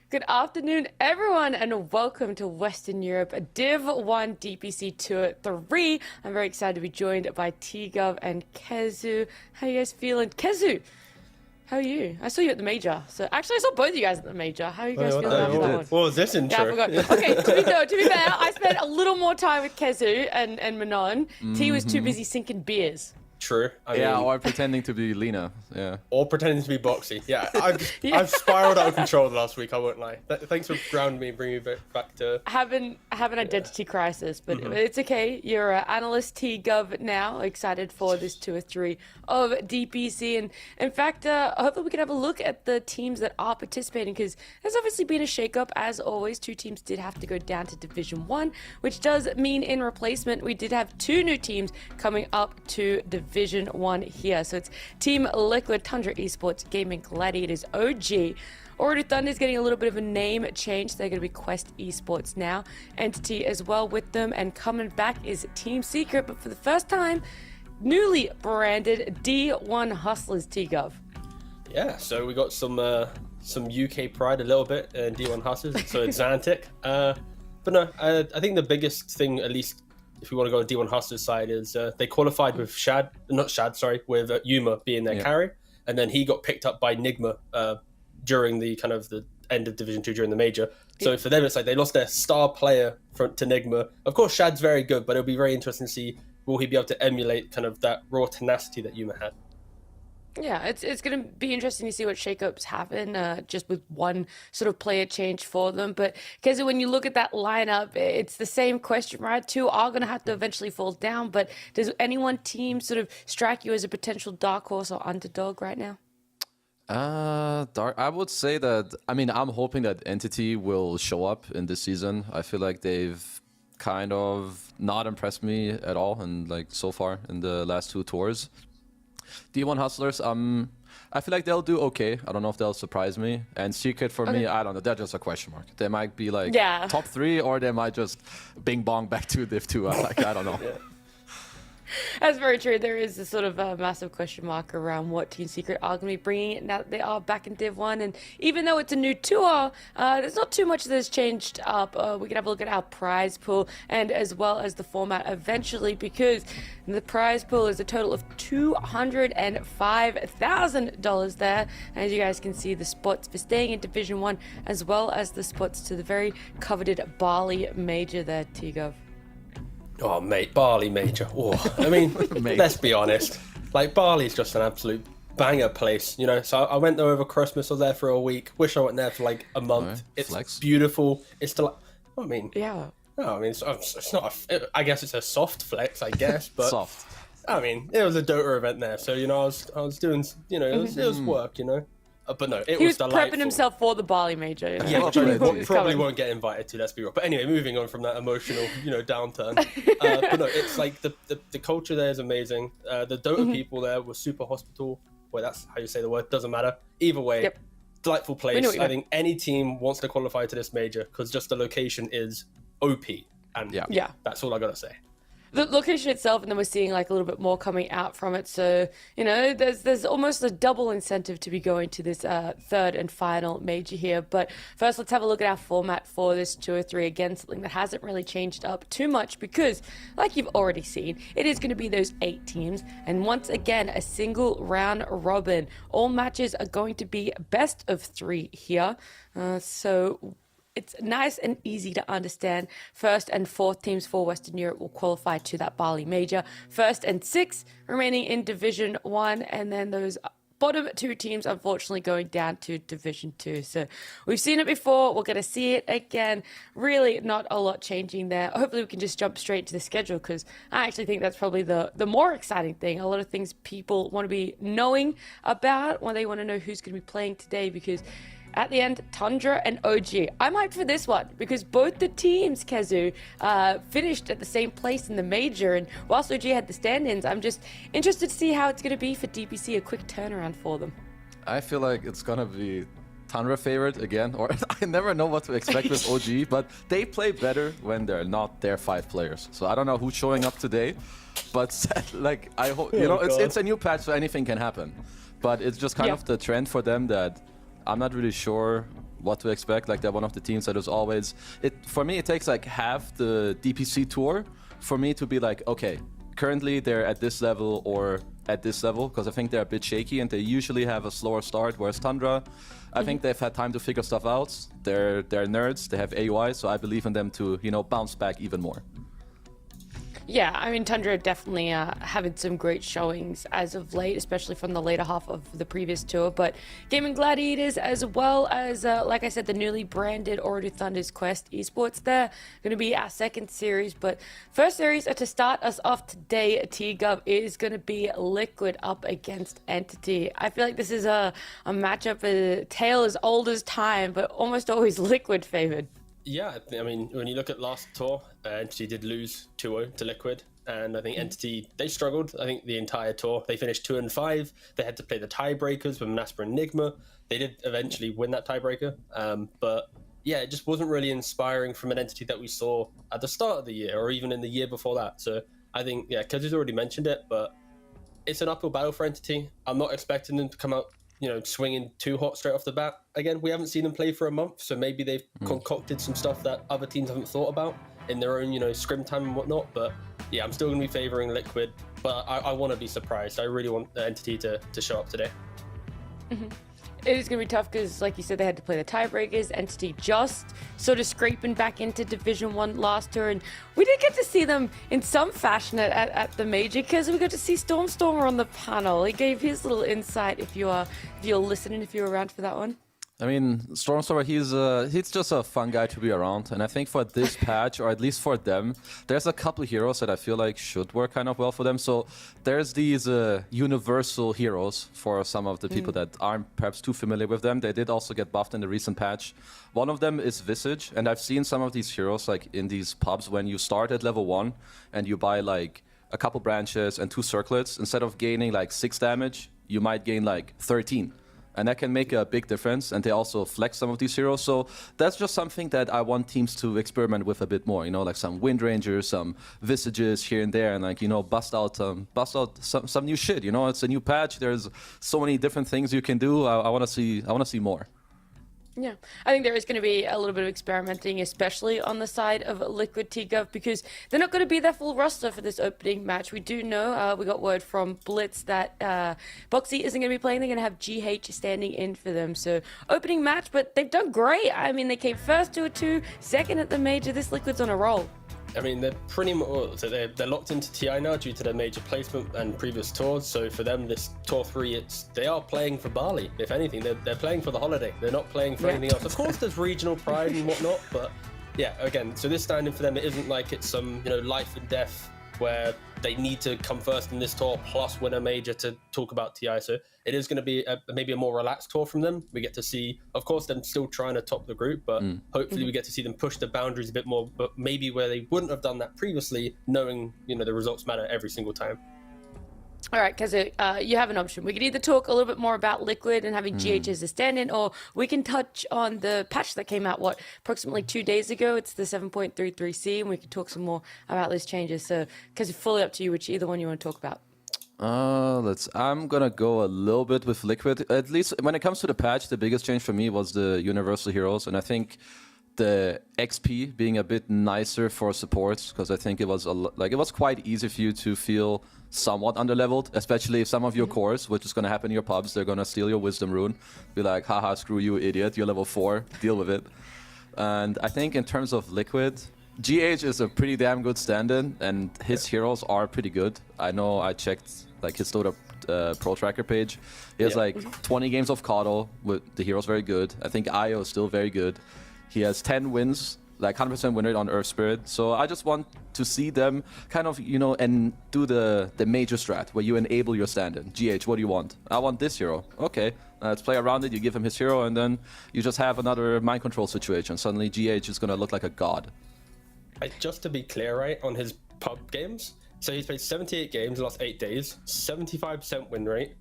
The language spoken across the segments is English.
Good afternoon, everyone, and welcome to Western Europe Div 1 DPC Tour 3. I'm very excited to be joined by T-Gov and Kezu. How you guys feeling? Kezu, how are you? I saw you at the major. So actually, I saw both of you guys at the major. How are you guys feeling after that one? What was this intro? Yeah, I forgot. Okay, to be fair, I spent a little more time with Kezu and Manon. T was too busy sinking beers. True. I Yeah, mean, or pretending to be Lena. Yeah. or pretending to be boxy. Yeah, I've spiraled out of control the last week. I won't lie. Thanks for grounding me, and bringing me back to. Have an identity crisis, but it's okay. You're an analyst T-Gov now. Excited for this 2 or 3 of DPC, and in fact, hopefully we can have a look at the teams that are participating, because there's obviously been a shake-up. As always, 2 teams did have to go down to Division 1, which does mean in replacement we did have 2 new teams coming up to Division 1 here. So it's Team Liquid, Tundra Esports, Gaming Gladiators, OG. Already Thunder's getting a little bit of a name change. They're going to be Quest Esports now. Entity as well with them. And coming back is Team Secret, but for the first time, newly branded D1 Hustlers, T-Gov. Yeah, so we got some UK pride a little bit in D1 Hustlers. So it's Xantic. But no, I think the biggest thing, at least if we want to go on D1 Hustlers side, is they qualified with with Yuma being their carry, and then he got picked up by Nigma during the kind of the end of Division 2 during the major. So for them, it's like they lost their star player to Nigma. Of course, Shad's very good, but it'll be very interesting to see will he be able to emulate kind of that raw tenacity that Yuma had. Yeah, it's going to be interesting to see what shakeups happen just with one sort of player change for them. But because when you look at that lineup, it's the same question, right? 2 are going to have to eventually fall down. But does any one team sort of strike you as a potential dark horse or underdog right now? I would say that, I mean, I'm hoping that Entity will show up in this season. I feel like they've kind of not impressed me at all and like so far in the last 2 tours. D1 Hustlers, I feel like they'll do okay. I don't know if they'll surprise me. And Secret for me, I don't know. They're just a question mark. They might be like top 3, or they might just bing bong back to Div 2. I don't know. That's very true. There is a sort of a massive question mark around what Team Secret are going to be bringing now that they are back in Div 1. And even though it's a new tour, there's not too much that's changed up. We can have a look at our prize pool and as well as the format eventually, because the prize pool is a total of $205,000 there. As you guys can see, the spots for staying in Division 1 as well as the spots to the very coveted Bali Major there, T-Gov. Oh, mate, Bali Major. Oh, I mean, let's be honest. Like, Bali's just an absolute banger place, you know? So I went there over Christmas. I was there for a week. Wish I went there for like a month. Right. It's Flex. beautiful. It's still, I mean, Yeah. no, I mean, it's not. I guess it's a soft flex, I guess, but Soft. I mean, it was a Dota event there, so you know, I was doing, you know, it was work, you know. But no, He was delightful. prepping himself for the Bali Major. You know? Yeah, which I What was probably coming. won't get invited to. Let's be real. But anyway, moving on from that emotional, you know, downturn. But no, it's like the culture there is amazing. The Dota people there were super hospitable. Well, that's how you say the word. Doesn't matter. Either way, delightful We place. know what you I meant. think any team wants to qualify to this major because just the location is OP, and Yeah. that's all I gotta say. The location itself, and then we're seeing like a little bit more coming out from it. So, you know, there's almost a double incentive to be going to this 3rd and final major here. But first, let's have a look at our format for this 2 or 3. Again, something that hasn't really changed up too much because, like you've already seen, it is going to be those 8 teams. And once again, a single round robin. All matches are going to be best of 3 here. So it's nice and easy to understand. 1st and 4th teams for Western Europe will qualify to that Bali Major. 1st and 6th remaining in Division 1, and then those bottom 2 teams unfortunately going down to Division 2. So we've seen it before, we're going to see it again. Really not a lot changing there. Hopefully we can just jump straight to the schedule, because I actually think that's probably the more exciting thing. A lot of things people want to be knowing about when they want to know who's going to be playing today, because at the end, Tundra and OG. I'm hyped for this one because both the teams, Kezu, finished at the same place in the major. And whilst OG had the stand-ins, I'm just interested to see how it's going to be for DPC, a quick turnaround for them. I feel like it's going to be Tundra favorite again, or I never know what to expect with OG, but they play better when they're not their 5 players. So I don't know who's showing up today, but like I hope, you know, it's a new patch, so anything can happen. But it's just kind of the trend for them that I'm not really sure what to expect. Like they're one of the teams that is always for me it takes like half the DPC tour for me to be like, okay, currently they're at this level or at this level, because I think they're a bit shaky and they usually have a slower start, whereas Tundra, I think they've had time to figure stuff out. They're nerds, they have AUI, so I believe in them to, you know, bounce back even more. Yeah, I mean, Tundra definitely having some great showings as of late, especially from the later half of the previous tour. But Gaming Gladiators, as well as, like I said, the newly branded Already Thunder's Quest esports, they're going to be our second series. But first series to start us off today, TGov, is going to be Liquid up against Entity. I feel like this is a matchup, a tale as old as time, but almost always Liquid favored. Yeah, I mean, when you look at last tour, Entity did lose 2-0 to Liquid, and I think Entity, they struggled, I think, the entire tour. They finished 2-5. They had to play the tiebreakers with Nasper and Nigma. They did eventually win that tiebreaker, but yeah, it just wasn't really inspiring from an Entity that we saw at the start of the year, or even in the year before that. So I think, yeah, Kazu's already mentioned it, but it's an uphill battle for Entity. I'm not expecting them to come out, you know, swinging too hot straight off the bat. Again, we haven't seen them play for a month, so maybe they've concocted some stuff that other teams haven't thought about in their own, you know, scrim time and whatnot. But yeah, I'm still going to be favoring Liquid, but I want to be surprised. I really want the Entity to show up today. It is going to be tough because, like you said, they had to play the tiebreakers. Entity just sort of scraping back into Division 1 last tour. And we did get to see them in some fashion at the major, because we got to see Stormstormer on the panel. He gave his little insight, if you're listening, if you're around for that one. I mean, Stormstormer, he's just a fun guy to be around, and I think for this patch, or at least for them, there's a couple heroes that I feel like should work kind of well for them. So there's these universal heroes for some of the people that aren't perhaps too familiar with them. They did also get buffed in the recent patch. One of them is Visage, and I've seen some of these heroes like in these pubs when you start at level 1 and you buy like a couple branches and 2 circlets. Instead of gaining like 6 damage, you might gain like 13. And that can make a big difference, and they also flex some of these heroes. So that's just something that I want teams to experiment with a bit more, you know, like some Wind Rangers, some Visages here and there, and like, you know, bust out some new shit, you know. It's a new patch, there's so many different things you can do. I want to see more. Yeah, I think there is going to be a little bit of experimenting, especially on the side of Liquid TGov, because they're not going to be their full roster for this opening match. We do know, we got word from Blitz that Boxy isn't going to be playing. They're going to have GH standing in for them. So opening match, but they've done great. I mean, they came first to a 2, second at the major. This Liquid's on a roll. I mean, they're pretty much, so they're locked into TI now due to their major placement and previous tours. So for them, this tour 3, they are playing for Bali. If anything, they're playing for the holiday. They're not playing for anything else. Of course, there's regional pride and whatnot, but yeah, again, so this standing for them, it isn't like it's some, you know, life and death where they need to come first in this tour plus win a major to talk about TI. So it is going to be maybe a more relaxed tour from them. We get to see, of course, them still trying to top the group, but hopefully we get to see them push the boundaries a bit more, but maybe where they wouldn't have done that previously, knowing, you know, the results matter every single time. All right, Kazu, you have an option. We can either talk a little bit more about Liquid and having GH as a stand-in, or we can touch on the patch that came out, approximately 2 days ago. It's the 7.33C, and we can talk some more about those changes. So, Kazu, fully up to you, which either one you want to talk about. I'm gonna go a little bit with Liquid. At least when it comes to the patch, the biggest change for me was the universal heroes, and I think the XP being a bit nicer for supports, because I think it was it was quite easy for you to feel somewhat underleveled, especially if some of your cores, which is going to happen in your pubs, they're going to steal your wisdom rune, be like, haha, screw you, idiot, you're level 4, deal with it. And I think in terms of Liquid, GH is a pretty damn good stand-in, and his heroes are pretty good. I know I checked like his Dota Pro Tracker page. He has like 20 games of Caudal, with the heroes very good. I think Io is still very good. He has 10 wins, like 100% win rate on Earth Spirit. So I just want to see them kind of, you know, and do the major strat where you enable your stand-in. GH, what do you want? I want this hero. Okay, let's play around it. You give him his hero, and then you just have another mind control situation. Suddenly GH is going to look like a god. Just to be clear, right, on his pub games, so he's played 78 games the last 8 days, 75% win rate,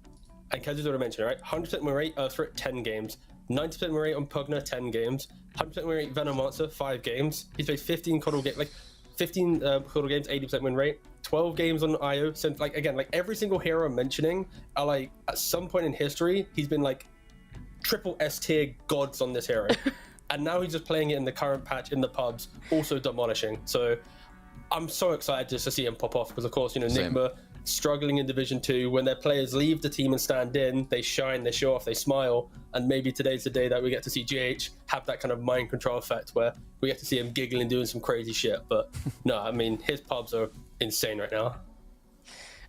and Kazu's already mentioned, right, 100% win rate, Earth Spirit, 10 games, 90% win rate on Pugna, 10 games, 100% win rate Venom Monster, 5 games. He's played 15 Caudal games, 80% win rate, 12 games on IO. So again, every single hero I'm mentioning are like, at some point in history, he's been like triple S tier gods on this hero. And now he's just playing it in the current patch in the pubs, also demolishing. So I'm so excited just to see him pop off because, of course, you know, Same. Nigma struggling in Division 2. When their players leave the team and stand in, they shine, they show off, they smile. And maybe today's the day that we get to see GH have that kind of mind control effect where we get to see him giggling, doing some crazy shit. But no, I mean, his pubs are insane right now.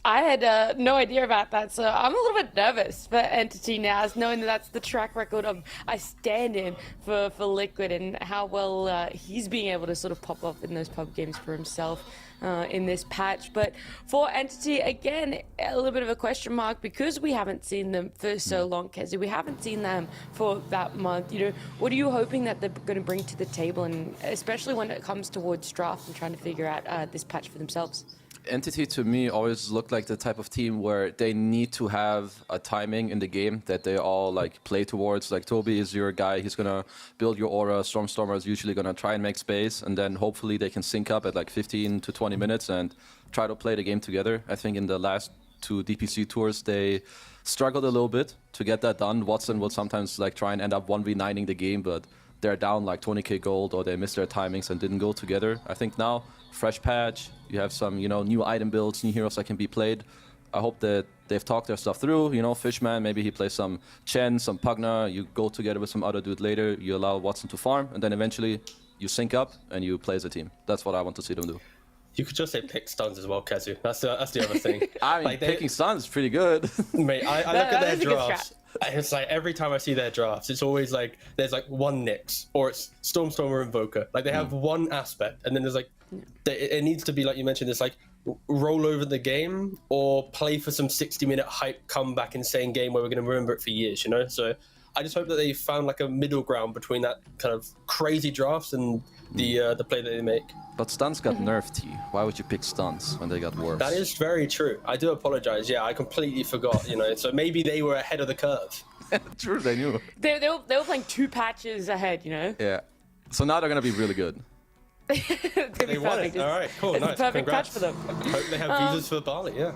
I had no idea about that, so I'm a little bit nervous for Entity now, knowing that that's the track record of I stand in for Liquid and how well he's being able to sort of pop off in those pub games for himself in this patch. But for Entity, again, a little bit of a question mark because we haven't seen them for so long, Kezi. We haven't seen them for that month. You know, what are you hoping that they're going to bring to the table, and especially when it comes towards draft and trying to figure out this patch for themselves? Entity to me always looked like the type of team where they need to have a timing in the game that they all like play towards. Like Toby is your guy, he's gonna build your aura. Stormstormer is usually gonna try and make space, and then hopefully they can sync up at like 15 to 20 minutes and try to play the game together. I think in the last 2 DPC tours they struggled a little bit to get that done. Watson will sometimes like try and end up 1v9ing the game, but they're down like 20k gold or they missed their timings and didn't go together. I think now, fresh patch, you have some, you know, new item builds, new heroes that can be played. I hope that they've talked their stuff through. You know, Fishman, maybe he plays some Chen, some Pugna, you go together with some other dude later, you allow Watson to farm, and then eventually you sync up and you play as a team. That's what I want to see them do. You could just say pick stuns as well, Kezu. That's the other thing. I mean, like picking stuns is pretty good. Mate, I look That at their is a good drafts. It's like every time I see their drafts, it's always like there's like one Nyx or it's Stormstormer Invoker. Like they have one aspect, and then there's like it needs to be like you mentioned. It's like roll over the game or play for some 60-minute hype comeback insane game where we're going to remember it for years. You know, so I just hope that they found like a middle ground between that kind of crazy drafts and the play that they make. But stuns got nerfed, T. Why would you pick stuns when they got worse? That is very true. I do apologize. Yeah, I completely forgot. You know, so maybe they were ahead of the curve. True, they knew. They were playing 2 patches ahead, you know? Yeah. So now they're gonna be really good. They won it. All right, cool, It's nice. the perfect Congrats. patch for them. Hope they have visas for Bali. Yeah.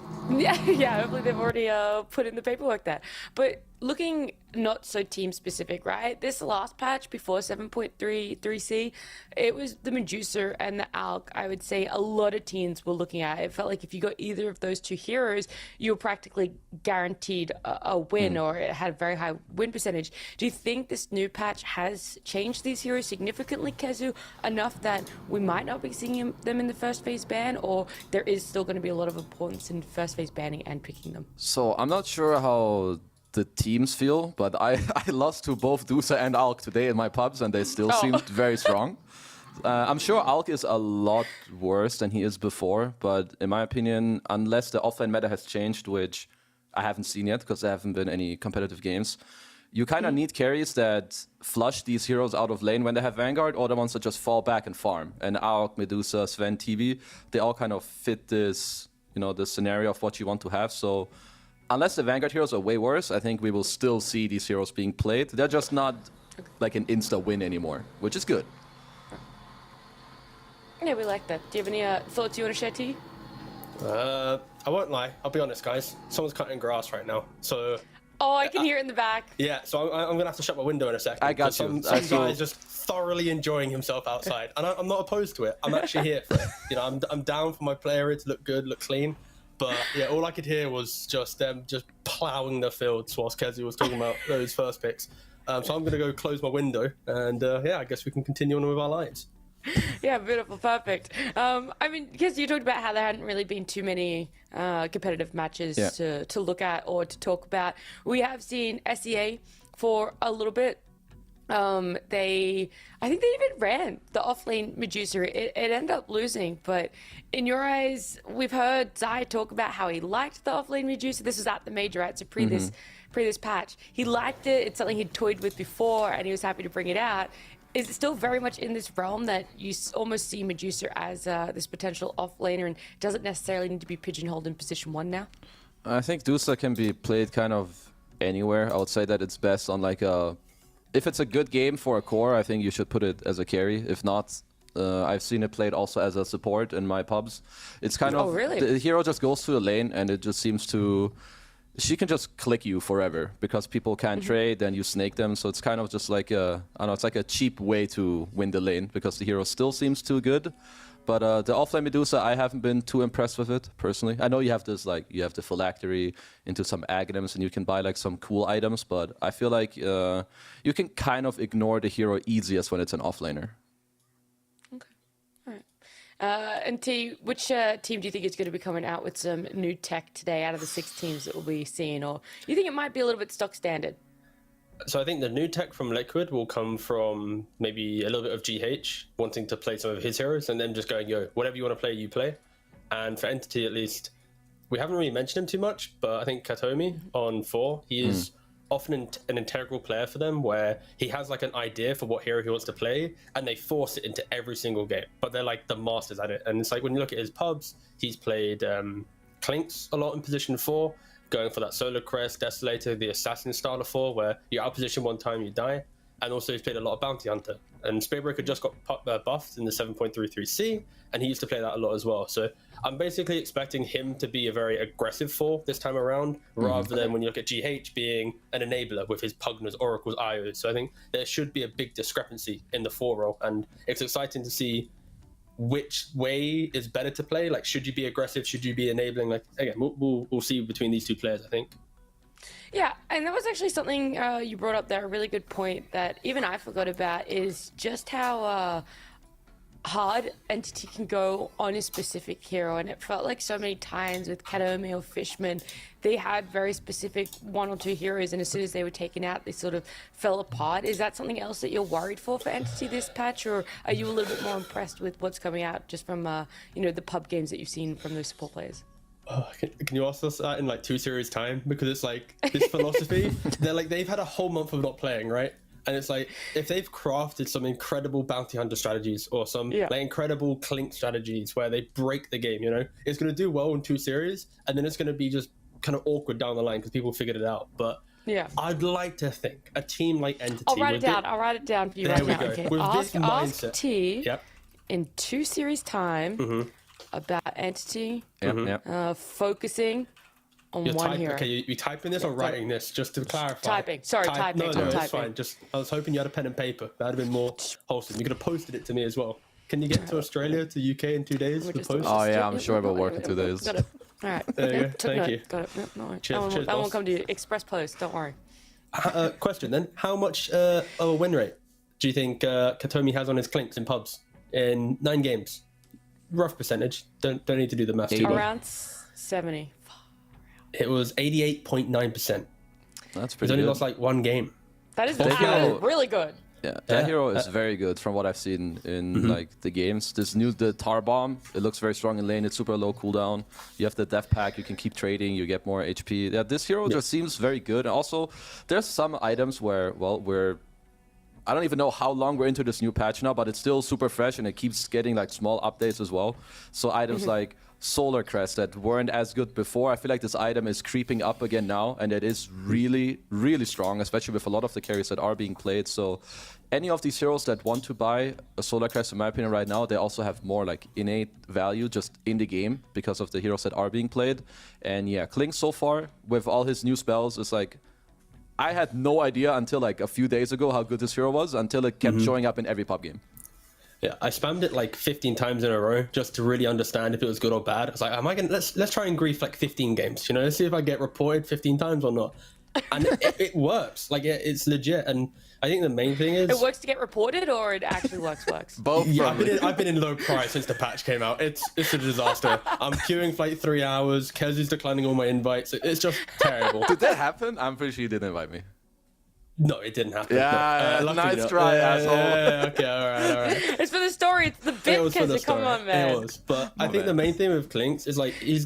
Yeah, hopefully they've already put in the paperwork there. But looking not so team specific, right? This last patch before 7.33C, it was the Medusa and the Alk. I would say a lot of teams were looking at. It felt like if you got either of those 2 heroes, you were practically guaranteed a win, or it had a very high win percentage. Do you think this new patch has changed these heroes significantly, Kezu, enough that we might not be seeing them in the first phase ban, or there is still going to be a lot of importance in first phase banning and picking them? So I'm not sure how the teams feel, but I lost to both Dusa and Alk today in my pubs, and they still seemed very strong. I'm sure Alk is a lot worse than he is before, but in my opinion, unless the offlane meta has changed, which I haven't seen yet because there haven't been any competitive games, you kind of need carries that flush these heroes out of lane when they have Vanguard, or the ones that just fall back and farm. And Alk, Medusa, Sven, TV, they all kind of fit this, you know, this scenario of what you want to have. So unless the Vanguard heroes are way worse, I think we will still see these heroes being played. They're just not like an insta win anymore, which is good. Yeah, we like that. Do you have any thoughts you want to share, T? I won't lie. I'll be honest, guys. Someone's cutting grass right now. So Oh, I can hear it in the back. yeah, so I'm gonna have to shut my window in a second. I got 'cause you. Some guy is just thoroughly enjoying himself outside, and I'm not opposed to it. I'm actually here for it. You know, I'm down for my player to look good, look clean. But yeah, all I could hear was just them just plowing the fields whilst Kezi was talking about those first picks. So I'm gonna go close my window, and yeah, I guess we can continue on with our lives. Yeah, beautiful, perfect. I mean, because you talked about how there hadn't really been too many competitive matches to look at or to talk about. We have seen SEA for a little bit. I think they even ran the offlane Medusa. It ended up losing, but in your eyes, we've heard Zai talk about how he liked the offlane Medusa. This was at the major, right? So pre this patch, he liked it. It's something he'd toyed with before, and he was happy to bring it out. Is it still very much in this realm that you almost see Medusa as this potential offlaner, and doesn't necessarily need to be pigeonholed in position 1 now? I think Dusa can be played kind of anywhere. I would say that it's best on like a... If it's a good game for a core, I think you should put it as a carry. If not, I've seen it played also as a support in my pubs. It's kind of... really? The hero just goes to the lane and it just seems to she can just click you forever because people can't trade and you snake them. So it's kind of just like I don't know, it's like a cheap way to win the lane because the hero still seems too good. But the offlane Medusa, I haven't been too impressed with it personally. I know you have this you have the phylactery into some agonyms and you can buy like some cool items, but I feel like you can kind of ignore the hero easiest when it's an offlaner. Okay, all right. And T, which team do you think is going to be coming out with some new tech today out of the 6 teams that we'll be seeing, or you think it might be a little bit stock standard? So I think the new tech from Liquid will come from maybe a little bit of GH wanting to play some of his heroes and then just going, yo, whatever you want to play, you play. And for Entity, at least, we haven't really mentioned him too much, but I think Katomi on 4, he is often an integral player for them where he has like an idea for what hero he wants to play and they force it into every single game, but they're like the masters at it. And it's like when you look at his pubs, he's played Clinks a lot in position 4, going for that Solar Crest, Desolator, the Assassin style of 4, where you're out of position one time, you die. And also he's played a lot of Bounty Hunter. And Spearbreaker just got buffed in the 7.33C, and he used to play that a lot as well. So I'm basically expecting him to be a very aggressive 4 this time around, rather than when you look at GH being an enabler with his Pugnas, Oracles, IOs. So I think there should be a big discrepancy in the 4 role, and it's exciting to see which way is better to play. Like, should you be aggressive? Should you be enabling? Like, again, we'll see between these two players, I think. Yeah, and that was actually something you brought up there, a really good point that even I forgot about, is just how hard Entity can go on a specific hero. And it felt like so many times with Katomi or Fishman, they had very specific 1 or 2 heroes, and as soon as they were taken out, they sort of fell apart. Is that something else that you're worried for Entity this patch, or are you a little bit more impressed with what's coming out just from the pub games that you've seen from those support players? Can you ask us that in like 2 series time? Because it's like this philosophy, they've had a whole month of not playing, right? And it's like, if they've crafted some incredible Bounty Hunter strategies or some like incredible Clink strategies where they break the game, it's going to do well in 2 series, and then it's going to be just kind of awkward down the line because people figured it out. But yeah, I'd like to think a team like Entity. I'll write it down. I'll write it down for you right now. Okay. With this mindset, ask T in 2 series time about Entity focusing on one hero. Okay, you typing this or writing this, just to clarify? Typing. Sorry, typing. No, it's fine. I was hoping you had a pen and paper. That'd have been more wholesome. You could have posted it to me as well. Can you get to Australia, to UK in 2 days with post? Oh yeah, I'm sure it will work in 2 days. Got it. All right. There you go. Thank you. Got it. No worries. Cheers, that won't come to you. Express post. Don't worry. Question then: how much of a win rate do you think Katomi has on his Clinks in pubs in 9 games? Rough percentage. Don't need to do the math too much. Around 70. It was 88.9%. That's He's pretty only good. lost like 1 game. That is really good. Yeah, that hero is very good from what I've seen in like the games. The Tar Bomb, it looks very strong in lane. It's super low cooldown. You have the Death Pack, you can keep trading, you get more HP. Yeah, this hero just seems very good. And also, there's some items where, I don't even know how long we're into this new patch now, but it's still super fresh and it keeps getting like small updates as well. So items like Solar Crest that weren't as good before, I feel like this item is creeping up again now, and it is really, really strong, especially with a lot of the carries that are being played. So any of these heroes that want to buy a Solar Crest, in my opinion, right now, they also have more like innate value just in the game because of the heroes that are being played. And yeah, Clink so far with all his new spells is like, I had no idea until like a few days ago how good this hero was, until it kept showing up in every pub game. Yeah, I spammed it like 15 times in a row just to really understand if it was good or bad. I was like, let's try and grief like 15 games, let's see if I get reported 15 times or not. And it works. Like, it's legit. And I think the main thing is... It works to get reported, or it actually works? Both. Yeah, I've been in low price since the patch came out. It's a disaster. I'm queuing for like 3 hours. Kez is declining all my invites. It's just terrible. Did that happen? I'm pretty sure you didn't invite me. No, it didn't happen. Yeah, no. nice try, asshole. Okay, all right. It's for the story. It's the bit, Kez. Come on, man. It was. But I think the main thing with Clinks is like he's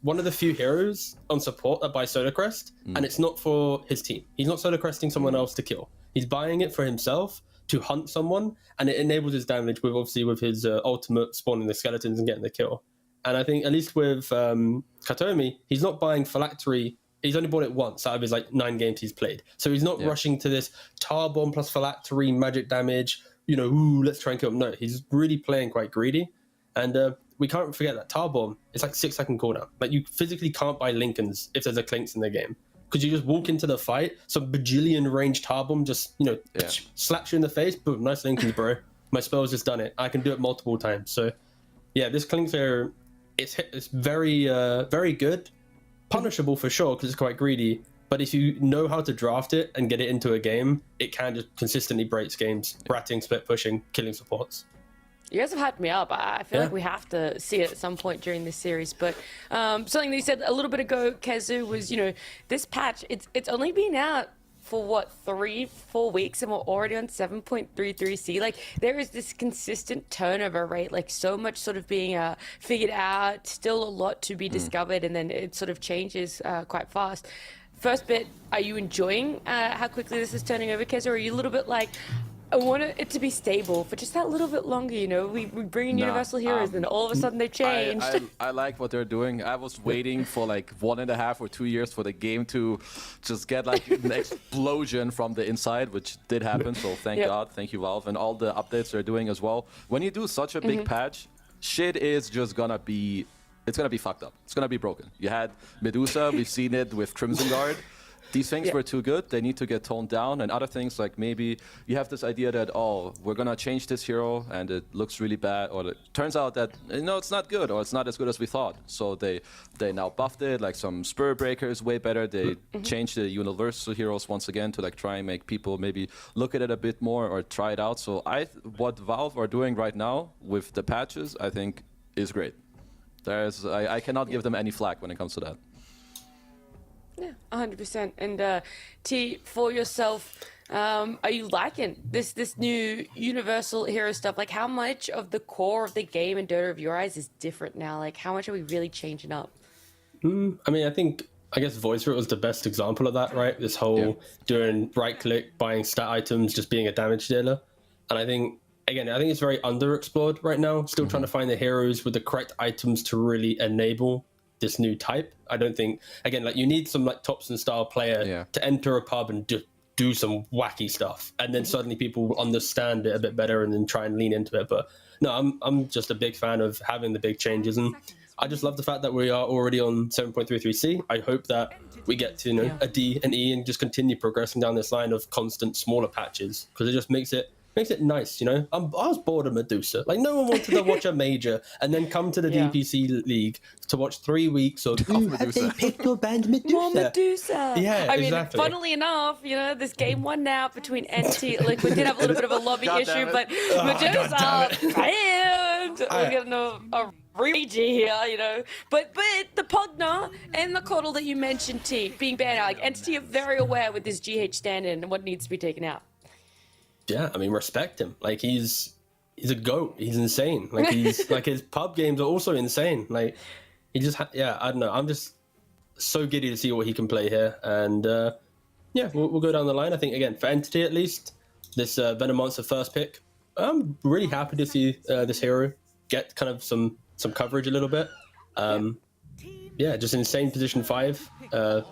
one of the few heroes on support that buy Solar Crest, and it's not for his team. He's not Solar Cresting someone else to kill. He's buying it for himself to hunt someone, and it enables his damage with his ultimate spawning the skeletons and getting the kill. And I think at least with Katomi, he's not buying phylactery. He's only bought it once out of his like 9 games he's played. So he's not rushing to this Tar Bomb plus phylactery magic damage, let's try and kill him. No, he's really playing quite greedy. And we can't forget that Tar Bomb, it's like 6-second cooldown. Like, you physically can't buy Lincolns if there's a Clinks in the game. Because you just walk into the fight, some bajillion range Tar Bomb just, slaps you in the face, boom, nice Lincolns, bro. My spell's just done it. I can do it multiple times. So, yeah, this Clinks here, it's very, very good. Punishable for sure, because it's quite greedy. But if you know how to draft it and get it into a game, it can just consistently breaks games, ratting, split pushing, killing supports. You guys have hyped me up. I feel like we have to see it at some point during this series. But something that you said a little bit ago, Kezu, was, this patch, it's only been out for what, 3-4 weeks, and we're already on 7.33C. Like, there is this consistent turnover rate, like so much sort of being figured out, still a lot to be discovered, and then it sort of changes quite fast. First bit, are you enjoying how quickly this is turning over, Kez, or are you a little bit like, I want it to be stable for just that little bit longer, we bring in Universal Heroes and all of a sudden they've changed. I like what they're doing. I was waiting for like 1.5 or 2 years for the game to just get like an explosion from the inside, which did happen, so thank God, thank you Valve, and all the updates they're doing as well. When you do such a big patch, shit is just gonna be, it's gonna be fucked up. It's gonna be broken. You had Medusa, we've seen it with Crimson Guard. These things were too good, they need to get toned down, and other things like maybe you have this idea that, oh, we're gonna change this hero and it looks really bad, or it turns out that, it's not good, or it's not as good as we thought. So they now buffed it, like some Spur Breaker is way better, they changed the Universal Heroes once again to like try and make people maybe look at it a bit more or try it out. So what Valve are doing right now with the patches, I think is great. I cannot give them any flack when it comes to that. Yeah, 100%. And T, for yourself, are you liking this new Universal Hero stuff? Like, how much of the core of the game in Dota of Your Eyes is different now? Like, how much are we really changing up? I mean, I guess Voice Root was the best example of that, right? This whole doing right-click, buying stat items, just being a damage dealer. And I think it's very underexplored right now. Still trying to find the heroes with the correct items to really enable this new type. I don't think, again, like you need some like Thompson style player to enter a pub and do some wacky stuff, and then suddenly people will understand it a bit better and then try and lean into it. But no, I'm just a big fan of having the big changes, and I just love the fact that we are already on 7.33C. I hope that we get to a D and E and just continue progressing down this line of constant smaller patches, because it just makes it nice, I was bored of Medusa. Like, no one wanted to watch a major and then come to the DPC league to watch 3 weeks of have they picked or banned Medusa? More Medusa. Yeah, I mean, exactly. Funnily enough, this game won now between NT. Like, we did have a little bit of a lobby issue, but Medusa banned. We're getting a rage here, But the Pogna and the Coddle that you mentioned, T, being banned, like Entity are very aware with this GH stand-in and what needs to be taken out. Yeah, I mean, respect him. Like, he's a goat. He's insane. Like, he's like, his pub games are also insane. Like, he just I don't know. I'm just so giddy to see what he can play here. And we'll go down the line. I think, again, for Entity at least, this Venom Monster first pick, I'm really happy to see this hero get kind of some coverage a little bit. Just insane position 5.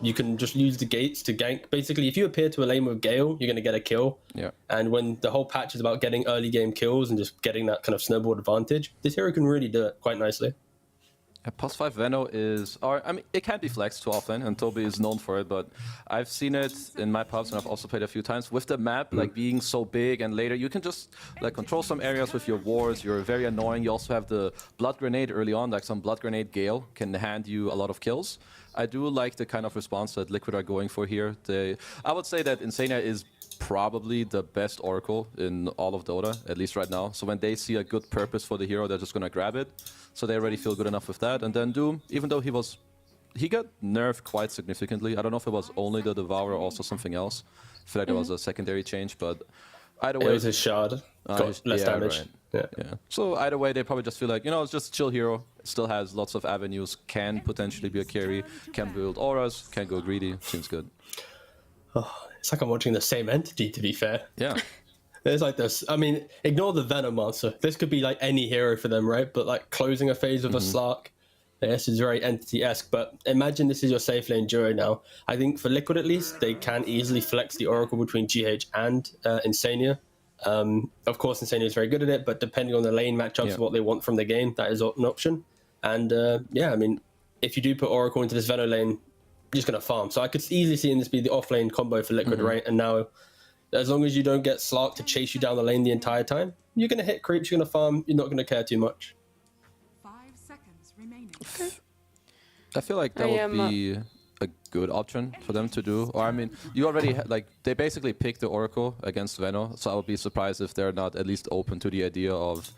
You can just use the gates to gank. Basically, if you appear to a lane with Gale, you're going to get a kill. Yeah. And when the whole patch is about getting early game kills and just getting that kind of snowball advantage, this hero can really do it quite nicely. +5 Veno is, it can't be flexed too often, and Toby is known for it, but I've seen it in my pubs, and I've also played a few times with the map, like being so big, and later you can just like control some areas with your wards. You're very annoying. You also have the Blood Grenade early on, like some Blood Grenade Gale can hand you a lot of kills. I do like the kind of response that Liquid are going for here. I would say that Insania is probably the best Oracle in all of Dota, at least right now. So when they see a good purpose for the hero, they're just gonna grab it. So they already feel good enough with that. And then Doom, even though he got nerfed quite significantly. I don't know if it was only the Devourer or also something else. I feel like there was a secondary change, but either way... It was his shard. Got less damage. Right. Yeah. So either way, they probably just feel like, it's just a chill hero. Still has lots of avenues, can potentially be a carry, can build auras, can go greedy. Seems good. Oh, it's like I'm watching the same entity, to be fair. Yeah. There's like this. I mean, ignore the Venom Monster. This could be like any hero for them, right? But like closing a phase with a Slark, this is very entity-esque. But imagine this is your safe lane duo now. I think for Liquid at least, they can easily flex the Oracle between GH and Insania. Of course, Insania is very good at it, but depending on the lane matchups, what they want from the game, that is an option. And I mean, if you do put Oracle into this Venom lane, you're just going to farm. So I could easily see this be the off-lane combo for Liquid, right? And now, as long as you don't get Slark to chase you down the lane the entire time, you're going to hit creeps, you're going to farm, you're not going to care too much. 5 seconds remaining. I feel like that would be a good option for them to do. Or I mean, you already they basically picked the Oracle against Veno, so I would be surprised if they're not at least open to the idea of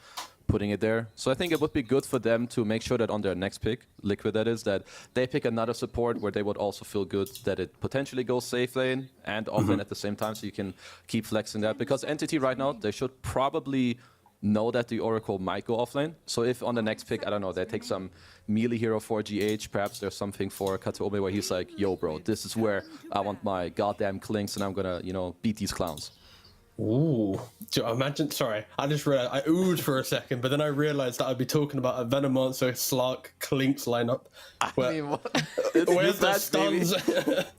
putting it there. So I think it would be good for them to make sure that on their next pick, Liquid that is, that they pick another support where they would also feel good that it potentially goes safe lane and off lane at the same time, so you can keep flexing that. Because Entity right now, they should probably know that the Oracle might go offlane. So if on the next pick, I don't know, they take some melee hero for GH, perhaps there's something for Kataomi where he's like, yo bro, this is where I want my goddamn clinks and I'm gonna, you know, beat these clowns. Ooh. So imagine, sorry, I just realized, I oohed for a second, but then I realized that I'd be talking about a Venomancer Slark Clinks lineup. I mean, Where's the stuns?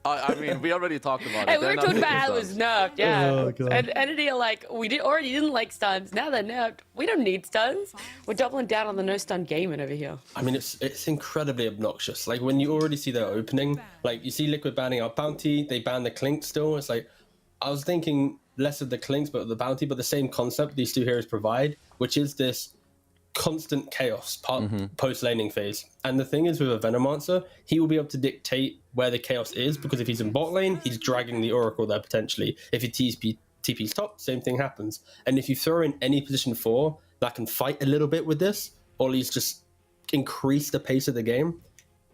I mean, we already talked about Hey, it. we were talking about how it was nerfed, yeah. Oh, God. And Entity are like, already didn't like stuns, now they're nerfed. We don't need stuns. We're doubling down on the no stun gaming over here. I mean, it's incredibly obnoxious. Like, when you already see their opening, like, you see Liquid banning out Bounty, they ban the Clink still. It's like, I was thinking less of the Clinks, but of the Bounty, but the same concept these two heroes provide, which is this constant chaos post-laning phase. And the thing is, with a Venomancer, he will be able to dictate where the chaos is, because if he's in bot lane, he's dragging the Oracle there potentially. If he TP's top, same thing happens. And if you throw in any position 4 that can fight a little bit with this, or at least just increase the pace of the game,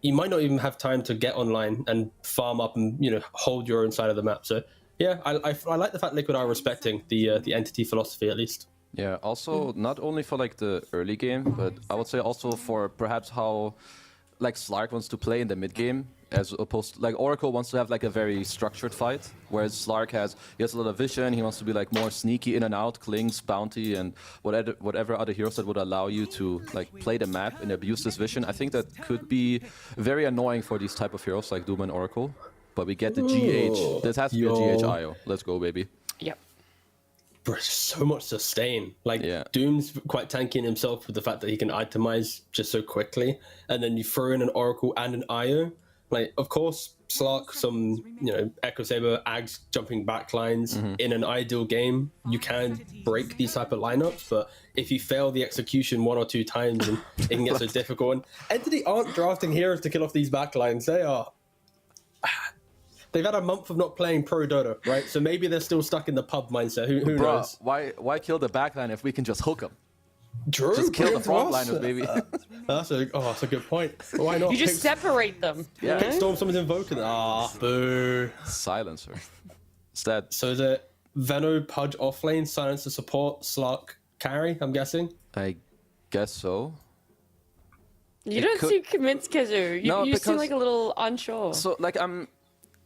you might not even have time to get online and farm up and, you know, hold your own side of the map. So yeah, I like the fact Liquid are respecting the Entity philosophy, at least. Yeah, also not only for like the early game, but I would say also for perhaps how like Slark wants to play in the mid game, as opposed to like Oracle wants to have like a very structured fight, whereas Slark has a lot of vision. He wants to be like more sneaky in and out, Clings, Bounty, and whatever other heroes that would allow you to like play the map and abuse this vision. I think that could be very annoying for these type of heroes like Doom and Oracle. But we get the GH. This has to be a GH IO. Let's go, baby. Yep. Bro, so much sustain. Like, Doom's quite tanky in himself with the fact that he can itemize just so quickly. And then you throw in an Oracle and an IO. Like, of course, Slark, some, you know, Echo Saber, Ags jumping backlines. In an ideal game, you can break these type of lineups. But if you fail the execution 1 or 2 times, and it can get so difficult. And Entity aren't drafting heroes to kill off these backlines. They are... They've had a month of not playing pro Dota, right? So maybe they're still stuck in the pub mindset. Who knows? Why kill the backline if we can just hook them? True. Just kill the frontliners, baby. That's a good point. Why not? You just separate them. Yeah. Pick Storm, someone's invoking. Boo. Silencer. Is that... So is it Veno, Pudge offlane, Silencer support, Slark carry, I'm guessing? I guess so. You don't seem convinced, Kizu. You seem like a little unsure. So like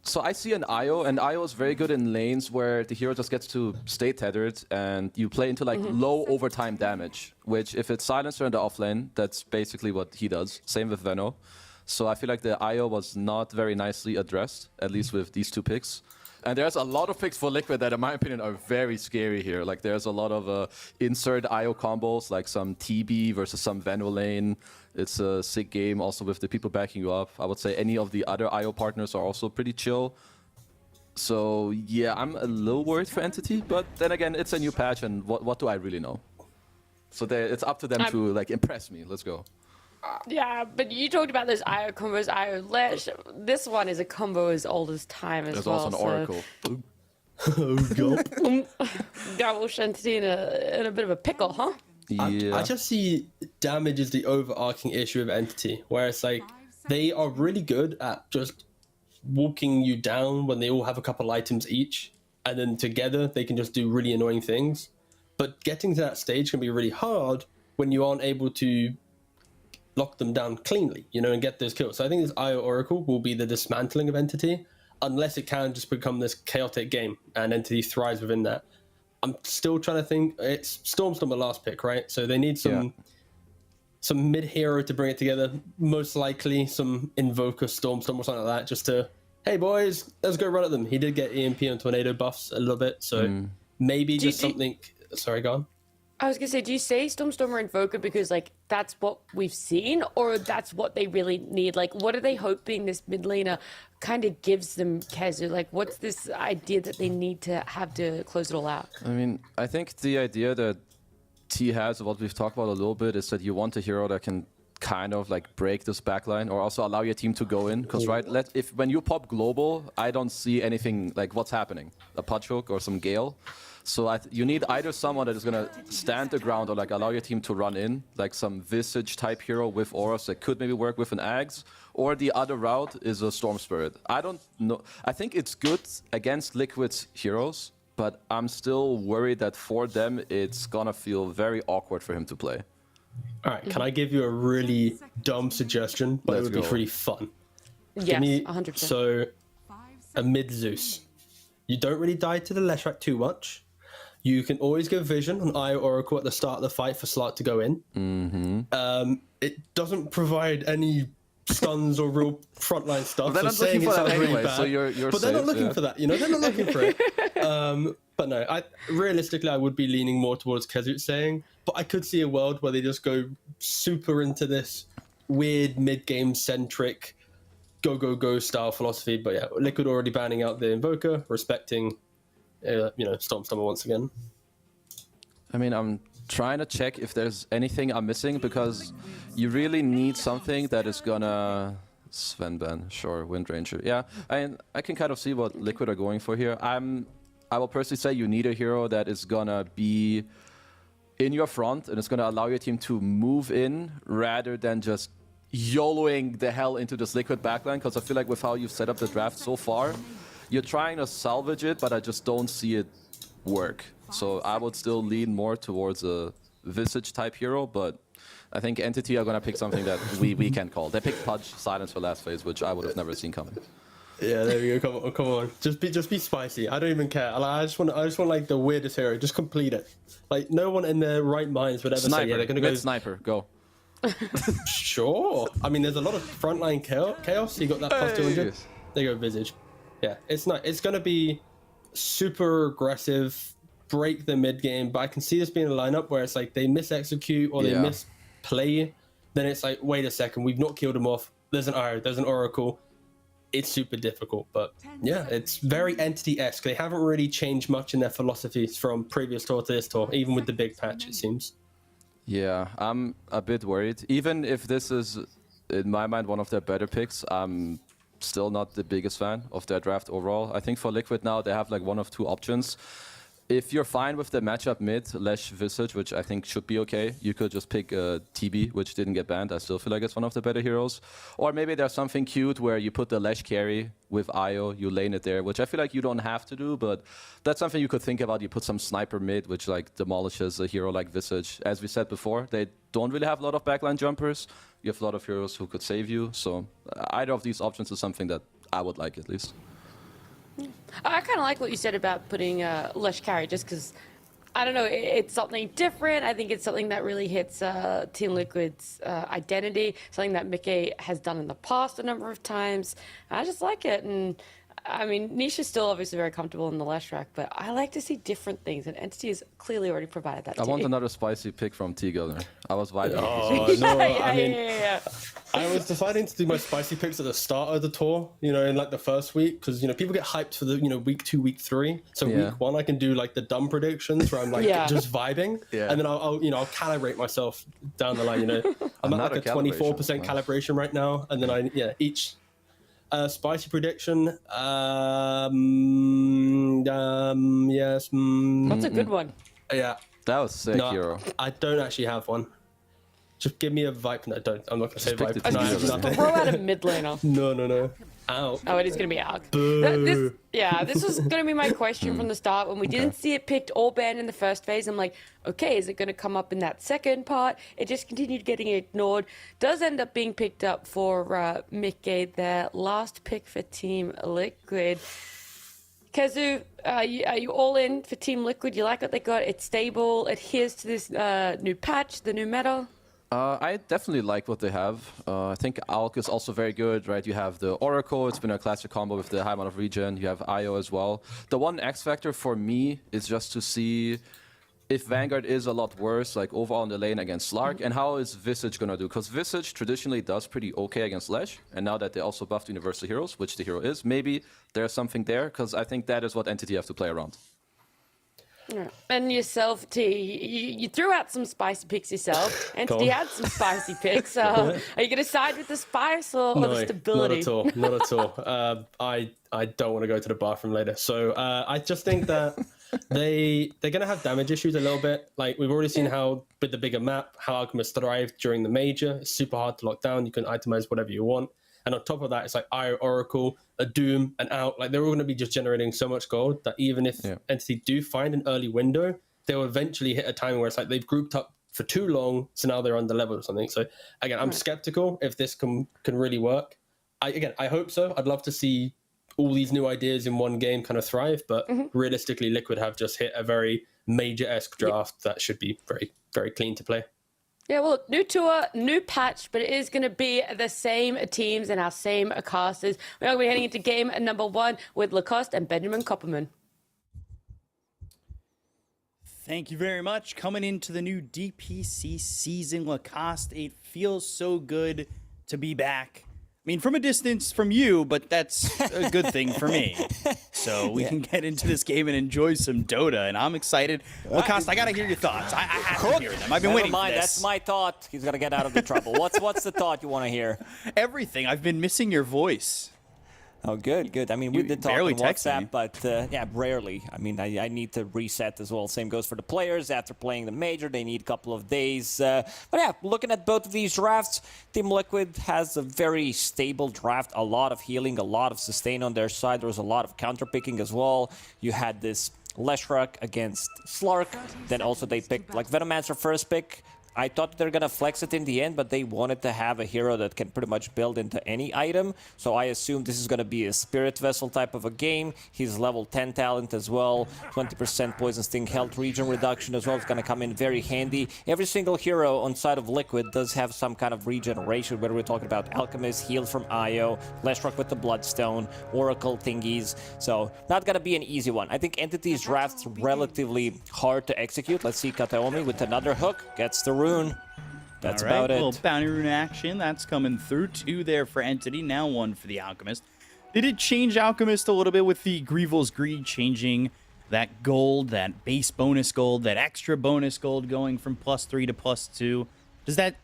So I see an IO, and IO is very good in lanes where the hero just gets to stay tethered, and you play into like low overtime damage, which if it's Silencer in the offlane, that's basically what he does. Same with Veno. So I feel like the IO was not very nicely addressed, at least with these 2 picks. And there's a lot of picks for Liquid that, in my opinion, are very scary here. Like there's a lot of insert IO combos, like some TB versus some Veno lane. It's a sick game, also with the people backing you up. I would say any of the other IO partners are also pretty chill. So yeah, I'm a little worried for Entity, but then again, it's a new patch, and what do I really know? So it's up to them to like impress me. Let's go. Yeah, but you talked about those IO combos, IO Lash. This one is a combo as old as time as There's well. also an Oracle. Gaulish Entity in a bit of a pickle, huh? Yeah. I just see damage as the overarching issue of Entity, where it's like they are really good at just walking you down when they all have a couple items each, and then together they can just do really annoying things. But getting to that stage can be really hard when you aren't able to lock them down cleanly, you know, and get those kills. So I think this IO Oracle will be the dismantling of Entity, unless it can just become this chaotic game and Entity thrives within that. I'm still trying to think. It's Storm's not my last pick, right? So they need some mid hero to bring it together. Most likely some Invoker Storm or something like that, just to, hey boys, let's go run at them. He did get EMP and Tornado buffs a little bit, so maybe Do- just do- something. Sorry, go on. I was gonna say, do you say Stormstormer Invoker because like that's what we've seen, or that's what they really need? Like, what are they hoping this mid laner kind of gives them, Kezu? Like, what's this idea that they need to have to close it all out? I mean, I think the idea that T has, what we've talked about a little bit, is that you want a hero that can kind of like break this backline or also allow your team to go in. Because if when you pop global, I don't see anything like what's happening, a punch hook or some gale. So you need either someone that is gonna stand the ground or like allow your team to run in, like some Visage type hero with auras that could maybe work with an Ags, or the other route is a Storm Spirit. I don't know. I think it's good against Liquid's heroes, but I'm still worried that for them it's gonna feel very awkward for him to play. All right, can I give you a really dumb suggestion, but it Let's would be go. pretty fun? Yes, Me, 100%. so 5 a seconds. mid Zeus. You don't really die to the Leshrac too much. You can always go Vision on Io Oracle at the start of the fight for Slark to go in. It doesn't provide any stuns or real frontline stuff. They're so not saying looking it for that sounds really anyway, bad, so you're but they're not safe, looking yeah. for that. You know, they're not looking for it. But no, realistically, I would be leaning more towards Kezut saying. But I could see a world where they just go super into this weird mid-game centric go style philosophy. But yeah, Liquid already banning out the Invoker, respecting, Stormstormer once again. I mean, I'm trying to check if there's anything I'm missing because you really need something that is gonna Sven ban, sure, Wind Ranger. Yeah, I can kind of see what Liquid are going for here. I will personally say you need a hero that is gonna be in your front and it's gonna allow your team to move in rather than just YOLOing the hell into this Liquid backline, because I feel like with how you've set up the draft so far, you're trying to salvage it, but I just don't see it work. So I would still lean more towards a Visage type hero, but I think Entity are gonna pick something that we can call. They picked Pudge Silence for last phase, which I would have never seen coming. Yeah, there we go. Come on. Just be spicy. I don't even care. I just want like the weirdest hero. Just complete it. Like no one in their right minds would ever say, yeah, they're gonna go Sniper, go. Sure. I mean, there's a lot of frontline chaos. You got that plus 200. There you go, Visage. Yeah, it's not. It's gonna be super aggressive, break the mid game. But I can see this being a lineup where it's like they miss-execute or they misplay. Then it's like, wait a second, we've not killed him off. There's an Io, there's an Oracle. It's super difficult, but yeah, it's very Entity-esque. They haven't really changed much in their philosophies from previous tour to this tour, even with the big patch, it seems. Yeah, I'm a bit worried. Even if this is, in my mind, one of their better picks, I'm still not the biggest fan of their draft overall. I think for Liquid now, they have like one of two options. If you're fine with the matchup mid, Lesh Visage, which I think should be okay, you could just pick TB, which didn't get banned. I still feel like it's one of the better heroes. Or maybe there's something cute where you put the Lesh carry with Io, you lane it there, which I feel like you don't have to do, but that's something you could think about. You put some sniper mid, which like demolishes a hero like Visage. As we said before, they don't really have a lot of backline jumpers. You have a lot of heroes who could save you. So either of these options is something that I would like at least. I kind of like what you said about putting Lesh carry, just because, I don't know, it's something different. I think it's something that really hits Team Liquid's identity, something that Mickey has done in the past a number of times. I just like it. And I mean, Niche is still obviously very comfortable in the Lesh rack, but I like to see different things, and Entity has clearly already provided that I to want me. another spicy pick from T-Gunner. I was vibing. Oh, no, I mean, yeah. I was deciding to do my spicy picks at the start of the tour, in like the first week, because, people get hyped for the, week 2, week 3. So Yeah. week 1, I can do like the dumb predictions where I'm like just vibing. Yeah. And then I'll calibrate myself down the line, I'm at Another like a 24% calibration. calibration right now. And then each spicy prediction, yes. That's a good one. Yeah. That was sick, No, hero. I don't actually have one. Just give me a vibe. No, don't. I'm not going to say Just pick vibe. the No, I teaser have then. nothing. Throw out a mid laner. No. Ow. Oh, it is going to be Arc. Boo. This was going to be my question from the start. When we didn't see it picked or banned in the first phase, I'm like, okay, is it going to come up in that second part? It just continued getting ignored. Does end up being picked up for Mickey, their last pick for Team Liquid. Kezu, are you all in for Team Liquid? You like what they got? It's stable, adheres to this new patch, the new meta? I definitely like what they have. I think Alk is also very good, right? You have the Oracle, it's been a classic combo with the high amount of regen. You have Io as well. The one X factor for me is just to see if Vanguard is a lot worse, like overall in the lane against Slark, and how is Visage gonna do? Because Visage traditionally does pretty okay against Lash, and now that they also buffed Universal Heroes, which the hero is, maybe there's something there, because I think that is what Entity have to play around. Yeah. And yourself, T, you threw out some spicy picks yourself. Entity had some spicy picks. Are you going to side with the spice or the stability? Not at all. I don't want to go to the bathroom later. So I just think that they're going to have damage issues a little bit. Like we've already seen how with the bigger map, how Alchemist thrived during the major. It's super hard to lock down. You can itemize whatever you want. And on top of that, it's like Io, Oracle, a Doom, an Out. Like they're all going to be just generating so much gold that even if Entity do find an early window, they'll eventually hit a time where it's like they've grouped up for too long, so now they're under level or something. So again, I'm skeptical if this can really work. I hope so. I'd love to see all these new ideas in one game kind of thrive, but realistically, Liquid have just hit a very major-esque draft that should be very, very clean to play. Yeah, well, look, new tour, new patch, but it is going to be the same teams and our same casters. We're going to be heading into game number 1 with Lacoste and Benjamin Copperman. Thank you very much. Coming into the new DPC season, Lacoste, it feels so good to be back. I mean, from a distance from you, but that's a good thing for me. So we can get into this game and enjoy some Dota, and I'm excited. Lacoste, I gotta hear your thoughts. I have to hear them. I've been waiting for this. That's my thought. He's gonna get out of the trouble. What's the thought you want to hear? Everything. I've been missing your voice. Oh, good. I mean, we You did talk barely on text me. WhatsApp, but yeah, rarely. I mean, I need to reset as well. Same goes for the players. After playing the major, they need a couple of days. But yeah, looking at both of these drafts, Team Liquid has a very stable draft. A lot of healing, a lot of sustain on their side. There was a lot of counter picking as well. You had this Leshrac against Slark. Then also they picked like Venomancer first pick. I thought they're going to flex it in the end, but they wanted to have a hero that can pretty much build into any item. So I assume this is going to be a Spirit Vessel type of a game. He's level 10 talent as well. 20% Poison Sting health regen reduction as well. It's going to come in very handy. Every single hero on side of Liquid does have some kind of regeneration, whether we're talking about Alchemist, heal from Io, Leshrac with the Bloodstone, Oracle thingies. So not going to be an easy one. I think Entity's draft's relatively hard to execute. Let's see Kataomi with another hook. Gets the rune. That's about it. A little bounty rune action. That's coming through. 2 there for Entity. Now 1 for the Alchemist. They did change Alchemist a little bit with the Grieval's Greed changing that gold, that base bonus gold, that extra bonus gold going from +3 to +2. Does that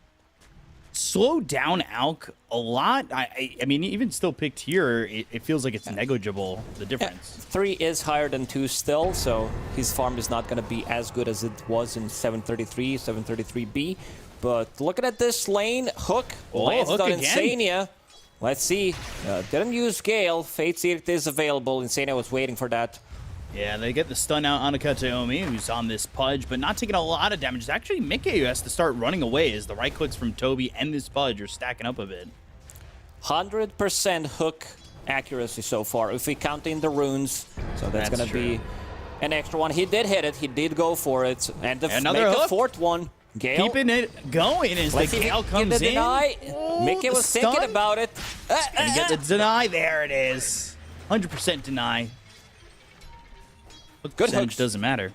slow down Alk a lot? I mean, even still picked here, it feels like it's negligible, the difference. Yeah, 3 is higher than 2 still, so his farm is not going to be as good as it was in 733, 733B. But looking at this lane, Hook lands on Insania. Let's see. Didn't use Gale. Fate Seed is available. Insania was waiting for that. Yeah, they get the stun out on Kataomi, who's on this Pudge, but not taking a lot of damage. It's actually Mickey who has to start running away as the right clicks from Toby and this Pudge are stacking up a bit. 100% Hook accuracy so far, if we count in the runes. So that's going to be an extra one. He did hit it. He did go for it. And another make hook. a 4th one. Gale. Keeping it going as the Gale comes in. Oh, Mickey was thinking about it. And you get the deny. There it is. 100% deny. Good hooks. Doesn't matter.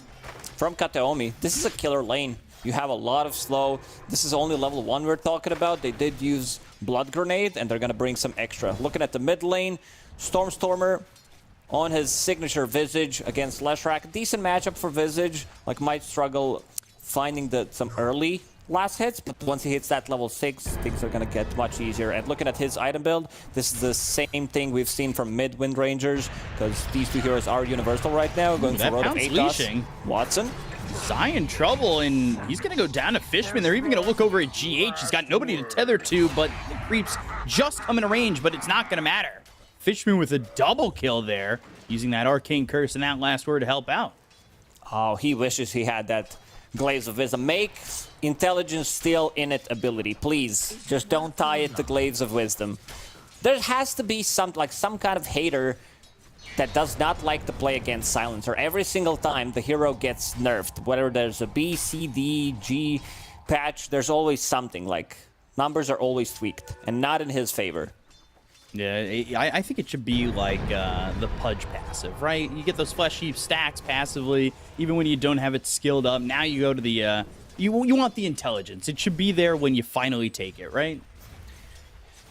From Kataomi. This is a killer lane. You have a lot of slow. This is only level 1 we're talking about. They did use Blood Grenade, and they're going to bring some extra. Looking at the mid lane, Stormstormer on his signature Visage against Leshrac. Decent matchup for Visage. Like, might struggle finding some early last hits, but once he hits that level 6, things are going to get much easier. And looking at his item build, this is the same thing we've seen from mid Wind Rangers, because these 2 heroes are universal right now. Going for Road of Atos. Watson. Zion trouble, and he's going to go down to Fishman. They're even going to look over at GH. He's got nobody to tether to, but the creeps just come in range, but it's not going to matter. Fishman with a double kill there, using that Arcane Curse and that last word to help out. Oh, he wishes he had that Glaives of Wisdom. Make Intelligence Steal Init ability, please. Just don't tie it to Glaives of Wisdom. There has to be some kind of hater that does not like to play against Silencer. Every single time the hero gets nerfed, whether there's a B, C, D, G, patch, there's always something, like numbers are always tweaked and not in his favor. Yeah, I think it should be like the Pudge passive, right? You get those Flesh Heap stacks passively, even when you don't have it skilled up. Now you go to the, you want the intelligence. It should be there when you finally take it, right?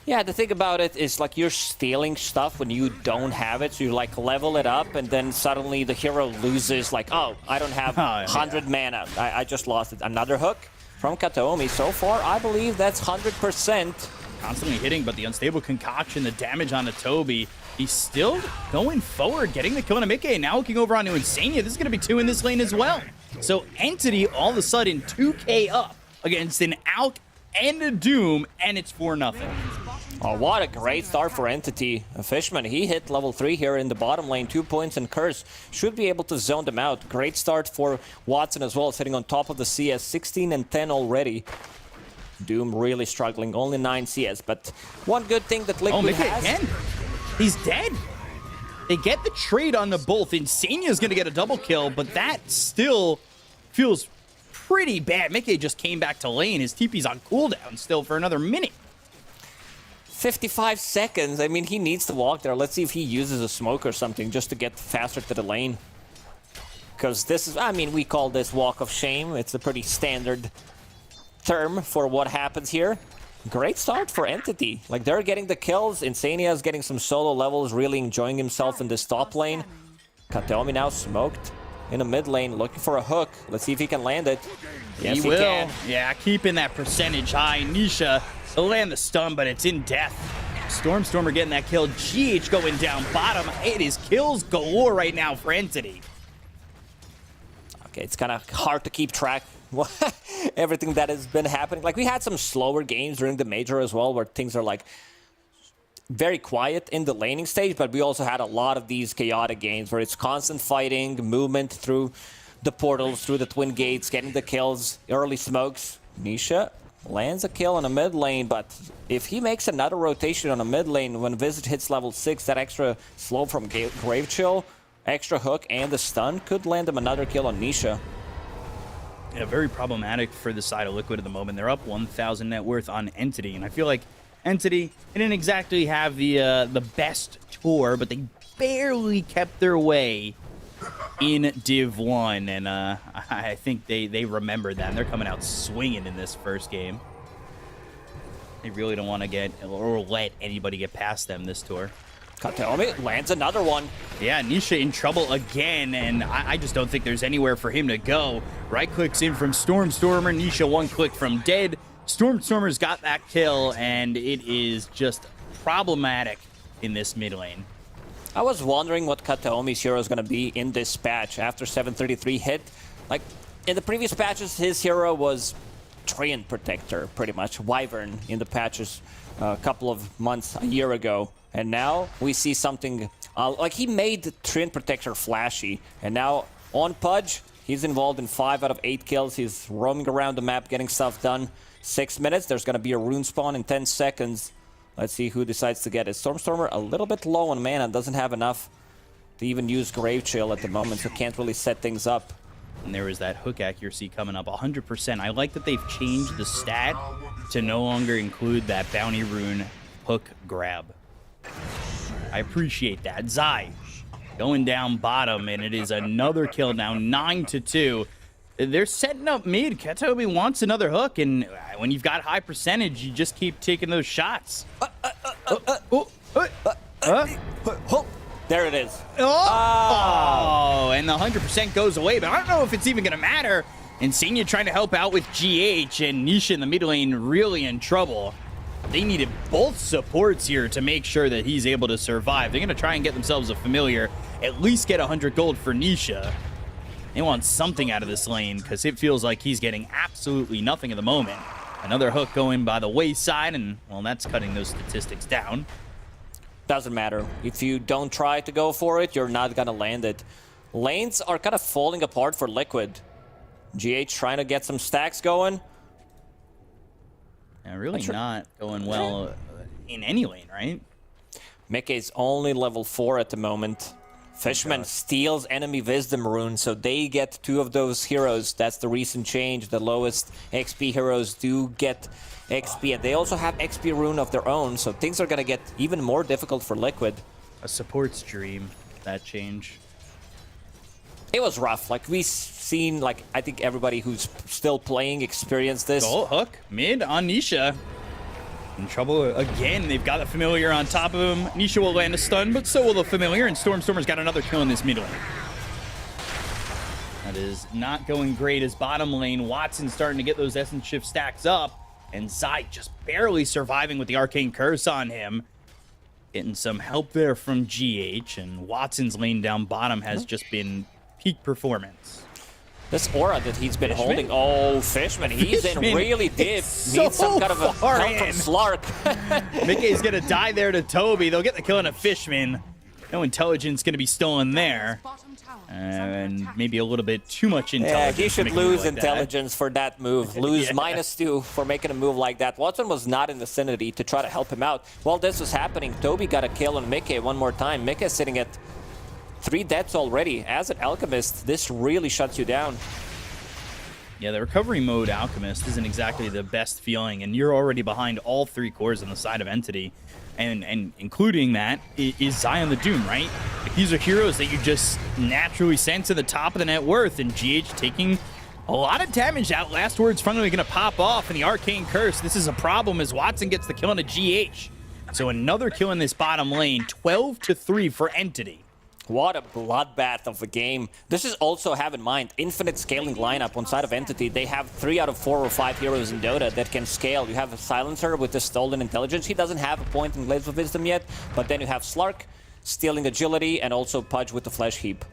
Yeah, the thing about it is, like, you're stealing stuff when you don't have it, so you, like, level it up, and then suddenly the hero loses, like, oh, I don't have 100 mana. I just lost it. Another hook from Kataomi. So far, I believe that's 100%. Constantly hitting, but the unstable concoction, the damage on the Toby. He's still going forward, getting the kill on Mickey. Now looking over onto Insania. This is going to be 2 in this lane as well. So Entity all of a sudden 2k up against an Alk and a Doom, and it's 4-0. Oh, what a great start for Entity. Fishman, he hit level 3 here in the bottom lane. 2 points, and Curse should be able to zone them out. Great start for Watson as well, sitting on top of the CS. 16 and 10 already. Doom really struggling, only 9 CS, but one good thing that Liquid has... Again. He's dead. They get the trade on the both. Insania's going to get a double kill, but that still feels pretty bad. Mickey just came back to lane. His TP's on cooldown still for another minute. 55 seconds. I mean, he needs to walk there. Let's see if he uses a smoke or something just to get faster to the lane. Because this is, I mean, we call this walk of shame. It's a pretty standard term for what happens here. Great start for Entity. Like, they're getting the kills. Insania is getting some solo levels, really enjoying himself in this top lane. Kataomi now smoked in the mid lane, looking for a hook. Let's see if he can land it. Yes, he will. can. Yeah, keeping that percentage high. Nisha, he'll land the stun, but it's in death. Stormer getting that kill. GH going down bottom. It is kills galore right now for Entity. Okay, it's kind of hard to keep track everything that has been happening. Like, we had some slower games during the major as well, where things are like very quiet in the laning stage, but we also had a lot of these chaotic games where it's constant fighting, movement through the portals, through the twin gates, getting the kills, early smokes. Nisha lands a kill on a mid lane, but if he makes another rotation on a mid lane when Visit hits level 6, that extra slow from Grave Chill, extra hook, and the stun could land him another kill on Nisha. Yeah, very problematic for the side of Liquid at the moment. They're up 1,000 net worth on Entity, and I feel like Entity didn't exactly have the best tour, but they barely kept their way in Div 1, and I think they remember that, and they're coming out swinging in this first game. They really don't want to get or let anybody get past them this tour. Kataomi lands another one. Yeah, Nisha in trouble again, and I just don't think there's anywhere for him to go. Right clicks in from Stormer, Nisha 1 click from dead. Stormer's got that kill, and it is just problematic in this mid lane. I was wondering what Kataomi's hero is going to be in this patch after 733 hit. Like, in the previous patches, his hero was Treant Protector, pretty much. Wyvern in the patches a couple of months, a year ago. And now we see something, like, he made Treant Protector flashy. And now on Pudge, he's involved in 5 out of 8 kills. He's roaming around the map, getting stuff done. 6 minutes, there's going to be a rune spawn in 10 seconds. Let's see who decides to get it. Stormer a little bit low on mana, doesn't have enough to even use Grave Chill at the moment, so can't really set things up. And there was that hook accuracy coming up 100%. I like that they've changed the stat to no longer include that bounty rune hook grab. I appreciate that. Zai going down bottom, and it is another kill now, 9-2. They're setting up mid. Kataomi wants another hook, and when you've got high percentage, you just keep taking those shots. There it is. Oh, and the 100% goes away, but I don't know if it's even going to matter. Insania trying to help out with GH, and Nisha in the mid lane really in trouble. They needed both supports here to make sure that he's able to survive. They're going to try and get themselves a familiar, at least get 100 gold for Nisha. They want something out of this lane because it feels like he's getting absolutely nothing at the moment. Another hook going by the wayside, and, well, that's cutting those statistics down. Doesn't matter. If you don't try to go for it, you're not going to land it. Lanes are kind of falling apart for Liquid. GH trying to get some stacks going. Yeah, really not going well in any lane, right? Mickey's only level 4 at the moment. Fishman steals enemy wisdom rune, so they get 2 of those heroes. That's the recent change. The lowest XP heroes do get XP, and they also have XP rune of their own, so things are gonna get even more difficult for Liquid. A support's dream, that change. It was rough. Like, we've seen, like, I think everybody who's still playing experienced this. Goal hook, mid on Nisha. In trouble again. They've got the familiar on top of him. Nisha will land a stun, but so will the familiar, and Storm's got another kill in this mid lane. That is not going great as bottom lane. Watson's starting to get those essence shift stacks up, and Zai just barely surviving with the arcane curse on him. Getting some help there from GH, and Watson's lane down bottom has just been peak performance. This aura that he's been holding. Oh, Fishman, he's in really deep. Needs some kind of a help from Slark. Mickey's gonna die there to Toby. They'll get the kill on a Fishman. No intelligence gonna be stolen there. And maybe a little bit too much intelligence. Yeah, he should lose intelligence for that move. Lose -2 for making a move like that. Watson was not in the vicinity to try to help him out. While this was happening, Toby got a kill on Mickey one more time. Mickey's sitting at 3 deaths already. As an Alchemist, this really shuts you down. Yeah, the recovery mode Alchemist isn't exactly the best feeling, and you're already behind all 3 cores on the side of Entity. And including that is Zion the Doom, right? Like, these are heroes that you just naturally send to the top of the net worth, and GH taking a lot of damage out. Last word's finally going to pop off, and the Arcane Curse. This is a problem as Watson gets the kill on a GH. So another kill in this bottom lane, 12-3 for Entity. What a bloodbath of a game. This is also, have in mind, infinite scaling lineup on side of Entity. They have 3 out of 4 or 5 heroes in Dota that can scale. You have a Silencer with the stolen intelligence. He doesn't have a point in Blades of Wisdom yet, but then you have Slark stealing agility and also Pudge with the Flesh Heap.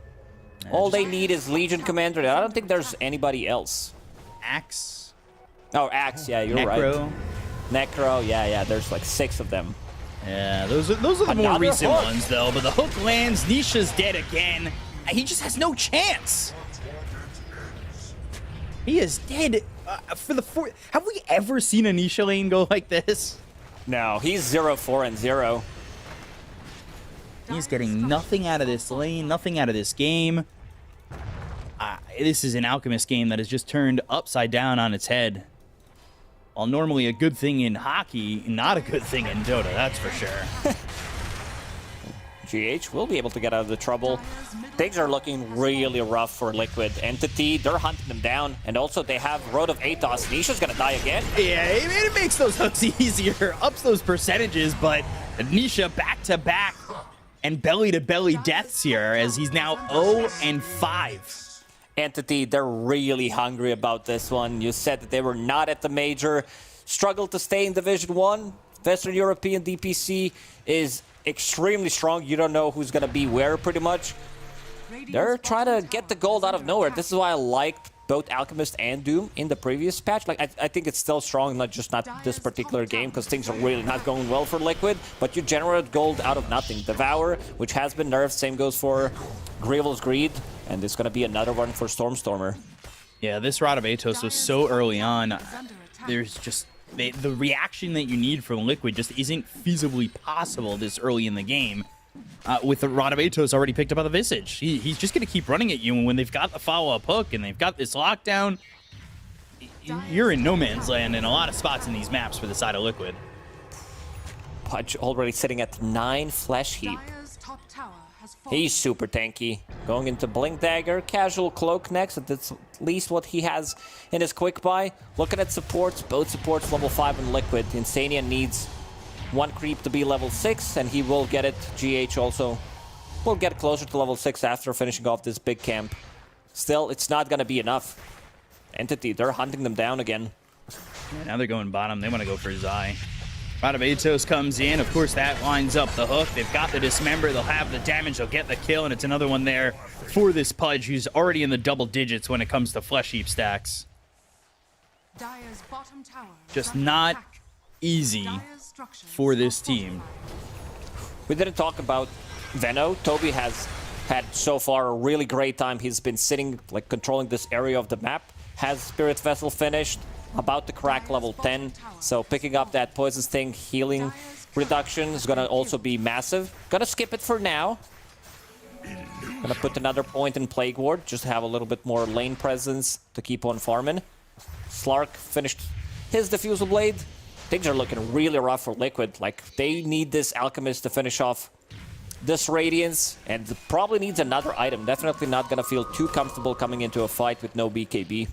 All they need is Legion Commander. I don't think there's anybody else. Axe. Oh, Axe, yeah, you're right. Necro, yeah, there's like 6 of them. Yeah, those are the more recent ones, though. But the hook lands. Nisha's dead again. He just has no chance. He is dead for the 4th. Have we ever seen a Nisha lane go like this? No, he's 0-4-0. He's getting nothing out of this lane, nothing out of this game. This is an Alchemist game that has just turned upside down on its head. While normally a good thing in hockey, not a good thing in Dota, that's for sure. GH will be able to get out of the trouble. Things are looking really rough for Liquid. Entity, they're hunting them down. And also they have Road of Atos. Nisha's gonna die again. Yeah, it makes those hooks easier, ups those percentages, but Nisha back-to-back and belly-to-belly deaths here as he's now 0-5. Entity, they're really hungry about this one. You said that they were not at the major. Struggled to stay in Division 1. Western European DPC is extremely strong. You don't know who's going to be where, pretty much. They're trying to get the gold out of nowhere. This is why I liked both Alchemist and Doom in the previous patch. Like, I think it's still strong, not this particular game, because things are really not going well for Liquid, but you generate gold out of nothing. Devour, which has been nerfed, same goes for Grievel's Greed, and it's going to be another one for Stormer. Yeah, this Rod of Atos was so early on. There's just... the reaction that you need from Liquid just isn't feasibly possible this early in the game. With the Rod of Atos already picked up on the Visage. He's just going to keep running at you, and when they've got the follow-up hook and they've got this lockdown, you're in no man's land in a lot of spots in these maps for the side of Liquid. Pudge already sitting at 9 Flesh Heap. He's super tanky. Going into Blink Dagger, Casual Cloak next, that's at least what he has in his quick buy. Looking at supports, both supports level 5 in Liquid. Insania needs 1 creep to be level 6, and he will get it. GH also will get closer to level 6 after finishing off this big camp. Still, it's not gonna be enough. Entity, they're hunting them down again. Yeah, now they're going bottom. They want to go for Zai. Rod of Atos comes in. Of course, that lines up the hook. They've got the Dismember. They'll have the damage. They'll get the kill, and it's another one there for this Pudge, who's already in the double digits when it comes to Flesh Heap stacks. Just not easy for this team. We didn't talk about Veno. Toby has had so far a really great time. He's been sitting, like, controlling this area of the map. Has Spirit Vessel finished. About to crack level 10, so picking up that Poison Sting healing reduction is gonna also be massive. Gonna skip it for now. Gonna put another point in Plague Ward, just to have a little bit more lane presence to keep on farming. Slark finished his Diffusal Blade. Things are looking really rough for Liquid. Like, they need this Alchemist to finish off this Radiance, and probably needs another item. Definitely not gonna feel too comfortable coming into a fight with no BKB.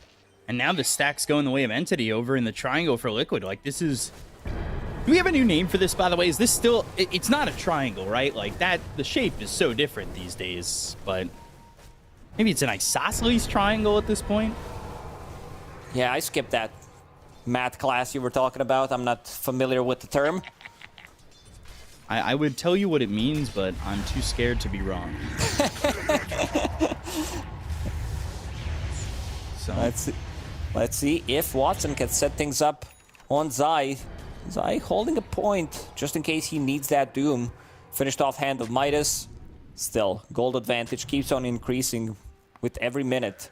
And now the stack's going the way of Entity over in the triangle for Liquid. Like, this is... Do we have a new name for this, by the way? Is this still... It's not a triangle, right? Like, that... The shape is so different these days, but... Maybe it's an isosceles triangle at this point? Yeah, I skipped that math class you were talking about. I'm not familiar with the term. I would tell you what it means, but I'm too scared to be wrong. So Let's see if Watson can set things up on Zai. Zai holding a point just in case he needs that Doom. Finished off Hand of Midas. Still, gold advantage keeps on increasing with every minute.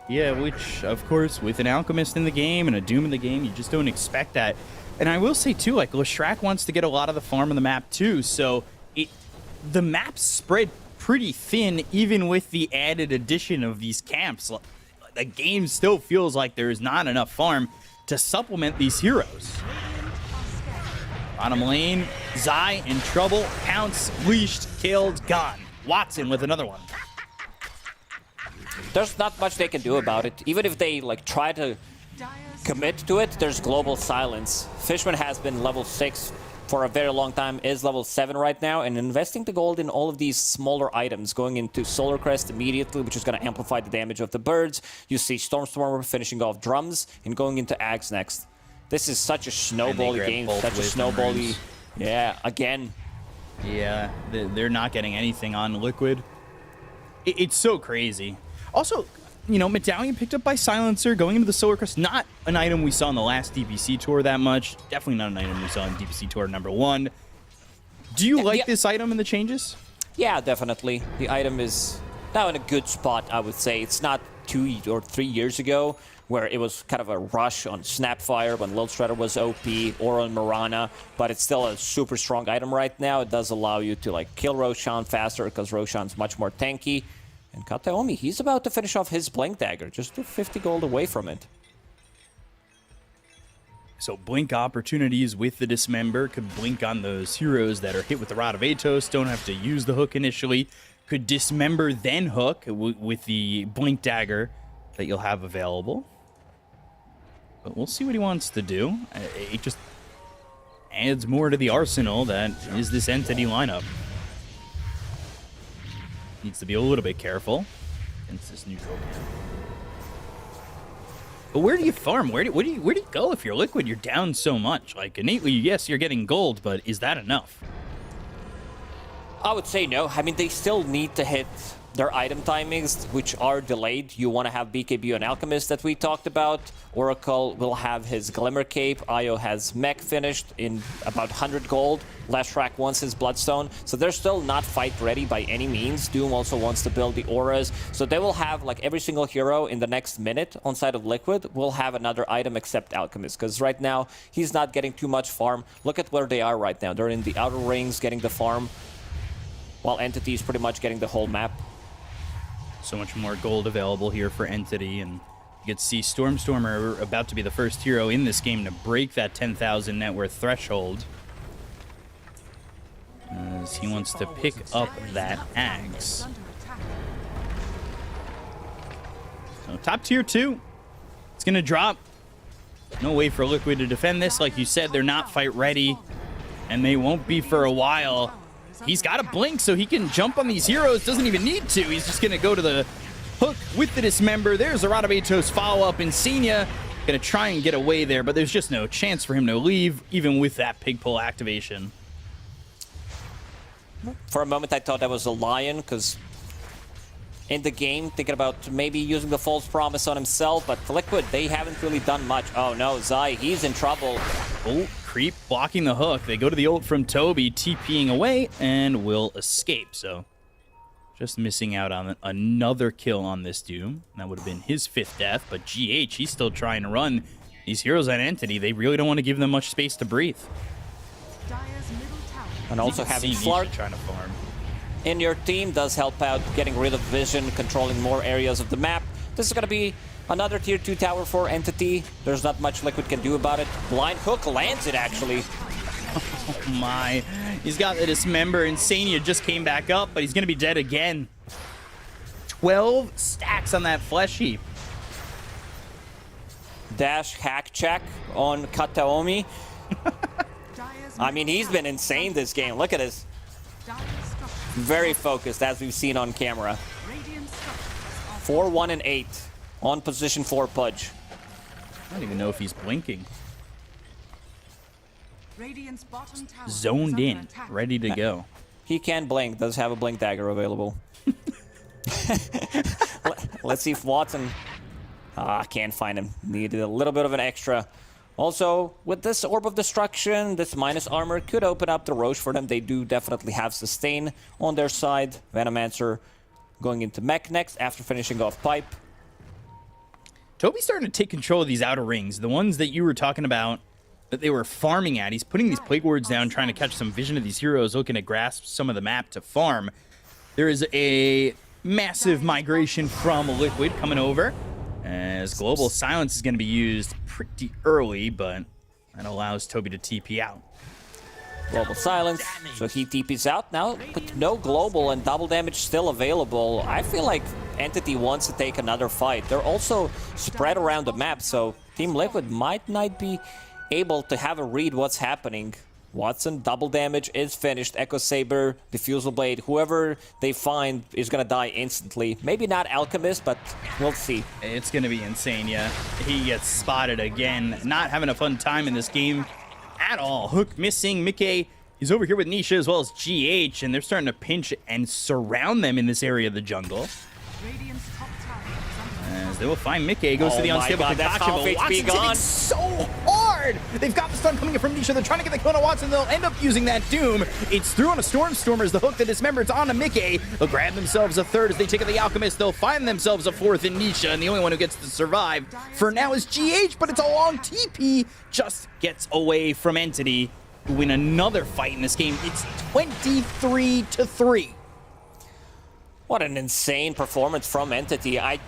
yeah, which, of course, with an Alchemist in the game and a Doom in the game, you just don't expect that. And I will say, too, like, Leshrac wants to get a lot of the farm on the map, too, so the map's spread pretty thin, even with the added addition of these camps. The game still feels like there is not enough farm to supplement these heroes. Bottom lane, Zai in trouble, Pounce, leashed, killed, gone. Watson with another one. There's not much they can do about it. Even if they, like, try to commit to it, there's global silence. Fishman has been level 6 for a very long time, is level 7 right now, and investing the gold in all of these smaller items, going into Solar Crest immediately, which is going to amplify the damage of the birds. You see Stormstormer finishing off drums and going into Ags next. This is such a snowbally game, such a snowbally... Yeah, again. Yeah, they're not getting anything on Liquid. It's so crazy. Also, you know, Medallion picked up by Silencer going into the Solar Crest. Not an item we saw in the last DPC tour that much. Definitely not an item we saw in DPC tour number 1. Do you like this item and the changes? Yeah, definitely. The item is now in a good spot, I would say. It's not 2 or 3 years ago where it was kind of a rush on Snapfire when Lil Shredder was OP or on Mirana, but it's still a super strong item right now. It does allow you to, like, kill Roshan faster because Roshan's much more tanky. And Kataomi, he's about to finish off his Blink Dagger, just 50 gold away from it. So blink opportunities with the Dismember could blink on those heroes that are hit with the Rod of Atos, don't have to use the hook initially. Could Dismember then hook with the Blink Dagger that you'll have available. But we'll see what he wants to do. It just adds more to the arsenal that is this Entity lineup. Needs to be a little bit careful against this neutral camp. But where do you farm? Where do you go if you're Liquid? You're down so much. Like, innately, yes, you're getting gold, but is that enough? I would say no. I mean, they still need to hit their item timings, which are delayed. You want to have BKB on Alchemist that we talked about. Oracle will have his Glimmer Cape. Io has Mech finished in about 100 gold. Leshrac wants his Bloodstone. So they're still not fight ready by any means. Doom also wants to build the auras. So they will have, like, every single hero in the next minute on side of Liquid will have another item except Alchemist. Because right now, he's not getting too much farm. Look at where they are right now. They're in the outer rings getting the farm, while Entity is pretty much getting the whole map. So much more gold available here for Entity, and you get to see Stormstormer about to be the first hero in this game to break that 10,000 net worth threshold, as he wants to pick up that axe. So top tier 2, it's gonna drop. No way for Liquid to defend this. Like you said, they're not fight ready, and they won't be for a while. He's got a blink, so he can jump on these heroes. Doesn't even need to. He's just going to go to the hook with the Dismember. There's a Rod of Atos follow-up. Insania going to try and get away there, but there's just no chance for him to leave, even with that pig pull activation. For a moment, I thought that was a Lion, because in the game, thinking about maybe using the False Promise on himself, but for Liquid, they haven't really done much. Oh no, Zai, he's in trouble. Oh, Creep blocking the hook. They go to the ult from Toby, TPing away, and will escape. So just missing out on another kill on this Doom. That would have been his 5th death, but GH, he's still trying to run. These heroes on Entity, they really don't want to give them much space to breathe. And also having Nisha Flark. trying to farm. in your team does help out, getting rid of vision, controlling more areas of the map. This is going to be another tier 2 tower for Entity. There's not much Liquid can do about it. Blind Hook lands it, actually. Oh my. He's got the Dismember. Insania just came back up, but he's going to be dead again. 12 stacks on that flesh heap. Dash hack check on Kataomi. I mean, he's been insane this game. Look at this. Very focused, as we've seen on camera. 4, 1, and 8 on position 4 Pudge. I don't even know if he's blinking. Radiant's bottom tower Zoned is in, under attack. ready to go. He can blink, does have a blink dagger available. Let's see if Watson... can't find him. Needed a little bit of an extra. Also, with this Orb of Destruction, this minus armor could open up the Roche for them. They do definitely have sustain on their side. Venomancer going into mech next after finishing off Pipe. Toby's starting to take control of these outer rings. The ones that you were talking about that they were farming at. He's putting these Plague Wards down, trying to catch some vision of these heroes, looking to grasp some of the map to farm. There is a massive migration from Liquid coming over, as Global Silence is going to be used pretty early, but that allows Toby to TP out. Global Silence, so he TPs out now, with no Global and double damage still available. I feel like Entity wants to take another fight. They're also spread around the map, so Team Liquid might not be able to have a read what's happening. Watson, double damage is finished. Echo Saber, Diffusal Blade, whoever they find is gonna die instantly. Maybe not Alchemist, but we'll see. It's going to be insane, yeah. He gets spotted again. Not having a fun time in this game at all. Hook missing. Mickey is over here with Nisha as well as GH, and they're starting to pinch and surround them in this area of the jungle. Radiant's top tower is under As they will find Mickey. Goes to the Oh my unstable God, that's concoction, half but HP Watson's gone. hitting so hard. They've got the stun coming in from Nisha. They're trying to get the kill on Watson. They'll end up using that Doom. It's through on a Stormstormer as the hook that dismembers on a Mickey. They'll grab themselves a third as they take out the Alchemist. They'll find themselves a fourth in Nisha, and the only one who gets to survive for now is GH, but it's a long TP. Just gets away from Entity, who win another fight in this game. It's 23-3. What an insane performance from Entity. I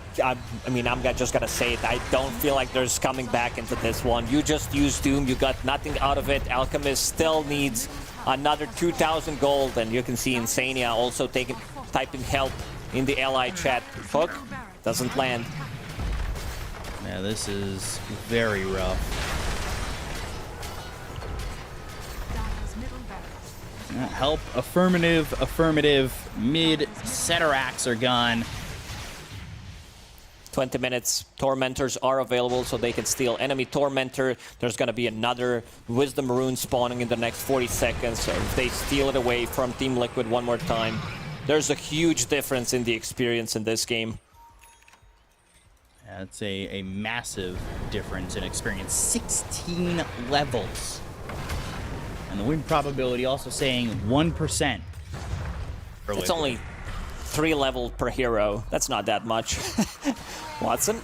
mean, I'm just gonna say it. I don't feel like there's coming back into this one. You just used Doom. You got nothing out of it. Alchemist still needs another 2,000 gold, and you can see Insania also typing help in the ally chat. Hook doesn't land. Yeah, this is very rough. Dyer's middle barracks. Help, affirmative, mid, Ceteracts are gone. 20 minutes. Tormentors are available, so they can steal enemy Tormentor. There's going to be another Wisdom Rune spawning in the next 40 seconds. So if they steal it away from Team Liquid one more time, there's a huge difference in the experience in this game. Yeah, it's a massive difference in experience. 16 levels. And the win probability also saying 1%. It's only 3 level per hero. That's not that much. Watson,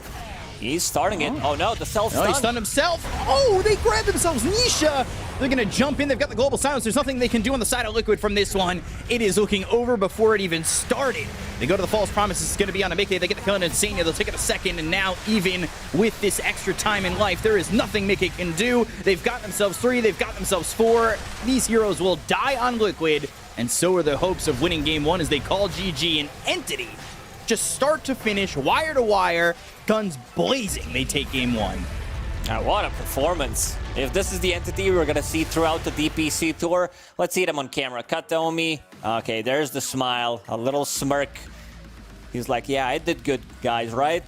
he's starting it. Oh no, the self-stun. No, he stunned himself. Oh, they grabbed themselves. Nisha, they're going to jump in. They've got the Global Silence. There's nothing they can do on the side of Liquid from this one. It is looking over before it even started. They go to the False Promise. It's going to be on a Mickey. They get the kill on Insania. They'll take it a second. And now, even with this extra time in life, there is nothing Mickey can do. They've got themselves 3. They've got themselves 4. These heroes will die on Liquid. And so are the hopes of winning game 1 as they call GG. An Entity, just start to finish, wire to wire, guns blazing. They take game 1. What a performance. If this is the Entity we're going to see throughout the DPC tour, let's see them on camera. Kataomi. Okay, there's the smile, a little smirk. He's like, yeah, I did good, guys, right?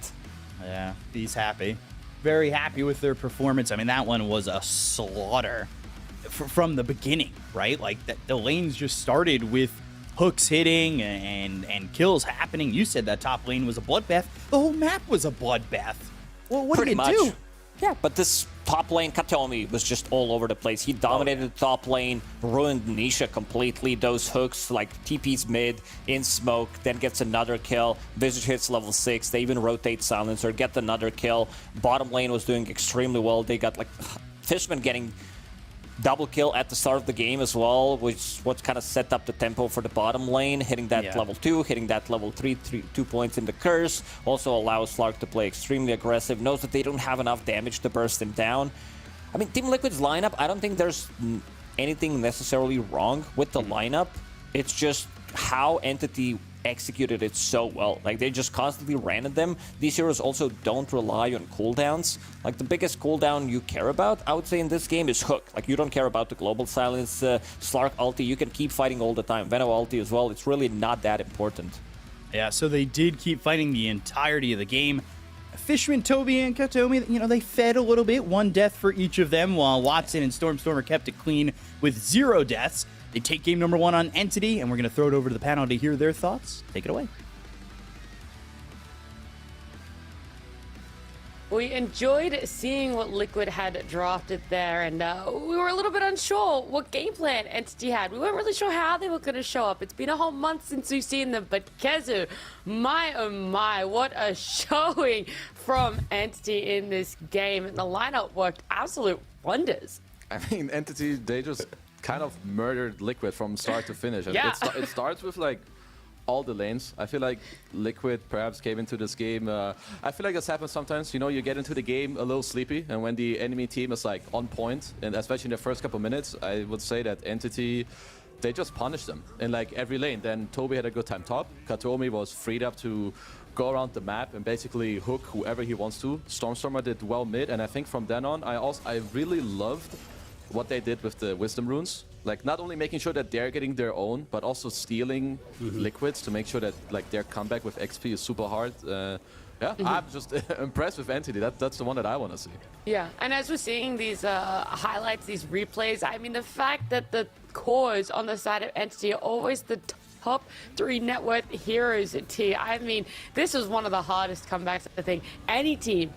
Yeah, he's happy. Very happy with their performance. I mean, that one was a slaughter from the beginning, right? Like, the lanes just started with hooks hitting and kills happening. You said that top lane was a bloodbath. The whole map was a bloodbath. Well, what did it do? Yeah, but this top lane, Kataomi, was just all over the place. He dominated the top lane, ruined Nisha completely. Those hooks, like TP's mid, in smoke, then gets another kill. Visage hits level 6. They even rotate Silencer, get another kill. Bottom lane was doing extremely well. They got, like, Fishman getting double kill at the start of the game as well, which what kind of set up the tempo for the bottom lane, hitting that level 2, hitting that level 3, 2 points in the curse, also allows Slark to play extremely aggressive, knows that they don't have enough damage to burst him down. I mean, Team Liquid's lineup, I don't think there's anything necessarily wrong with the lineup. It's just how Entity executed it so well. Like, they just constantly ran at them. These heroes also don't rely on cooldowns. Like, the biggest cooldown you care about, I would say, in this game is Hook. Like, you don't care about the global silence. Slark ulti, you can keep fighting all the time. Veno ulti as well. It's really not that important. Yeah, so they did keep fighting the entirety of the game. Fishman, Toby, and Katomi, you know, they fed a little bit. 1 death for each of them, while Watson and Stormstormer kept it clean with 0 deaths. They take game number 1 on Entity, and we're going to throw it over to the panel to hear their thoughts. Take it away. We enjoyed seeing what Liquid had drafted there, and we were a little bit unsure what game plan Entity had. We weren't really sure how they were going to show up. It's been a whole month since we've seen them, but Kezu, my oh my, what a showing from Entity in this game. And the lineup worked absolute wonders. I mean, Entity, they just kind of murdered Liquid from start to finish. And Yeah. it starts with like all the lanes. I feel like Liquid perhaps came into this game. I feel like this happens sometimes. You know, you get into the game a little sleepy, and when the enemy team is like on point, and especially in the first couple minutes, I would say that Entity, they just punished them in like every lane. Then Toby had a good time top. Katomi was freed up to go around the map and basically hook whoever he wants to. Stormstormer did well mid, and I think from then on, I really loved what they did with the Wisdom runes. Like, not only making sure that they're getting their own, but also stealing Liquids to make sure that like their comeback with XP is super hard. Yeah, I'm just impressed with Entity. That's the one that I want to see. Yeah, and as we're seeing these highlights, these replays, I mean, the fact that the cores on the side of Entity are always the top 3 net worth heroes at T. I mean, this was one of the hardest comebacks I think any team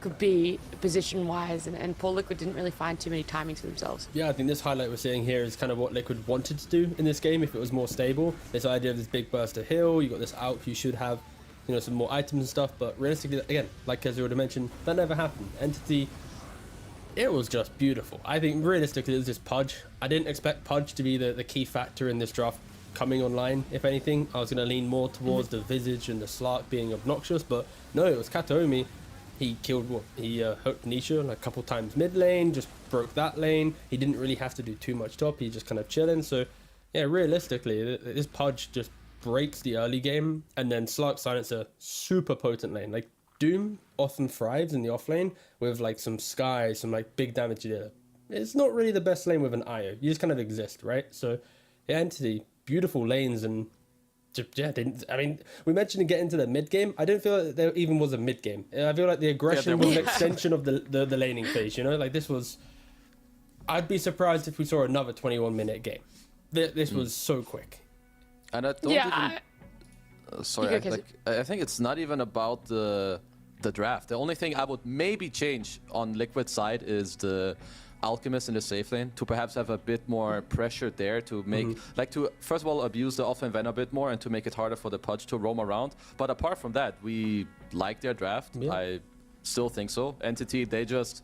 could be position-wise, and poor Liquid didn't really find too many timings for themselves. Yeah, I think this highlight we're seeing here is kind of what Liquid wanted to do in this game if it was more stable. This idea of this big burst of heal, you got this AWP, you should have, you know, some more items and stuff, but realistically, again, like Kezu already mentioned, that never happened. Entity, it was just beautiful. I think realistically it was just Pudge. I didn't expect Pudge to be the key factor in this draft coming online. If anything, I was going to lean more towards the Visage and the Slark being obnoxious, but no, it was Katomi. He killed what? He hooked Nisha like a couple times mid lane, just broke that lane. He didn't really have to do too much top. He just kind of chilling. So yeah, realistically, this Pudge just breaks the early game, and then Slark Silencer, super potent lane. Like, Doom often thrives in the off lane with like some Sky, some like big damage dealer. It's not really the best lane with an IO. You just kind of exist, right? So yeah, Entity, beautiful lanes, and just, yeah, I mean, we mentioned getting into the mid game. I don't feel like there even was a mid game. I feel like the aggression was an extension of the laning phase. You know, like this was. I'd be surprised if we saw another 21-minute game. This was so quick. And I don't Yeah, sorry, I think it's not even about the draft. The only thing I would maybe change on Liquid side is the Alchemist in the safe lane, to perhaps have a bit more pressure there to make, like, to first of all abuse the offlane Ven a bit more and to make it harder for the Pudge to roam around. But apart from that, we like their draft. Yeah. I still think so. Entity, they just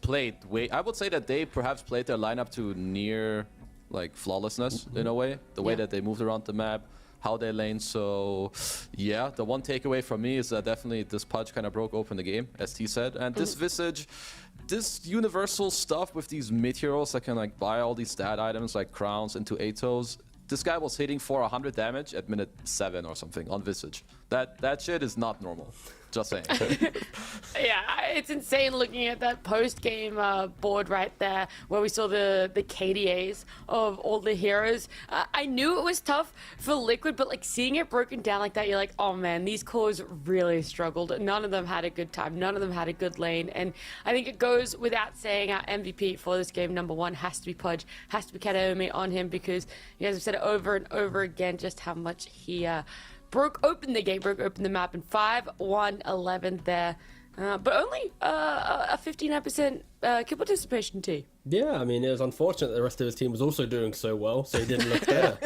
played way. I would say that they perhaps played their lineup to near like flawlessness in a way. The way that they moved around the map, how they lane. So yeah, the one takeaway from me is that definitely this Pudge kind of broke open the game, as T said. And this Visage, this universal stuff with these mid heroes that can like buy all these stat items like crowns into Atos. This guy was hitting for 100 damage at minute 7 or something on Visage. That shit is not normal. Just saying. Yeah, it's insane looking at that post-game board right there where we saw the KDAs of all the heroes. I knew it was tough for Liquid, but like seeing it broken down like that, you're like, oh man, these cores really struggled. None of them had a good time. None of them had a good lane. And I think it goes without saying our MVP for this game, number 1, has to be Pudge, has to be Kataomi on him, because you guys have said it over and over again just how much he broke open the game, broke open the map in 5-1-11 there. But only a 59% kill participation T. Yeah, I mean, it was unfortunate that the rest of his team was also doing so well, so he didn't look there.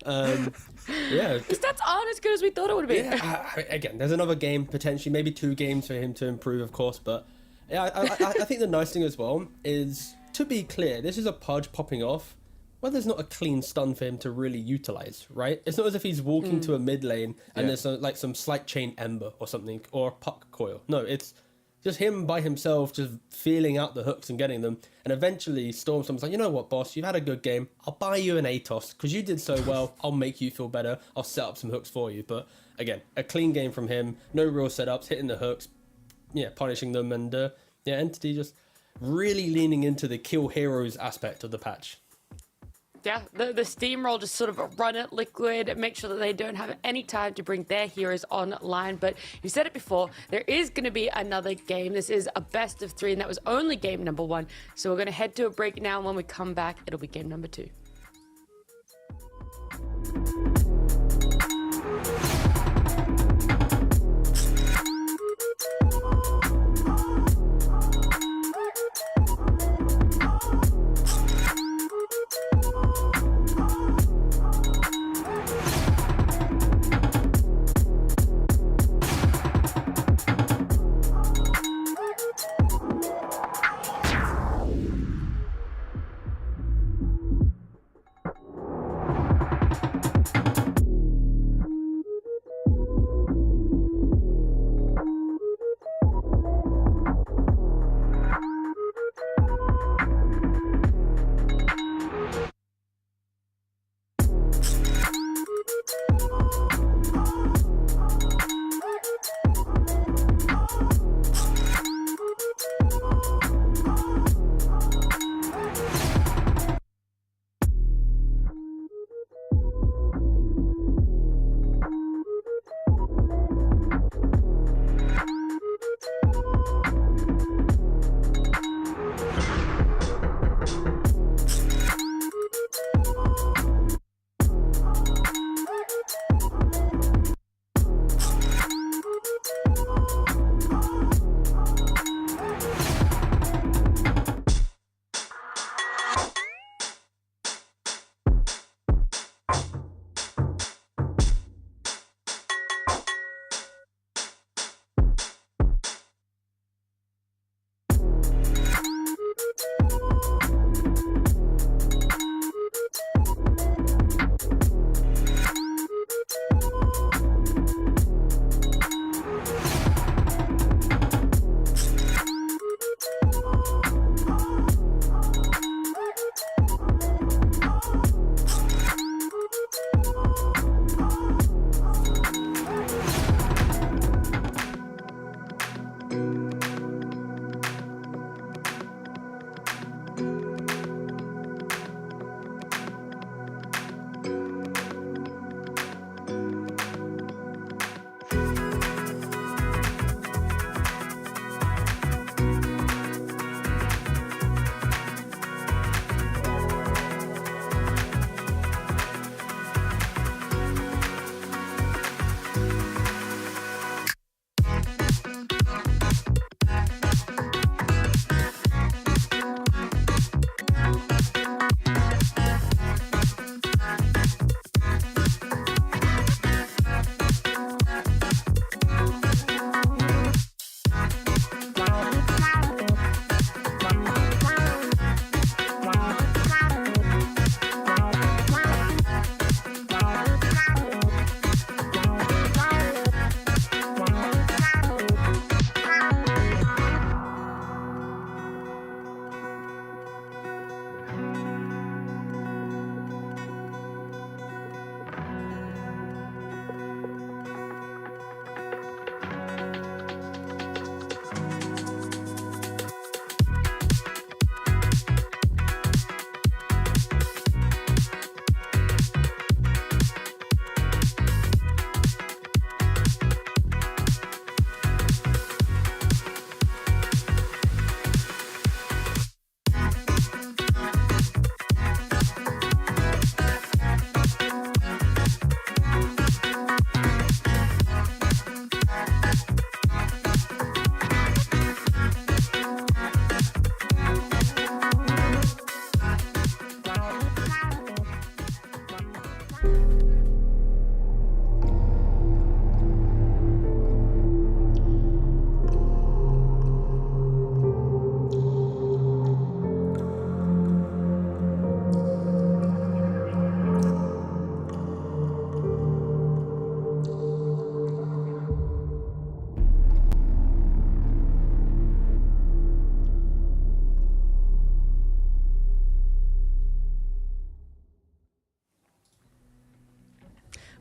Yeah. The stats aren't as good as we thought it would be. Yeah, again, there's another game, potentially, maybe 2 games for him to improve, of course, but yeah, I think the nice thing as well is to be clear, this is a Pudge popping off. Well, there's not a clean stun for him to really utilize, right? It's not as if he's walking to a mid lane and there's like some slight chain ember or something, or a puck coil. No, it's just him by himself, just feeling out the hooks and getting them. And eventually Stormstorm's like, you know what, boss, you've had a good game. I'll buy you an Atos because you did so well. I'll make you feel better. I'll set up some hooks for you. But again, a clean game from him. No real setups, hitting the hooks, punishing them. And Entity just really leaning into the kill heroes aspect of the patch. Yeah, the steamroll, just sort of run it liquid, make sure that they don't have any time to bring their heroes online. But you said it before, there is going to be another game. This is a best of 3, and that was only game number 1. So we're going to head to a break now, and when we come back, it'll be game number 2.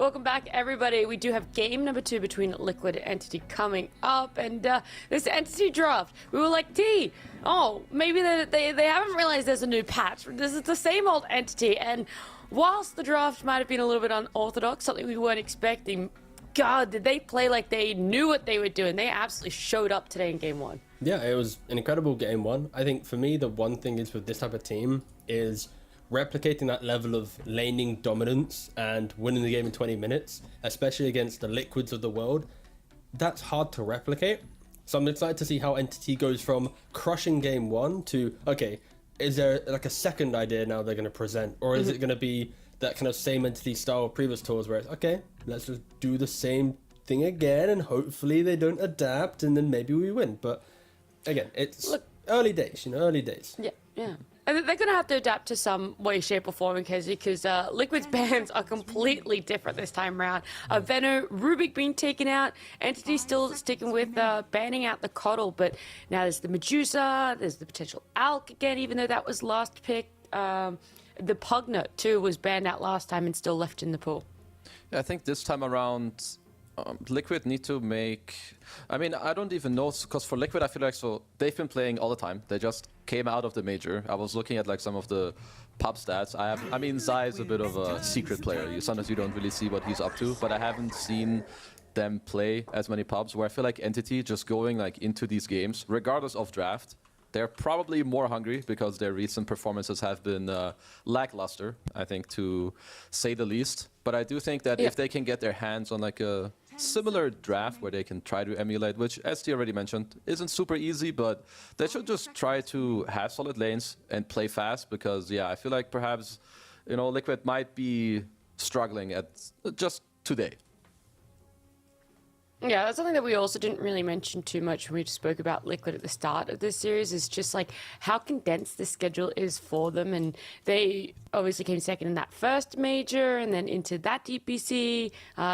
Welcome back, everybody. We do have game number 2 between Liquid and Entity coming up, and this Entity draft, we were like, maybe they haven't realized there's a new patch. This is the same old Entity, and whilst the draft might have been a little bit unorthodox, something we weren't expecting, God, did they play like they knew what they were doing. They absolutely showed up today in game 1. Yeah, it was an incredible game 1. I think for me, the one thing is with this type of team is replicating that level of laning dominance and winning the game in 20 minutes, especially against the Liquids of the world. That's hard to replicate. So I'm excited to see how Entity goes from crushing game 1 to, okay, is there like a second idea now they're going to present? Or is it going to be that kind of same Entity style of previous tours where it's, okay, let's just do the same thing again and hopefully they don't adapt and then maybe we win. But again, it's early days, early days. Yeah. And they're going to have to adapt to some way, shape, or form, Kezi, because Liquid's bans are completely different this time around. Venno, Rubik being taken out, Entity still sticking with banning out the Coddle, but now there's the Medusa, there's the potential Alk again, even though that was last pick. The Pugner, too, was banned out last time and still left in the pool. Yeah, I think this time around, Liquid need to make... I mean, I don't even know, because for Liquid, I feel like they've been playing all the time. They just came out of the major. I was looking at like some of the pub stats. I mean, Zai is a bit of a secret player. Sometimes you don't really see what he's up to, but I haven't seen them play as many pubs, where I feel like Entity just going like into these games, regardless of draft, they're probably more hungry because their recent performances have been lackluster, I think, to say the least. But I do think that if they can get their hands on like a similar draft where they can try to emulate, which, as T already mentioned, isn't super easy, but they should just try to have solid lanes and play fast because, I feel like perhaps, Liquid might be struggling at just today. Yeah, that's something that we also didn't really mention too much when we spoke about Liquid at the start of this series, is just like how condensed the schedule is for them. And they obviously came second in that first major and then into that DPC.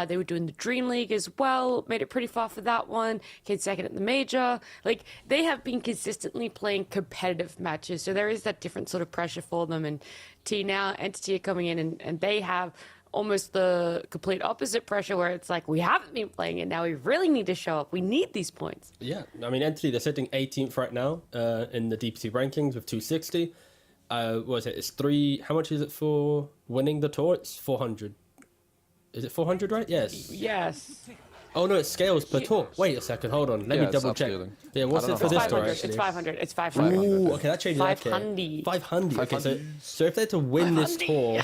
They were doing the Dream League as well, made it pretty far for that one, came second at the major. Like, they have been consistently playing competitive matches, so there is that different sort of pressure for them. And now Entity are coming in and they have almost the complete opposite pressure, where it's like, we haven't been playing it, now we really need to show up, we need these points. Yeah, I mean, Entity, they're sitting 18th right now in the DPC rankings with 260. What is it? It's how much is it for winning the tour? It's 400. Is it 400, right? Yes. Oh no, it scales per tour. Wait a second, hold on, let me double check. Yeah, what's it for this tour actually? It's 500. It's 500. Ooh, okay, that changes. 500. 500. Okay, so if they're to win this tour,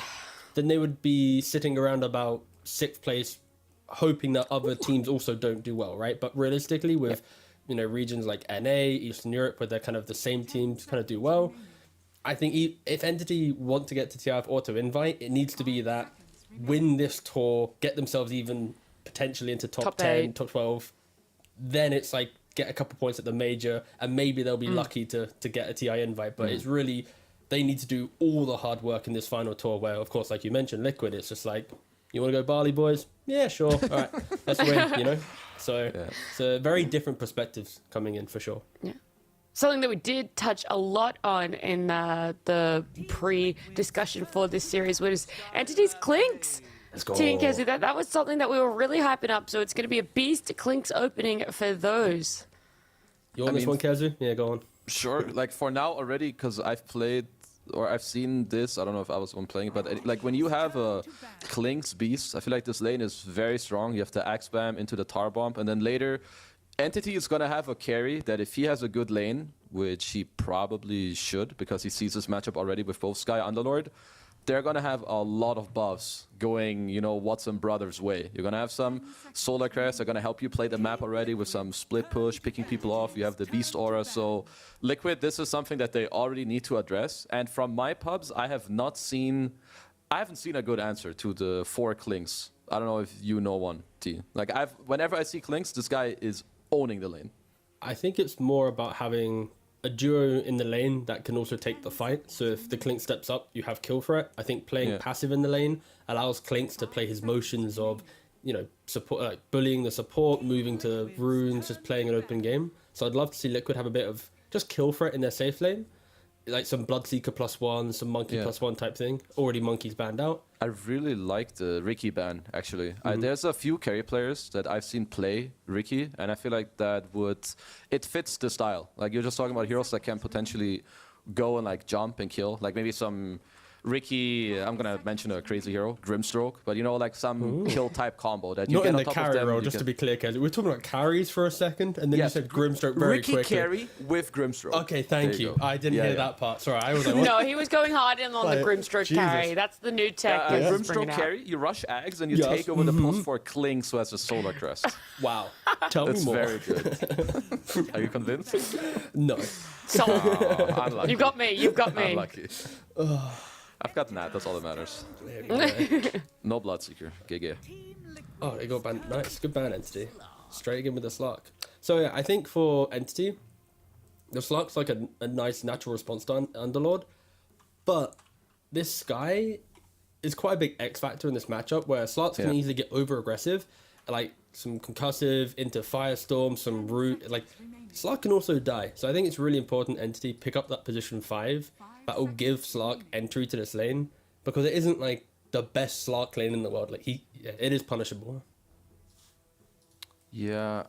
then they would be sitting around about 6th place, hoping that other teams also don't do well, right? But realistically, with regions like NA, Eastern Europe, where they're kind of the same teams kind of do well, I think if Entity want to get to TIF auto invite, it needs to be that win this tour, get themselves even potentially into top 10, 8. top 12. Then it's like get a couple points at the major, and maybe they'll be lucky to get a TI invite. But it's really, they need to do all the hard work in this final tour, where, of course, like you mentioned, Liquid, it's just like, you want to go Barley, boys? Yeah, sure. All right, let's win, So it's a very different perspectives coming in, for sure. Yeah. Something that we did touch a lot on in the pre-discussion for this series was Entity's Clinks. Let's go. T and Kezi, that was something that we were really hyping up, so it's going to be a Beast Clinks opening for those. You want this one, Kazu? Yeah, go on. Sure, like for now already, because I've played or I've seen this, I don't know if I was one playing it, but like when you have a Clinks Beast, I feel like this lane is very strong. You have the Axe Spam into the Tar Bomb, and then later Entity is gonna have a carry that if he has a good lane, which he probably should because he sees this matchup already with both Sky and Underlord, they're gonna have a lot of buffs going, Watson Brothers' way. You're gonna have some Solar Crest, they're gonna help you play the map already with some split push, picking people off. You have the Beast Aura, so Liquid, this is something that they already need to address. And from my pubs, I haven't seen a good answer to the 4 Clinks. I don't know if you know one, T. Like whenever I see Clinks, this guy is owning the lane. I think it's more about having a duo in the lane that can also take the fight. So if the Clink steps up, you have kill threat. I think playing passive in the lane allows Clinks to play his motions of, support, like bullying the support, moving to runes, just playing an open game. So I'd love to see Liquid have a bit of just kill threat in their safe lane. like some Bloodseeker +1, some Monkey +1 type thing. Already Monkey's banned out. I really like the Ricky ban, actually. There's a few carry players that I've seen play Ricky, and I feel like it fits the style. Like, you're just talking about heroes that can potentially go and, like, jump and kill. Like, maybe some Ricky, I'm going to mention a crazy hero, Grimstroke, but, you know, like some kill-type combo that you Not get in on the top carry of them. role, just to be clear, Kez. We were talking about carries for a second, and then you Yes. said Grimstroke very Ricky quickly. carry with Grimstroke. Okay, thank There you you. go. I didn't Yeah, hear yeah. that part. Sorry, I was like, what? No, he was going hard in on the Like, Grimstroke Jesus. carry. That's the new tech. he's bringing Grimstroke out. carry, you rush Ags and you Yes. take over the +4 Klings who has a solar crest. Wow. Tell That's me more. very good. Are you convinced? No. So, Unlucky. you've got me. You've got me. Unlucky. I've got Nat, that's all that matters. There we go. No Bloodseeker. GG. Oh, they got banned. Nice. Good ban, Entity. Straight in with the Slark. So, yeah, I think for Entity, the Slark's like a nice natural response to Underlord. But this Sky is quite a big X factor in this matchup where Slarks can Yeah. easily get over aggressive. Like some concussive into Firestorm, some root. Like, Slark can also die. So I think it's really important Entity pick up that position 5. That will give Slark entry to this lane. Because it isn't like the best Slark lane in the world. Like, it is punishable. Yeah,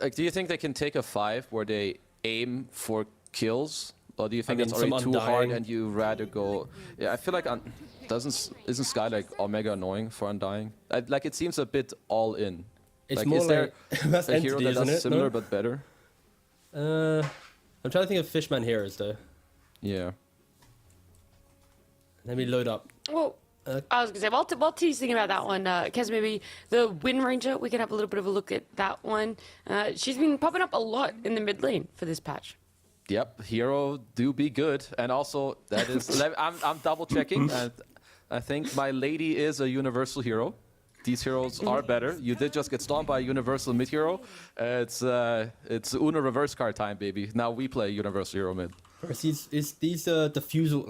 like, do you think they can take a 5 where they aim for kills? Or do you think mean, that's already some too hard Undying. and you rather go... Yeah, I feel like isn't Sky like Omega annoying for Undying? Like, it seems a bit all in. It's like, more is there like that's a hero Entity, that isn't does it? similar No? but better? I'm trying to think of Fishman heroes though. Yeah. Let me load up. Well, I was going to say, while teasing about that one, Kez, maybe the Wind Ranger, we could have a little bit of a look at that one. She's been popping up a lot in the mid lane for this patch. Yep, hero do be good, and also that is I'm double checking, and I think my lady is a universal hero. These heroes are better. You did just get stomped by a universal mid hero. It's Una reverse card time, baby. Now we play universal hero mid. It's these diffusal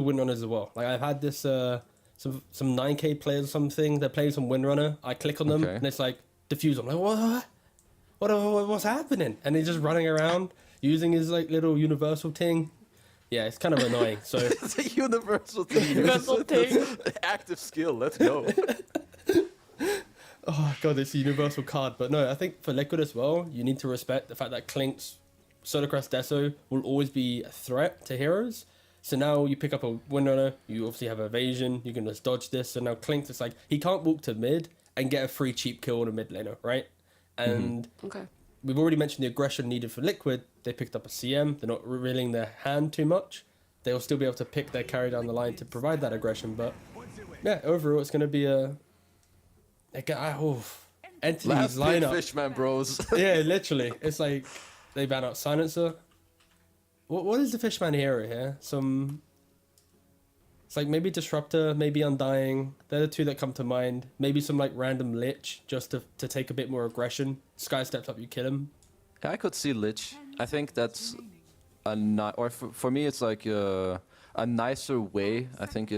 windrunners as well. Like I've had this some 9K players or something. They're playing some windrunner. I click on them Okay. and it's like diffusal. I'm like what's happening? And he's just running around using his like little universal thing. Yeah, it's kind of annoying. So It's a universal thing. Universal thing. Active skill. Let's go. oh god, it's a universal card. But no, I think for Liquid as well, you need to respect the fact that Clink's Solarcrest Deso will always be a threat to heroes. So now you pick up a Windrunner, you obviously have evasion, you can just dodge this. So now Clink, it's like, he can't walk to mid and get a free cheap kill on a mid laner, right? And Okay. we've already mentioned the aggression needed for Liquid. They picked up a CM, they're not revealing their hand too much. They'll still be able to pick their carry down the line to provide that aggression, but yeah, overall it's going to be Entity's Last pick, lineup. Fishman bros. Yeah, literally. It's like they ban out Silencer. What is the Fishman hero here? It's like maybe Disruptor, maybe Undying. They're the two that come to mind. Maybe some like random Lich just to take a bit more aggression. Sky steps up, you kill him. I could see Lich. I think that's or for me it's like a nicer way. I think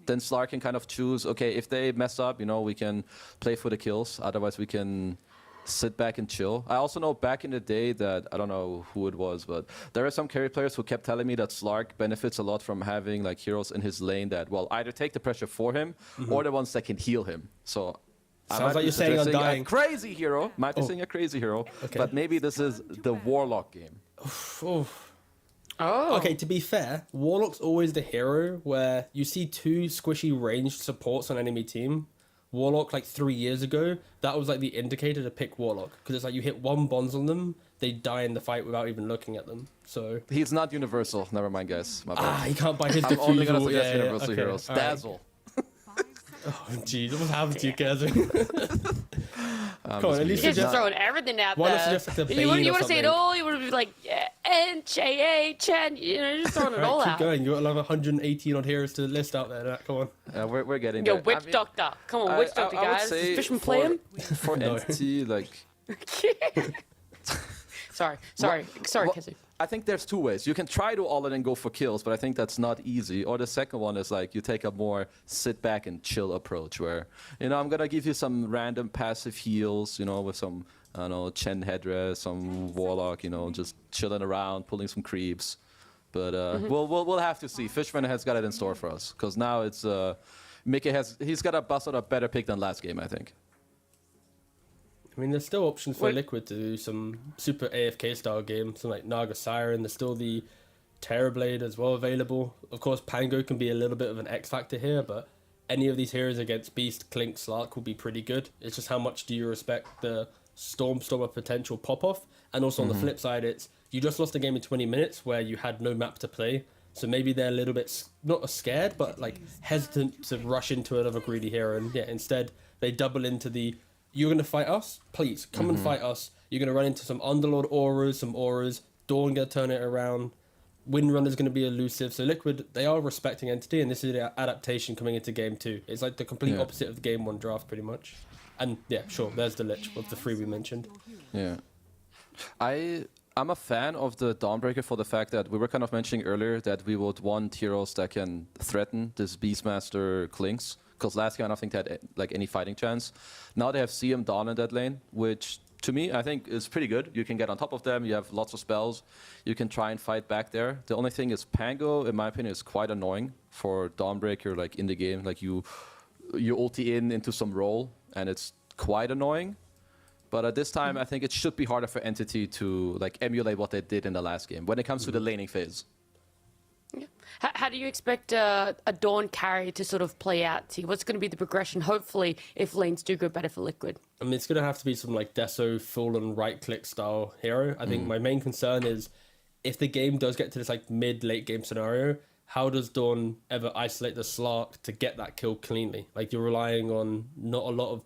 then Slark can kind of choose, okay, if they mess up, you know, we can play for the kills. Otherwise we can sit back and chill. I also know back in the day that, I don't know who it was, but there are some carry players who kept telling me that Slark benefits a lot from having like heroes in his lane that, well, either take the pressure for him or the ones that can heal him. So I Sounds might like be you're saying suggesting Undying. a crazy hero. Might be saying a crazy hero, Okay. but maybe this is the Warlock game. Oh. Okay, to be fair, Warlock's always the hero where you see two squishy ranged supports on enemy team. Warlock, like 3 years ago, that was like the indicator to pick Warlock. Because it's like you hit one bonds on them, they die in the fight without even looking at them. So, He's not universal. Never mind, guys. My bad. he can't buy his I'm only gonna diffusal. suggest Yeah, universal okay, heroes. all right. Dazzle. Oh, jeez, what happened to you, Kaz? Come on, at least He's suggest- just throwing everything out Why not there. suggest, like, the You Bane or want to say it something? all? You want to be like, yeah, N-J-A, Chen, you know, just throwing it all Keep out. going. You got like 118 odd heroes to list out there. Come on. We're getting Yo, there. Witch I mean, Doctor. Come on, Witch Doctor, I would guys. say Does Fishman play him? For No. Entity, like... Sorry, Kizzy. I think there's two ways. You can try to all in and go for kills, but I think that's not easy. Or the second one is like you take a more sit back and chill approach where, you know, I'm going to give you some random passive heals, you know, with some I don't know, Chen headdress, some Warlock, you know, just chilling around, pulling some creeps. But we'll have to see. Fishman has got it in store for us, because now it's Mickey he's got to bust out a better pick than last game, I think. I mean, there's still options for Liquid to do some super AFK style games, something like Naga Siren. There's still the Terrorblade as well available. Of course, Pango can be a little bit of an X factor here, but any of these heroes against Beast, Clink, Slark will be pretty good. It's just how much do you respect the Stormstormer potential pop-off? And also on the flip side, it's you just lost a game in 20 minutes where you had no map to play. So maybe they're a little bit, not scared, but like hesitant to rush into another greedy hero. And yeah, instead they double into the, you're going to fight us? Please, come and fight us. You're going to run into some Underlord auras, some auras. Dawn going to turn it around. Windrunner's going to be elusive. So Liquid, they are respecting Entity, and this is the adaptation coming into Game 2. It's like the complete opposite of the Game 1 draft, pretty much. And yeah, sure, there's the Lich of the three we mentioned. Yeah. I'm a fan of the Dawnbreaker for the fact that we were kind of mentioning earlier that we would want heroes that can threaten this Beastmaster Clinks, because last game I don't think they had like any fighting chance. Now they have CM Dawn in that lane, which to me I think is pretty good. You can get on top of them, you have lots of spells, you can try and fight back there. The only thing is Pango, in my opinion, is quite annoying for Dawnbreaker, like in the game. Like you ulti into some role and it's quite annoying. But at this time, I think it should be harder for Entity to like emulate what they did in the last game when it comes to the laning phase. Yeah. How do you expect a Dawn carry to sort of play out? See, what's going to be the progression, hopefully, if lanes do go better for Liquid? I mean, it's going to have to be some like Deso full-on right-click style hero. I think my main concern is if the game does get to this like mid-late game scenario, how does Dawn ever isolate the Slark to get that kill cleanly? Like, you're relying on not a lot of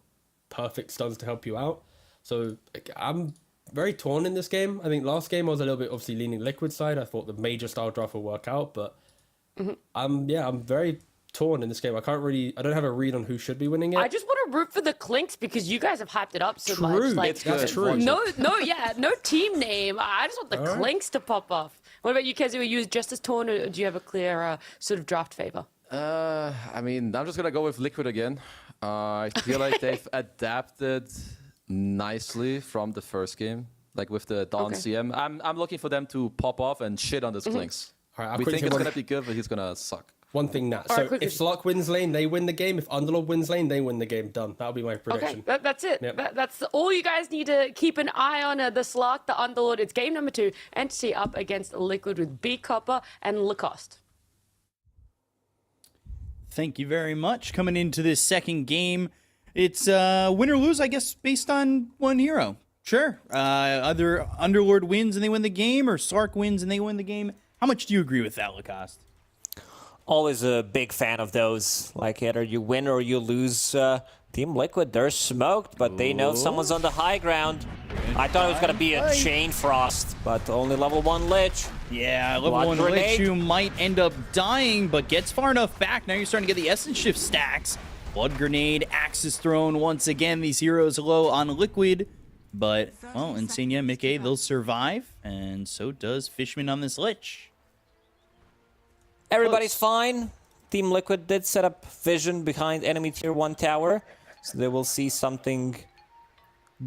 perfect stuns to help you out. So I'm very torn in this game. I think last game I was a little bit obviously leaning Liquid side. I thought the major style draft will work out, but I'm very torn in this game. I don't have a read on who should be winning it. I just want to root for the Clinks because you guys have hyped it up so much. Like, That's true. No team name. I just want the Clinks to pop off. What about you, Kezi? Are you just as torn, or do you have a clear sort of draft favor? I mean, I'm just gonna go with Liquid again. I feel like they've adapted nicely from the first game, like with the Dawn CM. I'm looking for them to pop off and shit on this Clinks. All right, we think it's gonna be good, but he's gonna suck. One thing, Nat. So if Slark wins lane, they win the game. If Underlord wins lane, they win the game. Done. That'll be my prediction. Okay, that's it. Yep. That's all you guys need to keep an eye on. The Slark, the Underlord. It's game number 2. Entity up against Liquid with B Copper and Lacoste. Thank you very much. Coming into this second game, it's win or lose, I guess, based on one hero. Sure. Either Underlord wins and they win the game, or Slark wins and they win the game. How much do you agree with that, Lacoste? Always a big fan of those. Like, either you win or you lose. Team Liquid, they're smoked, but they know someone's on the high ground. I thought it was going to be a Chain Frost, but only level 1 Lich. Yeah, level 1 Lich, who might end up dying, but gets far enough back. Now you're starting to get the Essence Shift stacks. Blood Grenade, Axis Thrown. Once again, these heroes low on Liquid. But, well, Insignia, Mickey, they'll survive. And so does Fishman on this Lich. Everybody's fine. Team Liquid did set up vision behind enemy tier 1 tower. So they will see something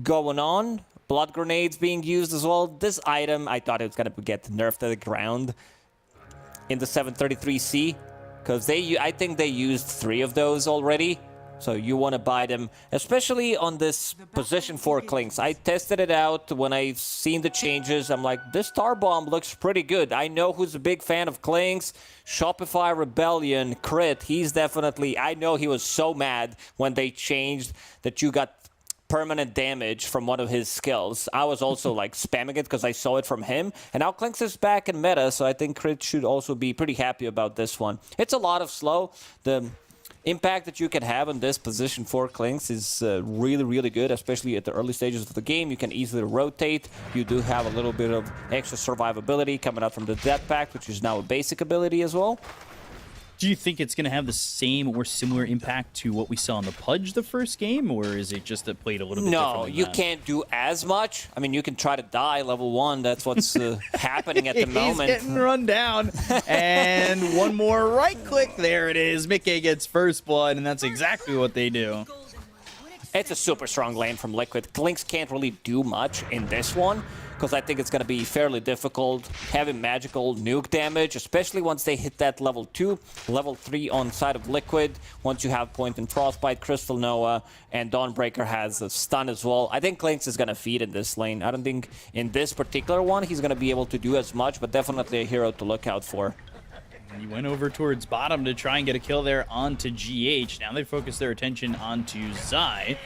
going on. Blood grenades being used as well. This item, I thought it was going to get nerfed to the ground in the 733C. Because I think they used 3 of those already. So you want to buy them, especially on this position 4 Clinks. I tested it out when I seen the changes. I'm like, this Star Bomb looks pretty good. I know who's a big fan of Clinks. Shopify Rebellion, Crit, he's definitely... I know he was so mad when they changed that you got permanent damage from one of his skills. I was also like spamming it because I saw it from him. And now Clinks is back in meta, so I think Crit should also be pretty happy about this one. It's a lot of slow. The impact that you can have on this position 4 Clinks is really, really good, especially at the early stages of the game. You can easily rotate. You do have a little bit of extra survivability coming out from the Death Pact, which is now a basic ability as well. Do you think it's going to have the same or similar impact to what we saw in the Pudge the first game, or is it just that played a little bit different? No, you can't do as much. I mean, you can try to die level 1. That's what's happening at the moment. He's getting run down. And one more right click. There it is. Mickey gets first blood, and that's exactly what they do. It's a super strong lane from Liquid. Lynx can't really do much in this one, because I think it's going to be fairly difficult. Heavy magical nuke damage, especially once they hit that level 2, level 3 on side of Liquid. Once you have Point and Frostbite, Crystal Noah, and Dawnbreaker has a stun as well. I think Lynx is going to feed in this lane. I don't think in this particular one he's going to be able to do as much, but definitely a hero to look out for. He went over towards bottom to try and get a kill there onto GH. Now they focus their attention onto Zai.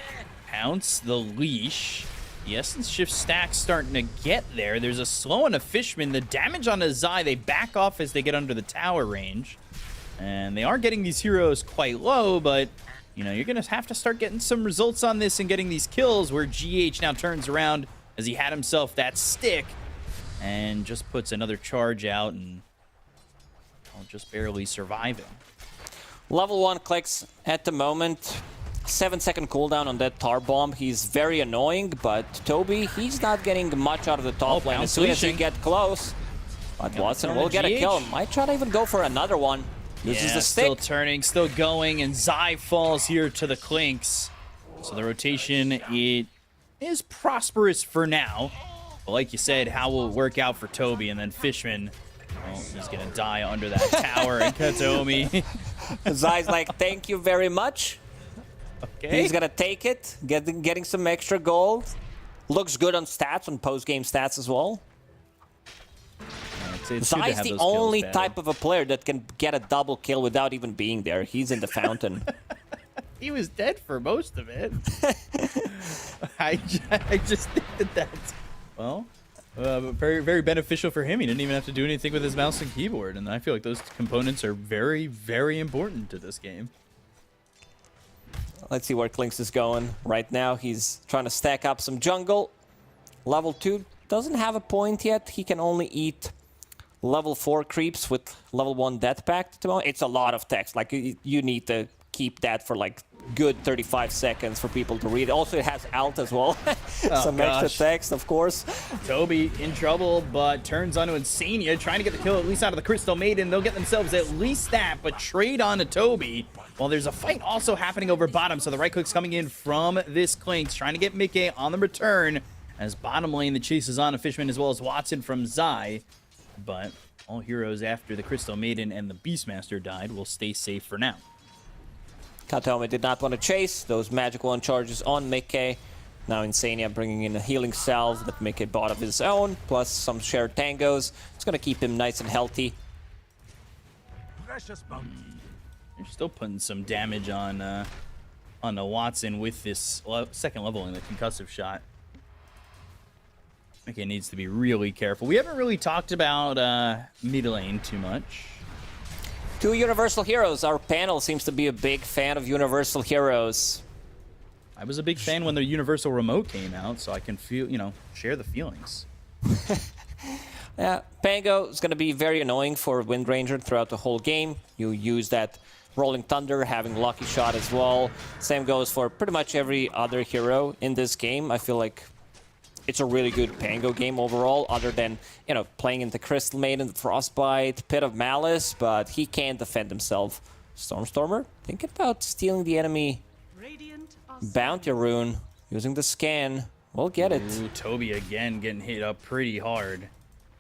Pounce the leash. The Essence Shift stack's starting to get there. There's a slow and a Fishman. The damage on a Zai, they back off as they get under the tower range. And they are getting these heroes quite low, but, you know, you're going to have to start getting some results on this and getting these kills, where GH now turns around as he had himself that stick and just puts another charge out and just barely surviving. Level 1 clicks at the moment. 7-second cooldown on that tar bomb. He's very annoying, but Toby, he's not getting much out of the top lane as soon as you get close. But Watson will get a kill. Might try to even go for another one. Uses the stick. Still turning, still going, and Zai falls here to the Clinks. So the rotation, it is prosperous for now. But like you said, how will it work out for Toby? And then Fishman, well, he's going to die under that tower, and Katomi. Zai's like, thank you very much. Okay. He's gonna take it, getting some extra gold. Looks good on stats, on post-game stats as well. Zai's the only type of a player that can get a double kill without even being there. He's in the fountain. He was dead for most of it. I just think that's, well, very, very beneficial for him. He didn't even have to do anything with his mouse and keyboard, and I feel like those components are very, very important to this game. Let's see where Clinks is going. Right now, he's trying to stack up some jungle. Level 2 doesn't have a point yet. He can only eat level 4 creeps with level 1 death pact. It's a lot of text. Like, you need to keep that for like good 35 seconds for people to read. Also, it has alt as well. Some extra text, of course. Toby in trouble, but turns onto Insania, trying to get the kill at least out of the Crystal Maiden. They'll get themselves at least that, but trade onto Toby. Well, there's a fight also happening over bottom, so the right click's coming in from this Clinks, trying to get Mickey on the return, as bottom lane the chase is on a Fishman as well as Watson from Zai. But all heroes after the Crystal Maiden and the Beastmaster died will stay safe for now. Katomi did not want to chase those magic one charges on Mickey. Now Insania bringing in a healing salve that Mickey bought of his own, plus some shared tangos. It's going to keep him nice and healthy. You're still putting some damage on the Watson with this second level in the concussive shot. Mickey needs to be really careful. We haven't really talked about mid lane too much. 2 universal heroes. Our panel seems to be a big fan of universal heroes. I was a big fan when the universal remote came out, so I can feel, you know, share the feelings. Yeah, Pango is going to be very annoying for Wind Ranger throughout the whole game. You use that Rolling Thunder, having Lucky Shot as well. Same goes for pretty much every other hero in this game. I feel like it's a really good Pango game overall, other than, you know, playing into Crystal Maiden, Frostbite, Pit of Malice, but he can't defend himself. Stormstormer, thinking about stealing the enemy bounty rune, using the scan. We'll get it. Ooh, Toby again getting hit up pretty hard.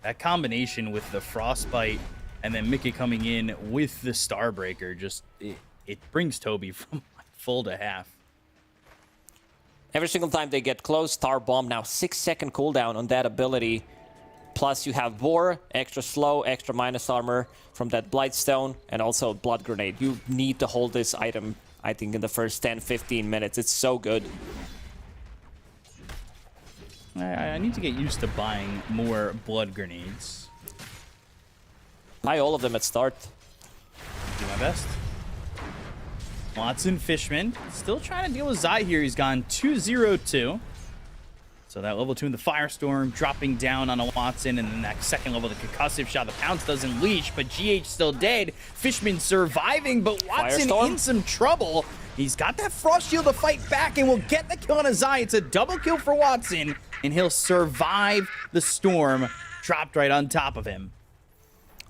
That combination with the Frostbite and then Mickey coming in with the Starbreaker, just, it brings Toby from full to half. Every single time they get close, Star Bomb, now 6-second cooldown on that ability. Plus you have Boar, extra slow, extra minus armor from that Blightstone, and also Blood Grenade. You need to hold this item, I think, in the first 10-15 minutes. It's so good. I need to get used to buying more Blood Grenades. Buy all of them at start. Do my best. Watson, Fishman, still trying to deal with Zai here. He's gone 2-0-2. So that level 2 in the Firestorm dropping down on a Watson, and then that second level, the concussive shot. The Pounce doesn't leash, but GH still dead. Fishman surviving, but Watson Firestorm in some trouble. He's got that Frost Shield to fight back and will get the kill on a Zai. It's a double kill for Watson, and he'll survive the storm dropped right on top of him.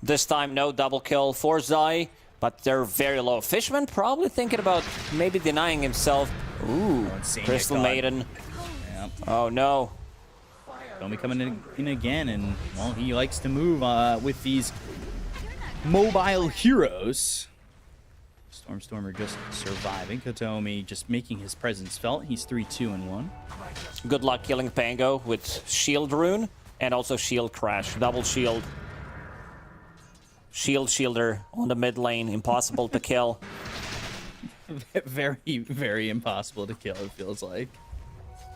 This time, no double kill for Zai, but they're very low. Fishman probably thinking about maybe denying himself Ooh, Insania Crystal caught. Maiden. Yep. Oh no. Domi coming in again, and well, he likes to move with these mobile heroes. Stormstormer just surviving. Kotomi just making his presence felt. He's 3-2-1. Good luck killing Pango with Shield Rune and also Shield Crash. Double shield. Shielder on the mid lane. Impossible to kill. Very, very impossible to kill, it feels like.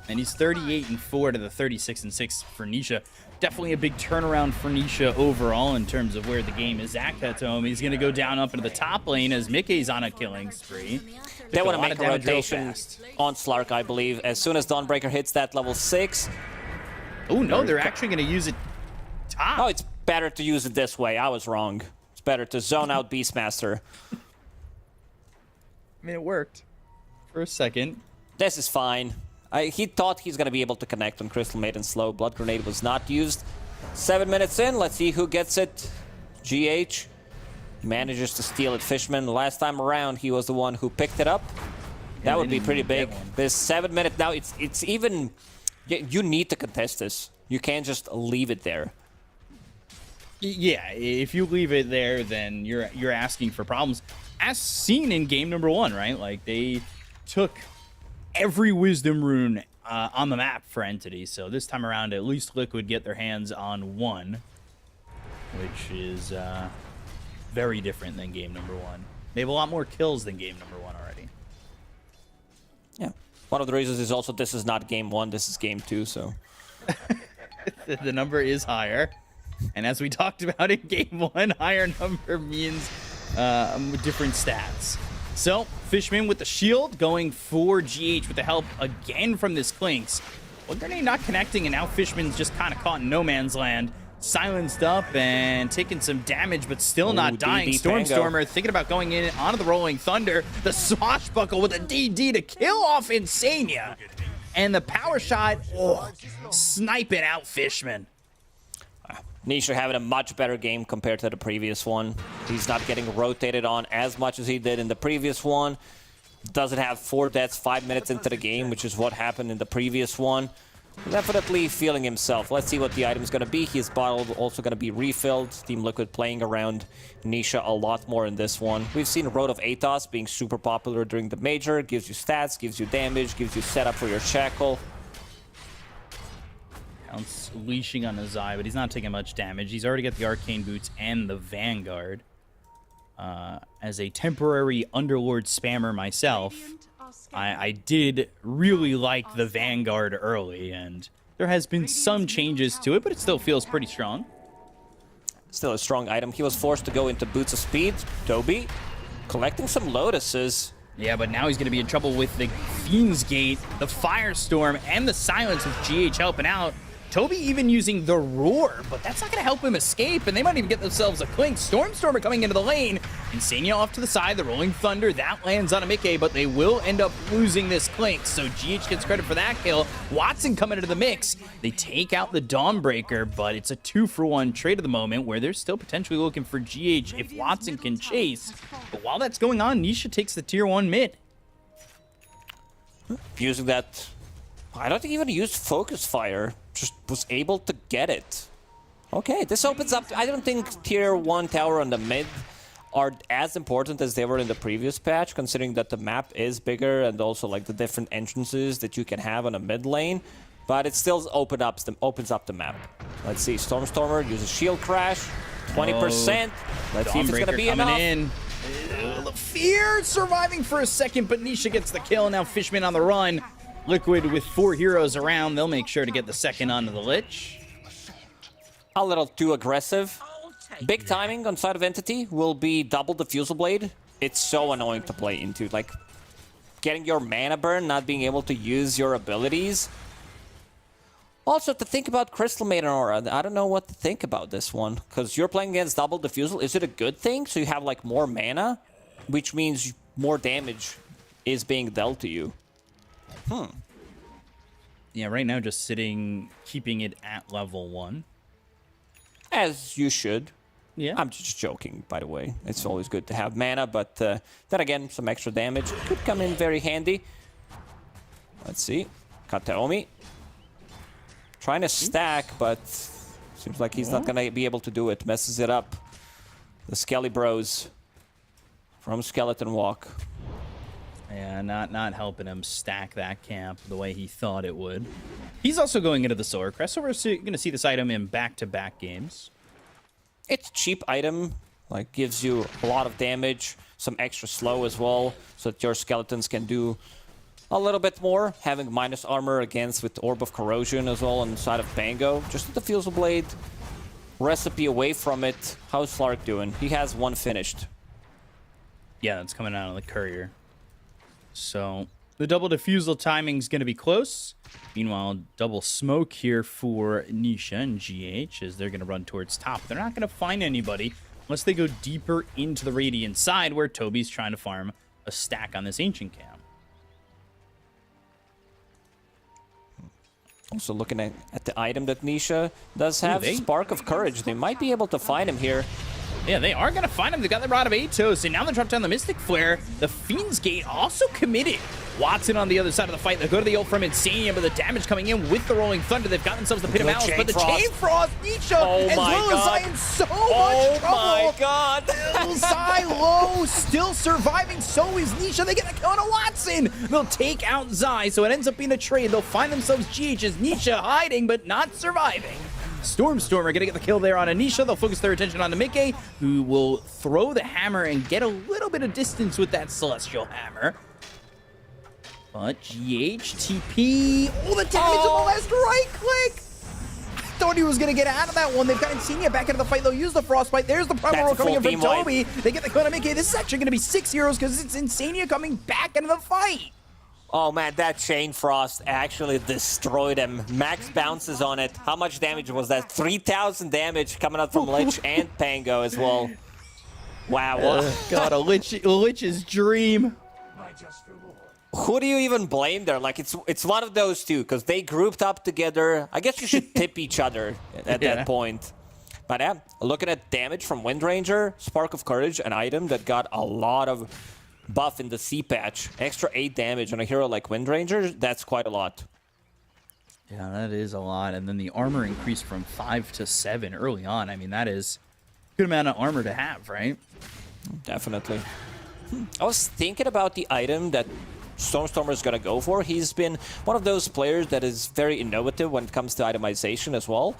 And he's 38-4 to the 36-6 for Nisha. Definitely a big turnaround for Nisha overall in terms of where the game is at. Kotomi. He's going to go down up into the top lane as Mickey's on a killing spree. They want to lot make of a damage real rotation fast. on Slark, I believe. As soon as Dawnbreaker hits that level 6. Oh, no, they're actually going to use it top. Oh, it's better to use it this way. I was wrong. It's better to zone out Beastmaster. I mean, it worked for a second. This is fine. He thought he's going to be able to connect on Crystal Maiden slow. Blood Grenade was not used. 7 minutes in. Let's see who gets it. GH manages to steal it. Fishman, last time around, he was the one who picked it up. That would be pretty big. This 7 minute now, it's even... You need to contest this. You can't just leave it there. Yeah, if you leave it there, then you're asking for problems. As seen in game number 1, right? Like, they took every Wisdom Rune on the map for Entity. So this time around, at least Liquid get their hands on one, which is very different than game number 1. They have a lot more kills than game number 1 already. Yeah. One of the reasons is also this is not game 1, this is game 2, so... The number is higher. And as we talked about in game 1, higher number means different stats. So, Fishman with the shield going for GH with the help again from this Clinks. Blood Grenade not connecting, and now Fishman's just kind of caught in no man's land. Silenced up and taking some damage, but still not dying. DD Pango. Stormstormer thinking about going in onto the Rolling Thunder. The Swashbuckle with a DD to kill off Insania. And the power shot, sniping out Fishman. Nisha having a much better game compared to the previous one. He's not getting rotated on as much as he did in the previous one. Doesn't have 4 deaths 5 minutes into the game, which is what happened in the previous one. Definitely feeling himself. Let's see what the item's going to be. His bottle also going to be refilled. Team Liquid playing around Nisha a lot more in this one. We've seen Road of Atos being super popular during the major. Gives you stats, gives you damage, gives you setup for your shackle. Counts leashing on his eye, but he's not taking much damage. He's already got the Arcane Boots and the Vanguard. As a temporary Underlord spammer myself, I did really like the Vanguard early, and there has been some changes to it, but it still feels pretty strong. Still a strong item. He was forced to go into Boots of Speed. Toby collecting some Lotuses. Yeah, but now he's going to be in trouble with the Fiend's Gate, the Firestorm, and the Silence with GH helping out. Toby even using the Roar, but that's not going to help him escape, and they might even get themselves a Clink. Stormstormer coming into the lane. Insania off to the side, the Rolling Thunder, that lands on a Mickey, but they will end up losing this Clink, so GH gets credit for that kill. Watson coming into the mix. They take out the Dawnbreaker, but it's a 2-for-1 trade at the moment, where they're still potentially looking for GH if Watson can chase. But while that's going on, Nisha takes the tier 1 mid. Using that... I don't even use Focus Fire. Just was able to get it. Okay, this opens up... I don't think tier 1 tower on the mid are as important as they were in the previous patch, considering that the map is bigger and also like the different entrances that you can have on a mid lane. But it still opens up the map. Let's see, Stormstormer uses Shield Crash, 20%. Let's see if it's going to be enough. In. Fear surviving for a second, but Nisha gets the kill. Now Fishman on the run. Liquid with 4 heroes around. They'll make sure to get the second onto the Lich. A little too aggressive. Big timing on side of Entity will be double the Fusel Blade. It's so annoying to play into. Like, getting your mana burn, not being able to use your abilities. Also, to think about Crystal Maiden Aura, I don't know what to think about this one. Because you're playing against double Diffusal. Is it a good thing? So you have, like, more mana? Which means more damage is being dealt to you. Yeah, right now just sitting, keeping it at level 1. As you should. Yeah. I'm just joking, by the way. It's always good to have mana, but then again, some extra damage could come in very handy. Let's see. Kateomi. Trying to stack, but seems like he's not going to be able to do it. Messes it up. The Skelly Bros from Skeleton Walk. Yeah, not helping him stack that camp the way he thought it would. He's also going into the Solar Crest, so we're going to see this item in back-to-back games. It's a cheap item, like gives you a lot of damage, some extra slow as well, so that your skeletons can do a little bit more. Having minus armor against with Orb of Corrosion as well on the side of Bango. Just the Fusel Blade recipe away from it. How's Slark doing? He has one finished. Yeah, that's coming out of the courier. So the double diffusal timing's going to be close. Meanwhile, double smoke here for Nisha and GH as they're going to run towards top. They're not going to find anybody unless they go deeper into the Radiant side where Toby's trying to farm a stack on this Ancient Camp. Also looking at the item that Nisha does have, Spark of Courage. They might be able to find him here. Yeah, they are going to find him. They got the Rod of Atos, and now they drop down the Mystic Flare. The Fiend's Gate also committed. Watson on the other side of the fight. They go to the ult from Insania, but the damage coming in with the Rolling Thunder. They've got themselves the Pit of Malice, but the Chain Frost, Nisha, as well as Zai in so much trouble. Oh my god. Zai low, still surviving. So is Nisha. They get the kill on a Watson. They'll take out Zai, so it ends up being a trade. They'll find themselves GH as Nisha hiding, but not surviving. Stormstormer gonna get the kill there on Anisha. They'll focus their attention on Namike, who will throw the hammer and get a little bit of distance with that Celestial Hammer. But GH, TP, oh, the damage on the last right click! I thought he was gonna get out of that one. They've got Insania back into the fight. They'll use the Frostbite. There's the Primal Roll coming in from Toby. They get the kill on Namike. This is actually gonna be 6 heroes because it's Insania coming back into the fight. Oh man, that Chain Frost actually destroyed him. Max bounces on it. How much damage was that? 3,000 damage coming out from Lich and Pango as well. Wow. God, a Lich's dream. Who do you even blame there? Like, it's one of those two, because they grouped up together. I guess you should tip each other at that point. But yeah, looking at damage from Windranger, Spark of Courage, an item that got a lot of buff in the C patch. Extra 8 damage on a hero like Windranger, that's quite a lot. Yeah, that is a lot. And then the armor increased from 5 to 7 early on. I mean, that is a good amount of armor to have, right? Definitely. I was thinking about the item that Stormstormer is going to go for. He's been one of those players that is very innovative when it comes to itemization as well.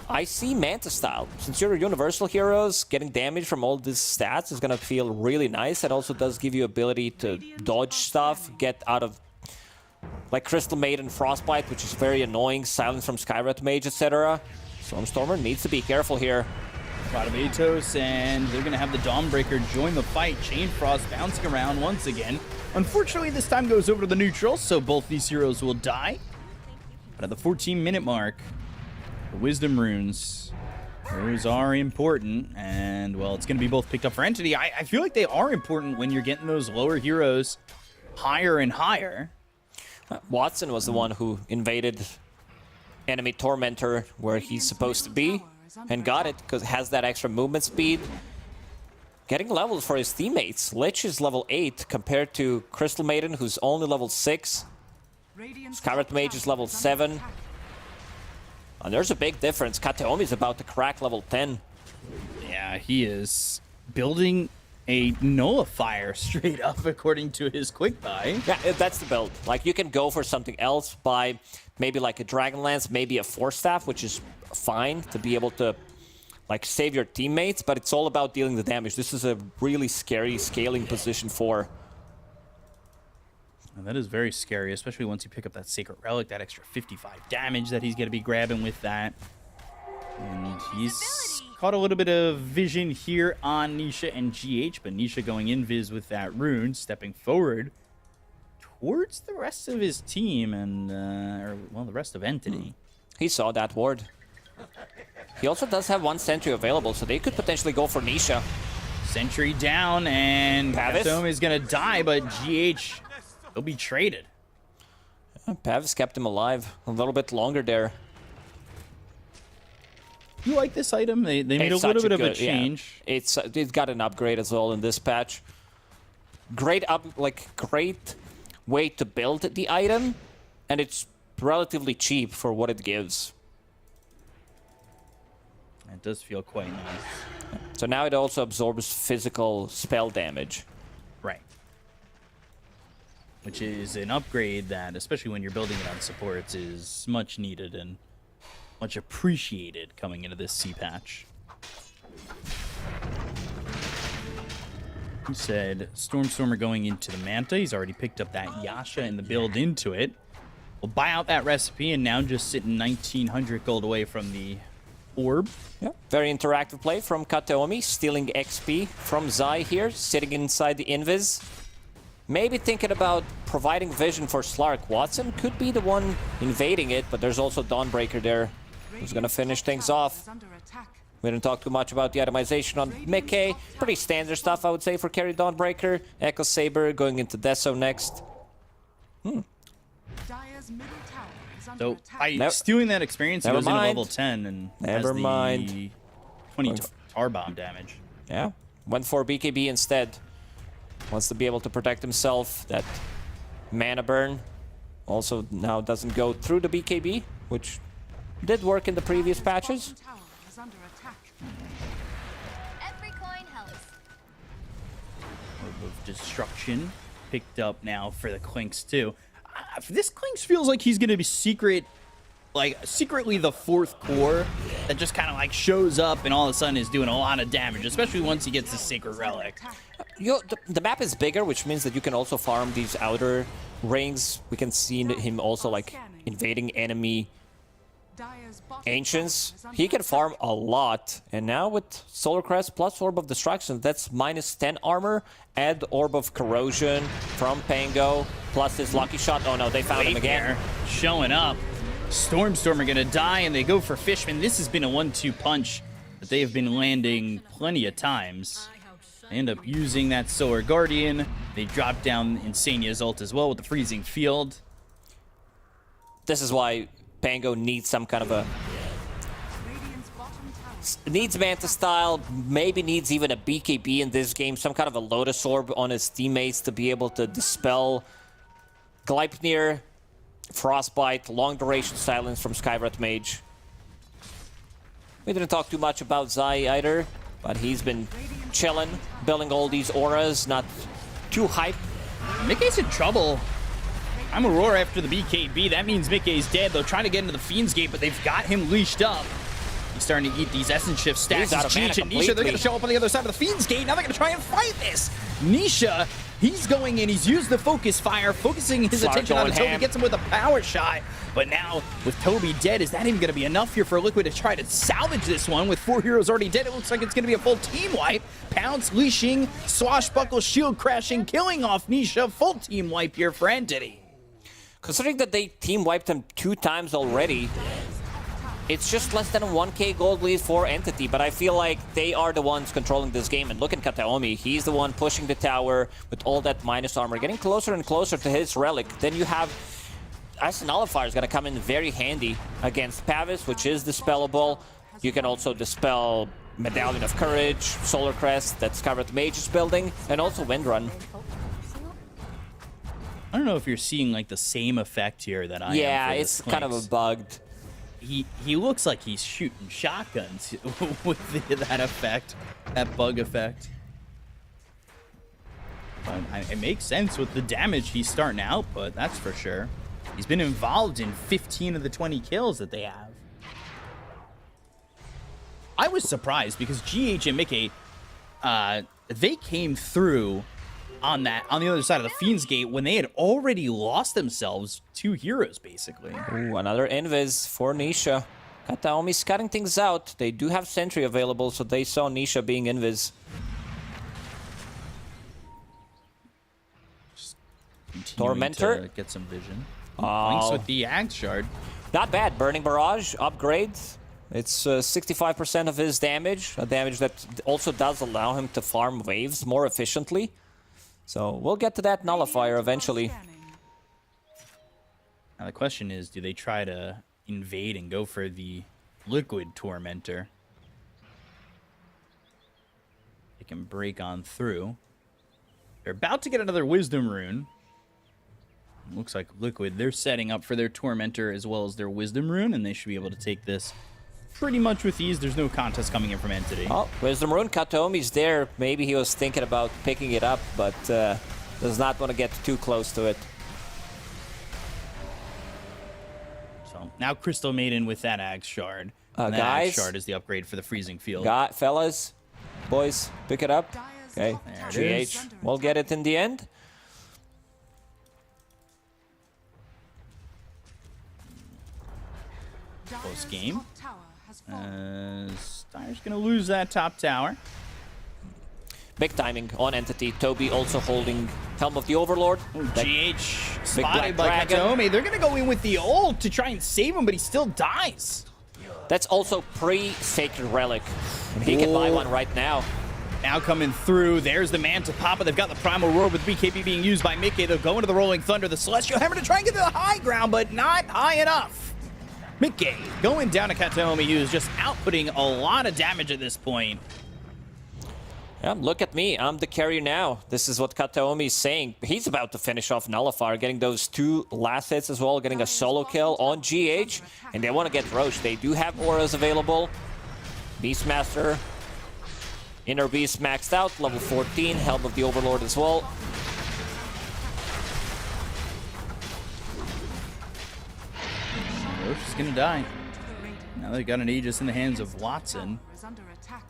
I see Manta style. Since you're universal heroes, getting damage from all these stats is going to feel really nice. It also does give you ability to dodge stuff, get out of like Crystal Maiden Frostbite, which is very annoying, silence from Skyret Mage, etc. Stormstormer needs to be careful here. Rod of Atos, and they're going to have the Dawnbreaker join the fight. Chain Frost bouncing around once again. Unfortunately, this time goes over to the neutral, so both these heroes will die. But at the 14-minute mark, the Wisdom Runes, those are important, and, well, it's going to be both picked up for Entity. I feel like they are important when you're getting those lower heroes higher and higher. Watson was the one who invaded enemy Tormentor where he's supposed to be, and got it, because it has that extra movement speed. Getting levels for his teammates. Lich is level 8 compared to Crystal Maiden, who's only level 6. Skyret Mage is level 7. And there's a big difference. Kateomi is about to crack level 10. Yeah, he is building a nullifier straight up according to his quick buy. Yeah, that's the build. Like, you can go for something else, buy maybe like a Dragonlance, maybe a Force Staff, which is fine to be able to like save your teammates, but it's all about dealing the damage. This is a really scary scaling position for. And that is very scary, especially once you pick up that Sacred Relic, that extra 55 damage that he's going to be grabbing with that. And he's caught a little bit of vision here on Nisha and GH, but Nisha going invis with that rune, stepping forward towards the rest of his team and, well, the rest of Entity. He saw that ward. He also does have one sentry available, so they could potentially go for Nisha. Sentry down, and Kateomi is going to die, but GH will be traded. Pavis kept him alive a little bit longer there. You like this item? They made a little bit of a change. Yeah. It's got an upgrade as well in this patch. Great way to build the item, and it's relatively cheap for what it gives. It does feel quite nice. So now it also absorbs physical spell damage. Right. Which is an upgrade that, especially when you're building it on supports, is much needed and much appreciated coming into this C patch. He said Stormstormer going into the Manta. He's already picked up that Yasha and the build into it. We'll buy out that recipe and now just sitting 1,900 gold away from the orb. Yeah. Very interactive play from Kataomi, stealing XP from Zai here, sitting inside the Invis. Maybe thinking about providing vision for Slark. Watson could be the one invading it, but there's also Dawnbreaker there, who's going to finish things off. We didn't talk too much about the itemization on Mickey. Pretty standard stuff, I would say, for carry Dawnbreaker. Echo Saber going into Deso next. So by stealing that experience, he goes into level 10 and has the 20 tar bomb damage. Yeah, went for BKB instead. Wants to be able to protect himself. That mana burn also now doesn't go through the BKB, which did work in the previous patches. Every coin helps. Orb of Destruction picked up now for the Clinks too. This Clinks feels like he's gonna be secretly the fourth core that just kind of like shows up and all of a sudden is doing a lot of damage, especially once he gets the Sacred Relic. The map is bigger, which means that you can also farm these outer rings. We can see him also like invading enemy Ancients. He can farm a lot. And now with Solar Crest plus Orb of Destruction, that's -10 armor. Add Orb of Corrosion from Pango, plus his Lucky Shot. Oh no, they found him again. There, showing up. Stormstormer gonna die, and they go for Fishman. This has been a 1-2 punch that they have been landing plenty of times. They end up using that Solar Guardian. They drop down Insania's ult as well with the Freezing Field. This is why Pango needs some kind of a... Needs Manta style, maybe needs even a BKB in this game, some kind of a Lotus Orb on his teammates to be able to dispel Gleipnir, Frostbite, long duration silence from Skywrath Mage. We didn't talk too much about Zai either, but he's been chilling, building all these auras, not too hype. Mickey's in trouble. I'm Aurora after the BKB. That means Mickey's dead. They'll try to get into the Fiend's Gate, but they've got him leashed up. He's starting to eat these Essence Shift stacks. He's out of mana Cheech and Nisha, they're going to show up on the other side of the Fiend's Gate. Now they're going to try and fight this. Nisha, he's going in. He's used the Focus Fire, focusing his attention on Toby. Gets him with a power shot. But now, with Toby dead, is that even going to be enough here for Liquid to try to salvage this one? With 4 heroes already dead, it looks like it's going to be a full team wipe. Pounce, leashing, swashbuckle, shield crashing, killing off Nisha. Full team wipe here for Entity. Considering that they team wiped him 2 times already, it's just less than a 1k gold lead for Entity, but I feel like they are the ones controlling this game. And look at Kataomi, he's the one pushing the tower with all that minus armor, getting closer and closer to his relic. Then you have Ice Nullifier is going to come in very handy against Pavis, which is dispellable. You can also dispel Medallion of Courage, Solar Crest that Skywrath Mage is building, and also Windrun. I don't know if you're seeing like the same effect here that I am. Yeah, it's kind of a bugged. He looks like he's shooting shotguns with that effect, that bug effect. But it makes sense with the damage he's starting to output, that's for sure. He's been involved in 15 of the 20 kills that they have. I was surprised because GH and Mickey, they came through on the other side of the Fiend's Gate when they had already lost themselves 2 heroes, basically. Ooh, another Invis for Nisha. Kataomi's cutting things out. They do have Sentry available, so they saw Nisha being Invis. Tormentor. To get some vision. Oh. Links with the Axe Shard. Not bad. Burning Barrage, upgrade. It's 65% of his damage, a damage that also does allow him to farm waves more efficiently. So we'll get to that Nullifier eventually. Now the question is, do they try to invade and go for the Liquid Tormentor? They can break on through. They're about to get another Wisdom Rune. Looks like Liquid, they're setting up for their Tormentor as well as their Wisdom Rune, and they should be able to take this pretty much with ease. There's no contest coming in from Entity. Oh, Wisdom Rune, Kataomi's there. Maybe he was thinking about picking it up, but does not want to get too close to it. So now Crystal Maiden with that Axe Shard. And that Guys, Axe Shard is the upgrade for the Freezing Field. Fellas, boys, pick it up. Dyer's Okay, top tower it is GH under will get it in the end. Dyer's Close game. top tower has fallen. Styre's going to lose that top tower. Big timing on Entity. Toby also holding Helm of the Overlord. That- GH Black spotted by Dragon. Kataomi. They're going to go in with the ult to try and save him, but he still dies. That's also pre-Sacred Relic. And he can buy Whoa. one right now. Now coming through, there's the man to Papa. They've got the Primal Roar with BKB being used by Mickey. They'll go into the Rolling Thunder, the Celestial Hammer to try and get to the high ground, but not high enough. Mickey going down to Kataomi, who's just outputting a lot of damage at this point. Yeah, look at me. I'm the carrier now. This is what Kataomi is saying. He's about to finish off Nullifier, getting those 2 last hits as well, getting a solo kill on GH. And they want to get Roche. They do have auras available. Beastmaster. Inner Beast maxed out, level 14. Helm of the Overlord as well. Roche is going to die. To the Radiant. Now they got an Aegis in the hands of Watson. Tower is under attack.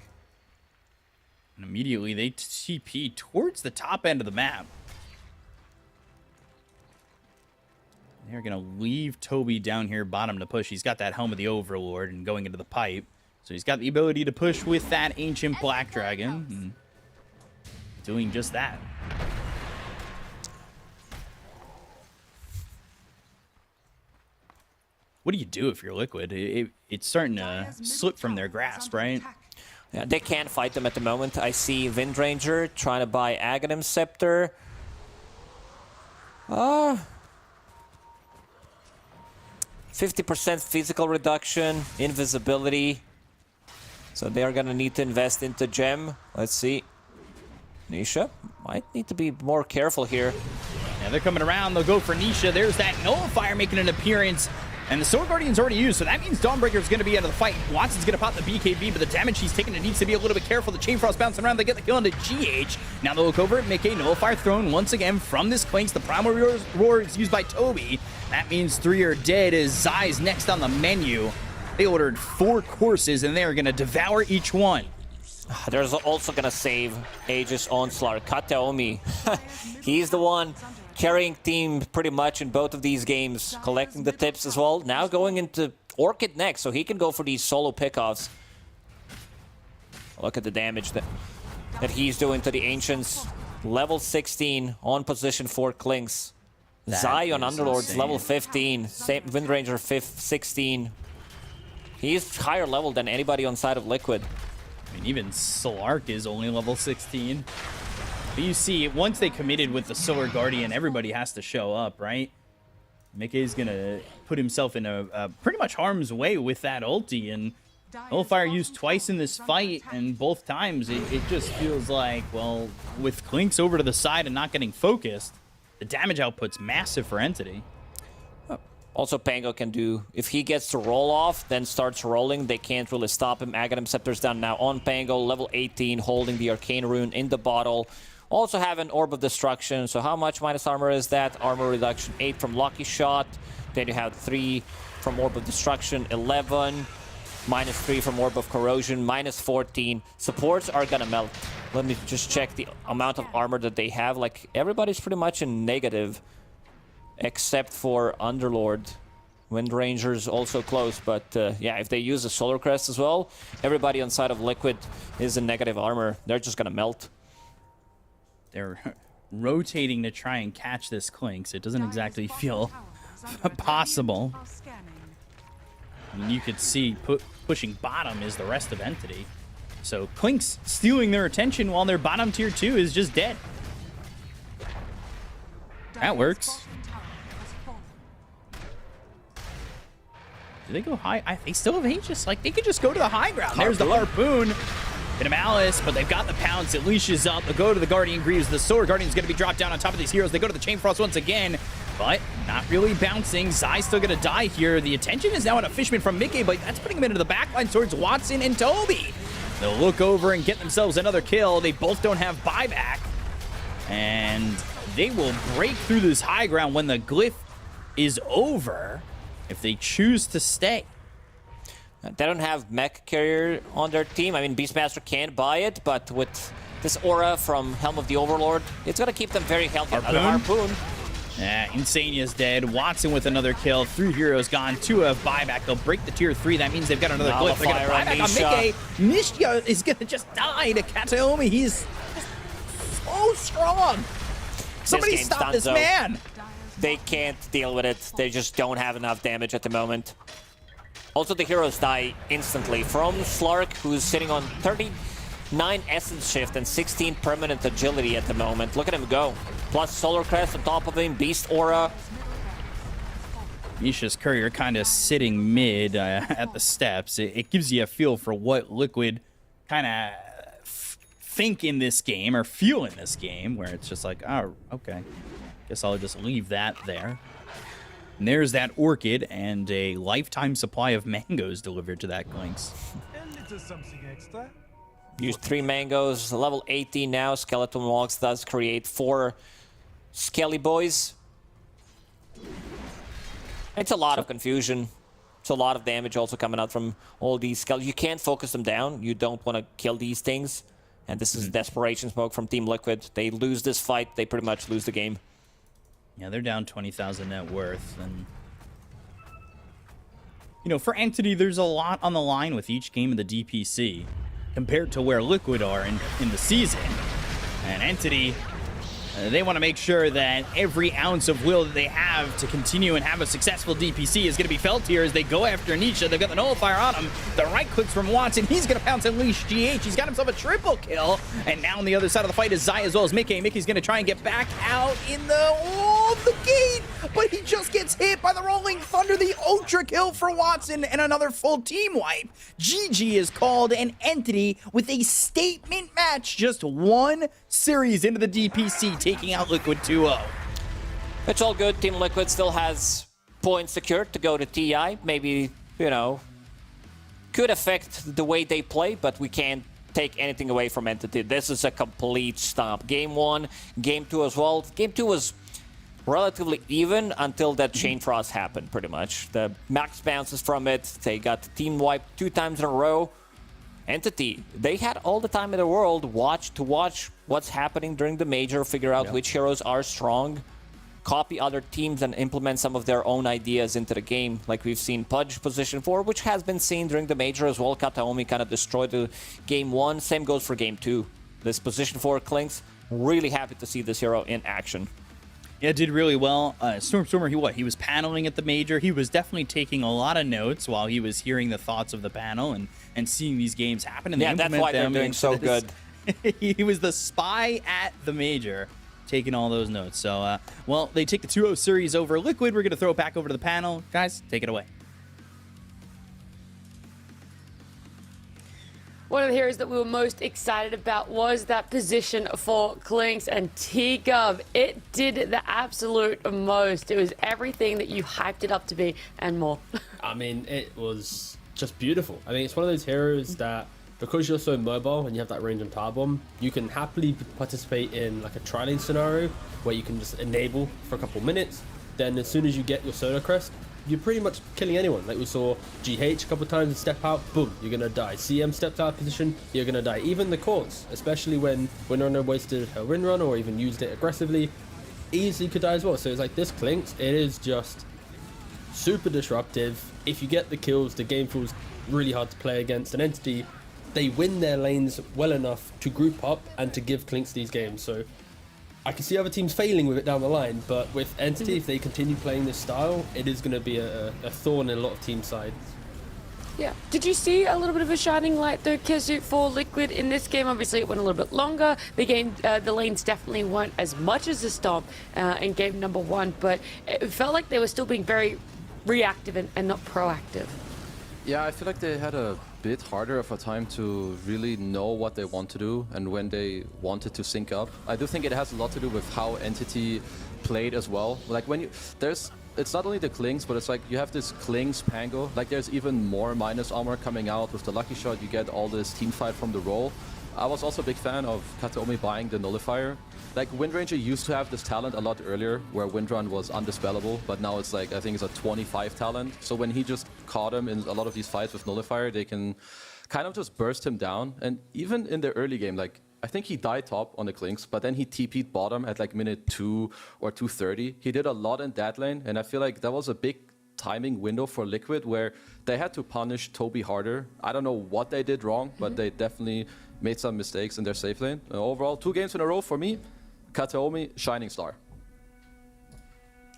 And immediately they TP towards the top end of the map. They're going to leave Toby down here bottom to push. He's got that Helm of the Overlord and going into the pipe. So he's got the ability to push with that Ancient Black Dragon. And doing just that. What do you do if you're Liquid? It's starting to Dyer's middle slip from their tower is grasp, under right? attack. Yeah, they can't fight them at the moment. I see Windranger trying to buy Aghanim Scepter. 50% physical reduction, invisibility. So they are gonna need to invest into Gem. Let's see. Nisha might need to be more careful here. Yeah, they're coming around. They'll go for Nisha. There's that Nullifier making an appearance. And the Sword Guardian's already used, so that means Dawnbreaker's going to be out of the fight. Watson's going to pop the BKB, but the damage he's taking, it needs to be a little bit careful. The Chain Frost bouncing around. They get the kill into GH. Now they'll look over at Mickey. Nullifier thrown once again from this Clinks. The Primal Roar is used by Toby. That means 3 are dead as Zai's next on the menu. They ordered 4 courses, and they are going to devour each one. There's also gonna save Aegis Onslaught. Kataomi. He's the one carrying team pretty much in both of these games, collecting the tips as well. Now going into Orchid next, so he can go for these solo pickoffs. Look at the damage that he's doing to the Ancients. Level 16 on position for Clinks. Zion is Underlords, insane. level 15. Same Windranger 16. He's higher level than anybody on side of Liquid. I mean, even Solark is only level 16. But you see, once they committed with the Solar Guardian, everybody has to show up, right? Mickey's going to put himself in a pretty much harm's way with that ulti. And Nullifier used twice in this fight, and both times it just feels like, well, with Clinks over to the side and not getting focused, the damage output's massive for Entity. Also, Pango can do, if he gets to roll off, then starts rolling, they can't really stop him. Aghanim Scepter's down now on Pango, level 18, holding the Arcane Rune in the bottle. Also have an Orb of Destruction, so how much minus armor is that? Armor reduction 8 from Lucky Shot, then you have 3 from Orb of Destruction, 11, minus 3 from Orb of Corrosion, minus 14. Supports are gonna melt. Let me just check the amount of armor that they have. Like, everybody's pretty much in negative. Except for Underlord. Windranger's also close, but yeah, if they use the Solar Crest as well, everybody on side of Liquid is in negative armor. They're just gonna melt. They're rotating to try and catch this Clinks. It doesn't exactly feel possible. I mean, you could see pushing bottom is the rest of Entity. So Clinks stealing their attention while their bottom tier 2 is just dead. That works. Do they go high? They still have Aegis. Like, they could just go to the high ground. There's the Harpoon. Bit of Malice, but they've got the Pounce. It leashes up. They go to the Guardian Greaves. The Sword Guardian's going to be dropped down on top of these heroes. They go to the Chain Frost once again. but not really bouncing. Zai's still gonna die here. The attention is now on a Fishman from Mickey, but that's putting him into the backline towards Watson and Toby. They'll look over and get themselves another kill. They both don't have buyback, and they will break through this high ground when the glyph is over if they choose to stay. They don't have mech carrier on their team. I mean, Beastmaster can buy it, but with this aura from Helm of the Overlord, it's going to keep them very healthy. Another Harpoon. Yeah, Insania's dead. Watson with another kill. 3 heroes gone. 2 have buyback. They'll break the tier 3. That means they've got another glyph. They're going to buyback on Mickey. Nishia is going to just die to Kataomi. He's so strong. Somebody stop this man. They can't deal with it. They just don't have enough damage at the moment. Also, the heroes die instantly. From Slark, who's sitting on 39 Essence Shift and 16 Permanent Agility at the moment. Look at him go. Plus Solar Crest on top of him, Beast Aura. Nisha's courier kind of sitting mid at the steps. It gives you a feel for what Liquid kind of think in this game or feel in this game, where it's just like, oh, okay. Guess I'll just leave that there. And there's that Orchid and a lifetime supply of mangoes delivered to that Clinks. Use 3 mangoes, level 18 now. Skeleton Walks does create 4 Skelly Boys. It's a lot of confusion. It's a lot of damage also coming out from all these Skelly. You can't focus them down. You don't want to kill these things. And this is Desperation Smoke from Team Liquid. They lose this fight, they pretty much lose the game. Yeah, they're down 20,000 net worth, and you know, for Entity, there's a lot on the line with each game of the DPC compared to where Liquid are in the season. And Entity, they want to make sure that every ounce of will that they have to continue and have a successful DPC is going to be felt here as they go after Nisha. They've got the nullifier on him. The right clicks from Watson. He's going to pounce and unleash GH. He's got himself a triple kill. And now on the other side of the fight is Zai as well as Mickey. Mickey's going to try and get back out in the gate, but he just gets hit by the Rolling Thunder. The ultra kill for Watson and another full team wipe. GG is called, an Entity with a statement match. Just one series into the DPC, taking out Liquid 2-0. It's all good. Team Liquid still has points secured to go to TI. Maybe, you know, could affect the way they play, but we can't take anything away from Entity. This is a complete stomp. Game 1, Game 2 as well. Game 2 was relatively even until that Chain Frost happened, pretty much. The max bounces from it. They got team wiped 2 times in a row. Entity, they had all the time in the world to watch what's happening during the major, figure out which heroes are strong, copy other teams and implement some of their own ideas into the game, like we've seen Pudge position 4, which has been seen during the major as well. Kataomi kind of destroyed the Game 1. Same goes for Game 2. This position 4 Clinks, really happy to see this hero in action. Yeah, did really well. Stormer, he was paneling at the major. He was definitely taking a lot of notes while he was hearing the thoughts of the panel and seeing these games happen. And yeah, that's why they're doing so good. He was the spy at the major, taking all those notes. So, well, they take the 2-0 series over Liquid. We're going to throw it back over to the panel. Guys, take it away. One of the heroes that we were most excited about was that position for Clinks, and T-Gov. It did the absolute most. It was everything that you hyped it up to be and more. I mean, it was just beautiful. I mean, it's one of those heroes that, because you're so mobile and you have that range on Tar Bomb, you can happily participate in like a tri-lane scenario where you can just enable for a couple minutes. Then as soon as you get your Solar Crest, you're pretty much killing anyone. Like we saw GH a couple times and step out, boom, you're gonna die. CM stepped out of position, you're gonna die. Even the courts, especially when Winrunner wasted her win run or even used it aggressively, easily could die as well. So it's like this Clinks, it is just super disruptive. If you get the kills, the game feels really hard to play against. An Entity, they win their lanes well enough to group up and to give Clinks these games. So I can see other teams failing with it down the line, but with Entity, if they continue playing this style, it is going to be a thorn in a lot of team sides. Yeah. Did you see a little bit of a shining light though, Kezu, for Liquid in this game? Obviously, it went a little bit longer. The lanes definitely weren't as much as the Stomp in game number 1, but it felt like they were still being very reactive and not proactive. Yeah, I feel like they had a bit harder of a time to really know what they want to do and when they wanted to sync up. I do think it has a lot to do with how Entity played as well. Like when it's not only the Klings, but it's like you have this Klings Pango. Like there's even more minus armor coming out. With the Lucky Shot, you get all this team fight from the roll. I was also a big fan of Kataomi buying the Nullifier. Like Wind Ranger used to have this talent a lot earlier, where Windrun was undispellable, but now it's like, I think it's a 25 talent. So when he just caught him in a lot of these fights with Nullifier, they can kind of just burst him down. And even in the early game, like I think he died top on the Klinks, but then he TP'd bottom at like minute 2 or 2:30. He did a lot in that lane, and I feel like that was a big timing window for Liquid where they had to punish Toby harder. I don't know what they did wrong, but they definitely made some mistakes in their safe lane. Overall, 2 games in a row for me. Kataomi, shining star.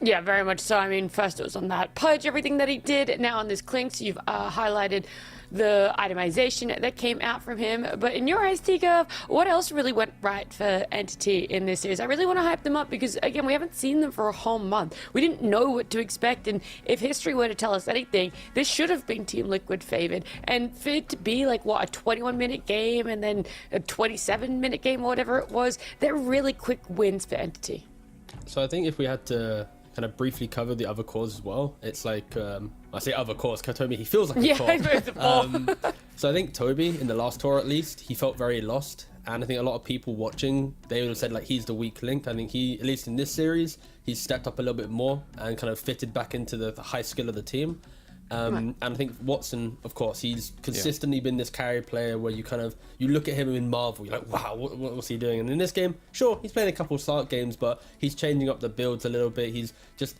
Yeah, very much so. I mean, first it was on that purge, everything that he did. Now on this Clinks, you've highlighted the itemization that came out from him. But in your eyes, Tigger, what else really went right for Entity in this series? I really want to hype them up because, again, we haven't seen them for a whole month. We didn't know what to expect. And if history were to tell us anything, this should have been Team Liquid favored. And for it to be like, what, a 21-minute game and then a 27-minute game or whatever it was, they're really quick wins for Entity. So I think if we had to kind of briefly cover the other cores as well, it's like I say other cores, Kataomi, he feels like a core. So I think Toby in the last tour at least, he felt very lost, and I think a lot of people watching, they would have said like he's the weak link. I think he, at least in this series, he's stepped up a little bit more and kind of fitted back into the high skill of the team. And I think Watson, of course, he's consistently been this carry player where you look at him in Marvel, you're like, wow, what was he doing? And in this game, sure, he's playing a couple of start games, but he's changing up the builds a little bit. He's just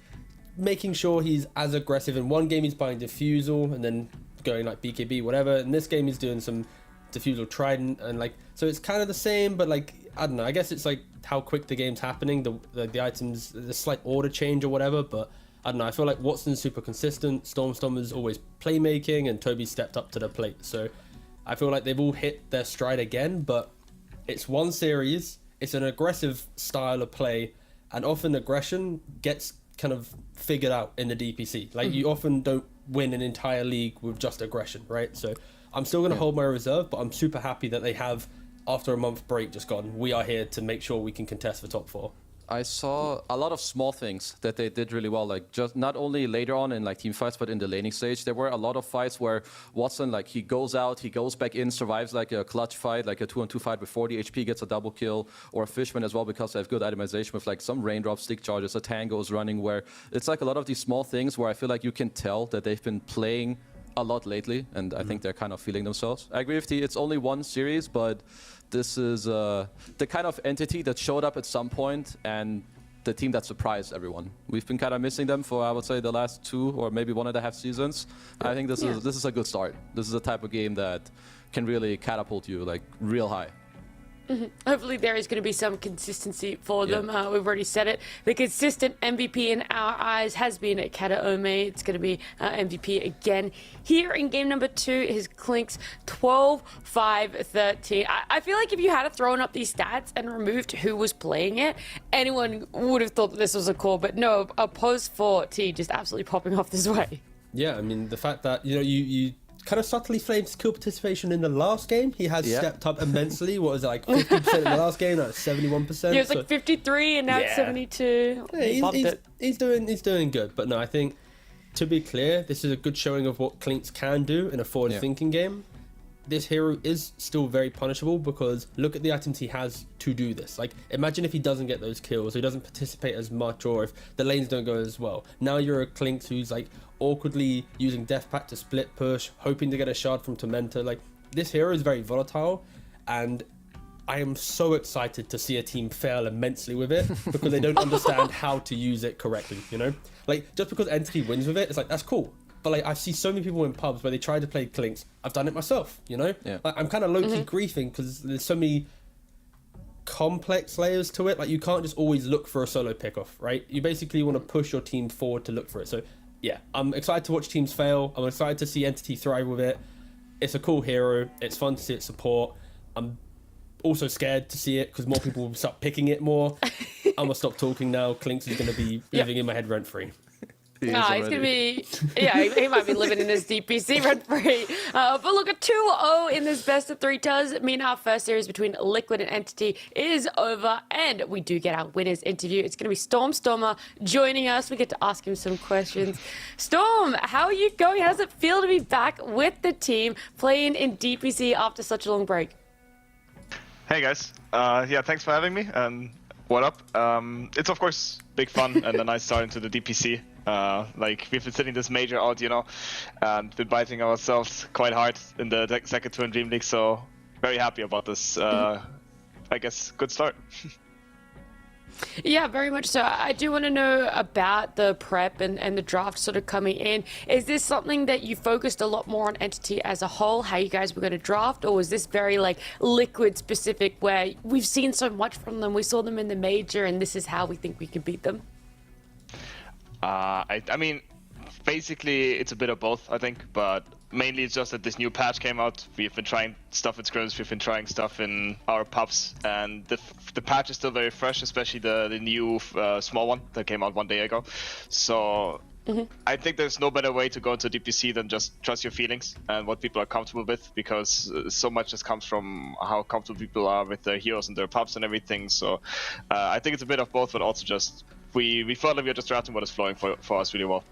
making sure he's as aggressive. In one game, he's buying Diffusal and then going like BKB, whatever. In this game, he's doing some Diffusal Trident, and like, so it's kind of the same, but like, I don't know, I guess it's like how quick the game's happening, the items, the slight order change or whatever, but I don't know, I feel like Watson's super consistent, Stormstormer's always playmaking, and Toby stepped up to the plate. So I feel like they've all hit their stride again, but it's one series, it's an aggressive style of play, and often aggression gets kind of figured out in the DPC. Like you often don't win an entire league with just aggression, right? So I'm still going to hold my reserve, but I'm super happy that they have, after a month break, just gone, we are here to make sure we can contest for top 4. I saw a lot of small things that they did really well, like just not only later on in like team fights, but in the laning stage. There were a lot of fights where Watson, like he goes out, he goes back in, survives like a clutch fight, like a 2-on-2 fight with 40 HP, gets a double kill, or a Fishman as well, because they have good itemization with like some raindrops, stick charges, a Tango is running, where it's like a lot of these small things where I feel like you can tell that they've been playing a lot lately, and I think they're kind of feeling themselves. I agree with you, it's only one series, but this is the kind of entity that showed up at some point and the team that surprised everyone. We've been kind of missing them for, I would say, the last 2 or maybe 1.5 seasons. I think this is a good start. This is a type of game that can really catapult you like real high. Hopefully there is going to be some consistency for them. We've already said it. The consistent MVP in our eyes has been Kataomi. It's going to be MVP again. Here in game number 2, his Clinks 12, 5, 13. I feel like if you had thrown up these stats and removed who was playing it, anyone would have thought that this was a core. But no, a post for T just absolutely popping off this way. Yeah, I mean, the fact that, you kind of subtly flamed his kill participation in the last game. He has stepped up immensely. What was it, like 50% in the last game? Now it's 71%. Yeah, it was like 53 and now it's 72. Yeah, he's doing good. But no, I think, to be clear, this is a good showing of what Clinks can do in a forward-thinking game. This hero is still very punishable because look at the items he has to do this. Like, imagine if he doesn't get those kills, or he doesn't participate as much, or if the lanes don't go as well. Now you're a Clinks who's like awkwardly using Death Pact to split push, hoping to get a shard from Tormentor. Like, this hero is very volatile, and I am so excited to see a team fail immensely with it because they don't understand how to use it correctly, Like, just because Entity wins with it, it's like, that's cool. But like, I see so many people in pubs where they try to play Clinks. I've done it myself, Like, I'm kind of low-key griefing because there's so many complex layers to it. Like, you can't just always look for a solo pickoff, right? You basically want to push your team forward to look for it. So yeah, I'm excited to watch teams fail. I'm excited to see Entity thrive with it. It's a cool hero. It's fun to see it support. I'm also scared to see it because more people will start picking it more. I'm going to stop talking now. Clinks is going to be living in my head rent-free. Nah, he's gonna be, yeah, he might be living in this DPC rent free. But look, a 2-0 in this best of 3 does mean our first series between Liquid and Entity is over, and we do get our winners interview. It's gonna be Stormer joining us. We get to ask him some questions. Storm, how are you going? How does it feel to be back with the team playing in DPC after such a long break? Hey guys, yeah, thanks for having me. What up? It's of course big fun and a nice start into the DPC. Like we've been sitting this major out, you know, and been biting ourselves quite hard in the second tour in Dream League. So very happy about this. I guess good start. Yeah, very much so. I do want to know about the prep and the draft sort of coming in. Is this something that you focused a lot more on Entity as a whole, how you guys were going to draft, or was this very like Liquid specific where we've seen so much from them, we saw them in the major, and this is how we think we can beat them? I mean, basically it's a bit of both, I think, but mainly it's just that this new patch came out. We've been trying stuff in scrims, we've been trying stuff in our pubs, and the patch is still very fresh, especially the new small one that came out 1 day ago. So I think there's no better way to go into DPC than just trust your feelings and what people are comfortable with, because so much just comes from how comfortable people are with their heroes and their pubs and everything. So I think it's a bit of both, but also just we felt like we were just drafting what is flowing for us really well.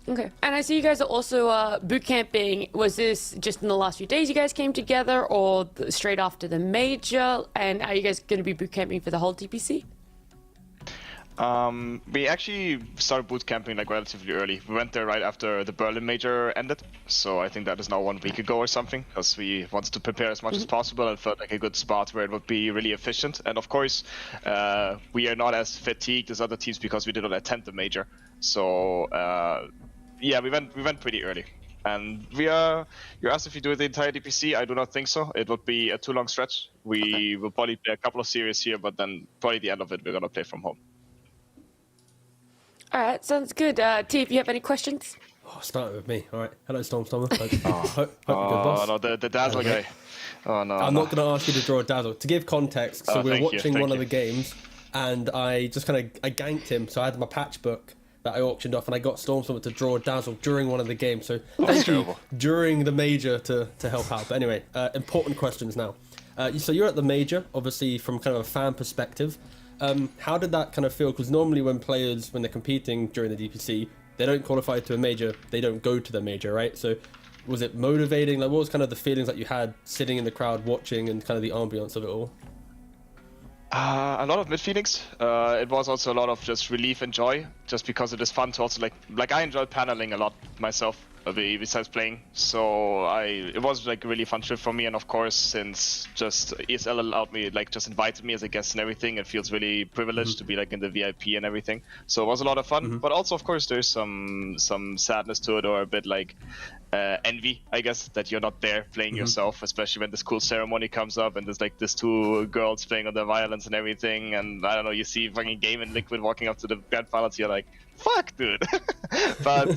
Okay. And I see you guys are also boot camping. Was this just in the last few days you guys came together, or straight after the major? And are you guys going to be boot camping for the whole DPC? We actually started boot camping like relatively early. We went there right after the Berlin major ended, so I think that is now 1 week ago or something, because we wanted to prepare as much as possible and felt like a good spot where it would be really efficient. And of course, we are not as fatigued as other teams because we did not attend the major. So yeah, we went pretty early. And you asked if we do the entire DPC. I do not think so. It would be a too long stretch. We will probably play a couple of series here, but then probably the end of it, we're gonna play from home. All right, sounds good. T, if you have any questions? Oh, start with me. All right. Hello, Stormer. Hope you're good, boss. No, the Dazzle guy. Oh no. I'm not going to ask you to draw a Dazzle. To give context, so we were watching one of the games, and I just I ganked him. So I had my patch book that I auctioned off, and I got Stormer to draw a Dazzle during one of the games. So thank you during the major to help out. But anyway, important questions now. So you're at the major, obviously from kind of a fan perspective. How did that kind of feel? Because normally when players, when they're competing during the DPC, they don't qualify to a major, they don't go to the major, right? So was it motivating? Like, what was kind of the feelings that you had sitting in the crowd watching and kind of the ambience of it all? A lot of mid feelings. It was also a lot of just relief and joy, just because it is fun to also like I enjoyed paneling a lot myself, besides playing. So it was like a really fun trip for me, and of course, since just ESL allowed me, like just invited me as a guest and everything, it feels really privileged to be like in the VIP and everything. So it was a lot of fun, but also of course there's some sadness to it, or a bit like envy, I guess, that you're not there playing yourself, especially when this cool ceremony comes up and there's like these 2 girls playing on their violins and everything, and I don't know, you see fucking Game and Liquid walking up to the grand finals, you're like, fuck, dude. But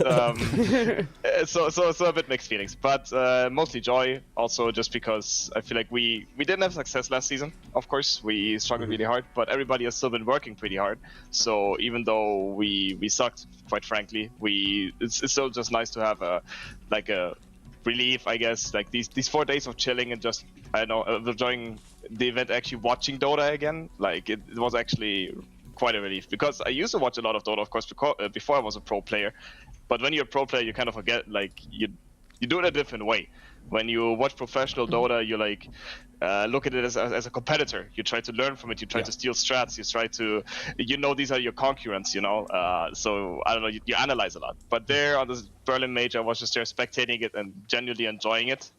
so a bit mixed feelings, but mostly joy, also just because I feel like we didn't have success last season. Of course, we struggled really hard, but everybody has still been working pretty hard. So even though we sucked, quite frankly, it's still just nice to have a relief, I guess, like these 4 days of chilling and just, I don't know, enjoying the event, actually watching Dota again. Like it was actually quite a relief, because I used to watch a lot of Dota, of course, before I was a pro player. But when you're a pro player, you kind of forget, like you do it a different way. When you watch professional Dota, you like look at it as a competitor. You try to learn from it. You try to steal strats. You try to, these are your concurrents. So I don't know. You analyze a lot. But there on this Berlin major, I was just there spectating it and genuinely enjoying it.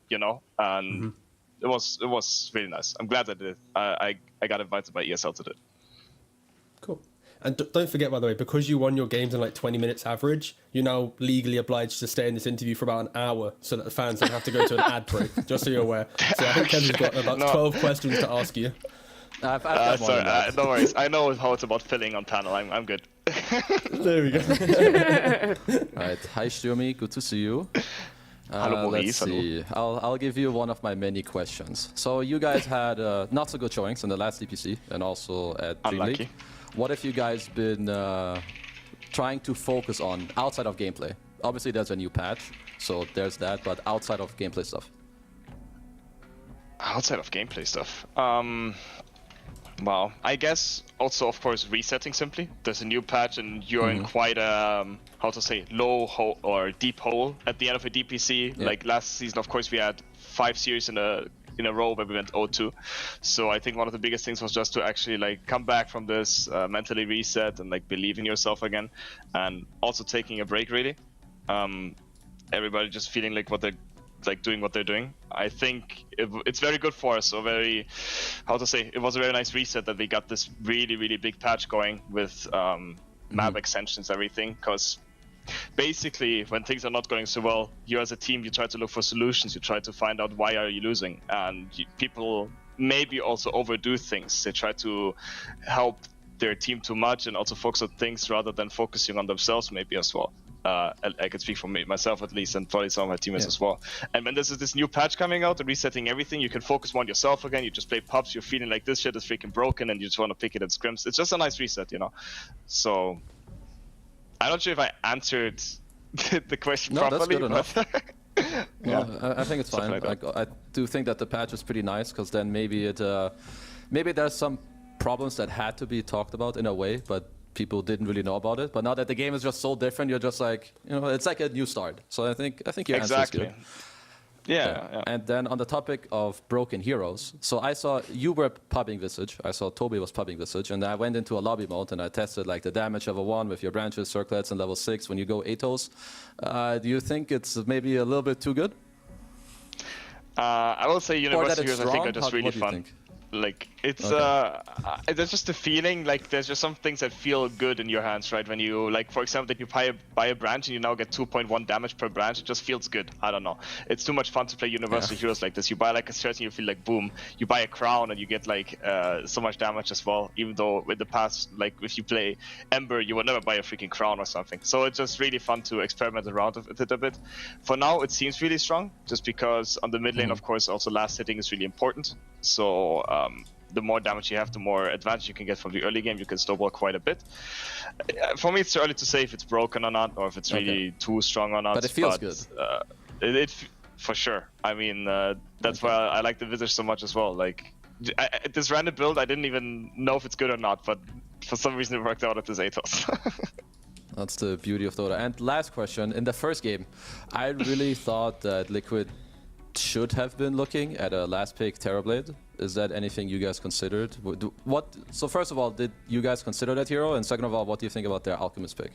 And it was really nice. I'm glad that I got invited by ESL to do it. Cool. And don't forget, by the way, because you won your games in like 20 minutes average, you're now legally obliged to stay in this interview for about an hour so that the fans don't have to go to an ad break, just so you're aware. So I think Kevin's got about 12 questions to ask you. I've got more than that. No worries. I know how it's about filling on panel. I'm good. There we go. All right. Hi, Stürmi. Good to see you. Hello, Let's Maurice. see. I'll give you one of my many questions. So you guys had not so good showings in the last DPC and also at Dream Unlucky. League. What have you guys been trying to focus on outside of gameplay? Obviously, there's a new patch, so there's that, but outside of gameplay stuff. Outside of gameplay stuff. Well, I guess also, of course, resetting simply. There's a new patch and you're in quite a, how to say, low hole or deep hole at the end of a DPC. Yeah. Like last season, of course, we had 5 series in a row where we went 0-2. So I think one of the biggest things was just to actually like come back from this, mentally reset and like believe in yourself again, and also taking a break really. Everybody just feeling like what they're like doing what they're doing. I think it's very good for us. So very, how to say, it was a very nice reset that we got this really big patch going with map extensions, everything. Because basically, when things are not going so well, you as a team, you try to look for solutions. You try to find out why are you losing, and people maybe also overdo things. They try to help their team too much and also focus on things rather than focusing on themselves maybe as well. I can speak for myself at least, and probably some of my teammates as well. And when there's this new patch coming out and resetting everything, you can focus more on yourself again. You just play pubs, you're feeling like this shit is freaking broken, and you just want to pick it in scrims. It's just a nice reset, you know. So I'm not sure if I answered the question properly. No, that's good enough. Yeah. I think it's fine. Like I do think that the patch is pretty nice, because then maybe maybe there's some problems that had to be talked about in a way, but people didn't really know about it. But now that the game is just so different, you're just like, you know, it's like a new start. So I think your answer is good. Yeah. And then on the topic of broken heroes, so I saw you were pubbing Visage, I saw Toby was pubbing Visage, and I went into a lobby mode and I tested like the damage level 1 with your branches, circlets, and level 6 when you go ATOS. Do you think it's maybe a little bit too good? I will say Universal Heroes, I think, are just really fun. Think? Like it's there's just a feeling like there's just some things that feel good in your hands, right? When you, like, for example, that you buy a branch and you now get 2.1 damage per branch, it just feels good. I don't know, it's too much fun to play Universal Heroes like this. You buy like a shirt and you feel like boom. You buy a crown and you get like so much damage as well, even though in the past, like if you play Ember, you would never buy a freaking crown or something. So it's just really fun to experiment around with it a bit. For now it seems really strong, just because on the mid lane, of course, also last hitting is really important. So the more damage you have, the more advantage you can get from the early game. You can snowball quite a bit. For me, it's too early to say if it's broken or not, or if it's really too strong or not. But it feels good. It for sure. I mean, that's why I like the Visage so much as well. Like this random build, I didn't even know if it's good or not, but for some reason it worked out at this Atos. That's the beauty of Dota. And last question, in the first game, I really thought that Liquid should have been looking at a last pick Terrorblade. Is that anything you guys considered? So first of all, did you guys consider that hero? And second of all, what do you think about their Alchemist pick?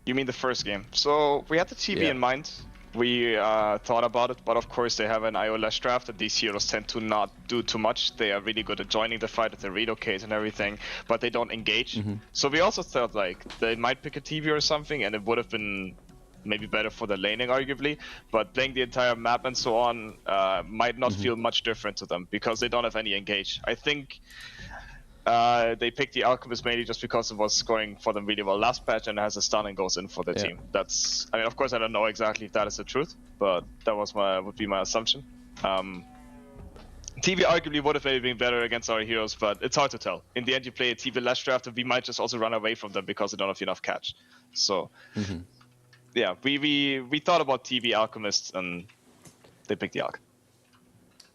You mean the first game? So we had the TV in mind. We thought about it, but of course they have an IO less draft, and these heroes tend to not do too much. They are really good at joining the fight, they relocate and everything, but they don't engage. So we also thought like they might pick a TV or something, and it would have been maybe better for the laning arguably, but playing the entire map and so on might not feel much different to them because they don't have any engage. I think they picked the Alchemist mainly just because it was scoring for them really well last patch and has a stun and goes in for the team. That's, I mean, of course I don't know exactly if that is the truth, but that was would be my assumption. TV arguably would have maybe been better against our heroes, but it's hard to tell. In the end, you play a TV less draft, and we might just also run away from them because they don't have enough catch. So yeah, we thought about TV Alchemist, and they picked the Alch.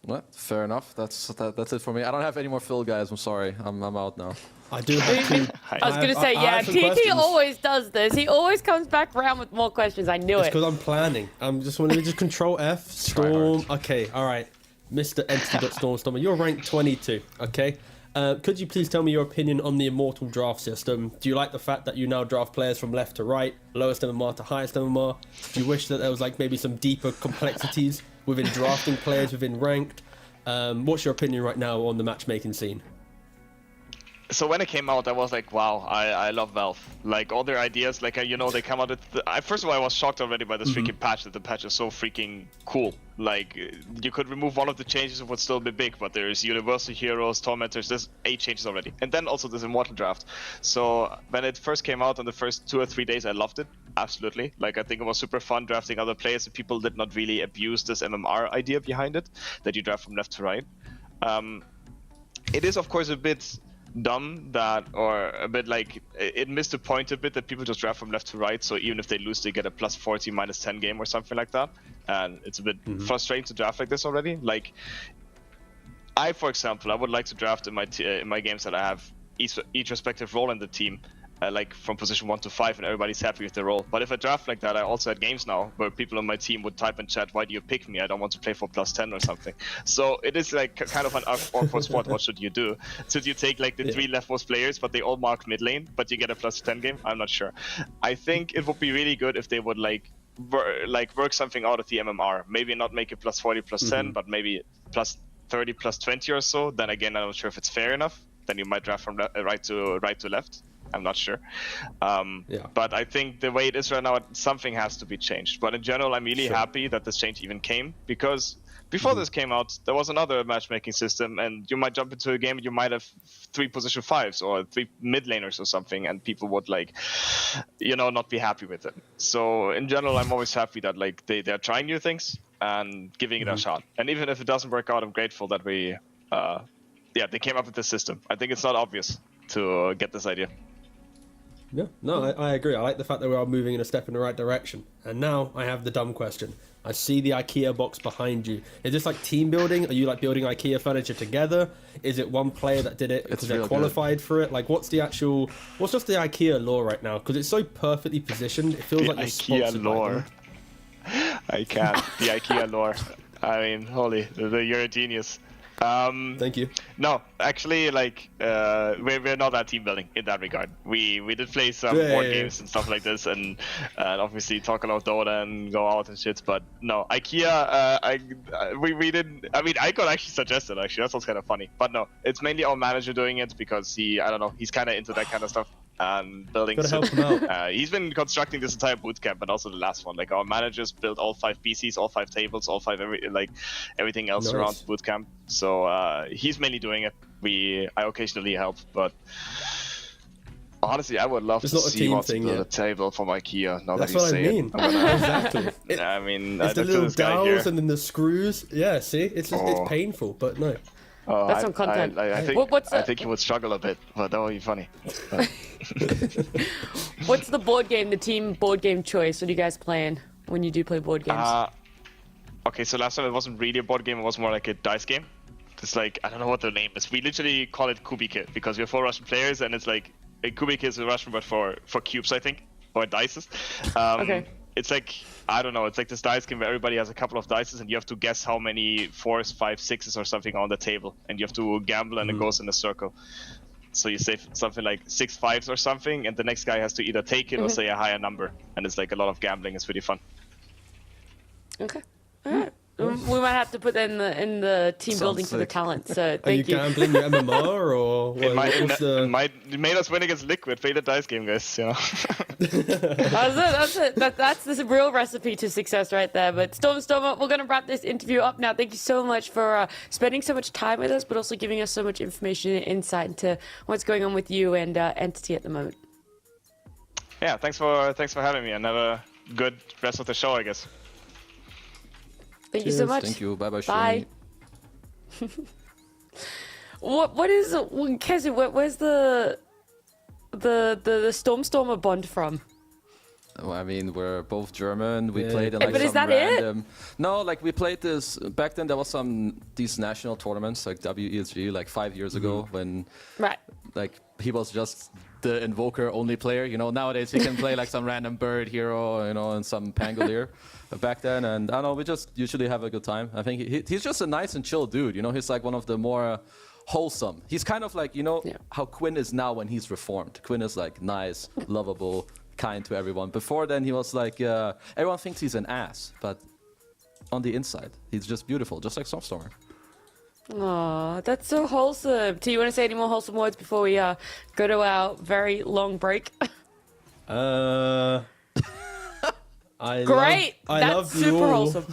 Well, fair enough. That's it for me. I don't have any more fill, guys. I'm sorry. I'm out now. I do have two. I was going to say, yeah, TT always does this. He always comes back around with more questions. I knew It's it. because I'm planning. I'm just wanting to just control F, Storm. Okay, all right. Mr. Entity.Stormstormer, you're ranked 22, okay? Could you please tell me your opinion on the Immortal draft system? Do you like the fact that you now draft players from left to right, lowest MMR to highest MMR? Do you wish that there was like maybe some deeper complexities within drafting players within ranked? What's your opinion right now on the matchmaking scene? So when it came out, I was like, wow, I love Valve. Like, all their ideas, like, you know, they come out with... first of all, I was shocked already by this freaking patch, that the patch is so freaking cool. Like, you could remove one of the changes, it would still be big, but there's Universal Heroes, Tormentors, there's 8 changes already. And then also this Immortal draft. So when it first came out on the first 2 or 3 days, I loved it. Absolutely. Like, I think it was super fun drafting other players, and people did not really abuse this MMR idea behind it, that you draft from left to right. It is, of course, a bit dumb that, or a bit like it missed the point a bit that people just draft from left to right. So even if they lose, they get a plus 40, minus 10 game or something like that. And it's a bit frustrating to draft like this already. Like I, for example, I would like to draft in my games that I have each respective role in the team. Like from position 1 to 5, and everybody's happy with their role. But if I draft like that, I also had games now where people on my team would type in chat, "Why do you pick me? I don't want to play for plus 10 or something." So it is like kind of an awkward spot. What should you do? Should you take like the 3 leftmost players, but they all mark mid lane, but you get a plus 10 game? I'm not sure. I think it would be really good if they would like work something out of the MMR. Maybe not make it plus 40, plus 10, but maybe plus 30, plus 20 or so. Then again, I'm not sure if it's fair enough. Then you might draft from right to left. I'm not sure. But I think the way it is right now, something has to be changed. But in general, I'm really happy that this change even came, because before this came out, there was another matchmaking system, and you might jump into a game and you might have 3 position 5s or 3 mid laners or something, and people would like, not be happy with it. So in general, I'm always happy that like they're trying new things and giving it a shot. And even if it doesn't work out, I'm grateful that they came up with this system. I think it's not obvious to get this idea. Yeah, no, I agree. I like the fact that we are moving in a step in the right direction. And now I have the dumb question. I see the IKEA box behind you. Is this like team building? Are you like building IKEA furniture together? Is it one player that did it because they're qualified for it? Like, what's just the IKEA lore right now? Because it's so perfectly positioned. It feels like you're sponsored by them. I can't. The IKEA lore. I mean, holy, you're a genius. Thank you. No, actually, like we're not that team building in that regard. We did play some board games and stuff like this, and obviously talk a lot of Dota and go out and shit. But no, IKEA. We didn't. I mean, I got actually suggested. Actually, that sounds kind of funny. But no, it's mainly our manager doing it because he's kind of into that kind of stuff. And building. Gotta help him out. He's been constructing this entire bootcamp, and also the last one. Like our managers built all 5 PCs, all 5 tables, all 5 everything else around bootcamp. So he's mainly doing it. I occasionally help, but honestly, I would love to see what's on the table from IKEA. Now That's that you what I say mean. it. Exactly. I mean, it's the looked at little this guy dowels here. and then the screws. Yeah, see, it's painful, but no. That's some content. I think he would struggle a bit, but that would be funny. What's the board game, the team board game choice? What are you guys playing when you do play board games? Okay, so last time it wasn't really a board game, it was more like a dice game. It's like, I don't know what the name is. We literally call it Kubike because we're 4 Russian players, and it's like, Kubik is a Russian word for cubes, I think, or dices. Okay. It's like, I don't know, it's like this dice game where everybody has a couple of dices and you have to guess how many 4s, 5s, 6s or something on the table. And you have to gamble and it goes in a circle. So you say something like 6 5s or something, and the next guy has to either take it or say a higher number. And it's like a lot of gambling. It's really fun. Okay. All right. We might have to put that in the team building for the talent. So thank you. Are you gambling your MMR or what, It made us win against Liquid. Play the dice game, guys. That's it. That's the real recipe to success right there. But Stormer, we're going to wrap this interview up now. Thank you so much for spending so much time with us, but also giving us so much information and insight into what's going on with you and Entity at the moment. Yeah, thanks for having me, and have a good rest of the show, I guess. Thank you so much. Thank you. Bye-bye. Bye. What is Kezi? Where's the Stormer bond from? Well, I mean, we're both German. We played in like but some is that random. No, like we played this back then. There was these national tournaments like WEU like 5 years ago when like he was just the Invoker only player. Nowadays he can play like some random bird hero, and some Pangolier. Back then, and I don't know, we just usually have a good time. I think he's just a nice and chill dude. He's like one of the more wholesome. He's kind of like how Quinn is now when he's reformed. Quinn is like nice, lovable, kind to everyone. Before then, he was like everyone thinks he's an ass, but on the inside, he's just beautiful, just like Stormstormer. Aw, that's so wholesome. Do you want to say any more wholesome words before we go to our very long break? Great! That's super wholesome.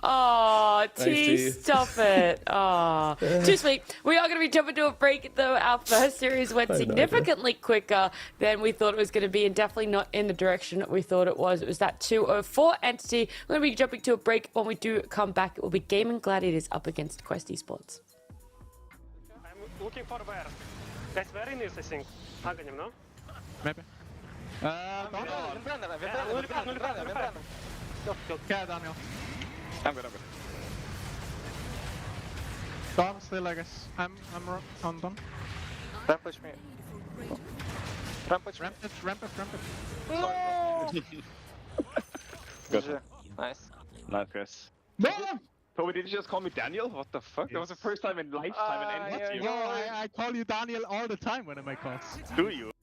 Oh, T, stop it. Oh, too sweet. We are going to be jumping to a break, though. Our first series went significantly quicker than we thought it was going to be, and definitely not in the direction that we thought it was. It was that 204 entity. We're going to be jumping to a break. When we do come back, it will be Gaming Gladiators up against Quest Esports. I'm looking for where. Guys, very news, I think. Aghanim, no? Maybe. Yeah, Daniel. I'm good. Dom still, I guess. I'm on Dom. Don't push me. Don't push me. Ramp it. Good. Nice. Nice, Chris. No! Toby, did you just call me Daniel? What the fuck? That was the first time in lifetime in any Yo, I call you Daniel all the time when I make calls. Do you?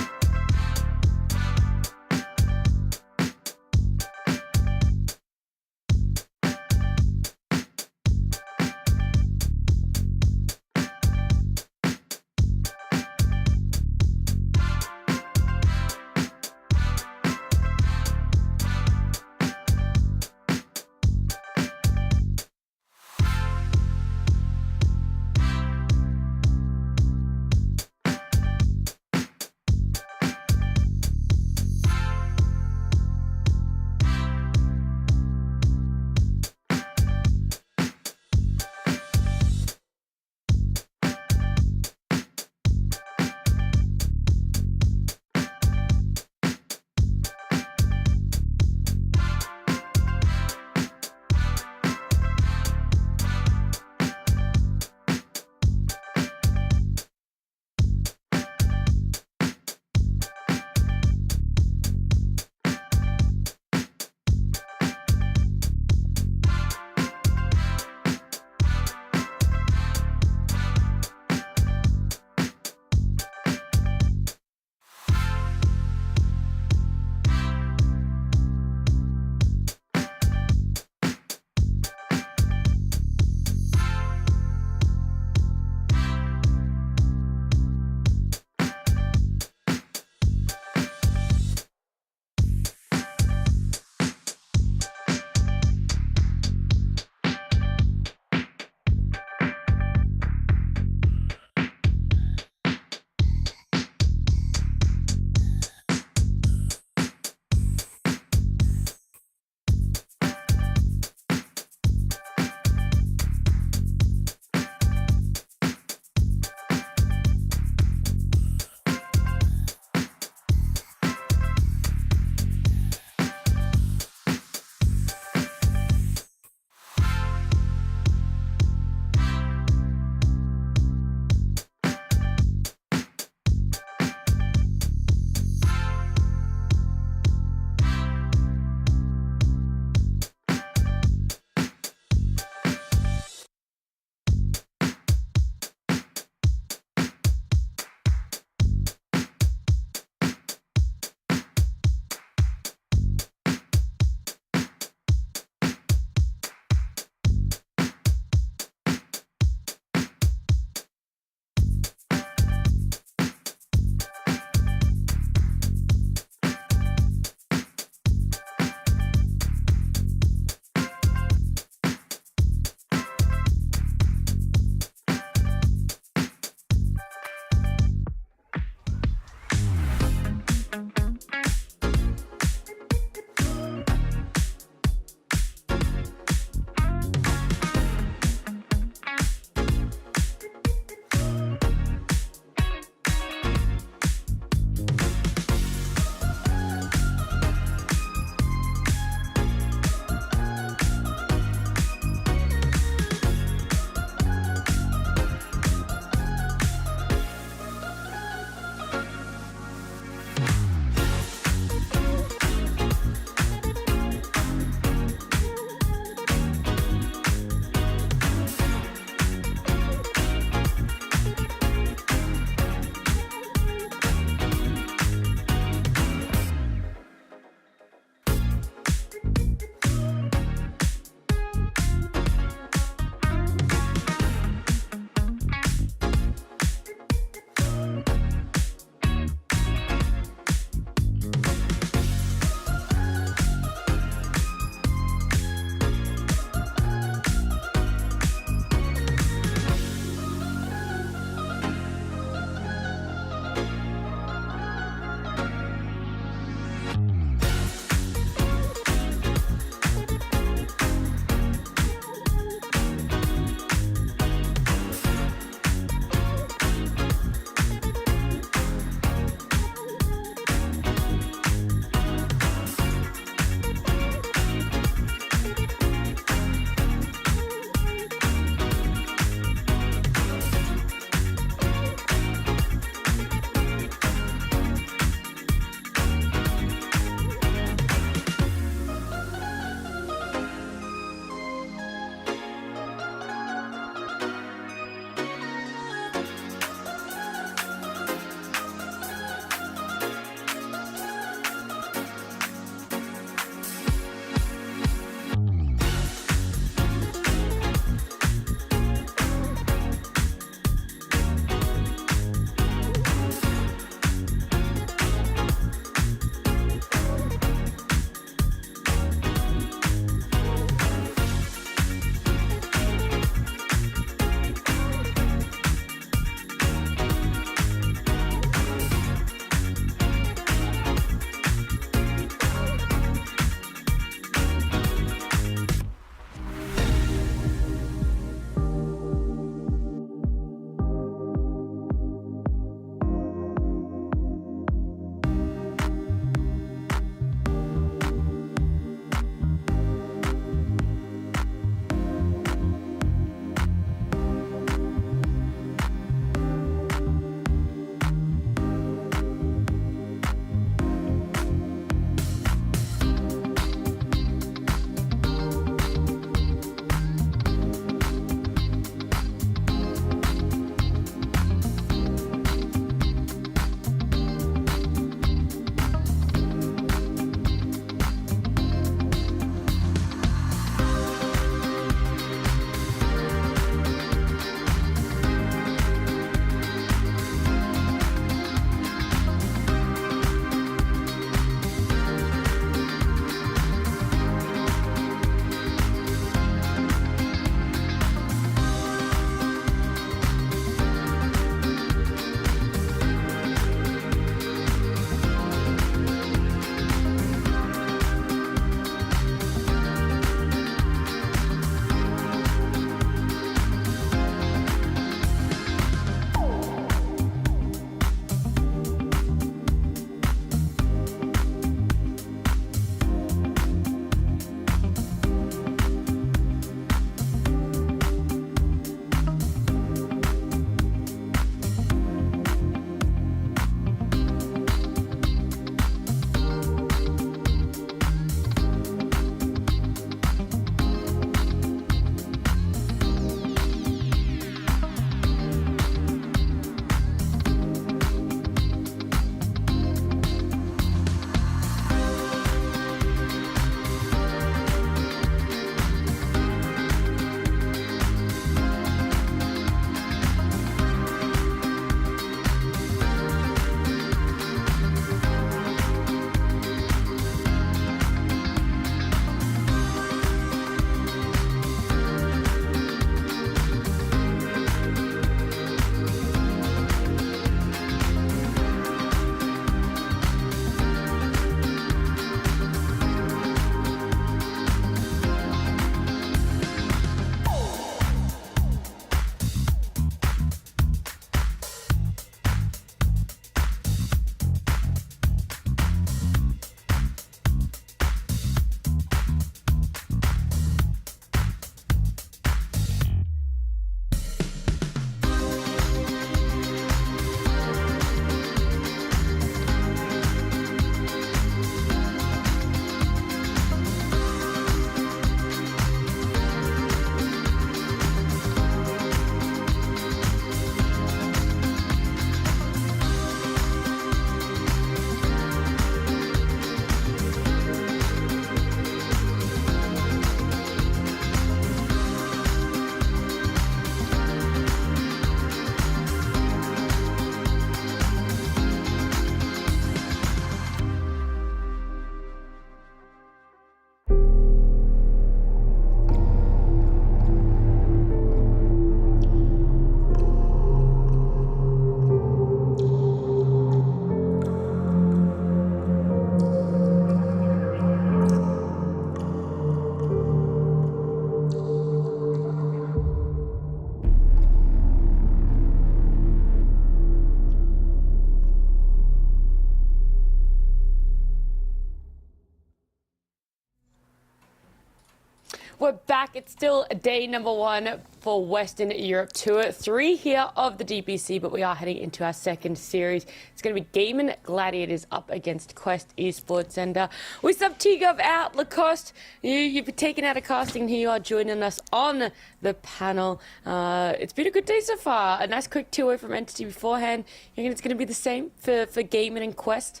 We're back. It's still day number 1 for Western Europe Tour. 3 here of the DPC, but we are heading into our second series. It's going to be Gaming Gladiators up against Quest Esports. And we sub T-Gov out. Lacoste, you've been taken out of casting. Here you are joining us on the panel. It's been a good day so far. A nice quick 2-way from Entity beforehand. You think it's going to be the same for Gaming and Quest?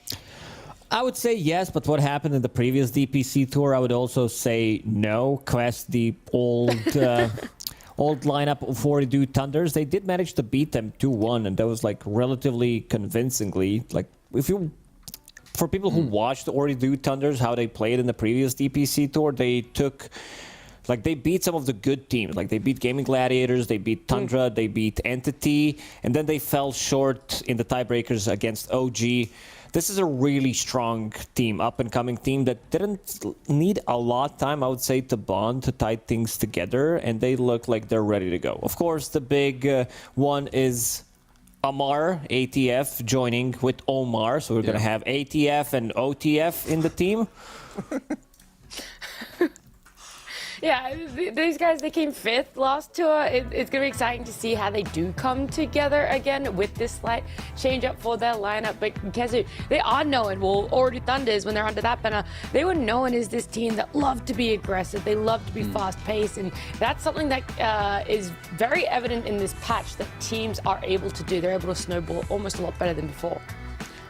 I would say yes, but what happened in the previous DPC tour, I would also say no. Quest, the old old lineup of 42 Thunders, they did manage to beat them 2-1, and that was like relatively convincingly. Like for people who watched the 42 Thunders, how they played in the previous DPC tour, they beat some of the good teams. Like they beat Gaming Gladiators, they beat Tundra, they beat Entity, and then they fell short in the tiebreakers against OG. This is a really strong team, up-and-coming team that didn't need a lot of time, I would say, to bond, to tie things together, and they look like they're ready to go. Of course, the big one is Amar, ATF, joining with Omar, so we're going to have ATF and OTF in the team. Yeah, these guys, they came 5th last tour. It's going to be exciting to see how they do come together again with this slight change up for their lineup. But Kezu, they are known, well, already Thunders, when they're under that banner, they were known as this team that loved to be aggressive. They love to be fast-paced, and that's something that is very evident in this patch that teams are able to do. They're able to snowball almost a lot better than before.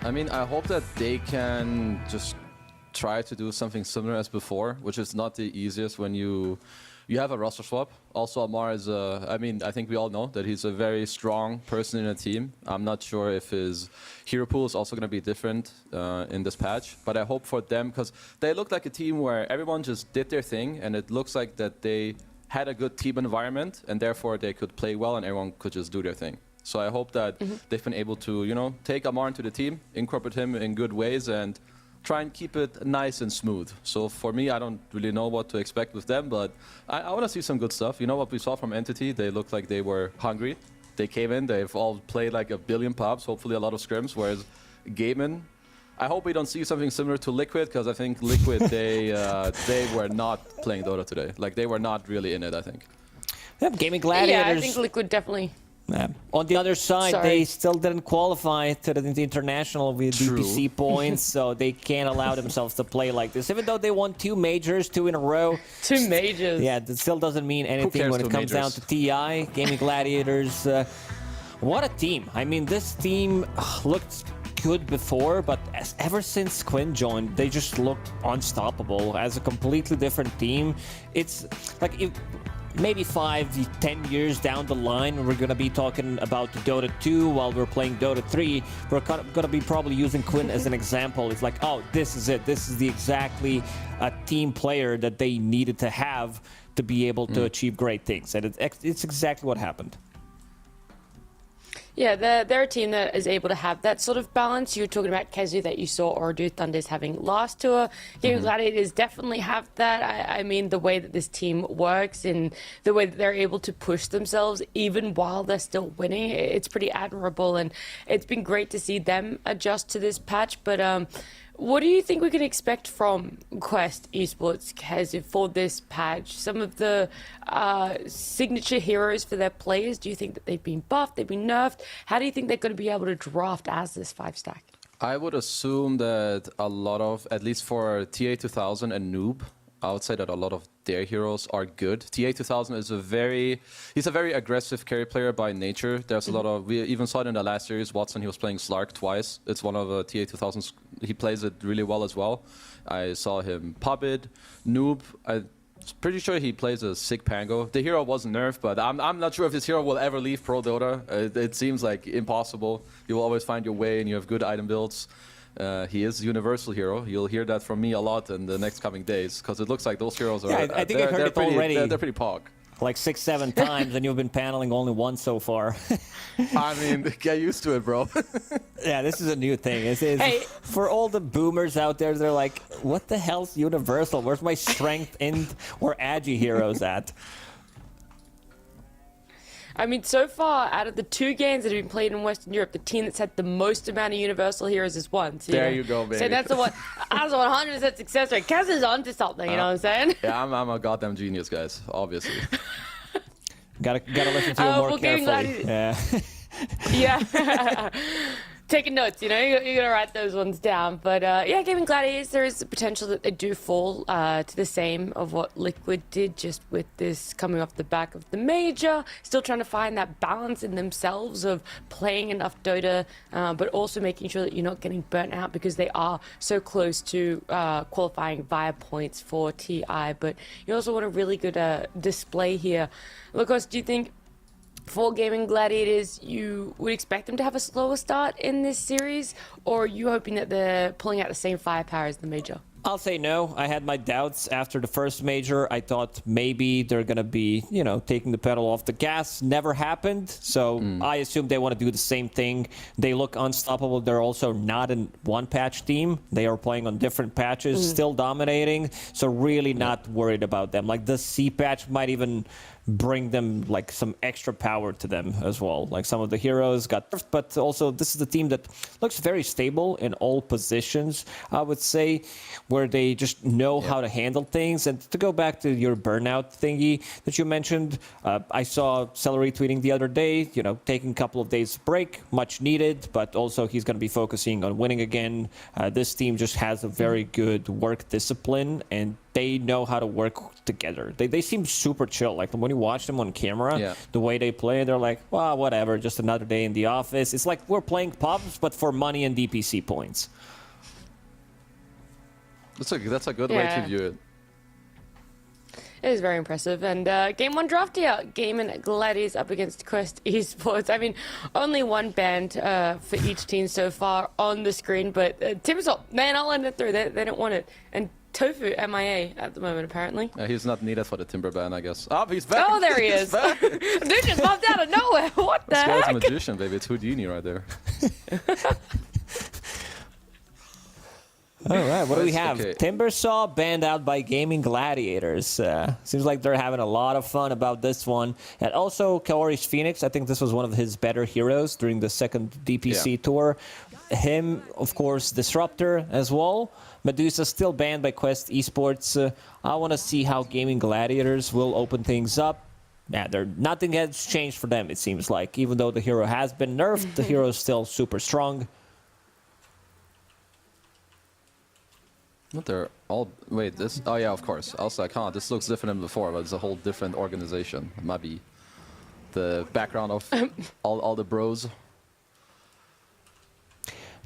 I mean, I hope that they can just try to do something similar as before, which is not the easiest when you have a roster swap. Also, Amar is I mean, I think we all know that he's a very strong person in a team. I'm not sure if his hero pool is also going to be different in this patch, but I hope for them, because they look like a team where everyone just did their thing, and it looks like that they had a good team environment, and therefore they could play well and everyone could just do their thing. So I hope that they've been able to, you know, take Amar into the team, incorporate him in good ways, and try and keep it nice and smooth. So for me, I don't really know what to expect with them, but I want to see some good stuff. You know what we saw from Entity? They looked like they were hungry. They came in, they've all played like a billion pops, hopefully a lot of scrims, whereas Gaimin, I hope we don't see something similar to Liquid, because I think Liquid, they were not playing Dota today. Like, they were not really in it, I think. Yeah, Gaming Gladiators. Yeah, I think Liquid definitely. On the other side, they still didn't qualify to the international with DPC points, so they can't allow themselves to play like this. Even though they won 2 majors, 2 in a row. 2 majors. Yeah, that still doesn't mean anything when it comes down to TI, Gaming Gladiators. What a team. I mean, this team looked good before, but ever since Quinn joined, they just looked unstoppable as a completely different team. It's like, maybe 5-10 years down the line, we're going to be talking about Dota 2 while we're playing Dota 3. We're going to be probably using Quinn as an example. It's like, oh, this is it. This is exactly a team player that they needed to have to be able to achieve great things. And it's exactly what happened. Yeah, they're a team that is able to have that sort of balance. You were talking about Kezu that you saw Oredu Thunders having last tour. Gaming Gladiators definitely have that. I mean, the way that this team works and the way that they're able to push themselves even while they're still winning, it's pretty admirable. And it's been great to see them adjust to this patch. But what do you think we can expect from Quest Esports, Kezu, for this patch? Some of the signature heroes for their players, do you think that they've been buffed, they've been nerfed? How do you think they're going to be able to draft as this 5-stack? I would assume that a lot of, at least for TA2000 and Noob, I would say that a lot of their heroes are good. TA2000 is he's a very aggressive carry player by nature. There's a lot of, we even saw it in the last series, Watson, he was playing Slark twice. It's one of the TA2000's, he plays it really well as well. I saw him pop it. Noob, I'm pretty sure he plays a sick Pango. The hero wasn't nerfed, but I'm not sure if this hero will ever leave Pro Dota. It seems like impossible. You will always find your way and you have good item builds. He is universal hero. You'll hear that from me a lot in the next coming days, because it looks like those heroes are. Yeah, I think I heard it already. They're pretty pog. Like 6-7 times, and you've been paneling only once so far. I mean, get used to it, bro. Yeah, this is a new thing. Hey, for all the boomers out there, they're like, "What the hell's universal? Where's my strength in or agi heroes at?" I mean, so far, out of the 2 games that have been played in Western Europe, the team that's had the most amount of Universal Heroes is one. So, There you go, baby. So that's a 100% success rate. Kaz is onto something, you know what I'm saying? Yeah, I'm a goddamn genius, guys. Obviously. Gotta listen to you more well, Gaming carefully. Yeah. Yeah. Taking notes, you know, you're gonna write those ones down. But yeah, Gaming Gladiators, there is the potential that they do fall to the same of what Liquid did, just with this coming off the back of the major, still trying to find that balance in themselves of playing enough Dota, but also making sure that you're not getting burnt out because they are so close to qualifying via points for TI. But you also want a really good display here. Lucas, do you think for Gaming Gladiators, you would expect them to have a slower start in this series, or are you hoping that they're pulling out the same firepower as the major? I'll say no. I had my doubts after the first major. I thought maybe they're going to be, you know, taking the pedal off the gas. Never happened. So I assume they want to do the same thing. They look unstoppable. They're also not a one-patch team. They are playing on different patches, still dominating. So really not worried about them. Like the C patch might even bring them like some extra power to them as well. Like some of the heroes got, but also this is the team that looks very stable in all positions, I would say, where they just know how to handle things. And to go back to your burnout thingy that you mentioned, I saw Celery tweeting the other day, you know, taking a couple of days break, much needed, but also he's going to be focusing on winning again. This team just has a very good work discipline, and they know how to work together. They seem super chill. Like when you watch them on camera, the way they play, they're like, well, whatever, just another day in the office. It's like we're playing pubs, but for money and DPC points. That's a good way to view it. It is very impressive. And game 1 draft here, Gaming Gladiators up against Quest Esports. I mean, only one band for each team so far on the screen, but Timbersaw, they're not letting it through. They don't want it. And Tofu, MIA at the moment, apparently. He's not needed for the Timber ban, I guess. Oh, he's back! Oh, there he is! Dude just popped out of nowhere! What the heck? This guy's a magician, baby. It's Houdini right there. All right, what do we have? Okay. Timbersaw banned out by Gaming Gladiators. Seems like they're having a lot of fun about this one. And also, Kaori's Phoenix, I think this was one of his better heroes during the second DPC tour. Him, of course, Disruptor as well. Medusa still banned by Quest Esports. I want to see how Gaming Gladiators will open things up. Yeah, nothing has changed for them, it seems like. Even though the hero has been nerfed, the hero is still super strong. What they're all... Wait, this... Oh, yeah, of course. I was like, huh, this looks different than before, but it's a whole different organization. It might be the background of all the bros.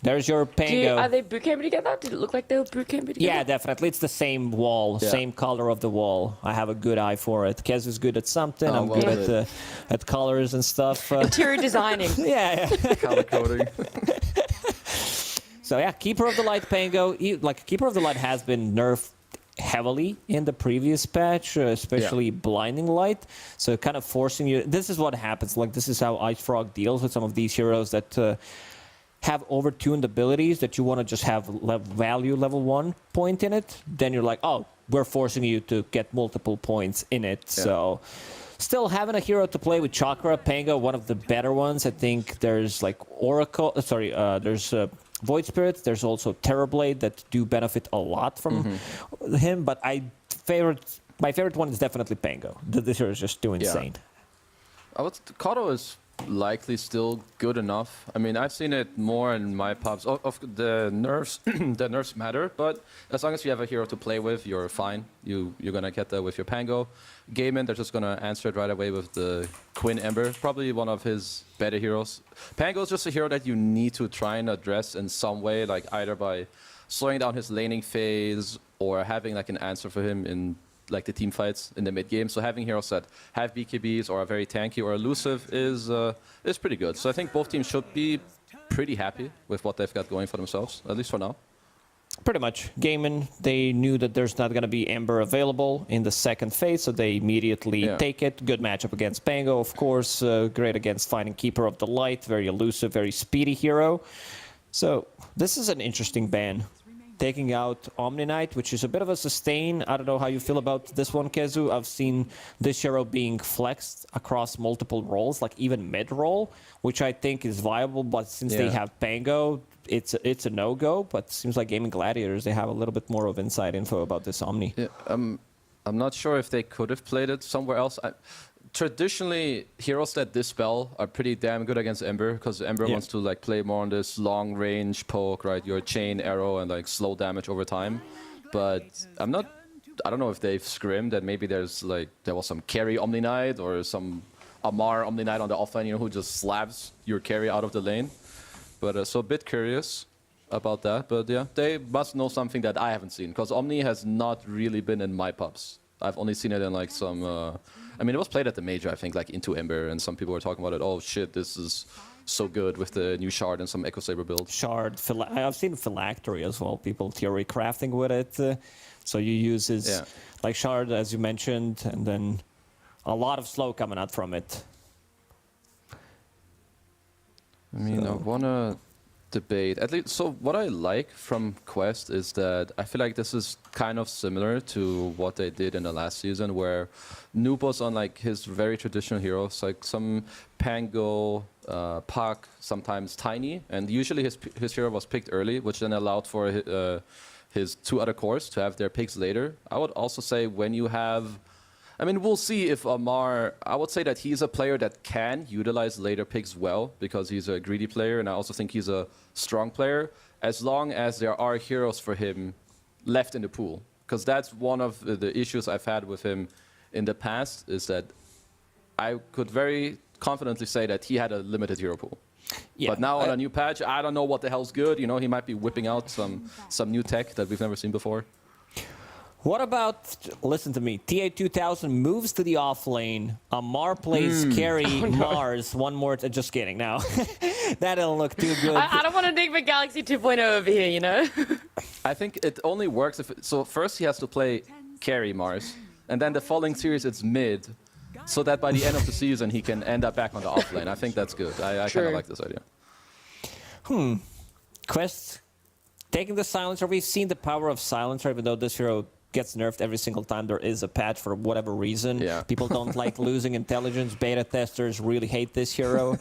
There's your Pango. Are they bootcamping together? Did it look like they were bootcamping together? Yeah, definitely. It's the same wall, same color of the wall. I have a good eye for it. Kez is good at something. I'm good at colors and stuff. Interior designing. Yeah. Color coding. So yeah, Keeper of the Light Pango. Keeper of the Light has been nerfed heavily in the previous patch, especially Blinding Light. So kind of forcing you. This is what happens. Like this is how Ice Frog deals with some of these heroes that have overtuned abilities that you want to just have value level 1 point in it. Then you're like, oh, we're forcing you to get multiple points in it. Yeah. So still having a hero to play with Chakra, Pango, one of the better ones. I think there's like Oracle, there's Void Spirit. There's also Terrorblade that do benefit a lot from him. But my favorite one is definitely Pango. This hero is just too insane. Kato is likely still good enough. I mean, I've seen it more in my pubs. Of the nerfs, the nerfs matter, but as long as you have a hero to play with, you're fine. You're gonna get that with your Pango. Gaiman, they're just gonna answer it right away with the Quinn Ember, probably one of his better heroes. Pango is just a hero that you need to try and address in some way, like either by slowing down his laning phase or having like an answer for him in like the team fights in the mid game. So having heroes that have BKBs or are very tanky or elusive is pretty good. So I think both teams should be pretty happy with what they've got going for themselves, at least for now. Pretty much. Gaiman, they knew that there's not going to be Ember available in the second phase, so they immediately take it. Good matchup against Pango, of course. Great against finding Keeper of the Light. Very elusive, very speedy hero. So this is an interesting ban. taking out Omni Knight, which is a bit of a sustain. I don't know how you feel about this one, Kezu. I've seen this hero being flexed across multiple roles, like even mid-roll, which I think is viable, but since they have Pango, it's a no-go. But it seems like Gaming Gladiators, they have a little bit more of inside info about this Omni. Yeah, I'm not sure if they could have played it somewhere else. Traditionally, heroes that dispel are pretty damn good against Ember, because Ember wants to like play more on this long range poke, right? Your chain arrow and like slow damage over time. But I don't know if they've scrimmed that maybe there was some carry Omni Knight or some Amar Omni Knight on the offline, who just slaps your carry out of the lane. But so a bit curious about that. But yeah, they must know something that I haven't seen, because Omni has not really been in my pubs. I've only seen it in like some. I mean, it was played at the major, I think, like into Ember, and some people were talking about it. Oh shit, this is so good with the new shard and some Echo Saber build. Shard, I've seen Phylactery as well. People theory crafting with it. So you use his like shard, as you mentioned, and then a lot of slow coming out from it. I mean, I wanna debate at least. So what I like from Quest is that I feel like this is kind of similar to what they did in the last season, where Noob was on like his very traditional heroes, like some Pango, Puck, sometimes Tiny, and usually his hero was picked early, which then allowed for his two other cores to have their picks later. I would also say when you have, I mean, we'll see if Amar, I would say that he's a player that can utilize later picks well, because he's a greedy player, and I also think he's a strong player, as long as there are heroes for him left in the pool. Because that's one of the issues I've had with him in the past, is that I could very confidently say that he had a limited hero pool. Yeah, but now on a new patch, I don't know what the hell's good. You know, he might be whipping out some new tech that we've never seen before. What about, listen to me, TA2000 moves to the off lane, Amar plays carry Mars, one more, just kidding now. That'll look too good. I don't want to Enigma Galaxy 2.0 over here, you know? I think it only works if, so first he has to play carry Mars, and then the following series it's mid, so that by the end of the season he can end up back on the off lane. I think that's good. I kind of like this idea. Quest, taking the Silencer, we've seen the power of Silencer, even though this hero gets nerfed every single time there is a patch for whatever reason. Yeah. People don't like losing intelligence. Beta testers really hate this hero.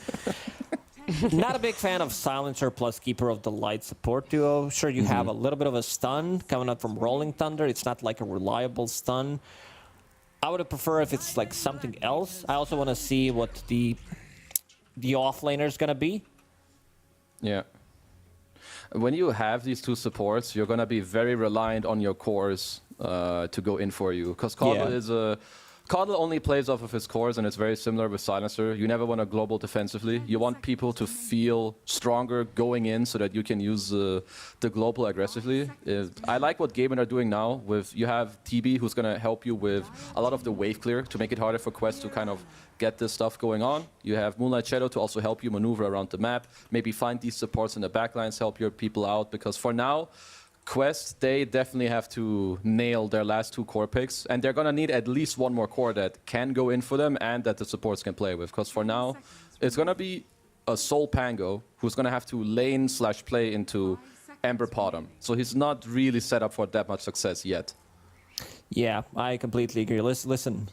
Not a big fan of Silencer plus Keeper of the Light support duo. Sure, you have a little bit of a stun coming out from Rolling Thunder. It's not like a reliable stun. I would prefer if it's like something else. I also want to see what the offlaner is going to be. Yeah. When you have these two supports, you're going to be very reliant on your cores to go in for you. Because Caudle is a... Caudle only plays off of his cores, and it's very similar with Silencer. You never want to global defensively. You want people to feel stronger going in so that you can use the global aggressively. I like what Gaben are doing now. You have TB, who's going to help you with a lot of the wave clear to make it harder for Quest to kind of get this stuff going on. You have Moonlight Shadow to also help you maneuver around the map. Maybe find these supports in the backlines, help your people out. Because for now, Quest, they definitely have to nail their last two core picks, and they're going to need at least one more core that can go in for them and that the supports can play with. Because for now, it's going to be a Soul Pango who's going to have to lane/play into Ember Bottom. So he's not really set up for that much success yet. Yeah, I completely agree. Listen,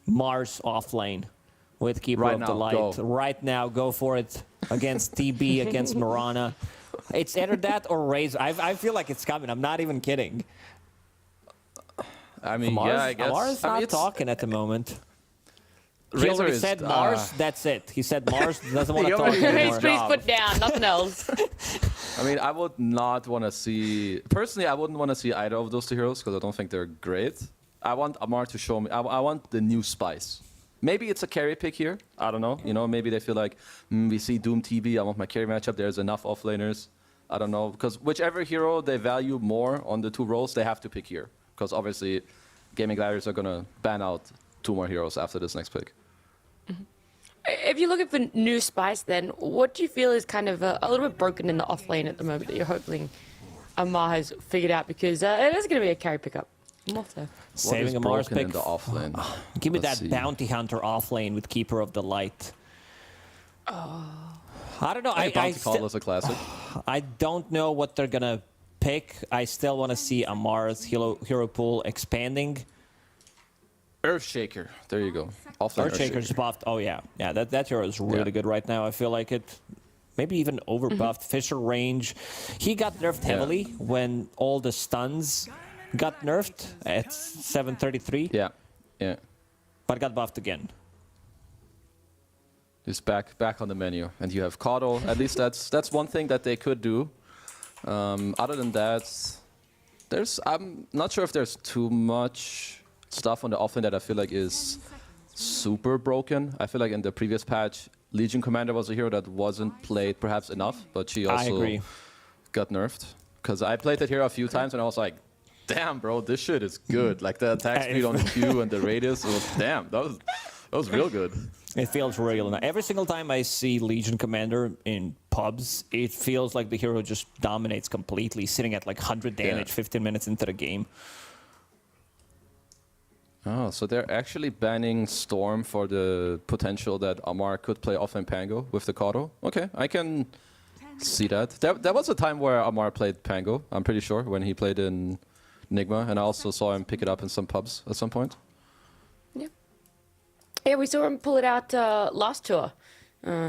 Mars off lane with Keeper of the Light. Go. Right now, go for it against TB, against Mirana. It's either that or Razor. I feel like it's coming. I'm not even kidding. I mean, Mars, yeah, I guess. Mars not talking at the moment. He Razor already said Mars, that's it. He said Mars doesn't want to talk anymore. He's put down, nothing else. I mean, I would not want to see... Personally, I wouldn't want to see either of those two heroes because I don't think they're great. I want Amar to show me... I want the new spice. Maybe it's a carry pick here. I don't know. You know, maybe they feel like, we see Doom TV. I want my carry matchup. There's enough offlaners. I don't know. Because whichever hero they value more on the two roles, they have to pick here. Because obviously, Gaming Gladiators are going to ban out two more heroes after this next pick. If you're looking for new spice, then what do you feel is kind of a little bit broken in the off lane at the moment that you're hoping Amar has figured out? Because it is going to be a carry pickup. More so. Saving a Mars pick. In the off lane? Give me that Bounty Hunter off lane with Keeper of the Light. I don't know. Bounty Call is a classic. I don't know what they're gonna pick. I still want to see Amar's hero pool expanding. Earthshaker. There you go. Offline Earthshaker's buffed. Oh yeah, that hero is really good right now. I feel like it. Maybe even over buffed. Fisher range. He got nerfed heavily when all the stuns got nerfed at 733. Yeah. But got buffed again. He's back on the menu, and you have Caudle. At least that's one thing that they could do. Other than that, I'm not sure if there's too much stuff on the offlane that I feel like is super broken. I feel like in the previous patch, Legion Commander was a hero that wasn't played perhaps enough, but she also got nerfed. Because I played that hero a few times, and I was like, damn, bro, this shit is good. Like the attack speed on the Q and the radius was damn. That was real good. It feels real. Every single time I see Legion Commander in pubs, it feels like the hero just dominates completely, sitting at like 100 damage 15 minutes into the game. Oh, so they're actually banning Storm for the potential that Amar could play offlane Pango with the Caudle. Okay, I can see that. There was a time where Amar played Pango, I'm pretty sure, when he played in Nigma, and I also saw him pick it up in some pubs at some point. Yeah, we saw him pull it out last tour.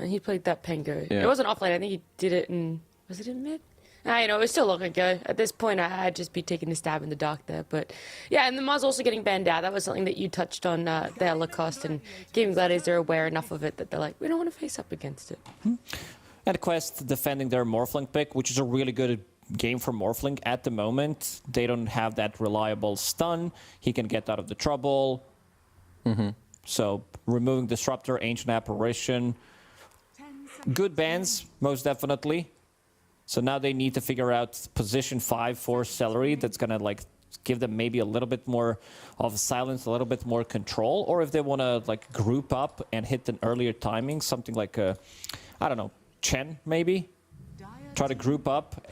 He played that Pango. Yeah. It wasn't offlane. I think he did it in... Was it in mid? You know, it was still long ago. At this point, I'd just be taking a stab in the dark there. But yeah, and the Mars also getting banned out. That was something that you touched on there, Lacoste. And Gaming Gladiators are aware enough of it that they're like, we don't want to face up against it. And Quest defending their Morphling pick, which is a really good game for Morphling at the moment. They don't have that reliable stun. He can get out of the trouble. So removing Disruptor, Ancient Apparition. Good bans, most definitely. So now they need to figure out position 5 for Celery. That's going to like give them maybe a little bit more of silence, a little bit more control. Or if they want to like group up and hit an earlier timing, something like a, I don't know, Chen maybe? Try to group up.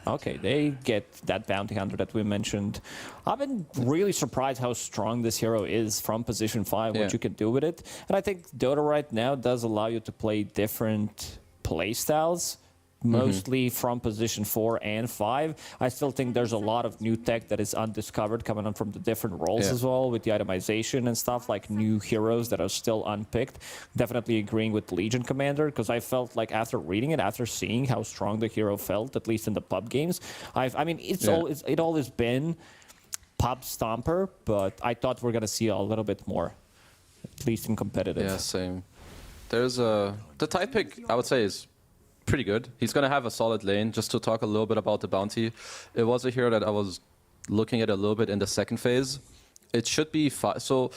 Okay, they get that Bounty Hunter that we mentioned. I've been really surprised how strong this hero is from position 5, what you can do with it. And I think Dota right now does allow you to play different playstyles, mostly from position 4 and 5. I still think there's a lot of new tech that is undiscovered coming on from the different roles as well, with the itemization and stuff, like new heroes that are still unpicked. Definitely agreeing with Legion Commander, because I felt like after reading it, after seeing how strong the hero felt, at least in the pub games, I mean, it's always been pub stomper, but I thought we're going to see a little bit more, at least in competitive. Yeah, same. There's the type pick, I would say, is pretty good. He's going to have a solid lane. Just to talk a little bit about the bounty, it was a hero that I was looking at a little bit in the second phase. It should be so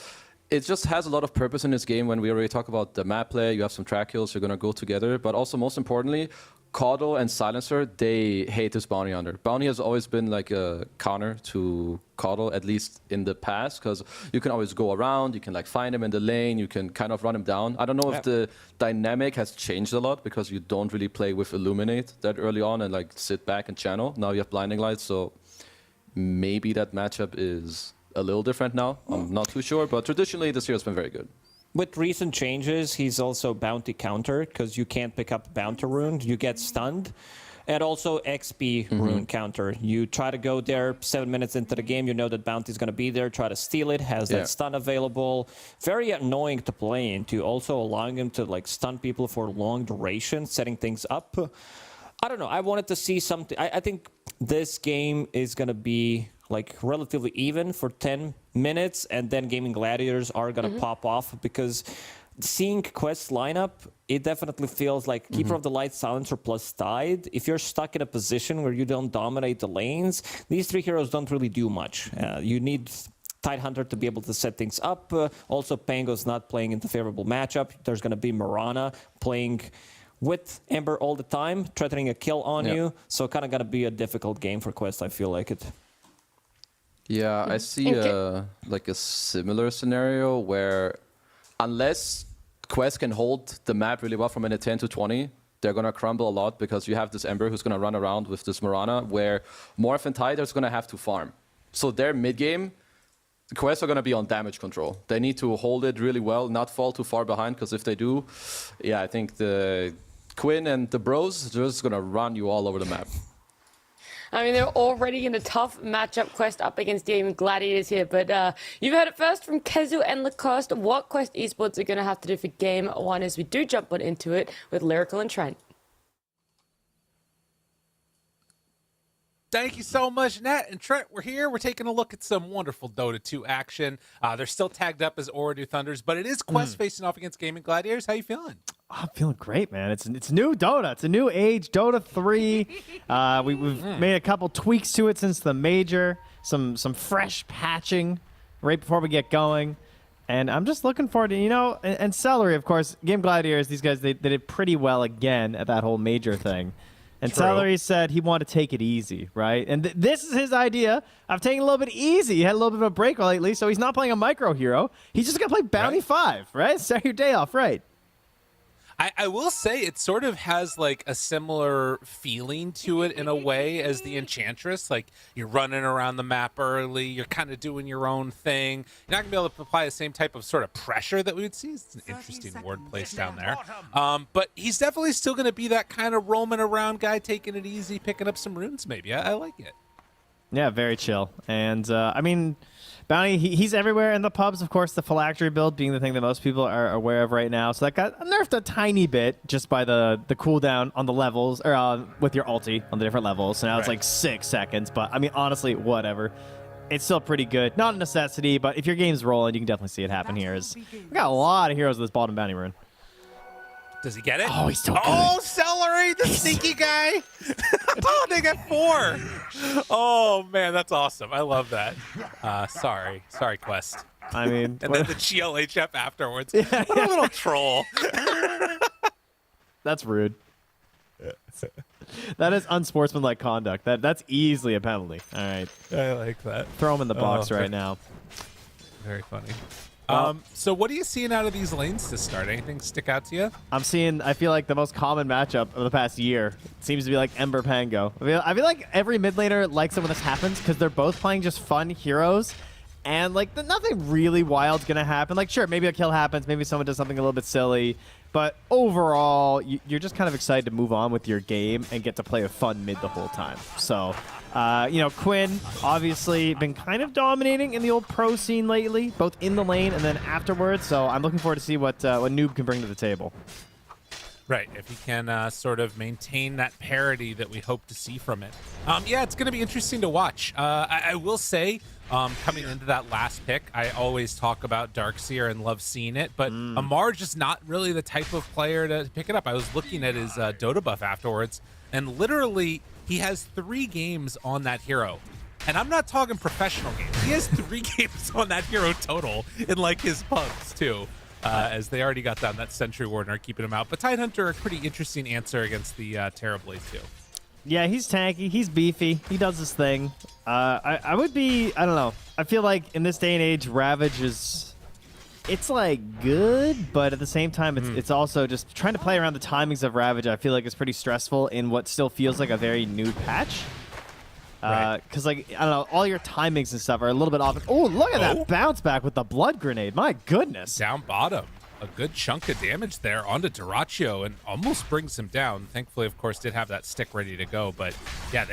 it just has a lot of purpose in this game. When we already talk about the map play, you have some track kills, you're going to go together, but also most importantly, Caudle and Silencer, they hate this bounty hunter. Bounty has always been like a counter to Caudle, at least in the past, because you can always go around, you can like find him in the lane, you can kind of run him down. I don't know if the dynamic has changed a lot, because you don't really play with Illuminate that early on and like sit back and channel. Now you have Blinding Lights, so maybe that matchup is a little different now. I'm not too sure, but traditionally this year has been very good. With recent changes, he's also bounty counter, because you can't pick up bounty rune, you get stunned. And also XP rune counter. You try to go there 7 minutes into the game, you know that bounty's going to be there, try to steal it, has that stun available. Very annoying to play into, also allowing him to like stun people for long duration, setting things up. I don't know, I wanted to see something. I think this game is going to be like relatively even for 10 minutes, and then Gaming Gladiators are going to pop off, because seeing Quest lineup, it definitely feels like Keeper of the Light, Silencer plus Tide. If you're stuck in a position where you don't dominate the lanes, these three heroes don't really do much. You need Tide Hunter to be able to set things up. Also, Pango's not playing in the favorable matchup. There's going to be Marana playing with Ember all the time, threatening a kill on you. So kind of going to be a difficult game for Quest, I feel like it. Yeah, I see like a similar scenario where unless Quest can hold the map really well from minute 10 to 20, they're going to crumble a lot, because you have this Ember who's going to run around with this Marana, where Morph and Tider's going to have to farm. So their mid-game, the Quests are going to be on damage control. They need to hold it really well, not fall too far behind, because if they do, I think the Quinn and the bros are just going to run you all over the map. I mean, they're already in a tough matchup quest up against Demon Gladiators here, but you've heard it first from Kezu and Lacoste. What Quest Esports are going to have to do for Game 1 as we do jump on into it with Lyrical and Trent. Thank you so much, Nat and Trent. We're here. We're taking a look at some wonderful Dota 2 action. They're still tagged up as Ooredoo Thunders, but it is Quest facing off against Gaming Gladiators. How you feeling? Oh, I'm feeling great, man. It's new Dota. It's a new age, Dota 3. We've made a couple tweaks to it since the major. Some fresh patching right before we get going. And I'm just looking forward to, and Celery, of course, Game Gladiators, these guys, they did pretty well again at that whole major thing. And Celery said he wanted to take it easy, right? And this is his idea of taking it a little bit easy. He had a little bit of a break lately, so he's not playing a micro hero. He's just going to play Bounty 5, right? Start your day off right. I will say it sort of has like a similar feeling to it in a way as the Enchantress. Like you're running around the map early, you're kind of doing your own thing. You're not gonna be able to apply the same type of sort of pressure that we would see. It's an interesting word place down there. But he's definitely still gonna be that kind of roaming around guy, taking it easy, picking up some runes maybe. I like it. Yeah, very chill. And I mean, Bounty, he's everywhere in the pubs. Of course, the phylactery build being the thing that most people are aware of right now. So that got nerfed a tiny bit just by the cooldown on the levels, or with your ulti on the different levels. So now it's like 6 seconds. But I mean, honestly, whatever. It's still pretty good. Not a necessity, but if your game's rolling, you can definitely see it happen here. We got a lot of heroes with this bottom Bounty rune. Does he get it? Oh, he's so good. Oh, Celery, the sneaky guy. Oh, they got 4. Oh, man, that's awesome. I love that. Sorry, Quest. I mean, and then the GLHF afterwards. What a little troll. That's rude. That is unsportsmanlike conduct. That's easily a penalty. All right. I like that. Throw him in the box right now. Very funny. So what are you seeing out of these lanes to start? Anything stick out to you? I feel like the most common matchup of the past year seems to be like Ember Pango. I feel like every mid laner likes it when this happens because they're both playing just fun heroes. And like nothing really wild's going to happen. Like sure, maybe a kill happens. Maybe someone does something a little bit silly. But overall, you're just kind of excited to move on with your game and get to play a fun mid the whole time. So, Quinn obviously been kind of dominating in the old pro scene lately, both in the lane and then afterwards. So I'm looking forward to see what Noob can bring to the table. Right, if he can sort of maintain that parity that we hope to see from it. Yeah, it's going to be interesting to watch. I will say, coming into that last pick, I always talk about Darkseer and love seeing it, but Amar just not really the type of player to pick it up. I was looking at his Dota buff afterwards, and literally he has 3 games on that hero. And I'm not talking professional games. He has 3 games on that hero total in like his pubs too. As they already got down that Sentry Ward and are keeping him out. But Tidehunter, a pretty interesting answer against the Terrorblade too. Yeah, he's tanky. He's beefy. He does his thing. I would be, I don't know. I feel like in this day and age, Ravage is, it's like good, but at the same time, it's also just trying to play around the timings of Ravage. I feel like it's pretty stressful in what still feels like a very new patch. Because, like, I don't know, all your timings and stuff are a little bit off. Oh, look at that bounce back with the blood grenade. My goodness. Down bottom. A good chunk of damage there onto Duraccio and almost brings him down. Thankfully, of course, did have that stick ready to go. But, yeah,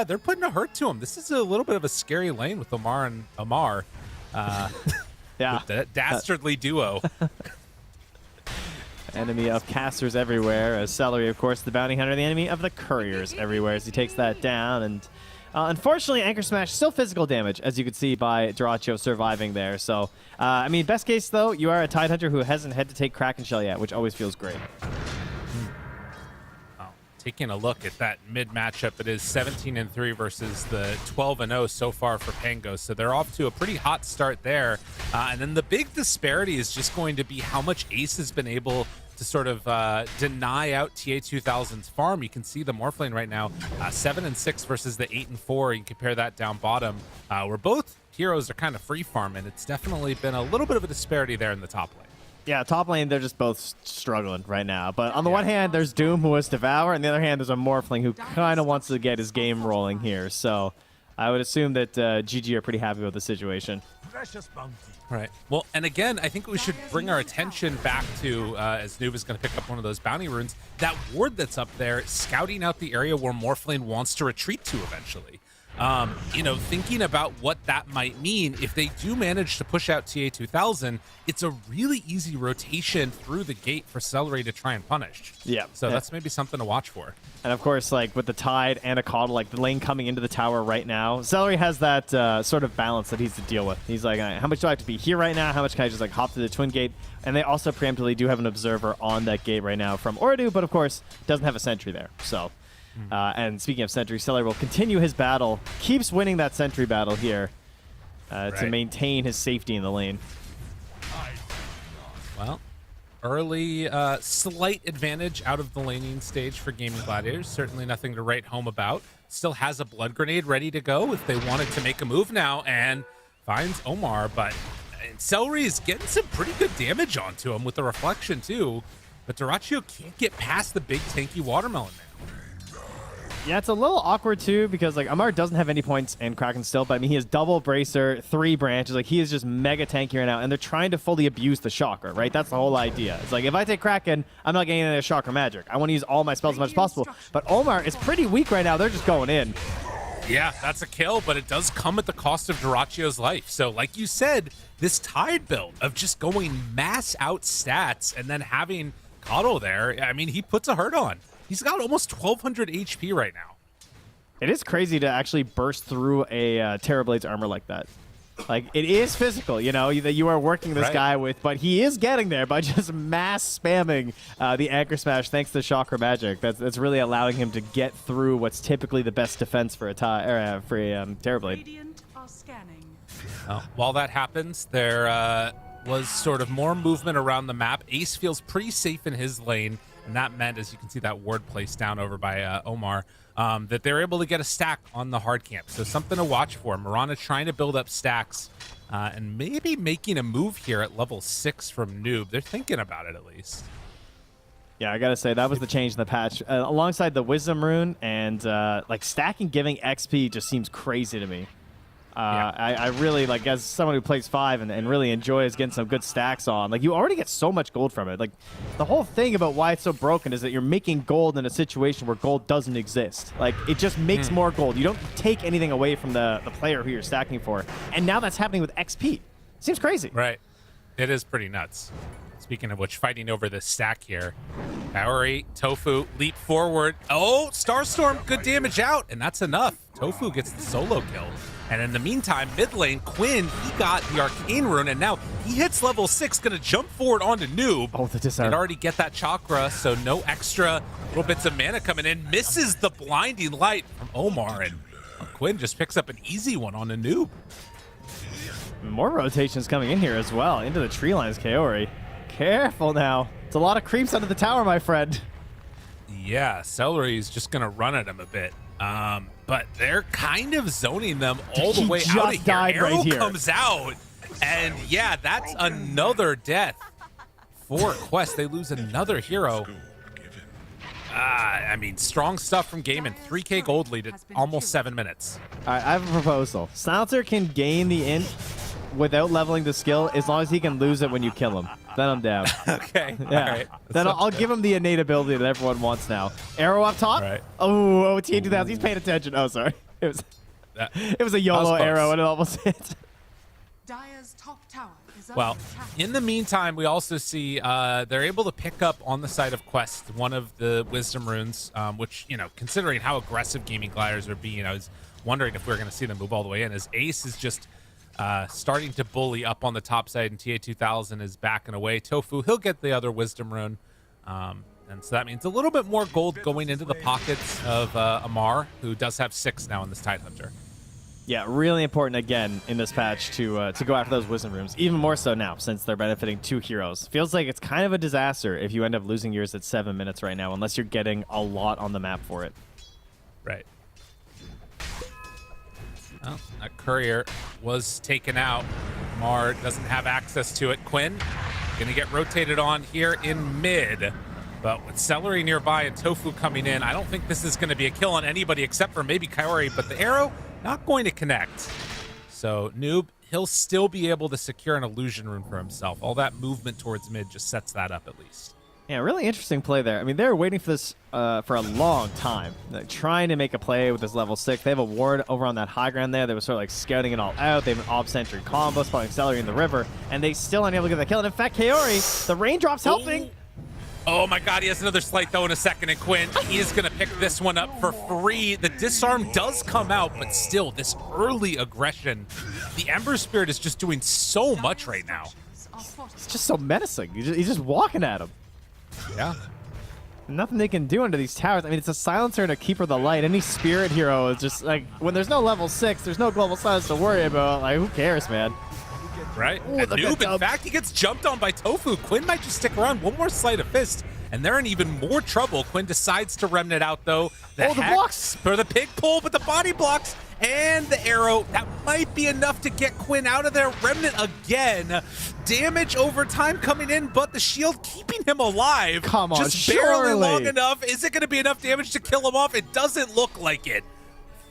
they're putting a hurt to him. This is a little bit of a scary lane with Omar and Amar. Yeah. With that dastardly duo. Enemy of casters everywhere. As Celery, of course, the bounty hunter. The enemy of the couriers everywhere as he takes that down. And unfortunately, Anchor Smash still physical damage, as you could see by Duraccio surviving there. So, I mean, best case, though, you are a Tidehunter who hasn't had to take Kraken Shell yet, which always feels great. Taking a look at that mid matchup, it is 17-3 versus the 12-0 so far for Pango. So they're off to a pretty hot start there. And then the big disparity is just going to be how much Ace has been able to sort of deny out TA2000's farm. You can see the Morphlane right now, 7-6 versus the 8-4. You can compare that down bottom, where both heroes are kind of free farming. It's definitely been a little bit of a disparity there in the top lane. Yeah, top lane, they're just both struggling right now. But on the one hand, there's Doom, who wants to Devour. On the other hand, there's a Morphling who kind of wants to get his game rolling here. So I would assume that GG are pretty happy with the situation. Right. Well, and again, I think we should bring our attention back to, as Noob is going to pick up one of those bounty runes, that ward that's up there, scouting out the area where Morphlane wants to retreat to eventually. You know, thinking about what that might mean, if they do manage to push out TA2000, it's a really easy rotation through the gate for Celery to try and punish. Yeah. So that's maybe something to watch for. And of course, like with the Tide and a Coddle, like the lane coming into the tower right now, Celery has that sort of balance that he's to deal with. He's like, how much do I have to be here right now? How much can I just like hop through the Twin Gate? And they also preemptively do have an observer on that gate right now from Ordu, but of course doesn't have a sentry there. So, and speaking of sentry, Celery will continue his battle, keeps winning that sentry battle here to maintain his safety in the lane. Well, early slight advantage out of the laning stage for Gaming Gladiators. Certainly nothing to write home about. Still has a blood grenade ready to go if they wanted to make a move now, and finds Omar, but Celery is getting some pretty good damage onto him with the reflection too. But Dyrachyo can't get past the big tanky watermelon now. Yeah, it's a little awkward too because like Amar doesn't have any points in Kraken still, but I mean he has double bracer, 3 branches, like he is just mega tanky right now, and they're trying to fully abuse the chakra, right? That's the whole idea. It's like if I take Kraken, I'm not getting any chakra magic. I want to use all my spells as much as possible. But Omar is pretty weak right now. They're just going in. Yeah, that's a kill, but it does come at the cost of Dyrachyo's life. So like you said, this Tide build of just going mass out stats and then having Coddle there, I mean, he puts a hurt on. He's got almost 1,200 HP right now. It is crazy to actually burst through a Terrorblade's armor like that. Like, it is physical, you know, that you are working this guy with, but he is getting there by just mass spamming the Anchor Smash thanks to Chakra Magic. That's really allowing him to get through what's typically the best defense for a Terrorblade. While that happens, there was sort of more movement around the map. Ace feels pretty safe in his lane. And that meant, as you can see that ward placed down over by Omar, that they were able to get a stack on the hard camp. So something to watch for. Mirana trying to build up stacks and maybe making a move here at level 6 from Noob. They're thinking about it at least. Yeah, I gotta say, that was the change in the patch. Alongside the Wisdom Rune and like stacking giving XP just seems crazy to me. I really, like, as someone who plays 5 and really enjoys getting some good stacks on, like, you already get so much gold from it. Like, the whole thing about why it's so broken is that you're making gold in a situation where gold doesn't exist. Like, it just makes more gold. You don't take anything away from the player who you're stacking for. And now that's happening with XP. Seems crazy. Right. It is pretty nuts. Speaking of which, fighting over this stack here. Power Tofu, leap forward. Oh, Starstorm, good damage out, and that's enough. Tofu gets the solo kill. And in the meantime, mid lane, Quinn, he got the Arcane Rune, and now he hits level 6, gonna jump forward onto Noob. Oh, the disarm. And already get that chakra, so no extra little bits of mana coming in. Misses the blinding light from Omar, and Quinn just picks up an easy one on a Noob. More rotations coming in here as well, into the tree lines, Kaori. Careful now. It's a lot of creeps under the tower, my friend. Yeah, Celery's just gonna run at him a bit. But they're kind of zoning them all the way out of here. Arrow comes out, and yeah, that's another death for Quest. They lose another hero. I mean, strong stuff from Gaiman. 3K gold lead at almost 7 minutes. All right, I have a proposal. Silencer can gain the int without leveling the skill as long as he can lose it when you kill him. Then I'm down. Okay. Yeah. All right. Then I'll give him the innate ability that everyone wants now. Arrow up top. Right. Oh, TA2000. He's paying attention. Oh, sorry. It was a YOLO arrow and it almost hit. Dire's top tower is Well, in the meantime, we also see they're able to pick up on the side of Quest one of the Wisdom Runes, which, you know, considering how aggressive Gaming Gliders are being, I was wondering if we were going to see them move all the way in, as Ace is just starting to bully up on the top side, and TA2000 is backing away. Tofu, he'll get the other Wisdom Rune. And so that means a little bit more gold going into the pockets of Amar, who does have 6 now in this Tidehunter. Yeah, really important again in this patch to go after those Wisdom Runes. Even more so now, since they're benefiting 2 heroes. Feels like it's kind of a disaster if you end up losing yours at 7 minutes right now, unless you're getting a lot on the map for it. Right. Well, that courier was taken out. Mar doesn't have access to it. Quinn gonna get rotated on here in mid. But with Celery nearby and Tofu coming in, I don't think this is gonna be a kill on anybody except for maybe Kaori, but the arrow not going to connect. So Noob, he'll still be able to secure an illusion rune for himself. All that movement towards mid just sets that up at least. Yeah, really interesting play there. I mean, they were waiting for this for a long time, like, trying to make a play with this level 6. They have a ward over on that high ground there. They were sort of like scouting it all out. They have an ob-centric combo, spawning Celery in the river, and they still unable to get the kill. And in fact, Kaori, the raindrops helping. Oh my god, he has another slight though in a second, and Quinn, he is going to pick this one up for free. The disarm does come out, but still, this early aggression. The Ember Spirit is just doing so much right now. It's just so menacing. He's just walking at him. Yeah. Nothing they can do under these towers. I mean, it's a silencer and a keeper of the light. Any spirit hero is just like, when there's no level 6, there's no global silence to worry about. Like, who cares, man? Right? Ooh, And Noob, in fact, he gets jumped on by Tofu. Quinn might just stick around. One more sleight of fist, and they're in even more trouble. Quinn decides to Remnant out, though. The blocks! For the pig pull, but the body blocks and the arrow. That might be enough to get Quinn out of there. Remnant again. Damage over time coming in, but the shield keeping him alive. Come on, just barely surely. long enough. Is it going to be enough damage to kill him off? It doesn't look like it.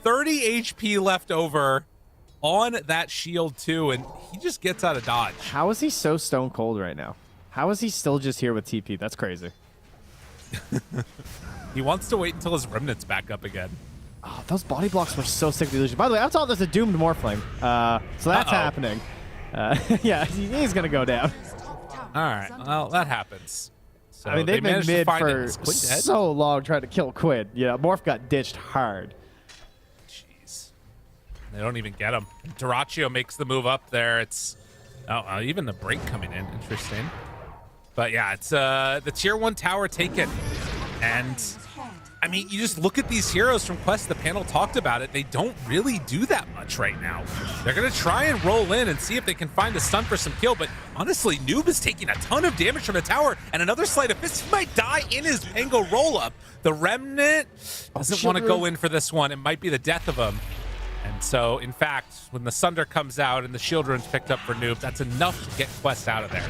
30 HP left over on that shield too, and he just gets out of dodge. How is he so stone cold right now? How is he still just here with TP? That's crazy. He wants to wait until his remnant's back up again. Oh, those body blocks were so sick of the illusion. By the way, I saw there's a doomed Morphling. So that's happening. Yeah, he's going to go down. All right, well, that happens. So I mean, they've been managed to mid find it. for Is Quinn dead? so long trying to kill Quinn. Yeah, Morph got ditched hard. Jeez. They don't even get him. Duraccio makes the move up there. It's even the break coming in. Interesting. But yeah, it's the tier 1 tower taken. And I mean, you just look at these heroes from Quest. The panel talked about it. They don't really do that much right now. They're going to try and roll in and see if they can find a stun for some kill. But honestly, Noob is taking a ton of damage from the tower. And another sleight of fist. He might die in his Pango roll-up. The Remnant doesn't want to go in for this one. It might be the death of him. And so, in fact, when the Sunder comes out and the shield rune's picked up for Noob, that's enough to get Quest out of there.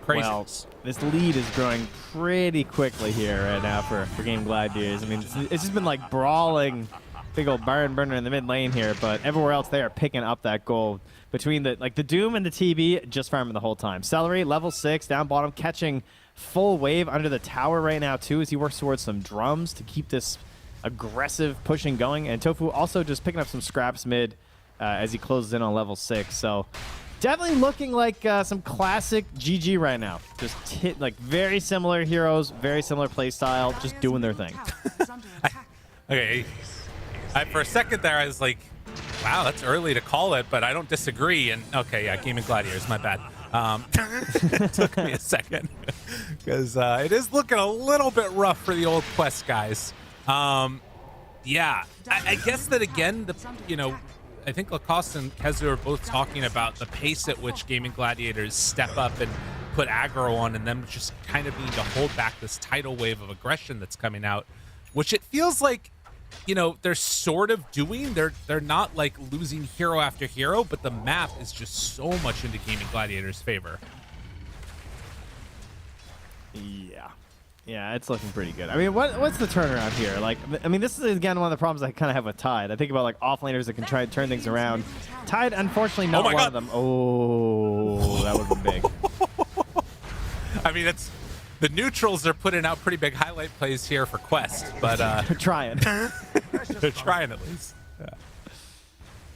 Crazy. Well, this lead is growing pretty quickly here right now for Game Gladiators. I mean, it's just been like brawling, big old barn burner in the mid lane here, but everywhere else they are picking up that gold. Between the Doom and the TB, just farming the whole time. Celery, level 6, down bottom, catching full wave under the tower right now too as he works towards some drums to keep this aggressive pushing going. And Tofu also just picking up some scraps mid as he closes in on level 6. So definitely looking like some classic GG right now. Just like very similar heroes, very similar play style, just doing their thing. Okay. For a second there, I was like, wow, that's early to call it, but I don't disagree. And okay, yeah, Game of Gladiators, my bad. It took me a second because it is looking a little bit rough for the old Quest guys. Yeah, I guess that again, I think Lacoste and Kezu are both talking about the pace at which Gaming Gladiators step up and put aggro on, and them just kind of need to hold back this tidal wave of aggression that's coming out, which it feels like, they're sort of doing. They're not like losing hero after hero, but the map is just so much into Gaming Gladiators' favor. Yeah, it's looking pretty good. I mean, what's the turnaround here? Like, I mean, this is, again, one of the problems I kind of have with Tide. I think about, like, offlaners that can try and turn things around. Tide, unfortunately, not one of them. Oh, that would have been big. I mean, the neutrals are putting out pretty big highlight plays here for Quest, but... They're trying. They're trying, at least.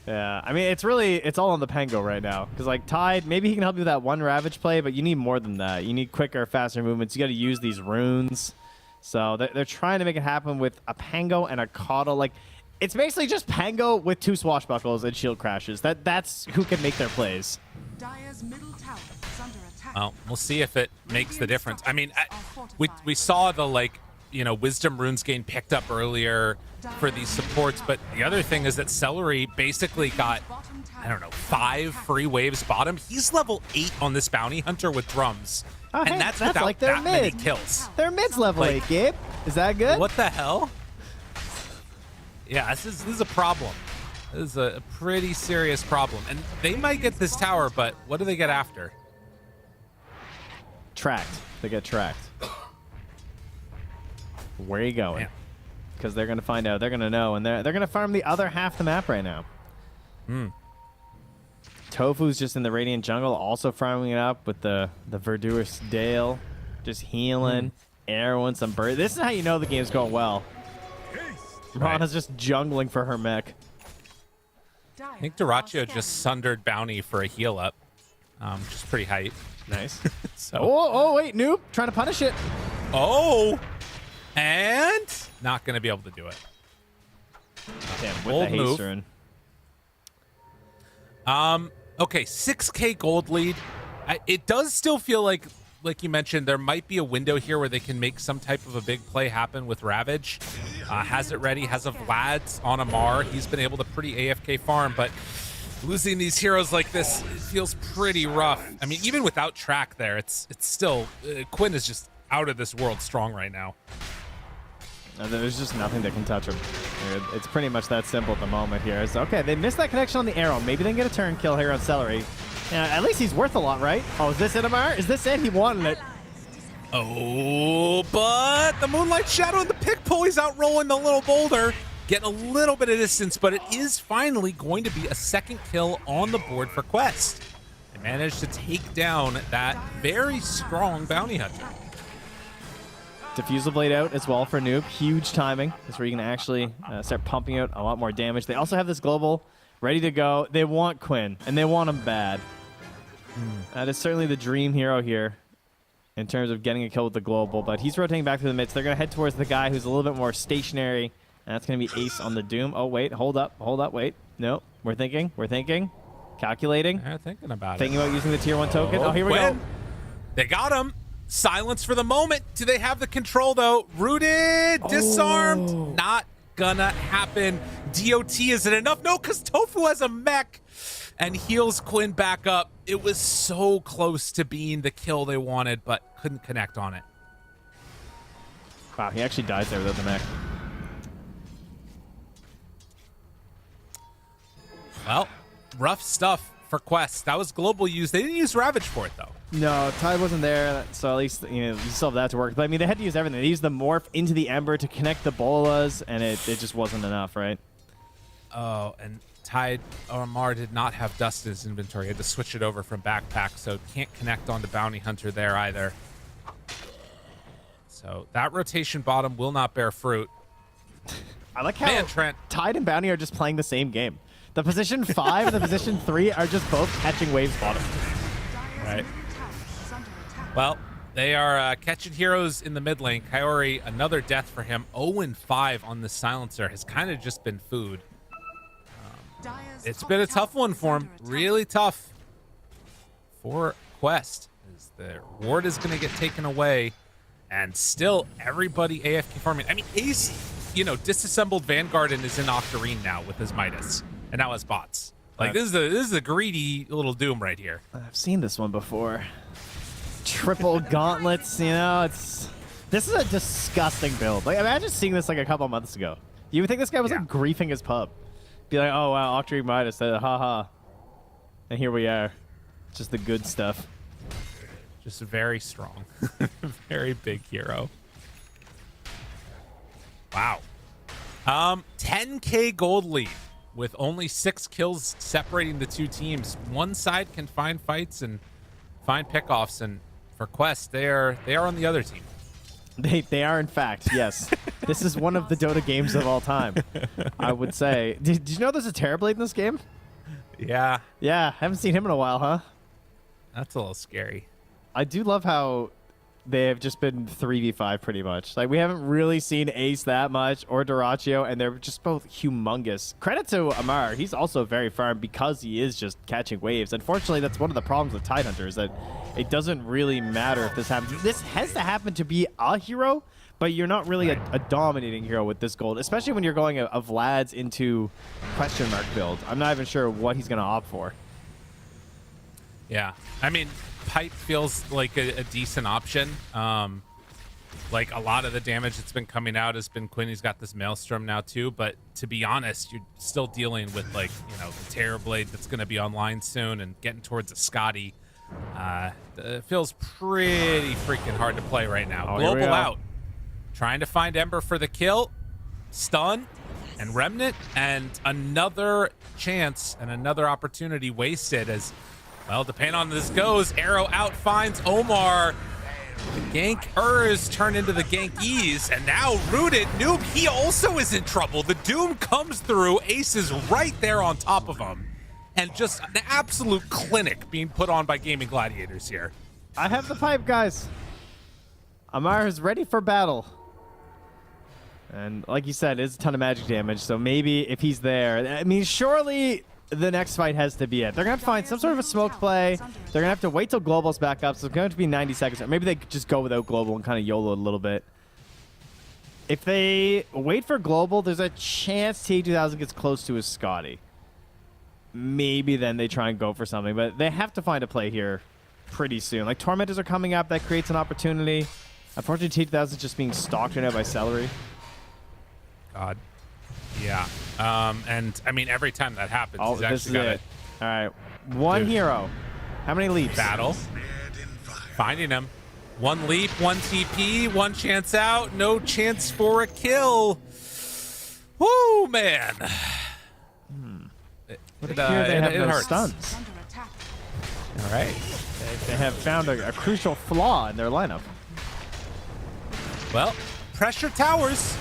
Yeah, I mean, it's all on the Pango right now. Because, like, Tide, maybe he can help you with that one Ravage play, but you need more than that. You need quicker, faster movements. You got to use these runes. So they're trying to make it happen with a Pango and a Coddle. Like, it's basically just Pango with 2 swashbuckles and shield crashes. That's who can make their plays. Dire's middle tower is under attack. Well, we'll see if it makes the difference. I mean, we saw the, Wisdom runes getting picked up earlier for these supports, but the other thing is that Celery basically got, 5 free waves bottom. He's level 8 on this bounty hunter with drums. Oh, and hey, that's without like their that many mid. kills. Their mid's level 8, Gabe. Is that good? What the hell? Yeah, this is a problem. This is a pretty serious problem. And they might get this tower, but what do they get after? Tracked. They get tracked. Where are you going? because they're going to find out. They're going to know, and they're going to farm the other half the map right now. Tofu's just in the Radiant jungle, also farming it up with the Verdurous Dale, just healing. Everyone some bird. This is how you know the game's going well. Rana's just jungling for her mech. I think Duraccio just sundered Bounty for a heal up, which is pretty hype. Nice. So. Oh, wait, noob. Trying to punish it. Oh, and not going to be able to do it. Damn, with Bold the move. haste rune. Okay, 6K gold lead. It does still feel like you mentioned, there might be a window here where they can make some type of a big play happen with Ravage. Has it ready, has a Vlad's on a Mar. He's been able to pretty AFK farm, but losing these heroes like this, it feels pretty rough. I mean, even without track there, it's still, Quinn is just out of this world strong right now. There's just nothing that can touch him. It's pretty much that simple at the moment here. It's, okay, they missed that connection on the arrow. Maybe they can get a turn kill here on Celery. At least he's worth a lot, right? Oh, is this it, Amar? Is this it? He wanted it. Oh, but the Moonlight Shadow and the pick pull, he's out rolling the little boulder. Getting a little bit of distance, but it is finally going to be a second kill on the board for Quest. They managed to take down that very strong bounty hunter. Diffusal Blade out as well for Noob. Huge timing. That's where you can actually start pumping out a lot more damage. They also have this global ready to go. They want Quinn, and they want him bad. That is certainly the dream hero here in terms of getting a kill with the global, but he's rotating back through the midst. They're going to head towards the guy who's a little bit more stationary, and that's going to be Ace on the Doom. Oh, wait. Hold up. Wait. No. We're thinking. Calculating. They're thinking about Thinking about using the tier 1 token. Oh, here we Quinn. go. They got him. Silence for the moment. Do they have the control, though? Rooted, disarmed. Not gonna happen. DOT, is it enough? No, because Tofu has a mech and heals Quinn back up. It was so close to being the kill they wanted, but couldn't connect on it. Wow, he actually dies there without the mech. Well, rough stuff for Quest. That was global use. They didn't use Ravage for it, though. No, Tide wasn't there, so at least you still have that to work. But I mean, they had to use everything. They used the morph into the Ember to connect the bolas, and it just wasn't enough, right? Oh, and Tide or Mar did not have dust in his inventory. He had to switch it over from backpack, so can't connect onto Bounty Hunter there either. So that rotation bottom will not bear fruit. I like how Trent. Tide and Bounty are just playing the same game. The position 5 and the position 3 are just both catching waves bottom. Right. Well, they are catching heroes in the mid lane. Kaori, another death for him. 0-5 on the silencer has kind of just been food. It's been a tough one for him. Really tough for Quest. As the ward is going to get taken away. And still, everybody AFK farming. I mean, Ace, disassembled Vanguard and is in Octarine now with his Midas. And now has bots. Like, this is a greedy little Doom right here. I've seen this one before. Triple gauntlets, this is a disgusting build. Like, imagine seeing this like a couple months ago. You would think this guy was like griefing his pub. Be like, oh wow, Octarine Midas, haha. And here we are. Just the good stuff. Just very strong. Very big hero. Wow. 10K gold lead with only 6 kills separating the two teams. One side can find fights and find pickoffs, and for Quest, they are on the other team. They are, in fact, yes. This is one of the Dota games of all time, I would say. Did you know there's a Terrorblade in this game? Yeah. Yeah, haven't seen him in a while, huh? That's a little scary. I do love how they have just been 3v5 pretty much. Like, we haven't really seen Ace that much or Duraccio, and they're just both humongous. Credit to Amar. He's also very firm because he is just catching waves. Unfortunately, that's one of the problems with Tidehunter is that it doesn't really matter if this happens. This has to happen to be a hero, but you're not really a dominating hero with this gold, especially when you're going a Vlad's into question mark build. I'm not even sure what he's going to opt for. Yeah. I mean, Pipe feels like a decent option. Like, a lot of the damage that's been coming out has been Quinn. He's got this Maelstrom now too, but to be honest, you're still dealing with, like, the Terrorblade that's going to be online soon and getting towards a Scotty. It feels pretty freaking hard to play right now. Oh, Global out. Trying to find Ember for the kill. stun and remnant, and another chance and another opportunity wasted as, well, depending on this goes, arrow out finds Omar. The gankers turn into the gankies, and now Rooted Noob, he also is in trouble. The Doom comes through, Ace is right there on top of him, and just an absolute clinic being put on by Gaming Gladiators here. I have the pipe, guys. Amar is ready for battle. And like you said, it's a ton of magic damage, so maybe if he's there, I mean, surely the next fight has to be it. They're going to find some sort of a smoke play. They're going to have to wait till Global's back up, so it's going to be 90 seconds. Or maybe they could just go without Global and kind of YOLO a little bit. If they wait for Global, there's a chance T2000 gets close to his Scotty. Maybe then they try and go for something, but they have to find a play here pretty soon. Like, Tormentors are coming up. That creates an opportunity. Unfortunately, T2000 is just being stalked right now by Celery. God. Yeah. And I mean, every time that happens, Oh, he's this actually is got it. All right. One hero. How many leaps? Battle. Finding him. One leap, one TP, one chance out, no chance for a kill. Woo, man. Here they have no hurts. stuns. All right. They have found a crucial flaw in their lineup. Well, pressure towers.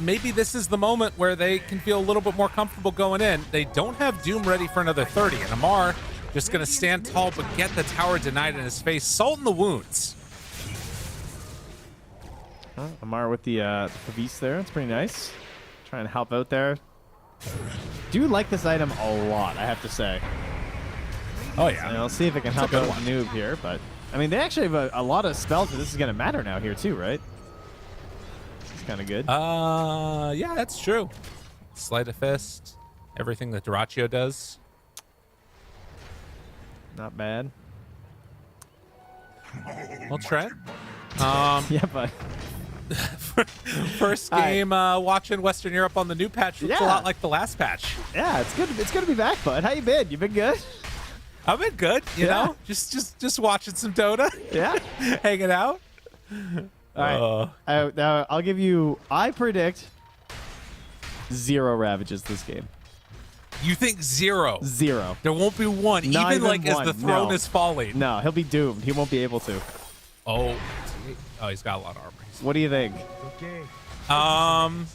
Maybe this is the moment where they can feel a little bit more comfortable going in. They don't have Doom ready for another 30, and Amar just going to stand tall but get the tower denied in his face. Salt in the wounds. Amar with the beast there. It's pretty nice. Trying to help out there. Do like this item a lot, I have to say. Oh, yeah. And I'll see if it can help out Noob here, but I mean, they actually have a lot of spells that this is going to matter now here too, right? It's kind of good. Yeah, that's true. Sleight of Fist, everything that Duraccio does. Not bad. Well, Trent. Yeah, but first game watching Western Europe on the new patch looks a lot like the last patch. Yeah, it's good. It's good to be back, bud. How you been? You been good? I've been good. You know, just watching some Dota. Yeah, hanging out. All right. Now I'll give you. I predict 0 ravages this game. You think 0? 0. There won't be one, Not even like one. as the throne No. is falling. No, he'll be doomed. He won't be able to. Oh, he's got a lot of armor. What do you think? I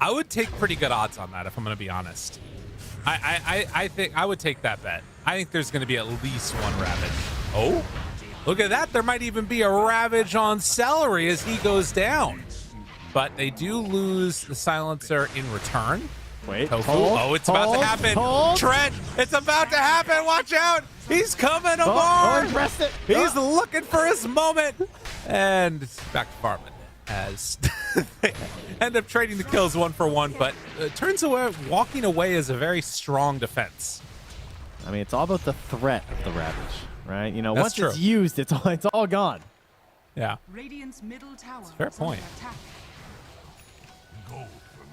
would take pretty good odds on that if I'm going to be honest. I think I would take that bet. I think there's going to be at least one Ravage. Oh, look at that. There might even be a Ravage on Celery as he goes down. But they do lose the Silencer in return. Wait. Tofu. Hold, Oh, it's about to happen. hold. Trent, it's about to happen. Watch out. He's coming aboard. Pressed it. He's looking for his moment. And back to farming as they end up trading the kills 1 for 1. But it turns out walking away is a very strong defense. I mean, it's all about the threat of the Ravage, right? You know, That's once true. it's used, it's all gone. Yeah. Radiant's middle tower That's a fair is under point. attack.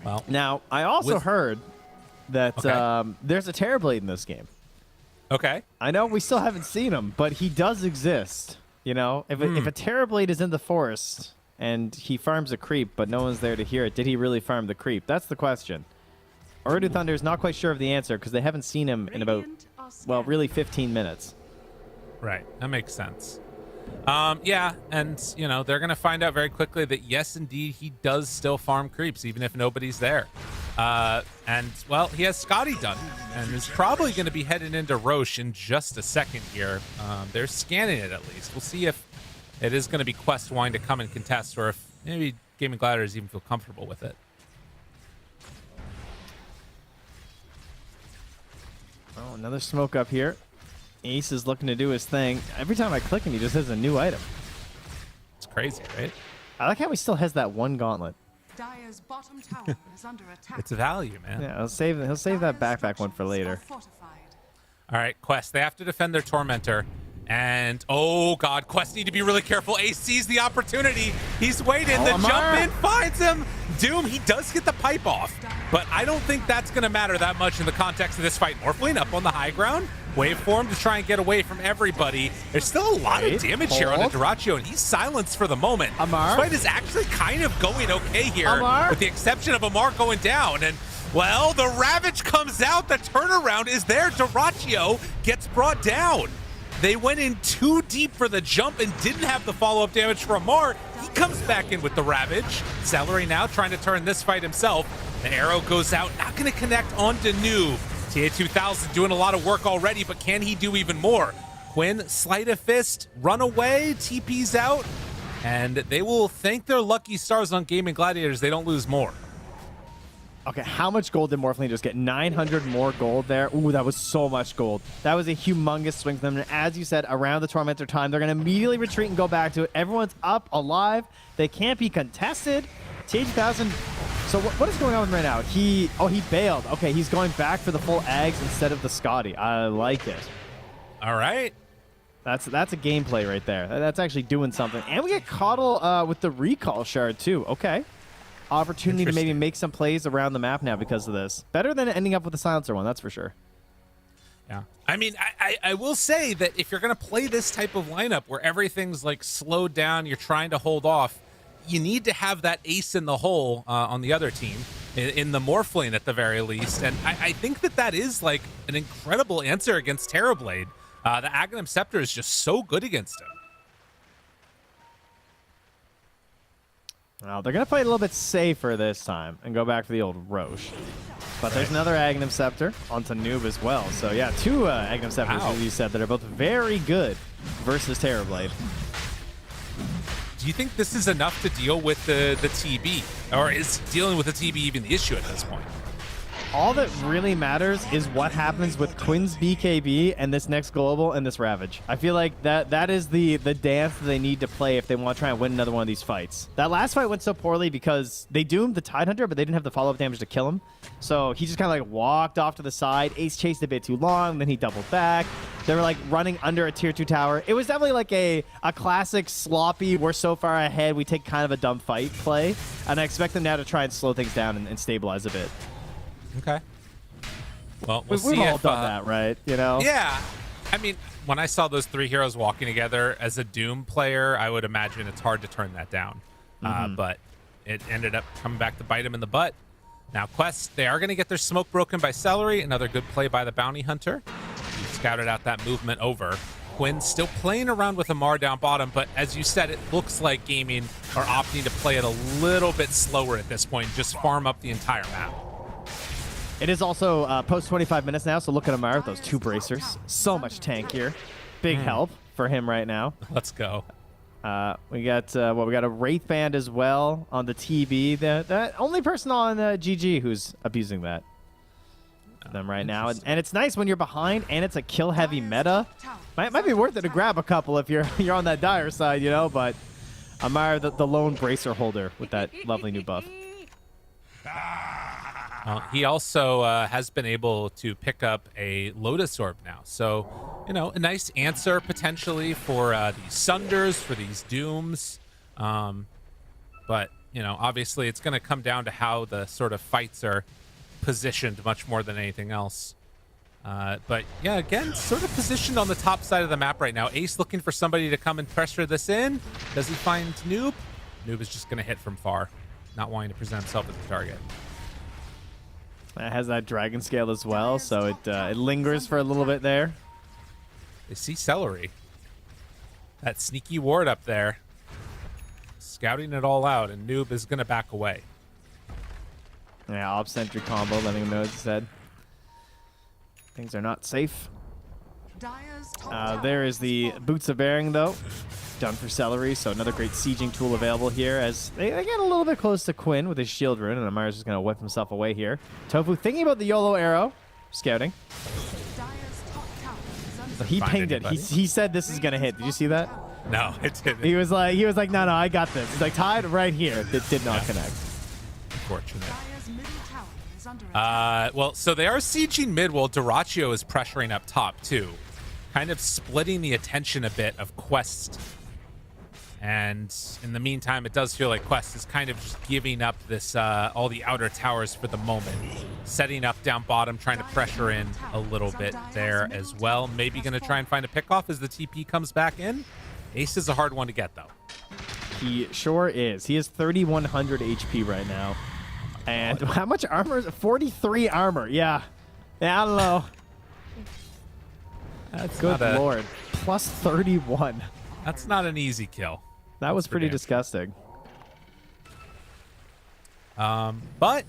Well, Now, I also heard that Okay. there's a Terrorblade in this game. okay. I know we still haven't seen him, but he does exist. You know, if a Terrorblade is in the forest and he farms a creep, but no one's there to hear it, did he really farm the creep? That's the question. Urdu Thunder is not quite sure of the answer because they haven't seen him in about, Radiant are well, scanning. really 15 minutes. Right. That makes sense. Yeah, and you know they're gonna find out very quickly that yes, indeed, he does still farm creeps even if nobody's there. And well, he has Scotty done, and is probably going to be heading into Roche in just a second here. They're scanning it at least. We'll see if it is going to be Quest wanting to come and contest, or if maybe Gaming Gladiators even feel comfortable with it. Oh, another smoke up here. Ace is looking to do his thing. Every time I click him, he just has a new item. It's crazy, right? I like how he still has that one gauntlet. Dire's bottom tower is under attack. It's a value, man. Yeah, he'll save that backpack one for later. Fortified. All right, Quest. They have to defend their Tormentor. And, oh, God, Quest need to be really careful. Ace sees the opportunity. He's waiting. The Amar. jump in finds him. Doom, he does get the pipe off, but I don't think that's going to matter that much in the context of this fight. Morphling up on the high ground, waveform to try and get away from everybody. There's still a lot of damage here on a Dyrachyo, and he's silenced for the moment. Amar? This fight is actually kind of going okay here, Amar? with the exception of Amar going down. And, well, the Ravage comes out. The turnaround is there. Dyrachyo gets brought down. They went in too deep for the jump and didn't have the follow-up damage for Amar. He comes back in with the Ravage. Celery now trying to turn this fight himself. The arrow goes out, not going to connect onto Noob. TA2000 doing a lot of work already, but can he do even more? Quinn, sleight of fist, run away, TP's out, and they will thank their lucky stars on Gaming Gladiators they don't lose more. Okay, how much gold did Morphling just get? 900 more gold there. Ooh, that was so much gold. That was a humongous swing for them. And as you said, around the Tormentor time, they're going to immediately retreat and go back to it. Everyone's up, alive. They can't be contested. TH1000. So what is going on with him right now? He bailed. Okay, he's going back for the full Ags instead of the Scotty. I like it. All right. That's a gameplay right there. That's actually doing something. And we get Coddle with the recall shard too. Okay. Opportunity to maybe make some plays around the map now because of this. Better than ending up with a silencer one, that's for sure. Yeah. I mean, I will say that if you're going to play this type of lineup where everything's like slowed down, you're trying to hold off, you need to have that ace in the hole on the other team, in the Morphling at the very least. And I think that is like an incredible answer against Terrorblade. The Aghanim Scepter is just so good against him. Well, they're going to play a little bit safer this time and go back for the old Roche. But there's another Aghanim Scepter onto Noob as well. So yeah, two Aghanim Scepters, as you said, that are both very good versus Terrorblade. Do you think this is enough to deal with the TB? Or is dealing with the TB even the issue at this point? All that really matters is what happens with Quinn's BKB and this next global and this Ravage. I feel like that is the dance that they need to play if they want to try and win another one of these fights. That last fight went so poorly because they doomed the Tidehunter, but they didn't have the follow-up damage to kill him. So he just kind of like walked off to the side. Ace chased a bit too long, then he doubled back. They were like running under a tier 2 tower. It was definitely like a classic sloppy, we're so far ahead, we take kind of a dumb fight play. And I expect them now to try and slow things down and stabilize a bit. Okay. Well, we'll we've see all if, done that, right? You know? Yeah. I mean, when I saw those three heroes walking together as a Doom player, I would imagine it's hard to turn that down. But it ended up coming back to bite him in the butt. Now, Quest, they are going to get their smoke broken by Celery. Another good play by the Bounty Hunter. He scouted out that movement over. Quinn still playing around with Amar down bottom, but as you said, it looks like Gaming are opting to play it a little bit slower at this point, just farm up the entire map. It is also post 25 minutes now, so look at Amar with those two bracers. So much tank here. Big help for him right now. Let's go. We got we got a Wraith Band as well on the TB. The only person on GG who's abusing that. Them right now, and it's nice when you're behind and it's a kill heavy meta. Might be worth it to grab a couple if you're on that dire side, you know. But Amar, the lone bracer holder with that lovely new buff. He also has been able to pick up a Lotus Orb now. So, you know, a nice answer potentially for these Sunders, for these Dooms. But, you know, obviously it's going to come down to how the sort of fights are positioned much more than anything else. But, yeah, again, sort of positioned on the top side of the map right now. Ace looking for somebody to come and pressure this in. Does he find Noob? Noob is just going to hit from far, not wanting to present himself as a target. It has that dragon scale as well, so it lingers for a little bit there. They see Celery. That sneaky ward up there. Scouting it all out, and Noob is going to back away. Yeah, op sentry combo, letting him know, as he said. Things are not safe. There is the Boots of Bearing, though. Done for Celery, so another great sieging tool available here as they get a little bit close to Quinn with his shield rune, and Amar's just going to whip himself away here. Tofu thinking about the YOLO arrow, scouting. So he pinged it. He said this is going to hit. Did you see that? No, it didn't. He was like, no, I got this. He's like, tied right here. It did not connect. Unfortunate. Well, so they are sieging mid while Dyrachyo is pressuring up top, too. Kind of splitting the attention a bit of Quest And in the meantime, it does feel like Quest is kind of just giving up this all the outer towers for the moment. Setting up down bottom, trying to pressure in a little bit there as well. Maybe going to try and find a pick-off as the TP comes back in. Ace is a hard one to get, though. He sure is. He has 3,100 HP right now. And how much armor is it? 43 armor. Yeah. Yeah, I don't know. That's Good lord. Plus 31. That's not an easy kill. That was pretty disgusting. But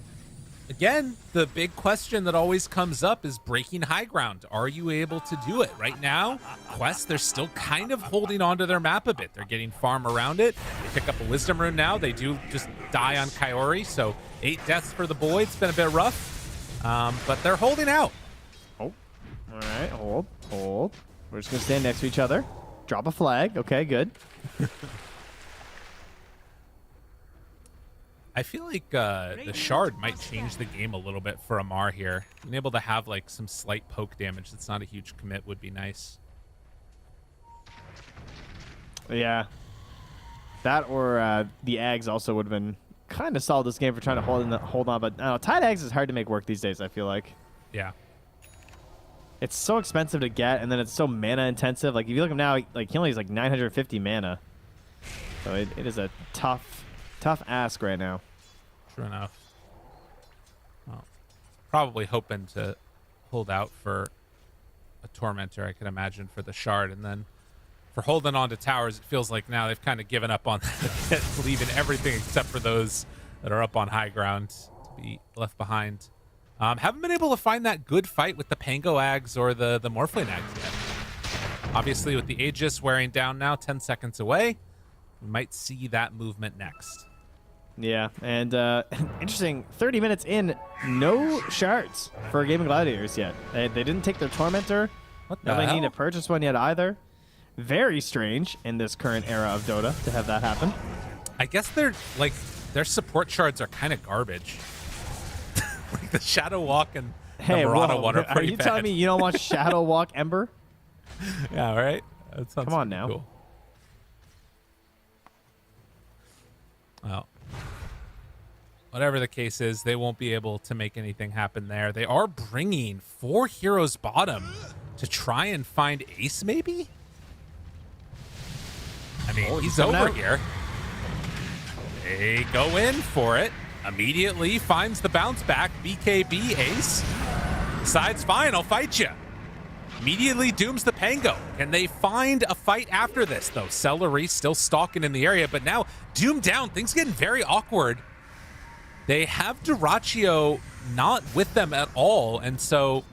again, the big question that always comes up is breaking high ground. Are you able to do it? Right now, Quest, they're still kind of holding on to their map a bit. They're getting farm around it. They pick up a Wisdom Rune now. They do just die on Kaori, so 8 deaths for the boy. It's been a bit rough, but they're holding out. Oh, all right. Hold. We're just going to stand next to each other. Drop a flag. Okay, good. I feel like the Shard might change the game a little bit for Amar here. Being able to have like some slight poke damage that's not a huge commit would be nice. Yeah. That or the Ags also would have been kind of solid this game for trying to hold on. But I don't know, Tide Ags is hard to make work these days, I feel like. Yeah. It's so expensive to get, and then it's so mana intensive. Like, if you look at him now, like he only has like 950 mana. So it is a tough ask right now. True enough. Well, probably hoping to hold out for a Tormentor, I can imagine, for the Shard. And then for holding on to towers, it feels like now they've kind of given up on that, leaving everything except for those that are up on high ground to be left behind. Haven't been able to find that good fight with the Pango Ags or the Morphling Ags yet. Obviously, with the Aegis wearing down now, 10 seconds away, we might see that movement next. Yeah, and interesting, 30 minutes in, no shards for Gaming Gladiators yet. They didn't take their Tormentor. What the Nobody hell? need to purchase one yet either. Very strange in this current era of Dota to have that happen. I guess their support shards are kind of garbage. Like the Shadow Walk and the Murata one are pretty you bad. telling me you don't want Shadow Walk Ember? Yeah, right? That sounds Come on pretty now. Cool. Well, whatever the case is, they won't be able to make anything happen there. They are bringing 4 heroes bottom to try and find Ace, maybe? I mean, he's over out. here. They go in for it. Immediately finds the bounce back. BKB Ace. Decides, fine, I'll fight you. Immediately dooms the Pango. Can they find a fight after this, though? Celery still stalking in the area, but now Doom down. Things getting very awkward. They have Duraccio not with them at all, and so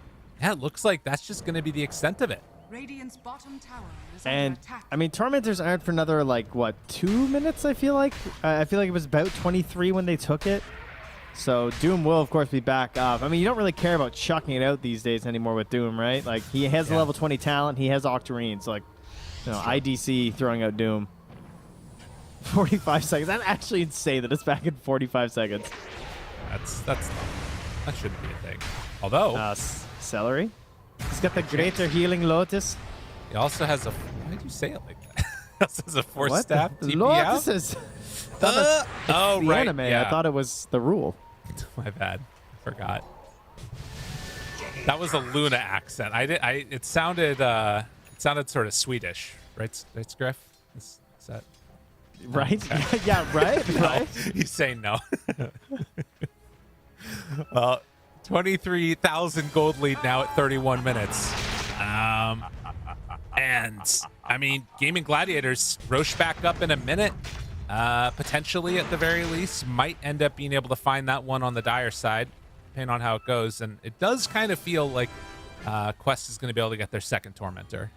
yeah, it looks like that's just going to be the extent of it. Radiant's bottom tower is And under attack. I mean, Tormentors aren't for another like what 2 minutes? I feel like it was about 23 when they took it. So Doom will of course be back up. I mean, you don't really care about chucking it out these days anymore with Doom, right? Like he has a level 20 talent, he has Octarine, so like, you know, IDC throwing out Doom. 45 seconds. That's actually insane that it's back in 45 seconds. That shouldn't be a thing. Although Celery. He's got the greater healing Lotus. he also has a. Why did you say it like that? He also has a force What? staff TP out. Lotuses. Oh, the right. anime. Yeah. I thought it was the rule. My bad. I forgot. That was a Luna accent. It sounded sort of Swedish, right, Scriff? Is that Right? Okay. Yeah, right? No, Right? he's saying no. 23,000 gold lead now at 31 minutes. And I mean, Gaming Gladiators, Roche back up in a minute. Potentially, at the very least, might end up being able to find that one on the Dire side, depending on how it goes. And it does kind of feel like Quest is going to be able to get their second Tormentor.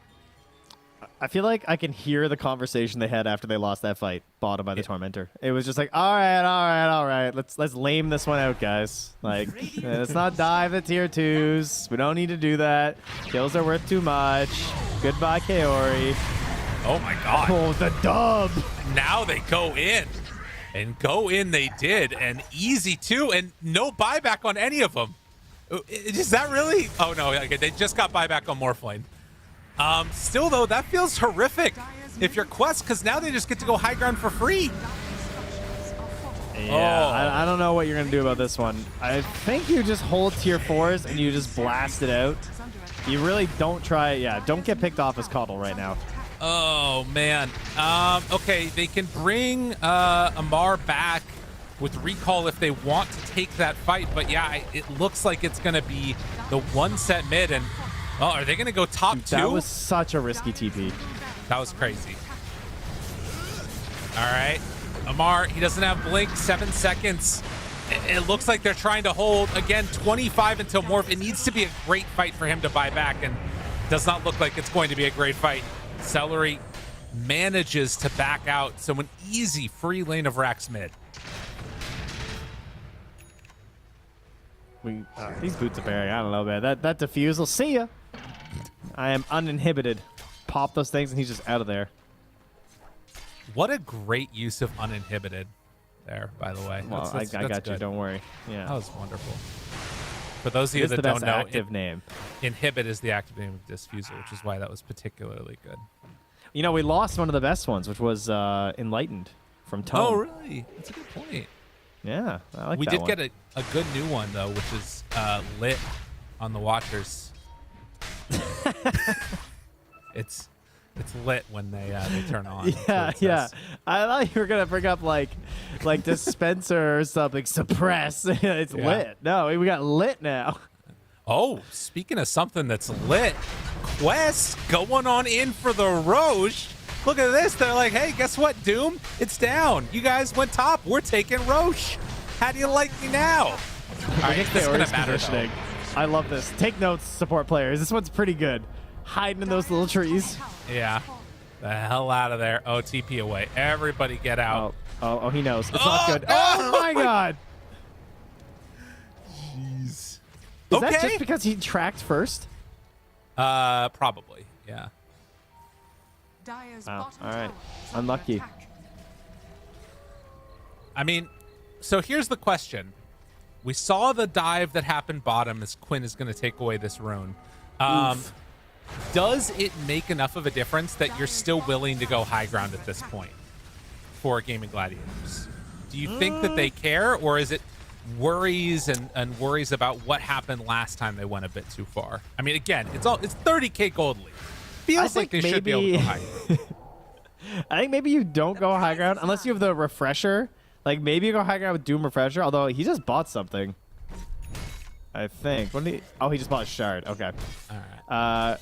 I feel like I can hear the conversation they had after they lost that fight, bottom by the Tormentor. It was just like, all right. Let's lame this one out, guys. Like, let's not dive at tier 2s. We don't need to do that. Kills are worth too much. Goodbye, Kaori. Oh my god. Oh, the dub. Now they go in. And go in they did. And easy too. And no buyback on any of them. Is that really? Oh no, okay, they just got buyback on Morphling. Still though, that feels horrific if you're Quest, because now they just get to go high ground for free. Yeah, I don't know what you're going to do about this one. I think you just hold tier 4s and you just blast it out. You really don't try, don't get picked off as Coddle right now. Oh, man. Okay, they can bring Amar back with recall if they want to take that fight, but yeah, it looks like it's going to be the one set mid, and are they going to go top 2? That was such a risky TP. That was crazy. All right. Amar, he doesn't have blink, 7 seconds. It looks like they're trying to hold. Again, 25 until Morph. It needs to be a great fight for him to buy back, and does not look like it's going to be a great fight. Celery manages to back out, so an easy free lane of Rax mid. These boots are bearing. I don't know, man. That defusal. See ya. I am uninhibited. Pop those things, and he's just out of there. What a great use of uninhibited there, by the way. Well, I got good. you. Don't worry. Yeah, that was wonderful. For those of you that don't know, active name. Inhibit is the active name of Diffuser, which is why that was particularly good. You know, we lost one of the best ones, which was Enlightened from Tone. Oh, really? That's a good point. Yeah, I like we that did one. get a good new one, though, which is lit on the Watchers. It's lit when they turn on. Yeah, yeah. I thought you were gonna bring up like dispenser or something. Suppress. It's lit. No, we got lit now. Oh, speaking of something that's lit, Quest going on in for the Roche. Look at this. They're like, hey, guess what, Doom? It's down. You guys went top. We're taking Roche. How do you like me now? All right, it's gonna matter. I love this. Take notes, support players. This one's pretty good. Hiding in those little trees. Yeah. The hell out of there. Oh, TP away. Everybody get out. Oh, he knows. It's not good. Oh, my God. Jeez. Is that just because he tracked first? Probably. Yeah. Wow. All right. Unlucky. I mean, so here's the question. We saw the dive that happened bottom as Quinn is going to take away this rune. Does it make enough of a difference that you're still willing to go high ground at this point for Gaming Gladiators? Do you think that they care, or is it worries and worries about what happened last time they went a bit too far? I mean, again, it's 30K gold league. Feels like they should be able to go high. I think maybe you don't go high ground unless you have the refresher. Like maybe you go high ground with Doom refresher, although he just bought something. I think. When did he? Oh, he just bought a shard. Okay. All right.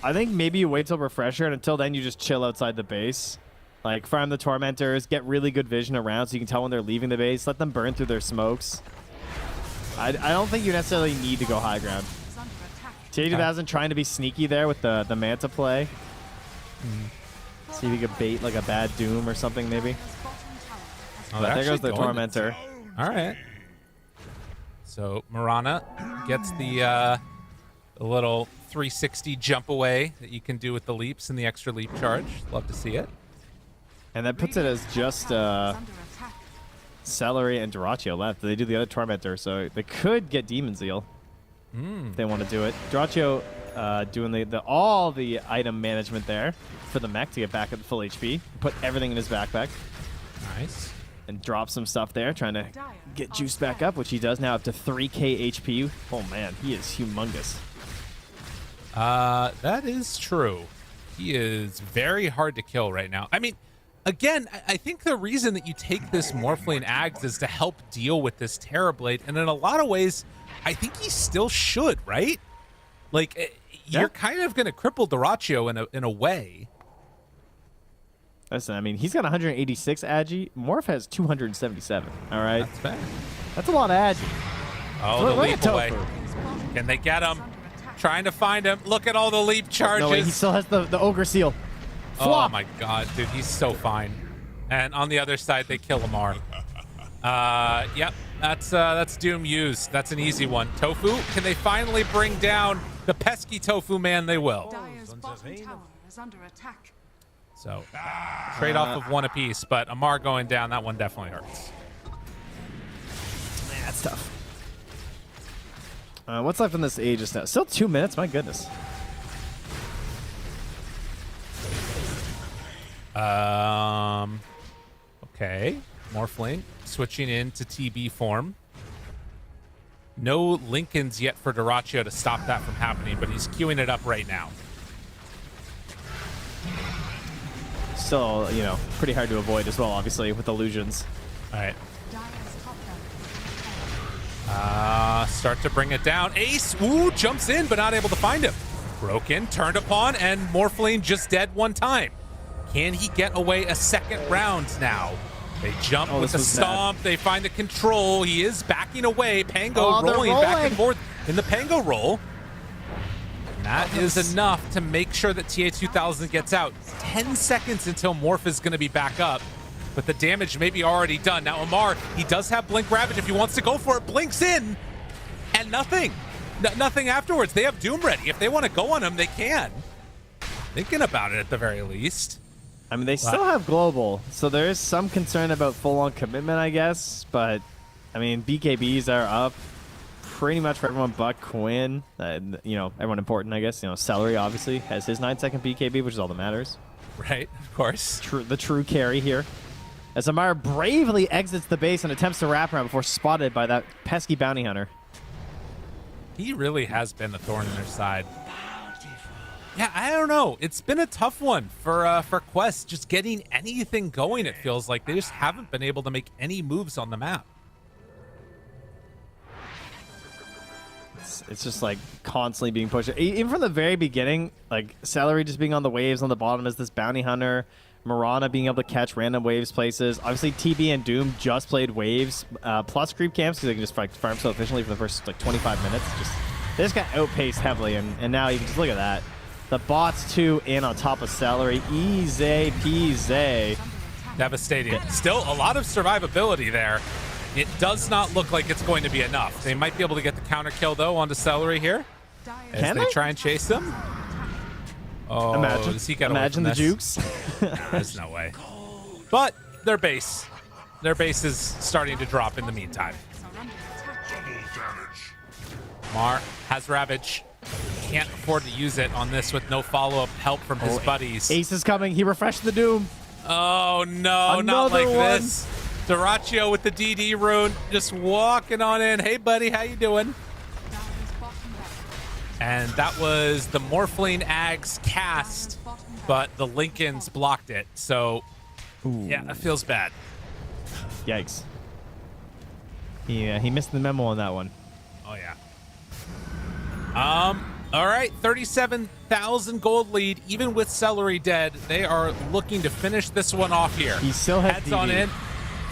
I think maybe you wait till refresher, and until then you just chill outside the base. Like farm the tormentors, get really good vision around so you can tell when they're leaving the base. Let them burn through their smokes. I don't think you necessarily need to go high ground. T2000 trying to be sneaky there with the Manta play. See if you could bait like a bad Doom or something maybe. Oh, But there goes the tormentor. All right. So Marana gets the little 360 jump away that you can do with the leaps and the extra leap charge. Love to see it. And that puts it as just Celery and Duraccio left. They do the other Tormentor, so they could get Demon Zeal if they want to do it. Duraccio doing all the item management there for the mech to get back at the full HP. Put everything in his backpack. Nice. And drop some stuff there, trying to get juice back up, which he does now up to 3k HP. Oh man, he is humongous. That is true. He is very hard to kill right now. I mean, again, I think the reason that you take this Morphling Ags is to help deal with this Terrorblade, and in a lot of ways, I think he still should, right? Like, you're kind of going to cripple Duraccio in a way. Listen, I mean, he's got 186 Agi. Morph has 277. All right, that's bad. That's a lot of Agi. Oh, the leap away. Can they get him? Trying to find him. Look at all the leap charges. No, wait, he still has the Ogre Seal. Flop. Oh my God, dude, he's so fine. And on the other side, they kill Amar. Yep, that's Doom used. That's an easy one. Tofu, can they finally bring down the pesky Tofu man? They will. Dire's bottom tower is under attack. So, trade-off of one apiece, but Amar going down, that one definitely hurts. Man, that's tough. What's left in this Aegis now? Still 2 minutes? My goodness. Okay. Morphling switching into TB form. No Lincolns yet for Dyrachyo to stop that from happening, but he's queuing it up right now. Still, you know, pretty hard to avoid as well, obviously, with illusions. All right. Start to bring it down. Ace, ooh, jumps in, but not able to find him. Broken, turned upon, and Morphling just dead one time. Can he get away a second round now? They jump with the stomp. They find the control. He is backing away. Pango rolling back and forth in the Pango roll. And that is enough to make sure that TA2000 gets out. 10 seconds until Morph is going to be back up. But the damage may be already done. Now, Amar, he does have Blink Ravage if he wants to go for it. Blinks in, and nothing. Nothing afterwards. They have Doom ready. If they want to go on him, they can. Thinking about it at the very least. I mean, they still have global, so there is some concern about full-on commitment, I guess. But, I mean, BKBs are up pretty much for everyone but Quinn. You know, everyone important, I guess. You know, Celery, obviously, has his 9-second BKB, which is all that matters. Right, of course. The true carry here. As Amara bravely exits the base and attempts to wrap around before spotted by that pesky bounty hunter. He really has been a thorn in their side. Yeah, I don't know. It's been a tough one for Quest. Just getting anything going, it feels like. They just haven't been able to make any moves on the map. It's just like constantly being pushed. Even from the very beginning, like Celery just being on the waves on the bottom as this bounty hunter. Mirana being able to catch random waves places. Obviously, TB and Doom just played waves plus creep camps because they can just like farm so efficiently for the first like 25 minutes. They just got outpaced heavily, and now you can just look at that. The bots too in on top of Celery. Easy peasy. Devastating. Still a lot of survivability there. It does not look like it's going to be enough. They might be able to get the counter kill though onto Celery here as they try and chase him. Oh, does he get imagine the jukes. There's no way. But their base is starting to drop in the meantime. Mar has Ravage. Can't afford to use it on this with no follow-up help from his buddies. Ace is coming. He refreshed the Doom. Oh, no, not like this. Dyrachyo with the DD rune, just walking on in. Hey, buddy, how you doing? And that was the Morphling Ags cast, but the Lincolns blocked it. So, yeah, that feels bad. Yikes. Yeah, he missed the memo on that one. Oh, yeah. All right, 37,000 gold lead, even with Celery dead. They are looking to finish this one off here. He still has Heads on in.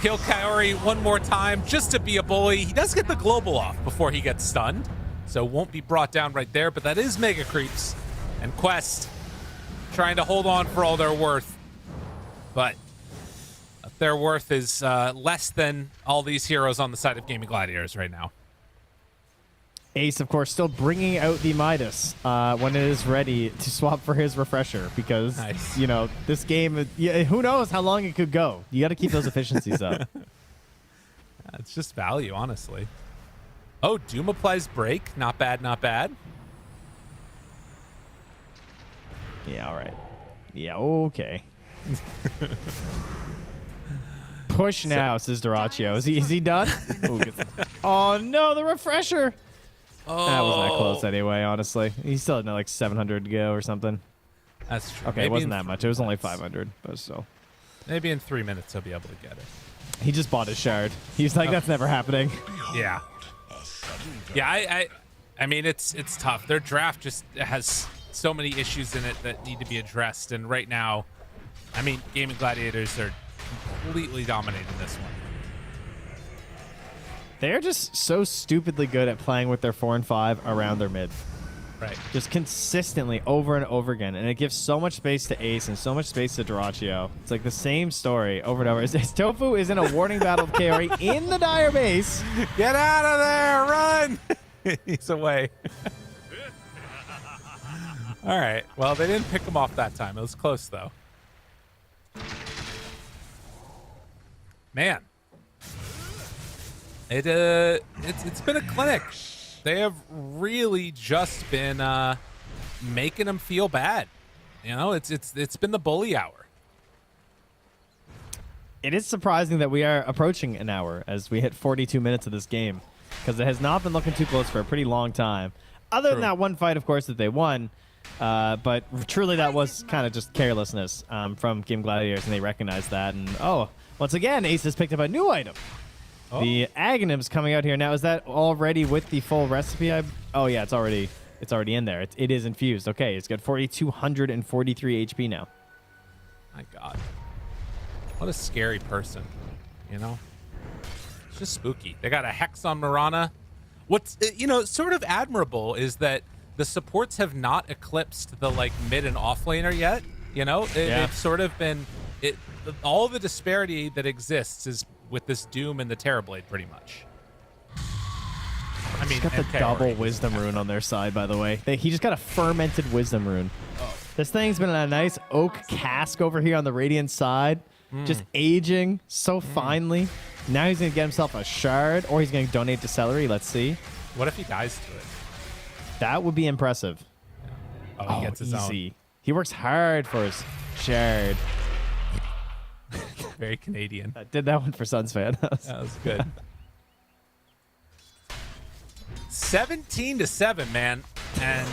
Kill Kaori one more time just to be a bully. He does get the global off before he gets stunned, so won't be brought down right there, but that is Mega Creeps. And Quest trying to hold on for all their worth. But their worth is less than all these heroes on the side of Gaming Gladiators right now. Ace, of course, still bringing out the Midas when it is ready to swap for his refresher because, you know, this game, who knows how long it could go. You got to keep those efficiencies up. It's just value, honestly. Oh, Doom applies break. Not bad, not bad. Yeah, all right. Yeah, okay. Push now, says Dyrachyo. Is he done? Oh, no, the refresher. Oh. That wasn't that close anyway, honestly. He still had like 700 to go or something. That's true. Okay, Maybe it wasn't that much. It was only 500, but still. Maybe in 3 minutes he'll be able to get it. He just bought his shard. He's like, that's never happening. Yeah. Yeah, I mean, it's tough. Their draft just has so many issues in it that need to be addressed. And right now, I mean, Gaming Gladiators are completely dominating this one. They're just so stupidly good at playing with their 4 and 5 around their mid. Right. Just consistently over and over again. And it gives so much space to Ace and so much space to Dyrachyo. It's like the same story over and over. As Tofu is in a warning battle with Kaori in the Dire base. Get out of there! Run! He's away. All right. Well, they didn't pick him off that time. It was close, though. Man. It's been a clinic. They have really just been making them feel bad. You know, it's been the bully hour. It is surprising that we are approaching an hour as we hit 42 minutes of this game, because it has not been looking too close for a pretty long time. Other than that one fight, of course, that they won. But truly, that was kind of just carelessness from Game Gladiators, and they recognized that. And, once again, Ace has picked up a new item. Oh. The Aghanim's coming out here. Now, is that already with the full recipe? Oh, yeah, it's already in there. It is infused. Okay, it's got 4,243 HP now. My God. What a scary person, you know? It's just spooky. They got a Hex on Mirana. What's, sort of admirable is that the supports have not eclipsed the, mid and off laner yet. It's sort of been... all the disparity that exists is with this Doom and the Terrorblade, pretty much. I mean, got the double Wisdom Rune on their side, by the way. He just got a fermented Wisdom Rune. Oh. This thing's been in a nice oak cask over here on the Radiant side. Just aging so finely. Now he's going to get himself a shard, or he's going to donate to Celery. Let's see. What if he dies to it? That would be impressive. Yeah. He gets his easy. own. He works hard for his shard. Very Canadian. I did that one for Suns fan. That was good. 17-7, man. And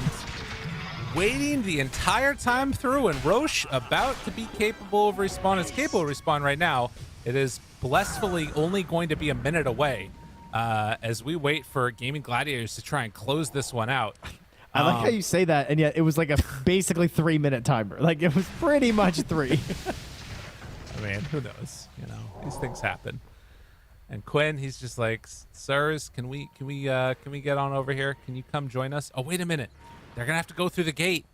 waiting the entire time through, and Roche about to be capable of respawn. It's capable of respawn right now. It is blissfully only going to be a minute away as we wait for Gaming Gladiators to try and close this one out. I like how you say that, and yet it was like a basically 3-minute timer. Like, it was pretty much 3. I mean, who knows? These things happen. And Quinn, he's just like, sirs, can we get on over here? Can you come join us? Oh, wait a minute. They're gonna have to go through the gate.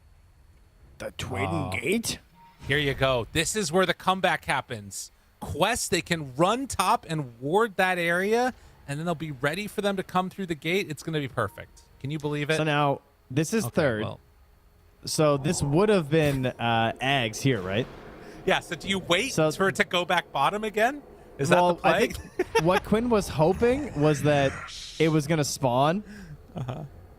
The Twin Gate? Here you go. This is where the comeback happens. Quest, they can run top and ward that area, and then they'll be ready for them to come through the gate. It's gonna be perfect. Can you believe it? So now, this is third. Well. So this would have been Ags here, right? Yeah, so do you wait for it to go back bottom again? Is that the play? I think what Quinn was hoping was that it was going to spawn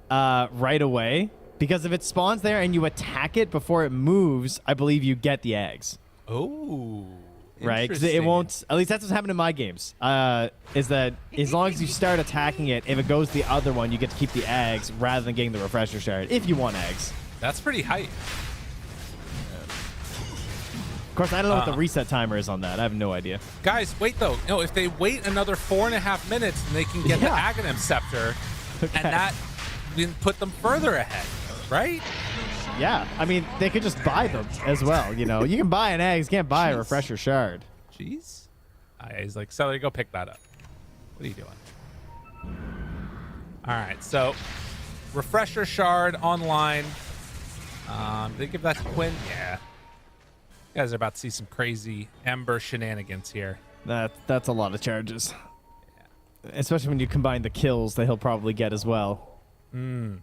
right away. Because if it spawns there and you attack it before it moves, I believe you get the eggs. Oh, right? Because it won't... At least that's what's happened in my games. Is that as long as you start attacking it, if it goes the other one, you get to keep the eggs rather than getting the refresher shard, if you want eggs. That's pretty hype. Of course, I don't know what the reset timer is on that. I have no idea. Guys, wait, though. No, if they wait another 4.5 minutes, then they can get the Aghanim Scepter, and that can put them further ahead, right? Yeah. I mean, they could just buy them as well, You can buy an egg, you can't buy a refresher shard. Jeez. He's like, Celery, go pick that up. What are you doing? All right, so refresher shard online. They give that to Quinn? Yeah. You guys are about to see some crazy Ember shenanigans here. That's a lot of charges. Yeah. Especially when you combine the kills that he'll probably get as well. That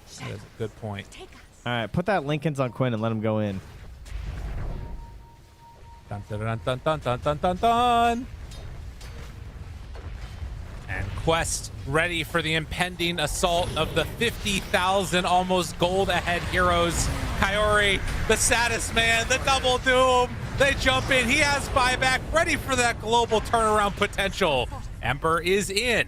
is a good point. All right, put that Lincoln's on Quinn and let him go in. Dun, dun, dun, dun, dun, dun, dun, dun, dun. And Quest ready for the impending assault of the 50,000 almost gold ahead heroes. Kaori, the saddest man, the double Doom. They jump in. He has buyback, ready for that global turnaround potential. Ember is in.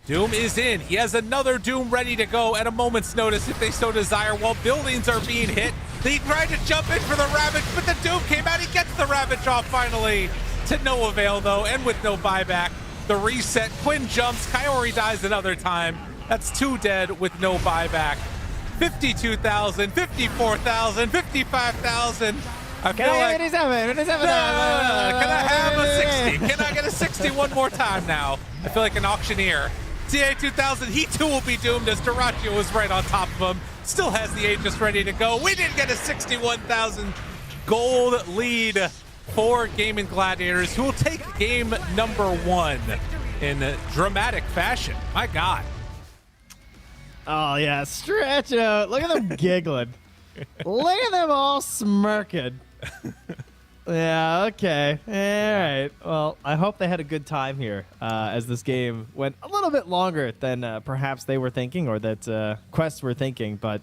Doom is in. He has another Doom ready to go at a moment's notice if they so desire, while buildings are being hit. He tried to jump in for the Ravage, but the Doom came out. He gets the Ravage off finally. To no avail, though, and with no buyback. The reset. Quinn jumps. Kaori dies another time. That's 2 dead with no buyback. 52,000, 54,000, 55,000. I feel like... 57, 57. Can I have a 60? Can I get a 60 one more time now? I feel like an auctioneer. TA2000, he too will be doomed as Duraccio is right on top of him. Still has the Aegis ready to go. We did get a 61,000 gold lead for Gaming Gladiators, who will take game number 1 in dramatic fashion. My God. Oh, yeah. Stretch out. Look at them giggling. Look at them all smirking. Yeah, okay. All right. Well, I hope they had a good time here as this game went a little bit longer than perhaps they were thinking or that Quest were thinking. But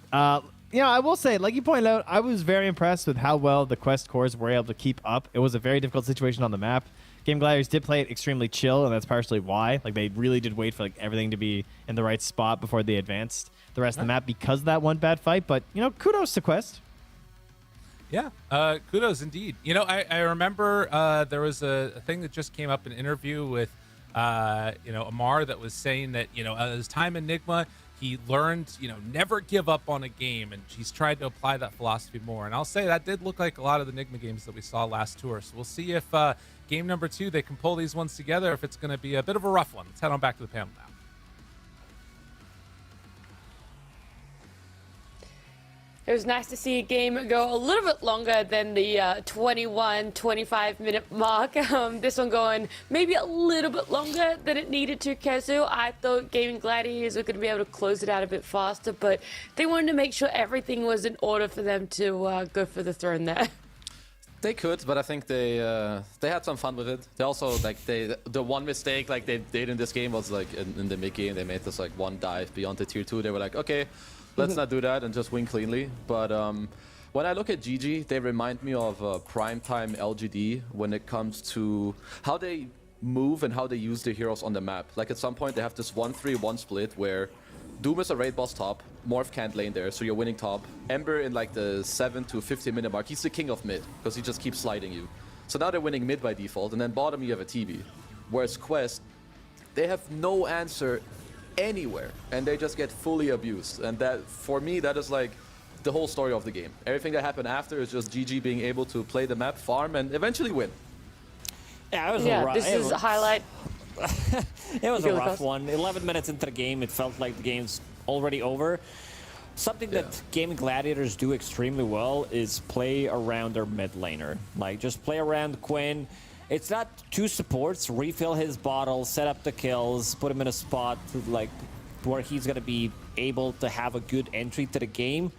you know, I will say, like you pointed out, I was very impressed with how well the Quest cores were able to keep up. It was a very difficult situation on the map. Game Gladiators did play it extremely chill, and that's partially why. Like, they really did wait for like everything to be in the right spot before they advanced the rest of the map because of that one bad fight. But, you know, kudos to Quest. Yeah, kudos indeed. You know, I remember there was a thing that just came up in an interview with, you know, Amar that was saying that, you know, his time in Enigma, he learned, you know, never give up on a game, and he's tried to apply that philosophy more. And I'll say that did look like a lot of the Enigma games that we saw last tour. So we'll see if game number 2, they can pull these ones together, if it's going to be a bit of a rough one. Let's head on back to the panel now. It was nice to see a game go a little bit longer than the 21, 25-minute mark. This one going maybe a little bit longer than it needed to, Kezu. I thought Gaming Gladiators were going to be able to close it out a bit faster, but they wanted to make sure everything was in order for them to go for the throne there. They could, but I think they had some fun with it. They also, like, the one mistake like they did in this game was like in the mid game, they made this like one dive beyond the tier 2. They were like, okay, let's not do that and just win cleanly. But when I look at GG, they remind me of primetime LGD when it comes to how they move and how they use their heroes on the map. Like, at some point they have this 1-3-1 split where Doom is a raid boss top, Morph can't lane there, so you're winning top. Ember in like the 7 to 15 minute mark, he's the king of mid, because he just keeps sliding you. So now they're winning mid by default, and then bottom you have a TB. Whereas Quest, they have no answer anywhere, and they just get fully abused. And that, for me, that is like the whole story of the game. Everything that happened after is just GG being able to play the map, farm, and eventually win. Yeah, it was this is a highlight. It was a rough one. 11 minutes into the game, it felt like the game's already over. Something that Gaming Gladiators do extremely well is play around their mid laner. Like, just play around Quinn. It's not two supports, refill his bottle, set up the kills, put him in a spot like where he's gonna be able to have a good entry to the game.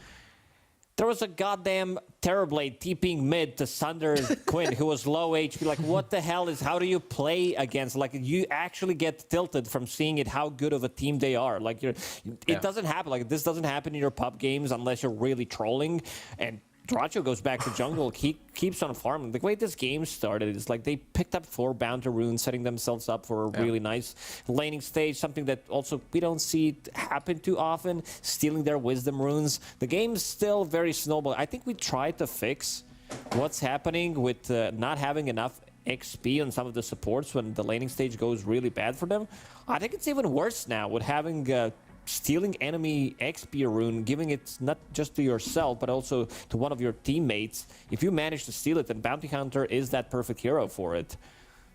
There was a goddamn Terrorblade TPing mid to Sunder Quinn, who was low HP. Like, what the hell how do you play against? Like, you actually get tilted from seeing it, how good of a team they are. Like, it doesn't happen. Like, this doesn't happen in your pub games unless you're really trolling. And Dracho goes back to jungle. He keeps on farming. The way this game started is like they picked up 4 bounty runes, setting themselves up for a really nice laning stage, something that also we don't see happen too often, stealing their wisdom runes. The game's still very snowball. I think we tried to fix what's happening with not having enough XP on some of the supports when the laning stage goes really bad for them. I think it's even worse now with having stealing enemy XP rune, giving it not just to yourself, but also to one of your teammates. If you manage to steal it, then Bounty Hunter is that perfect hero for it.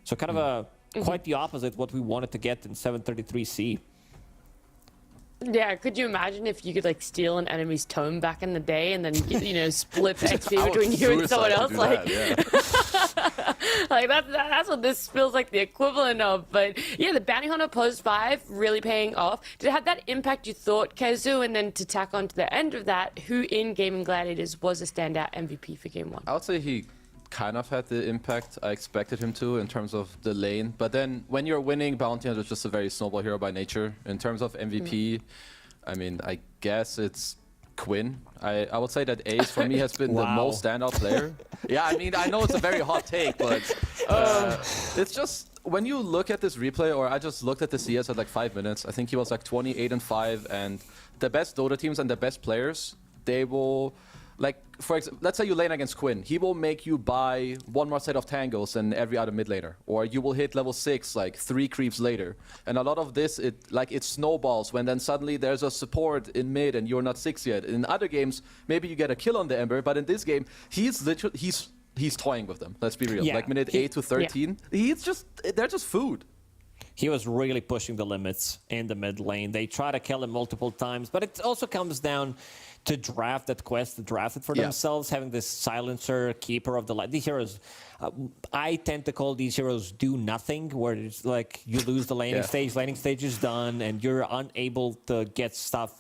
So kind of quite the opposite what we wanted to get in 733C. Yeah, could you imagine if you could like steal an enemy's tome back in the day and then you know split XP between you and someone else? Like, like that's what this feels like the equivalent of. But yeah, the Bounty Hunter post 5 really paying off. Did it have that impact you thought, Kezu? And then to tack on to the end of that, who in Gaming Gladiators was a standout MVP for Game 1? I would say he kind of had the impact I expected him to in terms of the lane. But then when you're winning, Bounty Hunter is just a very snowball hero by nature. In terms of MVP, I mean, I guess it's Quinn. I would say that Ace for me has been the most standout player. Yeah, I mean, I know it's a very hot take, but it's just when you look at this replay, or I just looked at the CS at like 5 minutes, I think he was like 28-5, and the best Dota teams and the best players, they will, like, for example, let's say you lane against Quinn. He will make you buy 1 more set of tangos than every other mid laner. Or you will hit level 6 like 3 creeps later. And a lot of this, it snowballs when then suddenly there's a support in mid and you're not 6 yet. In other games, maybe you get a kill on the Ember, but in this game, he's literally, he's toying with them. Let's be real. Yeah, like minute 8 to 13, they're just food. He was really pushing the limits in the mid lane. They try to kill him multiple times, but it also comes down to draft that Quest drafted for themselves, having this silencer, keeper of the light. These heroes, I tend to call these heroes do nothing, where it's like you lose the laning stage is done, and you're unable to get stuff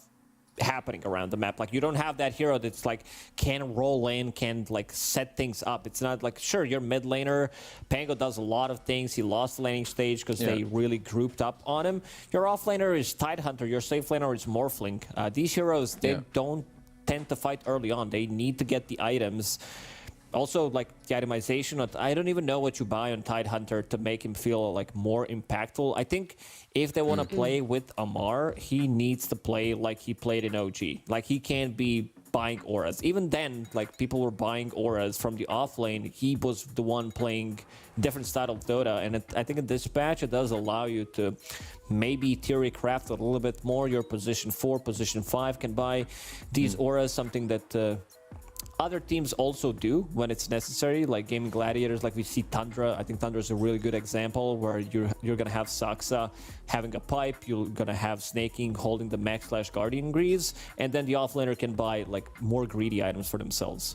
happening around the map. Like, you don't have that hero that's like can roll in, can like set things up. It's not like, sure, your mid laner Pango does a lot of things. He lost the laning stage because they really grouped up on him. Your off laner is Tidehunter, your safe laner is Morphling. These heroes, they don't tend to fight early on. They need to get the items. Also, like the itemization, I don't even know what you buy on Tidehunter to make him feel like more impactful. I think if they want to play with Amar, he needs to play like he played in OG. Like he can't be buying auras. Even then, like people were buying auras from the off lane. He was the one playing different style of Dota, and I think in this patch it does allow you to maybe theory craft a little bit more. Your position 4, position 5 can buy these auras, something that other teams also do when it's necessary, like Gaming Gladiators, like we see Tundra. I think Tundra is a really good example where you're gonna have Saksa having a pipe, you're gonna have Snaking holding the Max/Guardian Greaves, and then the offlaner can buy like more greedy items for themselves.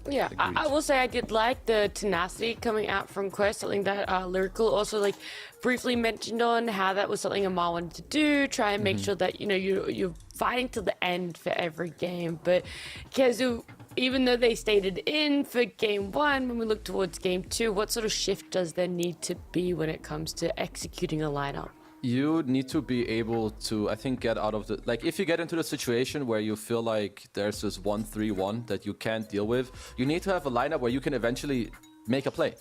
Yeah, I will say I did like the tenacity coming out from Quest, something that Lyrical also like briefly mentioned on how that was something Amar wanted to do, try and make sure that, you know, you're fighting till the end for every game. But Kezu, even though they stayed in for game 1, when we look towards game 2, what sort of shift does there need to be when it comes to executing a lineup? You need to be able to, I think, get out of the... Like, if you get into the situation where you feel like there's this 1-3-1 that you can't deal with, you need to have a lineup where you can eventually make a play.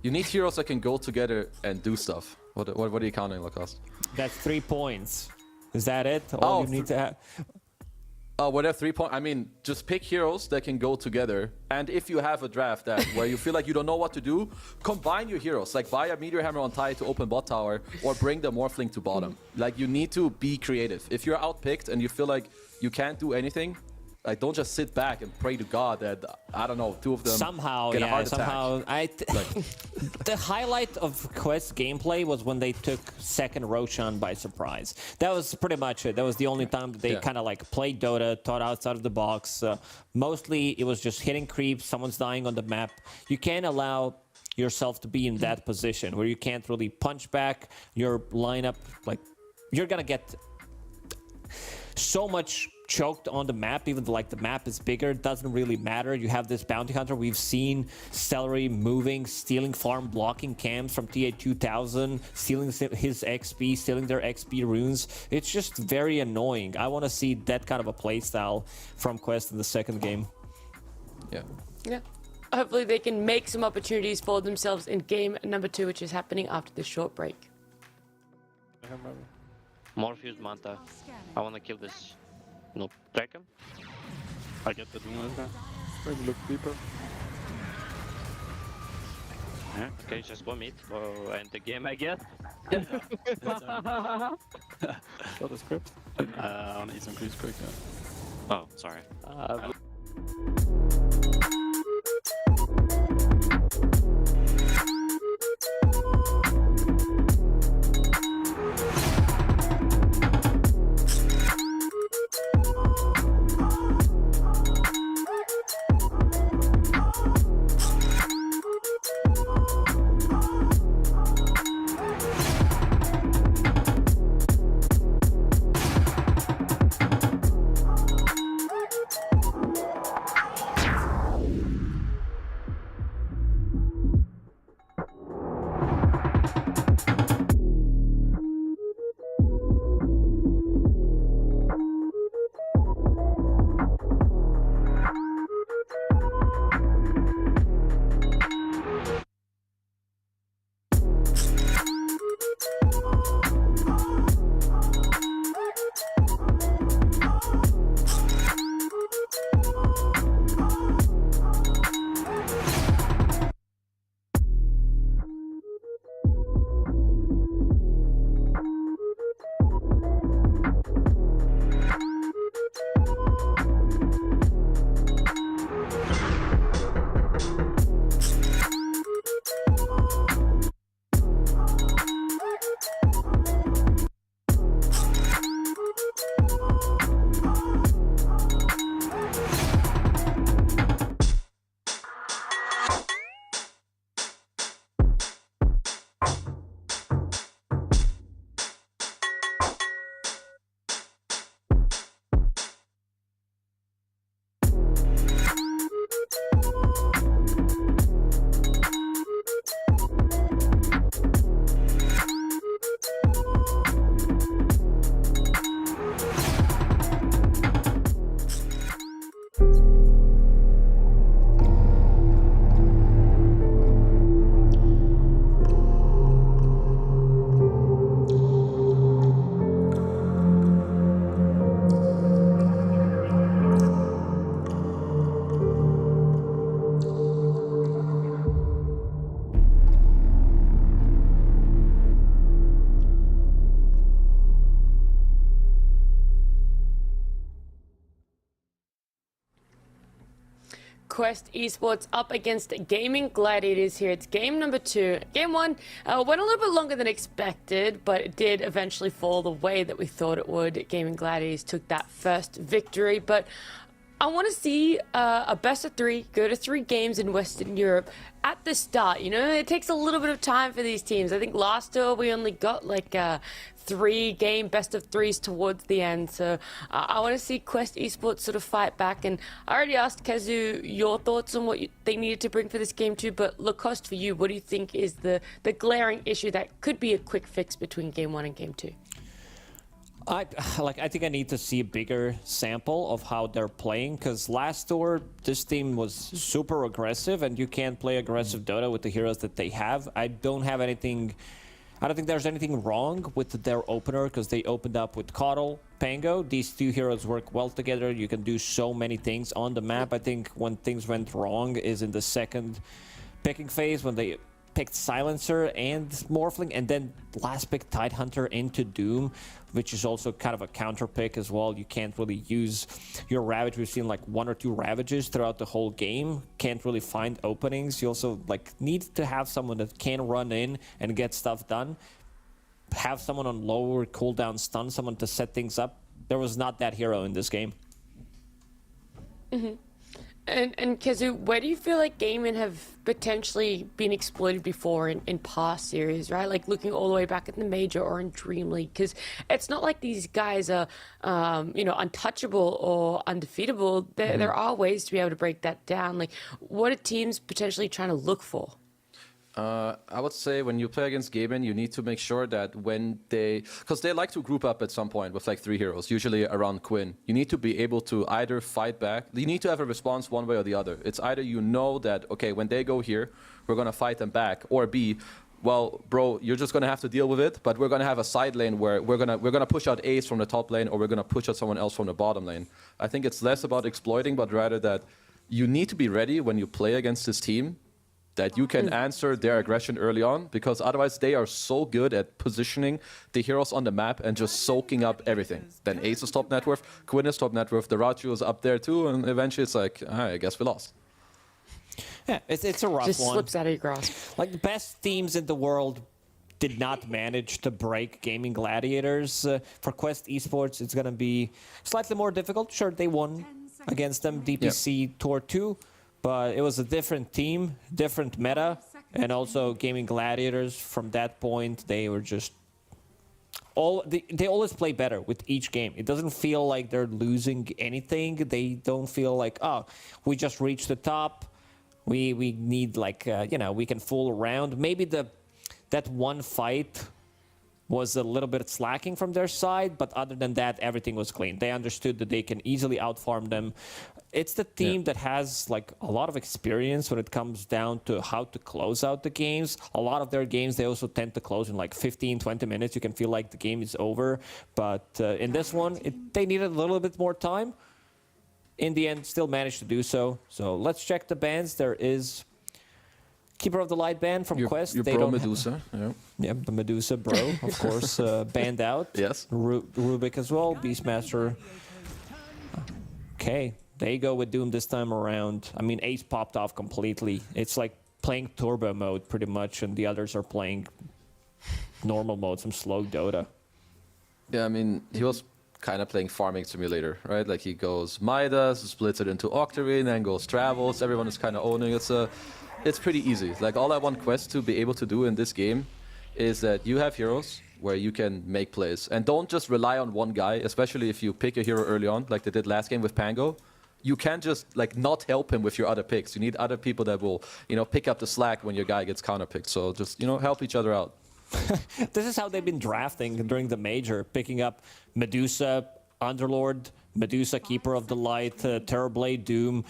You need heroes that can go together and do stuff. What are you counting, Lacoste? That's 3 points. Is that it? All you need to have... What are 3 points? I mean, just pick heroes that can go together. And if you have a draft that where you feel like you don't know what to do, combine your heroes. Like buy a Meteor Hammer on Tide to open bot tower, or bring the Morphling to bottom. Like you need to be creative. If you're outpicked and you feel like you can't do anything, like don't just sit back and pray to God that, I don't know, 2 of them get a heart attack. The highlight of Quest gameplay was when they took second Roshan by surprise. That was pretty much it. That was the only time that they kind of like played Dota, thought outside of the box. Mostly it was just hitting creeps, someone's dying on the map. You can't allow yourself to be in that position where you can't really punch back your lineup. Like you're gonna get so much choked on the map, even though like the map is bigger, it doesn't really matter. You have this bounty hunter. We've seen Celery moving, stealing farm, blocking camps from TA 2000, stealing his XP, stealing their XP runes. It's just very annoying. I want to see that kind of a playstyle from Quest in the second game. Yeah. Hopefully they can make some opportunities for themselves in game number 2, which is happening after this short break. Morpheus Manta. I want to kill this. No, track him. I get the Doom guy. Maybe look deeper. Yeah, okay, just go mid. Go end the game, I guess. Saw the script. I want to eat some creeps quick. Yeah. Oh, sorry. Quest Esports up against Gaming Gladiators here. It's game number 2. Game 1 went a little bit longer than expected, but it did eventually fall the way that we thought it would. Gaming Gladiators took that first victory, but I want to see a best of 3 go to 3 games in Western Europe at the start. You know, it takes a little bit of time for these teams. I think last tour we only got like 3-game best of 3s towards the end. So I want to see Quest Esports sort of fight back. And I already asked Kezu your thoughts on what they needed to bring for this game 2. But Lacoste, for you, what do you think is the glaring issue that could be a quick fix between game 1 and game 2? I think I need to see a bigger sample of how they're playing, because last tour this team was super aggressive, and you can't play aggressive Dota with the heroes that they have. I don't think there's anything wrong with their opener, because they opened up with Coddle, Pango. These 2 heroes work well together. You can do so many things on the map. I think when things went wrong is in the second picking phase, when they picked Silencer and Morphling, and then last pick Tidehunter into Doom, which is also kind of a counter pick as well. You can't really use your Ravage. We've seen like 1 or 2 Ravages throughout the whole game. Can't really find openings. You also like need to have someone that can run in and get stuff done. Have someone on lower cooldown stun, someone to set things up. There was not that hero in this game. Mm-hmm. And Kezu, where do you feel like gaming have potentially been exploited before in past series, right? Like looking all the way back at the Major or in Dream League, because it's not like these guys are, untouchable or undefeatable. There are ways to be able to break that down. Like, what are teams potentially trying to look for? I would say when you play against Gaben, you need to make sure that because they like to group up at some point with like 3 heroes, usually around Quinn. You need to be able to either fight back. You need to have a response one way or the other. It's either you know that, okay, when they go here, we're going to fight them back, or B, well, bro, you're just going to have to deal with it, but we're going to have a side lane where we're going to push out Ace from the top lane, or we're going to push out someone else from the bottom lane. I think it's less about exploiting, but rather that you need to be ready when you play against this team, that you can answer their aggression early on, because otherwise they are so good at positioning the heroes on the map and just soaking up everything. Then Ace is top net worth, Quinn is top net worth, the Ratu is up there too, and eventually it's like, I guess we lost. Yeah, it's a rough one. Just slips out of your grasp. Like, the best teams in the world did not manage to break Gaming Gladiators. For Quest Esports, it's going to be slightly more difficult. Sure, they won against them, DPC Tour 2. But it was a different team, different meta, and also Gaming Gladiators from that point, they were just they always play better with each game. It doesn't feel like they're losing anything. They don't feel like, oh, we just reached the top. We need like we can fool around. Maybe that one fight was a little bit slacking from their side, but other than that, everything was clean. They understood that they can easily outfarm them. It's the team that has like a lot of experience when it comes down to how to close out the games. A lot of their games, they also tend to close in like 15, 20 minutes. You can feel like the game is over. But in this one, they needed a little bit more time. In the end, still managed to do so. So let's check the bans. There is Keeper of the Light ban from Quest. Your they bro don't Medusa. Yeah, the Medusa bro, of course, banned out. Yes. Rubik as well, Beastmaster. Okay, they go with Doom this time around. I mean, Ace popped off completely. It's like playing turbo mode pretty much, and the others are playing normal mode, some slow Dota. Yeah, I mean, he was kind of playing farming simulator, right? Like he goes Midas, splits it into Octarine, then goes Travels. Everyone is kind of owning it. It's pretty easy. Like, all I want Quest to be able to do in this game is that you have heroes where you can make plays. And don't just rely on one guy, especially if you pick a hero early on, like they did last game with Pango. You can't just like not help him with your other picks. You need other people that will, pick up the slack when your guy gets counterpicked. So just, help each other out. This is how they've been drafting during the Major, picking up Medusa, Underlord, Medusa, Keeper of the Light, Terrorblade, Doom,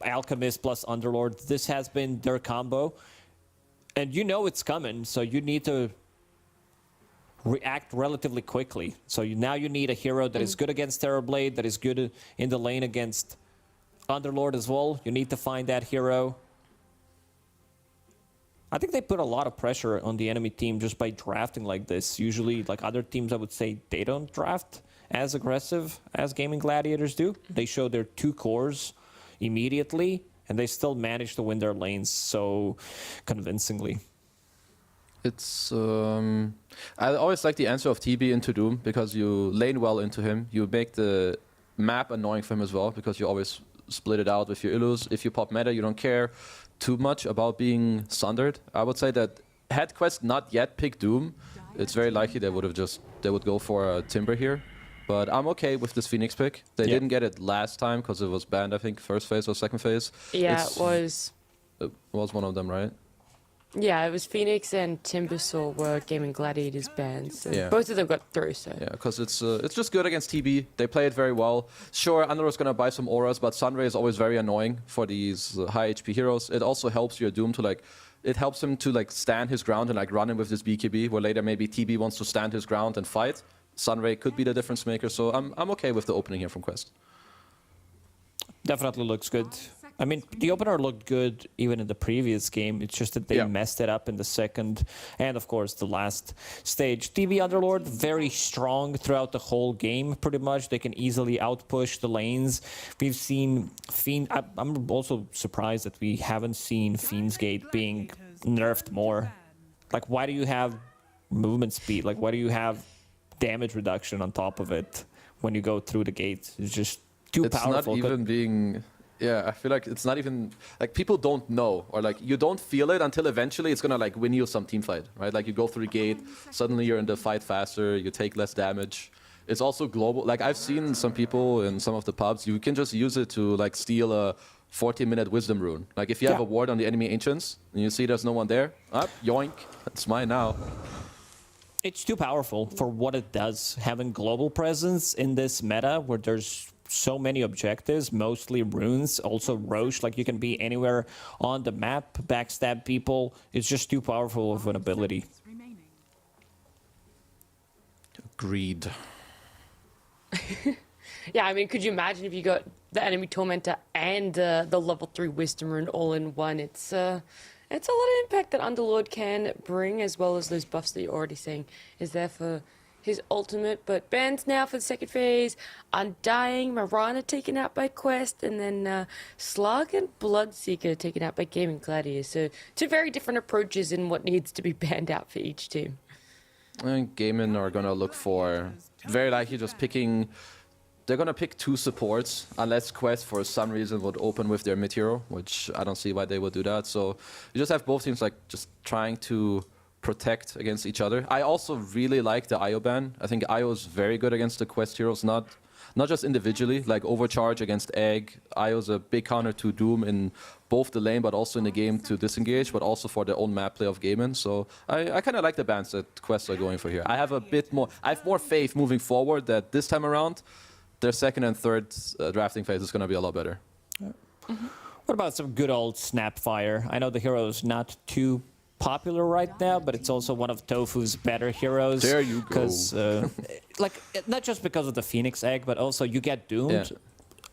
Alchemist plus Underlord. This has been their combo. And it's coming, so you need to react relatively quickly. So now you need a hero that is good against Terrorblade, that is good in the lane against Underlord as well. You need to find that hero. I think they put a lot of pressure on the enemy team just by drafting like this. Usually, like other teams, I would say they don't draft as aggressive as Gaming Gladiators do. They show their 2 cores immediately, and they still manage to win their lanes so convincingly. It's I always like the answer of TB into Doom because you lane well into him. You make the map annoying for him as well because you always split it out with your Illus. If you pop meta, you don't care too much about being sundered. I would say that had Quest not yet picked Doom, it's very likely they would go for a Timber here. But I'm okay with this Phoenix pick. They didn't get it last time because it was banned, I think, first phase or second phase. Yeah, it was. It was one of them, right? Yeah, it was Phoenix and Timbersaw were Gaming Gladiators banned, so both of them got through. So yeah, because it's just good against TB. They play it very well. Sure, Underlord's gonna buy some auras, but Sunray is always very annoying for these high HP heroes. It also helps your Doom to it helps him to stand his ground and run in with this BKB, where later maybe TB wants to stand his ground and fight. Sunray could be the difference maker, so I'm okay with the opening here from Quest. Definitely looks good. I mean, the opener looked good even in the previous game. It's just that they messed it up in the second and, of course, the last stage. TB Underlord, very strong throughout the whole game, pretty much. They can easily outpush the lanes. We've seen Fiend... I'm also surprised that we haven't seen Fiend's Gate being nerfed more. Like, why do you have movement speed? Like, why do you have damage reduction on top of it when you go through the gate? It's just too powerful. It's not even being... Yeah, I feel like it's not even people don't know, or you don't feel it until eventually it's gonna win you some team fight, right? Like you go through the gate, suddenly you're in the fight faster, you take less damage. It's also global. Like I've seen some people in some of the pubs, you can just use it to steal a 40-minute wisdom rune. Like if you have a ward on the enemy ancients and you see there's no one there, yoink, it's mine now. It's too powerful for what it does. Having global presence in this meta where there's so many objectives, mostly runes, also Roche, you can be anywhere on the map, backstab people. It's just too powerful of an ability. Agreed. yeah, I mean, could you imagine if you got the enemy tormentor and the level 3 wisdom rune all in one? It's a lot of impact that Underlord can bring, as well as those buffs that you're already seeing is there for his ultimate, but bans now for the second phase. Undying, Marana taken out by Quest, and then Slug and Bloodseeker taken out by Gaming Gladiators. So two very different approaches in what needs to be banned out for each team. I think Gaimin are gonna look for very likely just picking. They're gonna pick two supports unless Quest for some reason would open with their mid hero, which I don't see why they would do that. So you just have both teams just trying to protect against each other. I also really like the IO ban. I think IO is very good against the Quest heroes, not just individually, like Overcharge against Egg. IO's a big counter to Doom in both the lane, but also in the game to disengage, but also for their own map play of Gaimin. So I kind of like the bans that Quest are going for here. I have more faith moving forward that this time around, their second and third drafting phase is going to be a lot better. What about some good old Snapfire? I know the hero is not too popular right now, but it's also one of Tofu's better heroes. There you go. Because, not just because of the Phoenix Egg, but also you get doomed. Yeah.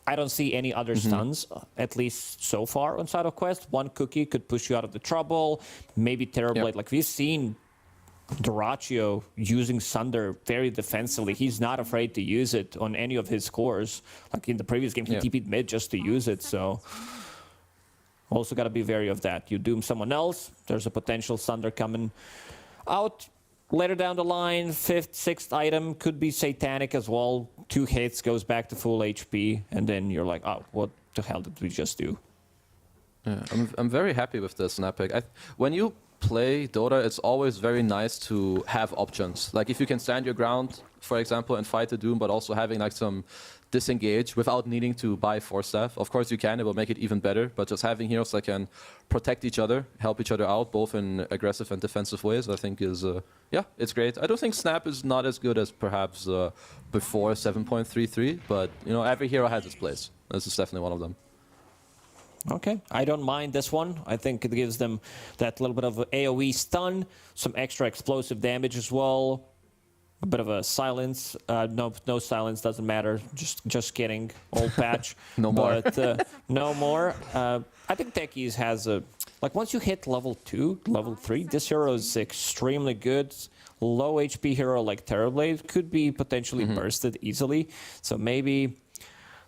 I don't see any other stuns, at least so far on Side of Quest. One cookie could push you out of the trouble. Maybe Terrorblade. Like we've seen Doraccio using Sunder very defensively. He's not afraid to use it on any of his cores. Like in the previous game, he TP'd mid just to use it. So also got to be wary of that. You doom someone else, there's a potential Sunder coming out later down the line. 5th, 6th item could be Satanic as well. 2 hits, goes back to full HP, and then you're like, oh, what the hell did we just do? Yeah, I'm very happy with the snap pick. When you play Dota, it's always very nice to have options. Like if you can stand your ground, for example, and fight the Doom, but also having some disengage without needing to buy Force Staff. Of course you can, it will make it even better, but just having heroes that can protect each other, help each other out, both in aggressive and defensive ways, I think is, it's great. I don't think Snap is not as good as perhaps before 7.33, but every hero has its place. This is definitely one of them. Okay, I don't mind this one. I think it gives them that little bit of AoE stun, some extra explosive damage as well. A bit of a silence. No silence, doesn't matter. Just kidding. Old patch. No more. But no more. I think Techies has a... once you hit level 2, level 3, this hero is extremely good. Low HP hero like Terrorblade could be potentially bursted easily. So maybe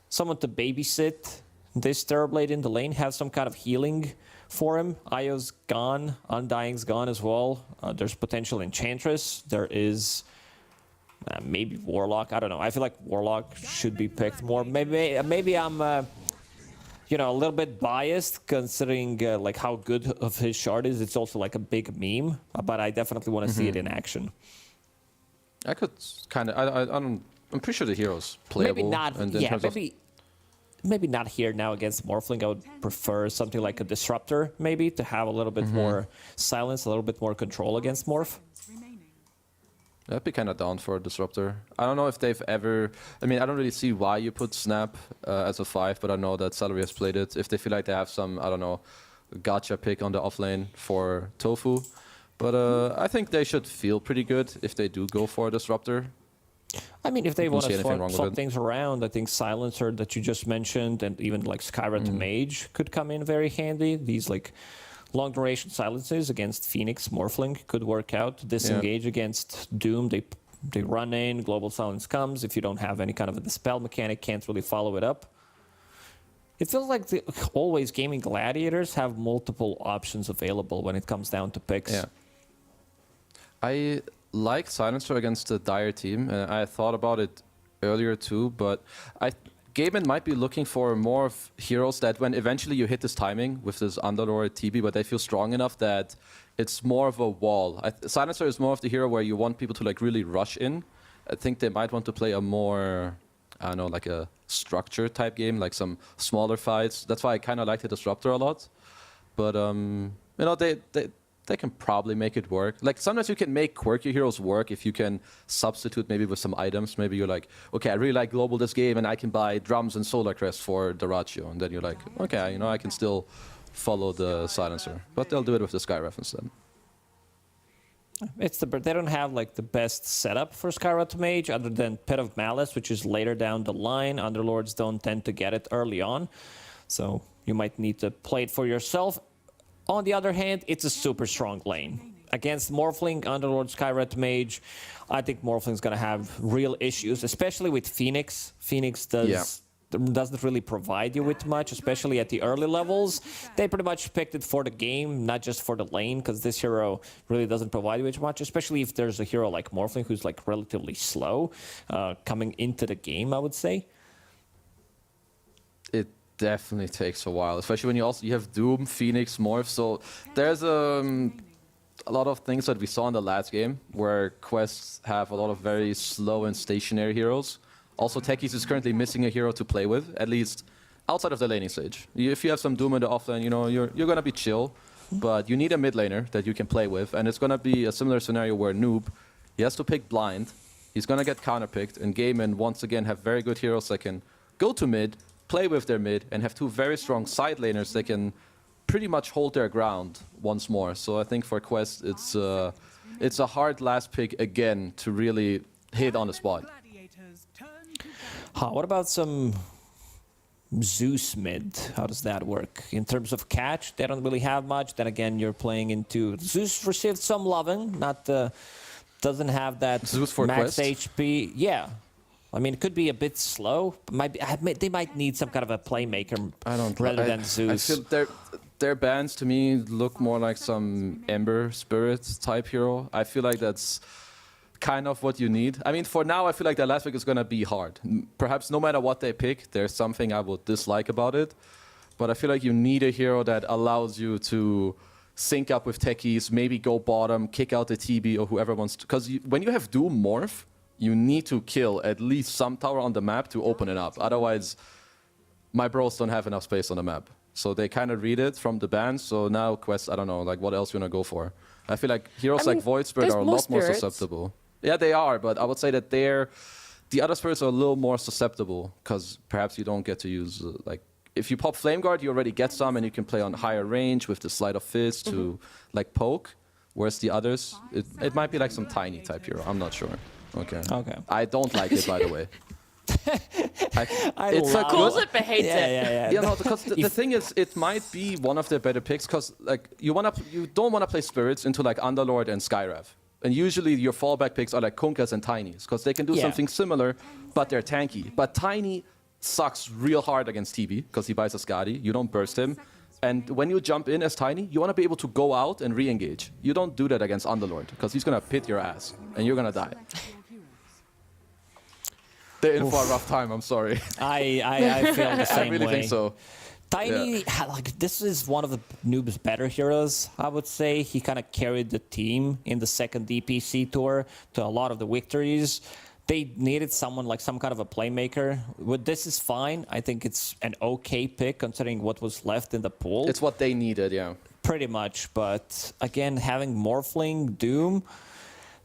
someone to babysit this Terrorblade in the lane, have some kind of healing for him. Io's gone, Undying's gone as well. There's potential Enchantress. There is maybe Warlock. I don't know. I feel like Warlock should be picked more. Maybe I'm a little bit biased considering like how good of his shard is. It's also like a big meme, but I definitely want to see it in action. I could kind of. I'm pretty sure the hero's playable. Maybe not. Maybe not here now against Morphling. I would prefer something like a Disruptor, maybe, to have a little bit more silence, a little bit more control against Morph. I'd be kind of down for a Disruptor. I don't know if they've ever... I mean, I don't really see why you put Snap as a 5, but I know that Celery has played it. If they feel like they have some, I don't know, gotcha pick on the offlane for Tofu. But I think they should feel pretty good if they do go for a Disruptor. I mean, if they want to swap things around, I think Silencer that you just mentioned and even like Skyra to Mage could come in very handy. These like long duration silences against Phoenix Morphling could work out. Disengage against Doom, they run in, Global Silence comes. If you don't have any kind of a dispel mechanic, can't really follow it up. It feels like always gaming gladiators have multiple options available when it comes down to picks. Yeah. I like Silencer against the Dire team, and I thought about it earlier too, but Gaben might be looking for more of heroes that when eventually you hit this timing with this Underlord TB, but they feel strong enough that it's more of a wall. Silencer is more of the hero where you want people to like really rush in. I think they might want to play a more, I don't know, like a structure type game, like some smaller fights. That's why I kind of like the Disruptor a lot. But, they can probably make it work. Like, sometimes you can make quirky heroes work if you can substitute maybe with some items. Maybe you're like, okay, I really like Global this game, and I can buy drums and Solar Crest for the Ratio. And then you're like, okay, I can still follow the Silencer. But they'll do it with the Skyref instead. They don't have like the best setup for Skyra to Mage other than Pit of Malice, which is later down the line. Underlords don't tend to get it early on. So you might need to play it for yourself. On the other hand, it's a super strong lane. Against Morphling, Underlord, Skyret Mage, I think Morphling's going to have real issues, especially with Phoenix. Phoenix doesn't really provide you with much, especially at the early levels. They pretty much picked it for the game, not just for the lane, because this hero really doesn't provide you with much, especially if there's a hero like Morphling who's like relatively slow coming into the game, I would say. It definitely takes a while, especially when you have Doom, Phoenix, Morph. So there's a lot of things that we saw in the last game where quests have a lot of very slow and stationary heroes. Also, Techies is currently missing a hero to play with, at least outside of the laning stage. If you have some Doom in the offlane, you're gonna be chill, but you need a mid laner that you can play with, and it's gonna be a similar scenario where Noob, he has to pick blind, he's gonna get counterpicked, and Gaiman once again have very good heroes that can go to mid, play with their mid, and have two very strong side laners that can pretty much hold their ground once more. So I think for Quest, it's a hard last pick again to really hit on the spot. What about some Zeus mid? How does that work? In terms of catch, they don't really have much. Then again, you're playing into... Zeus received some loving, doesn't have that Zeus for max Quest? HP. Yeah. I mean, it could be a bit slow. They might need some kind of a playmaker rather than Zeus. I feel their bans to me look more like some Ember Spirit type hero. I feel like that's kind of what you need. I mean, for now, I feel like their last pick is going to be hard. Perhaps no matter what they pick, there's something I would dislike about it. But I feel like you need a hero that allows you to sync up with techies, maybe go bottom, kick out the TB or whoever wants to. Because when you have Doom Morph, you need to kill at least some tower on the map to open it up. Otherwise, my bros don't have enough space on the map. So they kind of read it from the bans. So now Quest, I don't know, like what else you want to go for? I feel like heroes like Void Spirit are a lot more susceptible. Yeah, they are, but I would say that the other spirits are a little more susceptible because perhaps you don't get to use, like, if you pop Flame Guard, you already get some and you can play on higher range with the Sleight of Fist to, like, poke. Whereas the others, it might be like some tiny type hero. I'm not sure. Okay. I don't like it, by the way. It's a calls it but hates it. Yeah, no, because the thing is, it might be one of their better picks because like you don't want to play spirits into like Underlord and Skyrev. And usually your fallback picks are like Kunkas and Tinies because they can do something similar, but they're tanky. But Tiny sucks real hard against TB because he buys a Skadi. You don't burst him. And when you jump in as Tiny, you want to be able to go out and re-engage. You don't do that against Underlord because he's going to pit your ass and you're going to die. They're in for a rough time, I'm sorry. I feel the same I really way. think so. Tiny, like, this is one of the Noob's better heroes, I would say. He kind of carried the team in the second DPC tour to a lot of the victories. They needed someone like some kind of a playmaker. But this is fine. I think it's an okay pick considering what was left in the pool. It's what they needed, yeah. Pretty much. But again, having Morphling, Doom,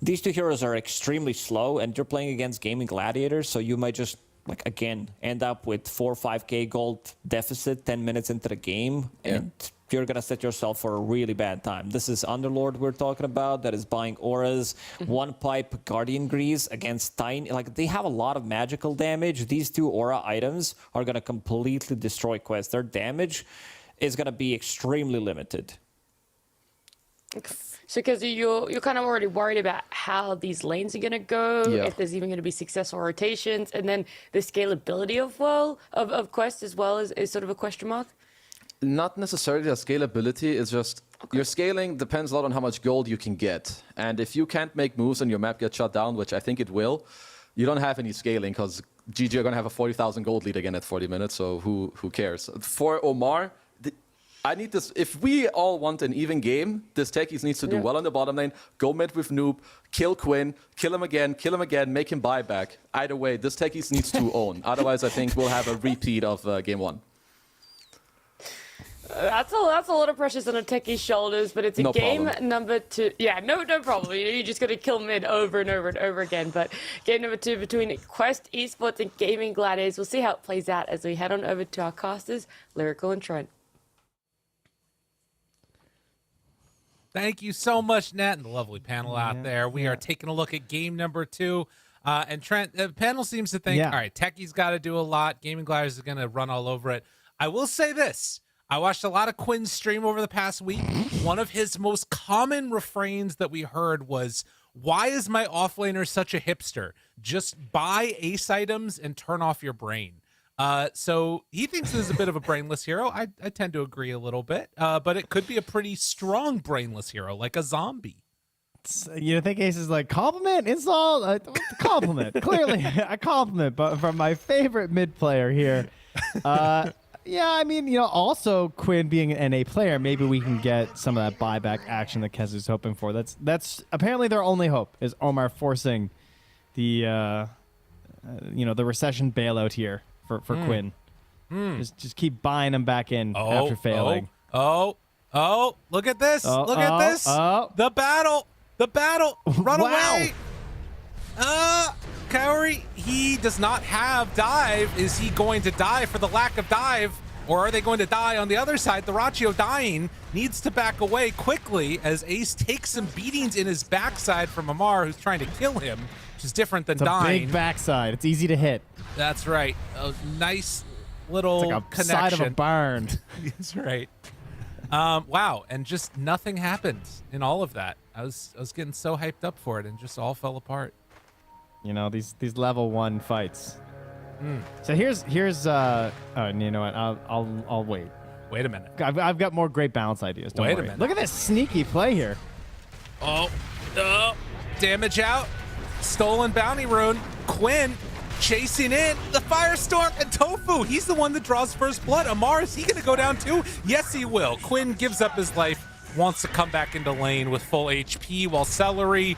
these two heroes are extremely slow, and you're playing against Gaming Gladiators, so you might just, like, again, end up with 4 or 5k gold deficit 10 minutes into the game, and you're going to set yourself for a really bad time. This is Underlord we're talking about that is buying auras, one pipe Guardian Grease against Tiny. Like, they have a lot of magical damage. These two aura items are going to completely destroy quests. Their damage is going to be extremely limited. So, because you're kind of already worried about how these lanes are going to go, if there's even going to be successful rotations, and then the scalability of Quest as well is sort of a question mark? Not necessarily the scalability, it's just your scaling depends a lot on how much gold you can get. And if you can't make moves and your map gets shut down, which I think it will, you don't have any scaling because GG are going to have a 40,000 gold lead again at 40 minutes, so who cares? For Omar, I need this. If we all want an even game, this techies needs to do well on the bottom lane, go mid with Noob, kill Quinn, kill him again, make him buy back. Either way, this techies needs to own. Otherwise, I think we'll have a repeat of game 1. That's a lot of pressures on a techie's shoulders, but it's a game number 2. Yeah, no problem. You're just going to kill mid over and over and over again. But game number 2 between Quest Esports and Gaming Gladiators. We'll see how it plays out as we head on over to our casters, Lyrical and Trent. Thank you so much, Nat, and the lovely panel out there. We are taking a look at game number 2. And Trent, the panel seems to think, all right, Techie's got to do a lot. Gaming Gladiators is going to run all over it. I will say this. I watched a lot of Quinn's stream over the past week. One of his most common refrains that we heard was, why is my offlaner such a hipster? Just buy ace items and turn off your brain. So he thinks this is a bit of a brainless hero. I tend to agree a little bit, but it could be a pretty strong brainless hero, like a zombie. You think Ace is like, compliment, insult, compliment. Clearly a compliment, but from my favorite mid player here. Yeah, I mean, also Quinn being an NA player, maybe we can get some of that buyback action that Kezu's hoping for. That's apparently their only hope, is Omar forcing the the recession bailout here for Quinn. Just keep buying him back in after failing. Look at this. Look at this. The battle. Run away. Kaori, he does not have dive. Is he going to die for the lack of dive? Or are they going to die on the other side? The Rachio dying needs to back away quickly as Ace takes some beatings in his backside from Amar, who's trying to kill him, which is different than dying. It's a big backside. It's easy to hit. That's right. A nice little it's like a connection. Side of a barn. That's right. Wow, and just nothing happened in all of that. I was getting so hyped up for it, and just all fell apart. These level 1 fights. So here's you know what? I'll wait. Wait a minute. I've got more great balance ideas. Don't Wait worry. a minute. Look at this sneaky play here. Damage out. Stolen bounty rune. Quinn chasing in the Firestorm and Tofu. He's the one that draws first blood. Amar, is he going to go down too? Yes, he will. Quinn gives up his life, wants to come back into lane with full HP, while Celery,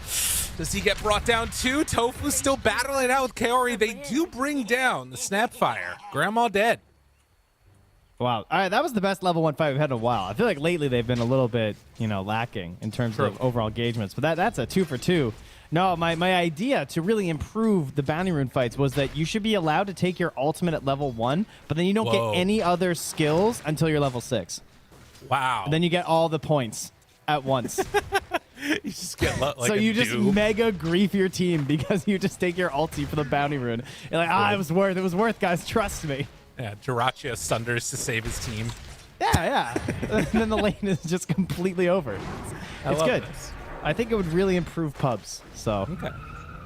does he get brought down too? Tofu's still battling out with Kaori. They do bring down the Snapfire. Grandma dead. Wow. All right, that was the best level 1 fight we've had in a while. I feel like lately they've been a little bit, lacking in terms of overall engagements. But that's a 2 for 2. No, my idea to really improve the bounty rune fights was that you should be allowed to take your ultimate at level 1, but then you don't get any other skills until you're level 6. Wow. And then you get all the points at once. You just get like so you just Doom. mega grief your team because you just take your ulti for the bounty rune. You're like, it was worth, guys, trust me. Yeah, Jirachia sunders to save his team. Yeah. And then the lane is just completely over. It's good. This. I think it would really improve pubs. So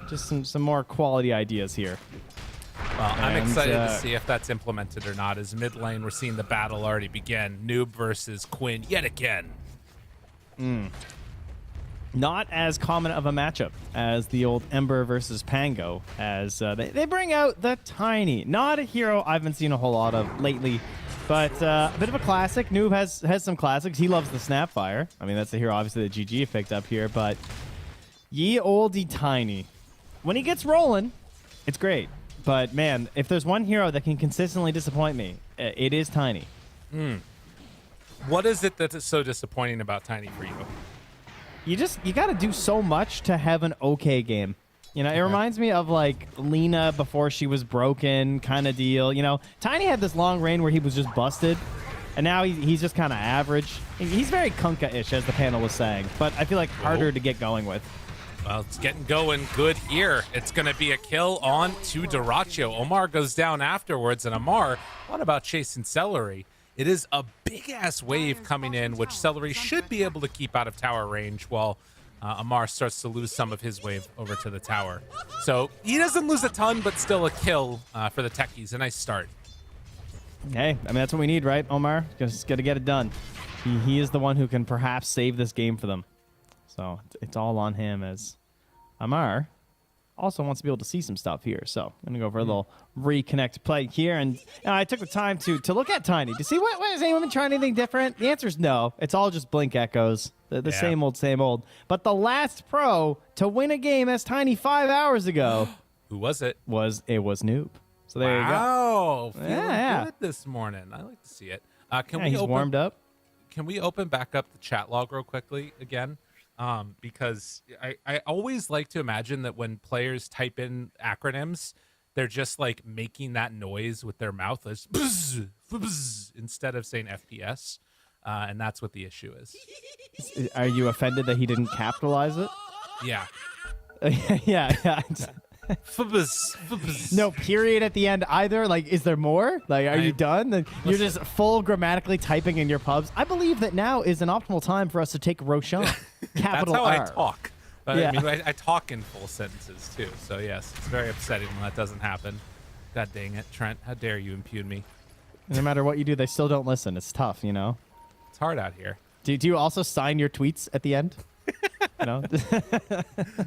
just some more quality ideas here. Well, I'm And, excited to see if that's implemented or not. As mid lane, we're seeing the battle already begin. Noob versus Quinn yet again. Not as common of a matchup as the old Ember versus Pango, as they bring out the Tiny. Not a hero I've been seeing a whole lot of lately, but a bit of a classic. Noob has some classics. He loves the Snapfire. I mean, that's the hero, obviously, that GG picked up here, but ye olde Tiny. When he gets rolling, it's great. But, man, if there's one hero that can consistently disappoint me, it is Tiny. What is it that is so disappointing about Tiny for you? You got to do so much to have an okay game. You know, it reminds me of like Lena before she was broken kind of deal. You know, Tiny had this long reign where he was just busted, and now he's just kind of average. He's very Kunkka-ish, as the panel was saying, but I feel like harder to get going with. Well, it's getting going good here. It's going to be a kill on to Dyrachyo. Omar goes down afterwards, and Amar, what about chasing Celery? It is a big-ass wave coming in, which Celery should be able to keep out of tower range while Amar starts to lose some of his wave over to the tower. So he doesn't lose a ton, but still a kill for the techies. A nice start. Hey, I mean, that's what we need, right, Omar? Just got to get it done. He is the one who can perhaps save this game for them. So it's all on him, as Amar also wants to be able to see some stuff here. So I'm going to go for a little reconnect play here. And I took the time to look at Tiny to see what has anyone been trying anything different? The answer is no. It's all just blink echoes. The same old, same old. But the last pro to win a game as Tiny 5 hours ago. Who was it? Was Noob. So there you go. Wow, feeling good this morning. I like to see it. He's warmed up. Can we open back up the chat log real quickly again? Because I always like to imagine that when players type in acronyms, they're just like making that noise with their mouth as bzz, bzz, instead of saying FPS. And that's what the issue is. Are you offended that he didn't capitalize it? Yeah. yeah. No period at the end either. Like, is there more? Like, are you done? Then you're just full grammatically typing in your pubs. I believe that now is an optimal time for us to take Roshan. Capital That's how R. I talk. Yeah. I mean, I talk in full sentences too. So yes, it's very upsetting when that doesn't happen. God dang it, Trent! How dare you impugn me? No matter what you do, they still don't listen. It's tough, you know. It's hard out here. Do you also sign your tweets at the end? No.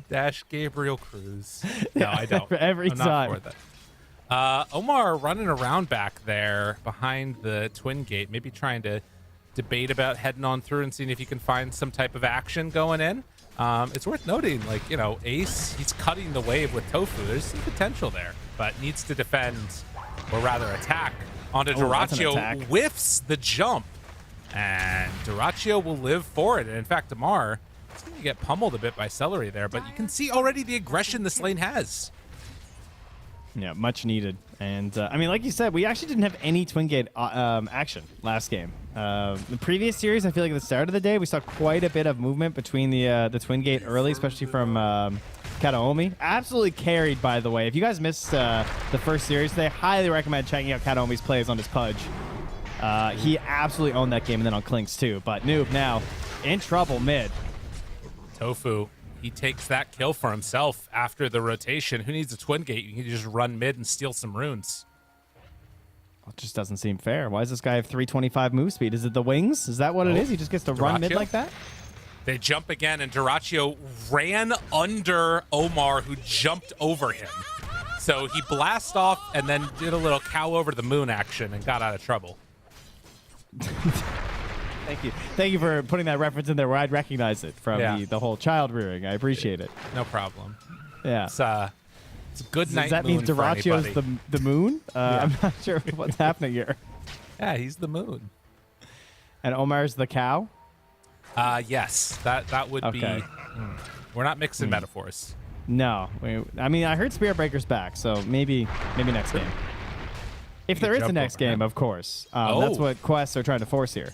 Dash Gabriel Cruz. No, I don't. Every I'm time. not for that. Omar running around back there behind the twin gate, maybe trying to debate about heading on through and seeing if he can find some type of action going in. It's worth noting, like, you know, Ace, he's cutting the wave with Tofu. There's some potential there, but needs to defend, or rather attack, onto Dyrachyo. Whiffs the jump, and Dyrachyo will live for it. And in fact, Amar is going to get pummeled a bit by Celery there, but you can see already the aggression this lane has. Yeah, much needed. And, I mean, like you said, we actually didn't have any Twin Gate action last game. The previous series, I feel like at the start of the day, we saw quite a bit of movement between the Twin Gate early, especially from Kataomi. Absolutely carried, by the way. If you guys missed the first series today, highly recommend checking out Kataomi's plays on his Pudge. He absolutely owned that game, and then on Clinks, too. But Noob now in trouble mid. Tofu, he takes that kill for himself after the rotation. Who needs a Twin Gate? You can just run mid and steal some runes. It just doesn't seem fair. Why does this guy have 325 move speed? Is it the wings? Is that what it is? He just gets to run mid like that? They jump again, and Dyrachyo ran under Omar, who jumped over him. So he blasted off and then did a little cow over the moon action and got out of trouble. Thank you. Thank you for putting that reference in there where I'd recognize it from the whole child rearing. I appreciate it. No problem. Yeah. It's a good night. Does that mean Dyrachyo's the moon? I'm not sure what's happening here. Yeah, he's the moon. And Omar's the cow? Yes. That would be... We're not mixing metaphors. No. I mean, I heard Spirit Breaker's back, so maybe next game. If there is a next game, of course. That's what quests are trying to force here.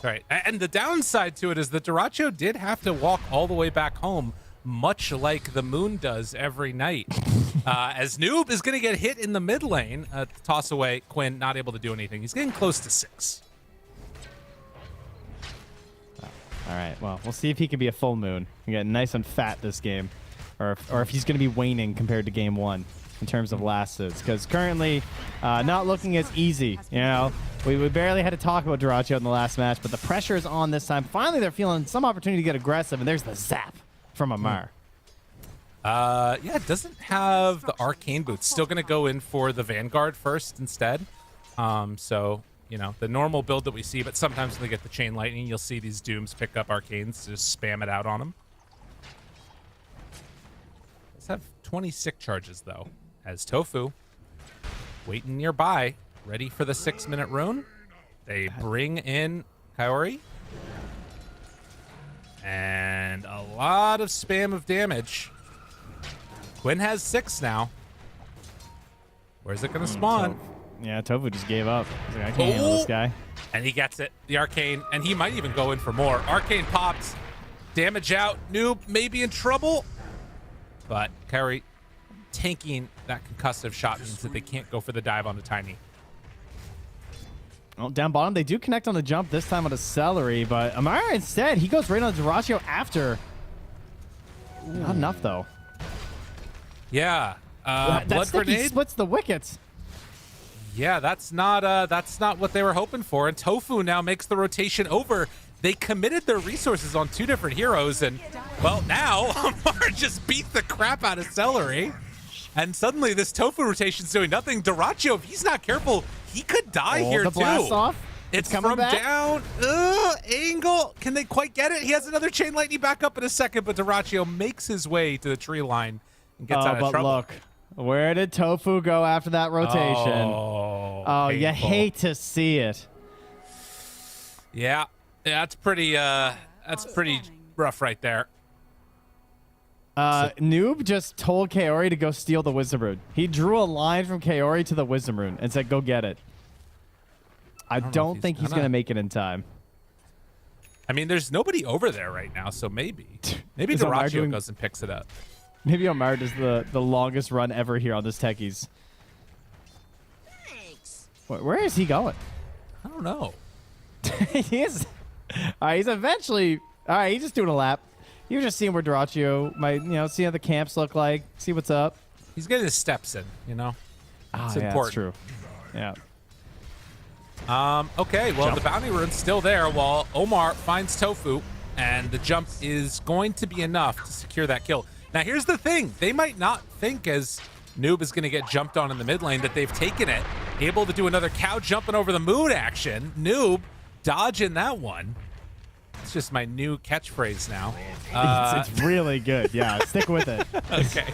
Right. And the downside to it is that Dyrachyo did have to walk all the way back home, much like the moon does every night. As Noob is going to get hit in the mid lane. Toss away. Quinn not able to do anything. He's getting close to 6. All right. Well, we'll see if he can be a full moon and get nice and fat this game. or if he's going to be waning compared to game 1 in terms of lasts. Because currently, not looking as easy. You know, we barely had to talk about Dyrachyo in the last match, but the pressure is on this time. Finally, they're feeling some opportunity to get aggressive, and there's the zap from Amar. Yeah, it doesn't have the arcane boots. Still going to go in for the Vanguard first instead. So, you know, the normal build that we see, but sometimes when they get the Chain Lightning, you'll see these Dooms pick up arcanes to just spam it out on them. Let's have 20 sick charges, though, as Tofu waiting nearby, ready for the 6-minute rune. They bring in Kaori. And a lot of spam of damage. Quinn has 6 now. Where's it going to spawn? Yeah, Tofu just gave up. He's like, I can't handle this guy. And he gets it. The arcane. And he might even go in for more. Arcane popped. Damage out. Noob may be in trouble. But Kaori tanking that concussive shot means that they can't go for the dive onto Tiny. Well, down bottom, they do connect on the jump this time on a Celery, but Amara instead, he goes right on Dyrachyo after. Not enough, though. Yeah. That Blood sticky grenade splits the wickets. Yeah, that's not what they were hoping for. And Tofu now makes the rotation over. They committed their resources on 2 different heroes, and well, now Amar just beat the crap out of Celery. And suddenly this Tofu rotation's doing nothing. Dyrachyo, if he's not careful, he could die here the too. blast off. It's coming from back. down. Angle. Can they quite get it? He has another Chain Lightning back up in a second, but Dyrachyo makes his way to the tree line and gets out of but trouble. Look, where did Tofu go after that rotation? Oh, you painful. hate to see it. Yeah, that's pretty rough right there. Noob just told Kaori to go steal the Wisdom Rune. He drew a line from Kaori to the Wisdom Rune and said, go get it. I don't think he's going to make it in time. I mean, there's nobody over there right now, so maybe. Maybe Is Omar Dyrachyo goes and picks it up. Maybe Omar does the longest run ever here on this Techies. Where is he going? I don't know. He is. All right, he's eventually. All right, he's just doing a lap. He was just seeing where Dyrachyo might, see how the camps look like, see what's up. He's getting his steps in, It's yeah, important. that's true. Yeah. Okay, well, the bounty rune's still there while Omar finds Tofu, and the jump is going to be enough to secure that kill. Now, here's the thing. They might not think as Noob is going to get jumped on in the mid lane that they've taken it. Able to do another cow jumping over the moon action. Noob dodging that one. It's just my new catchphrase now. It's really good. Yeah, stick with it. Okay.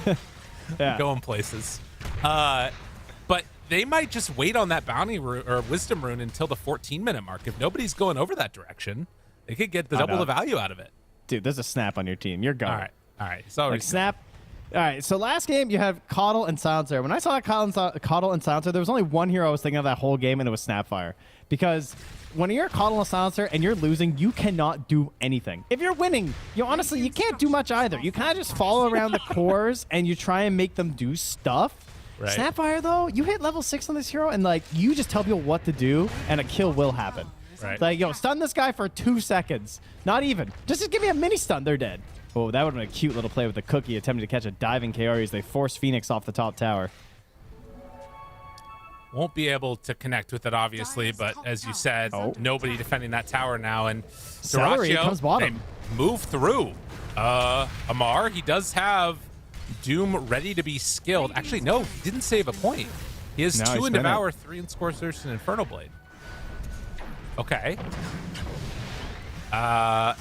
Yeah. Going places. But they might just wait on that bounty rune or wisdom rune until the 14-minute mark. If nobody's going over that direction, they could get the double the value out of it. Dude, there's a snap on your team. You're going. All right. So like snap. All right, so last game you have Coddle and Silencer. When I saw that Coddle and Silencer, there was only one hero I was thinking of that whole game, and it was Snapfire. Because when you're Coddle and Silencer and you're losing, you cannot do anything. If you're winning, you can't do much either. You kind of just follow around the cores and you try and make them do stuff. Right. Snapfire, though, you hit level 6 on this hero, and you just tell people what to do, and a kill will happen. Right. Like, stun this guy for 2 seconds. Not even. Just give me a mini stun, they're dead. Oh, that would have been a cute little play with the Cookie attempting to catch a diving Kaori as they force Phoenix off the top tower. Won't be able to connect with it, obviously, but as you said, nobody defending that tower now. And Celery Dyrachyo, comes bottom. they move through. Amar, he does have Doom ready to be skilled. Actually, no, he didn't save a point. He has 2 in Devour, 3 in Score Search, and Inferno Blade. Okay.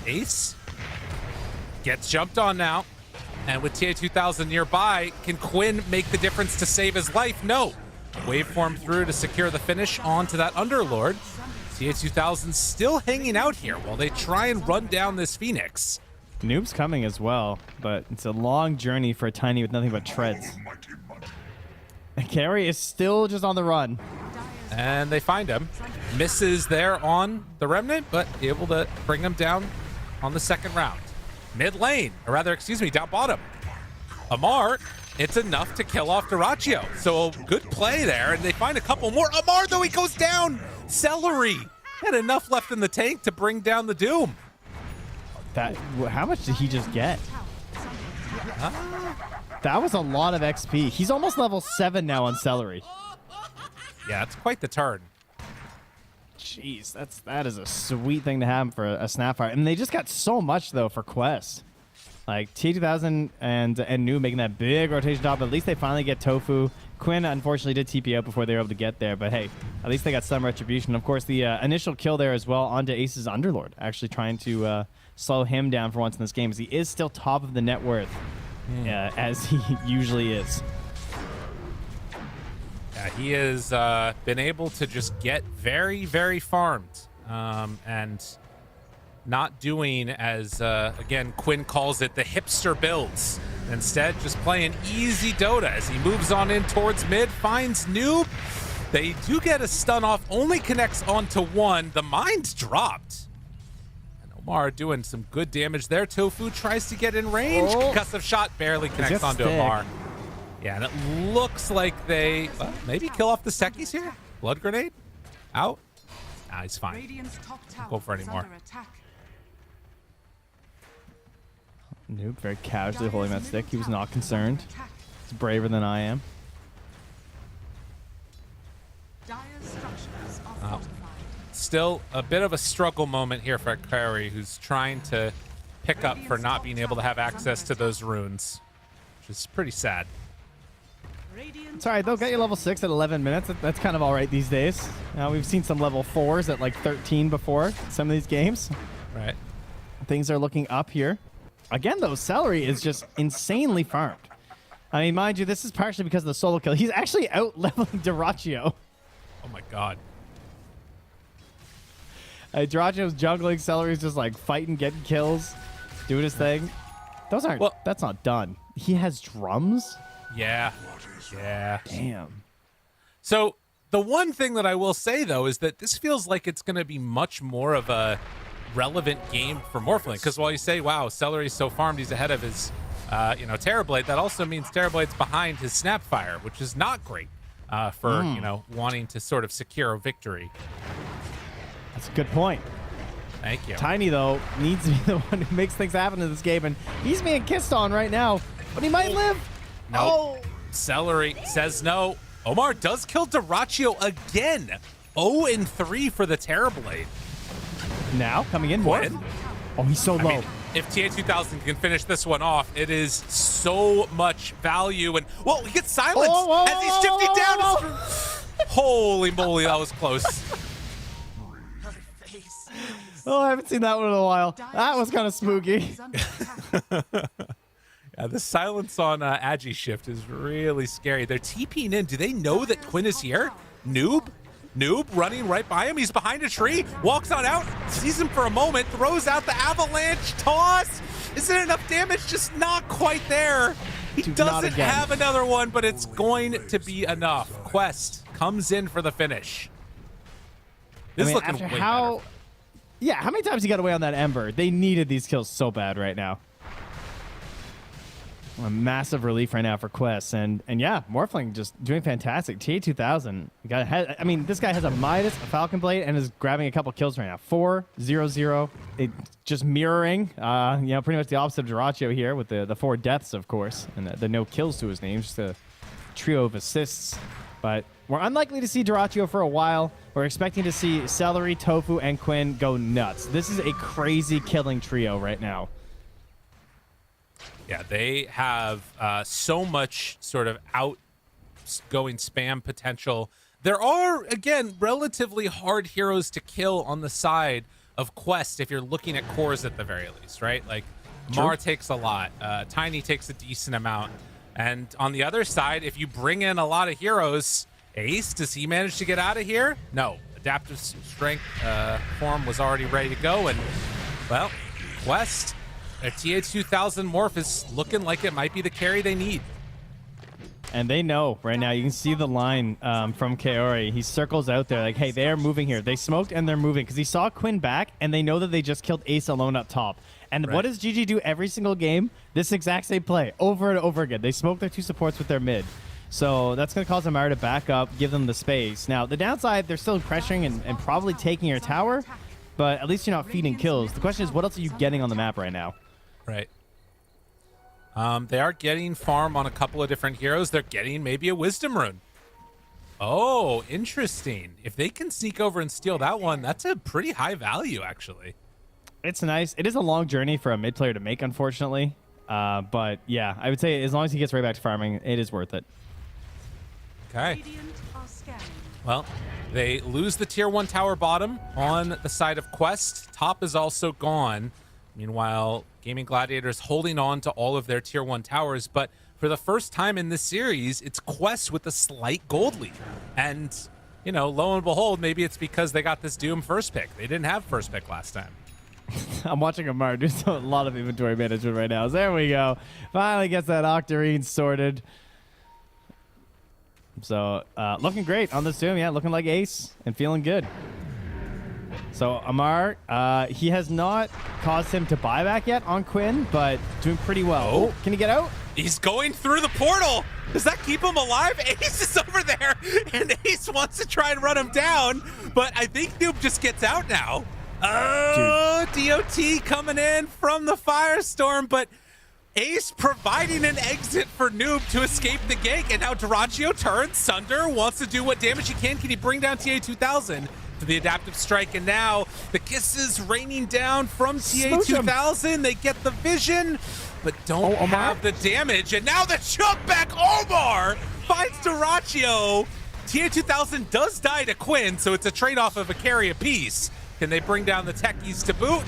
Ace gets jumped on now. And with TA2000 nearby, can Quinn make the difference to save his life? No. Waveform through to secure the finish onto that Underlord. TA2000 still hanging out here while they try and run down this Phoenix. Noob's coming as well, but it's a long journey for a Tiny with nothing but treads. And Carry is still just on the run. And they find him. Misses there on the Remnant, but able to bring him down on the second round. Mid lane, or rather, excuse me, down bottom. Amar, it's enough to kill off Dyrachyo. So good play there, and they find a couple more. Amar, though, he goes down. Celery had enough left in the tank to bring down the Doom. How much did he just get? That was a lot of XP. He's almost level 7 now on Celery. Yeah, it's quite the turn. Jeez, that is a sweet thing to have for a Snapfire. And they just got so much, though, for Quest. Like, T2000 and New making that big rotation top. At least they finally get Tofu. Quinn, unfortunately, did TP out before they were able to get there. But, hey, at least they got some retribution. Of course, the initial kill there as well onto Ace's Underlord. Actually trying to slow him down for once in this game, as he is still top of the net worth, as he usually is. Yeah, he has been able to just get very, very farmed. And not doing as, again, Quinn calls it, the hipster builds. Instead, just playing easy Dota as he moves on in towards mid, finds Noob. They do get a stun off, only connects onto one. The mind's dropped. And Omar doing some good damage there. Tofu tries to get in range. Concussive shot barely connects onto Omar. Yeah, and it looks like they maybe kill off the Sekis here. Blood grenade? Out? Nah, he's fine. Don't go for any more. Noob very casually holding that stick. He was not concerned. He's braver than I am. Still a bit of a struggle moment here for Kaori, who's trying to pick up for not being able to have access to those runes, which is pretty sad. It's all right, though. Got you level 6 at 11 minutes. That's kind of all right these days. Now, we've seen some level 4s at like 13 before some of these games. Right. Things are looking up here. Again, though, Celery is just insanely farmed. I mean, mind you, this is partially because of the solo kill. He's actually out-leveling Duraccio. Oh, my God. Duraccio's jungling. Celery's just, like, fighting, getting kills, doing his thing. Those aren't... Well, that's not done. He has drums? Yeah. Yeah. Damn. So, the one thing that I will say, though, is that this feels like it's going to be much more of a relevant game for Morphling, because while you say, wow, Celery's so farmed, he's ahead of his Terrorblade, that also means Terrorblade's behind his Snapfire, which is not great for wanting to sort of secure a victory. That's a good point. Thank you. Tiny, though, needs to be the one who makes things happen in this game, and he's being kissed on right now, but he might live. No. Oh. Celery says no. Omar does kill Duraccio again. 0-3 for the Terrorblade. Now, coming in more. Oh, he's so low. I mean, if TA2000 can finish this one off, it is so much value. And, whoa, he gets silenced as he's shifting down. Holy moly, that was close. Oh, I haven't seen that one in a while. That was kind of spooky. Yeah, the silence on Agi shift is really scary. They're TPing in. Do they know that Quinn is here? Noob running right by him. He's behind a tree, walks on out, sees him for a moment, throws out the avalanche toss. Is it enough damage? Just not quite there. He doesn't have another one, but it's going to be enough. Quest comes in for the finish. This is looking way better. Yeah, how many times he got away on that Ember? They needed these kills so bad right now. A massive relief right now for Quest. And yeah, Morphling just doing fantastic. TA2000. I mean, this guy has a Midas, a Falcon Blade, and is grabbing a couple kills right now. 4-0-0. It just mirroring, pretty much the opposite of Duraccio here with the 4 deaths, of course, and the no kills to his name. Just a trio of assists. But we're unlikely to see Duraccio for a while. We're expecting to see Celery, Tofu, and Quinn go nuts. This is a crazy killing trio right now. Yeah, they have so much sort of outgoing spam potential. There are, again, relatively hard heroes to kill on the side of Quest if you're looking at cores at the very least, right? Like, Mar takes a lot. Tiny takes a decent amount. And on the other side, if you bring in a lot of heroes, Ace, does he manage to get out of here? No. Adaptive Strength form was already ready to go. And, well, Quest... a TA2000 morph is looking like it might be the carry they need. And they know right now. You can see the line from Kaori. He circles out there like, hey, they are moving here. They smoked and they're moving because he saw Quinn back and they know that they just killed Ace alone up top. And what does GG do every single game? This exact same play over and over again. They smoke their 2 supports with their mid. So that's going to cause Amara to back up, give them the space. Now, the downside, they're still pressuring and probably taking your tower, but at least you're not feeding kills. The question is, what else are you getting on the map right now? Right. They are getting farm on a couple of different heroes. They're getting maybe a Wisdom Rune. Oh, interesting. If they can sneak over and steal that one, that's a pretty high value, actually. It's nice. It is a long journey for a mid player to make, unfortunately. But yeah, I would say as long as he gets right back to farming, it is worth it. Okay. Well, they lose the tier 1 tower bottom on the side of Quest. Top is also gone. Meanwhile, Gaming Gladiators holding on to all of their tier 1 towers, but for the first time in this series, it's Quest with a slight gold lead. And, you know, lo and behold, maybe it's because they got this Doom first pick. They didn't have first pick last time. I'm watching Amar do a lot of inventory management right now. So there we go. Finally gets that Octarine sorted. So, looking great on this Doom. Yeah, looking like ace and feeling good. So, Amar, he has not caused him to buy back yet on Quinn, but doing pretty well. Oh, can he get out? He's going through the portal. Does that keep him alive? Ace is over there, and Ace wants to try and run him down, but I think Noob just gets out now. Oh, dude. DOT coming in from the Firestorm, but Ace providing an exit for Noob to escape the gank, and now Dyrachyo turns. Sunder wants to do what damage he can. Can he bring down TA2000 for the adaptive strike? And now the kisses raining down from TA2000. They get the vision, but don't have the damage. And now the jump back. Omar finds Dyrachyo. TA2000 does die to Quinn, so it's a trade-off of a carry apiece. Can they bring down the techies to boot?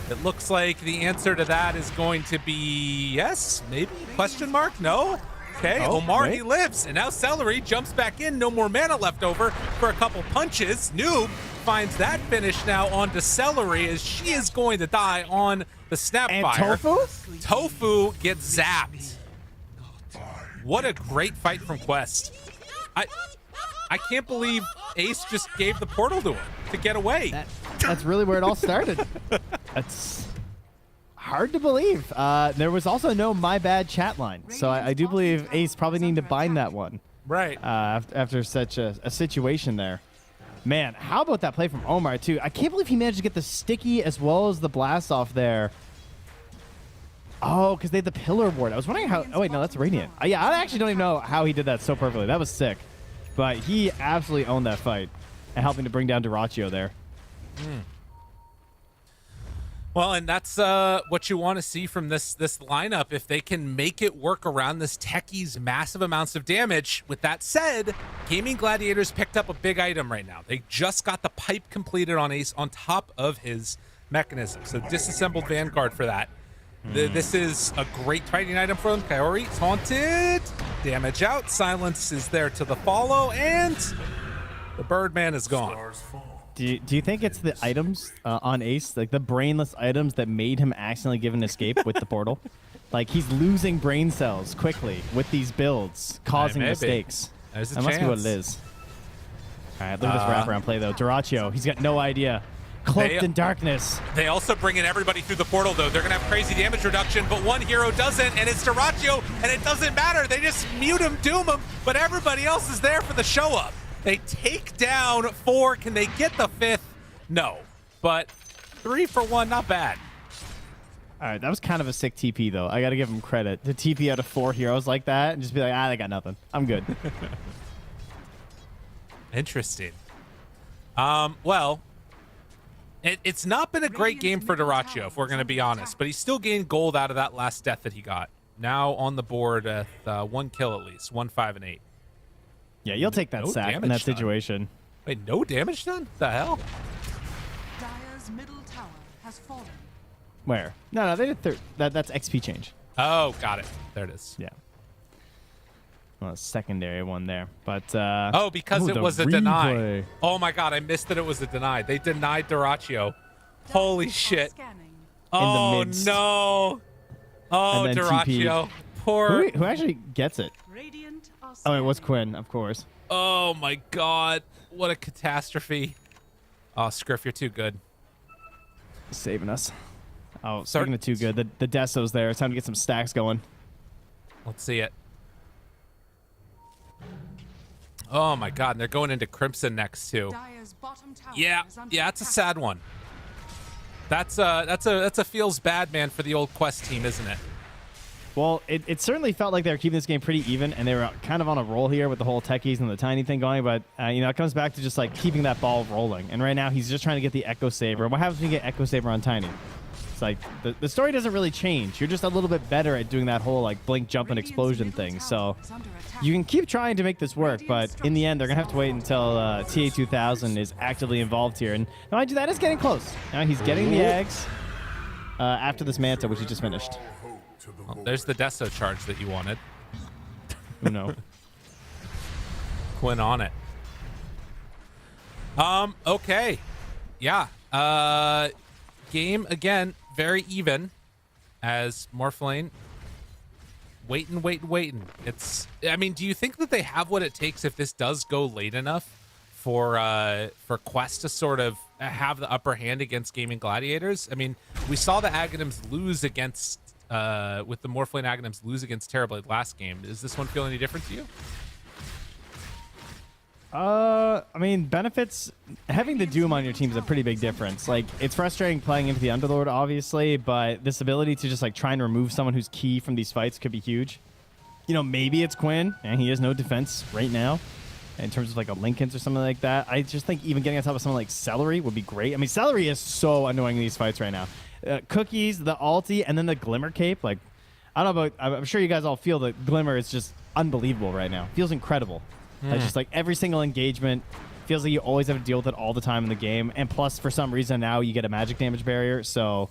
It looks like the answer to that is going to be yes, maybe, question mark, no? Okay, Omar, he lives, and now Celery jumps back in, no more mana left over for a couple punches. Noob finds that finish now onto Celery as she is going to die on the Snapfire. And Tofu? Tofu gets zapped. What a great fight from Quest. I can't believe Ace just gave the portal to him to get away. That's really where it all started. That's hard to believe. There was also no my bad chat line, so I do believe Ace probably needed to bind that one. Right. After such a situation there. Man, how about that play from Omar, too? I can't believe he managed to get the sticky as well as the blast off there. Oh, because they had the pillar ward. I was wondering how... Oh, wait, no, that's Radiant. Yeah, I actually don't even know how he did that so perfectly. That was sick. But he absolutely owned that fight and helping to bring down Dyrachyo there. Well, and that's what you want to see from this lineup. If they can make it work around this techie's massive amounts of damage. With that said, Gaming Gladiators picked up a big item right now. They just got the pipe completed on Ace on top of his mechanism. So disassembled Vanguard for that. This is a great fighting item for them. Kaori taunted. Damage out. Silence is there to the follow. And the Birdman is gone. Do you think it's the items on Ace, like the brainless items that made him accidentally give an escape with the portal? Like he's losing brain cells quickly with these builds, causing mistakes. There's a that must be what it is. All right, look at this wraparound play though. Dyrachyo, he's got no idea. Cloaked in darkness. They also bring in everybody through the portal, though. They're going to have crazy damage reduction, but one hero doesn't, and it's Dyrachyo, and it doesn't matter. They just mute him, doom him, but everybody else is there for the show-up. They take down 4. Can they get the 5th? No. But 3 for 1, not bad. All right, that was kind of a sick TP, though. I got to give him credit. To TP out of 4 heroes like that and just be like, they got nothing. I'm good. Interesting. Well... It's not been a great game for Dyrachyo, if we're going to be honest, but he still gained gold out of that last death that he got. Now on the board with 1 kill at least, 1, 5, and 8. Yeah, you'll take that sack in that situation. Wait, no damage done? The hell? Dire's middle tower has fallen. Where? No, they did that's XP change. Oh, got it. There it is. Yeah. Well, a secondary one there, but because it was a deny. Oh my god, I missed that it was a deny. They denied Dyrachyo. Holy shit. Oh no. Oh, Dyrachyo. Poor. Who actually gets it? Oh, it was Quinn, of course. Oh my god, what a catastrophe. Oh, Scriff, you're too good. Saving us. Oh, speaking of too good, the Deso's there. It's time to get some stacks going. Let's see it. Oh my god, and they're going into Crimson next too. Yeah, it's a sad one. That's a feels bad man for the old Quest team, isn't it? Well, it certainly felt like they were keeping this game pretty even, and they were kind of on a roll here with the whole techies and the tiny thing going. But it comes back to just like keeping that ball rolling. And right now, he's just trying to get the Echo Saber. What happens when you get Echo Saber on tiny? It's like the story doesn't really change. You're just a little bit better at doing that whole like blink, jump, and explosion thing. So you can keep trying to make this work, but in the end, they're gonna have to wait until TA2000 is actively involved here. And mind you, that is getting close. Now he's getting the eggs after this Manta, which he just finished. Well, there's the Deso charge that you wanted. Oh, no. Quinn on it. Okay. Yeah. Game, again, very even as Morphlane waiting. I mean, do you think that they have what it takes if this does go late enough for Quest to sort of have the upper hand against Gaming Gladiators? I mean, we saw the Aghanims lose against with the Morphlane Aghanims lose against Terrorblade last game. Does this one feel any different to you? I mean, benefits having the Doom on your team is a pretty big difference. Like, it's frustrating playing into the Underlord, obviously, but this ability to just like try and remove someone who's key from these fights could be huge. Maybe it's Quinn, and he has no defense right now in terms of like a Linken's or something like that. I just think even getting on top of someone like Celery would be great. I mean, Celery is so annoying in these fights right now. Cookies, the ulti, and then the Glimmer Cape. Like, I don't know about, I'm sure you guys all feel that Glimmer is just unbelievable right now. Feels incredible. It's just like every single engagement feels like you always have to deal with it all the time in the game. And plus, for some reason, now you get a magic damage barrier. So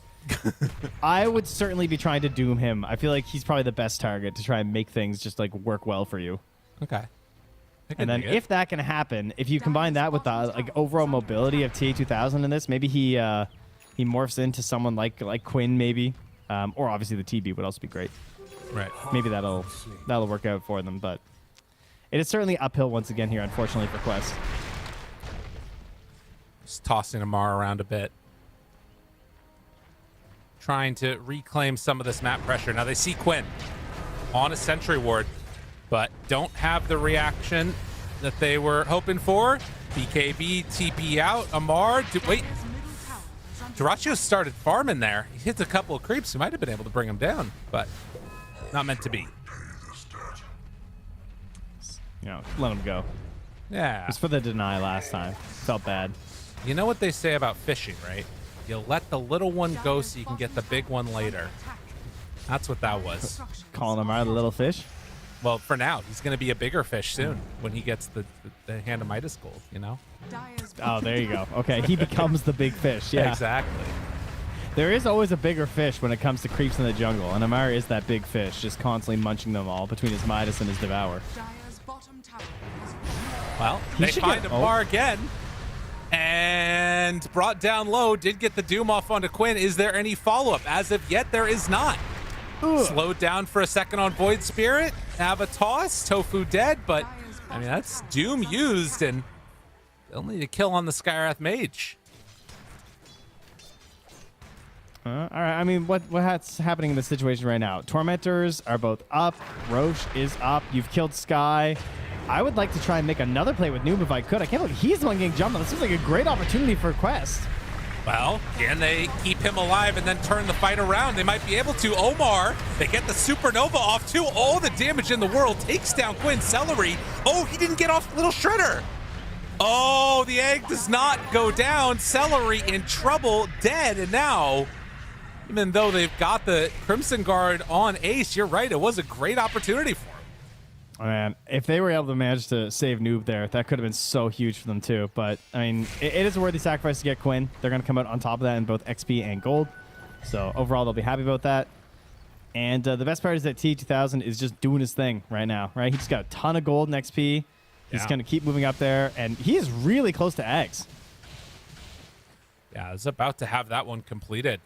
I would certainly be trying to doom him. I feel like he's probably the best target to try and make things just like work well for you. Okay. And then if that can happen, if you combine that with the like overall mobility of TA2000 in this, maybe he morphs into someone like Quinn, maybe, or obviously the TB would also be great. Right. Maybe that'll work out for them, but it is certainly uphill once again here, unfortunately for Quest. Just tossing Amar around a bit, trying to reclaim some of this map pressure. Now they see Quinn on a sentry ward, but don't have the reaction that they were hoping for. BKB TP out. Amar, wait. Duraccio started farming there. He hits a couple of creeps. He might have been able to bring him down, but not meant to be. Let him go. Yeah. It was for the deny last time. Felt bad. You know what they say about fishing, right? You let the little one go so you can get the big one later. That's what that was. Calling him out of the little fish? Well, for now, he's going to be a bigger fish soon when he gets the hand of Midas gold, you know? Oh, there you go. Okay, he becomes the big fish. Yeah, exactly. There is always a bigger fish when it comes to creeps in the jungle, and Amara is that big fish, just constantly munching them all between his Midas and his Devour. Well, they find Amar again, and brought down low, did get the Doom off onto Quinn. Is there any follow-up? As of yet, there is not. Slowed down for a second on Void Spirit. Have a toss. Tofu dead, but I mean, that's Doom used, and they'll need a kill on the Skywrath Mage. All right, I mean, what's happening in this situation right now? Tormentors are both up. Roche is up. You've killed Sky. I would like to try and make another play with Noob if I could. I can't believe he's the one getting jumped on. This seems like a great opportunity for Quest. Well, can they keep him alive and then turn the fight around? They might be able to. Omar, they get the Supernova off too. All the damage in the world. Takes down Quinn. Celery. Oh, he didn't get off Little Shredder. Oh, the egg does not go down. Celery in trouble, dead. And now, even though they've got the Crimson Guard on Ace, you're right. It was a great opportunity for him. Oh, man, if they were able to manage to save Noob there, that could have been so huge for them too. But, I mean, it is a worthy sacrifice to get Quinn. They're going to come out on top of that in both XP and gold. So, overall, they'll be happy about that. And the best part is that T2000 is just doing his thing right now, right? He just got a ton of gold in XP. He's going to keep moving up there, and he is really close to eggs. Yeah, I was about to have that one completed.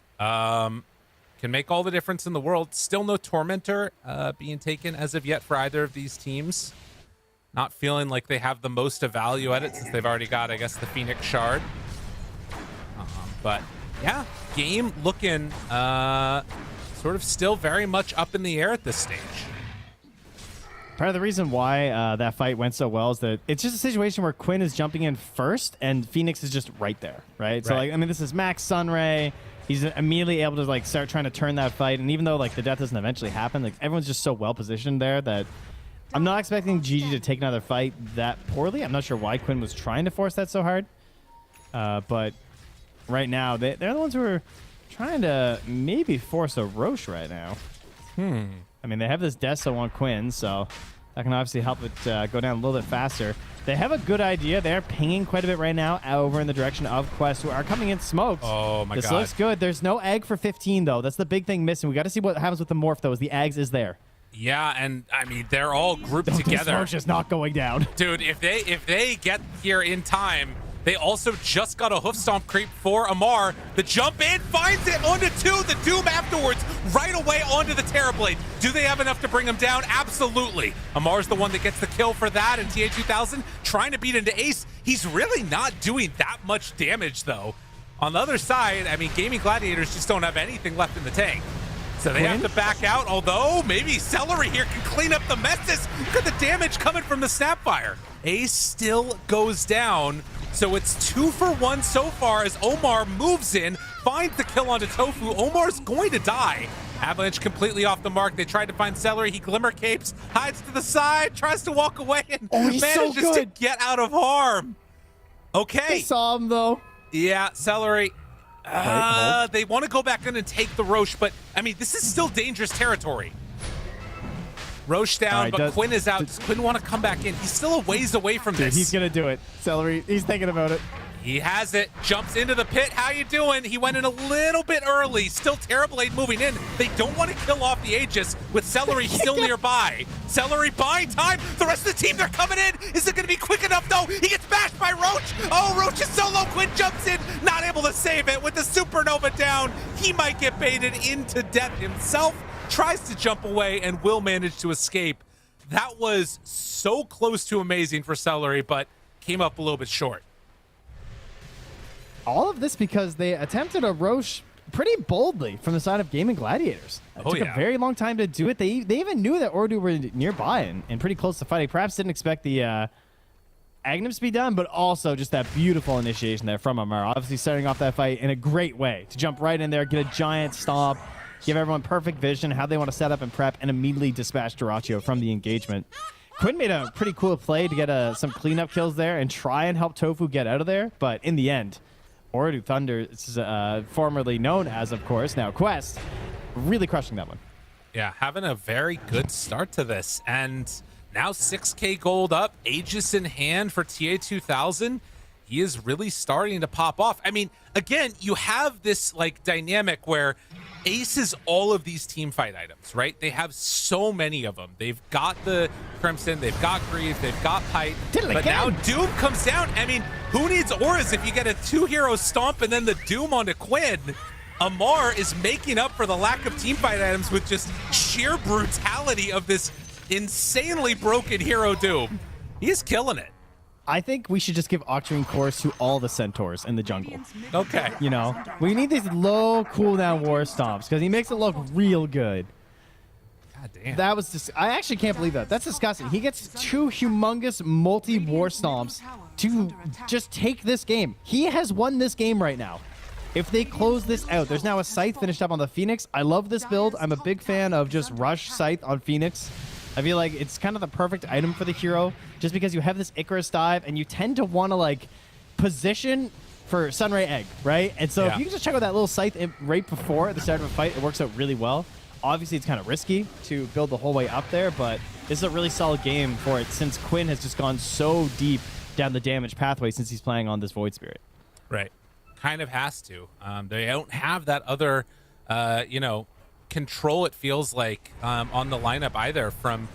Can make all the difference in the world. Still no Tormentor being taken as of yet for either of these teams. Not feeling like they have the most of value at it since they've already got, I guess, the Phoenix Shard. But, yeah, game looking sort of still very much up in the air at this stage. Part of the reason why that fight went so well is that it's just a situation where Quinn is jumping in first and Phoenix is just right there, right? So, like, I mean, this is Max Sunray. he's immediately able to like start trying to turn that fight. And even though like the death doesn't eventually happen, like everyone's just so well positioned there that I'm not expecting Gigi to take another fight that poorly. I'm not sure why Quinn was trying to force that so hard. But right now, they're the ones who are trying to maybe force a Roche right now. I mean, they have this Deso on Quinn, so that can obviously help it go down a little bit faster. They have a good idea. They're pinging quite a bit right now over in the direction of Quest, who are coming in smokes. Oh, my God. This looks good. There's no egg for 15, though. That's the big thing missing. We got to see what happens with the morph, though, as the eggs is there. Yeah, and I mean, they're all grouped together. This Roche is not going down. Dude, if they get here in time, they also just got a hoof stomp creep for Amar. The jump in finds it onto 2. The Doom afterwards, right away onto the Terrorblade. Do they have enough to bring him down? Absolutely. Amar's the one that gets the kill for that, and TA2000 trying to beat into Ace. He's really not doing that much damage, though. On the other side, I mean, Gaming Gladiators just don't have anything left in the tank. So they have to back out, although maybe Celery here can clean up the messes. Look at the damage coming from the Snapfire. Ace still goes down. So it's 2 for 1 so far as Omar moves in, finds the kill onto Tofu. Omar's going to die. Avalanche completely off the mark. They tried to find Celery. He glimmer capes, hides to the side, tries to walk away, and manages to get out of harm. Okay. They saw him, though. Yeah, Celery. They want to go back in and take the Roche, but, I mean, this is still dangerous territory. Roche down, but Quinn is out. Does Quinn want to come back in? He's still a ways away from this. He's going to do it. Celery, he's thinking about it. He has it. Jumps into the pit. How you doing? He went in a little bit early. Still Terrorblade moving in. They don't want to kill off the Aegis with Celery still nearby. Celery buying time. The rest of the team, they're coming in. Is it going to be quick enough, though? He gets bashed by Roche. Oh, Roche is solo. Quinn jumps in. Not able to save it with the Supernova down. He might get baited into death himself. Tries to jump away and will manage to escape. That was so close to amazing for Celery, but came up a little bit short. All of this because they attempted a Roche pretty boldly from the side of Gaming Gladiators. It took a very long time to do it. They even knew that Ordu were nearby and pretty close to fighting. Perhaps didn't expect the Agnems to be done, but also just that beautiful initiation there from Amar. Obviously starting off that fight in a great way to jump right in there, get a giant stomp, give everyone perfect vision, how they want to set up and prep, and immediately dispatch Duraccio from the engagement. Quinn made a pretty cool play to get some cleanup kills there and try and help Tofu get out of there, but in the end, Ordu Thunder, formerly known as, of course, now Quest, really crushing that one. Yeah, having a very good start to this. And now 6K gold up, Aegis in hand for TA2000. He is really starting to pop off. I mean, again, you have this like dynamic where Ace is all of these team fight items, right? They have so many of them. They've got the Crimson, they've got Grief, they've got Pipe, but now Doom comes down. I mean, who needs auras if you get a 2-hero stomp and then the Doom onto Quinn? Amar is making up for the lack of team fight items with just sheer brutality of this insanely broken hero Doom. He's killing it. I think we should just give Octarine Course to all the Centaurs in the jungle. Okay. You know, we need these low cooldown war stomps because he makes it look real good. God damn. That was just, I actually can't believe that. That's disgusting. He gets 2 humongous multi-war stomps to just take this game. He has won this game right now. If they close this out, there's now a Scythe finished up on the Phoenix. I love this build. I'm a big fan of just rush Scythe on Phoenix. I feel like it's kind of the perfect item for the hero just because you have this Icarus dive and you tend to want to like position for Sunray Egg, right? And so if you can just check out that little Scythe right before the start of a fight, it works out really well. Obviously, it's kind of risky to build the whole way up there, but this is a really solid game for it since Quinn has just gone so deep down the damage pathway since he's playing on this Void Spirit. Right. Kind of has to. They don't have that other, you know, control, it feels like, on the lineup either from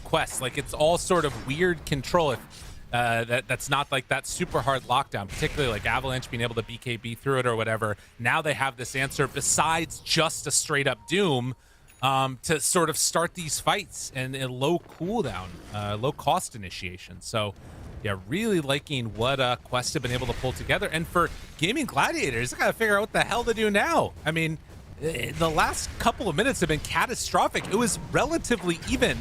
Quest. Like, it's all sort of weird control if that's not like that super hard lockdown, particularly like Avalanche being able to BKB through it or whatever. Now they have this answer besides just a straight up Doom to sort of start these fights and a low cooldown, low cost initiation. So yeah, really liking what Quest have been able to pull together. And for Gaming Gladiators, they gotta figure out what the hell to do now. I mean, the last couple of minutes have been catastrophic. It was relatively even.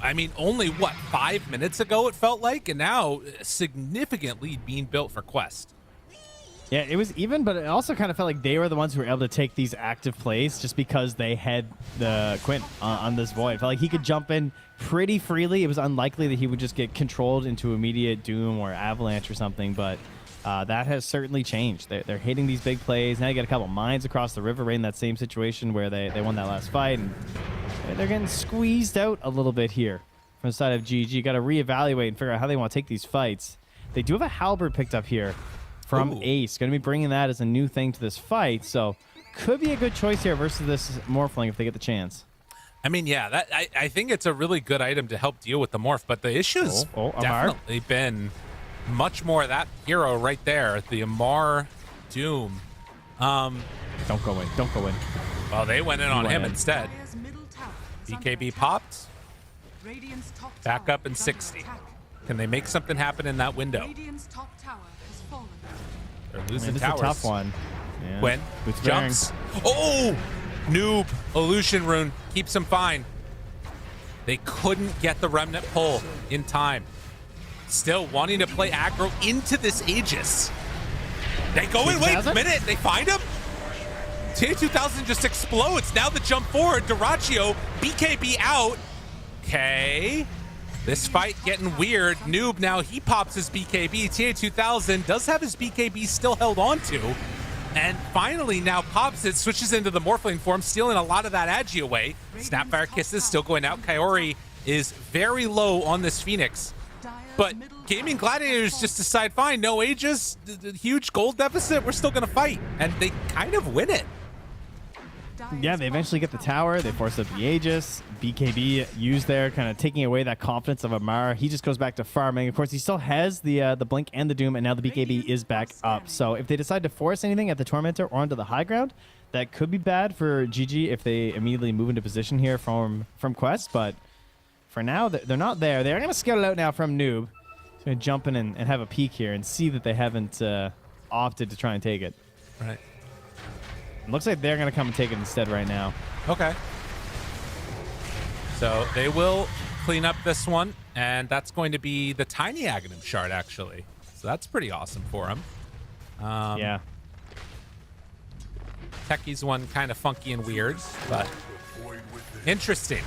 I mean, only, what, 5 minutes ago it felt like? And now a significant lead being built for Quest. Yeah, it was even, but it also kind of felt like they were the ones who were able to take these active plays just because they had the Quinn on this void. It felt like he could jump in pretty freely. It was unlikely that he would just get controlled into immediate doom or avalanche or something, but that has certainly changed. They're hitting these big plays. Now you get a couple mines across the river right in that same situation where they won that last fight, and they're getting squeezed out a little bit here from the side of GG. Got to reevaluate and figure out how they want to take these fights. They do have a halberd picked up here from Ace. Going to be bringing that as a new thing to this fight, so could be a good choice here versus this Morphling if they get the chance. I mean, yeah, I think it's a really good item to help deal with the Morph, but the issue's definitely been much more of that hero right there, the Amar Doom. Don't go in. Don't go in. Well, they went in on him instead. BKB popped. Back up in 60. Can they make something happen in that window? They're losing towers. It's a tough one. Yeah. When jumps. Oh! Noob. Illusion Rune keeps him fine. They couldn't get the Remnant pull in time. Still wanting to play aggro into this Aegis. They go in. Wait a minute. They find him? TA2000 just explodes. Now the jump forward. Duraccio, BKB out. Okay. This fight getting weird. Noob now, he pops his BKB. TA2000 does have his BKB still held on to. And finally now pops it, switches into the Morphling form, stealing a lot of that Agi away. Snapfire Kisses still going out. Kaori is very low on this Phoenix. But Gaming Gladiators just decide, fine, no Aegis, huge gold deficit, we're still going to fight. And they kind of win it. Yeah, they eventually get the tower. They force up the Aegis. BKB used there, kind of taking away that confidence of Amara. He just goes back to farming. Of course, he still has the Blink and the Doom, and now the BKB is back up. So if they decide to force anything at the Tormentor or onto the high ground, that could be bad for GG if they immediately move into position here from Quest. But for now, they're not there. They're going to scout it out now from Noob. He's going to jump in and have a peek here and see that they haven't opted to try and take it. Right. It looks like they're going to come and take it instead right now. Okay. So they will clean up this one, and that's going to be the tiny Aghanim shard, actually. So that's pretty awesome for him. Yeah. Techie's one kind of funky and weird, but interesting.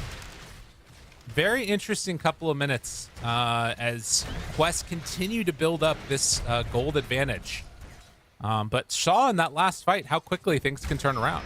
Very interesting couple of minutes as Quest continue to build up this gold advantage. But saw in that last fight how quickly things can turn around.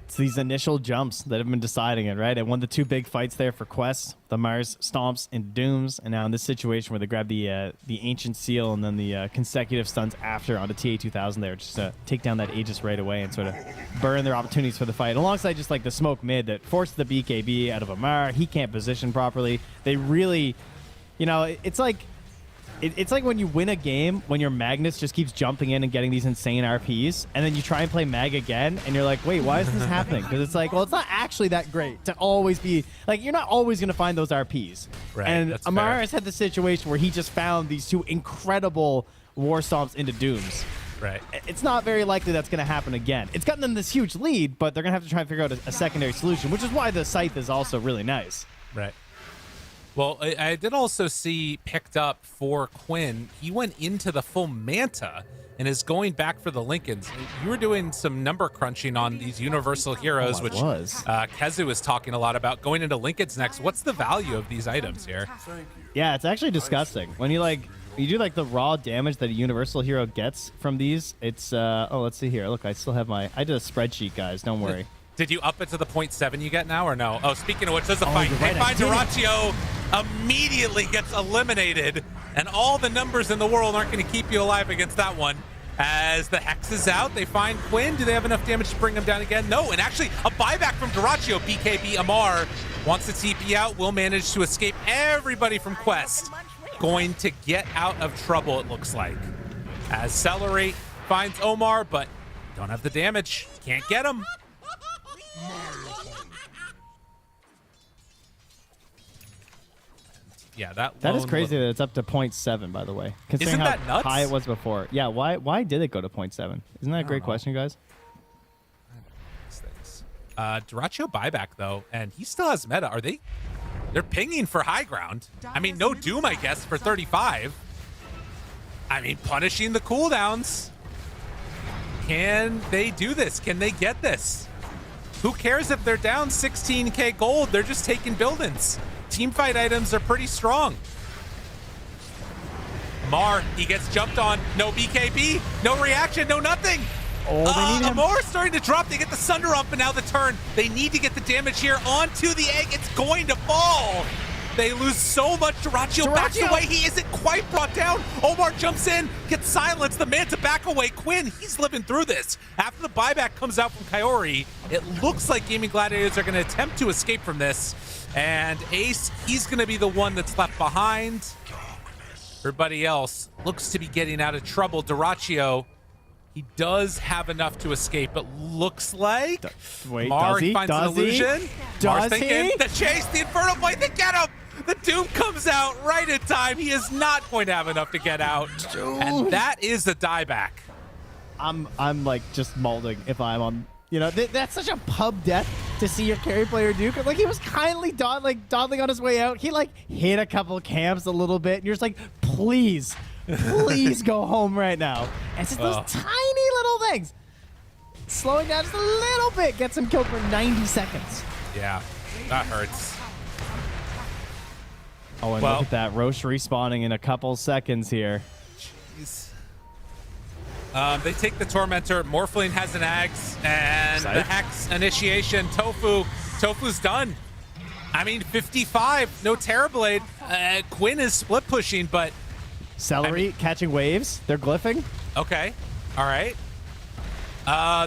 It's these initial jumps that have been deciding it, right? It won the two big fights there for Quest, the Mars Stomps and Dooms, and now in this situation where they grab the Ancient Seal and then the consecutive stuns after onto TA2000 there, just to take down that Aegis right away and sort of burn their opportunities for the fight, alongside just like the smoke mid that forced the BKB out of Amar. He can't position properly. They really, you know, it's like when you win a game when your Magnus just keeps jumping in and getting these insane RPs, and then you try and play Mag again, and you're like, wait, why is this happening? Because it's like, well, it's not actually that great to always be, like, you're not always going to find those RPs. Right, and Amara has had the situation where he just found these two incredible War Stomps into Dooms. Right. It's not very likely that's going to happen again. It's gotten them this huge lead, but they're going to have to try and figure out a secondary solution, which is why the Scythe is also really nice. Right. Well, I did also see picked up for Quinn. He went into the full Manta and is going back for the Lincolns. You were doing some number crunching on these universal heroes, which Kezu was talking a lot about. Going into Lincolns next, what's the value of these items here? Yeah, it's actually disgusting. When you do like the raw damage that a universal hero gets from these, it's oh, let's see here. Look, I still have I did a spreadsheet, guys. Don't worry. Did you up it to the 0.7 you get now or no? Oh, speaking of which, there's a fight. They find Duraccio, immediately gets eliminated, and all the numbers in the world aren't going to keep you alive against that one. As the Hex is out, they find Quinn. Do they have enough damage to bring him down again? No, and actually a buyback from Duraccio. BKB Amar wants to TP out, will manage to escape everybody from Quest. Going to get out of trouble, it looks like. As Celerate finds Omar, but don't have the damage. Can't get him. Yeah, that is crazy that it's up to 0.7, by the way. Isn't Considering that how nuts? high it was before. Yeah, why did it go to 0.7? Isn't that a great question, guys? Duraccio buyback, though, and he still has meta. They're pinging for high ground. I mean, no Doom, I guess, for 35. I mean, punishing the cooldowns. Can they do this? Can they get this? Who cares if they're down 16k gold? They're just taking buildings. Teamfight items are pretty strong. Amar, he gets jumped on. No BKB, no reaction, no nothing. Oh, they need him. Amar starting to drop. They get the Sunder up, and now the turn. They need to get the damage here onto the egg. It's going to fall. They lose so much. Duraccio backs away. He isn't quite brought down. Omar jumps in, gets silenced. The man to back away. Quinn, he's living through this. After the buyback comes out from Kaori, it looks like Gaming Gladiators are going to attempt to escape from this. And Ace, he's going to be the one that's left behind. Everybody else looks to be getting out of trouble. Duraccio, he does have enough to escape, but looks like Wait, Mar does he? finds an Does he? illusion. Does Mar's thinking, he? the chase, the Inferno Blade, they get him! The Doom comes out right in time. He is not going to have enough to get out. And that is the dieback. I'm like just molding if I'm on. You know, that's such a pub death to see your carry player do. Like, he was kindly dawdling on his way out. He, like, hit a couple camps a little bit. And you're just like, please go home right now. And it's just those tiny little things. Slowing down just a little bit gets him killed for 90 seconds. Yeah, that hurts. Oh, and look at that. Roche respawning in a couple seconds here. Jeez. They take the Tormentor. Morphling has an Axe, and the Hex initiation. Tofu's done. I mean, 55. No Terrorblade. Quinn is split pushing, but Celery catching waves. They're glyphing. Okay. All right.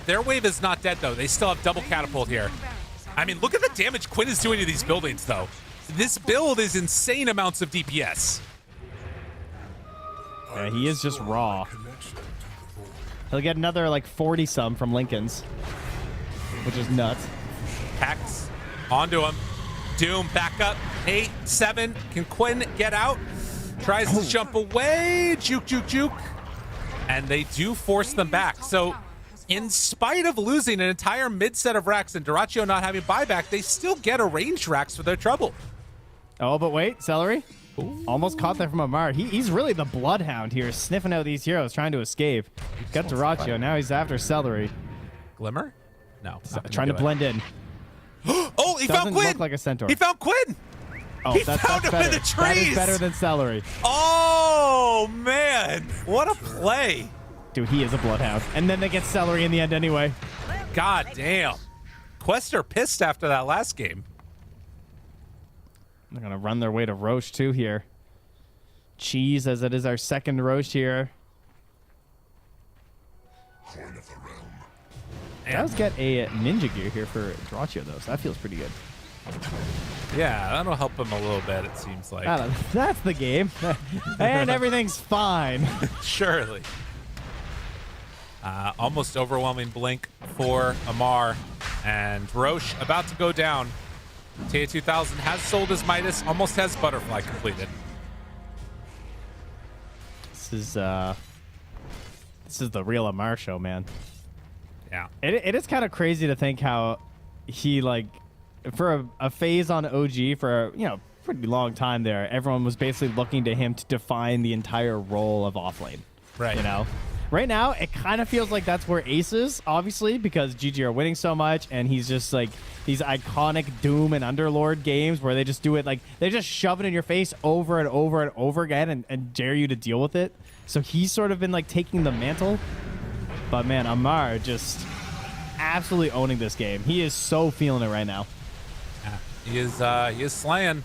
Their wave is not dead, though. They still have double catapult here. I mean, look at the damage Quinn is doing to these buildings, though. This build is insane amounts of DPS. Yeah, he is just raw. He'll get another, like, 40-some from Lincoln's, which is nuts. Hex onto him. Doom back up. 8, 7. Can Quinn get out? Tries to jump away. Juke. And they do force them back. So, in spite of losing an entire mid-set of racks and Duraccio not having buyback, they still get a ranged racks for their trouble. Oh, but wait, Celery. Ooh. Almost caught there from Amar. He's really the bloodhound here, sniffing out these heroes, trying to escape. Got Duraccio. Now he's after Celery. Glimmer? No. Trying to blend in. Oh, he found Quinn! Look like a centaur. He found Quinn! Oh, he found him in the trees! That is better than Celery. Oh, man. What a play. Dude, he is a bloodhound. And then they get Celery in the end anyway. God damn. Quest are pissed after that last game. They're going to run their way to Roche, too, here. Cheese, as it is our second Roche here. Does get a ninja gear here for Duraccio, though, so that feels pretty good. Yeah, that'll help him a little bit, it seems like. That's the game. And everything's fine. Surely. Almost overwhelming blink for Amar. And Roche about to go down. TA2000 has sold his Midas, almost has Butterfly completed. This is the real Amar show, man. Yeah. It is kind of crazy to think how he, like, for a phase on OG for a, pretty long time there, everyone was basically looking to him to define the entire role of offlane. Right. Right now, it kind of feels like that's where Ace is, obviously, because GG are winning so much, and he's just like these iconic Doom and Underlord games where they just do it, like, they just shove it in your face over and over and over again and dare you to deal with it. So he's sort of been, like, taking the mantle. But, man, Amar just absolutely owning this game. He is so feeling it right now. Yeah, he is slaying.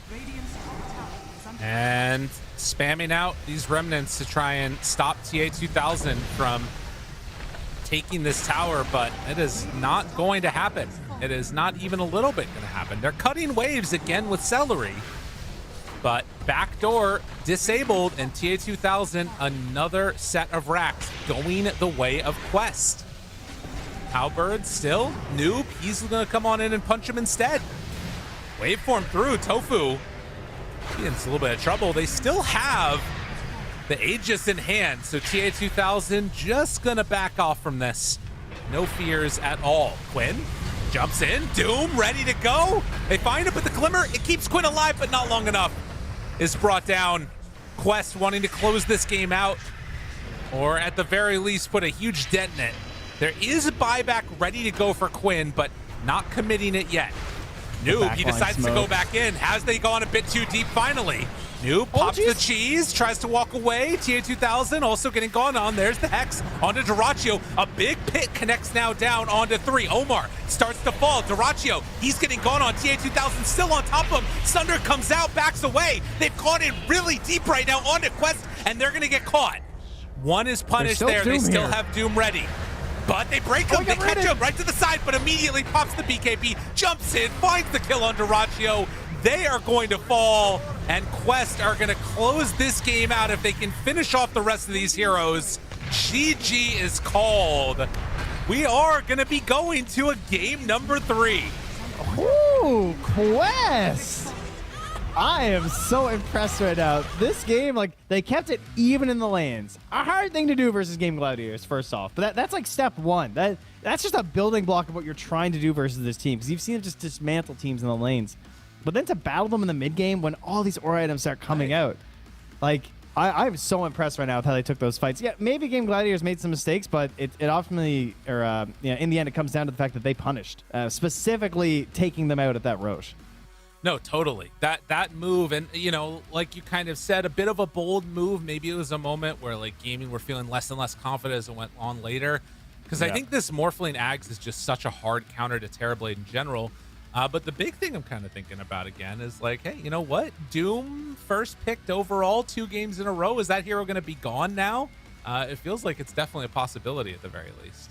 And spamming out these remnants to try and stop TA2000 from taking this tower, but it is not going to happen. It is not even a little bit going to happen. They're cutting waves again with Celery, but backdoor disabled, and TA2000 another set of racks going the way of Quest. Halberd still noob. He's going to come on in and punch him instead. Waveform through. Tofu in a little bit of trouble. They still have the Aegis in hand, so TA2000 just gonna back off from this. No fears at all. Quinn jumps in. Doom ready to go. They find him with the Glimmer. It keeps Quinn alive, but not long enough. Is brought down. Quest wanting to close this game out. or at the very least put a huge dent in it. There is a buyback ready to go for Quinn, but not committing it yet. Noob, he decides to go back in. Has they gone a bit too deep finally? Noob pops the cheese, tries to walk away. TA2000 also getting gone on. There's the Hex onto Dyrachyo. A big pit connects now down onto 3. Omar starts to fall. Dyrachyo, he's getting gone on. TA2000 still on top of him. Sunder comes out, backs away. They've gone in really deep right now onto Quest, and they're going to get caught. One is punished there. They still have Doom ready. But they break him, they catch him right to the side, but immediately pops the BKB, jumps in, finds the kill on Dyrachyo. They are going to fall, and Quest are going to close this game out if they can finish off the rest of these heroes. GG is called. We are going to be going to a game number 3. Ooh, Quest! I am so impressed right now. This game, like, they kept it even in the lanes. A hard thing to do versus Game Gladiators, first off. But that's like step one. That's just a building block of what you're trying to do versus this team. Because you've seen them just dismantle teams in the lanes. But then to battle them in the mid game when all these aura items start coming out. Like, I'm so impressed right now with how they took those fights. Yeah, maybe Game Gladiators made some mistakes, but it ultimately, or in the end, it comes down to the fact that they punished. Specifically taking them out at that Roche. No, totally. That move, and you know, like you kind of said, a bit of a bold move. Maybe it was a moment where like gaming were feeling less and less confident as it went on later. Because I think this Morphling Ags is just such a hard counter to Terrorblade in general. But the big thing I'm kind of thinking about again is like, hey, you know what? Doom first picked overall 2 games in a row. Is that hero going to be gone now? It feels like it's definitely a possibility at the very least.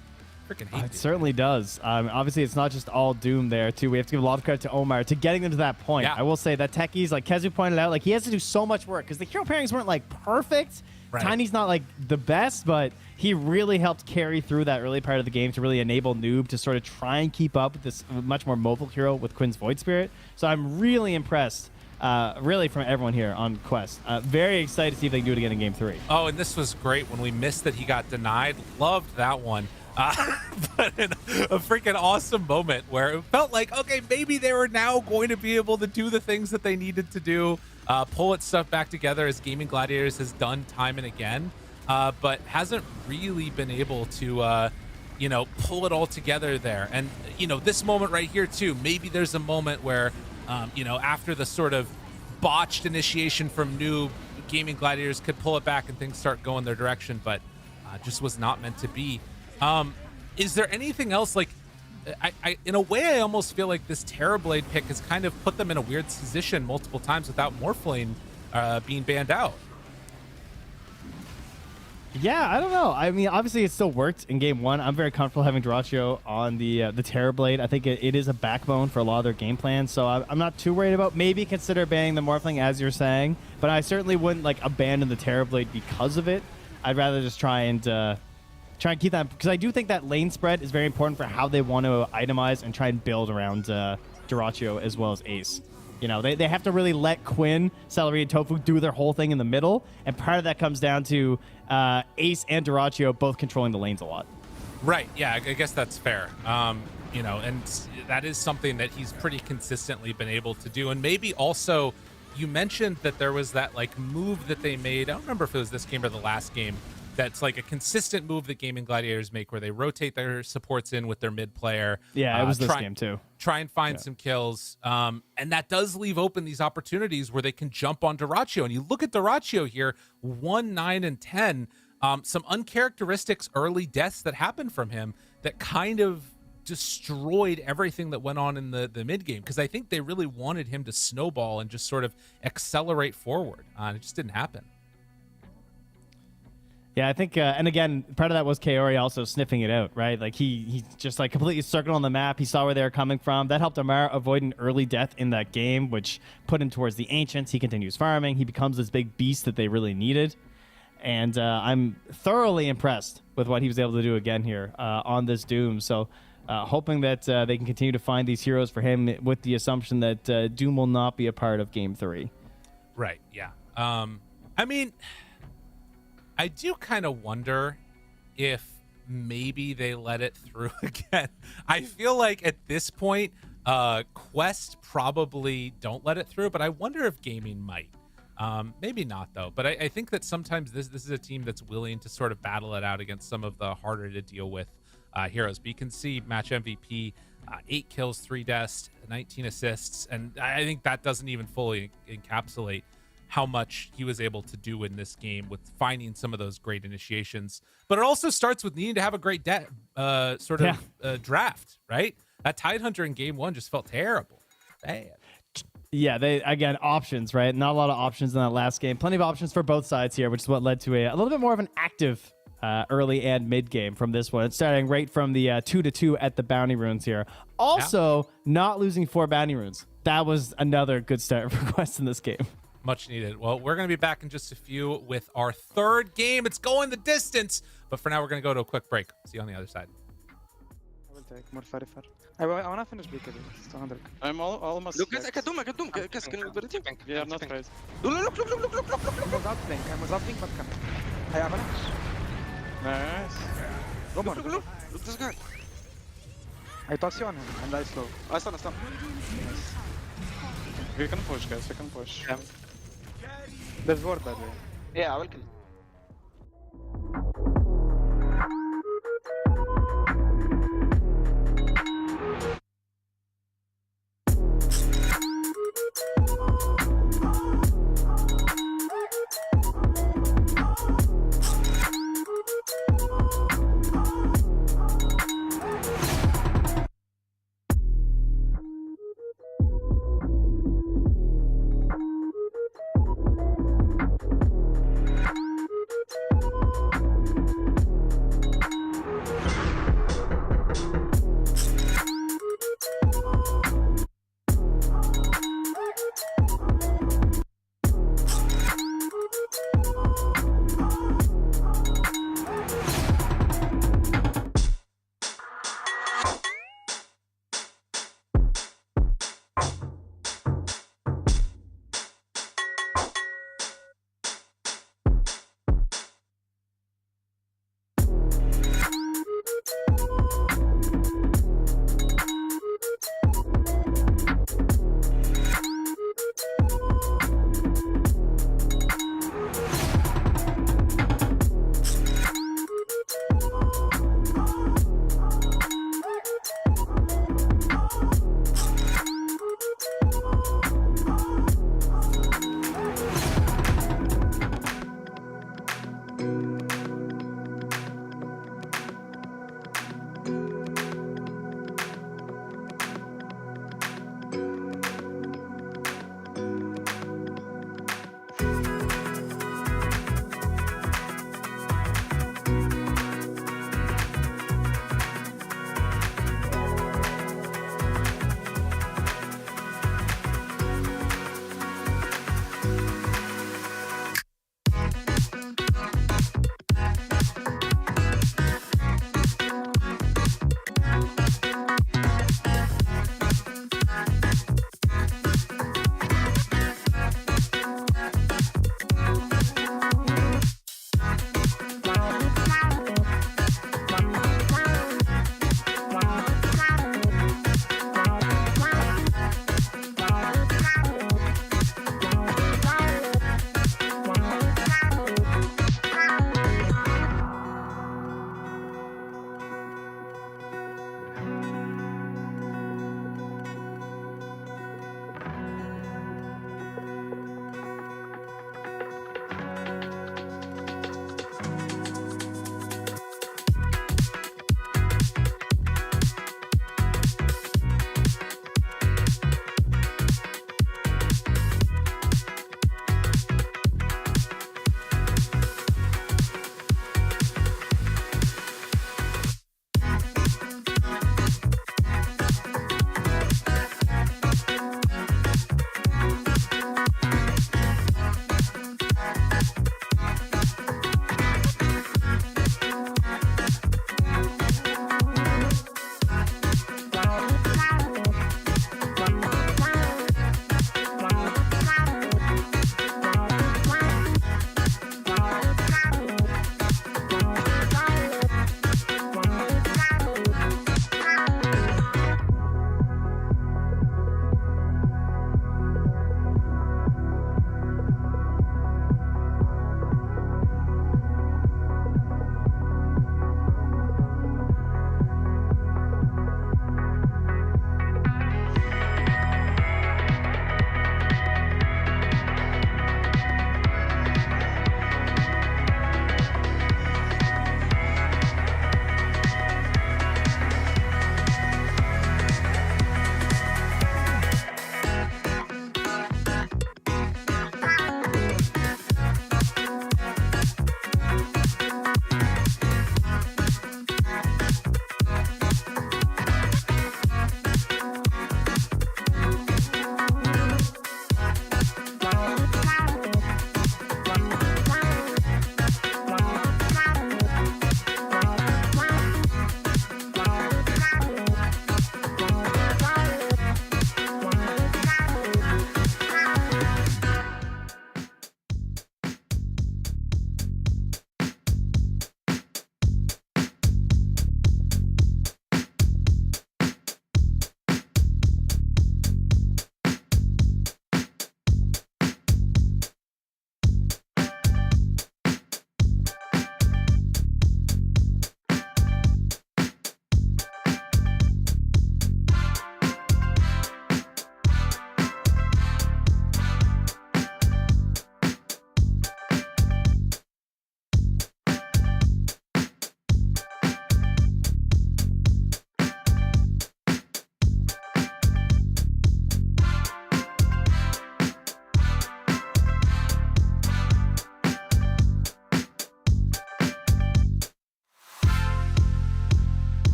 Freaking hate it certainly does. Obviously, it's not just all Doom there, too. We have to give a lot of credit to Omar to getting them to that point. Yeah. I will say that Techies, like Kezu pointed out, like he has to do so much work because the hero pairings weren't like perfect. Right. Tiny's not like the best, but he really helped carry through that early part of the game to really enable Noob to sort of try and keep up with this much more mobile hero with Quinn's Void Spirit. So I'm really impressed. Really from everyone here on Quest. Very excited to see if they can do it again in Game 3. Oh, and this was great when we missed that he got denied. Loved that one. But in a freaking awesome moment where it felt like, okay, maybe they were now going to be able to do the things that they needed to do, pull its stuff back together as Gaming Gladiators has done time and again, but hasn't really been able to, you know, pull it all together there. And, you know, this moment right here, too, maybe there's a moment where, you know, after the sort of botched initiation from Noob, Gaming Gladiators could pull it back and things start going their direction, but just was not meant to be. Is there anything else, like, I in a way, I almost feel like this Terrorblade pick has kind of put them in a weird position multiple times without Morphling being banned out. Yeah, I don't know. I mean, obviously, it still worked in Game 1. I'm very comfortable having Dyrachyo on the Terrorblade. I think it is a backbone for a lot of their game plans, so I'm not too worried about. Maybe consider banning the Morphling, as you're saying, but I certainly wouldn't, like, abandon the Terrorblade because of it. I'd rather just try and keep that, because I do think that lane spread is very important for how they want to itemize and try and build around Dyrachyo as well as Ace. You know, they have to really let Quinn, Celery, and Tofu do their whole thing in the middle, and part of that comes down to Ace and Dyrachyo both controlling the lanes a lot. Right, yeah, I guess that's fair. You know, and that is something that he's pretty consistently been able to do. And maybe also, you mentioned that there was that, like, move that they made. I don't remember if it was this game or the last game. That's like a consistent move that Gaming Gladiators make where they rotate their supports in with their mid player. Yeah, it was this game too. Try and find some kills. And that does leave open these opportunities where they can jump on Dyrachyo. And you look at Dyrachyo here, 1, 9, and 10. Some uncharacteristics early deaths that happened from him that kind of destroyed everything that went on in the mid game. Because I think they really wanted him to snowball and just sort of accelerate forward. It just didn't happen. Yeah, I think, and again, part of that was Kaori also sniffing it out, right? Like, he just, like, completely circled on the map. He saw where they were coming from. That helped Amar avoid an early death in that game, which put him towards the Ancients. He continues farming. He becomes this big beast that they really needed. And I'm thoroughly impressed with what he was able to do again here on this Doom. So, hoping that they can continue to find these heroes for him with the assumption that Doom will not be a part of Game 3. Right, yeah. I mean, I do kind of wonder if maybe they let it through again. I feel like at this point, Quest probably don't let it through, but I wonder if gaming might. Maybe not though, but I think that sometimes this is a team that's willing to sort of battle it out against some of the harder to deal with heroes. But you can see match MVP, 8 kills, 3 deaths, 19 assists, and I think that doesn't even fully encapsulate how much he was able to do in this game with finding some of those great initiations. But it also starts with needing to have a great draft, right? That Tidehunter in game 1 just felt terrible. Bad. Yeah, again, options, right? Not a lot of options in that last game. Plenty of options for both sides here, which is what led to a little bit more of an active early and mid game from this one. It's starting right from the 2-2 at the bounty runes here. Also, not losing 4 bounty runes. That was another good start for Quest in this game. Much needed. Well, we're going to be back in just a few with our 3rd game. It's going the distance, but for now, we're going to go to a quick break. See you on the other side. I will take more far. I want to finish because it's 200. I'm almost. Look, I can do. Can you do it? We are not right. Look. I was out blink, but come. I have an Nice. Go on. Look this guy. I toss you on him and I slow. I stun. Nice. We can push, guys. We can push. Yeah. There's ward, by the way. Yeah, I will kill.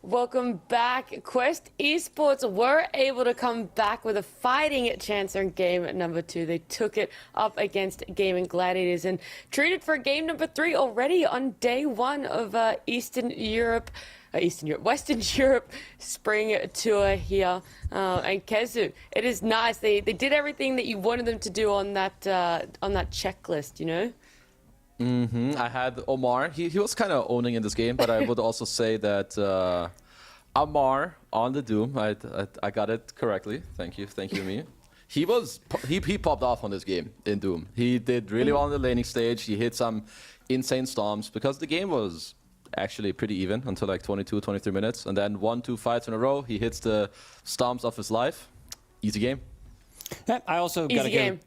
Welcome back. Quest Esports were able to come back with a fighting chance in game number 2. They took it up against Gaming Gladiators and treated for game number 3 already on day 1 of Western Europe spring tour here. And Kezu, it is nice. They did everything that you wanted them to do on that checklist, you know? I had Omar. He was kind of owning in this game, but I would also say that Amar on the Doom. I got it correctly. Thank you, me. He popped off on this game in Doom. He did really well on the laning stage. He hit some insane storms because the game was actually pretty even until like 22, 23 minutes, and then 1-2 fights in a row. He hits the storms of his life. Easy game. Yeah, I also gotta give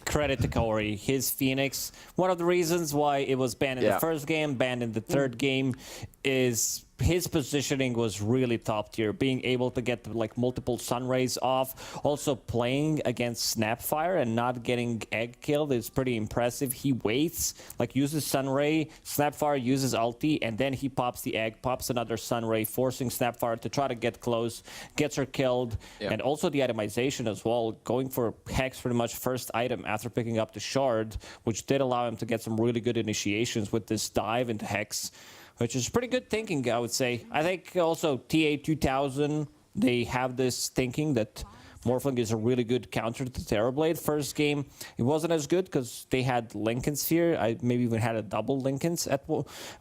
credit to Corey. His Phoenix, one of the reasons why it was banned in the first game, banned in the third game, is his positioning was really top tier. Being able to get like multiple sun rays off, also playing against Snapfire and not getting egg killed is pretty impressive. He waits, like uses sun ray, Snapfire uses ulti, and then he pops the egg, pops another sun ray, forcing Snapfire to try to get close, gets her killed, and also the itemization as well, going for Hex pretty much first item after picking up the shard, which did allow him to get some really good initiations with this dive into Hex, which is pretty good thinking, I would say. I think also TA2000, they have this thinking that Morphling is a really good counter to Terrorblade. First game, it wasn't as good because they had Lincoln Sphere. I maybe even had a double Lincolns at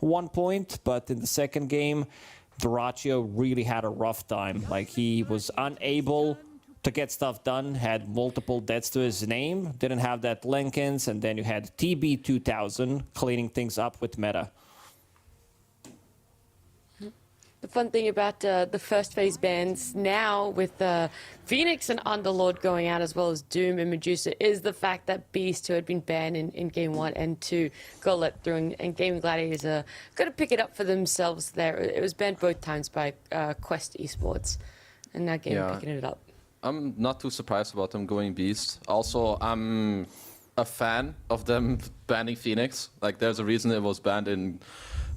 one point, but in the second game, Duraccio really had a rough time. Like, he was unable to get stuff done, had multiple deaths to his name, didn't have that Lincolns, and then you had TB2000 cleaning things up with meta. The fun thing about the first phase bans now with Phoenix and Underlord going out as well as Doom and Medusa is the fact that Beast, who had been banned in Game 1 and 2, got let through, and Gaming Gladiators are going to pick it up for themselves there. It was banned both times by Quest Esports, and now Gaming picking it up. I'm not too surprised about them going Beast. Also, I'm a fan of them banning Phoenix. Like, there's a reason it was banned in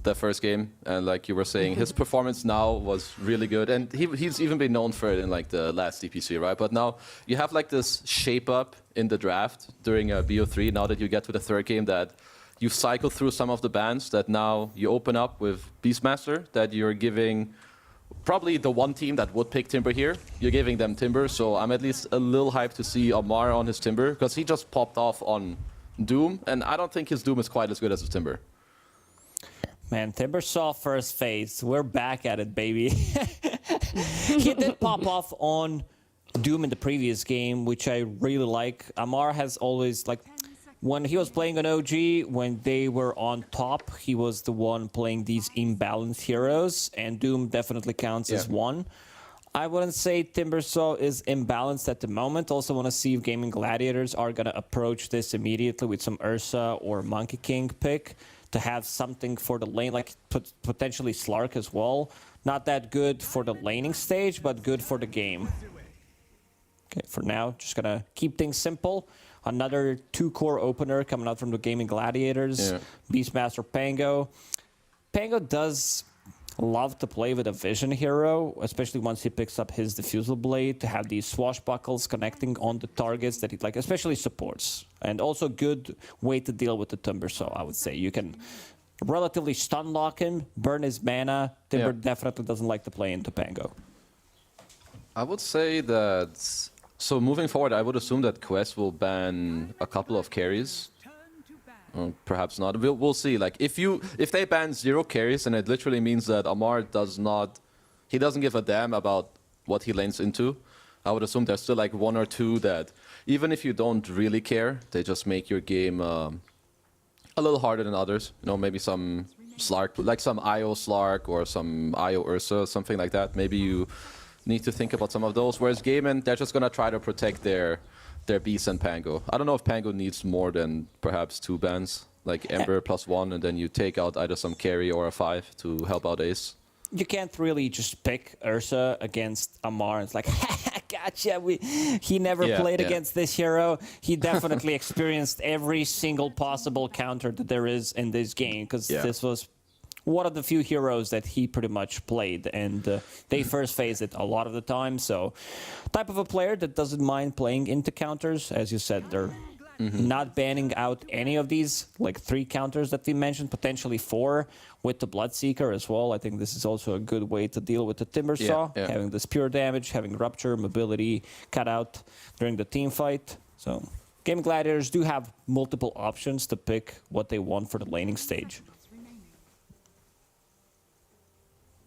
the first game, and like you were saying, his performance now was really good, and he's even been known for it in like the last DPC, right? But now you have like this shape up in the draft during BO3. Now that you get to the third game, that you cycle through some of the bans, that now you open up with Beastmaster, that you're giving probably the one team that would pick Timber here, you're giving them Timber. So I'm at least a little hyped to see Omar on his Timber, because he just popped off on Doom, and I don't think his Doom is quite as good as his Timber. Man, Timber saw first phase. We're back at it, baby. He did pop off on Doom in the previous game, which I really like. Amar has always, like, when he was playing on OG, when they were on top, he was the one playing these imbalanced heroes, and Doom definitely counts as one. I wouldn't say Timbersaw is imbalanced at the moment. Also want to see if Gaming Gladiators are going to approach this immediately with some Ursa or Monkey King pick to have something for the lane, like potentially Slark as well. Not that good for the laning stage, but good for the game. Okay, for now, just going to keep things simple. Another 2-core opener coming out from the Gaming Gladiators. Beastmaster Pango. Pango does love to play with a vision hero, especially once he picks up his diffusal blade, to have these swashbuckles connecting on the targets that he like, especially supports. And also good way to deal with the Timbersaw, I would say. You can relatively stun lock him, burn his mana. Timber definitely doesn't like to play into Pango. I would say that, so moving forward, I would assume that Quest will ban a couple of carries. Perhaps not. We'll see. Like, if they ban 0 carries, and it literally means that Amar doesn't give a damn about what he lanes into. I would assume there's still like 1 or 2 that, even if you don't really care, they just make your game a little harder than others. You know, maybe some Slark, like some IO Slark or some IO Ursa, something like that. Maybe you need to think about some of those. Whereas Gaiman, they're just gonna try to protect their Beast and Pango. I don't know if Pango needs more than perhaps 2 bans, like Ember +1, and then you take out either some carry or a 5 to help out Ace. You can't really just pick Ursa against Amar. It's like, gotcha. He never played against this hero. He definitely experienced every single possible counter that there is in this game, because this was one of the few heroes that he pretty much played, and they first phase it a lot of the time. So, type of a player that doesn't mind playing into counters. As you said, they're not banning out any of these, like 3 counters that we mentioned, potentially 4 with the Bloodseeker as well. I think this is also a good way to deal with the Timber Saw, having this pure damage, having Rupture, mobility, cut out during the team fight. So, Gaming Gladiators do have multiple options to pick what they want for the laning stage.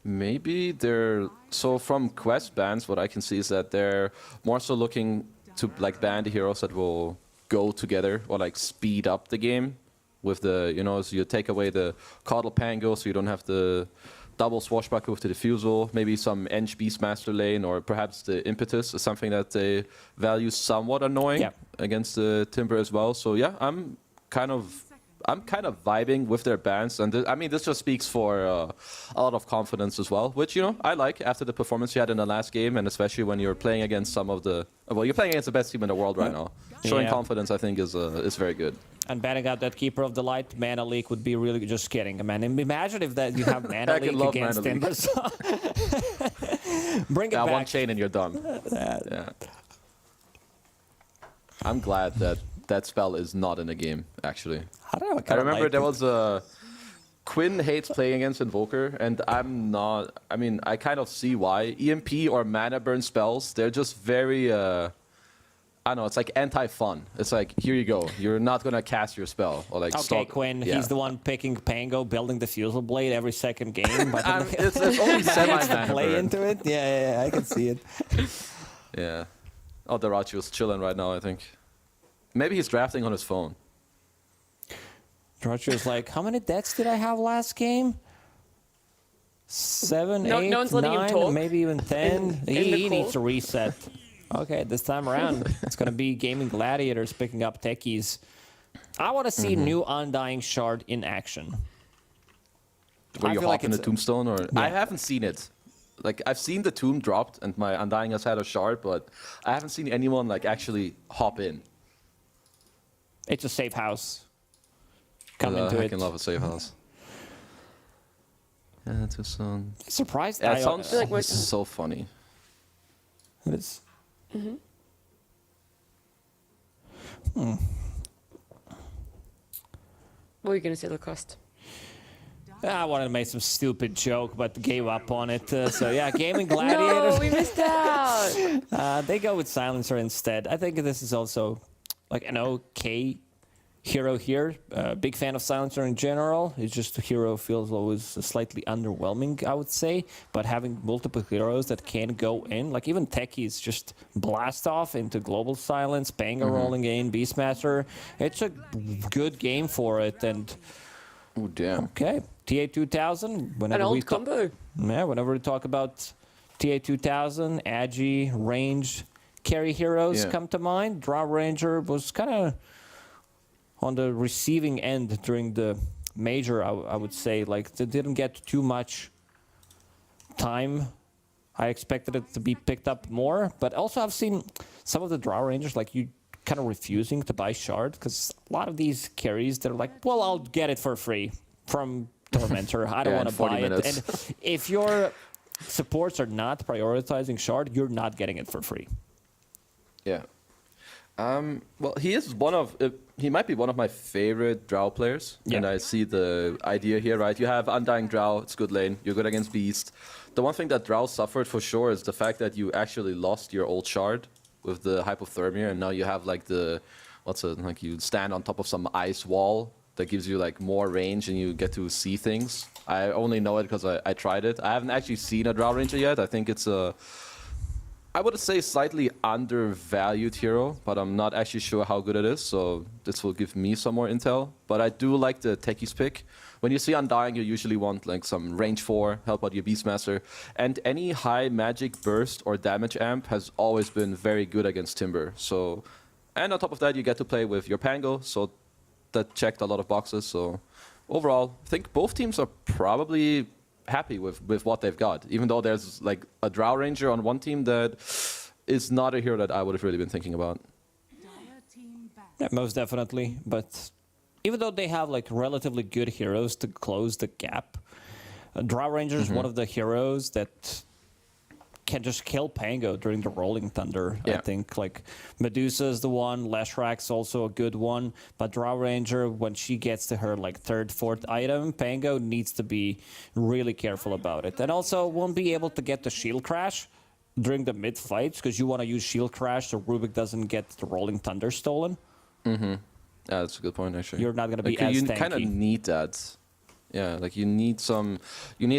Maybe they're so from quest bans. What I can see is that they're more so looking to like ban the heroes that will go together or like speed up the game with the so you take away the Coddle Pango, so you don't have the double swashbuckle with the Diffusal. Maybe some Eng Beastmaster lane, or perhaps the Impetus is something that they value somewhat annoying against the Timber as well. So yeah, I'm kind of vibing with their bans, and I mean, this just speaks for a lot of confidence as well, which I like after the performance you had in the last game, and especially when you're playing against some of the you're playing against the best team in the world right now. Showing confidence, I think, is very good. And banning out that Keeper of the Light Mana Leak would be really just kidding, man. Imagine if that you have Mana Leak against Timber. Bring it back. One chain and you're done. Yeah. I'm glad that spell is not in the game, actually. I don't know. I remember there was a Quinn hates playing against Invoker, and I'm not. I mean, I kind of see why. EMP or mana burn spells, they're just very. I don't know. It's like anti-fun. It's like, here you go. You're not gonna cast your spell or like. Okay, Quinn. Yeah. He's the one picking Pango, building the Fusel Blade every second game. But it's only semi-mana play burn. into it. Yeah, I can see it. Yeah. Oh, Darachu's chilling right now, I think. Maybe he's drafting on his phone. Darachu's like, how many deaths did I have last game? 7, 8, no one's letting him 9, talk. maybe even 10. He call. needs to reset. Okay, this time around, it's going to be Gaming Gladiators picking up techies. I want to see new Undying Shard in action. Were you like hopping the Tombstone? Or I haven't seen it. Like, I've seen the tomb dropped, and my Undying has had a shard, but I haven't seen anyone like actually hop in. It's a safe house. Come into it. I can love a safe house. Yeah, too soon. Surprised. Yeah, it sounds so funny. It is. What were you going to say, Lacoste? I wanted to make some stupid joke, but gave up on it. So yeah, Gaming Gladiators. No, we missed out. They go with Silencer instead. I think this is also like an okay hero here. Big fan of Silencer in general. It's just the hero feels always slightly underwhelming, I would say. But having multiple heroes that can go in, like even techies just blast off into Global Silence, Banger rolling in, Beastmaster. It's a good game for it. And oh damn. Okay, TA2000. An old combo. Yeah, whenever we talk about TA2000, Agi, range, carry heroes come to mind. Draw Ranger was kind of on the receiving end during the major, I would say. Like, they didn't get too much time. I expected it to be picked up more, but also I've seen some of the Draw Rangers, like, you kind of refusing to buy Shard, because a lot of these carries, they're like, well, I'll get it for free from Tormentor. I don't want to buy it. And if your supports are not prioritizing Shard, you're not getting it for free. Yeah. Well, he might be one of my favorite Drow players, and I see the idea here, right? You have Undying Drow, it's good lane, you're good against Beast. The one thing that Drow suffered for sure is the fact that you actually lost your old Shard with the Hypothermia, and now you have like like you stand on top of some ice wall that gives you like more range and you get to see things. I only know it because I tried it. I haven't actually seen a Drow Ranger yet. I think it's I would say slightly undervalued hero, but I'm not actually sure how good it is, so this will give me some more intel. But I do like the techies pick. When you see Undying, you usually want like some range 4, help out your Beastmaster, and any high magic burst or damage amp has always been very good against Timber. So, and on top of that, you get to play with your Pango, so that checked a lot of boxes. So overall, I think both teams are probably happy with what they've got, even though there's like a Drow Ranger on one team that is not a hero that I would have really been thinking about. Yeah, most definitely, but even though they have like relatively good heroes to close the gap, Drow Ranger is one of the heroes that can just kill Pango during the Rolling Thunder. I think like Medusa is the one, Leshrak's also a good one, but Drow Ranger, when she gets to her like third, fourth item, Pango needs to be really careful about it. And also won't be able to get the shield crash during the mid fights because you want to use shield crash so Rubik doesn't get the Rolling Thunder stolen. Yeah, that's a good point actually. You're not going to be like, as you tanky. kind of need that. Yeah, like you need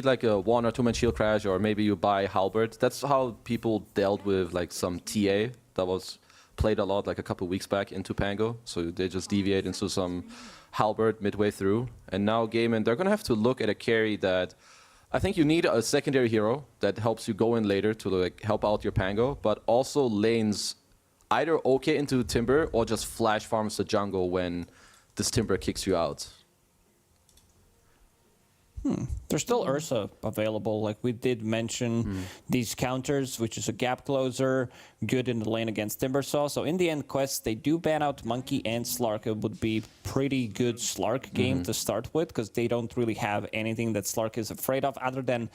like a 1 or 2 man shield crash, or maybe you buy Halberd. That's how people dealt with like some TA that was played a lot like a couple weeks back into Pango. So they just deviate into some Halberd midway through. And now Gaiman, they're gonna have to look at a carry that I think you need a secondary hero that helps you go in later to like help out your Pango, but also lanes either okay into Timber or just flash farms the jungle when this Timber kicks you out. There's still Ursa available. Like we did mention these counters, which is a gap closer, good in the lane against Timbersaw. So in the end quests, they do ban out Monkey and Slark. It would be pretty good Slark game to start with because they don't really have anything that Slark is afraid of other than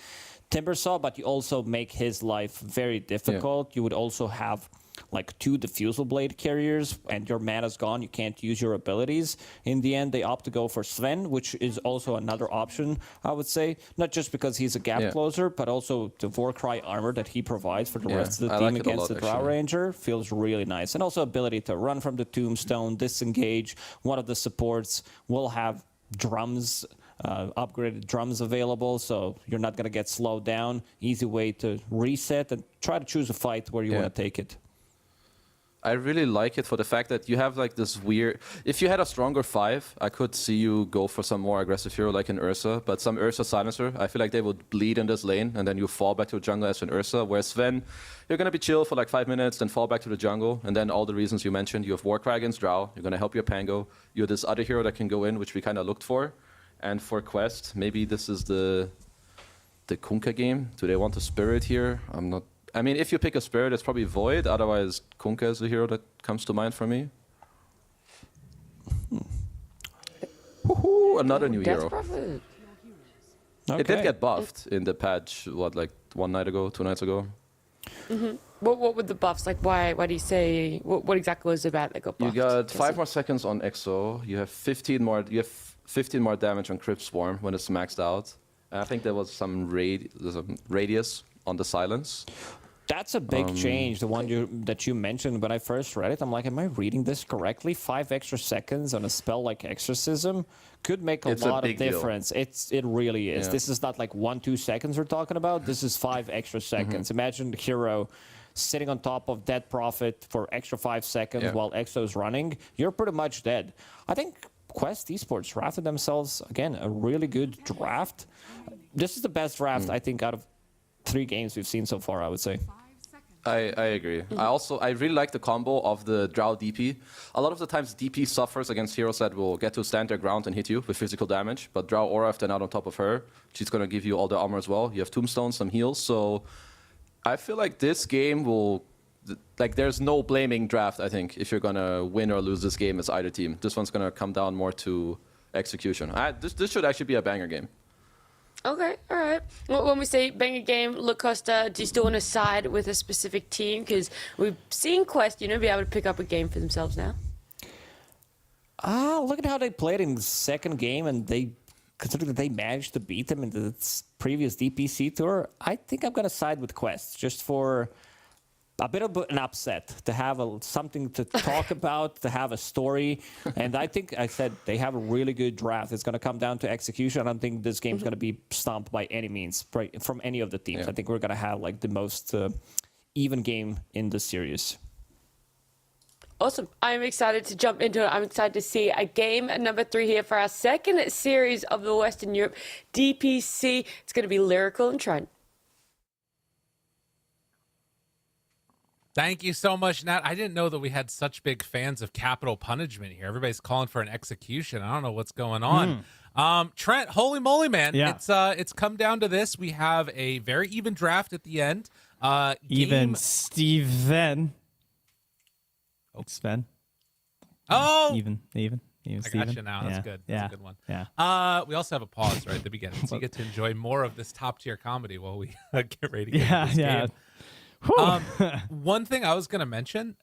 Timbersaw, but you also make his life very difficult. You would also have like 2 diffusal blade carriers and your mana's gone, you can't use your abilities. In the end, they opt to go for Sven, which is also another option, I would say. Not just because he's a gap closer, but also the Warcry armor that he provides for the rest of the team against the Drow Ranger feels really nice. And also ability to run from the Tombstone, disengage. One of the supports will have drums, upgraded drums available, so you're not going to get slowed down. Easy way to reset and try to choose a fight where you want to take it. I really like it for the fact that you have like this weird... If you had a stronger 5, I could see you go for some more aggressive hero like an Ursa, but some Ursa Silencer, I feel like they would bleed in this lane and then you fall back to the jungle as an Ursa, whereas Sven, you're going to be chill for like 5 minutes, then fall back to the jungle, and then all the reasons you mentioned, you have Warcry against Drow, you're going to help your Pango, you're this other hero that can go in, which we kind of looked for, and for Quest, maybe this is the Kunkka game. Do they want a Spirit here? I mean, if you pick a Spirit, it's probably Void. Otherwise, Kunkka is the hero that comes to mind for me. Woohoo, another new hero. Prophet. It did get buffed in the patch, what, like 1 night ago, 2 nights ago? What were the buffs? Like, why do you say, what exactly was it about that got buffed? You got 5 more seconds on Exo. You have 15 more damage on Crypt Swarm when it's maxed out. And I think there was some radius on the silence. That's a big change, the one that you mentioned. When I first read it, I'm like, am I reading this correctly? 5 extra seconds on a spell like Exorcism could make a lot of difference. It really is. This is not like 1-2 seconds we're talking about. This is 5 extra seconds. Imagine the hero sitting on top of Dead Prophet for extra 5 seconds while Exo's running. You're pretty much dead. I think Quest Esports drafted themselves, again, a really good draft. This is the best draft, I think, out of 3 games we've seen so far, I would say. I agree. I really like the combo of the Drow DP. A lot of the times DP suffers against heroes that will get to stand their ground and hit you with physical damage, but Drow Aura, if they're not on top of her, she's going to give you all the armor as well. You have Tombstone, some heals, so I feel like this game will... Like, there's no blaming draft, I think, if you're going to win or lose this game as either team. This one's going to come down more to execution. This should actually be a banger game. Okay, all right. Well, when we say banger game, look, Costa, do you still want to side with a specific team? Because we've seen Quest, be able to pick up a game for themselves now. Look at how they played in the second game, and considering that they managed to beat them in the previous DPC tour, I think I'm going to side with Quest, just for a bit of an upset, to have something to talk about, to have a story. And I think I said they have a really good draft. It's going to come down to execution. I don't think this game's going to be stomped by any means from any of the teams. I think we're going to have like the most even game in the series. Awesome. I'm excited to jump into it. I'm excited to see a game number 3 here for our second series of the Western Europe DPC. It's going to be Lyrical and Trent. Thank you so much, Nat. I didn't know that we had such big fans of capital punishment here. Everybody's calling for an execution. I don't know what's going on. Trent, holy moly, man. Yeah. It's come down to this. We have a very even draft at the end. Even Steven. Oh. Sven. Oh! Even. Even I Steven? got you now. That's Yeah. good. Yeah. That's a good one. Yeah. We also have a pause right at the beginning, so you get to enjoy more of this top tier comedy while we get ready to get Yeah, into this yeah. game. One thing I was going to mention,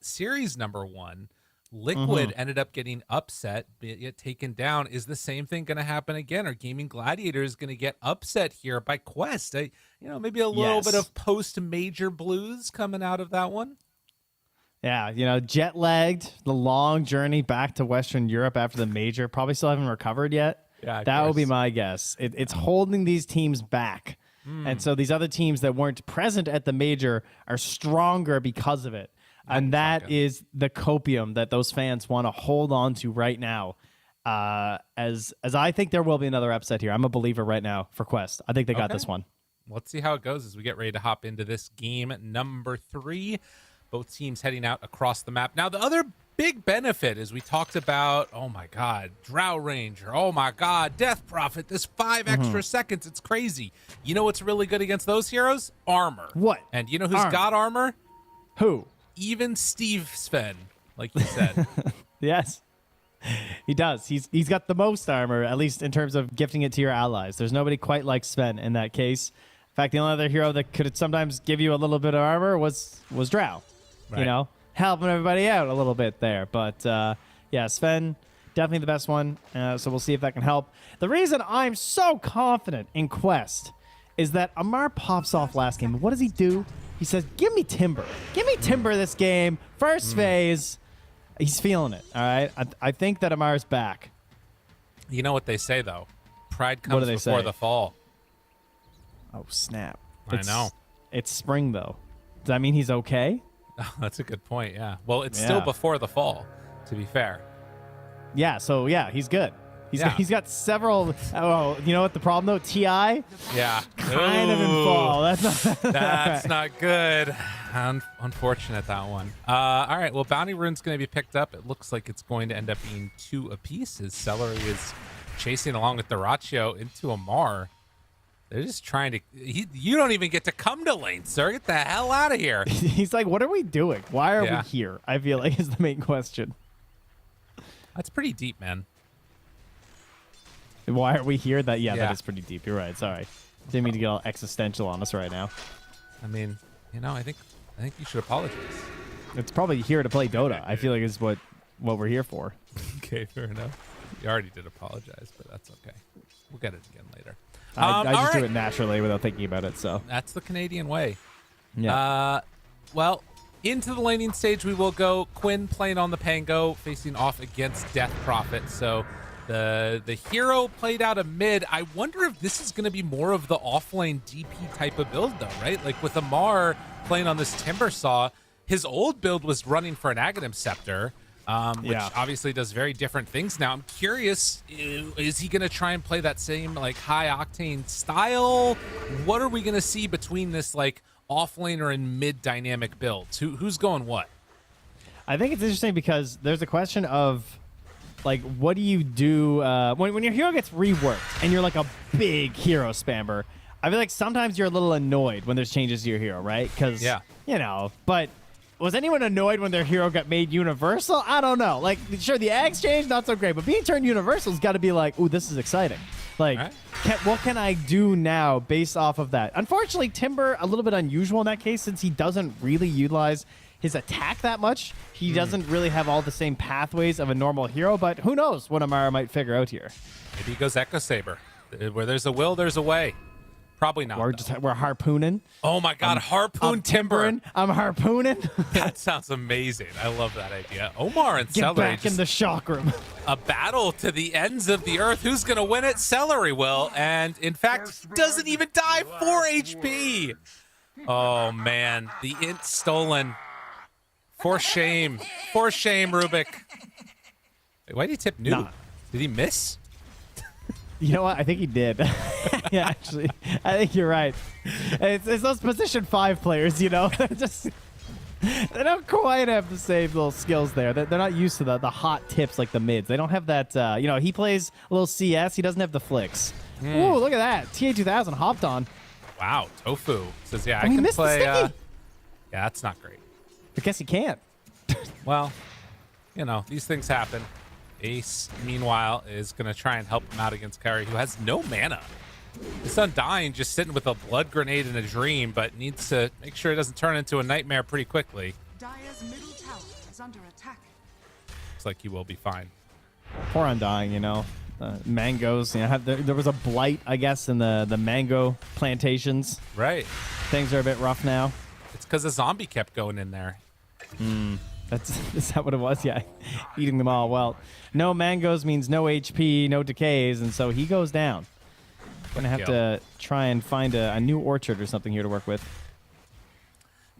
series number 1, Liquid ended up getting upset, get taken down. Is the same thing going to happen again? Are Gaming Gladiators going to get upset here by Quest? Maybe a little bit of post-major blues coming out of that one. Yeah, jet lagged, the long journey back to Western Europe after the major. Probably still haven't recovered yet. Yeah, that would be my guess. It's holding these teams back. And so these other teams that weren't present at the major are stronger because of it. And that is the copium that those fans want to hold on to right now. As I think there will be another upset here. I'm a believer right now for Quest. I think they got this one. Let's see how it goes as we get ready to hop into this game number 3. Both teams heading out across the map. Now, the other big benefit is we talked about, oh my God, Drow Ranger, oh my God, Death Prophet, this 5 extra seconds, it's crazy. You know what's really good against those heroes? Armor. What? And you know who's got armor? Who? Even Steve Sven, like you said. Yes, he does. He's got the most armor, at least in terms of gifting it to your allies. There's nobody quite like Sven in that case. In fact, the only other hero that could sometimes give you a little bit of armor was Drow. Right. Helping everybody out a little bit there. But yeah, Sven, definitely the best one. So we'll see if that can help. The reason I'm so confident in Quest is that Amar pops off last game. What does he do? He says, give me Timber. Give me Timber this game. First phase. He's feeling it, all right? I think that Amar's back. You know what they say, though? Pride comes before the fall. Oh, snap. I know. It's spring, though. Does that mean he's okay? Oh, that's a good point, yeah. Well, it's still before the fall, to be fair. Yeah, so, yeah, he's good. He's got several. Oh, you know what the problem though? Ti. Yeah. Kind of in fall. That's not good. Unfortunate that one. All right. Well, Bounty Rune's going to be picked up. It looks like it's going to end up being 2 apiece. As Celery is chasing along with the Ratio into Amar. They're just trying to. You don't even get to come to lane, sir. Get the hell out of here. He's like, what are we doing? Why are we here? I feel like is the main question. That's pretty deep, man. Why are we here? That is pretty deep. You're right. Sorry. Didn't mean to get all existential on us right now. I mean, I think you should apologize. It's probably here to play Dota. I feel like it's what we're here for. Okay, fair enough. You already did apologize, but that's okay. We'll get it again later. I just do it naturally without thinking about it. So that's the Canadian way. Yeah. Well, into the laning stage we will go. Quinn playing on the Pango, facing off against Death Prophet. So the hero played out a mid. I wonder if this is going to be more of the offlane DP type of build, though, right? Like with Amar playing on this Timber Saw, his old build was running for an Aghanim Scepter. Which obviously does very different things now. I'm curious, is he going to try and play that same like high octane style? What are we going to see between this like offlaner and mid dynamic builds? Who's going what? I think it's interesting because there's a question of like, what do you do when your hero gets reworked and you're like a big hero spammer? I feel like sometimes you're a little annoyed when there's changes to your hero, right? Because, but was anyone annoyed when their hero got made universal? I don't know. Like, sure, the Ags changed, not so great, but being turned universal's got to be like, ooh, this is exciting. Like, what can I do now based off of that? Unfortunately, Timber, a little bit unusual in that case since he doesn't really utilize his attack that much. He doesn't really have all the same pathways of a normal hero, but who knows what Amara might figure out here. Maybe he goes Echo Saber. Where there's a will, there's a way. Probably not. We're harpooning. Oh my God, harpoon Timber. I'm harpooning. That sounds amazing. I love that idea. Omar and Get Celery. back in the shock room. A battle to the ends of the earth. Who's going to win it? Celery will. And in fact, doesn't even die. 4 HP. Oh man, the int stolen. For shame. For shame, Rubik. Wait, why did he tip noob? Nah. Did he miss? You know what? I think he did. Yeah, actually. I think you're right. It's those position 5 players, you know? They don't quite have the same little skills there. They're not used to the hot tips like the mids. They don't have that, he plays a little CS. He doesn't have the flicks. Ooh, look at that. TA2000 hopped on. Wow, Tofu says, yeah, I can play. Yeah, that's not great. I guess he can't. Well, these things happen. Ace, meanwhile, is going to try and help him out against Kyrie, who has no mana. This Undying just sitting with a blood grenade and a dream, but needs to make sure it doesn't turn into a nightmare pretty quickly. Dire's middle tower is under attack. Looks like he will be fine. Poor Undying, you know. Mangoes, you know, there was a blight, I guess, in the mango plantations. Right. Things are a bit rough now. It's because a zombie kept going in there. Is that what it was? Yeah, eating them all. Well, no mangoes means no HP, no decays, and so he goes down. Gonna have to try and find a new orchard or something here to work with.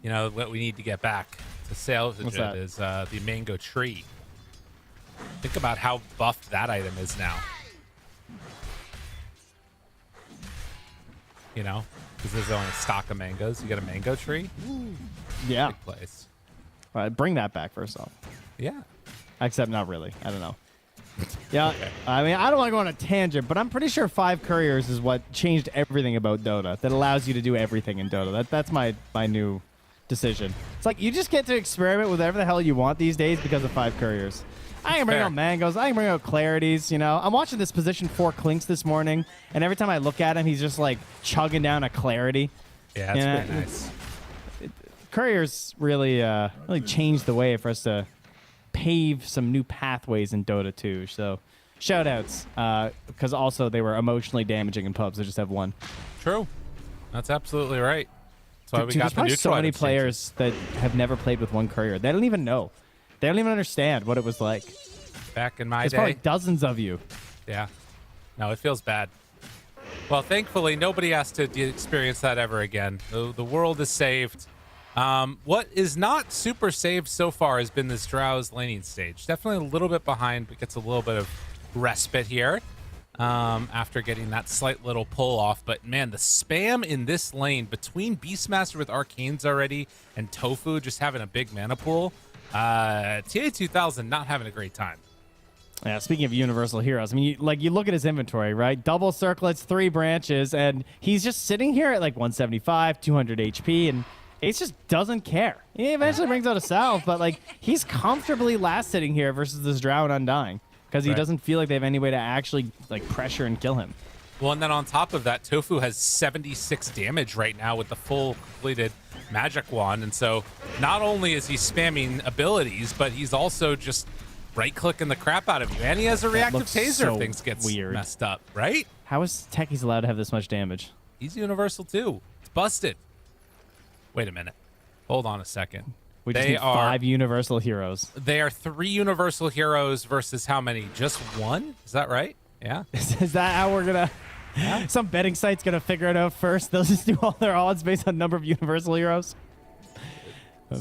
You know, what we need to get back to salvage What's it that? is the mango tree. Think about how buffed that item is now. You know, because there's only a stock of mangoes. You get a mango tree. Yeah. Big place. All right, bring that back first off. Yeah. Except not really. I don't know. Yeah, I mean, I don't want to go on a tangent, but I'm pretty sure 5 couriers is what changed everything about Dota. That allows you to do everything in Dota. That's my new decision. It's like you just get to experiment with whatever the hell you want these days because of 5 couriers. I can bring out mangoes. I can bring out clarities. You know, I'm watching this position 4 Clinks this morning, and every time I look at him, he's just like chugging down a clarity. Yeah, that's pretty nice. Couriers really changed the way for us to pave some new pathways in Dota 2. So, shout outs, because also they were emotionally damaging in pubs. They just have one. True. That's absolutely right. That's why we Dude, got there's the probably neutral so many items players that have never played with one courier. They don't even know. They don't even understand what it was like. Back in my There's day. probably dozens of you. Yeah. No, it feels bad. Well, thankfully, nobody has to experience that ever again. The world is saved. What is not super saved so far has been this Drow's laning stage. Definitely a little bit behind, but gets a little bit of respite here after getting that slight little pull off. But man, the spam in this lane between Beastmaster with Arcanes already and Tofu just having a big mana pool. TA2000 not having a great time. Yeah, speaking of universal heroes, I mean, you look at his inventory, right? Double circlets, 3 branches, and he's just sitting here at like 175, 200 HP, and Ace just doesn't care. He eventually brings out a salve, but like he's comfortably last sitting here versus this Drow and Undying because he doesn't feel like they have any way to actually like pressure and kill him. Well, and then on top of that, Tofu has 76 damage right now with the full completed magic wand, and so not only is he spamming abilities, but he's also just right-clicking the crap out of you, and he has a reactive taser so if things get weird. messed up, right? How is Techies allowed to have this much damage? He's universal too. It's busted. Wait a minute. Hold on a second. We just need 5 universal heroes. They are 3 universal heroes versus how many? Just 1? Is that right? Yeah. Is that how we're gonna? Yeah. Some betting site's gonna figure it out first. They'll just do all their odds based on number of universal heroes.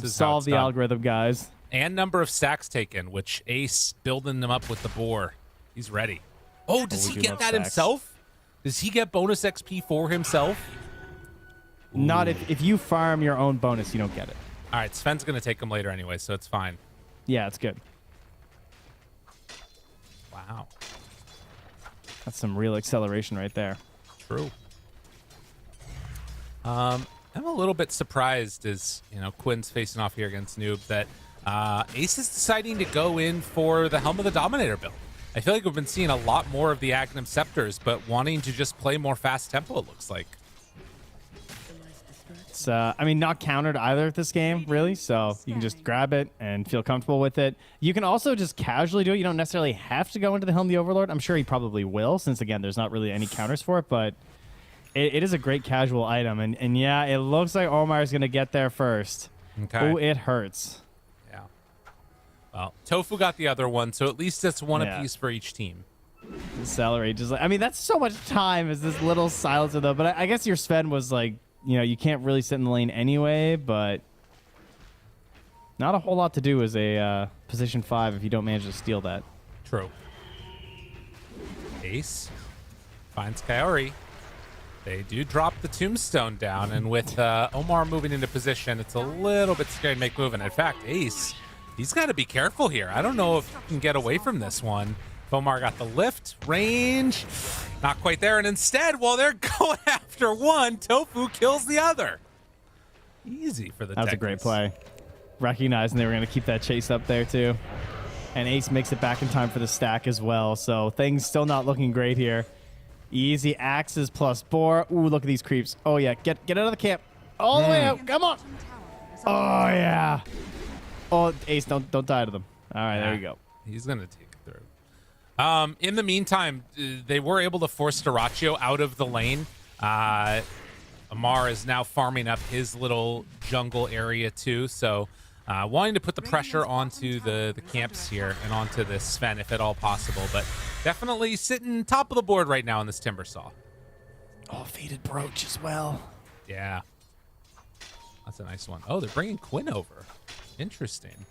Solve the algorithm, guys. And number of stacks taken, which Ace building them up with the boar. He's ready. Oh, does he get that himself? Does he get bonus XP for himself? Not if you farm your own bonus, you don't get it. All right, Sven's going to take him later anyway, so it's fine. Yeah, it's good. Wow. That's some real acceleration right there. True. I'm a little bit surprised as, you know, Quinn's facing off here against Noob that Ace is deciding to go in for the Helm of the Dominator build. I feel like we've been seeing a lot more of the Aghanim Scepters, but wanting to just play more fast tempo, it looks like. It's, I mean, not countered either at this game, really, so you can just grab it and feel comfortable with it. You can also just casually do it. You don't necessarily have to go into the Helm of the Overlord. I'm sure he probably will, since, again, there's not really any counters for it, but it is a great casual item. And yeah, it looks like Omar's going to get there first. Okay. Oh, it hurts. Yeah. Well, Tofu got the other one, so at least it's one apiece for each team. Celery, just like, I mean, that's so much time as this little silencer, though. But I guess your Sven was like, you know, you can't really sit in the lane anyway, but not a whole lot to do as a position 5 if you don't manage to steal that. True. Ace finds Kaori. They do drop the tombstone down, and with Omar moving into position, it's a little bit scary to make move. And in fact, Ace, he's got to be careful here. I don't know if he can get away from this one. Omar got the lift, range, not quite there, and instead, while they're going after one, Tofu kills the other. Easy for the That was a great play. Recognizing they were going to keep that chase up there, too. And Ace makes it back in time for the stack as well. So things still not looking great here. Easy axes plus Boar. Ooh, look at these creeps. Oh, yeah. Get out of the camp. All the way out. Come on. Oh, yeah. Oh, Ace, don't die to them. All right, there you go. He's going to take it through. In the meantime, they were able to force Dyrachyo out of the lane. Amar is now farming up his little jungle area too, so wanting to put the pressure onto the camps here and onto this Sven if at all possible, but definitely sitting top of the board right now in this Timber Saw. Oh, Fated Brooch as well. Yeah. That's a nice one. Oh, they're bringing Quinn over. Interesting.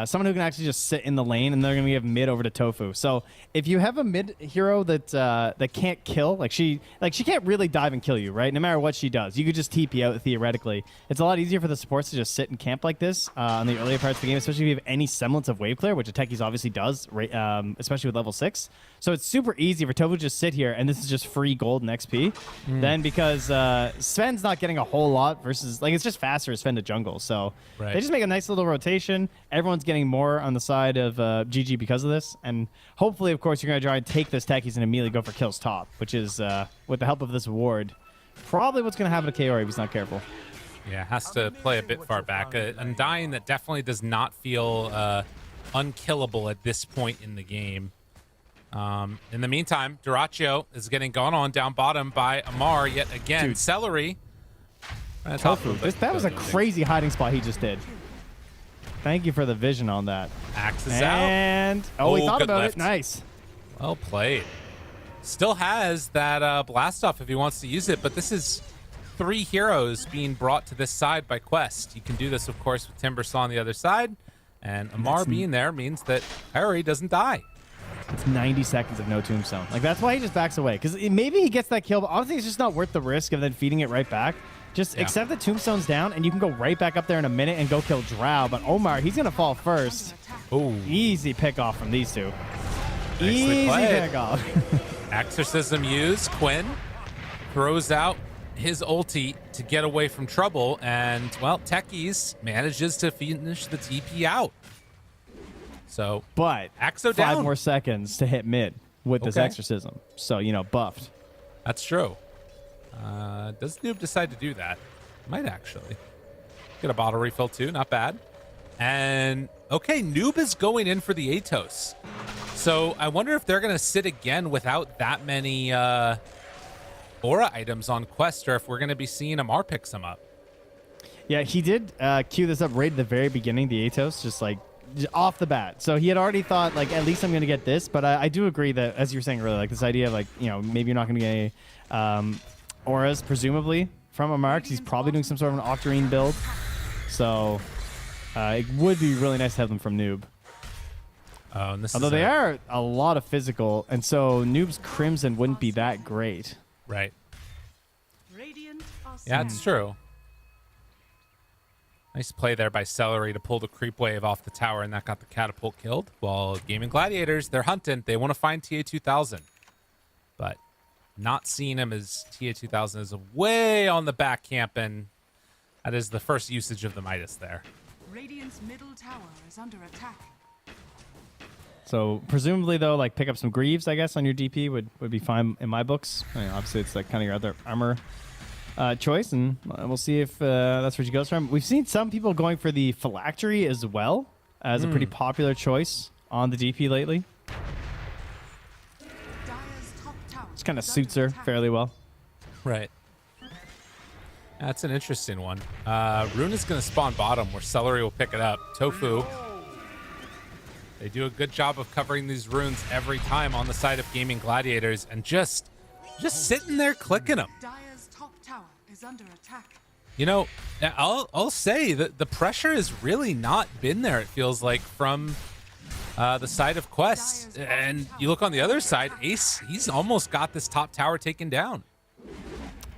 Someone who can actually just sit in the lane, and they're going to give mid over to Tofu. So if you have a mid hero that that can't kill, like she can't really dive and kill you, right? No matter what she does, you could just TP out theoretically. It's a lot easier for the supports to just sit and camp like this on the earlier parts of the game, especially if you have any semblance of wave clear, which Ateki's obviously does, especially with level 6. So it's super easy for Tofu to just sit here, and this is just free gold and XP. Then because Sven's not getting a whole lot versus, like, it's just faster to Sven to jungle. So they just make a nice little rotation. Everyone's getting more on the side of GG because of this. And hopefully, of course, you're going to try and take this Techies and immediately go for kills top, which is, with the help of this ward, probably what's going to happen to KO if he's not careful. Yeah, has to play a bit far back. Undying that definitely does not feel unkillable at this point in the game. In the meantime, Dyrachyo is getting gone on down bottom by Amar yet again. Dude. Celery. Tofu. That was a crazy hiding spot he just did. Thank you for the vision on that. Axe is out. And he thought good about lift. it. Nice. Well played. Still has that blast off if he wants to use it, but this is 3 heroes being brought to this side by Quest. You can do this, of course, with Timber Saw on the other side, and Amar being there means that Harry doesn't die. It's 90 seconds of no tombstone. Like, that's why he just backs away. Because maybe he gets that kill, but honestly, it's just not worth the risk of then feeding it right back. Just accept the tombstone's down, and you can go right back up there in a minute and go kill Drow. But Omar, he's going to fall first. Ooh. Easy pick off from these two. Nicely Easy played. pick off. Exorcism used. Quinn throws out his ulti to get away from trouble, and, well, Techies manages to finish the TP out. So, but Axo 5 down. more seconds to hit mid with this exorcism. So, buffed. That's true. Does Noob decide to do that? Might actually. Get a bottle refill too, not bad. And, okay, Noob is going in for the Atos. So I wonder if they're going to sit again without that many aura items on Quest, or if we're going to be seeing Amar pick some up. Yeah, he did cue this up right at the very beginning, the Atos, just off the bat. So he had already thought, at least I'm going to get this. But I do agree that, as you were saying earlier, this idea of, maybe you're not going to get any auras, presumably, from Amar, because he's probably doing some sort of an Octarine build. So it would be really nice to have them from Noob. Oh, and this Although they are a lot of physical, and so Noob's Crimson wouldn't be that great. Right. Radiant are Yeah, it's true. Nice play there by Celery to pull the creep wave off the tower, and that got the catapult killed. While Gaming Gladiators, they're hunting. They want to find TA2000. But not seeing him as TA2000 is way on the back camp, and that is the first usage of the Midas there. Radiant's middle tower is under attack. So presumably, though, pick up some Greaves, I guess, on your DP would be fine in my books. Obviously, it's kind of your other armor choice, and we'll see if that's where she goes from. We've seen some people going for the Phylactery as well as a pretty popular choice on the DP lately. Just kind of suits her fairly well. Right. That's an interesting one. Rune is going to spawn bottom where Celery will pick it up. Tofu. They do a good job of covering these runes every time on the side of Gaming Gladiators, and just sitting there clicking them. Dire's top tower is under attack. I'll say that the pressure has really not been there, it feels like, from the side of Quest. And you look on the other side, Ace, he's almost got this top tower taken down.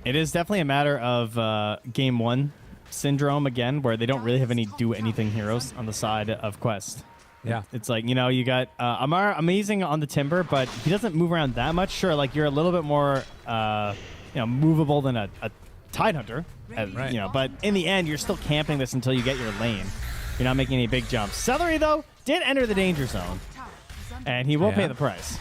It is definitely a matter of Game 1 syndrome again, where they don't really have any do-anything heroes on the side of Quest. Yeah. It's you got Amar amazing on the Timber, but he doesn't move around that much. Sure, you're a little bit more, movable than a Tidehunter. Right. But in the end, you're still camping this until you get your lane. you're not making any big jumps. Celery, though, did enter the danger zone, and he will pay the price.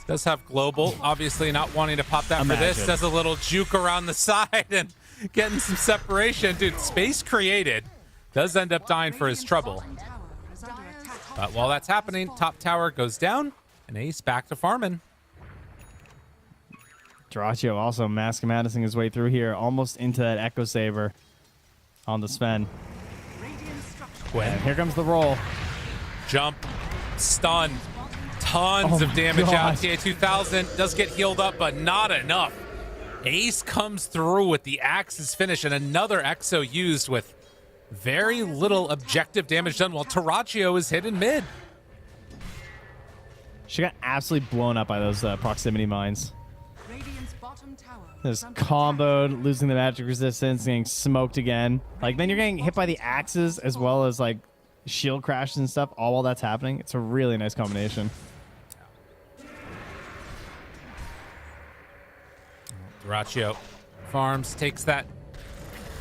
Does have global, obviously not wanting to pop that for this. Imagine. Does a little juke around the side and getting some separation. Dude, space created. Does end up dying for his trouble. But while that's happening, top tower goes down, and Ace back to farming. Dyrachyo also mathematicing his way through here, almost into that Echo Saber on the Sven. And here comes the roll. Jump, stun, tons of damage out. TA2000 does get healed up, but not enough. Ace comes through with the Axe's finish and another Exo used with very little objective damage done while Dyrachyo is hit in mid. She got absolutely blown up by those proximity mines. Just comboed, losing the magic resistance, getting smoked again. Like, then you're getting hit by the axes as well as, like, shield crashes and stuff all while that's happening. It's a really nice combination. Dyrachyo farms, takes that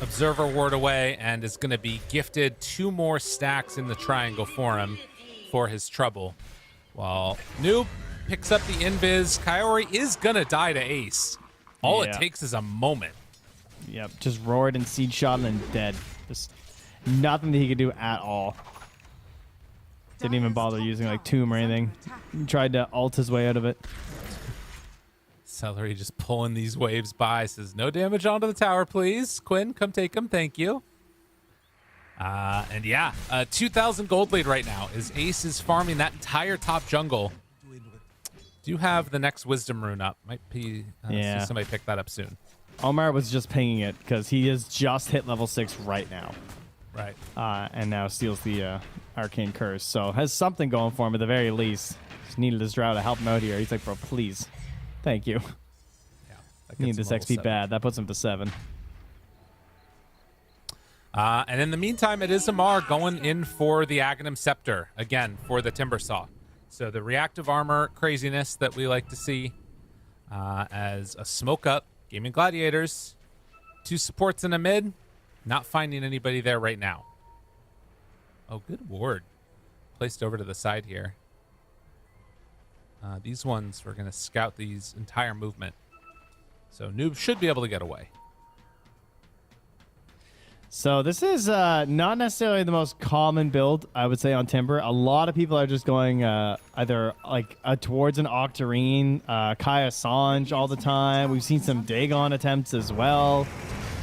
observer ward away, and is going to be gifted 2 more stacks in the triangle for him for his trouble. While Noob picks up the invis, Kaori is going to die to Ace. All it takes is a moment. Yep, just roared and seed shot and then dead. Just nothing that he could do at all. Didn't even bother using like Tomb or anything. He tried to ult his way out of it. Celery just pulling these waves by. Says, no damage onto the tower, please. Quinn, come take him. Thank you. And yeah, 2,000 gold lead right now as Ace is farming that entire top jungle. Do have the next wisdom rune up. Might be see somebody pick that up soon. Omar was just pinging it because he has just hit level 6 right now. Right. And now steals the arcane curse. So has something going for him at the very least. Just needed his drow to help him out here. He's like, bro, please. Thank you. Yeah. Need this XP bad. That puts him to 7. And in the meantime, it is Amar going in for the Aghanim Scepter again for the Timber Saw. So the reactive armor craziness that we like to see as a smoke up. Gaming Gladiators, 2 supports in a mid. Not finding anybody there right now. Oh, good ward. Placed over to the side here. These ones, we're going to scout these entire movement. So Noob should be able to get away. So this is not necessarily the most common build, I would say, on Timber. A lot of people are just going either like towards an Octarine, Kaya Sange all the time. We've seen some Dagon attempts as well.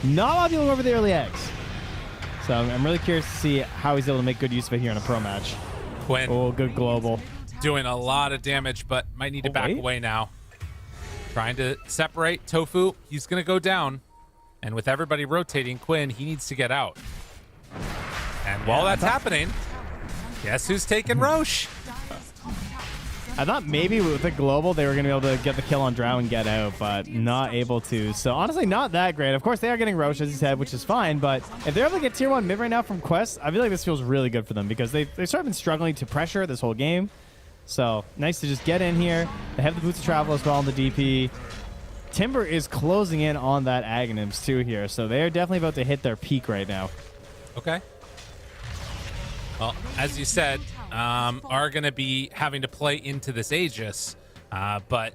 Not a lot of people over the early eggs. So I'm really curious to see how he's able to make good use of it here in a pro match. Quinn. Oh, good global. Doing a lot of damage, but might need to back away now. Trying to separate Tofu. He's going to go down. And with everybody rotating, Quinn, he needs to get out. And while that's happening, guess who's taking Roche? I thought maybe with the global they were going to be able to get the kill on Drow and get out, but not able to. So honestly, not that great. Of course, they are getting Roche, as you said, which is fine. But if they're able to get tier 1 mid right now from Quest, I feel like this feels really good for them because they've sort of been struggling to pressure this whole game. So nice to just get in here. They have the boots of travel as well on the DP. Timber is closing in on that Aghanims too here, so they are definitely about to hit their peak right now. Okay. Well, as you said, are going to be having to play into this Aegis, but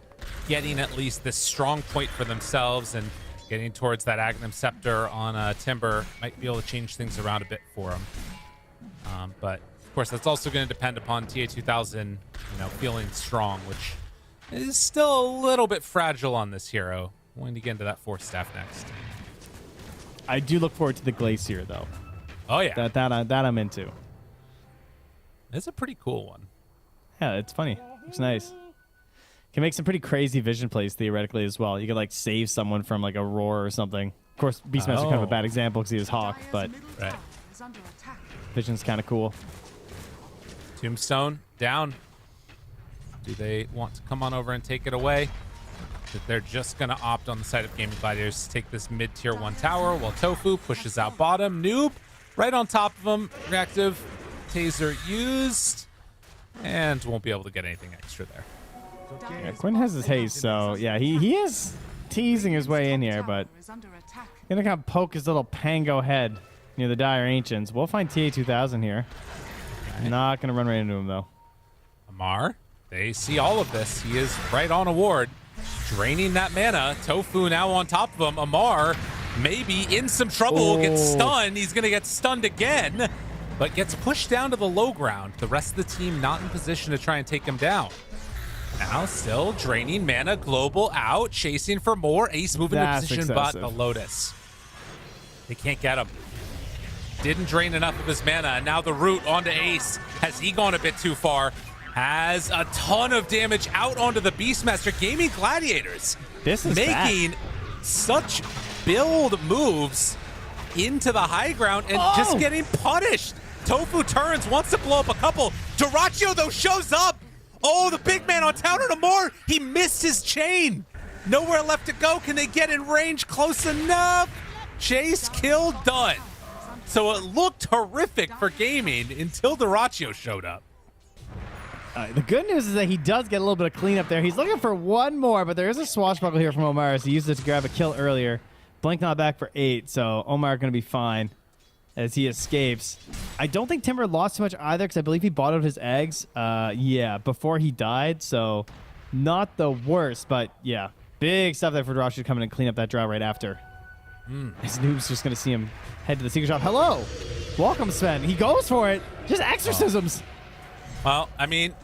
getting at least this strong point for themselves and getting towards that Aghanim Scepter on Timber might be able to change things around a bit for them. But of course, that's also going to depend upon TA2000, feeling strong, which is still a little bit fragile on this hero. Going to get into that 4th staff next. I do look forward to the Glacier, though. Oh, yeah. That I'm into. It's a pretty cool one. Yeah, it's funny. It's nice. Can make some pretty crazy vision plays, theoretically, as well. You could, like, save someone from, like, a roar or something. Of course, Beastmaster kind of a bad example because he was Hawk, but Vision's kind of cool. Tombstone, down. Do they want to come on over and take it away? That they're just going to opt on the side of Gaming Gladiators to take this mid-tier 1 tower while Tofu pushes out bottom. Noob right on top of him. Reactive taser used. And won't be able to get anything extra there. Yeah, Quinn has his haste, so yeah, he is teasing his way in here, but gonna kind of poke his little Pango head near the Dire Ancients. We'll find TA2000 here. Not going to run right into him, though. Amar, they see all of this. He is right on a ward, draining that mana. Tofu now on top of him. Amar maybe in some trouble, gets stunned. He's going to get stunned again, but gets pushed down to the low ground. The rest of the team not in position to try and take him down. Now still draining mana. Global out, chasing for more. Ace moving into position, but the Lotus. They can't get him. Didn't drain enough of his mana, and now the root onto Ace. Has he gone a bit too far? Has a ton of damage out onto the Beastmaster. Gaming Gladiators this is making such build moves into the high ground and just getting punished. Tofu turns, wants to blow up a couple. Dyrachyo, though, shows up. Oh, the big man on town and more. He missed his chain. Nowhere left to go. Can they get in range close enough? Chase, kill, done. So it looked horrific for gaming until Dyrachyo showed up. The good news is that he does get a little bit of cleanup there. He's looking for one more, but there is a swashbuckle here from Omar as he used it to grab a kill earlier. Blink not back for 8, so Omar going to be fine as he escapes. I don't think Timber lost too much either because I believe he bought out his eggs, before he died, so not the worst, but yeah. Big stuff there for Dyrachyo to come in and clean up that draw right after. His noob's just going to see him head to the secret shop. Hello! Welcome, Sven. He goes for it. Just exorcisms. Well, I mean,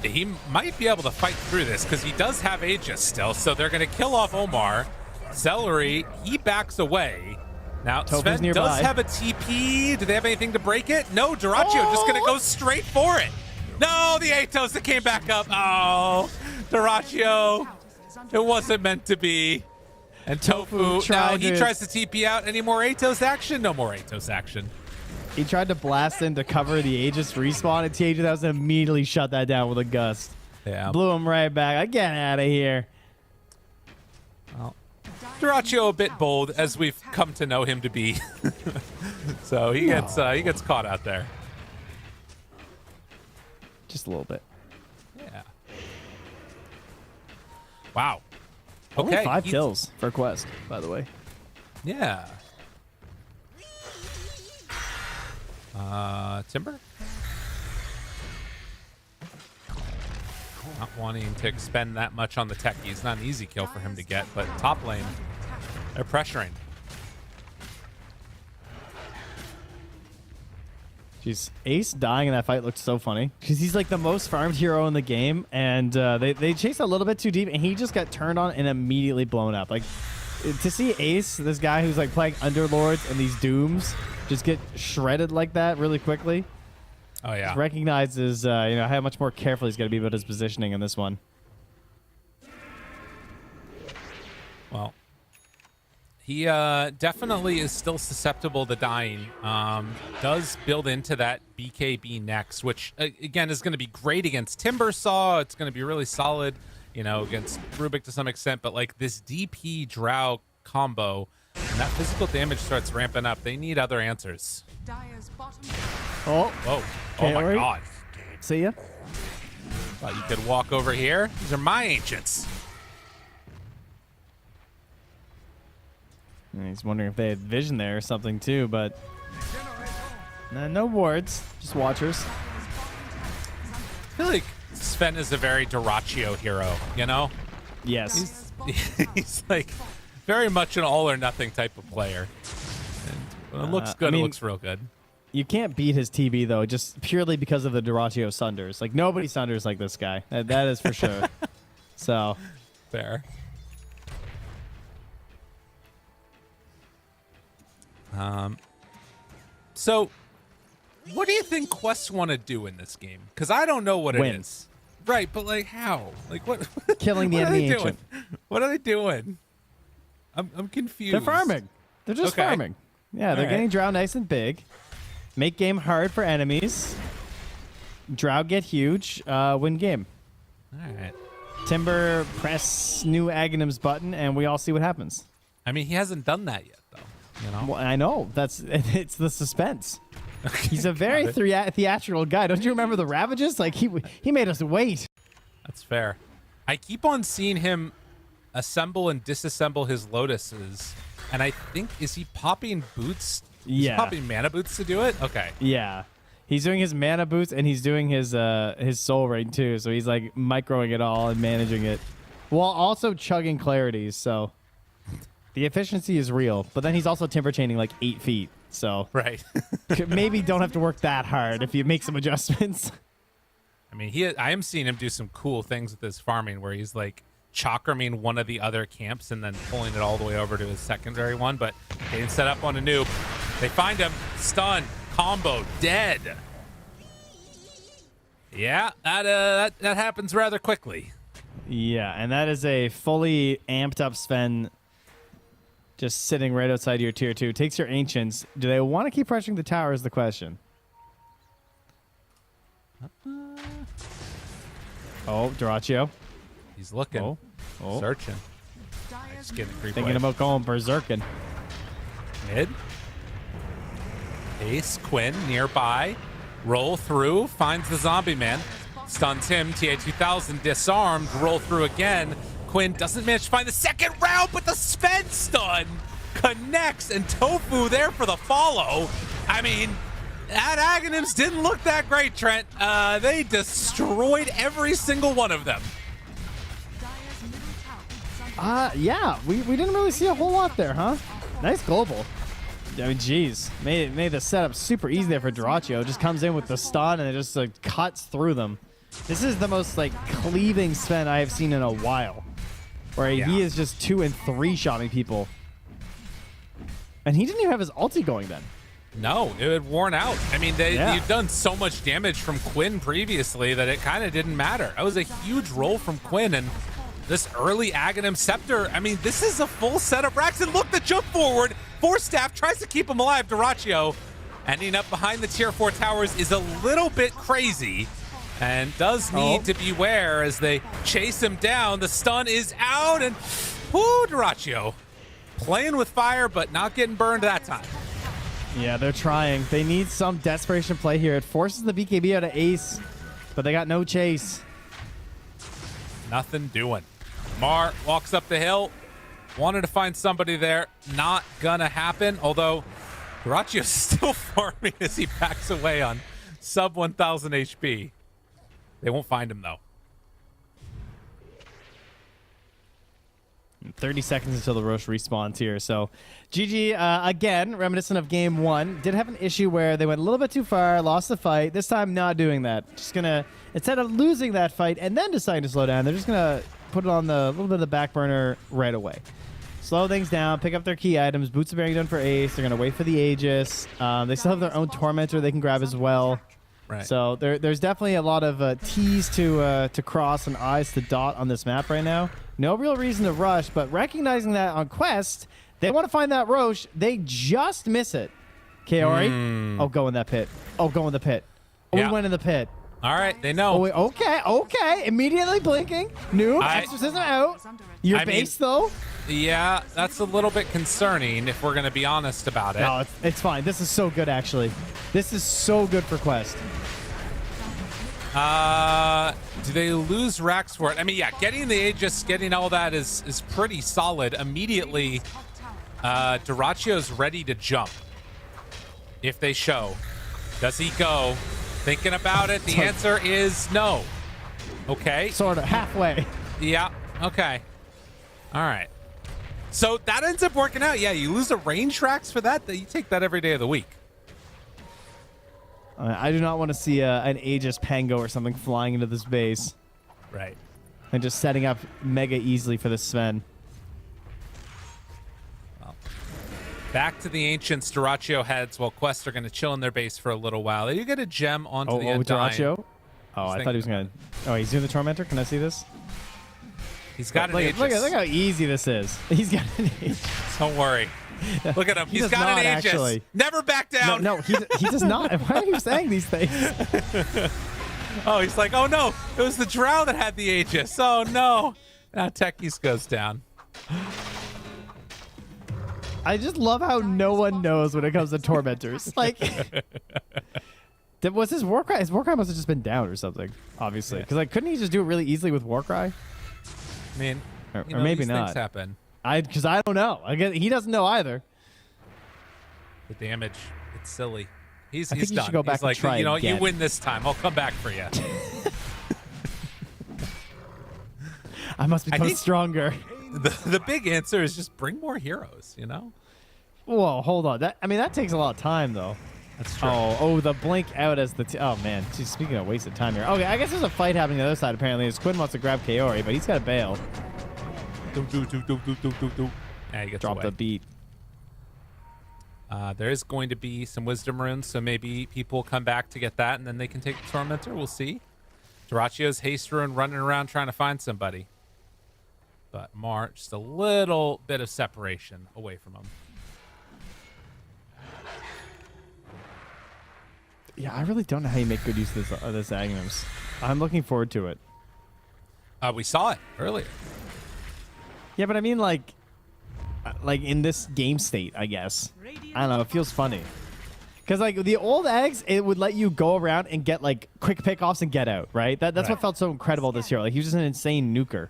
he might be able to fight through this because he does have Aegis still, so they're going to kill off Omar. Celery, he backs away. Now, Sven does have a TP. Do they have anything to break it? No, Dyrachyo just going to go straight for it. No, the Atos that came back up. Oh, Dyrachyo, it wasn't meant to be. And Tofu, now he tries to TP out. Any more Atos action? No more Atos action. He tried to blast in to cover the Aegis respawn, and TA2000 immediately shut that down with a gust. Yeah. Blew him right back. Get out of here. Well, Dyrachyo a bit bold, as we've come to know him to be. So he gets caught out there. Just a little bit. Yeah. Wow. Only Okay. 5 kills for Quest, by the way. Yeah. Timber? Not wanting to expend that much on the techies. Not an easy kill for him to get, but top lane, they're pressuring. Jeez, Ace dying in that fight looked so funny because he's like the most farmed hero in the game, and they chased a little bit too deep, and he just got turned on and immediately blown up. Like, to see Ace, this guy who's like playing Underlords and these Dooms, just get shredded like that really quickly. Oh yeah, recognizes how much more careful he's got to be about his positioning in this one. Well, he definitely is still susceptible to dying. Does build into that BKB next, which again is going to be great against Timbersaw. It's going to be really solid, against Rubik to some extent. But like this DP Drow combo, and that physical damage starts ramping up. They need other answers. Oh, whoa! Oh my God! See ya. Thought you could walk over here. These are my ancients. And he's wondering if they had vision there or something too, but no wards, just watchers. I feel like Sven is a very Dyrachyo hero, Yes. He's like very much an all or nothing type of player. And when it looks good, it looks real good. You can't beat his TB though, just purely because of the Dyrachyo Sunders. Like nobody Sunders like this guy. That is for sure. So fair. So what do you think Quest want to do in this game? Because I don't know what it is. Right, but like how? Like what? Killing the what enemy are they ancient. doing? What are they doing? I'm confused. They're farming. They're just farming. Yeah, they're getting Drow nice and big. Make game hard for enemies. Drow get huge. Win game. All right. Timber press new Aghanim's button, and we all see what happens. I mean, he hasn't done that yet, though. Well, I know. It's the suspense. He's a very theatrical guy. Don't you remember the Ravages? Like he made us wait. That's fair. I keep on seeing him assemble and disassemble his Lotuses, and I think is he popping boots Yeah. Popping mana boots to do it? Okay. Yeah. He's doing his mana boots and he's doing his soul ring too. So he's like microing it all and managing it while also chugging clarities. So the efficiency is real. But then he's also timber chaining like 8 feet. So right. maybe don't have to work that hard if you make some adjustments. I mean, I am seeing him do some cool things with his farming where he's like chakraming one of the other camps and then pulling it all the way over to his secondary one. But they didn't set up on a noob. They find him, stun, combo, dead. Yeah, that happens rather quickly. Yeah, and that is a fully amped up Sven just sitting right outside your tier 2. Takes your ancients. Do they want to keep pressuring the tower is the question. Oh, Duraccio. He's looking. Oh. Searching. Just getting a Thinking about going berserking. Mid. Ace, Quinn nearby. Roll through. Finds the zombie man. Stuns him. TA2000 disarmed. Roll through again. Quinn doesn't manage to find the second round, but the Sven stun connects, and Tofu there for the follow. I mean, that Aghanims didn't look that great, Trent. They destroyed every single one of them. Yeah, we didn't really see a whole lot there, huh? Nice global. I mean, geez, made the setup super easy there for Duraccio. Just comes in with the stun and it just like cuts through them. This is the most like cleaving Sven I have seen in a while, where he is just 2 and 3 shotting people. And he didn't even have his ulti going then. No, it had worn out. I mean, you've done so much damage from Quinn previously that it kind of didn't matter. That was a huge roll from Quinn, and this early Aghanim Scepter, I mean, this is a full set of racks. And look, the jump forward. Force Staff tries to keep him alive. Duraccio ending up behind the tier 4 towers is a little bit crazy and does need to beware as they chase him down. The stun is out, and Duraccio playing with fire, but not getting burned that time. Yeah, they're trying. They need some desperation play here. It forces the BKB out of Ace, but they got no chase. Nothing doing. Mar walks up the hill. Wanted to find somebody there. Not gonna happen. Although Duraccio's still farming as he backs away on sub 1,000 HP. They won't find him though. 30 seconds until the Roche respawns here. So GG, again, reminiscent of game 1. Did have an issue where they went a little bit too far, lost the fight. This time not doing that. Just gonna, instead of losing that fight and then deciding to slow down, they're just gonna put it on the little bit of the back burner right away. Slow things down, pick up their key items. Boots of Bearing done for Ace. They're gonna wait for the Aegis. They still have their own Tormentor they can grab as well. Right. So there's definitely a lot of T's to cross and I's to dot on this map right now. No real reason to rush, but recognizing that on Quest, they want to find that Roche. They just miss it. Kaori? Oh, go in that pit. Oh, go in the pit. Oh, we went in the pit. All right, they know. Oh, okay. Immediately blinking. Noob, Exorcism out. Your base, though? Yeah, that's a little bit concerning if we're going to be honest about it. No, it's fine. This is so good, actually. This is so good for Quest. Do they lose racks for it? I mean, yeah, getting the Aegis, getting all that is pretty solid. Immediately, Duraccio's ready to jump. If they show. Does he go? Thinking about it, the answer is no. Okay. Sort of, halfway. Yeah, okay. All right. So that ends up working out. Yeah, you lose the range racks for that. You take that every day of the week. I do not want to see an Aegis Pango or something flying into this base. Right. And just setting up mega easily for the Sven. Well, back to the Ancients. Duraccio heads while Quest are going to chill in their base for a little while. You get a gem onto the Undying. Duraccio? Oh, I thought he was going to... Oh, he's doing the Tormentor? Can I see this? He's got an Aegis. Look how easy this is. He's got an Aegis. Don't worry. Look at him. He's got an Aegis. Actually. Never back down. No, he does not. Why are you saying these things? Oh, he's like, oh no, it was the Drow that had the Aegis. Oh no. Now Techies goes down. I just love how no one knows when it comes to Tormentors. Like, was his Warcry? His Warcry must have just been down or something, obviously. Because like, couldn't he just do it really easily with Warcry? I mean, or maybe these not. Things happen. Because I don't know. I guess he doesn't know either. The damage, it's silly. He's think you done. should go back He's and like, try you know, again. you win this time. I'll come back for you. I must become think- stronger. The big answer is just bring more heroes, you know? Whoa, hold on. That takes a lot of time, though. That's true. Oh, the blink out as the... oh, man. Jeez, speaking of wasted time here. Okay, I guess there's a fight happening on the other side, apparently, as Quinn wants to grab Kaori, but he's got to bail. Yeah, he gets Drop away. the beat. There is going to be some wisdom runes, so maybe people come back to get that, and then they can take the Tormentor. We'll see. Duracio's haste rune running around trying to find somebody. But Mar, just a little bit of separation away from him. Yeah, I really don't know how you make good use of this Aghanim's. I'm looking forward to it. We saw it earlier. Yeah, but I mean, like in this game state, I guess. I don't know. It feels funny. Because, like, the old eggs, it would let you go around and get, like, quick pickoffs and get out, right? That's Right. what felt so incredible this year. Like, he was just an insane nuker.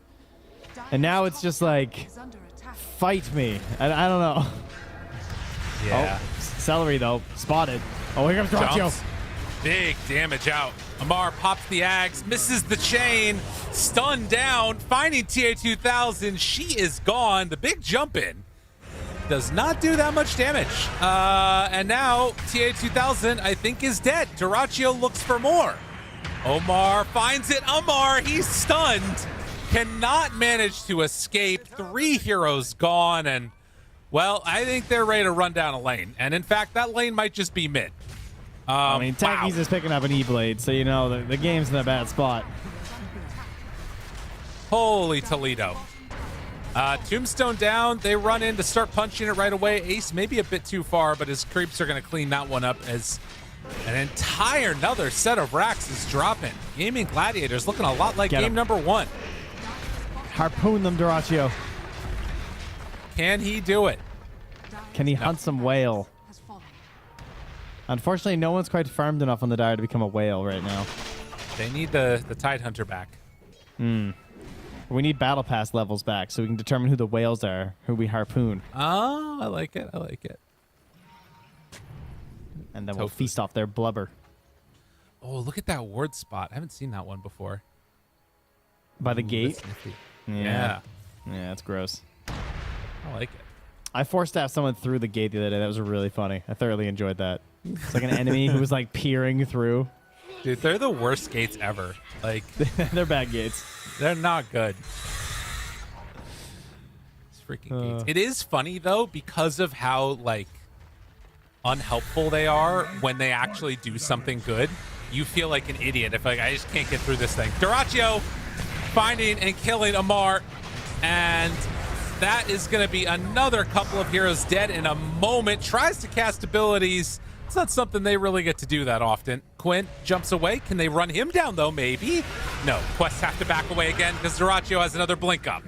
And now it's just, like, fight me. I don't know. Yeah. Oh, celery, though. Spotted. Oh, here comes Duraccio. Jumps. Big damage out. Amar pops the axe, misses the chain, stunned down, finding TA2000. She is gone. The big jump in does not do that much damage. And now TA2000, I think, is dead. Duraccio looks for more. Omar finds it. Amar, he's stunned. Cannot manage to escape. 3 heroes gone. And, well, I think they're ready to run down a lane. And, in fact, that lane might just be mid. I mean, Tanky's wow. is picking up an E-Blade, so you know the game's in a bad spot. Holy Toledo. Tombstone down. They run in to start punching it right away. Ace maybe a bit too far, but his creeps are going to clean that one up as an entire another set of racks is dropping. Gaming Gladiators looking a lot like game number 1. Harpoon them, Duraccio. Can he do it? Can he hunt some whale? Unfortunately, no one's quite farmed enough on the Dire to become a whale right now. They need the Tidehunter back. We need Battle Pass levels back so we can determine who the whales are, who we harpoon. Oh, I like it. I like it. And then we'll feast off their blubber. Oh, look at that ward spot. I haven't seen that one before. By the Ooh, gate? that's nifty. Yeah, that's gross. I like it. I forced to have someone through the gate the other day. That was really funny. I thoroughly enjoyed that. It's like an enemy who was like peering through. Dude, they're the worst gates ever. Like, they're bad gates. They're not good. It's freaking gates. It is funny though because of how like unhelpful they are when they actually do something good. You feel like an idiot if like I just can't get through this thing. Duraccio finding and killing Amar, and that is going to be another couple of heroes dead in a moment. Tries to cast abilities. It's not something they really get to do that often. Quinn jumps away. Can they run him down, though? Maybe. No. Quests have to back away again because Duraccio has another blink up.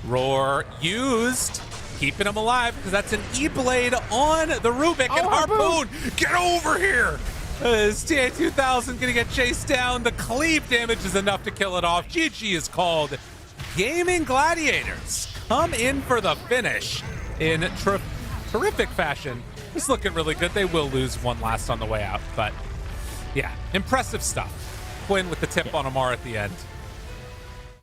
Roar used. Keeping him alive because that's an E-Blade on the Rubik. And Harpoon, get over here. Is TA2000 going to get chased down? The cleave damage is enough to kill it off. GG is called. Gaming Gladiators come in for the finish in terrific fashion. It's looking really good. They will lose one last on the way out, but yeah, impressive stuff. Quinn with the tip on Amar at the end.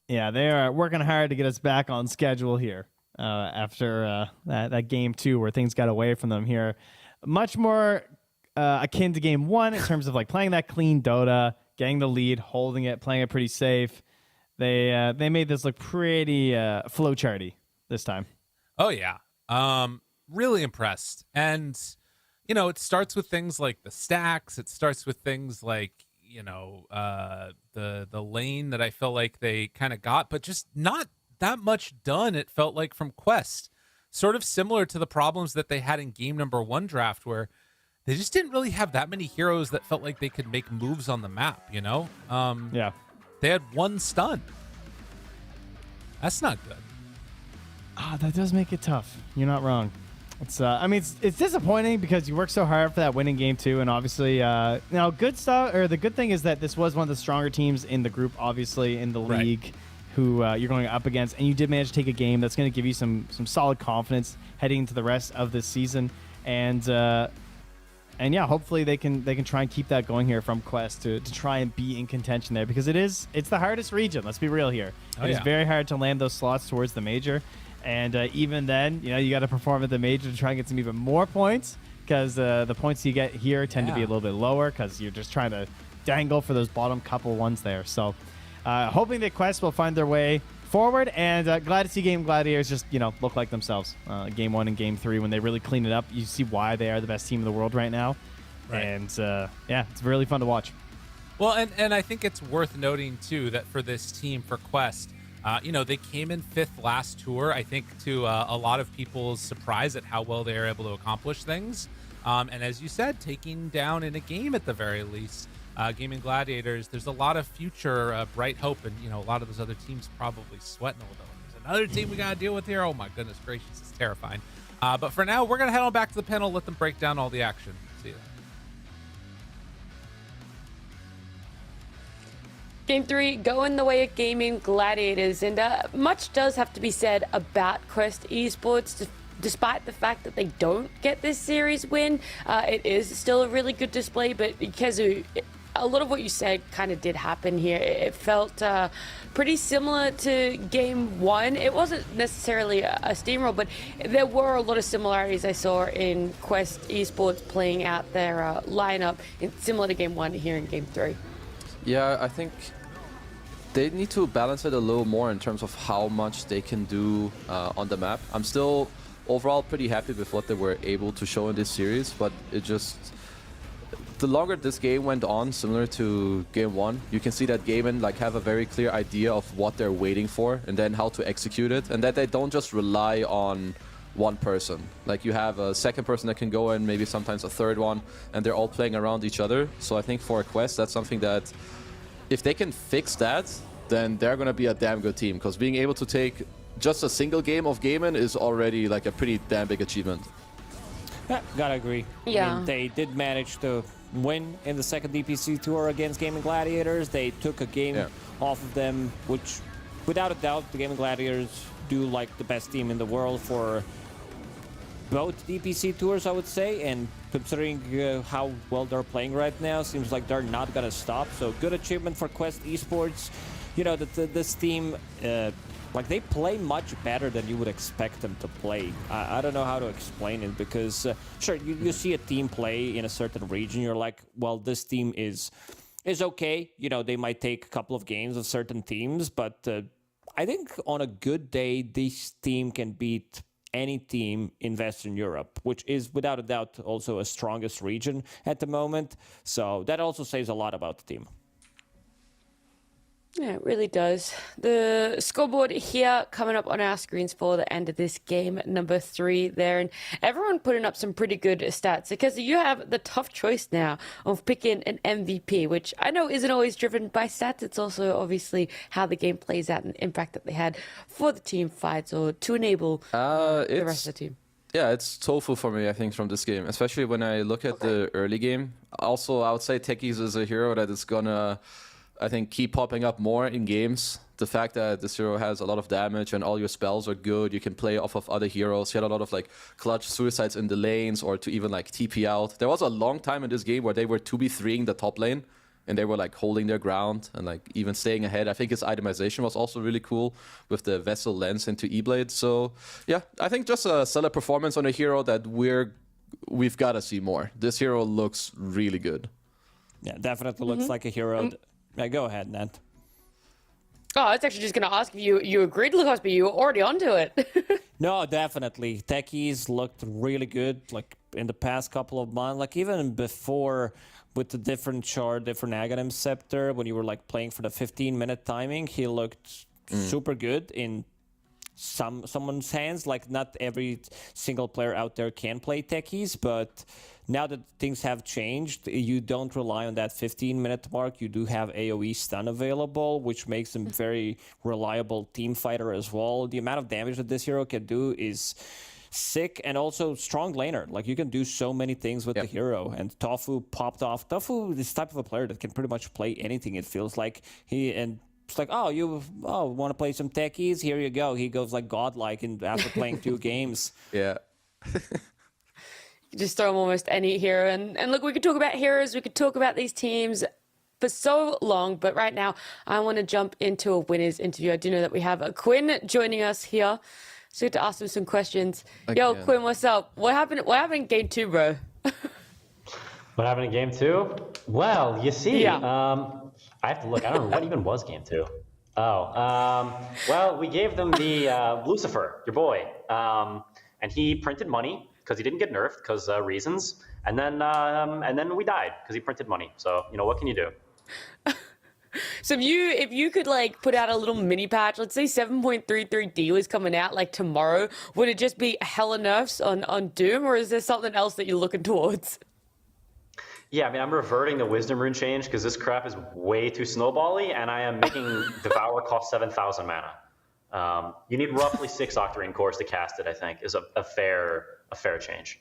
Yeah, they are working hard to get us back on schedule here after that game 2 where things got away from them here. Much more akin to game 1 in terms of like playing that clean Dota, getting the lead, holding it, playing it pretty safe. They made this look pretty flowcharty this time. Oh yeah. Really impressed. And, you know, it starts with things like the stacks. It starts with things like, you know, the lane that I felt like they kind of got, but just not that much done, it felt like, from Quest. Sort of similar to the problems that they had in game number 1 draft, where they just didn't really have that many heroes that felt like they could make moves on the map, you know? Yeah. They had 1 stun. That's not good. That does make it tough. You're not wrong. It's I mean, it's disappointing because you worked so hard for that winning game 2, and obviously, now good stuff. Or the good thing is that this was one of the stronger teams in the group, obviously in the league, who you're going up against, and you did manage to take a game that's going to give you some solid confidence heading into the rest of this season. And And yeah, hopefully they can try and keep that going here from Quest to try and be in contention there, because it's the hardest region. Let's be real here. It is very hard to land those slots towards the major, and even then, you got to perform at the major to try and get some even more points, because the points you get here tend to be a little bit lower because you're just trying to dangle for those bottom couple ones there. So hoping that Quest will find their way forward, and glad to see Game Gladiators just look like themselves. Game 1 and Game 3, when they really clean it up, you see why they are the best team in the world right now. And yeah, it's really fun to watch. Well, and I think it's worth noting too that for this team, for Quest, they came in 5th last tour, I think, to a lot of people's surprise at how well they are able to accomplish things. And as you said, taking down in a game at the very least, Gaming Gladiators, there's a lot of future bright hope, and a lot of those other teams probably sweating a little bit. There's another team we got to deal with here. Oh my goodness gracious, it's terrifying. But for now, we're going to head on back to the panel, let them break down all the action. See you. Game 3 going the way of Gaming Gladiators, and much does have to be said about Quest Esports. Despite the fact that they don't get this series win, it is still a really good display. But Kezu, a lot of what you said kind of did happen here. It felt pretty similar to Game 1. It wasn't necessarily a steamroll, but there were a lot of similarities I saw in Quest Esports playing out their lineup, similar to Game 1 here in Game 3. Yeah, I think they need to balance it a little more in terms of how much they can do on the map. I'm still overall pretty happy with what they were able to show in this series, but it just... The longer this game went on, similar to Game 1, you can see that Gaimin have a very clear idea of what they're waiting for and then how to execute it, and that they don't just rely on one person. Like, you have a second person that can go in, maybe sometimes a third one, and they're all playing around each other. So I think for a Quest, that's something that if they can fix that, then they're going to be a damn good team, because being able to take just a single game of Gaimin is already like a pretty damn big achievement. Yeah, gotta agree. Yeah. I mean, they did manage to win in the second DPC tour against Gaming Gladiators. They took a game off of them, which, without a doubt, the Gaming Gladiators do like the best team in the world for both DPC tours, I would say. And considering how well they're playing right now, seems like they're not gonna stop. So good achievement for Quest Esports. This team, they play much better than you would expect them to play. I don't know how to explain it, because sure, you see a team play in a certain region, you're like, well, this team is okay. They might take a couple of games of certain teams, but I think on a good day, this team can beat any team in Western Europe, which is without a doubt also a strongest region at the moment. So that also says a lot about the team. Yeah, it really does. The scoreboard here coming up on our screens for the end of this game, number 3 there, and everyone putting up some pretty good stats, because you have the tough choice now of picking an MVP, which I know isn't always driven by stats. It's also obviously how the game plays out and the impact that they had for the team fights or to enable the rest of the team. Yeah, it's Tofu for me, I think, from this game, especially when I look at the early game. Also, I would say Techies is a hero that is gonna, I think, keep popping up more in games. The fact that this hero has a lot of damage and all your spells are good, you can play off of other heroes. He had a lot of clutch suicides in the lanes, or to even TP out. There was a long time in this game where they were 2v3ing the top lane, and they were holding their ground and even staying ahead. I think his itemization was also really cool with the Vessel lens into E-Blade. So yeah, I think just a solid performance on a hero that we've got to see more. This hero looks really good. Yeah, definitely looks like a hero. Yeah, go ahead, Nat. Oh, I was actually just going to ask if you agreed, Lucas, but you were already onto it. No, definitely. Techies looked really good, in the past couple of months. Even before, with the different chart, different Aghanim Scepter, when you were playing for the 15-minute timing, he looked super good in someone's hands. Not every single player out there can play Techies, but now that things have changed, you don't rely on that 15-minute mark. You do have AoE stun available, which makes him very reliable team fighter as well. The amount of damage that this hero can do is sick, and also strong laner. You can do so many things with the hero, and Tofu popped off. Tofu is this type of a player that can pretty much play anything, it feels like. It's you want to play some Techies? Here you go. He goes godlike after playing 2 games. Yeah. just throw them almost any hero. And look, we could talk about heroes, we could talk about these teams for so long, but right now I want to jump into a winners interview. I do know that we have Quinn joining us here, so we have to ask him some questions. Yo, Quinn, what's up? What happened in game 2, bro? What happened in game 2? Well, you see, I have to look. I don't know what even was game 2. Well, we gave them the Lucifer, your boy, and he printed money because he didn't get nerfed because reasons, and then we died because he printed money. So what can you do? So if you could like put out a little mini patch, let's say 7.33D was coming out like tomorrow, would it just be hella nerfs on Doom, or is there something else that you're looking towards? Yeah, I mean, I'm reverting the Wisdom Rune change because this crap is way too snowbally, and I am making Devour cost 7,000 mana. You need roughly 6 Octarine cores to cast it, I think, is a fair change.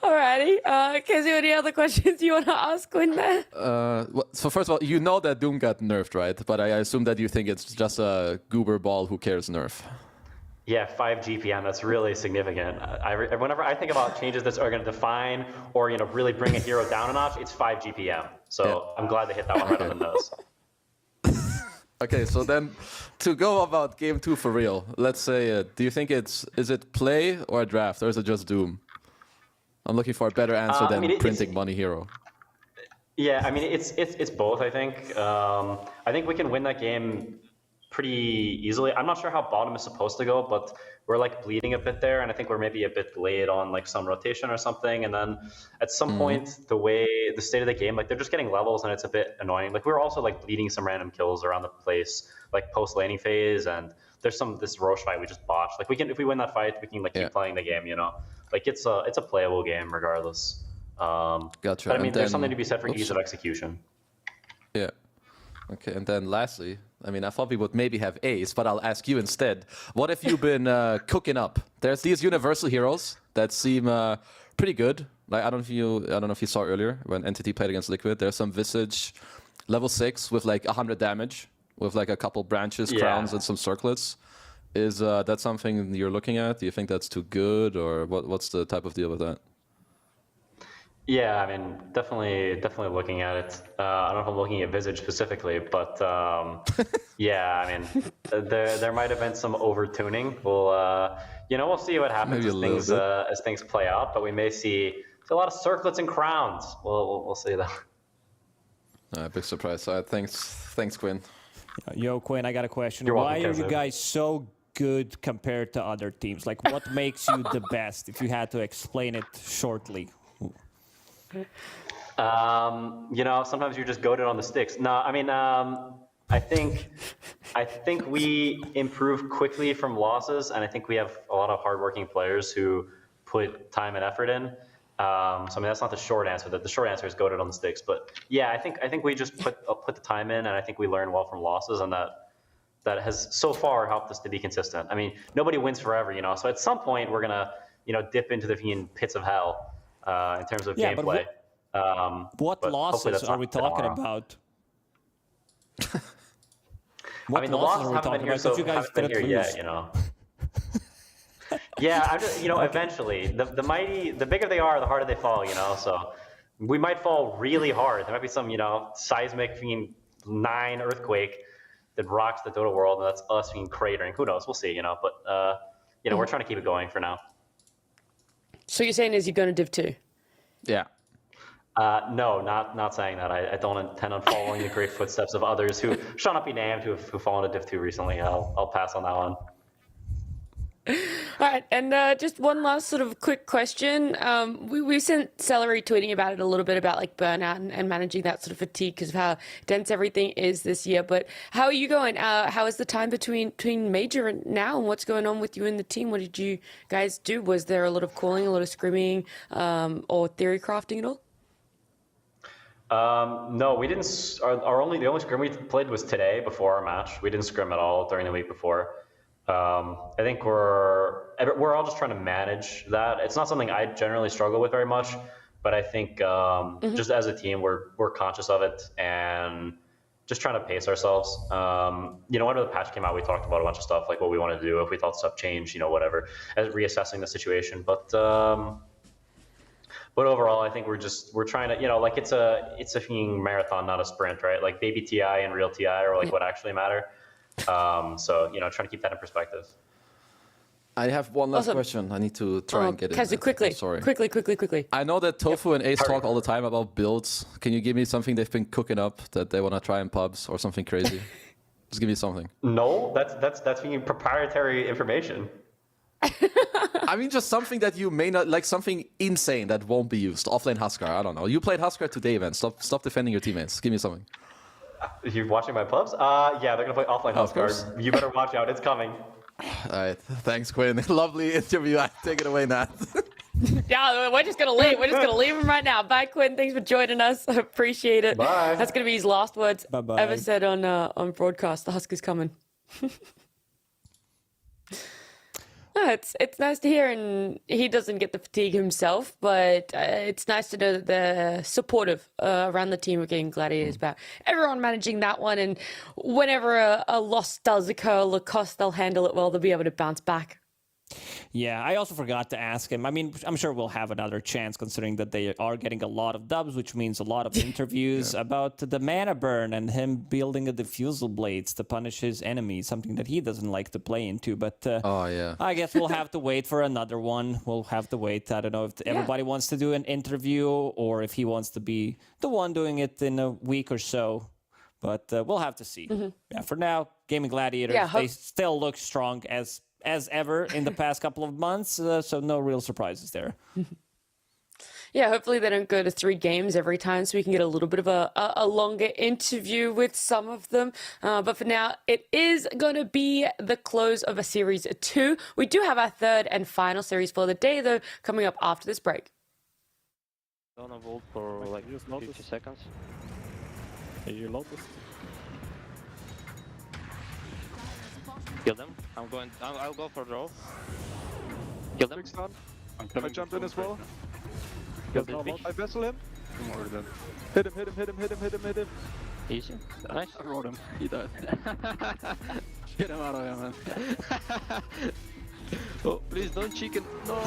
Alrighty. Kizzy, any other questions you want to ask Quinn there? So first of all, you know that Doom got nerfed, right? But I assume that you think it's just a goober ball who cares nerf. Yeah, 5 GPM, that's really significant. Whenever I think about changes that are going to define or really bring a hero down a notch, it's 5 GPM. So I'm glad they hit that one right on the nose. Okay, so then to go about game 2 for real, let's say, do you think is it play or a draft, or is it just Doom? I'm looking for a better answer than printing money hero. Yeah, I mean, it's both, I think. I think we can win that game pretty easily. I'm not sure how bottom is supposed to go, but we're like bleeding a bit there, and I think we're maybe a bit late on like some rotation or something. And then at some point, the state of the game, like they're just getting levels, and it's a bit annoying. Like we're also like bleeding some random kills around the place, like post laning phase, and there's this Roche fight we just botched. Like if we win that fight, we can like keep playing the game. Like it's a playable game regardless. Gotcha. But I mean, there's something to be said for ease of execution. Yeah. Okay, and then lastly, I mean, I thought we would maybe have Ace, but I'll ask you instead. What have you been cooking up? There's these universal heroes that seem pretty good. Like I don't know if you saw earlier when Entity played against Liquid. There's some Visage level 6 with like 100 damage, with like a couple branches, crowns, and some circlets. Is that something you're looking at? Do you think that's too good, or what's the type of deal with that? Yeah, I mean, definitely looking at it. I don't know if I'm looking at Visage specifically, but yeah, I mean, there might have been some over-tuning. We'll see what happens as things play out, but we may see a lot of circlets and crowns. We'll see that. Big surprise. Thanks, Quinn. Yo, Quinn, I got a question. You're Why welcome, are you guys so good compared to other teams? Like, what makes you the best? If you had to explain it shortly. Sometimes you're just goated on the sticks. No, I mean, I think we improve quickly from losses, and I think we have a lot of hardworking players who put time and effort in. So I mean, that's not the short answer. The short answer is goated on the sticks. But yeah, I think we just put the time in, and I think we learn well from losses, and that has so far helped us to be consistent. I mean, nobody wins forever, So at some point, we're gonna dip into the pits of hell. In terms of gameplay. What losses are we talking about? I mean, the losses haven't been here, haven't been here yet, Yeah, I'm just, eventually, the bigger they are, the harder they fall, So we might fall really hard. There might be some, seismic 9 earthquake that rocks the Dota world, and that's us cratering. Who knows? We'll see, But we're trying to keep it going for now. So you're saying you're going to Div 2? Yeah. No, not saying that. I don't intend on following the great footsteps of others who shall not be named who've fallen to Div 2 recently. I'll pass on that one. All right, and just one last sort of quick question. We sent Celery tweeting about it a little bit about like burnout and managing that sort of fatigue because of how dense everything is this year. But how are you going? How is the time between Major and now, and what's going on with you and the team? What did you guys do? Was there a lot of calling, a lot of scrimming, or theory crafting at all? No, we didn't. The only scrim we played was today before our match. We didn't scrim at all during the week before. I think we're all just trying to manage that. It's not something I generally struggle with very much, but I think just as a team, we're conscious of it, and just trying to pace ourselves. You know, whenever the patch came out, we talked about a bunch of stuff, like what we wanted to do, if we thought stuff changed, you know, whatever, as reassessing the situation. But overall, I think we're trying to, you know, like it's a fucking marathon, not a sprint, right? Like baby TI and real TI are like what actually matter. So, you know, trying to keep that in perspective. I have one last Awesome. question. I need to try and get it. Kazu, quickly, Sorry. quickly. I know that Tofu and Ace talk all the time about builds. Can you give me something they've been cooking up that they want to try in pubs or something crazy? Just give me something. No, that's being proprietary information. I mean, just something that you may not like, something insane that won't be used. Offlane Huskar, I don't know. You played Huskar today, man. Stop defending your teammates. Give me something. You're watching my pubs? Yeah, they're gonna play offline Huskar. You better watch out. It's coming. All right, thanks, Quinn. Lovely interview. Take it away, Nat. Yeah, we're just gonna leave. We're just gonna leave him right now. Bye, Quinn. Thanks for joining us. I appreciate it. Bye. That's gonna be his last words Bye-bye. ever said on broadcast. The Huskers coming. No, it's nice to hear, and he doesn't get the fatigue himself, but it's nice to know that they're supportive around the team of getting Gladiators back. Everyone managing that one, and whenever a loss does occur, Lacoste, they'll handle it well. They'll be able to bounce back. Yeah, I also forgot to ask him. I mean, I'm sure we'll have another chance considering that they are getting a lot of dubs, which means a lot of interviews about the mana burn and him building a diffusal blades to punish his enemies, something that he doesn't like to play into. But Oh, yeah. I guess we'll have to wait for another one. We'll have to wait. I don't know if everybody wants to do an interview or if he wants to be the one doing it in a week or so. But we'll have to see. Yeah, for now, Gaming Gladiators, they still look strong as ever in the past couple of months, so no real surprises there. Yeah, hopefully they don't go to 3 games every time, so we can get a little bit of a longer interview with some of them. But for now, it is going to be the close of a Series 2. We do have our third and final series for the day, though, coming up after this break. Don't hold for like 50 seconds. You lotus. Kill them. I'll go for draw. Kill them. I jump in as well. Kill this bitch. I vessel him. More than Hit him. Easy. Nice. I rode him. He died. Get him out of here, man. Oh, please don't chicken. No.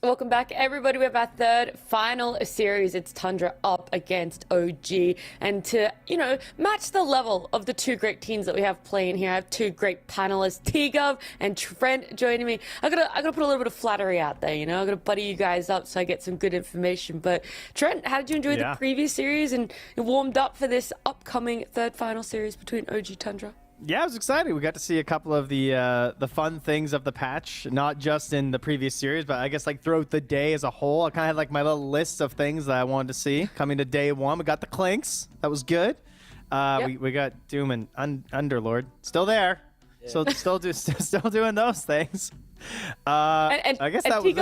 Welcome back, everybody. We have our third final series. It's Tundra up against OG. And to, match the level of the two great teams that we have playing here, I have two great panelists, T-Gov and Trent, joining me. I gotta put a little bit of flattery out there, I gotta buddy you guys up so I get some good information. But Trent, how did you enjoy the previous series and warmed up for this upcoming third final series between OG Tundra? Yeah, it was exciting. We got to see a couple of the fun things of the patch, not just in the previous series, but I guess like throughout the day as a whole. I kind of had like my little list of things that I wanted to see coming to day one. We got the Clinks. That was good. We got Doom and Underlord. Still there. Yeah. So still doing those things. And I guess that was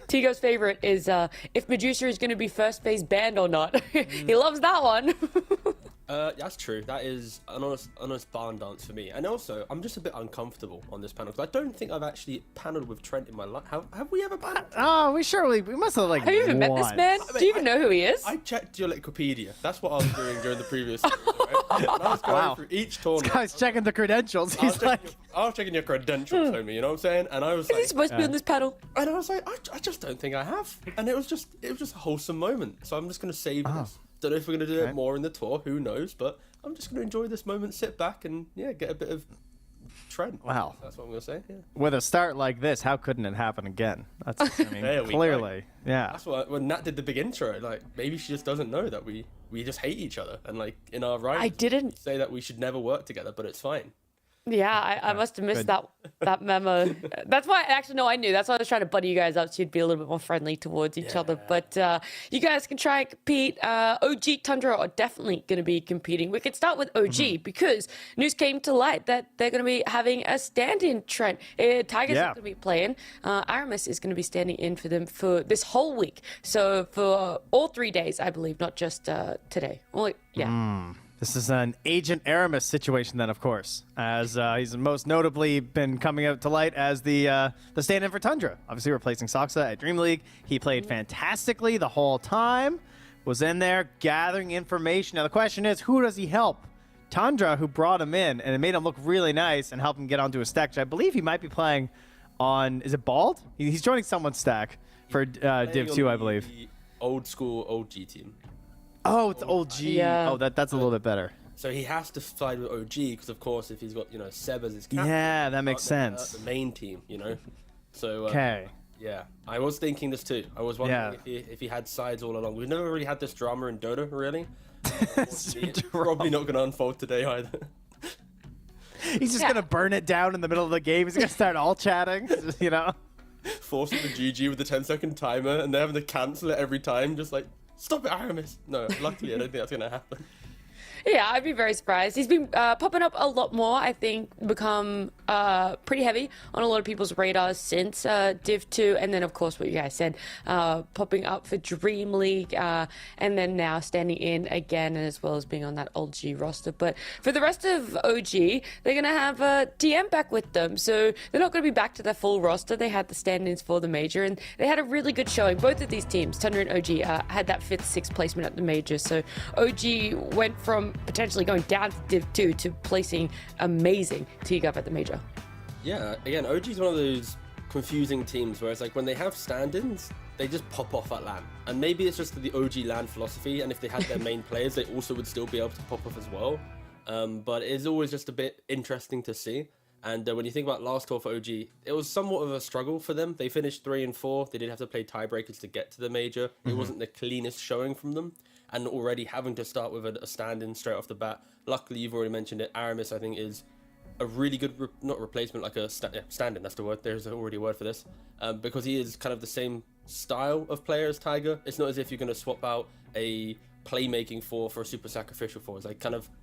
Tigo's favorite is if Medusa is going to be first phase banned or not. He loves that one. That's true. That is an honest barn dance for me. And also, I'm just a bit uncomfortable on this panel because I don't think I've actually paneled with Trent in my life. Have we ever paneled? Oh, we must have like. Have you even met this man? Do you even know who he is? I checked your Wikipedia. That's what I was doing during the previous. Right? And I was going through each tournament. This guy's checking the credentials. I was checking your credentials, homie. You know what I'm saying? And I was Is he supposed to be on this panel? And I was like, I just don't think I have. And it was just a wholesome moment. So I'm just gonna save this. Don't know if we're going to do it more in the tour, who knows, but I'm just going to enjoy this moment, sit back and get a bit of Trent. Wow. That's what I'm going to say. Yeah. With a start like this, how couldn't it happen again? That's clearly. Yeah. That's what when Nat did the big intro, like maybe she just doesn't know that we just hate each other and like in our right I didn't say that we should never work together, but it's fine. Yeah, I must have missed that memo. That's why, actually, no, I knew. That's why I was trying to buddy you guys up so you'd be a little bit more friendly towards each other. But you guys can try and compete. OG Tundra are definitely going to be competing. We could start with OG because news came to light that they're going to be having a stand-in Trent. Tiger's not going to be playing. Aramis is going to be standing in for them for this whole week. So for all 3 days, I believe, not just today. Well, yeah. This is an Agent Aramis situation then, of course, as he's most notably been coming out to light as the stand-in for Tundra. Obviously replacing Soxa at Dream League. He played fantastically the whole time, was in there gathering information. Now the question is, who does he help? Tundra, who brought him in, and it made him look really nice and helped him get onto a stack, which I believe he might be playing on, is it Bald? He's joining someone's stack for Div 2, I believe. The old school OG team. Oh, it's OG. Yeah. Oh, that's a little bit better. So he has to side with OG because, of course, if he's got Seb as his captain, yeah, that makes sense. The main team, So okay. Yeah, I was thinking this too. I was wondering if he had sides all along. We've never really had this drama in Dota, really. It's probably not going to unfold today either. He's just gonna burn it down in the middle of the game. He's gonna start all chatting, Forcing the GG with the 10-second timer, and they're having to cancel it every time, just like. Stop it, Aramis! No, luckily I don't think that's going to happen. Yeah, I'd be very surprised. He's been popping up a lot more, I think, become pretty heavy on a lot of people's radars since Div 2, and then, of course, what you guys said, popping up for Dream League, and then now standing in again, as well as being on that OG roster. But for the rest of OG, they're going to have DM back with them, so they're not going to be back to their full roster. They had the stand-ins for the Major, and they had a really good showing. Both of these teams, Tundra and OG, had that 5th, 6th placement at the Major, so OG went from potentially going down to Div 2 to placing amazing T-Gov at the Major. Yeah, again, OG's one of those confusing teams where it's like when they have stand-ins, they just pop off at LAN. And maybe it's just the OG LAN philosophy, and if they had their main players, they also would still be able to pop off as well. But it's always just a bit interesting to see. And when you think about last tour for OG, it was somewhat of a struggle for them. They finished 3 and 4. They did have to play tiebreakers to get to the Major. It wasn't the cleanest showing from them. And already having to start with a stand-in straight off the bat. Luckily, you've already mentioned it. Aramis, I think, is a really good, not replacement, like a stand-in, that's the word. There's already a word for this. Because he is kind of the same style of player as Tiger. It's not as if you're going to swap out a playmaking for a super sacrificial for. It's like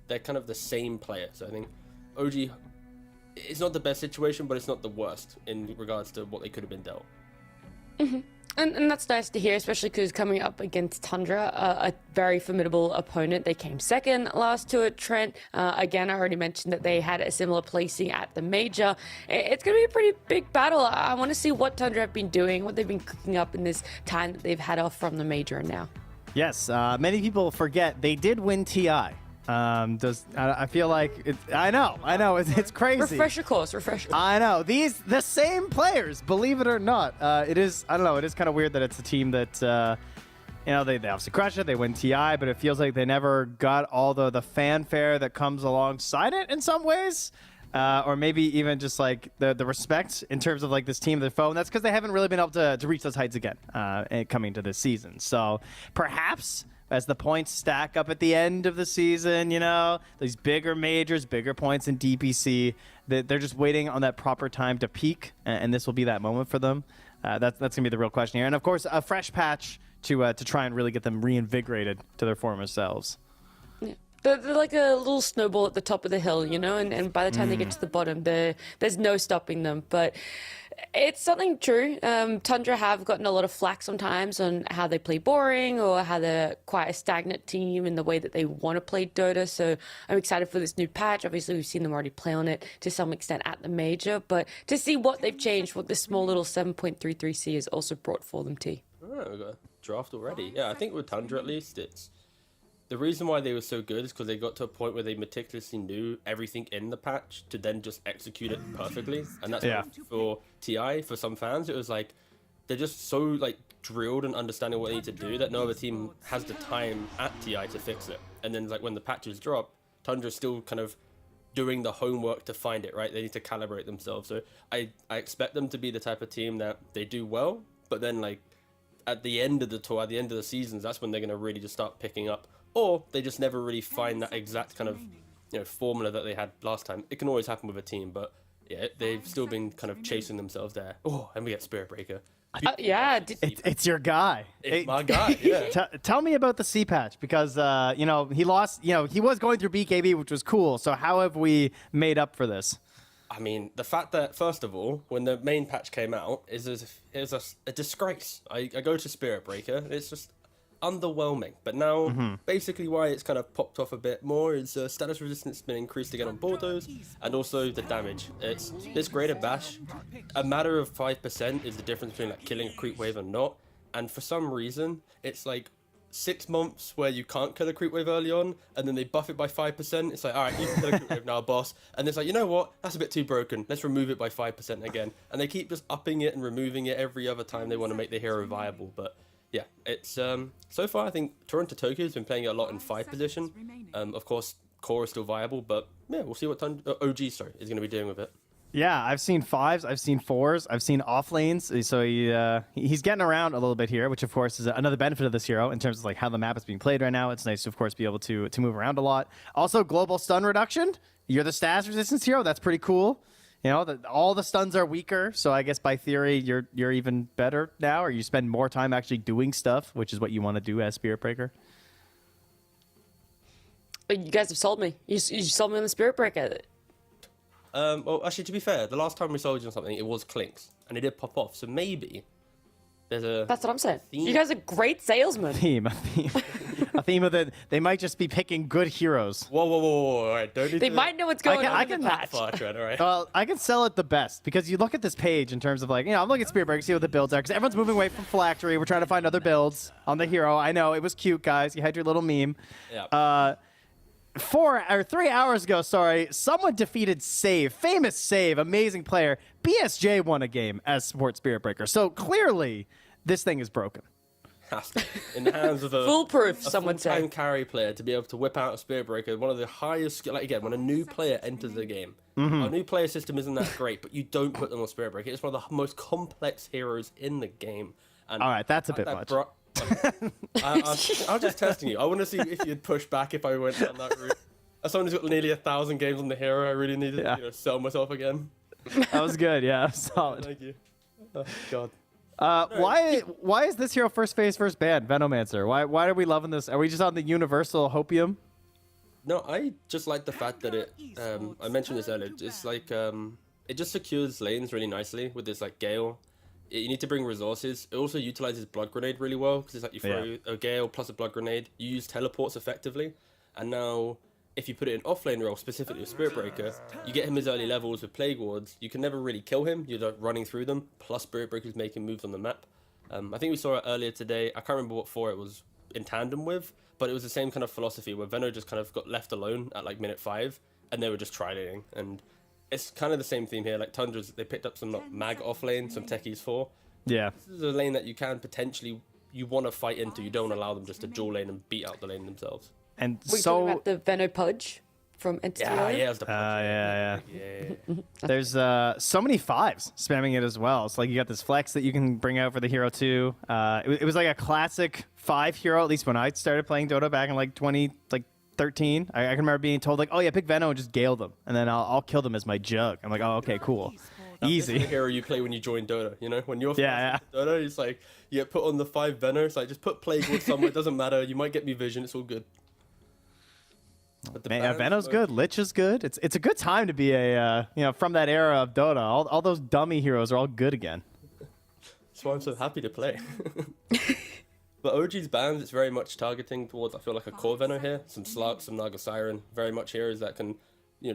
they're kind of the same player. So I think OG, it's not the best situation, but it's not the worst in regards to what they could have been dealt. And that's nice to hear, especially because coming up against Tundra, a very formidable opponent. They came second last tour at Trent. Again, I already mentioned that they had a similar placing at the Major. It's going to be a pretty big battle. I want to see what Tundra have been doing, what they've been cooking up in this time that they've had off from the Major and now. Yes, many people forget they did win TI I feel like I know it's crazy. Refresher course. I know the same players, believe it or not. It is I don't know. It is kind of weird that it's a team that they obviously crush it. They win TI, but it feels like they never got all the fanfare that comes alongside it in some ways. Or maybe even just like the respect in terms of like this team, their foe. And that's because they haven't really been able to reach those heights again coming to this season. So perhaps as the points stack up at the end of the season, these bigger majors, bigger points in DPC, they're just waiting on that proper time to peak. And this will be that moment for them. That's going to be the real question here. And of course, a fresh patch to try and really get them reinvigorated to their former selves. They're like a little snowball at the top of the hill, and by the time they get to the bottom, there's no stopping them. But it's something true. Tundra have gotten a lot of flack sometimes on how they play boring or how they're quite a stagnant team in the way that they want to play Dota. So I'm excited for this new patch. Obviously, we've seen them already play on it to some extent at the major. But to see what they've changed, what this small little 7.33C has also brought for them, T. Oh, we got a draft already. Yeah, I think with Tundra at least, the reason why they were so good is because they got to a point where they meticulously knew everything in the patch to then just execute it perfectly. And that's why for TI, for some fans, it was like they're just so like drilled and understanding what they need to do that no other team has the time at TI to fix it. And then like when the patches drop, Tundra's still kind of doing the homework to find it, right? They need to calibrate themselves. So I expect them to be the type of team that they do well, but then like at the end of the tour, at the end of the seasons, that's when they're going to really just start picking up. Or they just never really find that exact kind of formula that they had last time. It can always happen with a team, but yeah, they've still been kind of chasing themselves there. Oh, and we get Spirit Breaker. Yeah, it's your guy. It's my guy. Yeah. Tell me about the C patch because he lost. He was going through BKB, which was cool. So how have we made up for this? I mean, the fact that first of all, when the main patch came out, it was a disgrace. I go to Spirit Breaker. It's just underwhelming. But now, basically, why it's kind of popped off a bit more is status resistance been increased again on Bordeaux, and also the damage. It's this greater bash. A matter of 5% is the difference between like killing a creep wave and not. And for some reason, it's like 6 months where you can't kill a creep wave early on, and then they buff it by 5%. It's like, all right, you can kill a creep wave now, boss. And it's like, you know what? That's a bit too broken. Let's remove it by 5% again. And they keep just upping it and removing it every other time they want to make the hero viable. But yeah, it's so far I think Toronto Tokyo has been playing it a lot in 5 position. Of course, core is still viable, but yeah, we'll see what OG is going to be doing with it. Yeah, I've seen 5s, I've seen 4s, I've seen off lanes. So he's getting around a little bit here, which of course is another benefit of this hero in terms of like how the map is being played right now. It's nice to of course be able to move around a lot. Also, global stun reduction. You're the status resistance hero. That's pretty cool. All the stuns are weaker, so I guess by theory you're even better now, or you spend more time actually doing stuff, which is what you want to do as Spirit Breaker. But you guys have sold me. You sold me on the Spirit Breaker. Well, actually, to be fair, the last time we sold you on something, it was Clinks, and it did pop off. So maybe there's a. That's what I'm saying. You guys are great salesmen. A theme of that. They might just be picking good heroes. Whoa! All right, don't do They might know what's going on. I can patch. All right. Well, I can sell it the best because you look at this page in terms of like, I'm looking at Spirit Breaker, see what the builds are, because everyone's moving away from Phylactery. We're trying to find other builds on the hero. I know it was cute, guys. You had your little meme. Yeah. 3 hours ago, someone defeated Save, famous Save, amazing player. BSJ won a game as support Spirit Breaker. So clearly, this thing is broken. In the hands of a foolproof, a someone full-time said. carry player to be able to whip out a Spirit Breaker, one of the highest skill. Like again, when a new player enters the game, our new player system isn't that great, but you don't put them on Spirit Breaker. It's one of the most complex heroes in the game. And all right, that's a bit much. I was just testing you. I want to see if you'd push back if I went down that route. As someone who's got nearly 1,000 games on the hero, I really needed to sell myself again. That was good, yeah, solid. Thank you. Oh God. Why is this hero first phase first ban, Venomancer? Why are we loving this? Are we just on the universal hopium? No, I just like the fact that it. I mentioned this earlier. It's like it just secures lanes really nicely with this like Gale. You need to bring resources. It also utilizes Blood Grenade really well because it's like you throw a Gale plus a Blood Grenade. You use teleports effectively, and now if you put it in offlane role, specifically with Spirit Breaker, you get him his early levels with Plague Wards. You can never really kill him. You're like running through them. Plus Spirit Breaker's making moves on the map. I think we saw it earlier today. I can't remember what for it was. in tandem with, but it was the same kind of philosophy where Veno just kind of got left alone at like minute 5, and they were just trialing. And it's kind of the same theme here. Like Tundra's, they picked up some mag off lane, some techies 4. Yeah. This is a lane that you can potentially, you want to fight into. You don't allow them just to dual lane and beat out the lane themselves. And Were you talking about the Veno Pudge from Entity? Yeah, it was the yeah. There's so many 5s spamming it as well. So like you got this flex that you can bring out for the hero too. It was like a classic 5 hero, at least when I started playing Dota back in like 2013. I can remember being told like, oh yeah, pick Veno and just gale them, and then I'll kill them as my jug. I'm like, oh okay, cool. Easy. This is the hero you play when you join Dota, you know? When you're Dota, it's like, you get put on the 5 Veno, it's like, just put Plague Ward somewhere, it doesn't matter, you might get me vision, it's all good. But Man, Veno's good, Lich is good. It's a good time to be a, from that era of Dota. All those dummy heroes are all good again. That's why I'm so happy to play. But OG's bans, it's very much targeting towards, I feel like, a core Veno here. Some Slark, some Naga Siren, very much heroes that can,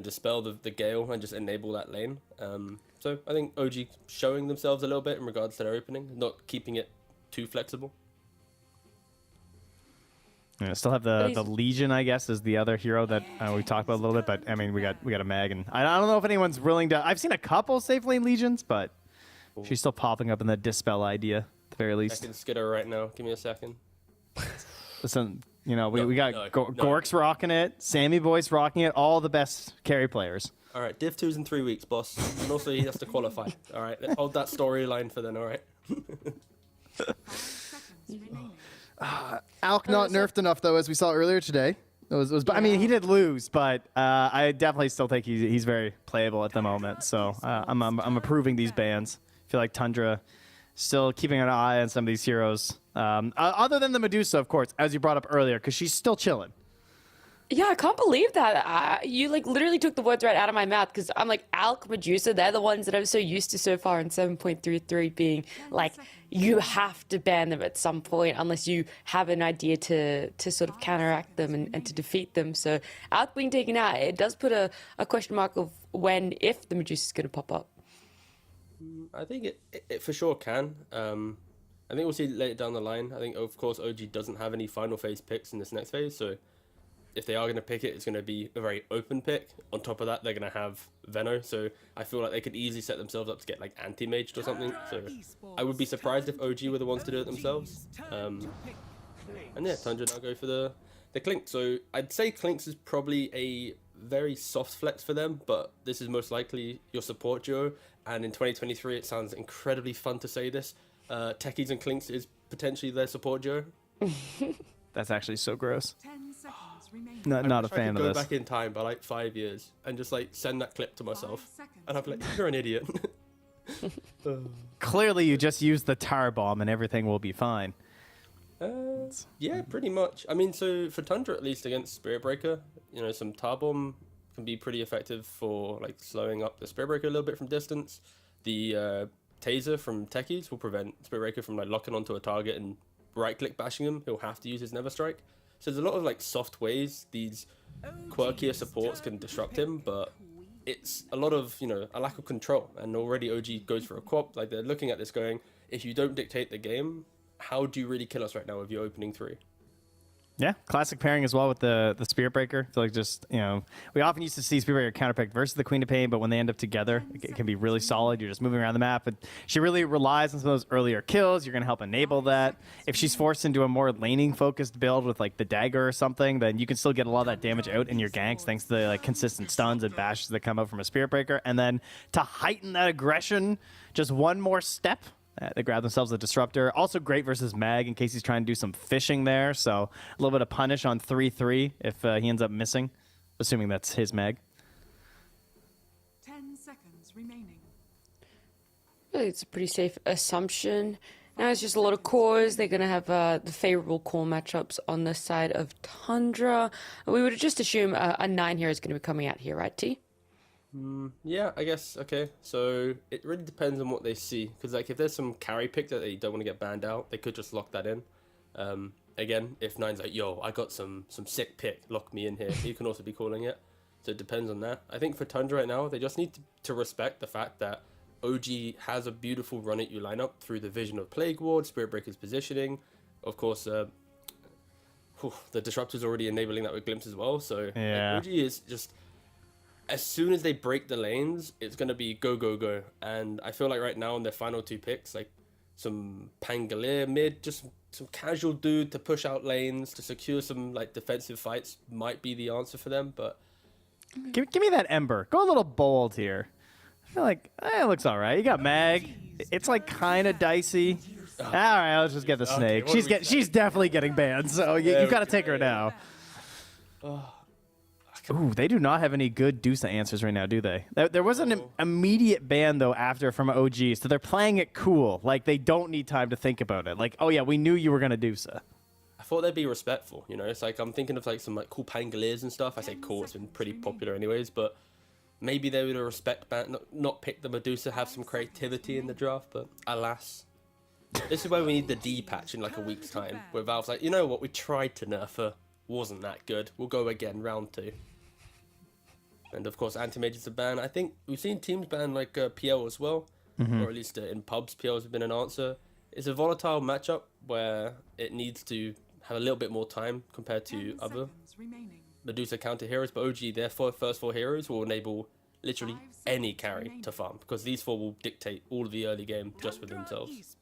dispel the Gale and just enable that lane. So I think OG showing themselves a little bit in regards to their opening, not keeping it too flexible. Yeah, still have the Legion, I guess, is the other hero that we talked about a little bit. But I mean, we got a Mag, and I don't know if anyone's willing to. I've seen a couple safe lane Legions, but she's still popping up in the dispel idea at the very least. I can skid her right now. Give me a second. Listen, we got Gork's rocking it, Sammy Boy's rocking it, all the best carry players. All right, Div 2's in 3 weeks, boss. And also he has to qualify. All right, hold that storyline for then, all right? Alk not nerfed enough, though, as we saw earlier today. I mean, he did lose, but I definitely still think he's very playable at the moment. So I'm approving these bans. I feel like Tundra still keeping an eye on some of these heroes. Other than the Medusa, of course, as you brought up earlier, because she's still chilling. Yeah, I can't believe that. You like literally took the words right out of my mouth, because I'm like, Alk, Medusa, they're the ones that I'm so used to so far in 7.33 being like, you have to ban them at some point unless you have an idea to sort of counteract them and to defeat them. So Alk being taken out, it does put a question mark of when, if the Medusa is going to pop up. I think it for sure can. I think we'll see later down the line. I think, of course, OG doesn't have any final phase picks in this next phase, so if they are going to pick it, it's going to be a very open pick. On top of that, they're going to have Veno, so I feel like they could easily set themselves up to get like anti-maged or something. So I would be surprised if OG were the ones to do it themselves. And yeah, Tundra now go for the Clink. So I'd say Clinks is probably a very soft flex for them, but this is most likely your support duo. And in 2023, it sounds incredibly fun to say this. Techies and Clinks is potentially their support duo. That's actually so gross. Not a fan of this. Go back in time by like 5 years and just like send that clip to myself, and I'm like, you're an idiot. Clearly, you just use the tar bomb and everything will be fine. Yeah, pretty much. I mean, so for Tundra, at least against Spirit Breaker, some tar bomb can be pretty effective for like slowing up the Spirit Breaker a little bit from distance. The taser from Techies will prevent Spirit Breaker from like locking onto a target and right-click bashing him. He'll have to use his Never Strike. So there's a lot of like soft ways these quirkier supports can disrupt him, but it's a lot of, a lack of control. And already OG goes for a quap. Like they're looking at this going, if you don't dictate the game, how do you really kill us right now with your opening 3? Yeah, classic pairing as well with the Spirit Breaker. I feel like just, we often used to see Spirit Breaker counterpick versus the Queen of Pain, but when they end up together, it can be really solid. You're just moving around the map, but she really relies on some of those earlier kills. You're going to help enable that. If she's forced into a more laning-focused build with like the dagger or something, then you can still get a lot of that damage out in your ganks thanks to the like consistent stuns and bashes that come out from a Spirit Breaker. And then to heighten that aggression, just one more step. They grab themselves a disruptor. Also great versus Mag in case he's trying to do some fishing there. So a little bit of punish on 3-3 if he ends up missing, assuming that's his Mag. 10 seconds remaining. It's a pretty safe assumption. Now it's just a lot of cores. They're going to have the favorable core matchups on the side of Tundra. We would just assume a 9 hero is going to be coming out here, right, T? Yeah, I guess. Okay, so it really depends on what they see, because like if there's some carry pick that they don't want to get banned out, they could just lock that in. Again, if 9's like, yo, I got some sick pick, lock me in here, you can also be calling it. So it depends on that. I think for Tundra right now, they just need to respect the fact that OG has a beautiful run at you lineup through the vision of Plague Ward, Spirit Breaker's positioning, of course, the Disruptor's already enabling that with Glimpse as well. So Yeah. OG is just, as soon as they break the lanes, it's going to be go, go, go. And I feel like right now in their final 2 picks, like some Pangolier mid, just some casual dude to push out lanes, to secure some like defensive fights might be the answer for them. But Give me that Ember. Go a little bold here. I feel like it looks all right. You got Mag. It's like kind of dicey. All right, let's just get the snake. She's definitely getting banned, so you got to take her now. Ooh, they do not have any good Dusa answers right now, do they? There was an immediate ban, though, after from OG, so they're playing it cool. Like, they don't need time to think about it. Like, oh, yeah, we knew you were going to Dusa. I thought they'd be respectful, you know? It's like, I'm thinking of like some like cool Pangoliers and stuff. I say cool, it's been pretty popular anyways, but maybe they would have respect ban, not pick the Medusa, have some creativity in the draft, but alas. This is why we need the D patch in like a week's time, where Valve's like, you know what, we tried to nerf her, wasn't that good. We'll go again, round 2. And of course, anti-mage's a ban. I think we've seen teams ban like PL as well, or at least in pubs, PLs have been an answer. It's a volatile matchup where it needs to have a little bit more time compared to other Medusa counter heroes. But OG, their first 4 heroes will enable literally any carry to farm, because these 4 will dictate all of the early game just with themselves.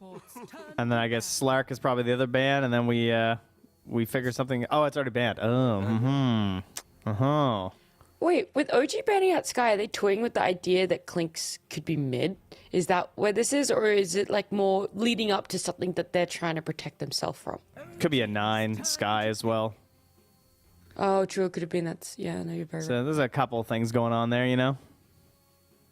And then I guess Slark is probably the other ban, and then we figure something. Oh, it's already banned. Oh, Wait, with OG banning out Sky, are they toying with the idea that Clinks could be mid? Is that where this is, or is it like more leading up to something that they're trying to protect themselves from? Could be a 9 Sky as well. Oh, true. It could have been that. Yeah, no, you're very right. So there's a couple things going on there, you know?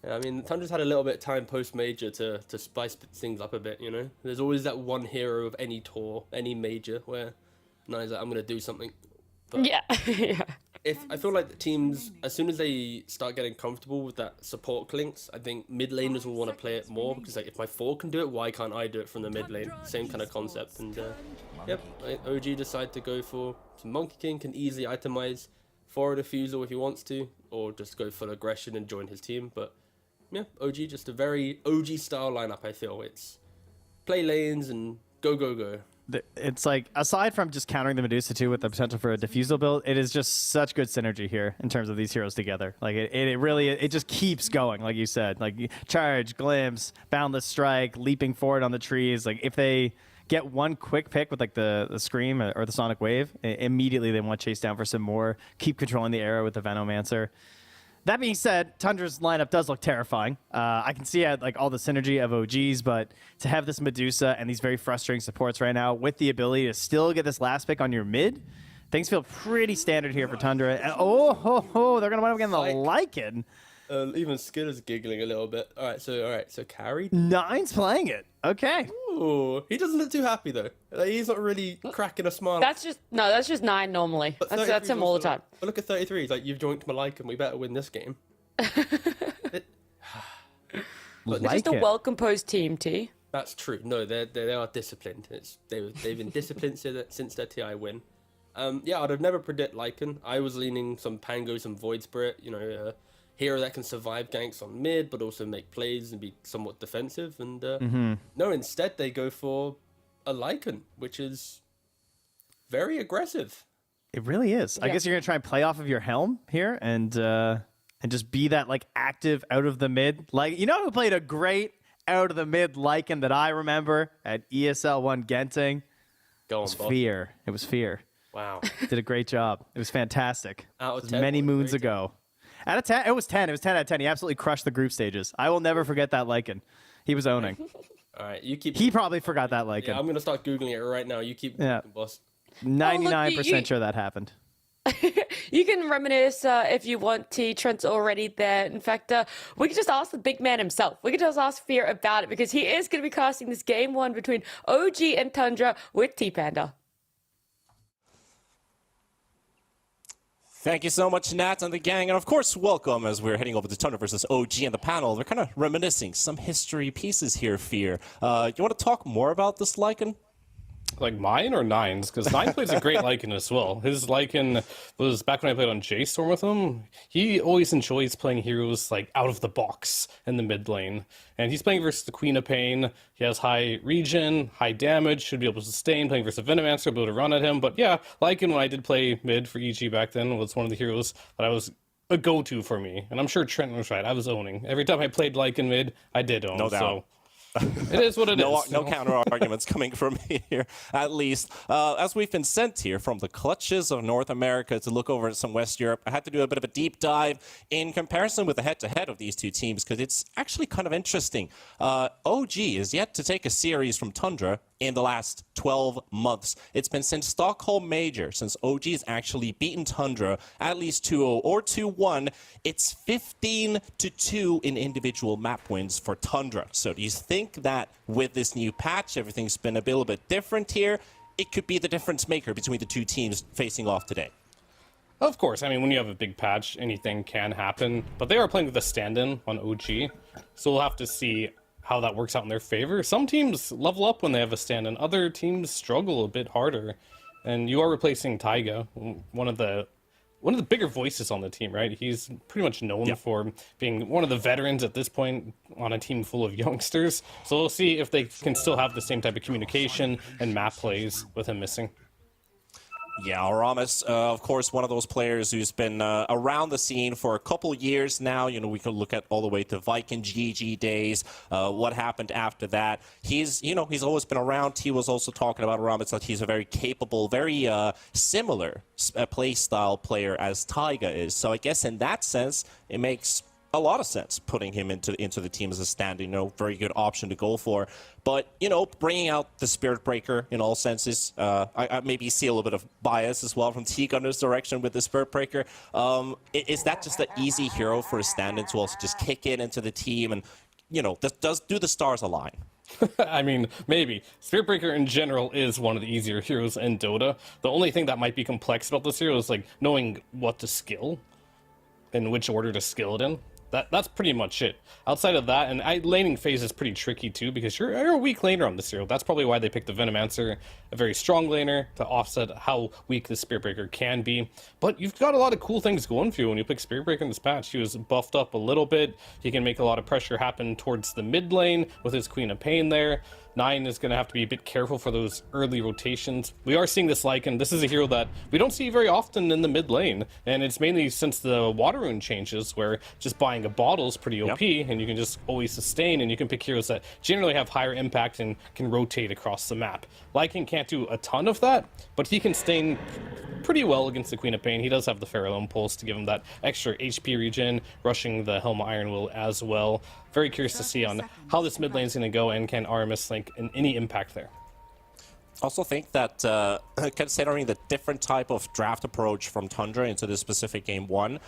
Yeah, I mean, Tundra's had a little bit of time post-major to spice things up a bit, you know? There's always that one hero of any tour, any major, where Nani's like, I'm going to do something. But yeah. Yeah. I feel like the teams, as soon as they start getting comfortable with that support Clinks, I think mid laners will want to play it more, because like, if my 4 can do it, why can't I do it from the mid lane? Same kind of concept. And yep, OG decide to go for some Monkey King, can easily itemize for a defusal if he wants to, or just go full aggression and join his team. But yeah, OG, just a very OG style lineup, I feel. It's play lanes and go, go, go. It's like, aside from just countering the Medusa too with the potential for a defusal build, it is just such good synergy here in terms of these heroes together. Like it really just keeps going, like you said. Like charge, glimpse, boundless strike, leaping forward on the trees. Like if they get one quick pick with like the scream or the sonic wave, immediately they want to chase down for some more. Keep controlling the arrow with the Venomancer. That being said, Tundra's lineup does look terrifying. I can see like all the synergy of OGs, but to have this Medusa and these very frustrating supports right now with the ability to still get this last pick on your mid, things feel pretty standard here for Tundra. And, they're going to wind up getting the Lycan. Even Skitter's giggling a little bit. All right, so carried. 9's playing it. Okay. Ooh, he doesn't look too happy though. Like, he's not really cracking a smile. That's just 9 normally. That's him all the time. But look at 33. He's like, you've joined my like, and we better win this game. But it's just a well-composed team, T. That's true. No, they are disciplined. They've been disciplined since their TI win. Yeah, I'd have never predict Lycan. I was leaning some Pango, some Void Spirit. You know, hero that can survive ganks on mid, but also make plays and be somewhat defensive. And no, instead they go for a Lycan, which is very aggressive. It really is. Yeah. I guess you're gonna try and play off of your Helm here and just be that like active out of the mid. Like, you know who played a great out of the mid Lycan that I remember at ESL 1 Genting? Go on, it was Fear. It was Fear. Wow. Did a great job. It was fantastic. Out of 10, many moons ago. Out of 10, it was 10. It was 10 out of 10. He absolutely crushed the group stages. I will never forget that Lycan. He was owning. All right, you keep. He probably forgot that Lycan. Yeah, I'm gonna start googling it right now. You keep. Yeah. Boss. 99% sure that happened. You can reminisce if you want to. Trent's already there. In fact, we could just ask the big man himself. We could just ask Fear about it, because he is going to be casting this game 1 between OG and Tundra with T-Panda. Thank you so much, Nat and the gang. And of course, welcome as we're heading over to Tundra versus OG and the panel. We're kind of reminiscing some history pieces here, Fear. You want to talk more about this Lycan? Like mine or Nine's? Because Nine plays a great Lycan as well. His Lycan was back when I played on J-Storm with him. He always enjoys playing heroes like out of the box in the mid lane. And he's playing versus the Queen of Pain. He has high regen, high damage, should be able to sustain. Playing versus Venomancer, be able to run at him. But yeah, Lycan, when I did play mid for EG back then, was one of the heroes that I was a go-to for me. And I'm sure Trent was right. I was owning. Every time I played Lycan mid, I did own. No doubt. So it is what it is. No counter arguments coming from me here, at least. As we've been sent here from the clutches of North America to look over at some West Europe, I had to do a bit of a deep dive in comparison with the head-to-head of these two teams, because it's actually kind of interesting. OG is yet to take a series from Tundra in the last 12 months. It's been since Stockholm Major, since OG has actually beaten Tundra at least 2-0 or 2-1. It's 15-2 in individual map wins for Tundra. So do you think that with this new patch, everything's been a little bit different here? It could be the difference maker between the two teams facing off today. Of course, I mean, when you have a big patch, anything can happen. But they are playing with a stand-in on OG, so we'll have to see how that works out in their favor. Some teams level up when they have a stand-in. Other teams struggle a bit harder. And you are replacing Taiga, one of the bigger voices on the team, right? He's pretty much known for being one of the veterans at this point on a team full of youngsters. So we'll see if they can still have the same type of communication and map plays with him missing. Yeah, Aramis, of course, one of those players who's been around the scene for a couple years now. You know, we could look at all the way to Viking GG days, what happened after that. He's always been around. He was also talking about Aramis that he's a very capable, very similar play style player as Taiga is. So I guess in that sense, it makes a lot of sense putting him into the team as a stand-in, very good option to go for. But, bringing out the Spirit Breaker in all senses, I maybe see a little bit of bias as well from T-Gunner's direction with the Spirit Breaker. Is that just an easy hero for a stand-in to also just kick into the team and, do the stars align? I mean, maybe. Spirit Breaker in general is one of the easier heroes in Dota. The only thing that might be complex about this hero is, knowing what to skill and which order to skill it in. That's pretty much it. Outside of that, and laning phase is pretty tricky too, because you're a weak laner on this hero. That's probably why they picked the Venomancer, a very strong laner, to offset how weak the Spirit Breaker can be. But you've got a lot of cool things going for you when you pick Spirit Breaker in this patch. He was buffed up a little bit. He can make a lot of pressure happen towards the mid lane with his Queen of Pain there. Nine is going to have to be a bit careful for those early rotations. We are seeing this Lycan. This is a hero that we don't see very often in the mid lane, and it's mainly since the water rune changes, where just buying a bottle is pretty OP, and you can just always sustain, and you can pick heroes that generally have higher impact and can rotate across the map. Lycan can't do a ton of that, but he can sustain pretty well against the Queen of Pain. He does have the Pheromone Pulse to give him that extra HP regen, rushing the Helm of Iron Will as well. Very curious to see on how this mid lane is going to go, and can Aramis link in any impact there. Also think that considering the different type of draft approach from Tundra into this specific game one,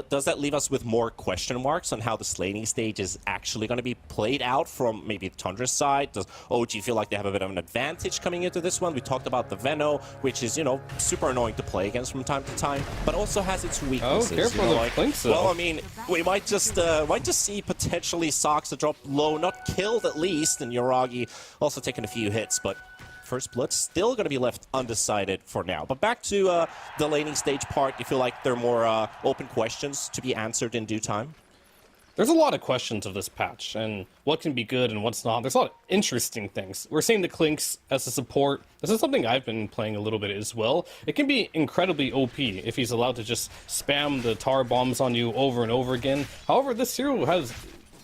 does that leave us with more question marks on how the laning stage is actually going to be played out from maybe Tundra's side? Does OG feel like they have a bit of an advantage coming into this one? We talked about the Veno, which is, super annoying to play against from time to time, but also has its weaknesses. Oh, careful with the Flinks, though. Well, I mean, we might just see potentially Soxa drop low, not killed at least, and Yoragi also taking a few hits, but First Blood still going to be left undecided for now. But back to the laning stage part, you feel like there are more open questions to be answered in due time? There's a lot of questions of this patch, and what can be good and what's not. There's a lot of interesting things. We're seeing the Clinks as a support. This is something I've been playing a little bit as well. It can be incredibly OP if he's allowed to just spam the tar bombs on you over and over again. However, this hero has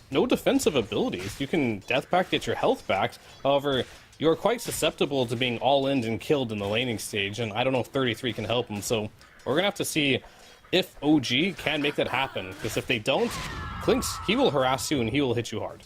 no defensive abilities. You can death pack, get your health back. However, you're quite susceptible to being all-in and killed in the laning stage, and I don't know if 33 can help him, so we're going to have to see if OG can make that happen, because if they don't, Clinks, he will harass you and he will hit you hard.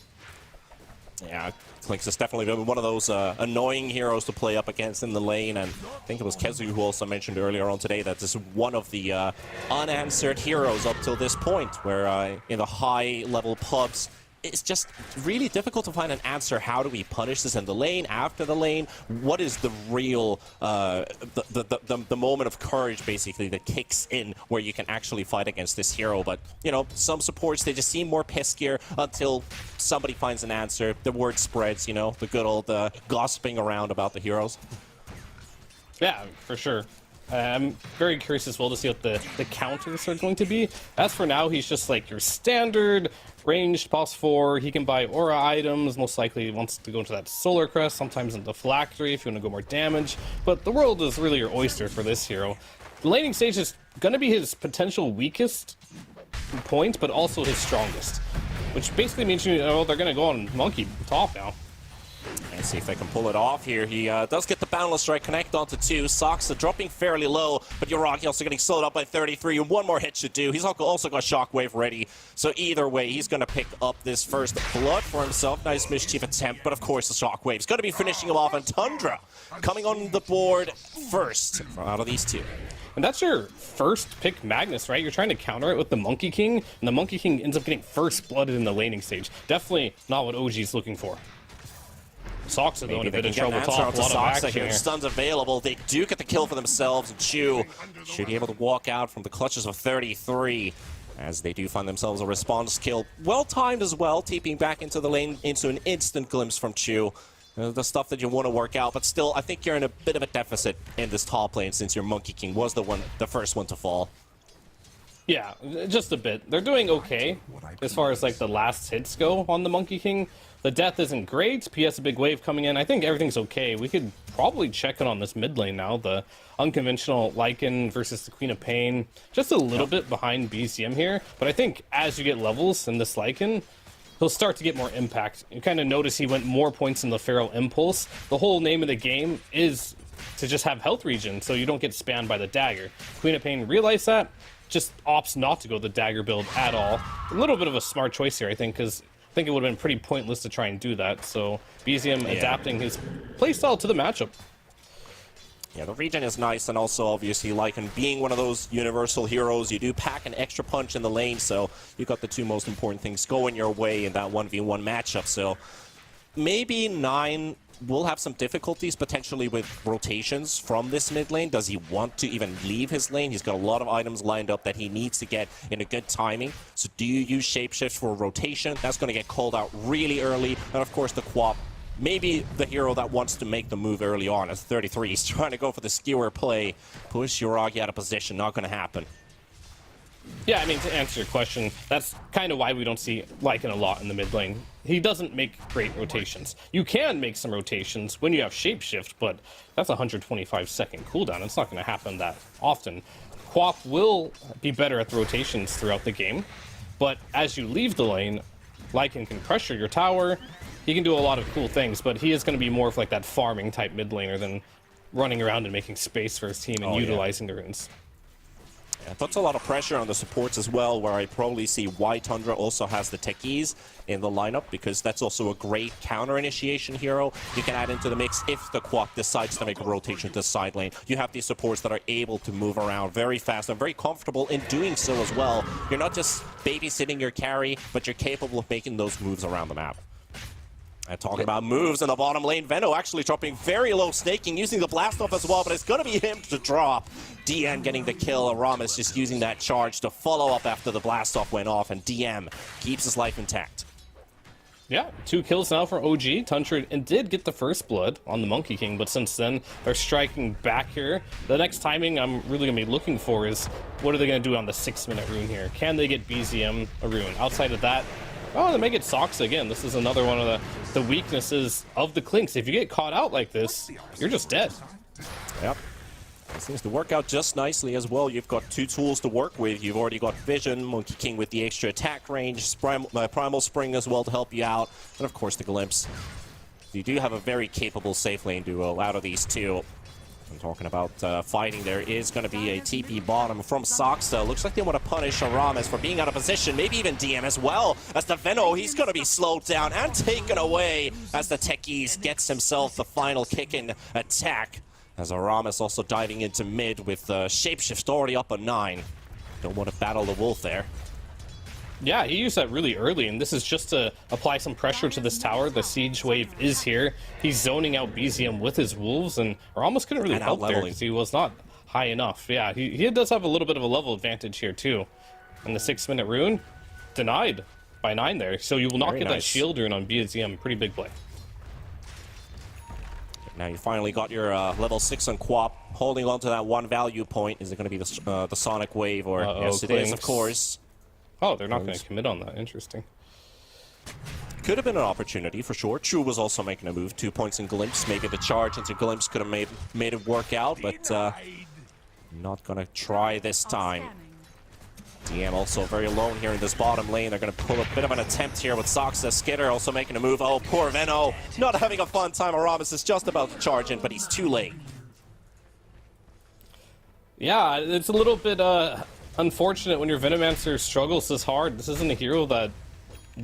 Yeah, Clinks has definitely been one of those annoying heroes to play up against in the lane, and I think it was Kezu who also mentioned earlier on today that this is one of the unanswered heroes up till this point, where in the high-level pubs, it's just really difficult to find an answer. How do we punish this in the lane, after the lane? What is the real, the moment of courage, basically, that kicks in where you can actually fight against this hero? But, you know, some supports, they just seem more peskier until somebody finds an answer. The word spreads, you know, the good old gossiping around about the heroes. Yeah, for sure. I'm very curious as well to see what the counters are going to be. As for now, he's just like your standard ranged boss 4. He can buy aura items. Most likely he wants to go into that solar crest, sometimes into phylactery if you want to go more damage. But the world is really your oyster for this hero. The laning stage is going to be his potential weakest point, but also his strongest. Which basically means they're going to go on monkey top now. And see if they can pull it off here. He does get the Boundless Strike, connect onto 2. Soxa dropping fairly low, but Yoragi also getting slowed up by 33, and one more hit should do. He's also got Shockwave ready, so either way, he's going to pick up this first blood for himself. Nice mischief attempt, but of course the Shockwave's going to be finishing him off, and Tundra coming on the board first out of these two. And that's your first pick Magnus, right? You're trying to counter it with the Monkey King, and the Monkey King ends up getting first blooded in the laning stage. Definitely not what OG's looking for. Soxa though in a bit of trouble top, a lot of action here. Stuns available. They do get the kill for themselves, and Chu should be able to walk out from the clutches of 33 as they do find themselves a response kill. Well timed as well, TPing back into the lane into an instant glimpse from Chu. The stuff that you want to work out, but still, I think you're in a bit of a deficit in this top lane since your Monkey King was the first one to fall. Yeah, just a bit. They're doing okay as far as like the last hits go on the Monkey King. The death isn't great. PS a big wave coming in. I think everything's okay. We could probably check it on this mid lane now. The unconventional Lycan versus the Queen of Pain. Just a little bit behind BCM here. But I think as you get levels in this Lycan, he'll start to get more impact. You kind of notice he went more points in the Feral Impulse. The whole name of the game is to just have health regen so you don't get spammed by the dagger. Queen of Pain realized that, just opts not to go the dagger build at all. A little bit of a smart choice here, I think, because I think it would have been pretty pointless to try and do that. So BZM adapting his playstyle to the matchup. Yeah, the regen is nice, and also obviously Lycan being one of those universal heroes, you do pack an extra punch in the lane, so you got the two most important things going your way in that 1v1 matchup. So maybe 9 will have some difficulties potentially with rotations from this mid lane. Does he want to even leave his lane? He's got a lot of items lined up that he needs to get in a good timing. So do you use Shapeshift for rotation? That's going to get called out really early. And of course the Quap, maybe the hero that wants to make the move early on as 33. He's trying to go for the skewer play. Push Yoragi out of position. Not going to happen. Yeah, I mean, to answer your question, that's kind of why we don't see Lycan a lot in the mid lane. He doesn't make great rotations. You can make some rotations when you have Shapeshift, but that's a 125-second cooldown. It's not going to happen that often. Quap will be better at the rotations throughout the game, but as you leave the lane, Lycan can pressure your tower. He can do a lot of cool things, but he is going to be more of like that farming type mid laner than running around and making space for his team and utilizing the runes. Yeah, puts a lot of pressure on the supports as well, where I probably see why Tundra also has the techies in the lineup, because that's also a great counter initiation hero you can add into the mix if the Quap decides to make a rotation to the side lane. You have these supports that are able to move around very fast and very comfortable in doing so as well. You're not just babysitting your carry, but you're capable of making those moves around the map. And talking about moves in the bottom lane, Veno actually dropping very low, snaking, using the blast off as well, but it's going to be him to drop. DM getting the kill, Aramis just using that charge to follow up after the blast off went off, and DM keeps his life intact. Yeah, 2 kills now for OG. Tundra and did get the first blood on the Monkey King, but since then, they're striking back here. The next timing I'm really going to be looking for is, what are they going to do on the 6-minute rune here? Can they get BZM a rune? Outside of that, oh, they may get Soxa again. This is another one of the weaknesses of the Clinks. If you get caught out like this, you're just dead. Yep. It seems to work out just nicely as well. You've got 2 tools to work with. You've already got Vision, Monkey King with the extra attack range, Primal Spring as well to help you out, and of course the Glimpse. You do have a very capable safe lane duo out of these 2. I'm talking about fighting. There is going to be a TP bottom from Soxa. Looks like they want to punish Aramis for being out of position. Maybe even DM as well. As the Veno, he's going to be slowed down and taken away as the Techies gets himself the final kick-in attack. As Aramis also diving into mid with Shapeshift already up on 9. Don't want to battle the wolf there. Yeah, he used that really early, and this is just to apply some pressure to this tower. The siege wave is here. He's zoning out BZM with his wolves, and almost couldn't really help there because he was not high enough. Yeah, he does have a little bit of a level advantage here too. And the 6-minute rune denied by 9 there, so you will not get that shield rune on BZM. Pretty big play. Now you finally got your level 6 on Quap. Holding on to that one value point. Is it going to be the Sonic Wave? Or yes, it is, of course. Oh, they're not going to commit on that. Interesting. Could have been an opportunity for sure. True was also making a move. 2 points in Glimpse. Maybe the charge into Glimpse could have made it work out, but not going to try this time. DM also very alone here in this bottom lane. They're going to pull a bit of an attempt here with Soxa. Skidder also making a move. Oh, poor Venno. Not having a fun time. Aramis is just about to charge in, but he's too late. Yeah, it's a little bit unfortunate when your Venomancer struggles this hard. This isn't a hero that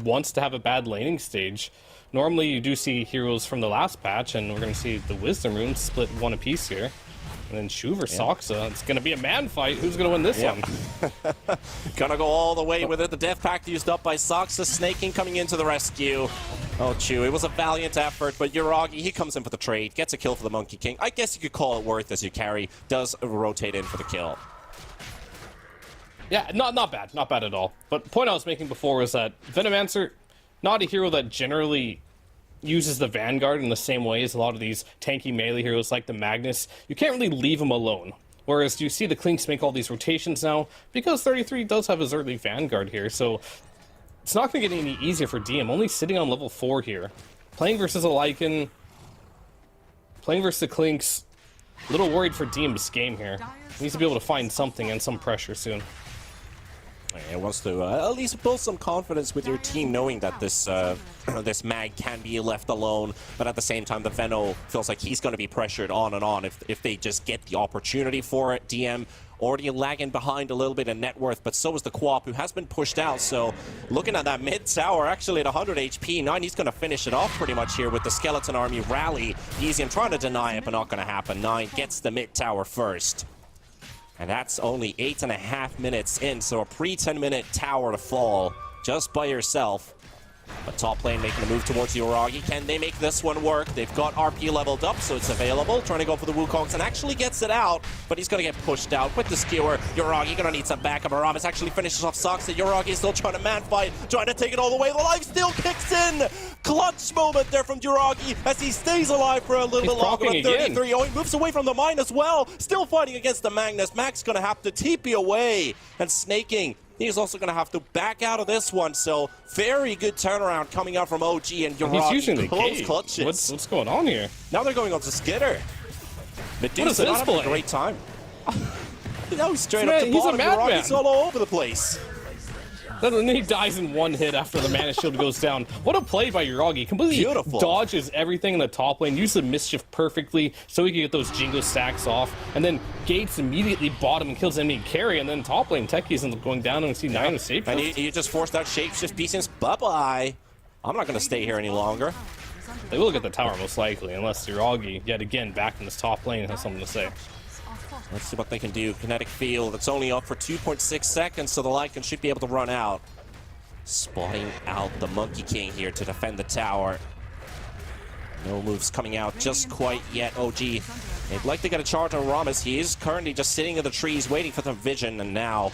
wants to have a bad laning stage. Normally you do see heroes from the last patch, and we're going to see the Wisdom Runes split 1 apiece here. And then Shu versus Soxa. It's going to be a man fight. Who's going to win this one? Gonna go all the way with it. The Death Pact used up by Soxa. Snaking coming into the rescue. Oh, Chu, it was a valiant effort, but Yuragi, he comes in for the trade. Gets a kill for the Monkey King. I guess you could call it worth as your carry does rotate in for the kill. Yeah, not bad. Not bad at all. But the point I was making before was that Venomancer, not a hero that generally uses the Vanguard in the same way as a lot of these tanky melee heroes like the Magnus. You can't really leave him alone. Whereas you see the Clinks make all these rotations now, because 33 does have his early Vanguard here, so it's not going to get any easier for DM. Only sitting on level 4 here. Playing versus a Lycan, playing versus the Clinks, a little worried for DM's game here. He needs to be able to find something and some pressure soon. It wants to at least build some confidence with your team, knowing that this this mag can be left alone, but at the same time, the Venno feels like he's going to be pressured on and on if they just get the opportunity for it. DM already lagging behind a little bit in net worth, but so is the Quap, who has been pushed out. So looking at that mid tower, actually at 100 HP, 9, he's going to finish it off pretty much here with the Skeleton Army rally. Easy, I'm trying to deny it, but not going to happen. 9 gets the mid tower first. And that's only 8.5 minutes in, so a pre-10-minute tower to fall just by yourself. But top lane making a move towards Yuragi. Can they make this one work? They've got RP leveled up, so it's available. Trying to go for the Wukongs and actually gets it out, but he's going to get pushed out with the skewer. Yuragi going to need some backup. Aramis actually finishes off Soxa. Yuragi is still trying to man fight, trying to take it all the way. The life steal kicks in. Clutch moment there from Yuragi as he stays alive for a little bit longer. At 33. Oh, he moves away from the mine as well. Still fighting against the Magnus. Max going to have to TP away. And Snaking, he's also going to have to back out of this one, so very good turnaround coming out from OG and Yuragi. He's using the close gate. clutches. What's going on here? Now they're going on to Skidder. Medusa not having a great time. No, he's straight up to bottom. Yuragi's all over the place. Then he dies in 1 hit after the mana shield goes down. What a play by Yuragi. Completely dodges everything in the top lane, uses the mischief perfectly so he can get those Jingo stacks off, and then Gates immediately bottom and kills enemy carry, and then top lane Techies ends up going down, and we see 9 with safe. And he just forced out Shapeshift BCMs. Bye-bye. I'm not going to stay here any longer. They will get the tower most likely, unless Yuragi, yet again, back in this top lane has something to say. Let's see what they can do. Kinetic Field, it's only up for 2.6 seconds, so the Lycan should be able to run out. Spotting out the Monkey King here to defend the tower. No moves coming out just quite yet. OG, they'd like to get a charge on Ramis. He is currently just sitting in the trees waiting for the vision, and now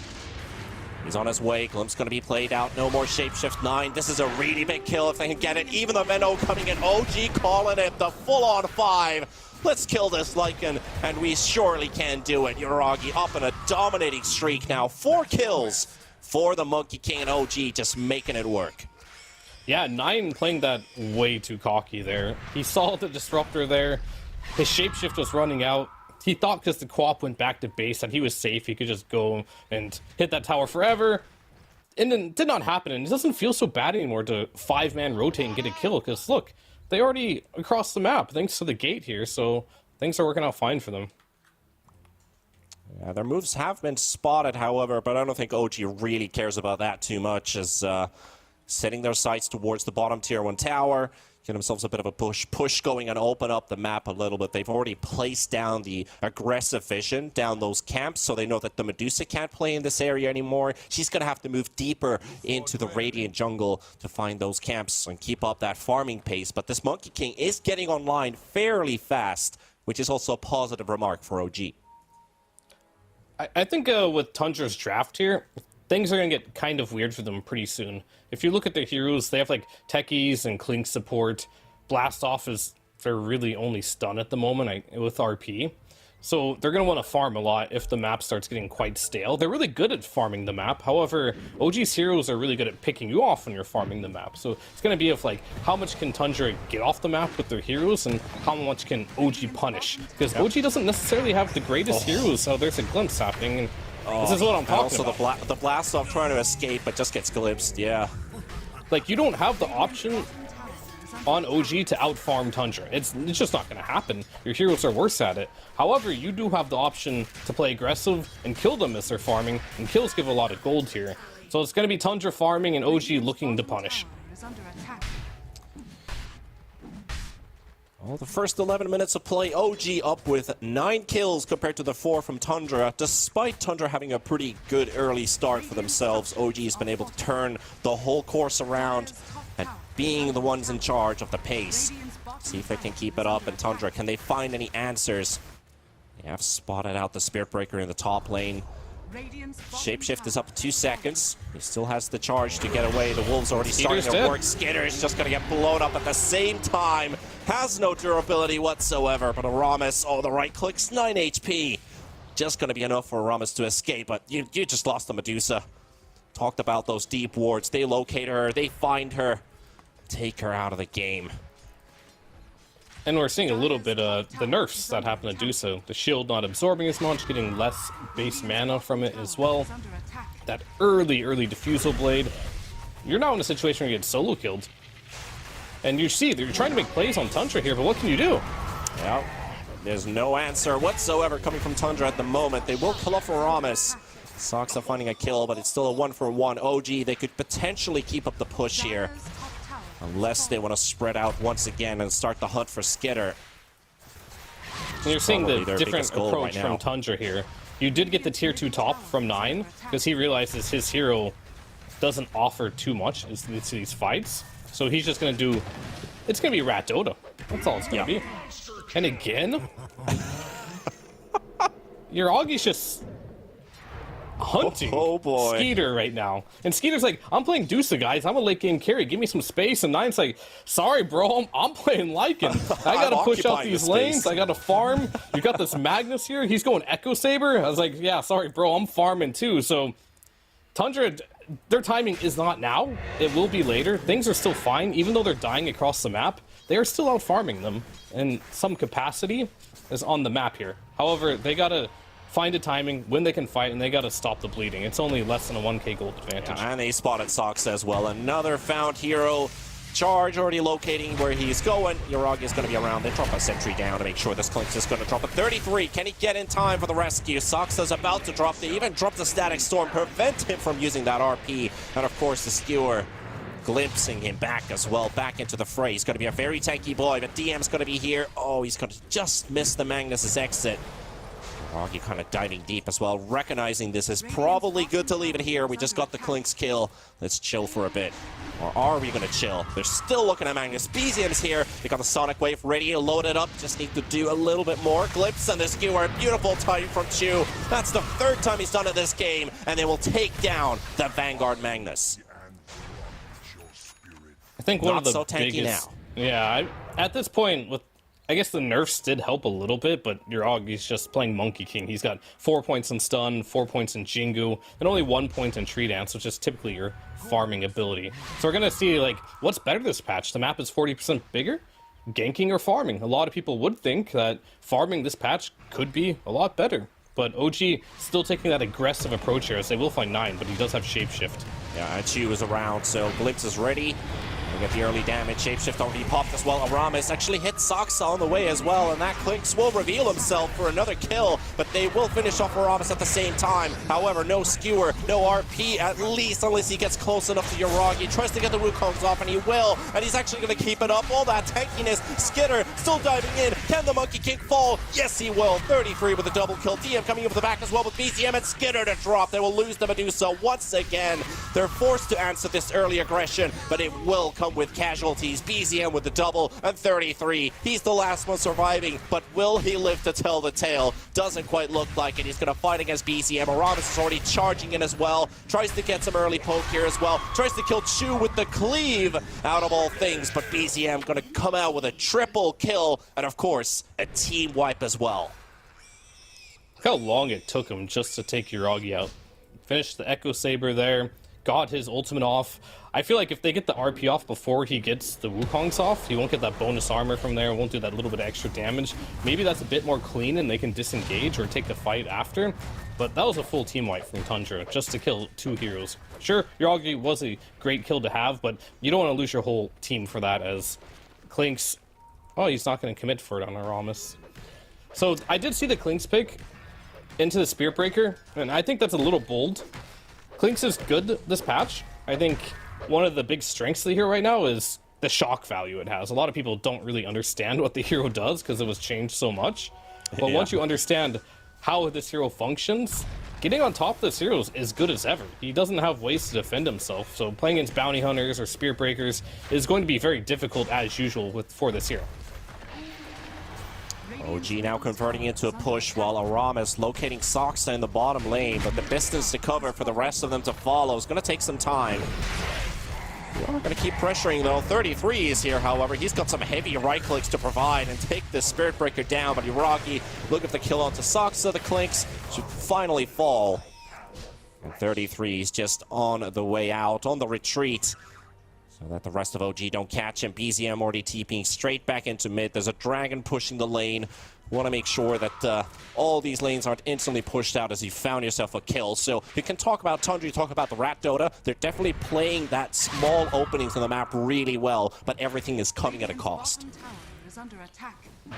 he's on his way. Glimpse going to be played out. No more Shapeshift 9. This is a really big kill if they can get it. Even the Venno coming in. OG calling it the full-on 5. Let's kill this Lycan, and we surely can do it. Yuragi up in a dominating streak now. 4 kills for the Monkey King, and OG just making it work. Yeah, 9 playing that way too cocky there. He saw the Disruptor there. His Shapeshift was running out. He thought because the Quap went back to base that he was safe, he could just go and hit that tower forever. And then it did not happen, and it doesn't feel so bad anymore to 5-man rotate and get a kill, because look, they already across the map thanks to the gate here, so things are working out fine for them. Yeah, their moves have been spotted, however, but I don't think OG really cares about that too much, as setting their sights towards the bottom tier 1 tower. get themselves a bit of a push going and open up the map a little bit. They've already placed down the aggressive vision down those camps, so they know that the Medusa can't play in this area anymore. She's going to have to move deeper into the Radiant jungle to find those camps and keep up that farming pace. But this Monkey King is getting online fairly fast, which is also a positive remark for OG. I think with Tundra's draft here, things are going to get kind of weird for them pretty soon. If you look at their heroes, they have like techies and Clink support. Blast Off is they're really only stun at the moment with RP. So they're going to want to farm a lot if the map starts getting quite stale. They're really good at farming the map. However, OG's heroes are really good at picking you off when you're farming the map. So it's going to be of like, how much can Tundra get off the map with their heroes and how much can OG punish? Because OG doesn't necessarily have the greatest heroes, so there's a glimpse happening. And this is what I'm talking about. Also, the Blast Off trying to escape, but just gets glimpsed, yeah. Like, you don't have the option on OG to out-farm Tundra. It's just not going to happen. Your heroes are worse at it. However, you do have the option to play aggressive and kill them as they're farming, and kills give a lot of gold here. So it's going to be Tundra farming and OG looking to punish. Well, the first 11 minutes of play, OG up with 9 kills compared to the 4 from Tundra. Despite Tundra having a pretty good early start for themselves, OG has been able to turn the whole course around and being the ones in charge of the pace. See if they can keep it up. And Tundra, can they find any answers? They have spotted out the Spirit Breaker in the top lane. Shapeshift is up to 2 seconds. He still has the charge to get away. The Wolves already starting to work. Skitter is just going to get blown up at the same time. Has no durability whatsoever. But Aramis, the right clicks, 9 HP. Just going to be enough for Aramis to escape. But you just lost the Medusa. Talked about those deep wards. They locate her. They find her. Take her out of the game. And we're seeing a little bit of the nerfs that happen to do so. The shield not absorbing as much, getting less base mana from it as well. That early diffusal blade. You're now in a situation where you get solo killed. And you see, they're trying to make plays on Tundra here, but what can you do? Well, there's no answer whatsoever coming from Tundra at the moment. They will kill off Aramis. Sox are finding a kill, but it's still a 1-for-1. OG, they could potentially keep up the push here. Unless they want to spread out once again and start the hunt for Skitter. And you're seeing the different approach from Tundra here. You did get the tier 2 top from 9, because he realizes his hero doesn't offer too much in these fights. So he's just going to do... It's going to be Rat Dota. That's all it's going to be. And again? Your Augie's just... hunting boy. Skeeter right now. And Skeeter's like, I'm playing Dusa, guys. I'm a late game carry. Give me some space. And Nine's like, sorry, bro. I'm playing Lycan. I got to push out these lanes. I got to farm. You got this Magnus here. He's going Echo Saber. I was like, yeah, sorry, bro. I'm farming too. So Tundra, their timing is not now. It will be later. Things are still fine. Even though they're dying across the map, they are still out farming them. And some capacity is on the map here. However, they got to find a timing when they can fight, and they got to stop the bleeding. It's only less than a 1k gold advantage. Yeah, and they spotted Sox as well. Another found hero. Charge already locating where he's going. Yoragi is going to be around. They drop a sentry down to make sure this Clink's just going to drop a 33. Can he get in time for the rescue? Sox is about to drop. They even dropped the Static Storm. Prevent him from using that RP. And of course, the Skewer glimpsing him back as well, back into the fray. He's going to be a very tanky boy, but DM's going to be here. Oh, he's going to just miss the Magnus's exit. Rocky kind of diving deep as well, recognizing this is probably good to leave it here. We just got the Clink's kill. Let's chill for a bit. Or are we going to chill? They're still looking at Magnus. BZM's here. They got the Sonic Wave ready, loaded up. Just need to do a little bit more. Glimpse and the Skewer. Beautiful time from Chu. That's the 3rd time he's done it this game, and they will take down the Vanguard Magnus. I think one Not of the so tanky biggest... now. Yeah, at this point, with I guess the nerfs did help a little bit, but your Augie's just playing Monkey King. He's got 4 points in stun, 4 points in Jingu, and only 1 point in Tree Dance, which is typically your farming ability. So we're going to see, like, what's better this patch? The map is 40% bigger? Ganking or farming? A lot of people would think that farming this patch could be a lot better. But OG still taking that aggressive approach here, as they will find 9, but he does have Shapeshift. Yeah, Chu is around, so Glimpse is ready. And get the early damage. Shapeshift already popped as well. Aramis actually hit Soxa on the way as well, and that Clinks will reveal himself for another kill, but they will finish off Aramis at the same time. However, no skewer, no RP at least, unless he gets close enough to Yuragi. He tries to get the Wukongs off, and he will, and he's actually going to keep it up. All that tankiness. Skitter still diving in. Can the Monkey King fall? Yes, he will. 33 with a double kill. DM coming over the back as well with BCM and Skitter to drop. They will lose the Medusa once again. They're forced to answer this early aggression, but it will come with casualties. BZM with the double and 33. He's the last one surviving, but will he live to tell the tale? Doesn't quite look like it. He's going to fight against BZM. Aramis is already charging in as well. Tries to get some early poke here as well. Tries to kill Chu with the cleave out of all things, but BZM going to come out with a triple kill and, of course, a team wipe as well. Look how long it took him just to take Yuragi out. Finished the Echo Saber there, got his ultimate off. I feel like if they get the RP off before he gets the Wukongs off, he won't get that bonus armor from there, won't do that little bit of extra damage. Maybe that's a bit more clean and they can disengage or take the fight after. But that was a full team wipe from Tundra, just to kill 2 heroes. Sure, Yuragi was a great kill to have, but you don't want to lose your whole team for that, as Clinks... Oh, he's not going to commit for it on Aramis. So I did see the Clinks pick into the Spirit Breaker, and I think that's a little bold. Clinks is good this patch. I think one of the big strengths of the hero right now is the shock value it has. A lot of people don't really understand what the hero does because it was changed so much. But once you understand how this hero functions, getting on top of this hero is as good as ever. He doesn't have ways to defend himself, so playing against bounty hunters or Spirit Breakers is going to be very difficult as usual for this hero. OG now converting into a push while Aramis locating Soxa in the bottom lane, but the distance to cover for the rest of them to follow is going to take some time. We're going to keep pressuring though. 33 is here, however. He's got some heavy right clicks to provide and take this Spirit Breaker down, but Yuragi looking for the kill onto Soxa. The Clinks should finally fall. And 33 is just on the way out, on the retreat, so that the rest of OG don't catch him. BZM already TPing straight back into mid. There's a dragon pushing the lane. Want to make sure that all these lanes aren't instantly pushed out as you found yourself a kill. So you can talk about Tundra, you talk about the Rat Dota. They're definitely playing that small openings on the map really well, but everything is coming at a cost.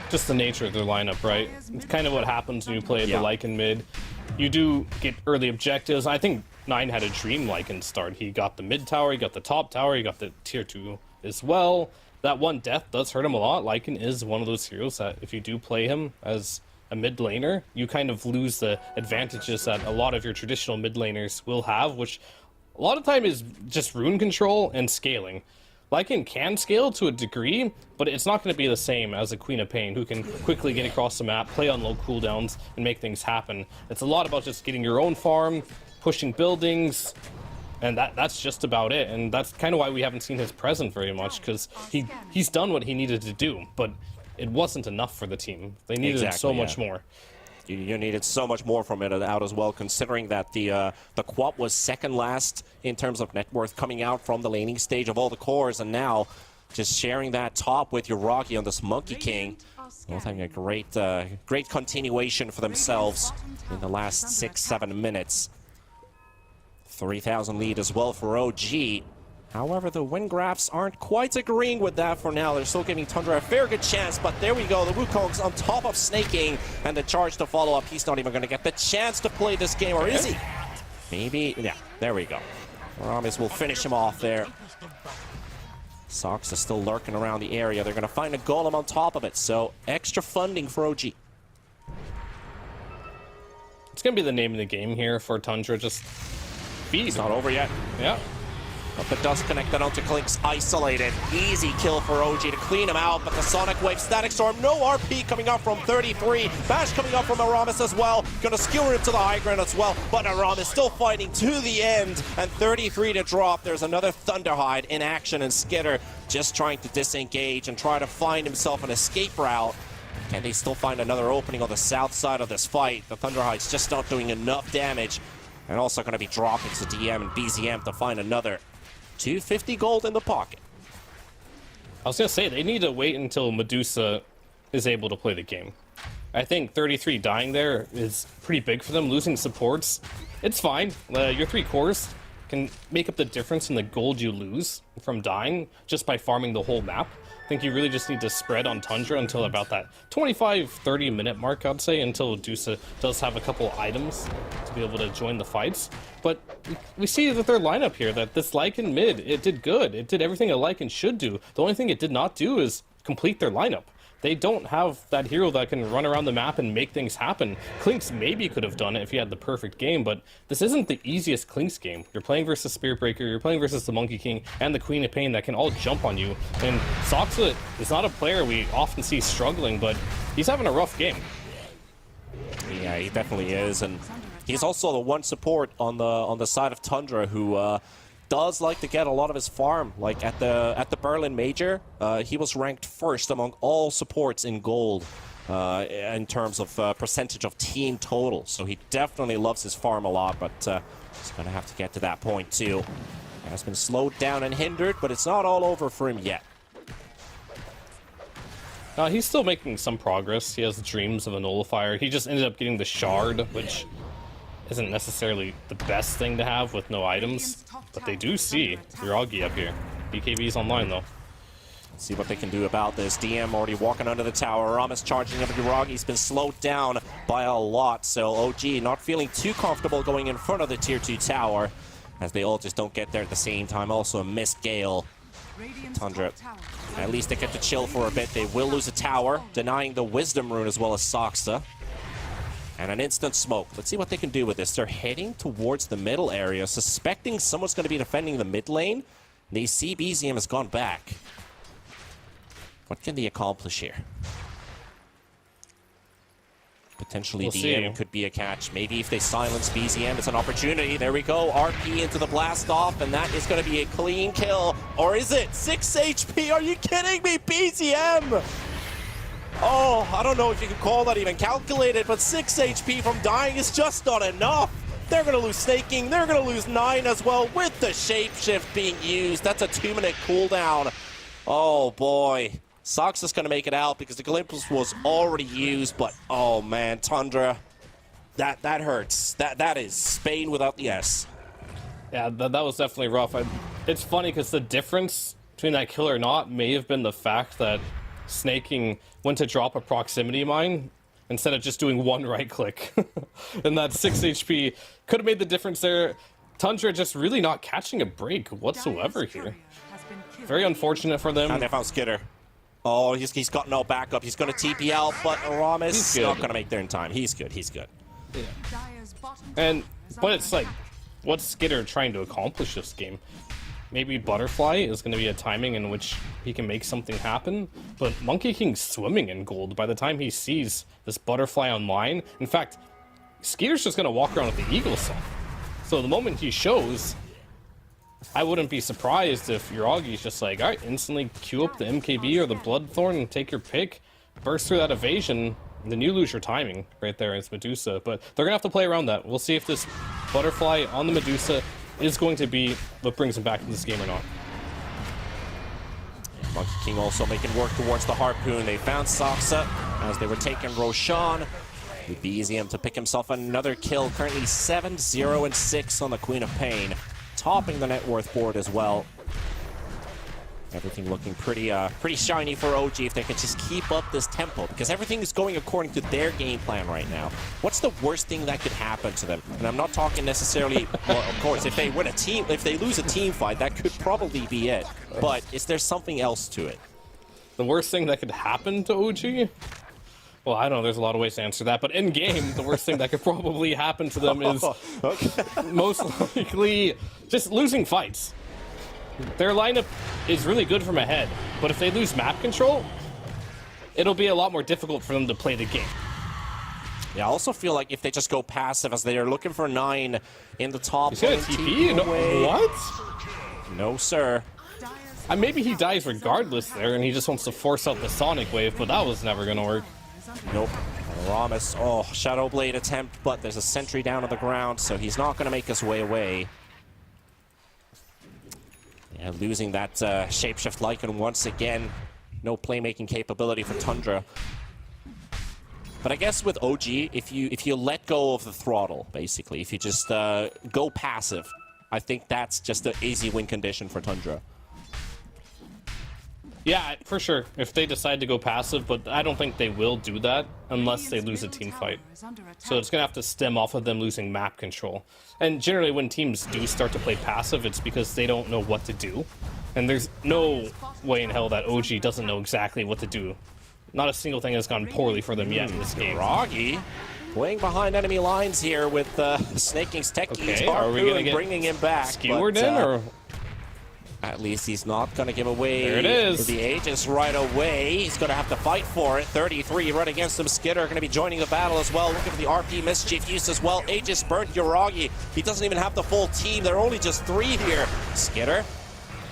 Just the nature of their lineup, right? It's kind of what happens when you play the Lycan mid. You do get early objectives. I think 9 had a dream Lycan start. He got the mid tower, he got the top tower, he got the tier 2 as well. That one death does hurt him a lot. Lycan is one of those heroes that if you do play him as a mid laner, you kind of lose the advantages that a lot of your traditional mid laners will have, which a lot of time is just rune control and scaling. Lycan can scale to a degree, but it's not going to be the same as a Queen of Pain, who can quickly get across the map, play on low cooldowns, and make things happen. It's a lot about just getting your own farm, pushing buildings, and that's just about it. And that's kind of why we haven't seen his present very much, because he's done what he needed to do, but it wasn't enough for the team. They needed so much more. You needed so much more from it out as well, considering that the Quap was second last in terms of net worth coming out from the laning stage of all the cores, and now just sharing that top with Yuragi on this Monkey King. Both having a great continuation for themselves in the last 6-7 minutes. 3,000 lead as well for OG. However, the win graphs aren't quite agreeing with that for now. They're still giving Tundra a fair good chance, but there we go. The Wukong's on top of snaking, and the charge to follow up. He's not even going to get the chance to play this game, or is he? Maybe. Yeah, there we go. Aramis will finish him off there. Sox is still lurking around the area. They're going to find a golem on top of it, so extra funding for OG. It's going to be the name of the game here for Tundra. Just feed. It's not over yet. Yeah. But the dust connected onto Clinks, isolated. Easy kill for OG to clean him out, but the Sonic Wave, Static Storm, no RP coming up from 33. Bash coming up from Aramis as well. Gonna skewer him to the high ground as well, but Aramis still fighting to the end, and 33 to drop. There's another Thunderhide in action, and Skitter just trying to disengage and try to find himself an escape route. Can they still find another opening on the south side of this fight? The Thunderhide's just not doing enough damage, and also gonna be dropping to DM and BZM to find another 250 gold in the pocket. I was going to say, they need to wait until Medusa is able to play the game. I think 33 dying there is pretty big for them. Losing supports, it's fine. Your 3 cores, can make up the difference in the gold you lose from dying just by farming the whole map. I think you really just need to spread on Tundra until about that 25-30 minute mark, I'd say, until Medusa does have a couple items to be able to join the fights. But we see that their lineup here, that this Lycan mid, it did good. It did everything a Lycan should do. The only thing it did not do is complete their lineup. They don't have that hero that can run around the map and make things happen. Klinks maybe could have done it if he had the perfect game, but this isn't the easiest Klinks game. You're playing versus Spirit Breaker, you're playing versus the Monkey King and the Queen of Pain that can all jump on you. And Soxa is not a player we often see struggling, but he's having a rough game. Yeah, he definitely is, and he's also the one support on the side of Tundra who does like to get a lot of his farm. Like at the Berlin Major, he was ranked first among all supports in gold in terms of percentage of team total. So he definitely loves his farm a lot, but he's gonna have to get to that point too. He has been slowed down and hindered, but it's not all over for him yet. He's still making some progress. He has dreams of a nullifier. He just ended up getting the shard, which isn't necessarily the best thing to have with no items, but they do see Yuragi up here. BKB's online though. Let's see what they can do about this. DM already walking under the tower. Ramos charging up Yuragi's been slowed down by a lot, so OG not feeling too comfortable going in front of the tier 2 tower, as they all just don't get there at the same time. Also a missed Gale. Tundra, at least they get to chill for a bit. They will lose a tower, denying the Wisdom Rune as well as Soxa. And an instant smoke. Let's see what they can do with this. They're heading towards the middle area, suspecting someone's going to be defending the mid lane. They see BZM has gone back. What can they accomplish here? Potentially we'll DM see. could be a catch. Maybe if they silence BZM, it's an opportunity. There we go. RP into the blast off, and that is going to be a clean kill. Or is it? 6 HP? Are you kidding me? BZM! Oh, I don't know if you can call that even calculated, but 6 HP from dying is just not enough. They're going to lose Snaking. They're going to lose 9 as well with the Shapeshift being used. That's a 2-minute cooldown. Oh, boy. Soxa's going to make it out because the Glimpse was already used, but oh, man, Tundra, that hurts. That is Spain without the S. Yeah, that was definitely rough. It's funny because the difference between that kill or not may have been the fact that Snaking went to drop a proximity mine instead of just doing one right click. And that 6 HP could have made the difference there. Tundra just really not catching a break whatsoever here. Very unfortunate for them. And they found Skitter. Oh, he's got no backup. He's going to TP out, but Aramis not going to make there in time. He's good. He's good. Yeah. But it's like, what's Skitter trying to accomplish this game? Maybe Butterfly is going to be a timing in which he can make something happen, but Monkey King's swimming in gold by the time he sees this Butterfly online. In fact, Skeeter's just going to walk around with the Eagle Song. So the moment he shows, I wouldn't be surprised if Yuragi's just like, alright, instantly queue up the MKB or the Bloodthorn and take your pick, burst through that evasion, and then you lose your timing right there as Medusa. But they're going to have to play around that. We'll see if this Butterfly on the Medusa is going to be what brings him back into this game or not. Monkey King also making work towards the Harpoon. They found Soxa as they were taking Roshan. With BZM to pick himself another kill. Currently 7-0-6 on the Queen of Pain. Topping the net worth board as well. Everything looking pretty shiny for OG if they can just keep up this tempo, because everything is going according to their game plan right now. What's the worst thing that could happen to them? And I'm not talking necessarily, well, of course, if they lose a team fight, that could probably be it. But is there something else to it? The worst thing that could happen to OG? Well, I don't know, there's a lot of ways to answer that, but in game, the worst thing that could probably happen to them is most likely just losing fights. Their lineup is really good from ahead, but if they lose map control, it'll be a lot more difficult for them to play the game. Yeah, I also feel like if they just go passive as they are looking for 9 in the top. He's gonna TP? No, what? No, sir. Maybe he dies regardless there, and he just wants to force out the Sonic Wave, but that was never gonna work. Nope. Ramis, Shadow Blade attempt, but there's a sentry down on the ground, so he's not going to make his way away. Yeah, losing that Shapeshift Lycan once again. No playmaking capability for Tundra. But I guess with OG, if you let go of the throttle, basically, if you just go passive, I think that's just an easy win condition for Tundra. Yeah, for sure. If they decide to go passive, but I don't think they will do that unless they lose a team fight. So it's going to have to stem off of them losing map control. And generally when teams do start to play passive, it's because they don't know what to do. And there's no way in hell that OG doesn't know exactly what to do. Not a single thing has gone poorly for them yet in this game. Roggy playing behind enemy lines here with Snake King's tech keys. Okay, are we going to get bringing him back? skewered in, or... At least he's not going to give away there it is. the Aegis right away. He's going to have to fight for it. 33 right against him. Skidder going to be joining the battle as well. Looking for the RP mischief use as well. Aegis burnt Yuragi. He doesn't even have the full team. There are only just 3 here. Skidder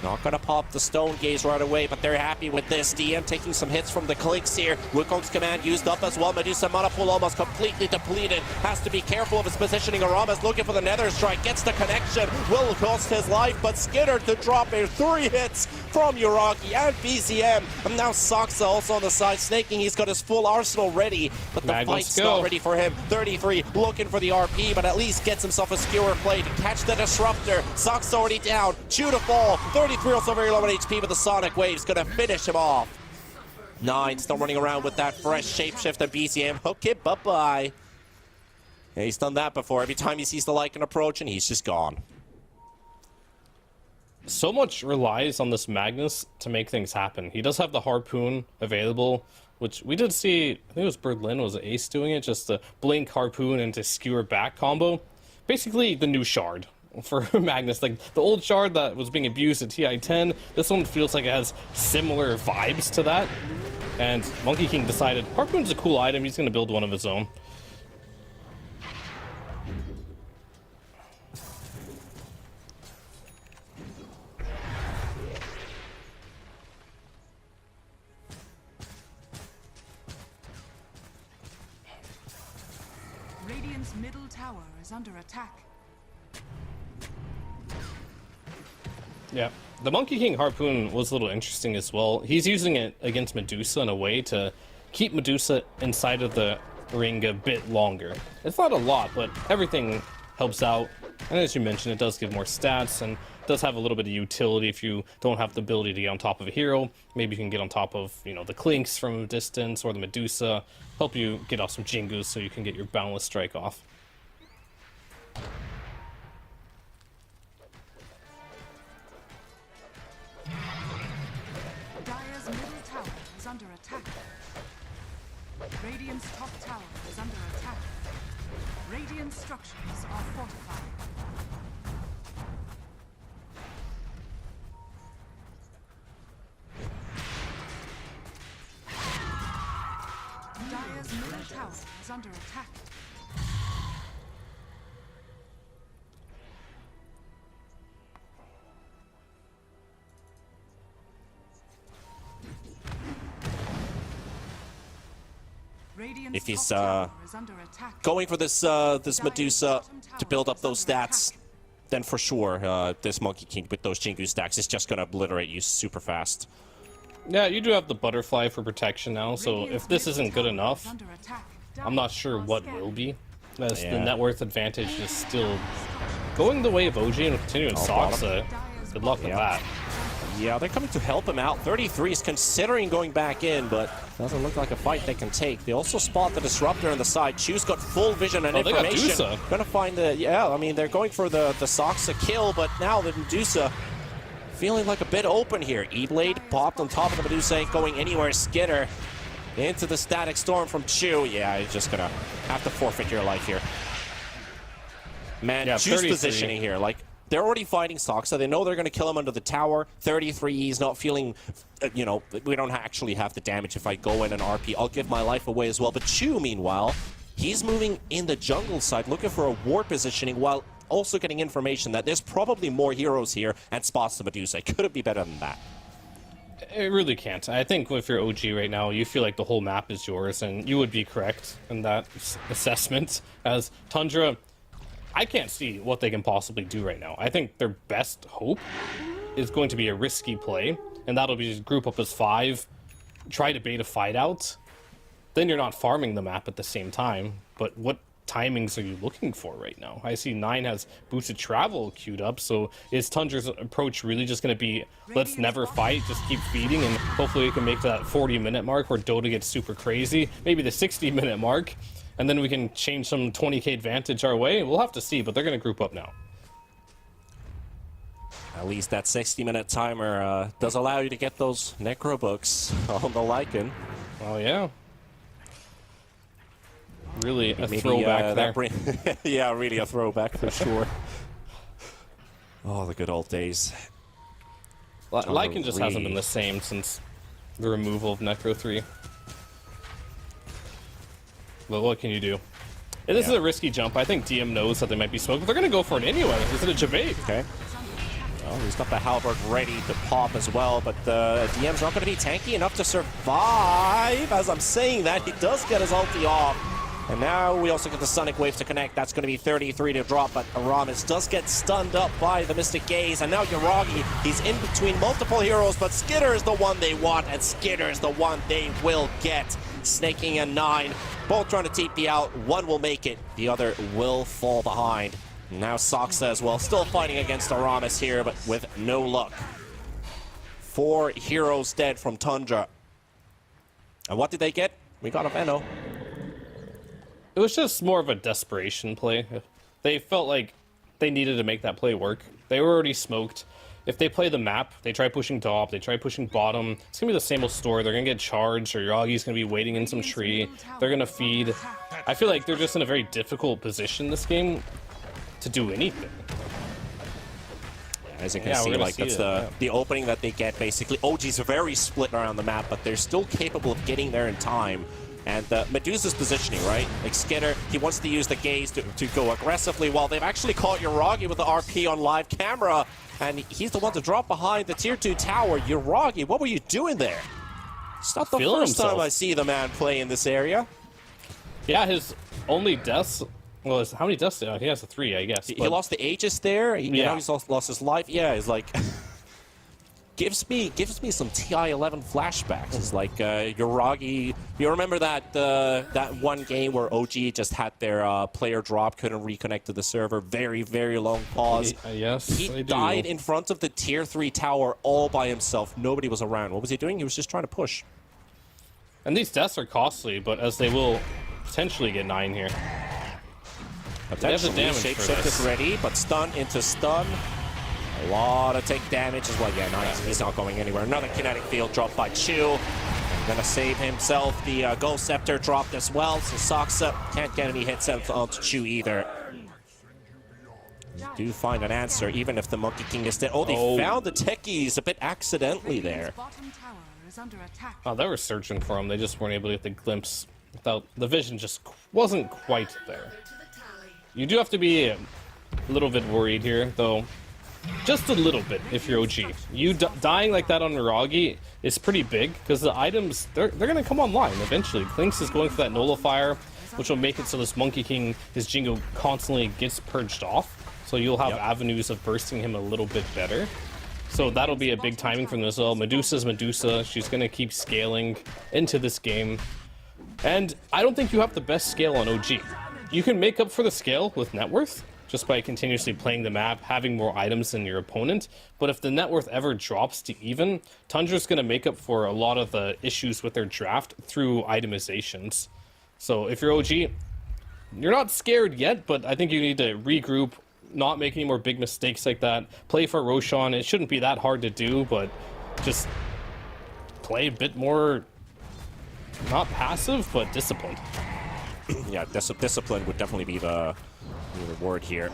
not going to pop the Stone Gaze right away, but they're happy with this. DM taking some hits from the clicks here. Wukong's command used up as well. Medusa mana pool almost completely depleted. Has to be careful of his positioning. Aramis looking for the Nether Strike. Gets the connection. Will cost his life, but Skidder to drop a 3 hits from Yuragi and BCM. And now Saksa also on the side. Snaking, he's got his full arsenal ready, but the fight's not ready for him. 33 looking for the RP, but at least gets himself a skewer play to catch the Disruptor. Saksa already down. Chew to fall. 33 also very low on HP, but the Sonic Wave's gonna finish him off. 9 still running around with that fresh shapeshift and BCM. Okay, bye-bye. Yeah, he's done that before. Every time he sees the Lycan approach, and he's just gone. So much relies on this Magnus to make things happen. He does have the Harpoon available, which we did see, I think it was Berlin was Ace doing it, just the Blink Harpoon into Skewer back combo. Basically the new Shard for Magnus. Like the old Shard that was being abused at TI-10, this one feels like it has similar vibes to that. And Monkey King decided Harpoon's a cool item, he's going to build one of his own. Radiant's middle tower is under attack. Yeah, the Monkey King Harpoon was a little interesting as well. He's using it against Medusa in a way to keep Medusa inside of the ring a bit longer. It's not a lot, but everything helps out. And as you mentioned, it does give more stats and does have a little bit of utility if you don't have the ability to get on top of a hero. Maybe you can get on top of, you know, the Clinks from a distance or the Medusa. Help you get off some Jingus so you can get your Boundless Strike off. Dire's middle tower is under attack. Radiant's top tower is under attack. Radiant structures are fortified. Dire's middle tower is under attack. If he's going for this this Medusa to build up those stats, then for sure this Monkey King with those Jingu stacks is just going to obliterate you super fast. Yeah, you do have the Butterfly for protection now, so if this isn't good enough, I'm not sure what will be. As the net worth advantage is still going the way of OG and continuing Saksa. Good luck with that. Yeah, they're coming to help him out. 33 is considering going back in, but doesn't look like a fight they can take. They also spot the Disruptor on the side. Chu's got full vision and information. Gonna find the, yeah, I mean, they're going for the Saksa kill, but now the Medusa feeling like a bit open here. E-Blade popped on top of the Medusa, ain't going anywhere. Skidder into the Static Storm from Chu. Yeah, he's just gonna have to forfeit your life here. Man, yeah, Chu's positioning here, like, they're already fighting Saksa. They know they're going to kill him under the tower. 33, he's not feeling, you know, we don't actually have the damage if I go in and RP. I'll give my life away as well. But Chu, meanwhile, he's moving in the jungle side, looking for a ward positioning while also getting information that there's probably more heroes here and spots the Medusa. Could it be better than that? It really can't. I think if you're OG right now, you feel like the whole map is yours, and you would be correct in that assessment. As Tundra, I can't see what they can possibly do right now. I think their best hope is going to be a risky play, and that'll be just group up as 5, try to bait a fight out. Then you're not farming the map at the same time. But what timings are you looking for right now? I see 9 has boosted travel queued up, so is Tundra's approach really just going to be, let's never fight, just keep feeding, and hopefully we can make that 40-minute mark where Dota gets super crazy, maybe the 60-minute mark, and then we can change some 20k advantage our way? We'll have to see, but they're going to group up now. At least that 60-minute timer does allow you to get those Necro books on the Lycan. Oh, yeah. Really a throwback there. Yeah, really a throwback for sure. Oh, the good old days. Lycan just hasn't been the same since the removal of Necro 3. But what can you do? And this is a risky jump. I think DM knows that they might be smoked, but they're going to go for it anyway. Is it a Javade? Okay. Well, he's got the halberd ready to pop as well, but the DM's not going to be tanky enough to survive. As I'm saying that, he does get his ulti off. And now we also get the Sonic Wave to connect. That's going to be 33 to drop, but Aramis does get stunned up by the Mystic Gaze. And now Yuragi, he's in between multiple heroes, but Skitter is the one they want, and Skitter is the one they will get. Snaking a 9, both trying to TP out. One will make it, the other will fall behind. Now Soxa as well, still fighting against Aramis here, but with no luck. 4 heroes dead from Tundra. And what did they get? We got a Veno. It was just more of a desperation play. They felt like they needed to make that play work. They were already smoked. If they play the map, they try pushing top, they try pushing bottom, it's going to be the same old story. They're going to get charged, or Yuragi's going to be waiting in some tree. They're going to feed. I feel like they're just in a very difficult position this game to do anything. As you can see, like that's the opening that they get, basically. OG's very split around the map, but they're still capable of getting there in time. And Medusa's positioning, right? Like Skinner, he wants to use the gaze to go aggressively, while they've actually caught Yuragi with the RP on live camera, and he's the one to drop behind the tier 2 tower. Yuragi, what were you doing there? It's not the first time I see the man play in this area. Yeah, his only deaths, well, how many deaths? He has a 3, I guess. He lost the Aegis there, you know, he's lost his life. Yeah, it's like... Gives me some TI-11 flashbacks. It's like Yuragi. You remember that that one game where OG just had their player drop, couldn't reconnect to the server. Very, very long pause. Yes, he died in front of the tier 3 tower all by himself. Nobody was around. What was he doing? He was just trying to push. And these deaths are costly, but as they will potentially get 9 here. Potentially, shapeshift is ready, but stun into stun. A lot of take damage as well. Yeah, nice. He's not going anywhere. Another kinetic field dropped by Chu. Gonna save himself. The Ghost Scepter dropped as well, so Soxa can't get any hits onto Chu either. Do find an answer, even if the Monkey King is dead. Oh, they found the techies a bit accidentally there. Oh, they were searching for him. They just weren't able to get the glimpse. Without the vision, just wasn't quite there. You do have to be a little bit worried here, though. Just a little bit if you're OG. You dying like that on Yuragi is pretty big, because the items, they're going to come online eventually. Clinks is going for that Nullifier, which will make it so this Monkey King, his Jingo, constantly gets purged off. So you'll have avenues of bursting him a little bit better. So that'll be a big timing from this as well. Medusa's Medusa. She's going to keep scaling into this game. And I don't think you have the best scale on OG. You can make up for the scale with net worth, just by continuously playing the map, having more items than your opponent. But if the net worth ever drops to even, Tundra's going to make up for a lot of the issues with their draft through itemizations. So if you're OG, you're not scared yet, but I think you need to regroup, not make any more big mistakes like that. Play for Roshan. It shouldn't be that hard to do, but just play a bit more, not passive, but disciplined. Yeah, discipline would definitely be the reward here.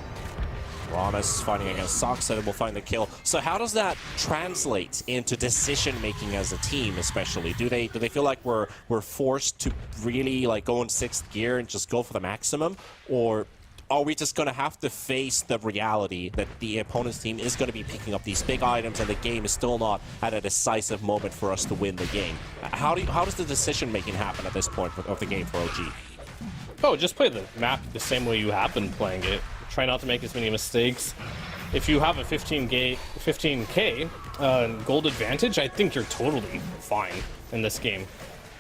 Ramas fighting against Soxa will find the kill. So how does that translate into decision making as a team, especially? Do they feel like we're forced to really like go in 6th gear and just go for the maximum, or are we just going to have to face the reality that the opponent's team is going to be picking up these big items and the game is still not at a decisive moment for us to win the game? How does the decision making happen at this point of the game for OG? Oh, just play the map the same way you have been playing it. Try not to make as many mistakes. If you have a 15k gold advantage, I think you're totally fine in this game.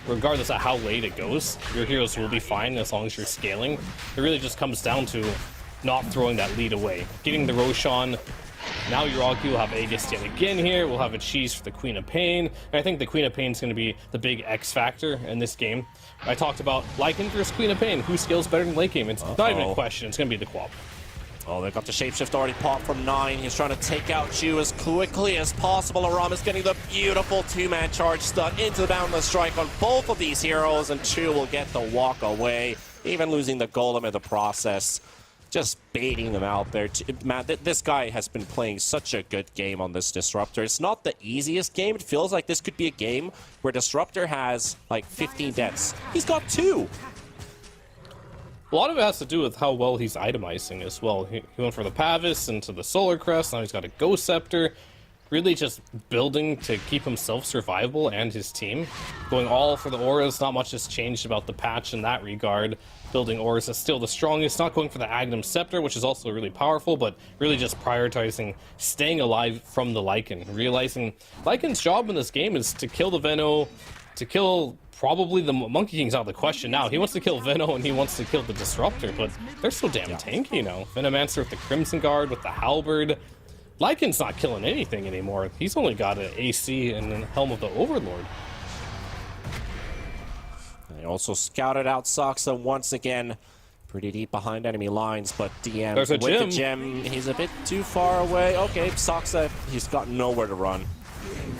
regardless of how late it goes, your heroes will be fine as long as you're scaling. It really just comes down to not throwing that lead away. Getting the Roshan. Now your Augie will have Aegis yet again here. We'll have a cheese for the Queen of Pain. And I think the Queen of Pain is going to be the big X factor in this game. I talked about Lycan versus Queen of Pain. Who scales better in late game? It's not even a question. It's going to be the Quap. Oh, they've got the shapeshift already popped from 9. He's trying to take out Ju as quickly as possible. Aram is getting the beautiful 2-man charge stun into the boundless strike on both of these heroes, and Chu will get the walk away, even losing the golem in the process. Just baiting them out there. Man, this guy has been playing such a good game on this Disruptor. It's not the easiest game. It feels like this could be a game where Disruptor has like 15 deaths. He's got 2. A lot of it has to do with how well he's itemizing as well. He went for the Pavis into the Solar Crest, now he's got a Ghost Scepter. Really just building to keep himself survivable and his team. Going all for the auras, not much has changed about the patch in that regard. Building auras is still the strongest, not going for the Agnum Scepter, which is also really powerful, but really just prioritizing staying alive from the Lycan. Realizing Lycan's job in this game is to kill the Veno, to kill probably the Monkey King's out of the question now. He wants to kill Veno and he wants to kill the Disruptor, but they're so damn tanky now. Venomancer with the Crimson Guard, with the Halberd. Lycan's not killing anything anymore. He's only got an AC and a Helm of the Overlord. They also scouted out Soxa once again. Pretty deep behind enemy lines, but DM There's a with the gem, he's a bit too far away. Okay, Soxa, he's got nowhere to run.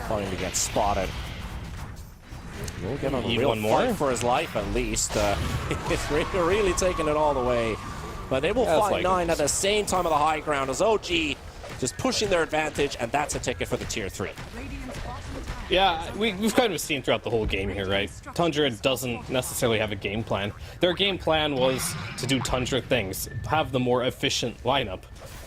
Planning to get spotted. We'll get on a real fight for his life, at least. He's really taking it all the way. But they will find 9 at the same time of the high ground as OG just pushing their advantage, and that's a ticket for the tier 3. Yeah, we've kind of seen throughout the whole game here, right? Tundra doesn't necessarily have a game plan. Their game plan was to do Tundra things, have the more efficient lineup.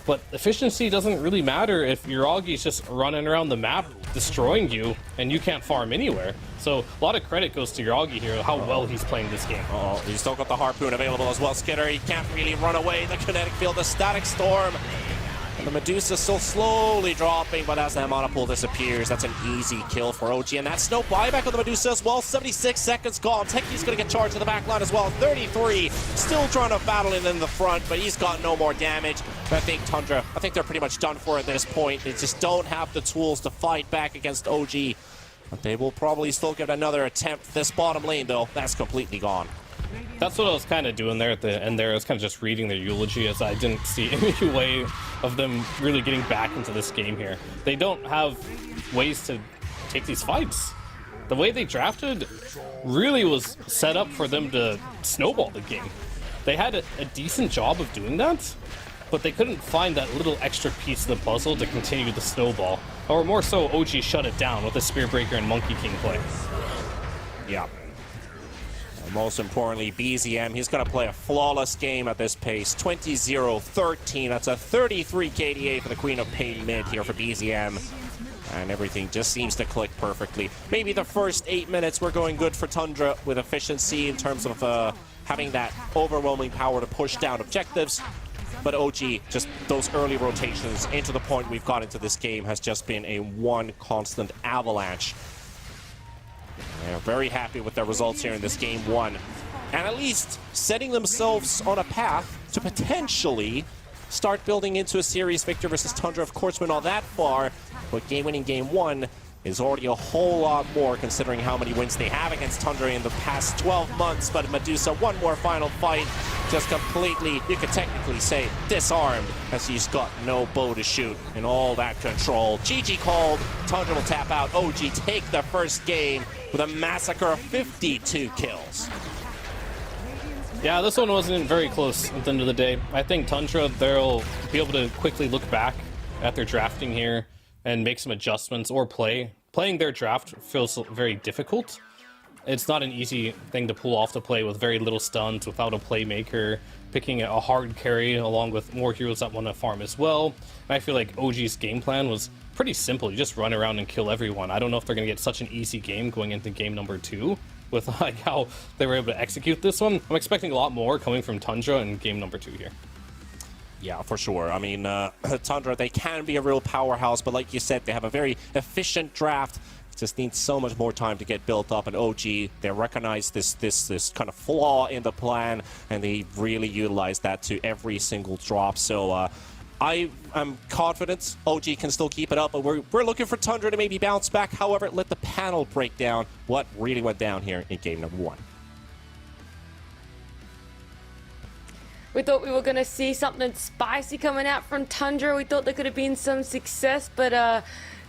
But efficiency doesn't really matter if your Augie's just running around the map, destroying you, and you can't farm anywhere. So a lot of credit goes to your Augie here, how well he's playing this game. Oh, he's still got the Harpoon available as well, Skidder. He can't really run away. The Kinetic Field, the Static Storm. And the Medusa still slowly dropping, but as that Mana Pool disappears, that's an easy kill for OG. And that's no buyback on the Medusa as well. 76 seconds gone. Techi's going to get charged to the back line as well. 33, still trying to battle it in the front, but he's got no more damage. But I think Tundra, they're pretty much done for at this point. They just don't have the tools to fight back against OG. But they will probably still give another attempt. This bottom lane, though, that's completely gone. That's what I was kind of doing there at the end there. I was kind of just reading their eulogy as I didn't see any way of them really getting back into this game here. They don't have ways to take these fights. The way they drafted really was set up for them to snowball the game. They had a decent job of doing that, but they couldn't find that little extra piece of the puzzle to continue the snowball. Or more so, OG shut it down with the Spearbreaker and Monkey King play. Yeah. Most importantly, BZM, he's going to play a flawless game at this pace. 20-0-13. That's a 33 KDA for the Queen of Pain mid here for BZM. And everything just seems to click perfectly. Maybe the first 8 minutes were going good for Tundra with efficiency in terms of having that overwhelming power to push down objectives. But OG, just those early rotations into the point we've got into this game has just been a one constant avalanche. They're very happy with their results here in this game 1. And at least setting themselves on a path to potentially start building into a series victor versus Tundra. Of course, we're not that far, but game-winning game 1 is already a whole lot more considering how many wins they have against Tundra in the past 12 months. But Medusa, one more final fight, just completely, you could technically say, disarmed as he's got no bow to shoot and all that control. GG called, Tundra will tap out. OG take the first game with a massacre of 52 kills. Yeah, this one wasn't very close at the end of the day. I think Tundra, they'll be able to quickly look back at their drafting here and make some adjustments or play. Playing their draft feels very difficult. It's not an easy thing to pull off to play with very little stuns, without a playmaker, picking a hard carry along with more heroes that want to farm as well. And I feel like OG's game plan was pretty simple. You just run around and kill everyone. I don't know if they're going to get such an easy game going into game number 2 with like how they were able to execute this one. I'm expecting a lot more coming from Tundra in game number 2 here. Yeah, for sure. I mean, Tundra, they can be a real powerhouse, but like you said, they have a very efficient draft. just needs so much more time to get built up. And OG, they recognize this kind of flaw in the plan, and they really utilize that to every single drop. So I am confident OG can still keep it up, but we're looking for Tundra to maybe bounce back. However, let the panel break down what really went down here in game number 1. We thought we were going to see something spicy coming out from Tundra. We thought there could have been some success, but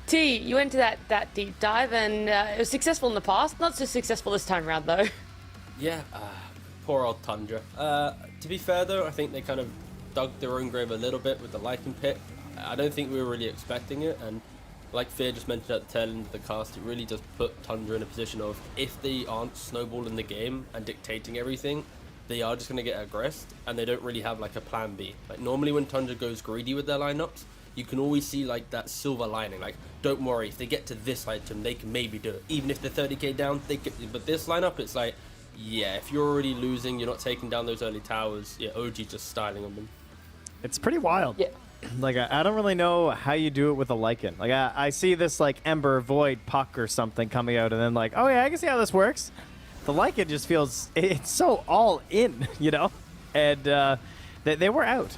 T, you went to that deep dive, and it was successful in the past. Not so successful this time around, though. Yeah, poor old Tundra. To be fair, though, I think they kind of dug their own grave a little bit with the Lycan pick. I don't think we were really expecting it, and like Fear just mentioned at the tail end of the cast, it really does put Tundra in a position of, if they aren't snowballing the game and dictating everything, they are just going to get aggressed, and they don't really have like a plan B. Like normally when Tundra goes greedy with their lineups, you can always see like that silver lining, like don't worry, if they get to this item they can maybe do it, even if they're 30k down they can. But this lineup, it's like, yeah, if you're already losing, you're not taking down those early towers, yeah, OG just styling on them. It's pretty wild. Yeah. Like, I don't really know how you do it with a Lycan. Like, I see this, like, Ember, Void, Puck or something coming out, and then, like, oh, yeah, I can see how this works. The Lycan just feels, it's so all in, you know? And they were out.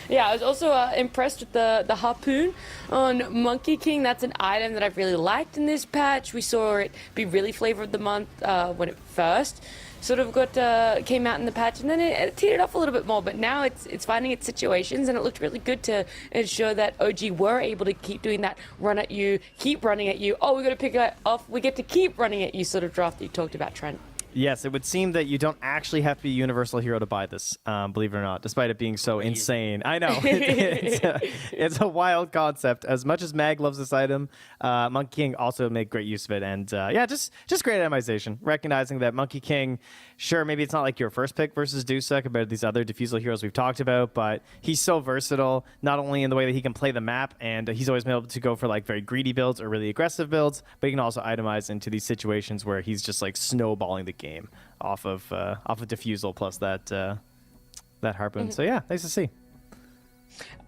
Yeah, I was also impressed with the Harpoon on Monkey King. That's an item that I've really liked in this patch. We saw it be really flavor of the month when it first sort of came out in the patch, and then it teetered off a little bit more, but now it's finding its situations, and it looked really good to ensure that OG were able to keep doing that run at you, keep running at you. Oh, we got to pick it off, we get to keep running at you sort of draft that you talked about, Trent. Yes, it would seem that you don't actually have to be a Universal Hero to buy this, believe it or not, despite it being so insane. I know. It's a wild concept. As much as Mag loves this item, Monkey King also made great use of it. And yeah, just great itemization. Recognizing that Monkey King, sure, maybe it's not like your first pick versus Dusa compared to these other defusal heroes we've talked about, but he's so versatile, not only in the way that he can play the map, and he's always been able to go for like very greedy builds or really aggressive builds, but he can also itemize into these situations where he's just like snowballing the game off of defusal plus that Harpoon. So yeah, nice to see.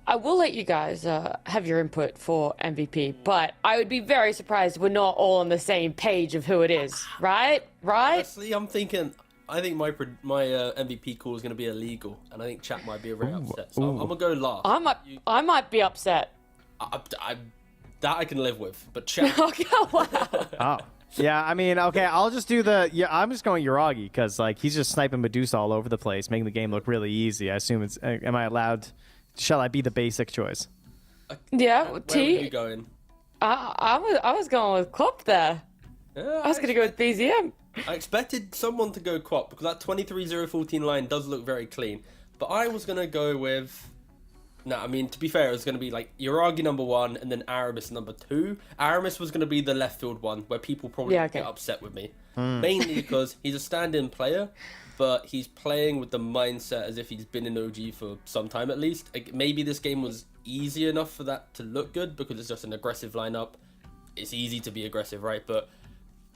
I will let you guys have your input for MVP, but I would be very surprised if we're not all on the same page of who it is, right? Honestly, I think my MVP call is going to be illegal, and I think chat might be very upset. So I'm going to go last. I might be upset. That I can live with, but chat. Oh. Yeah, I mean, okay, I'll just do I'm just going Yuragi, because, like, he's just sniping Medusa all over the place, making the game look really easy. I assume it's, am I allowed, shall I be the basic choice? Yeah, Where T. were you going? I was going with Klopp there. Yeah, I was going to go with BZM. I expected someone to go Quap, because that 23-0-14 line does look very clean. But I was going to go with... No, I mean, to be fair, it was going to be like Yuragi number 1 and then Aramis number 2. Aramis was going to be the left field one where people probably get upset with me. Mainly because he's a stand-in player, but he's playing with the mindset as if he's been in OG for some time at least. Like, maybe this game was easy enough for that to look good because it's just an aggressive lineup. It's easy to be aggressive, right? But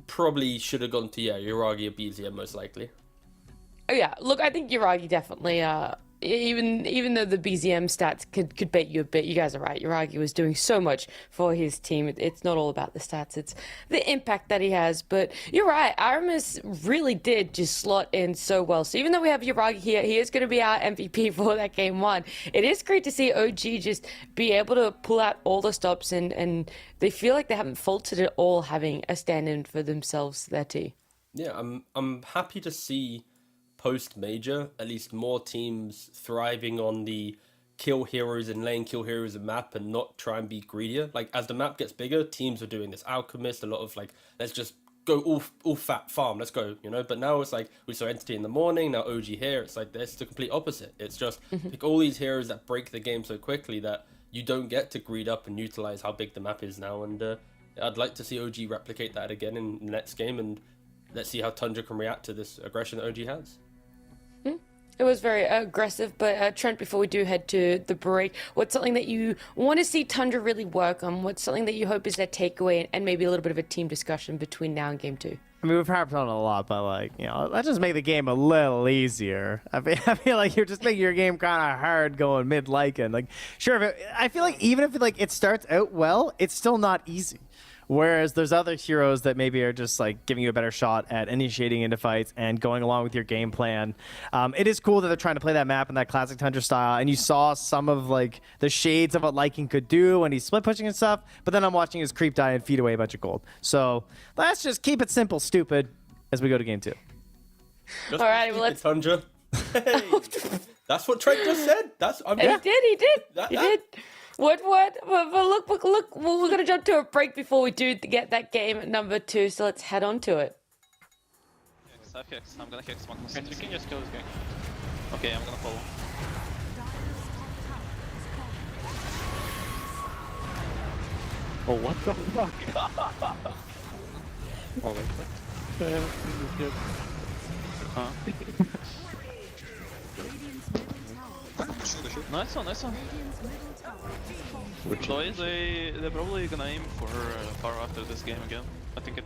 probably should have gone to, Yuragi or BZM most likely. Oh yeah, look, I think Yuragi definitely... Even though the BZM stats could bait you a bit, you guys are right. Yuragi was doing so much for his team. It's not all about the stats. It's the impact that he has. But you're right. Aramis really did just slot in so well. So even though we have Yuragi here, he is going to be our MVP for that game 1. It is great to see OG just be able to pull out all the stops, and they feel like they haven't faltered at all having a stand-in for themselves there, T. Yeah, I'm happy to see post-major, at least more teams thriving on the kill heroes and lane kill heroes of map and not try and be greedier. Like, as the map gets bigger, teams are doing this. Alchemist, a lot of, like, let's just go all fat farm, let's go, you know? But now it's like, we saw Entity in the morning, now OG here, it's like, it's the complete opposite. It's just, like, all these heroes that break the game so quickly that you don't get to greed up and utilize how big the map is now, and I'd like to see OG replicate that again in the next game, and let's see how Tundra can react to this aggression that OG has. It was very aggressive, but Trent, before we do head to the break, what's something that you want to see Tundra really work on? What's something that you hope is their takeaway and maybe a little bit of a team discussion between now and game 2? I mean, we've harped on it a lot, but like, you know, let's just make the game a little easier. I feel like you're just making your game kind of hard going mid-Lycan. Like, sure, I feel like even if it starts out well, it's still not easy. Whereas there's other heroes that maybe are just like giving you a better shot at initiating into fights and going along with your game plan. It is cool that they're trying to play that map in that classic Tundra style, and you saw some of like the shades of what Lycan could do when he's split pushing and stuff. But then I'm watching his creep die and feed away a bunch of gold. So let's just keep it simple, stupid, as we go to game 2. Alright, well, let's Tundra. Hey, that's what Trent just said. He did. What? But look, we're gonna jump to a break before we do get that game at number 2, so let's head on to it. I'm gonna hex one. You can just kill this guy. Okay, I'm gonna follow. Oh, what the fuck? Oh, wait. Nice one. Which So they're probably gonna aim for far after this game again. I think it.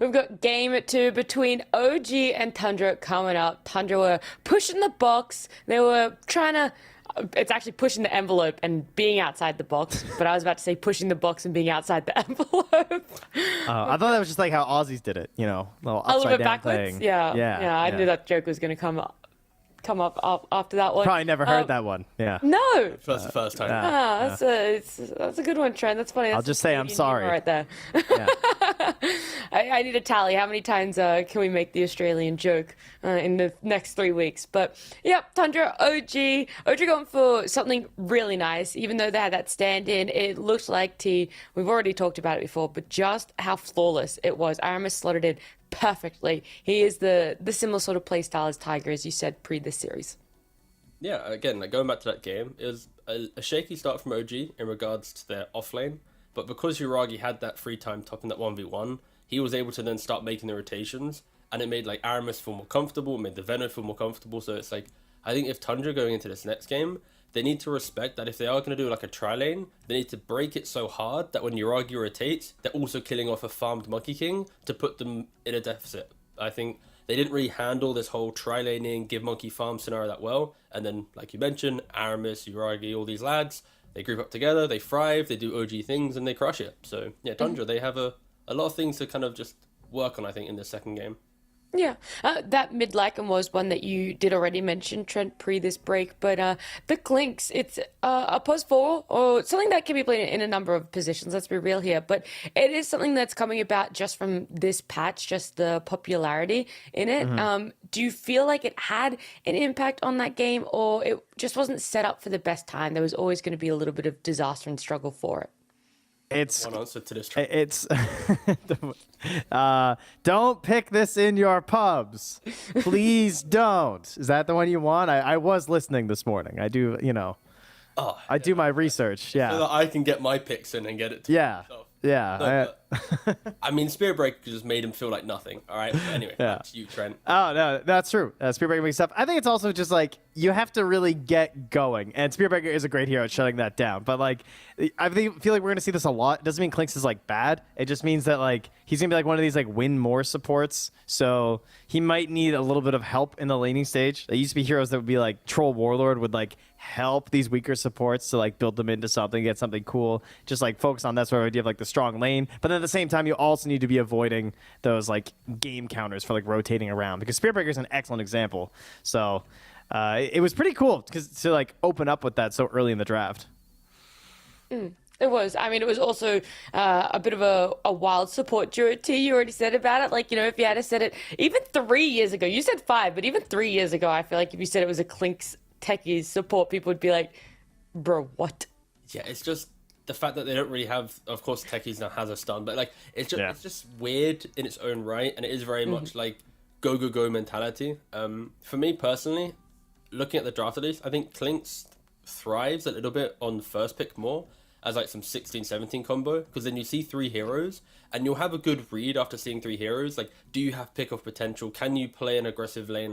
we've got game 2 between OG and Tundra coming up. Tundra were pushing the box. They were trying to... It's actually pushing the envelope and being outside the box, but I was about to say pushing the box and being outside the envelope. I thought that was just like how Aussies did it, you know, little A little upside bit down backwards. thing. Yeah. I knew that joke was going to come up after that one. Probably never heard that one. Yeah. No. That's the first time. That's a good one, Trent. That's funny. I'll just say I'm sorry. Right there. I need a tally. How many times can we make the Australian joke in the next 3 weeks? But yeah, Tundra, OG going for something really nice. Even though they had that stand-in, it looked like we've already talked about it before, but just how flawless it was. Aramis slotted in perfectly. He is the similar sort of play style as Tiger, as you said pre this series. Yeah, again, like going back to that game, it was a shaky start from OG in regards to their off lane, but because Uragi had that free time topping that 1v1, he was able to then start making the rotations, and it made like Aramis feel more comfortable, made the Venom feel more comfortable. So it's like, I think if Tundra going into this next game, they need to respect that if they are going to do like a tri-lane, they need to break it so hard that when Uragi rotates, they're also killing off a farmed Monkey King to put them in a deficit. I think they didn't really handle this whole tri-laning, give Monkey farm scenario that well. And then, like you mentioned, Aramis, Uragi, all these lads, they group up together, they thrive, they do OG things, and they crush it. So yeah, Tundra, they have a lot of things to kind of just work on, I think, in the second game. Yeah, that mid Lycan was one that you did already mention, Trent, pre this break. But the Clinks, it's a pos 4 or something that can be played in a number of positions. Let's be real here. But it is something that's coming about just from this patch, just the popularity in it. Do you feel like it had an impact on that game, or it just wasn't set up for the best time? There was always going to be a little bit of disaster and struggle for it. It's one answer to this. It's don't pick this in your pubs. Please don't. Is that the one you want? I was listening this morning. I do, you know. I do my research. Yeah. So that I can get my picks in and get it to myself. Yeah. No, I mean, Spirit Breaker just made him feel like nothing. All right. But anyway, back to you, Trent. Oh no, that's true. Spirit Breaker makes stuff. I think it's also just like you have to really get going, and Spirit Breaker is a great hero at shutting that down. But like, I feel like we're gonna see this a lot. It doesn't mean Clinks is like bad. It just means that like he's gonna be like one of these like win more supports. So he might need a little bit of help in the laning stage. There used to be heroes that would be like Troll Warlord would like help these weaker supports to like build them into something, get something cool. Just like focus on that sort of idea of like the strong lane. But then at the same time, you also need to be avoiding those like game counters for like rotating around, because Spirit Breaker is an excellent example. So it was pretty cool because to like open up with that so early in the draft. It was. I mean, it was also a bit of a wild support duo too. You already said about it. Like, you know, if you had said it even 3 years ago, you said 5, but even 3 years ago, I feel like if you said it was a Clinks techies support, people would be like, bro, what? Yeah, it's just the fact that they don't really have, of course, techies now has a stun, but like it's just weird in its own right, and it is very much like go mentality. For me personally, looking at the draft of these, I think Clinks thrives a little bit on first pick more as like some 16-17 combo, because then you see 3 heroes and you'll have a good read after seeing 3 heroes. Like, do you have pick off potential? Can you play an aggressive lane?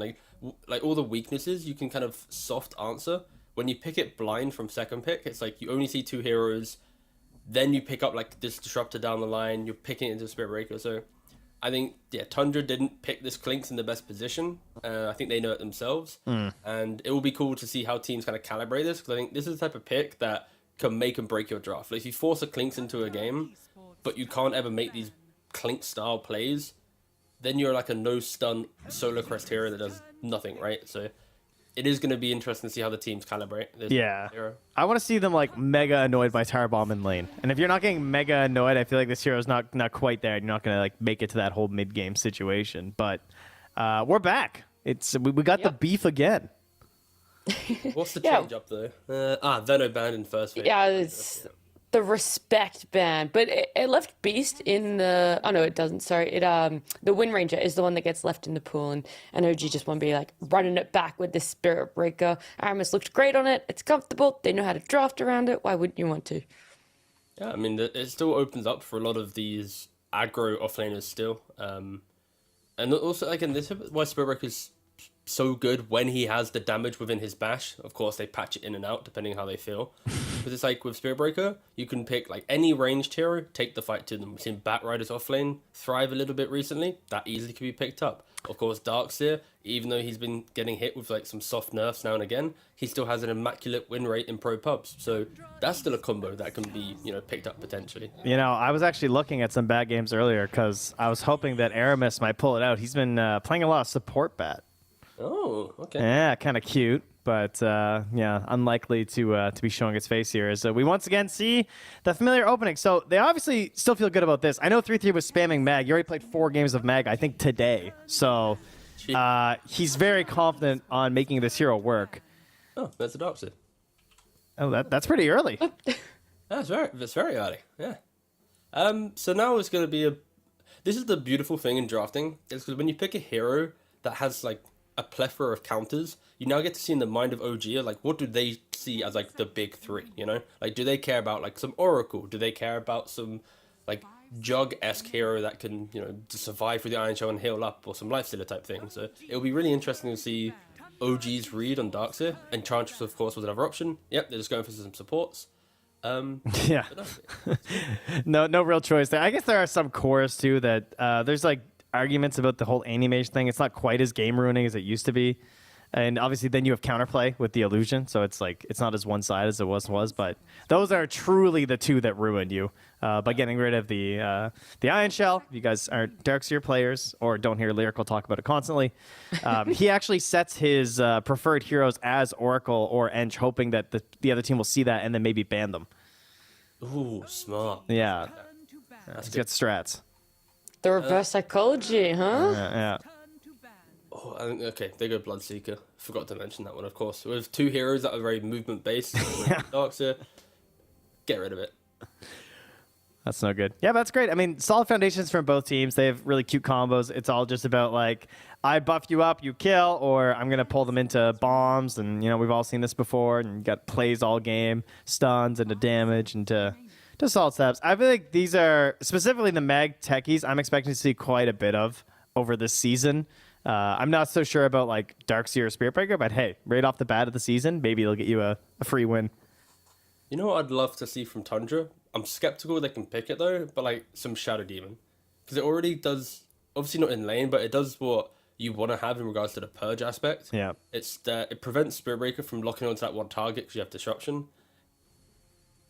Like all the weaknesses you can kind of soft answer. When you pick it blind from second pick, it's like you only see 2 heroes, then you pick up like this disruptor down the line, you're picking it into Spirit Breaker. So I think, yeah, Tundra didn't pick this Clinks in the best position. I think they know it themselves. And it will be cool to see how teams kind of calibrate this, because I think this is the type of pick that can make and break your draft. Like if you force a Clinks into a game, but you can't ever make these Clink style plays, then you're like a no stun solo crest hero that does nothing, right? So it is going to be interesting to see how the teams calibrate this hero. I want to see them like mega annoyed by Tower Bomb in lane. And if you're not getting mega annoyed, I feel like this hero's not quite there. You're not going to like make it to that whole mid game situation. But we're back. We got the beef again. What's the change up though? Venom banned in first phase. Yeah, it's the respect ban, but it left Beast in the. Oh no, it doesn't. Sorry, the Wind Ranger is the one that gets left in the pool, and OG just want to be like running it back with the Spirit Breaker. Aramis looked great on it. It's comfortable. They know how to draft around it. Why wouldn't you want to? Yeah, I mean, it still opens up for a lot of these aggro offlaners still, and also again, this is why Spirit Breaker's so good when he has the damage within his bash. Of course, they patch it in and out depending on how they feel. Because it's like with Spirit Breaker, you can pick like any ranged hero, take the fight to them. We've seen Batriders off lane thrive a little bit recently. That easily can be picked up. Of course, Darkseer, even though he's been getting hit with like some soft nerfs now and again, he still has an immaculate win rate in pro pubs. So that's still a combo that can be, picked up potentially. I was actually looking at some bad games earlier because I was hoping that Aramis might pull it out. He's been playing a lot of support bat. Oh, okay. Yeah, kind of cute, but unlikely to be showing its face here. As we once again see the familiar opening. So they obviously still feel good about this. I know 3-3 was spamming Mag. You already played 4 games of Mag, I think, today. So he's very confident on making this hero work. Oh, that's adopted. Oh, that's pretty early. That's very early. Yeah. So now it's going to be this is the beautiful thing in drafting, is because when you pick a hero that has like a plethora of counters, you now get to see in the mind of OG, like, what do they see as like the big 3, Like, do they care about like some Oracle? Do they care about some like Jug-esque hero that can, to survive through the Iron Shell and heal up, or some Lifestealer type thing? So it'll be really interesting to see OG's read on Darkseer, and Enchantress, of course, was another option. Yep, they're just going for some supports. Yeah. No real choice there. I guess there are some cores too that there's like arguments about the whole animation thing. It's not quite as game ruining as it used to be. And obviously then you have counterplay with the illusion, so it's like it's not as one-sided as it was, but those are truly the two that ruined you by getting rid of the Iron Shell. If you guys aren't Darkseer players or don't hear Lyrical talk about it constantly, he actually sets his preferred heroes as Oracle or Ench, hoping that the other team will see that and then maybe ban them. Ooh, smart. Yeah. Let's get strats. The reverse psychology, huh? Yeah. Oh, okay, they go Bloodseeker. Forgot to mention that one, of course. With 2 heroes that are very movement-based, Darkseer, get rid of it. That's no good. Yeah, but that's great. I mean, solid foundations from both teams. They have really cute combos. It's all just about, like, I buff you up, you kill, or I'm going to pull them into bombs. And, we've all seen this before. And you got plays all game, stuns into damage, into solid steps. I feel like these are, specifically the Mag techies, I'm expecting to see quite a bit of over this season. I'm not so sure about like Darkseer or Spirit Breaker, but hey, right off the bat of the season, maybe it'll get you a free win. You know what I'd love to see from Tundra? I'm skeptical they can pick it though, but like some Shadow Demon. Because it already does, obviously not in lane, but it does what you want to have in regards to the purge aspect. Yeah. It prevents Spirit Breaker from locking onto that one target because you have disruption.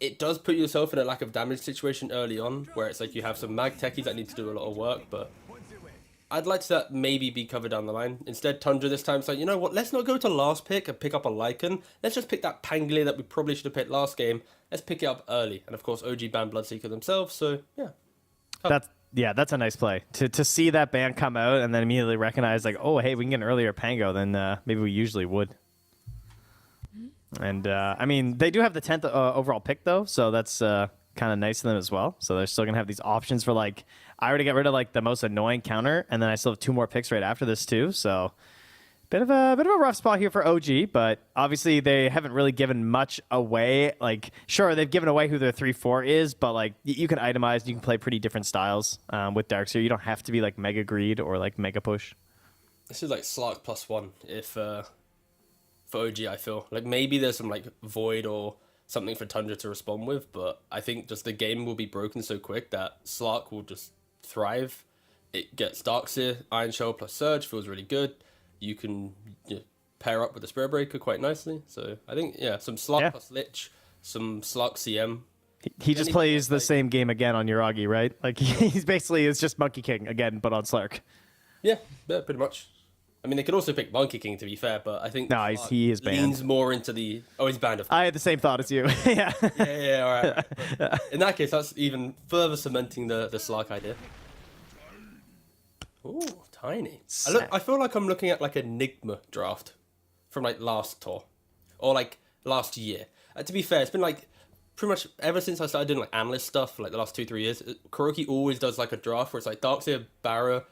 It does put yourself in a lack of damage situation early on, where it's like you have some Mag techies that need to do a lot of work, but I'd like to that maybe be covered down the line. Instead, Tundra this time, it's like, you know what, let's not go to last pick and pick up a Lycan. Let's just pick that Pangolier that we probably should have picked last game. Let's pick it up early. And of course, OG banned Bloodseeker themselves, so yeah. That's a nice play. To see that ban come out and then immediately recognize, like, oh, hey, we can get an earlier Pango than maybe we usually would. And, I mean, they do have the 10th overall pick, though, so that's kind of nice of them as well. So they're still going to have these options for, like, I already got rid of like the most annoying counter, and then I still have 2 more picks right after this too. So bit of a rough spot here for OG, but obviously they haven't really given much away. Like, sure, they've given away who their 3-4 is, but like you can itemize, you can play pretty different styles with Darkseer. You don't have to be like Mega Greed or like Mega Push. This is like Slark +1 if for OG. I feel like maybe there's some like Void or something for Tundra to respond with, but I think just the game will be broken so quick that Slark will just thrive. It gets Darkseer, Iron Shell plus Surge, feels really good. You can pair up with the Spirit Breaker quite nicely. So I think, some Slark plus Lich, some Slark CM. He just plays the same game again on Yuragi, right? Like he's basically, it's just Monkey King again, but on Slark. Yeah, pretty much. I mean, they could also pick Monkey King, to be fair, but I think he is banned. Leans more into the... Oh, he's banned. I had the same thought as you. Yeah. Yeah, all right. But in that case, that's even further cementing the Slark idea. Ooh, tiny. I feel like I'm looking at like a Enigma draft from like last tour. Or like last year. To be fair, it's been like pretty much ever since I started doing like analyst stuff for like the last 2-3 years. Kuroki always does like a draft where it's like Darkseer, Barra,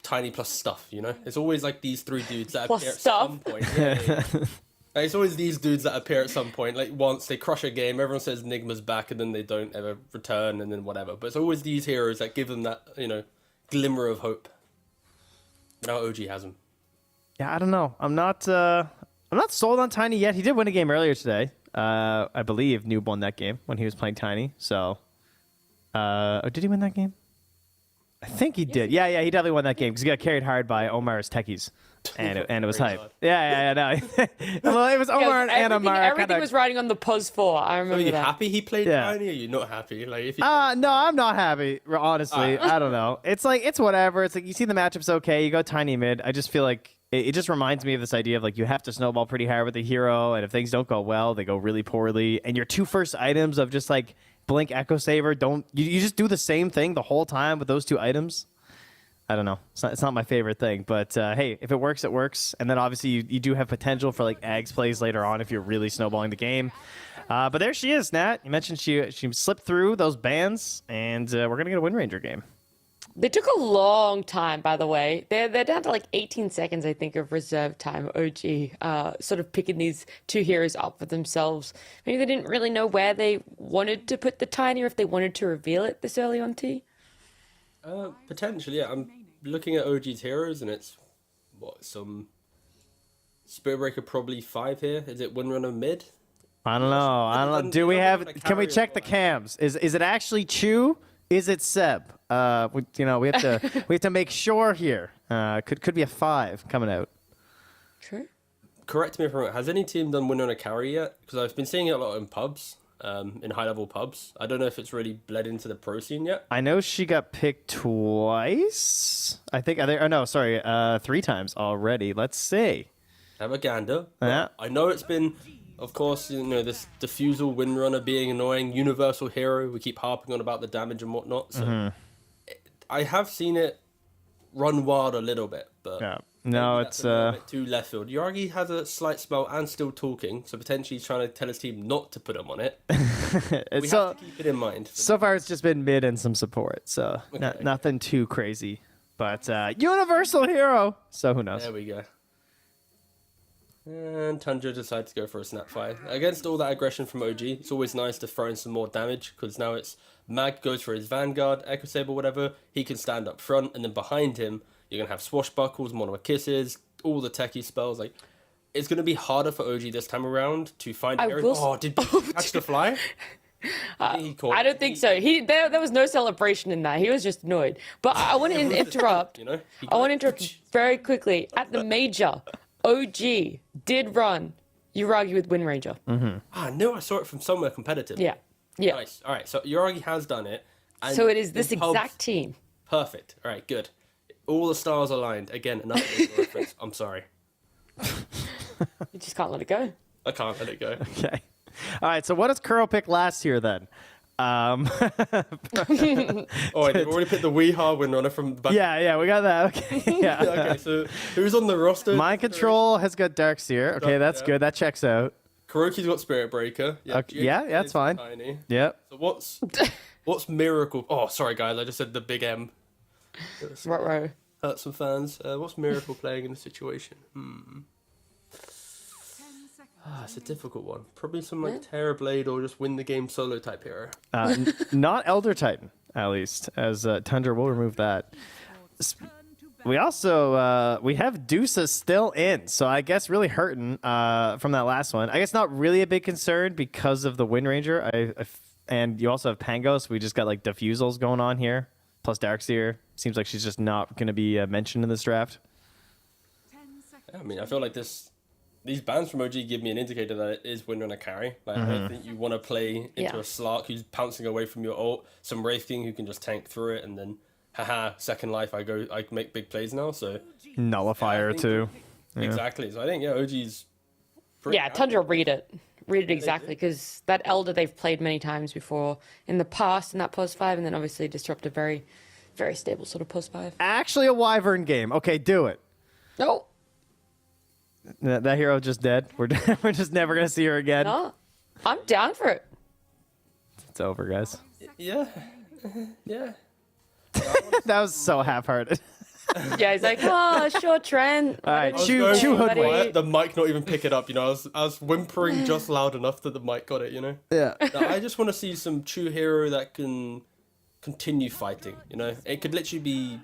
Tiny plus stuff, It's always like these 3 dudes that appear at some point. Yeah. Like, it's always these dudes that appear at some point. Like once they crush a game, everyone says Enigma's back, and then they don't ever return, and then whatever. But it's always these heroes that give them that, glimmer of hope. Now OG has them. Yeah, I don't know. I'm not sold on Tiny yet. He did win a game earlier today. I believe Noob won that game when he was playing Tiny. So, did he win that game? I think he did. Yeah, he definitely won that game because he got carried hard by Omar's techies, and it was hype. Yeah, no. Well, it was Omar and Omar. Everything was riding on the Puz 4. I remember Are you that. happy he played Tiny, or are you not happy? Like, if you... No, I'm not happy. Honestly, I don't know. It's like it's whatever. It's like you see the matchup's okay. You go Tiny mid. I just feel like it just reminds me of this idea of like you have to snowball pretty hard with the hero, and if things don't go well, they go really poorly. And your two first items of just like Blink Echo Saver, you just do the same thing the whole time with those two items. I don't know. It's not my favorite thing, but hey, if it works, it works. And then obviously you do have potential for like Ags plays later on if you're really snowballing the game. But there she is, Nat. You mentioned she slipped through those bans, and we're gonna get a Wind Ranger game. They took a long time, by the way. They're down to like 18 seconds, I think, of reserve time. OG, sort of picking these two heroes up for themselves. Maybe they didn't really know where they wanted to put the Tiny, or if they wanted to reveal it this early on. T. Potentially, yeah. I'm looking at OG's heroes, and it's some Spirit Breaker probably 5 here. Is it Windrunner mid? I don't know. Do we have? Can we check the cams? Is it actually Chu? Is it Seb? We have to make sure here. Could be a 5 coming out. True. Correct me if I'm wrong. Has any team done Windrunner carry yet? Because I've been seeing it a lot in pubs. In high-level pubs. I don't know if it's really bled into the pro scene yet. I know she got picked twice. I think. 3 times already. Let's see. Have a gander. Yeah. I know it's been, of course, this Diffusal Windrunner being annoying, universal hero. We keep harping on about the damage and whatnot. So I have seen it run wild a little bit, but yeah. No, it's a little bit too left field. Yoragi has a slight spell and still talking, so potentially he's trying to tell his team not to put him on it. We have to keep it in mind. So far, it's just been mid and some support, so nothing too crazy. But universal hero, so who knows? There we go. And Tundra decides to go for a Snapfire. Against all that aggression from OG, it's always nice to throw in some more damage, because now it's Mag goes for his Vanguard, Echo Saber, whatever. He can stand up front, and then behind him, you're going to have Swashbuckles, Mono Kisses, all the techie spells. Like, it's going to be harder for OG this time around to find areas. Oh, did he catch the fly? I don't think so. There was no celebration in that. He was just annoyed. But I want to interrupt. I want to interrupt very quickly. At the major, OG did run Uragi with Wind Ranger. I knew I saw it from somewhere competitive. Yeah. Nice. All right, so Uragi has done it. And so it is this exact team. Perfect. All right, good. All the stars aligned. Again, another reference. I'm sorry. You just can't let it go. I can't let it go. Okay. All right, so what does Kuro pick last year then? Oh, wait, they've already picked the Weehaw Windrunner from back. Yeah, we got that. Okay. Yeah. Okay, so who's on the roster? Mind Control has got Darkseer. Okay, that's good. That checks out. Kuroki's got Spirit Breaker. Yeah, that's fine. Tiny. Yep. So what's Miracle? Oh, sorry guys, I just said the big M. Right. Hurt some fans. What's Miracle playing in the situation? It's a difficult one. Probably some like Terrorblade or just win the game solo type hero. Not Elder Titan, at least, as Tundra will remove that. We also we have Dusa still in, so I guess really hurting from that last one. I guess not really a big concern because of the Wind Ranger. And you also have Pango, so we just got like Diffusals going on here. Plus Darkseer. Seems like she's just not going to be mentioned in this draft. Yeah, I mean, I feel like these bans from OG give me an indicator that it is Windrunner carry. Like, I don't think you want to play into a Slark who's pouncing away from your ult, some Wraith King who can just tank through it, and then, second life, I make big plays now, so... Nullifier, too. Yeah. Exactly. So I think, OG's... Tundra read it exactly, because that Elder they've played many times before in the past in that post 5, and then obviously disrupt a very, very stable sort of post 5. Actually a Wyvern game. Okay, do it. No. That hero just dead. We're just never going to see her again. No, I'm down for it. It's over, guys. Yeah. Yeah. That was so half-hearted. Yeah, he's like, oh, sure, Trent. All right, Chew Hoodwink. The mic not even pick it up, I was whimpering just loud enough that the mic got it, Yeah. I just want to see some true hero that can continue fighting, It could literally be...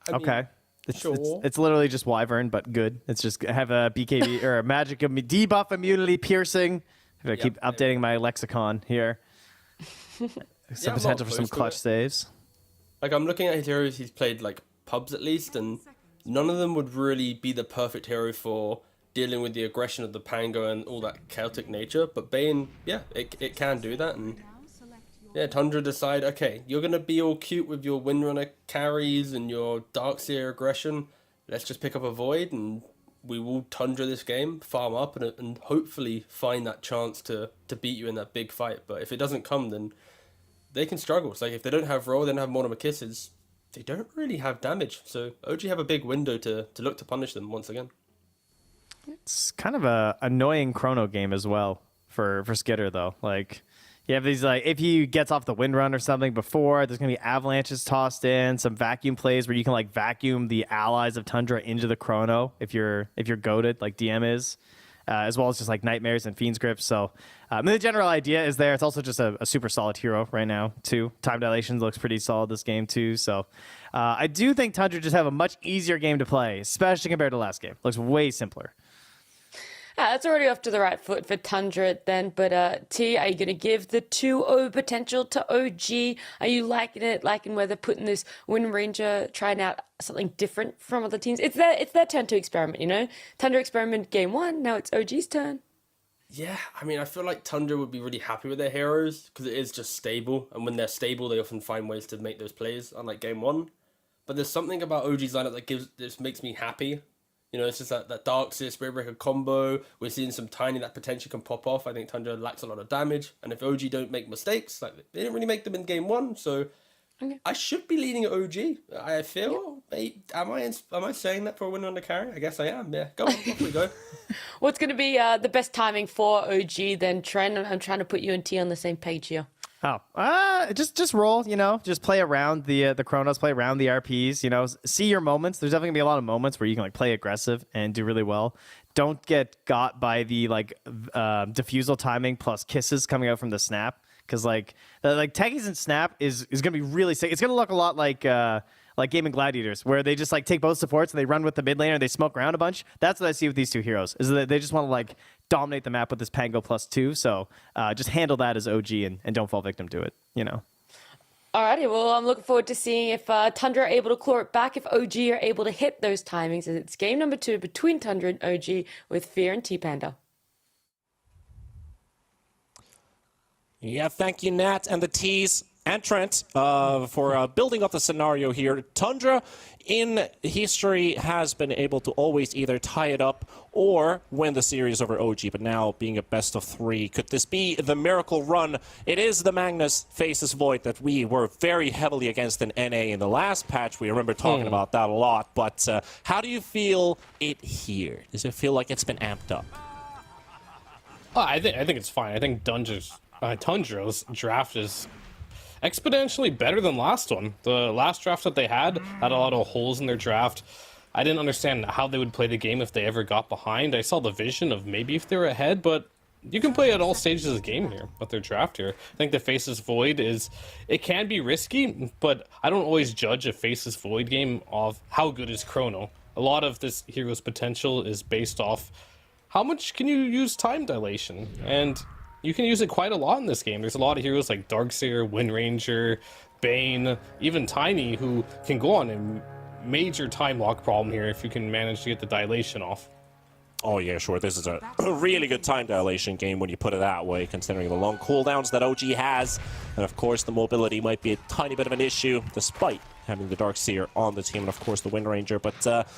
Okay. It's literally just Wyvern, but good. It's just have a BKB or a magic debuff immunity piercing. I'm gonna keep updating my lexicon here. Some potential for some clutch saves. Like, I'm looking at his heroes he's played, like, pubs at least, and none of them would really be the perfect hero for dealing with the aggression of the Pango and all that chaotic nature. But Bane, yeah, it can do that. And yeah, Tundra decide, okay, you're going to be all cute with your Windrunner carries and your Darkseer aggression. Let's just pick up a Void and we will Tundra this game, farm up, and hopefully find that chance to beat you in that big fight. But if it doesn't come, then they can struggle. It's like if they don't have Roll, they don't have Mortimer Kisses, they don't really have damage. So OG have a big window to look to punish them once again. It's kind of a annoying chrono game as well for Skitter though. Like you have these like if he gets off the Windrun or something before, there's gonna be avalanches tossed in, some vacuum plays where you can like vacuum the allies of Tundra into the chrono if you're goated like DM is. As well as just like Nightmares and Fiend's Grip. So the general idea is there. It's also just a super solid hero right now, too. Time Dilation looks pretty solid this game, too. So I do think Tundra just have a much easier game to play, especially compared to last game. Looks way simpler. That's already off to the right foot for Tundra then. But T, are you going to give the 2-0 potential to OG? Are you liking it? Liking where they're putting this Wind Ranger, trying out something different from other teams? It's their turn to experiment, you know? Tundra experiment game 1, now it's OG's turn. Yeah, I mean, I feel like Tundra would be really happy with their heroes because it is just stable. And when they're stable, they often find ways to make those plays, unlike game 1. But there's something about OG's lineup that just makes me happy. You know, it's just that Darkseer Spiritbreaker combo. We're seeing some tiny that potentially can pop off. I think Tundra lacks a lot of damage. And if OG don't make mistakes, like they didn't really make them in game 1, so I should be leading at OG. I feel. Am I saying that for a win on the carry? I guess I am. Yeah, go on, off we go. What's going to be the best timing for OG then, Trent? I'm trying to put you and T on the same page here. Just roll, you know, just play around the chronos, play around the RPs, you know, see your moments. There's definitely gonna be a lot of moments where you can like play aggressive and do really well. Don't get got by the like diffusal timing plus kisses coming out from the snap. Cause like Techies and snap is gonna be really sick. It's gonna look a lot like Gaming Gladiators, where they just like take both supports and they run with the mid laner and they smoke around a bunch. That's what I see with these two heroes, is that they just want to like dominate the map with this Pango +2. So just handle that as OG and don't fall victim to it, you know. Alrighty, well, I'm looking forward to seeing if Tundra are able to claw it back, if OG are able to hit those timings. As it's game number 2 between Tundra and OG with Fear and T-Panda. Yeah, thank you, Nat and the T's and Trent for building up the scenario here. Tundra in history has been able to always either tie it up or win the series over OG, but now being a best of 3, could this be the miracle run? It is the Magnus faces Void that we were very heavily against in NA in the last patch. We remember talking about that a lot, but how do you feel it here? Does it feel like it's been amped up? Oh, I think it's fine. I think Tundra's draft is exponentially better than last one. The last draft that they had a lot of holes in their draft. I didn't understand how they would play the game if they ever got behind. I saw the vision of maybe if they were ahead, but you can play at all stages of the game here with their draft here. I think the Faceless Void it can be risky, but I don't always judge a Faceless Void game off how good is Chrono. A lot of this hero's potential is based off how much can you use time dilation, and you can use it quite a lot in this game. There's a lot of heroes like Darkseer, Wind Ranger, Bane, even Tiny, who can go on a major time lock problem here if you can manage to get the dilation off. Oh yeah, sure. This is a really good time dilation game when you put it that way, considering the long cooldowns that OG has. And of course, the mobility might be a tiny bit of an issue, despite having the Darkseer on the team, and of course the Wind Ranger. But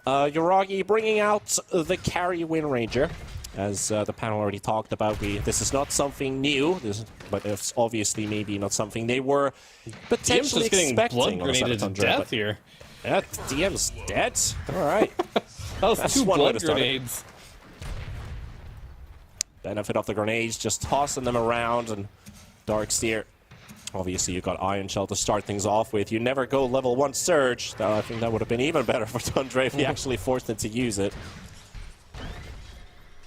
Yoragi bringing out the carry Wind Ranger. As the panel already talked about, this is not something new, but it's obviously maybe not something they were potentially expecting. Blood grenaded to death here. Yeah, DM's dead. All right. That was 2 blood grenades. Benefit of the grenades, just tossing them around, and Darkseer. Obviously, you got Iron Shell to start things off with. You never go level 1 Surge. I think that would have been even better for Tundra if he actually forced it to use it.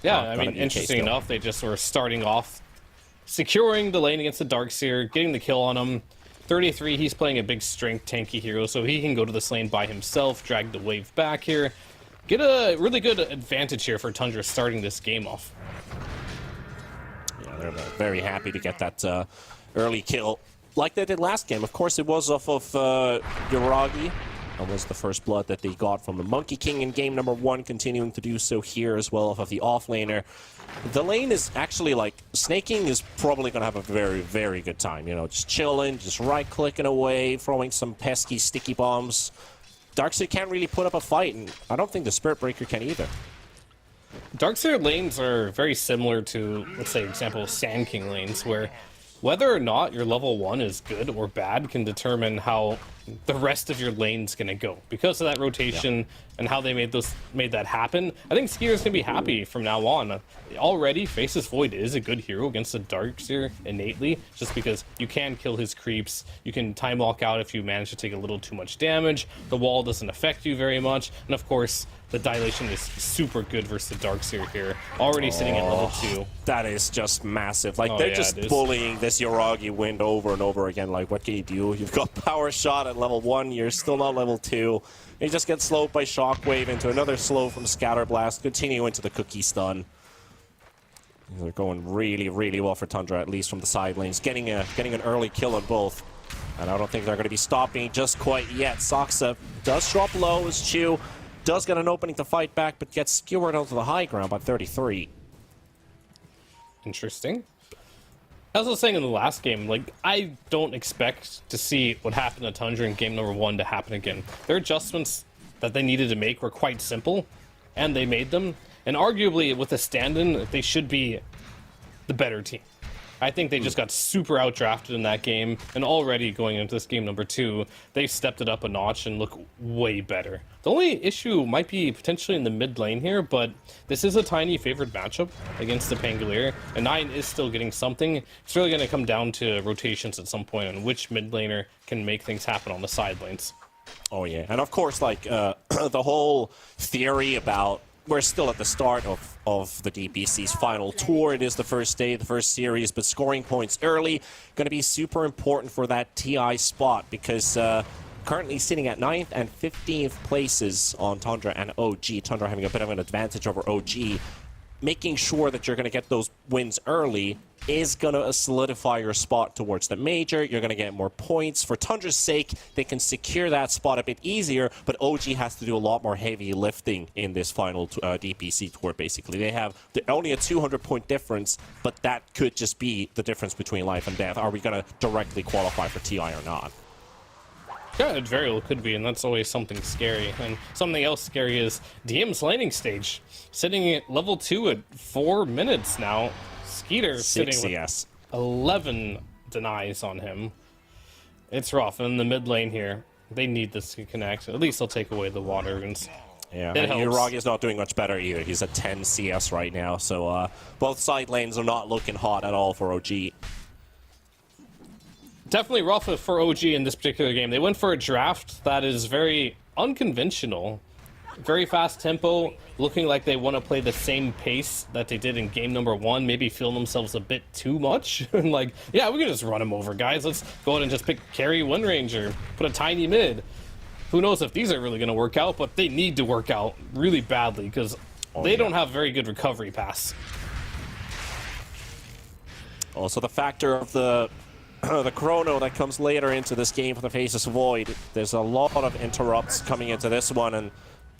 Yeah, I mean, interesting enough, they just were starting off securing the lane against the Darkseer, getting the kill on him. 33, he's playing a big strength tanky hero, so he can go to this lane by himself, drag the wave back here. Get a really good advantage here for Tundra starting this game off. Yeah, they're very happy to get that early kill like they did last game. Of course, it was off of Yoragi. That was the first blood that they got from the Monkey King in game number 1, continuing to do so here as well off of the offlaner. The lane is actually like, Snaking is probably going to have a very, very good time. You know, just chilling, just right-clicking away, throwing some pesky sticky bombs. Darkseid can't really put up a fight, and I don't think the Spirit Breaker can either. Darkseid lanes are very similar to, let's say, example, Sand King lanes, where whether or not your level 1 is good or bad can determine how the rest of your lane's gonna go. Because of that rotation and how they made that happen, I think Skeeter's gonna be happy from now on. Already, Faceless Void is a good hero against the Darkseer innately, just because you can kill his creeps, you can time walk out if you manage to take a little too much damage, the wall doesn't affect you very much, and of course, the dilation is super good versus the Darkseer here. Already sitting at level 2. That is just massive. Like, they're just bullying this Yoragi wind over and over again. Like, what can you do? You've got Power Shot at level 1, you're still not level 2. You just get slowed by Shockwave into another slow from Scatter Blast, continue into the Cookie Stun. They're going really, really well for Tundra, at least from the side lanes. Getting an early kill on both. And I don't think they're going to be stopping just quite yet. Saksa does drop low as Chu does get an opening to fight back, but gets skewered onto the high ground by 33. Interesting. As I was saying in the last game, like, I don't expect to see what happened to Tundra in game number 1 to happen again. Their adjustments that they needed to make were quite simple, and they made them. And arguably, with a stand-in, they should be the better team. I think they just got super outdrafted in that game, and already going into this game number 2, they stepped it up a notch and look way better. The only issue might be potentially in the mid lane here, but this is a tiny favored matchup against the Pangolier, and 9 is still getting something. It's really going to come down to rotations at some point and which mid laner can make things happen on the side lanes. Oh yeah, and of course, like, the whole theory about we're still at the start of the DPC's final tour. It is the first day, the first series, but scoring points early going to be super important for that TI spot because currently sitting at 9th and 15th places on Tundra and OG. Tundra having a bit of an advantage over OG. Making sure that you're going to get those wins early is going to solidify your spot towards the major. You're going to get more points. For Tundra's sake, they can secure that spot a bit easier, but OG has to do a lot more heavy lifting in this final DPC tour, basically. They have only a 200-point difference, but that could just be the difference between life and death. Are we going to directly qualify for TI or not? Yeah, it very well could be, and that's always something scary. And something else scary is DM's landing stage. Sitting at level 2 at 4 minutes now. Skeeter sitting with 11 denies on him. It's rough. And in the mid lane here, they need this to connect. At least they'll take away the water runes. Yeah, and Uragi is not doing much better either. He's at 10 CS right now, so both side lanes are not looking hot at all for OG. Definitely rough for OG in this particular game. They went for a draft that is very unconventional. Very fast tempo, looking like they want to play the same pace that they did in game number 1, maybe feeling themselves a bit too much. And like, yeah, we can just run them over, guys. Let's go ahead and just pick carry Wind Ranger, put a tiny mid. Who knows if these are really going to work out, but they need to work out really badly because they don't have very good recovery paths. Also, the factor of the chrono that comes later into this game for the Faceless Void. There's a lot of interrupts coming into this one, and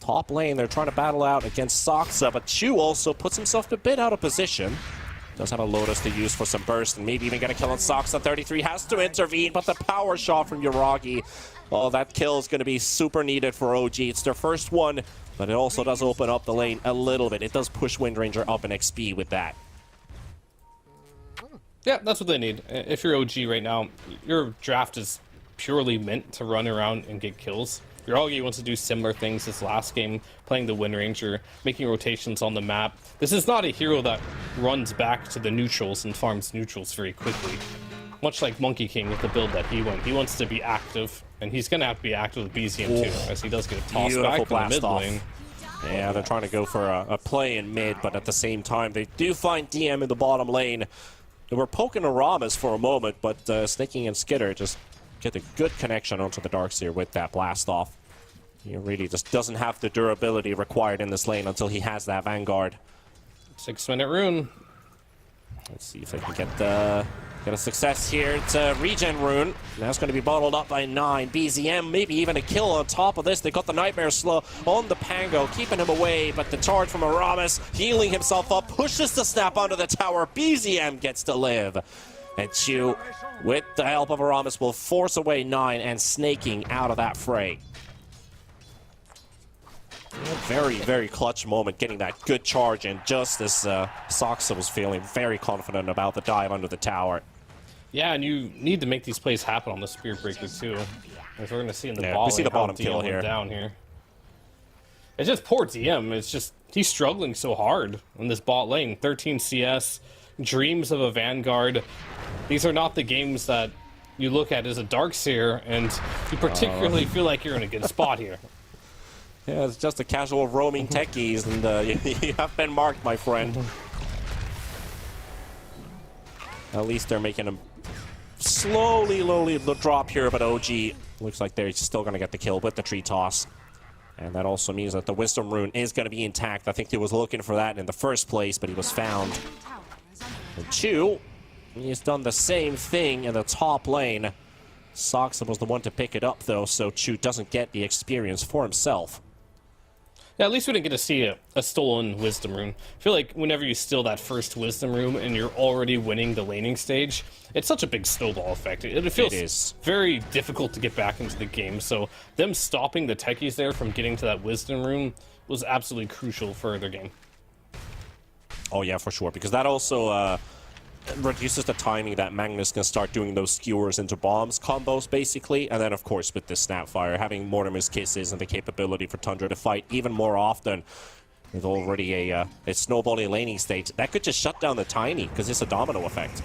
top lane, they're trying to battle out against Saksa, but Chu also puts himself a bit out of position. Does have a Lotus to use for some burst, and maybe even get a kill on Saksa. 33 has to intervene, but the power shot from Uragi, oh, that kill is going to be super needed for OG. It's their first one, but it also does open up the lane a little bit. It does push Wind Ranger up in XP with that. Yeah, that's what they need. If you're OG right now, your draft is purely meant to run around and get kills. Uragi wants to do similar things this last game, playing the Wind Ranger, making rotations on the map. This is not a hero that runs back to the neutrals and farms neutrals very quickly. Much like Monkey King with the build that he went. He wants to be active, and he's going to have to be active with BZM too, as he does get a toss back from the mid lane. Yeah, they're trying to go for a play in mid, but at the same time, they do find DM in the bottom lane. They were poking Aramis for a moment, but Snaking and Skitter just get a good connection onto the Darkseer with that blast off. He really just doesn't have the durability required in this lane until he has that Vanguard. 6-minute rune. Let's see if they can get a success here. It's a regen rune. That's going to be bottled up by 9. BZM, maybe even a kill on top of this. They got the Nightmare Slow on the Pango, keeping him away, but the charge from Aramis, healing himself up, pushes the snap onto the tower. BZM gets to live. And Chu, with the help of Aramis, will force away 9 and snaking out of that fray. Very, very clutch moment, getting that good charge in just as Soxa was feeling very confident about the dive under the tower. Yeah, and you need to make these plays happen on the Spirit Breaker too. As we're going to see in the bottom. We see the bottom kill here. Down here. It's just poor DM. It's just, he's struggling so hard in this bot lane. 13 CS, dreams of a Vanguard. These are not the games that you look at as a Darkseer, and you particularly feel like you're in a good spot here. Yeah, it's just a casual roaming techies, and you have been marked, my friend. At least they're making him slowly drop here, but OG looks like they're still going to get the kill with the tree toss. And that also means that the Wisdom Rune is going to be intact. I think he was looking for that in the first place, but he was found. And Chu, he's done the same thing in the top lane. Soxa was the one to pick it up, though, so Chu doesn't get the experience for himself. Yeah, at least we didn't get to see a stolen Wisdom Rune. I feel like whenever you steal that first Wisdom Rune and you're already winning the laning stage, it's such a big snowball effect. It feels very difficult to get back into the game, so them stopping the techies there from getting to that Wisdom Rune was absolutely crucial for their game. Oh yeah, for sure, because that also reduces the timing that Magnus can start doing those skewers into bombs combos, basically. And then, of course, with this Snapfire, having Mortimer's Kisses and the capability for Tundra to fight even more often with already a snowballing laning state, that could just shut down the Tiny, because it's a domino effect.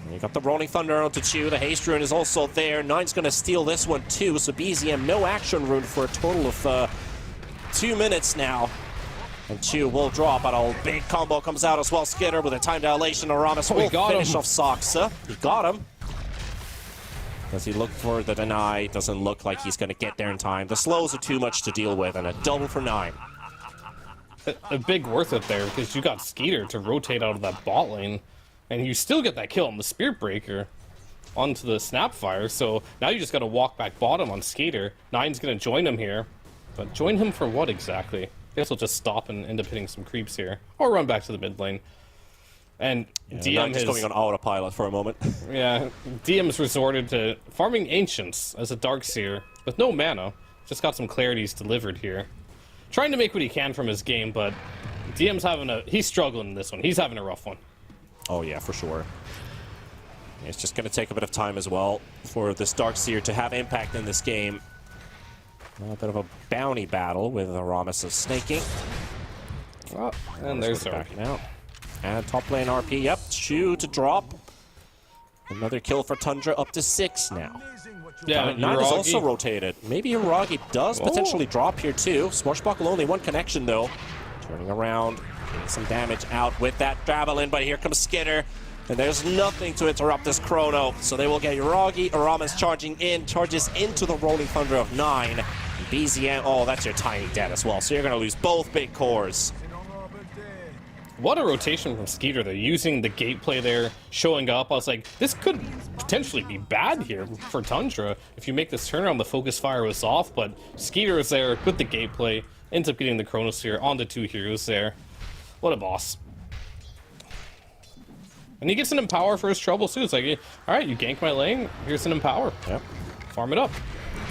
And you got the Rolling Thunder onto Chu. The Haste Rune is also there. 9's going to steal this one, too. So BZM, no action rune for a total of 2 minutes now. And Chu will drop, but a big combo comes out as well. Skitter with a time dilation. Aramis will finish off Soxa. He got him. Does he look for the deny? Doesn't look like he's going to get there in time. The slows are too much to deal with, and a double for 9. A big worth it there, because you got Skeeter to rotate out of that bot lane, and you still get that kill on the Spirit Breaker onto the Snapfire, so now you just got to walk back bottom on Skeeter. 9's going to join him here, but join him for what exactly? I guess we'll just stop and end up hitting some creeps here, or run back to the mid lane. And DM just going on autopilot for a moment. Yeah, DM's resorted to farming Ancients as a Darkseer with no mana. Just got some clarities delivered here. Trying to make what he can from his game, but DM's he's struggling in this one. He's having a rough one. Oh yeah, for sure. It's just going to take a bit of time as well for this Darkseer to have impact in this game. A bit of a bounty battle with Aramis snaking. Oh, and there's backing out. And top lane RP, yep, Chu to drop. Another kill for Tundra, up to 6 now. Yeah, 9 is also rotated. Maybe Hiragi does potentially drop here too. Swashbuckle only 1 connection though. Turning around, getting some damage out with that Javelin, but here comes Skitter. And there's nothing to interrupt this Chrono. So they will get Hiragi. Aramis charging in, charges into the Rolling Thunder of 9. BZM, oh, that's your Tiny dead as well. So you're going to lose both big cores. What a rotation from Skeeter. They're using the gateplay there, showing up. I was like, this could potentially be bad here for Tundra. If you make this turnaround, the focus fire was off, but Skeeter is there with the gateplay, ends up getting the Chronosphere on the 2 heroes there. What a boss. And he gets an Empower for his trouble too. It's like, alright, you gank my lane, here's an Empower. Yep. Farm it up.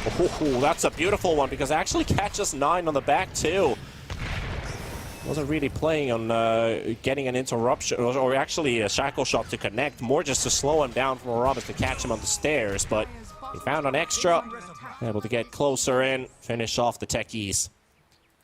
Oh, that's a beautiful one, because it actually catches 9 on the back too. Wasn't really playing on getting an interruption, or actually a shackle shot to connect, more just to slow him down for Aramis to catch him on the stairs, but he found an extra, able to get closer in, finish off the techies.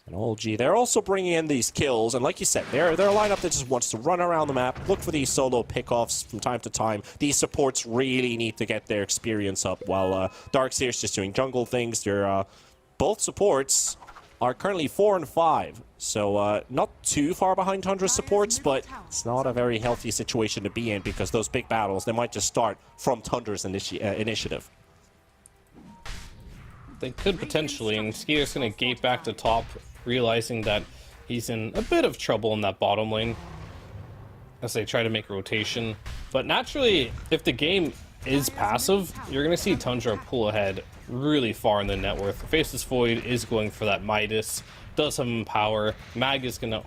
And OG, they're also bringing in these kills, and like you said, they're a lineup that just wants to run around the map, look for these solo pickoffs from time to time. These supports really need to get their experience up, while Darkseer's just doing jungle things. They're both supports are currently 4 and 5, so not too far behind Tundra's supports, but it's not a very healthy situation to be in, because those big battles, they might just start from Tundra's initiative. they could potentially, and Skeeter's gonna gate back to top, realizing that he's in a bit of trouble in that bottom lane as they try to make a rotation. But naturally, if the game is passive, you're gonna see Tundra pull ahead really far in the net worth. Faceless Void is going for that Midas, does have Empower. Mag is gonna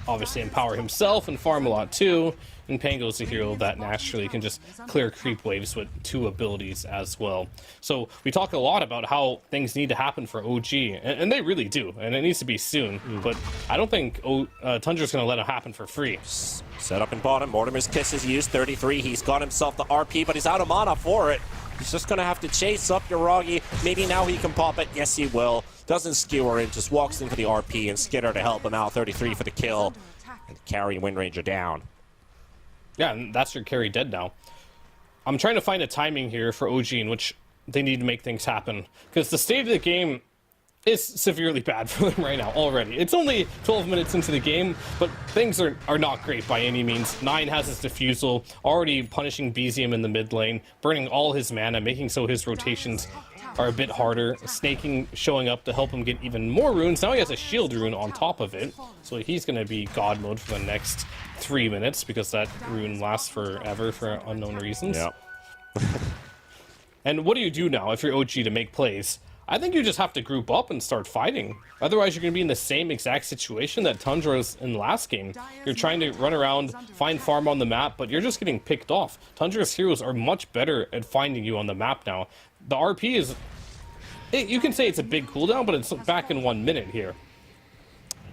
obviously empower himself and farm a lot too, and Pango's a hero that naturally can just clear creep waves with 2 abilities as well. So we talk a lot about how things need to happen for OG, and they really do, and it needs to be soon, but I don't think Tundra's gonna let it happen for free. Set up in bottom, Mortimer's Kiss is used, 33, he's got himself the RP, but he's out of mana for it. He's just gonna have to chase up Yuragi. Maybe now he can pop it. Yes, he will. Doesn't skewer in, just walks into the RP and Skitter to help him out. 33 for the kill. And carry Wind Ranger down. Yeah, and that's your carry dead now. I'm trying to find a timing here for OG in which they need to make things happen, because the state of the game is severely bad for them right now already. It's only 12 minutes into the game, but things are not great by any means. Nine has his defusal, already punishing BZM in the mid lane, burning all his mana, making so his rotations are a bit harder. Snaking showing up to help him get even more runes. Now he has a shield rune on top of it, so he's going to be god mode for the next 3 minutes, because that rune lasts forever for unknown reasons. Yep. And what do you do now if you're OG to make plays? I think you just have to group up and start fighting. Otherwise, you're going to be in the same exact situation that Tundra was in the last game. You're trying to run around, find farm on the map, but you're just getting picked off. Tundra's heroes are much better at finding you on the map now. The RP is... you can say it's a big cooldown, but it's back in 1 minute here.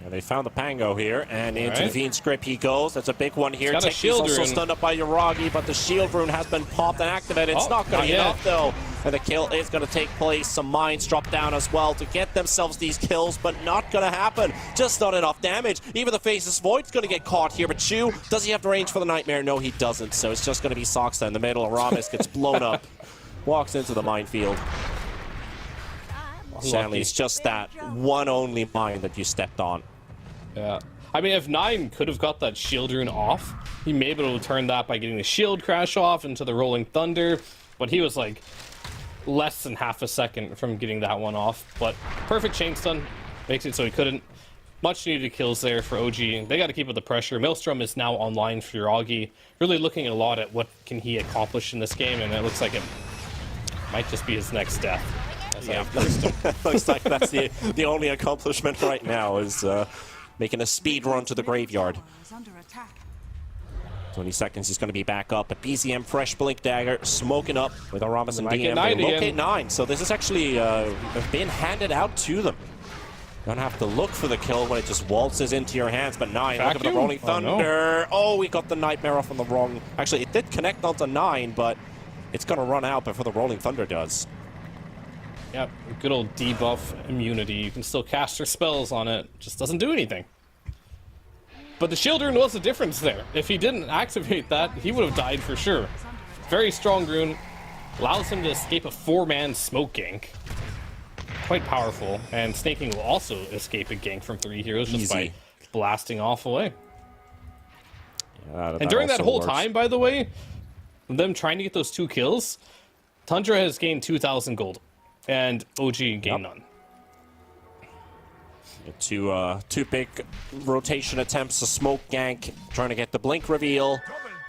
Yeah, they found the Pango here, and into the Fiend script he goes. That's a big one here. Techi's also stunned up by Yuragi, but the shield rune has been popped and activated. It's not going to be enough, though. And the kill is going to take place. Some mines drop down as well to get themselves these kills, but not going to happen. Just not enough damage. Even the Faceless Void's going to get caught here, but Chu, does he have the range for the Nightmare? No, he doesn't. So it's just going to be Soxa in the middle. Aramis gets blown up, walks into the minefield. Sadly, it's just that one only mine that you stepped on. Yeah. I mean, if Nine could have got that shield rune off, he may be able to turn that by getting the shield crash off into the Rolling Thunder, but he was like less than half a second from getting that one off. But perfect chain stun makes it so he couldn't. Much needed kills there for OG. They got to keep up the pressure. Maelstrom is now online for Yuragi. Really looking a lot at what can he accomplish in this game, and it looks like it might just be his next death. Yeah, looks like that's the only accomplishment right now is making a speed run to the graveyard. 20 seconds, he's going to be back up. But BZM, fresh Blink Dagger, smoking up with Aramis and DM. Locate 9, so this is actually being handed out to them. Don't have to look for the kill when it just waltzes into your hands, but 9, look at the Rolling Thunder. Oh, we got the Nightmare off on the wrong... Actually, it did connect onto 9, but it's going to run out before the Rolling Thunder does. Yeah, good old debuff immunity. You can still cast your spells on it. Just doesn't do anything. But the shield rune was the difference there. If he didn't activate that, he would have died for sure. Very strong rune. Allows him to escape a 4-man smoke gank. Quite powerful. And Snaking will also escape a gank from 3 heroes just by blasting off away. Yeah, and during that whole time, by the way, them trying to get those 2 kills, Tundra has gained 2,000 gold. And OG gained none. Two big rotation attempts, a smoke gank, trying to get the blink reveal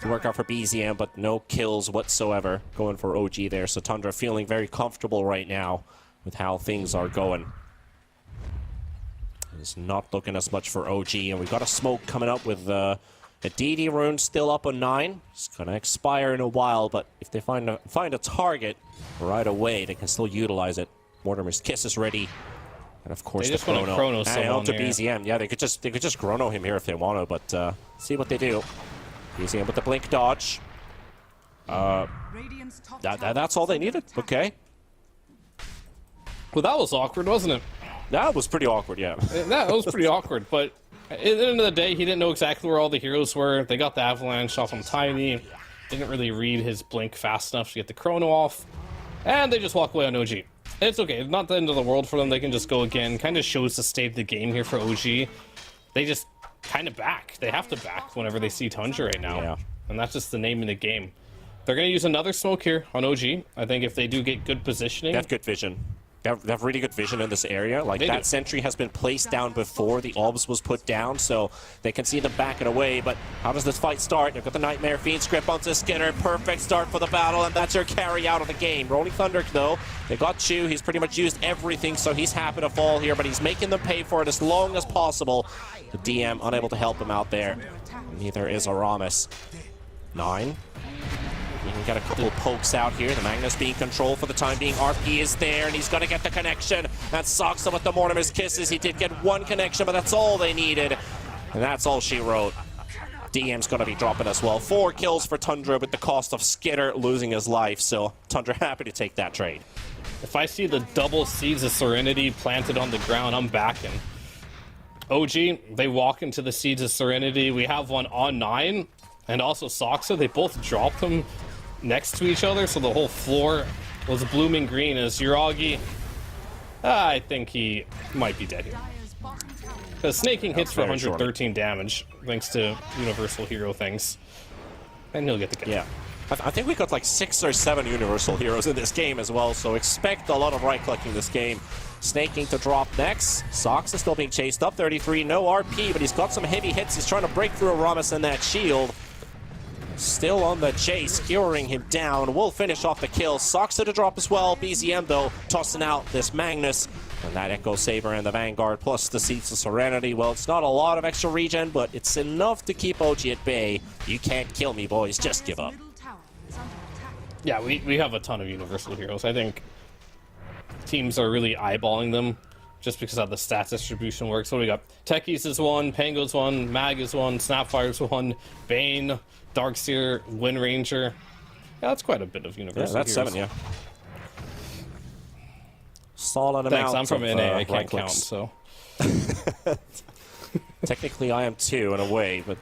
to work out for BZM, but no kills whatsoever going for OG there. So Tundra feeling very comfortable right now with how things are going. It's not looking as much for OG, and we've got a smoke coming up with a DD rune still up on 9. It's gonna expire in a while, but if they find a target right away, they can still utilize it. Mortimer's Kiss is ready, and of course they the just want to chrono someone to BZM. Yeah, they could just chrono him here if they want to, but see what they do. BZM with the blink dodge. That's all they needed. Okay. Well, that was awkward, wasn't it? That was pretty awkward. Yeah. That was pretty awkward, but. At the end of the day, he didn't know exactly where all the heroes were. They got the avalanche off on Tiny. Didn't really read his blink fast enough to get the chrono off. And they just walk away on OG. It's okay. It's not the end of the world for them. They can just go again. Kind of shows the state of the game here for OG. They just kind of back. They have to back whenever they see Tundra right now. Yeah. And that's just the name of the game. They're going to use another smoke here on OG. I think if they do get good positioning... They have good vision. They have really good vision in this area. Like, They that do. sentry has been placed down before the orbs was put down, so they can see them backing away. But how does this fight start? They've got the Nightmare Fiend script onto Skinner. Perfect start for the battle, and that's your carry out of the game. Rolling Thunder, though, they got Chu. He's pretty much used everything, so he's happy to fall here, but he's making them pay for it as long as possible. The DM unable to help him out there. Neither is Aramis. 9. We got a couple of pokes out here. The Magnus being controlled for the time being. RP is there, and he's going to get the connection. That Soxa with the Mortimer's Kisses. He did get one connection, but that's all they needed. And that's all she wrote. DM's going to be dropping as well. 4 kills for Tundra with the cost of Skitter losing his life. So Tundra happy to take that trade. If I see the double Seeds of Serenity planted on the ground, I'm backing. OG, they walk into the Seeds of Serenity. We have one on 9, and also Soxa. They both dropped them next to each other, so the whole floor was blooming green. As Uragi, I think he might be dead here. Because Snaking hits for 113 damage, thanks to Universal Hero things. And he'll get the kill. Yeah. I think we got like 6 or 7 Universal Heroes in this game as well, so expect a lot of right-clicking this game. Snaking to drop next. Sox is still being chased up. 33, no RP, but he's got some heavy hits. He's trying to break through Aramis in that shield. Still on the chase, curing him down. Will finish off the kill. Soxa to drop as well. BZM, though, tossing out this Magnus. And that Echo Saber and the Vanguard, plus the Seeds of Serenity. Well, it's not a lot of extra regen, but it's enough to keep OG at bay. You can't kill me, boys. Just give up. Yeah, we have a ton of Universal Heroes. I think teams are really eyeballing them just because of how the stats distribution works. So we got Techies is 1, Pango's 1, Mag is 1, Snapfire's 1, Bane, Darkseer, Wind Ranger. Yeah, that's quite a bit of Universal Heroes. Yeah, that's 7, yeah. Solid amount. Thanks, I'm from of, NA, I can't right count, so. Technically, I am 2 in a way, but...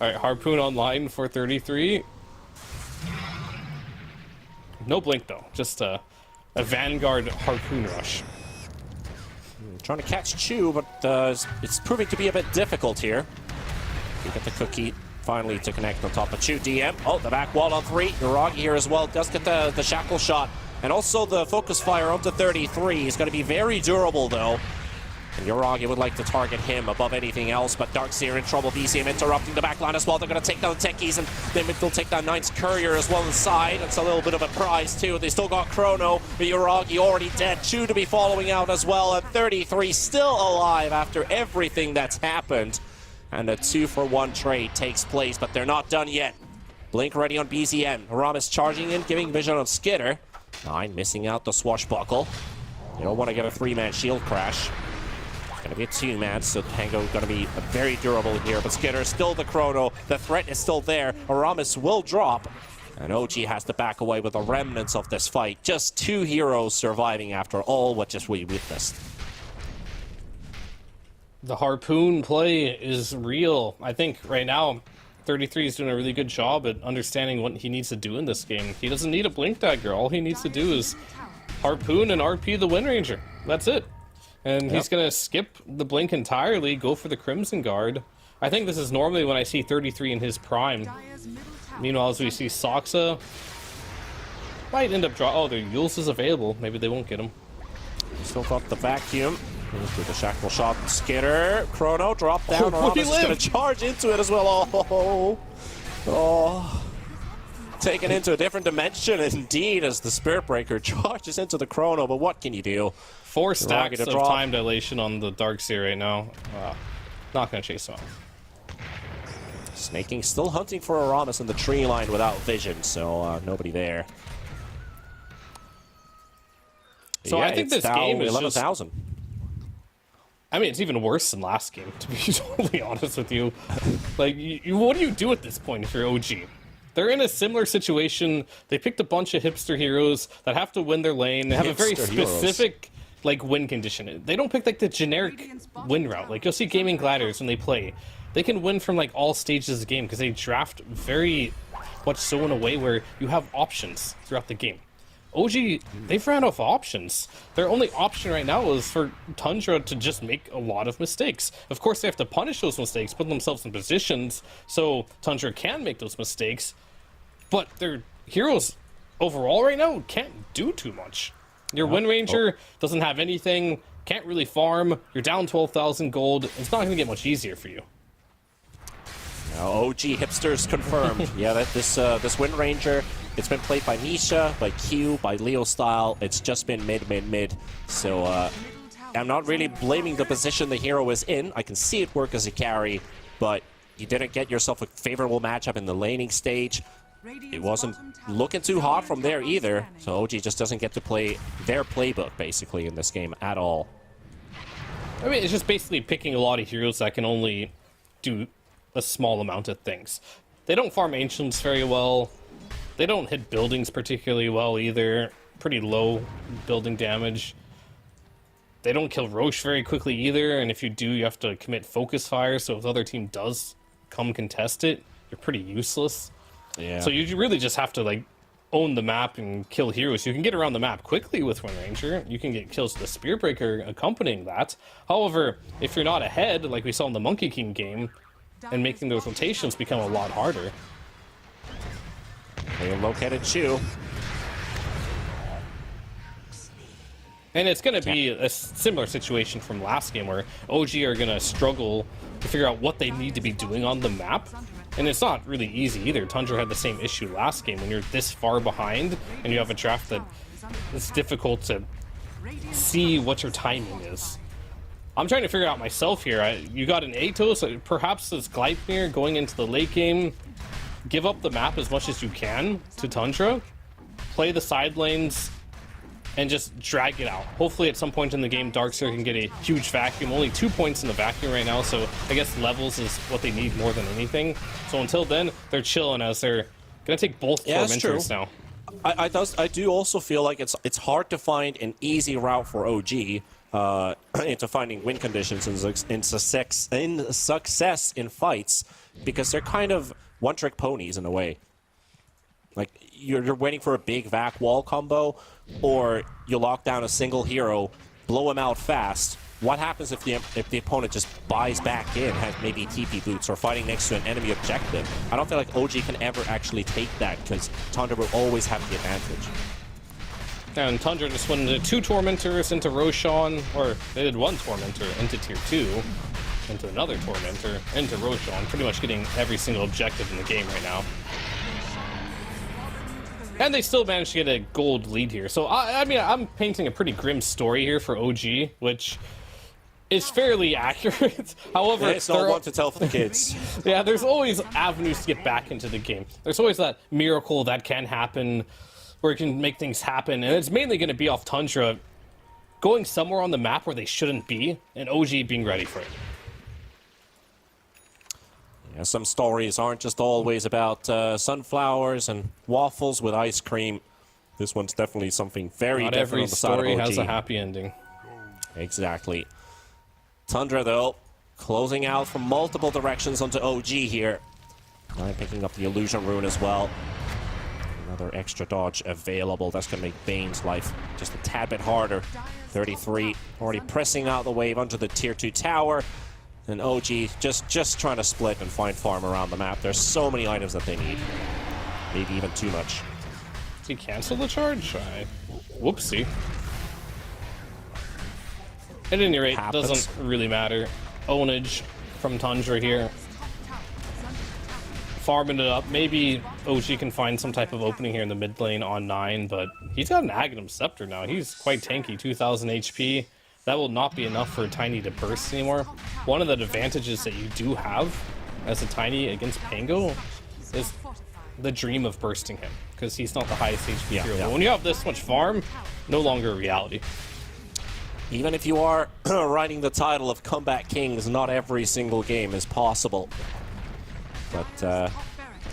Alright, Harpoon online for 33. No blink, though. Just a Vanguard Harpoon rush. Trying to catch Chu, but it's proving to be a bit difficult here. We get the cookie finally to connect on top of Chu. DM. Oh, the back wall on 3. Uragi here as well. Does get the shackle shot. And also the focus fire onto 33. He's going to be very durable, though. And Uragi would like to target him above anything else, but Darkseer in trouble. BCM interrupting the backline as well. They're going to take down the Techies, and then they'll take down Ninth's Courier as well inside. It's a little bit of a prize, too. They still got Chrono, but Uragi already dead. Chu to be following out as well, and 33 still alive after everything that's happened. And a 2-for-1 trade takes place, but they're not done yet. Blink ready on BZM. Aramis charging in, giving vision on Skitter. 9 missing out the swashbuckle. You don't want to get a 3-man shield crash. It's going to be a 2-man, so Tango going to be very durable here. But Skitter still the Chrono. The threat is still there. Aramis will drop. And OG has to back away with the remnants of this fight. Just 2 heroes surviving after all what just we witnessed. The Harpoon play is real. I think right now 33 is doing a really good job at understanding what he needs to do in this game. He doesn't need a Blink Dagger. All he needs to do is Harpoon and RP the Wind Ranger. That's it. And he's going to skip the Blink entirely, go for the Crimson Guard. I think this is normally when I see 33 in his prime. Meanwhile, as we see Soxa, might end up oh, their Yules is available. Maybe they won't get him. Still got the vacuum. Through the shackle shot. Skitter. Chrono drop down. Aramis is going to charge into it as well. Oh. Taken into a different dimension indeed as the Spirit Breaker charges into the Chrono, but what can you do? 4 stacks of time dilation on the Darkseer right now. Not going to chase him out. Snaking still hunting for Aramis in the tree line without vision, so nobody there. So yeah, I think this game is 11,000. I mean, it's even worse than last game, to be totally honest with you. Like, what do you do at this point if you're OG? They're in a similar situation. They picked a bunch of hipster heroes that have to win their lane. They have a very specific, like, win condition. They don't pick, like, the generic win route. Like, you'll see Gaming Gladiators when they play. They can win from, like, all stages of the game because they draft very much so in a way where you have options throughout the game. OG, they've ran off options. Their only option right now is for Tundra to just make a lot of mistakes. Of course, they have to punish those mistakes, put themselves in positions so Tundra can make those mistakes, but their heroes overall right now can't do too much. Your Wind Ranger doesn't have anything, can't really farm, you're down 12,000 gold, it's not going to get much easier for you. Now, OG hipsters confirmed. Yeah, that this Wind Ranger, it's been played by Nisha, by Q, by Leo Style. It's just been mid. So I'm not really blaming the position the hero is in. I can see it work as a carry, but you didn't get yourself a favorable matchup in the laning stage. It wasn't looking too hot from there either. So OG just doesn't get to play their playbook basically in this game at all. I mean, it's just basically picking a lot of heroes that can only do a small amount of things. They don't farm Ancients very well. They don't hit buildings particularly well either. Pretty low building damage. They don't kill Roche very quickly either, and if you do, you have to commit focus fire, so if the other team does come contest it, you're pretty useless. Yeah. So you really just have to, like, own the map and kill heroes. You can get around the map quickly with Wind Ranger. You can get kills with the Spearbreaker accompanying that. However, if you're not ahead, like we saw in the Monkey King game, and making those rotations become a lot harder. They located Chu. And it's going to be a similar situation from last game where OG are going to struggle to figure out what they need to be doing on the map. And it's not really easy either. Tundra had the same issue last game when you're this far behind and you have a draft that it's difficult to see what your timing is. I'm trying to figure out myself here. You got an Atos, perhaps this Gleipnir going into the late game. Give up the map as much as you can to Tundra. Play the side lanes and just drag it out. Hopefully at some point in the game, Darkseer can get a huge vacuum. Only 2 points in the vacuum right now, so I guess levels is what they need more than anything. So until then, they're chilling as they're going to take both tormentors now. I do also feel like it's hard to find an easy route for OG into finding win conditions in success in fights, because they're kind of one-trick ponies in a way. Like, you're waiting for a big vac wall combo, or you lock down a single hero, blow him out fast. What happens if the opponent just buys back in, has maybe TP boots, or fighting next to an enemy objective? I don't feel like OG can ever actually take that, because Tundra will always have the advantage. And Tundra just went into 2 Tormentors into Roshan, or they did 1 Tormentor into tier 2, into another Tormentor, into Roshan, pretty much getting every single objective in the game right now. And they still managed to get a gold lead here. So, I mean, I'm painting a pretty grim story here for OG, which is fairly accurate. However, it's not one to tell for the kids. Yeah, there's always avenues to get back into the game. There's always that miracle that can happen, where it can make things happen. And it's mainly going to be off Tundra going somewhere on the map where they shouldn't be, and OG being ready for it. Yeah, some stories aren't just always about sunflowers and waffles with ice cream. This one's definitely something very Not different every on the side of story OG. has a happy ending. Exactly. Tundra, though, closing out from multiple directions onto OG here. Now picking up the Illusion Rune as well. Another extra dodge available. That's going to make Bane's life just a tad bit harder. 33, already pressing out the wave onto the tier 2 tower. And OG just trying to split and find farm around the map. There's so many items that they need. Maybe even too much. Did he cancel the charge? Whoopsie. At any rate, it doesn't really matter. Ownage from Tundra here. Farming it up. Maybe OG can find some type of opening here in the mid lane on 9, but he's got an Aghanim Scepter now. He's quite tanky, 2,000 HP. That will not be enough for Tiny to burst anymore. One of the advantages that you do have as a Tiny against Pango is the dream of bursting him, because he's not the highest HP hero. But when you have this much farm, no longer a reality. Even if you are riding the title of Comeback Kings, not every single game is possible. But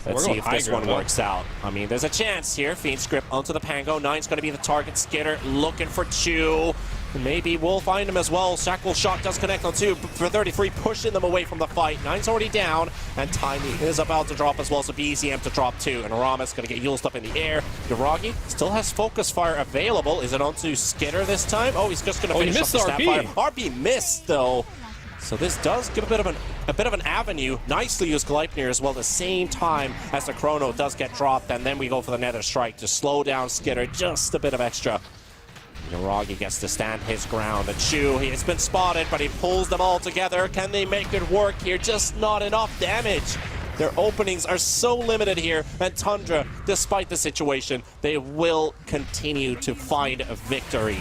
let's see if this one works out. I mean, there's a chance here. Fiend Script onto the Pango. 9's going to be the target. Skitter looking for Chu. Maybe we'll find him as well. Shackle Shot does connect on 2 for 33, pushing them away from the fight. 9's already down, and Tiny is about to drop as well, so BZM to drop 2. And Rama's going to get Yuled up in the air. Yuragi still has Focus Fire available. Is it onto Skitter this time? Oh, he's just going to finish off the Snapfire. RB missed, though. So this does give a bit of an avenue. Nicely used Gleipnir as well at the same time as the Chrono does get dropped, and then we go for the Nether Strike to slow down Skitter just a bit of extra. Yoragi gets to stand his ground. And Chu, he has been spotted, but he pulls them all together. Can they make it work here? Just not enough damage. Their openings are so limited here, and Tundra, despite the situation, they will continue to find a victory.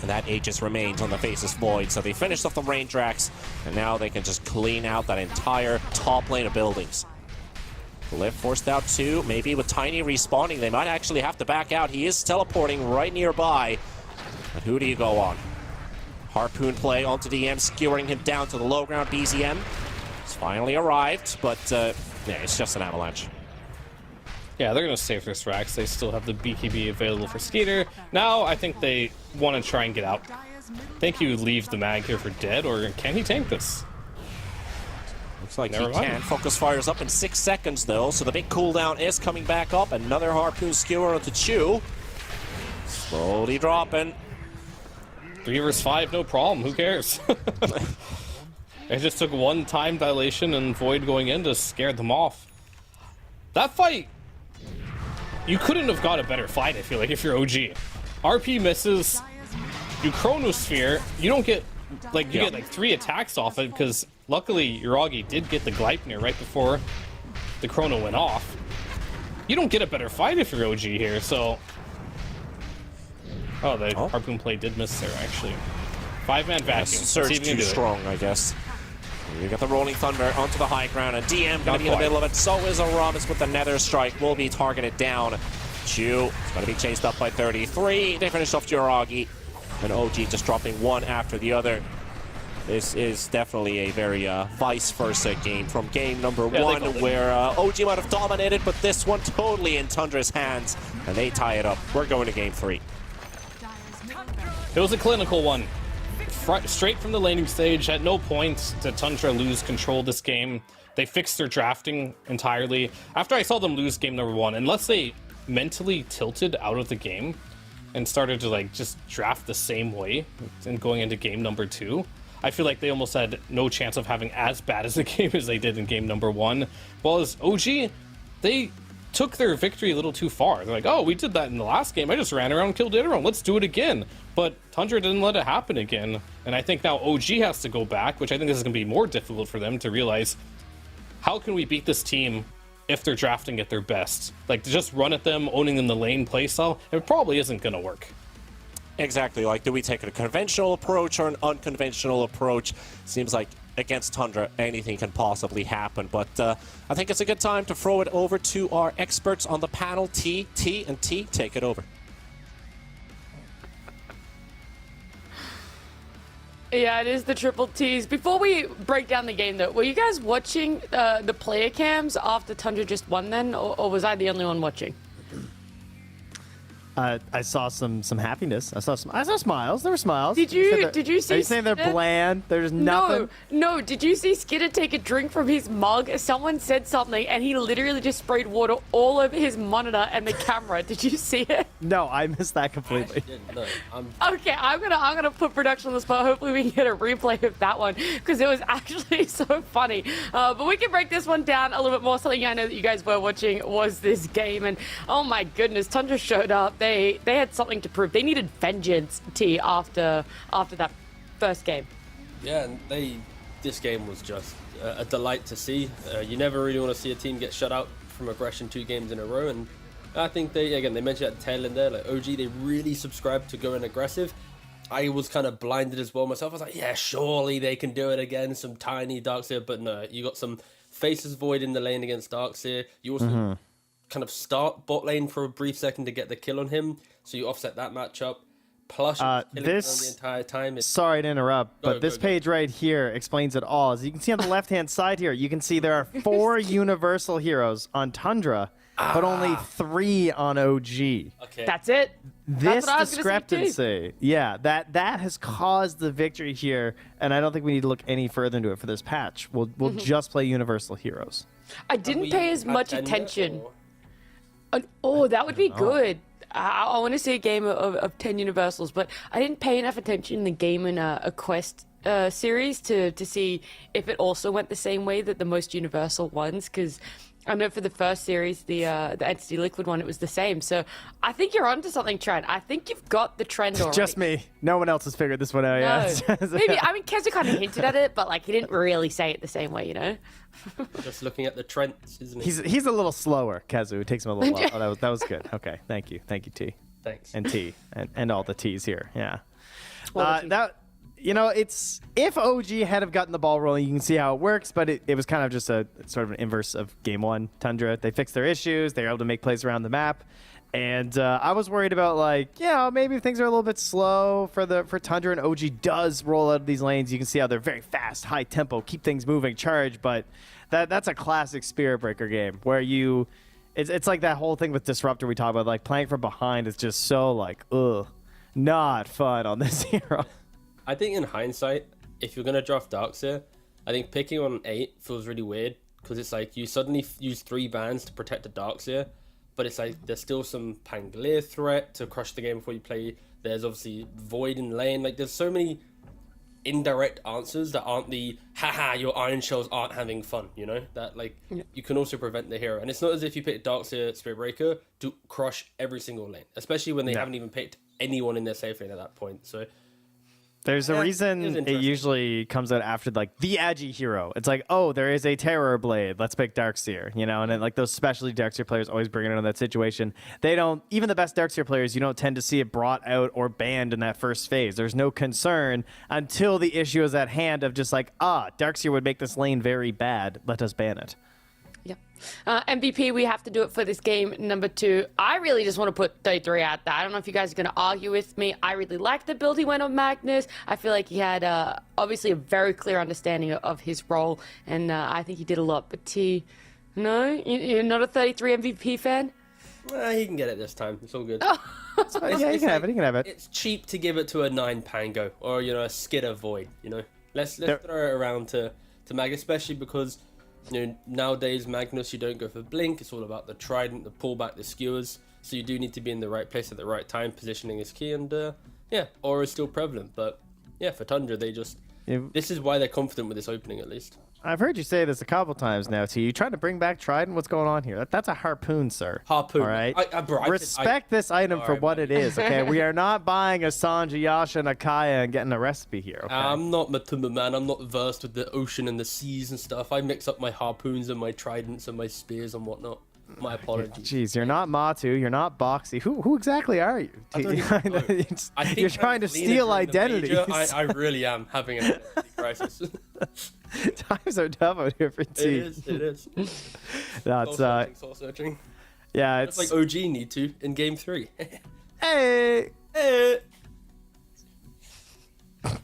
And that Aegis remains on the Faceless Void, so they finished off the Rain Tracks, and now they can just clean out that entire top lane of buildings. Glyph forced out 2, maybe with Tiny respawning, they might actually have to back out. He is teleporting right nearby, but who do you go on? Harpoon play onto DM, skewering him down to the low ground. BZM has finally arrived, but yeah, it's just an avalanche. Yeah, they're going to save their Thrax. They still have the BKB available for Skeeter. Now, I think they want to try and get out. Think you leave the mag here for dead, or can he tank this? Looks like he can. Focus fires up in 6 seconds, though, so the big cooldown is coming back up. Another Harpoon skewer onto Chu. Slowly dropping. 3 versus 5, no problem. Who cares? It just took one time dilation and Void going in to scare them off. That fight, you couldn't have got a better fight, I feel like, if you're OG. RP misses, you Chronosphere, you don't get, like, you get like 3 attacks off it, because luckily Yoragi did get the Gleipnir right before the Chrono went off. You don't get a better fight if you're OG here, so... Oh, the Harpoon play did miss there, actually. 5-man vacuum. Surge too strong, I guess. We got the Rolling Thunder onto the high ground, and DM gonna be in the middle of it. So is Aramis with the Nether Strike. Will be targeted down. Chu is gonna be chased up by 33. They finish off Yoragi, and OG just dropping one after the other. This is definitely a very vice versa game from game number 1, where OG might have dominated, but this one totally in Tundra's hands, and they tie it up. We're going to game 3. It was a clinical one. Straight from the laning stage, at no point did Tundra lose control this game. They fixed their drafting entirely. After I saw them lose game number 1, unless they mentally tilted out of the game and started to like just draft the same way and going into game number 2, I feel like they almost had no chance of having as bad as a game as they did in game number 1. While as OG, they took their victory a little too far. They're like, oh, we did that in the last game. I just ran around and killed everyone. Let's do it again. But Tundra didn't let it happen again. And I think now OG has to go back, which I think this is going to be more difficult for them to realize. How can we beat this team if they're drafting at their best? Like, to just run at them, owning them the lane playstyle, it probably isn't going to work. Exactly. Like, do we take a conventional approach or an unconventional approach? Seems like against Tundra, anything can possibly happen. But I think it's a good time to throw it over to our experts on the panel. T, take it over. Yeah, it is the triple T's. Before we break down the game, though, were you guys watching the player cams after Tundra just won then, or was I the only one watching? I saw some happiness. I saw smiles. There were smiles. Did you see? Are you saying they're bland? There's nothing. No. Did you see Skidder take a drink from his mug? Someone said something, and he literally just sprayed water all over his monitor and the camera. Did you see it? No, I missed that completely. Okay, I'm gonna put production on the spot. Hopefully, we can get a replay of that one because it was actually so funny. But we can break this one down a little bit more. Something I know that you guys were watching was this game, and oh my goodness, Tundra showed up. They had something to prove. They needed vengeance, T, after that first game. Yeah, and this game was just a delight to see. You never really want to see a team get shut out from aggression 2 games in a row, and I think they mentioned at the tail end there, like OG, they really subscribed to going aggressive. I was kind of blinded as well myself. I was like, yeah, surely they can do it again. Some tiny Darkseer, but no, you got some Faceless Void in the lane against Darkseer. You also kind of start bot lane for a brief second to get the kill on him, so you offset that matchup. Plus, this the entire time. Sorry to interrupt, but this page right here explains it all. As you can see on the left-hand side here, you can see there are 4 universal heroes on Tundra, but only 3 on OG. Okay, that's it. This discrepancy, yeah, that has caused the victory here, and I don't think we need to look any further into it for this patch. We'll just play universal heroes. I didn't pay as much attention. Oh, that would be good. I want to see a game of 10 universals, but I didn't pay enough attention in the game in a quest series to see if it also went the same way that the most universal ones, because I know for the first series, the Entity Liquid one, it was the same. So I think you're onto something, Trent. I think you've got the trend already. Just me. No one else has figured this one out yet. No. Maybe, I mean, Kezu kind of hinted at it, but like he didn't really say it the same way, you know? Just looking at the trends, isn't he? He's a little slower, Kezu. It takes him a little while. Oh, that was good. Okay, thank you, T. Thanks. And T and all the T's here. Yeah. Well, It's if OG had have gotten the ball rolling, you can see how it works, but it was kind of just a sort of an inverse of game one. Tundra, they fixed their issues. They were able to make plays around the map. And I was worried about maybe things are a little bit slow for Tundra, and OG does roll out of these lanes. You can see how they're very fast, high tempo, keep things moving, charge. But that's a classic Spirit Breaker game where it's like that whole thing with Disruptor we talk about. Like playing from behind is just so not fun on this hero. I think in hindsight, if you're gonna draft Darkseer, I think picking on 8 feels really weird because it's like you suddenly use 3 bans to protect a Darkseer. But it's like there's still some Pangolier threat to crush the game before you play. There's obviously Void in lane. Like there's so many indirect answers that aren't the haha your Iron Shells aren't having fun, you know? That you can also prevent the hero. And it's not as if you pick Darkseer Spirit Breaker to crush every single lane, especially when they haven't even picked anyone in their safe lane at that point. So there's a reason it usually comes out after the Agi hero. It's like, oh, there is a Terror Blade. Let's pick Darkseer, you know? And then those specialty Darkseer players always bring it into that situation. They don't, even the best Darkseer players, you don't tend to see it brought out or banned in that first phase. There's no concern until the issue is at hand of just Darkseer would make this lane very bad. Let us ban it. MVP, we have to do it for this game number 2. I really just want to put 33 out there. I don't know if you guys are going to argue with me. I really like the build he went on Magnus. I feel like he had obviously a very clear understanding of his role, and I think he did a lot. But T, no? You're not a 33 MVP fan? He can get it this time. It's all good. Yeah, he can have it. He can have it. It's cheap to give it to a 9 Pango or a Skidder Void. Let's throw it around to Magnus, especially because nowadays Magnus, you don't go for blink. It's all about the trident, the pullback, the skewers. So you do need to be in the right place at the right time. Positioning is key, and aura is still prevalent. But for Tundra, this is why they're confident with this opening at least. I've heard you say this a couple times now, T. You trying to bring back Trident? What's going on here? That's a harpoon, sir. Harpoon. All right. Respect this item for what it is, okay? We are not buying a Sanji, Yasha, and Akaya and getting a recipe here, okay? I'm not Matumba, man. I'm not versed with the ocean and the seas and stuff. I mix up my harpoons and my tridents and my spears and whatnot. My apologies. Jeez, you're not Matu. You're not Boxy. Who exactly are you? I don't even know. You're trying to steal identities. I really am having an identity crisis. Times are tough out here for T. It is. That's soul searching. Yeah, it's like OG need to in game 3. Hey.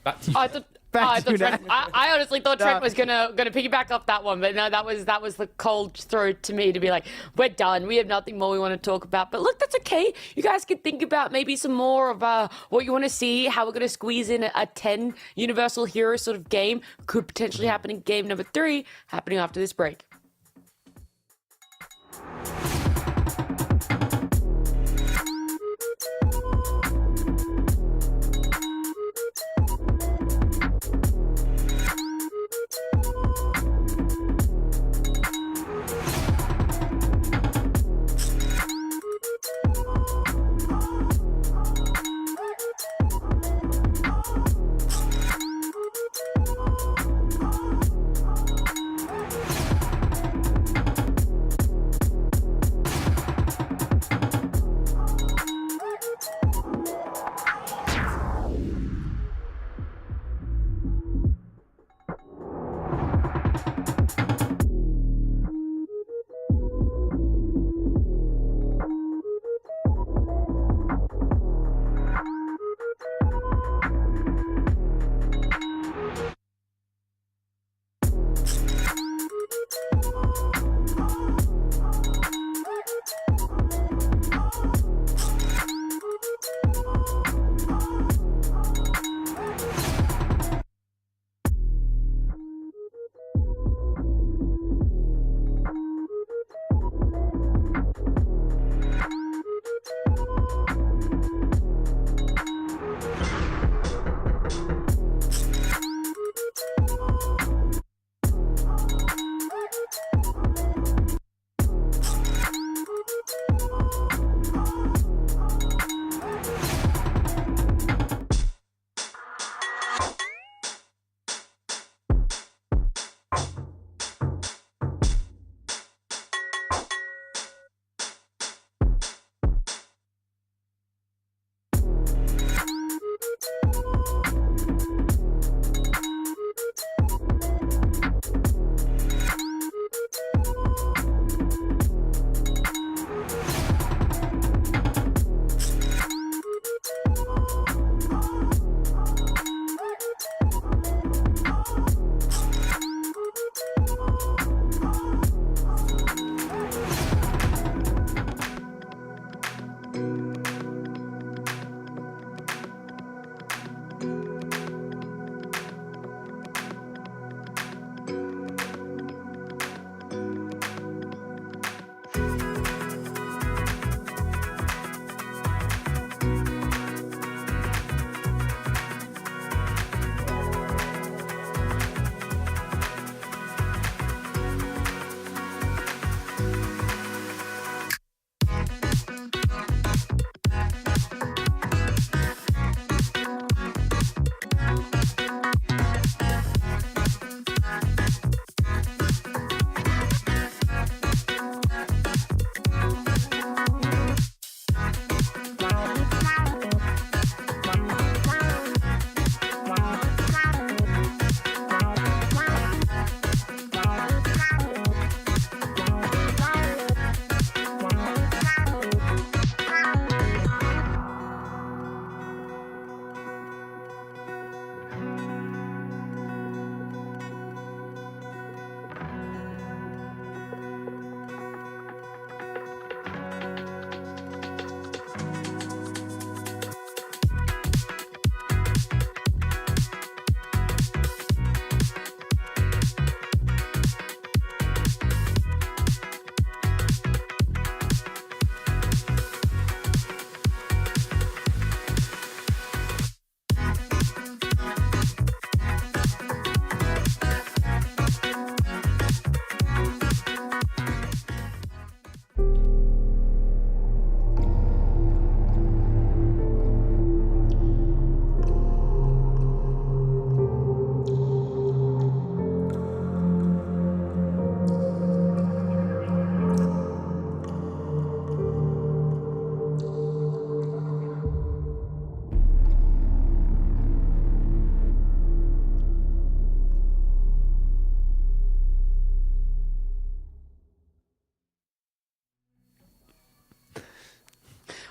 Back to you. I honestly thought Trent was gonna piggyback off that one, but no, that was the cold throw to me to be like, we're done. We have nothing more we want to talk about. But look, that's okay. You guys can think about maybe some more of what you want to see, how we're gonna squeeze in a 10 Universal Hero sort of game. Could potentially happen in game number 3, happening after this break.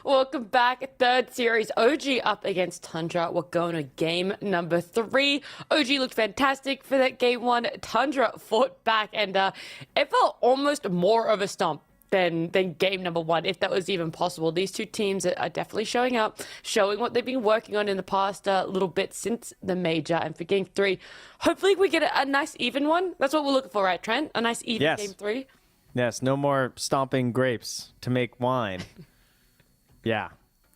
Welcome back. Third series, OG up against Tundra. We're going to game number 3. OG looked fantastic for that game 1. Tundra fought back, and it felt almost more of a stomp than game number 1, if that was even possible. These two teams are definitely showing up, showing what they've been working on in the past little bit since the major. And for game 3, hopefully we get a nice even one. That's what we're looking for, right, Trent? A nice even game 3. Yes, no more stomping grapes to make wine. Yeah,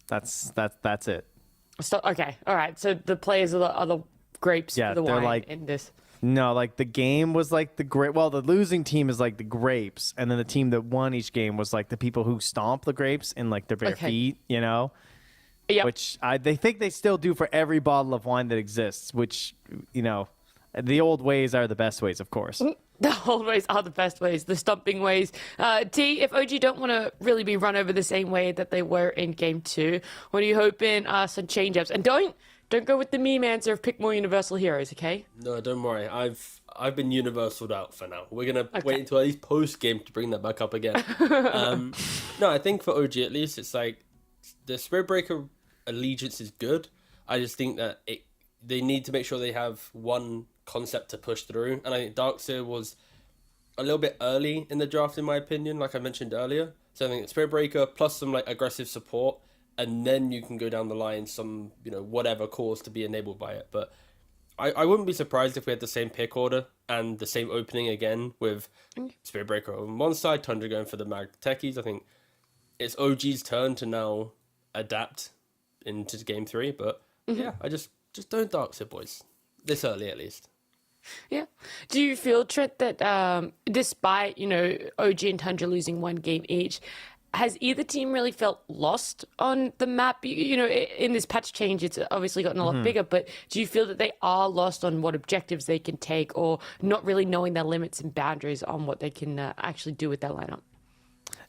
that's it. Okay, all right. So the players are the grapes for the they're wine in this. No, like the game was like the grape. Well, the losing team is like the grapes, and then the team that won each game was like the people who stomp the grapes in like their bare feet, you know? Yeah. Which they think they still do for every bottle of wine that exists, which, you know, the old ways are the best ways, of course. The old ways are the best ways, the stomping ways. T, if OG don't want to really be run over the same way that they were in game 2, what are you hoping some change-ups? And don't go with the meme answer of pick more universal heroes, okay? No, don't worry. I've been universaled out for now. We're gonna wait until at least post game to bring that back up again. No, I think for OG at least, it's like the Spirit Breaker allegiance is good. I just think that they need to make sure they have one concept to push through, and I think Darkseer was a little bit early in the draft in my opinion, like I mentioned earlier. So I think Spirit Breaker plus some like aggressive support, and then you can go down the line some, you know, whatever cause to be enabled by it. But I wouldn't be surprised if we had the same pick order and the same opening again with Spirit Breaker on one side, Tundra going for the Mag Techies. I think it's OG's turn to now adapt into game 3, but yeah, I just don't Darkseer, boys, this early at least. Yeah. Do you feel, Trent, that despite, you know, OG and Tundra losing one game each, has either team really felt lost on the map? You know, in this patch change, it's obviously gotten a lot bigger, but do you feel that they are lost on what objectives they can take, or not really knowing their limits and boundaries on what they can actually do with that lineup?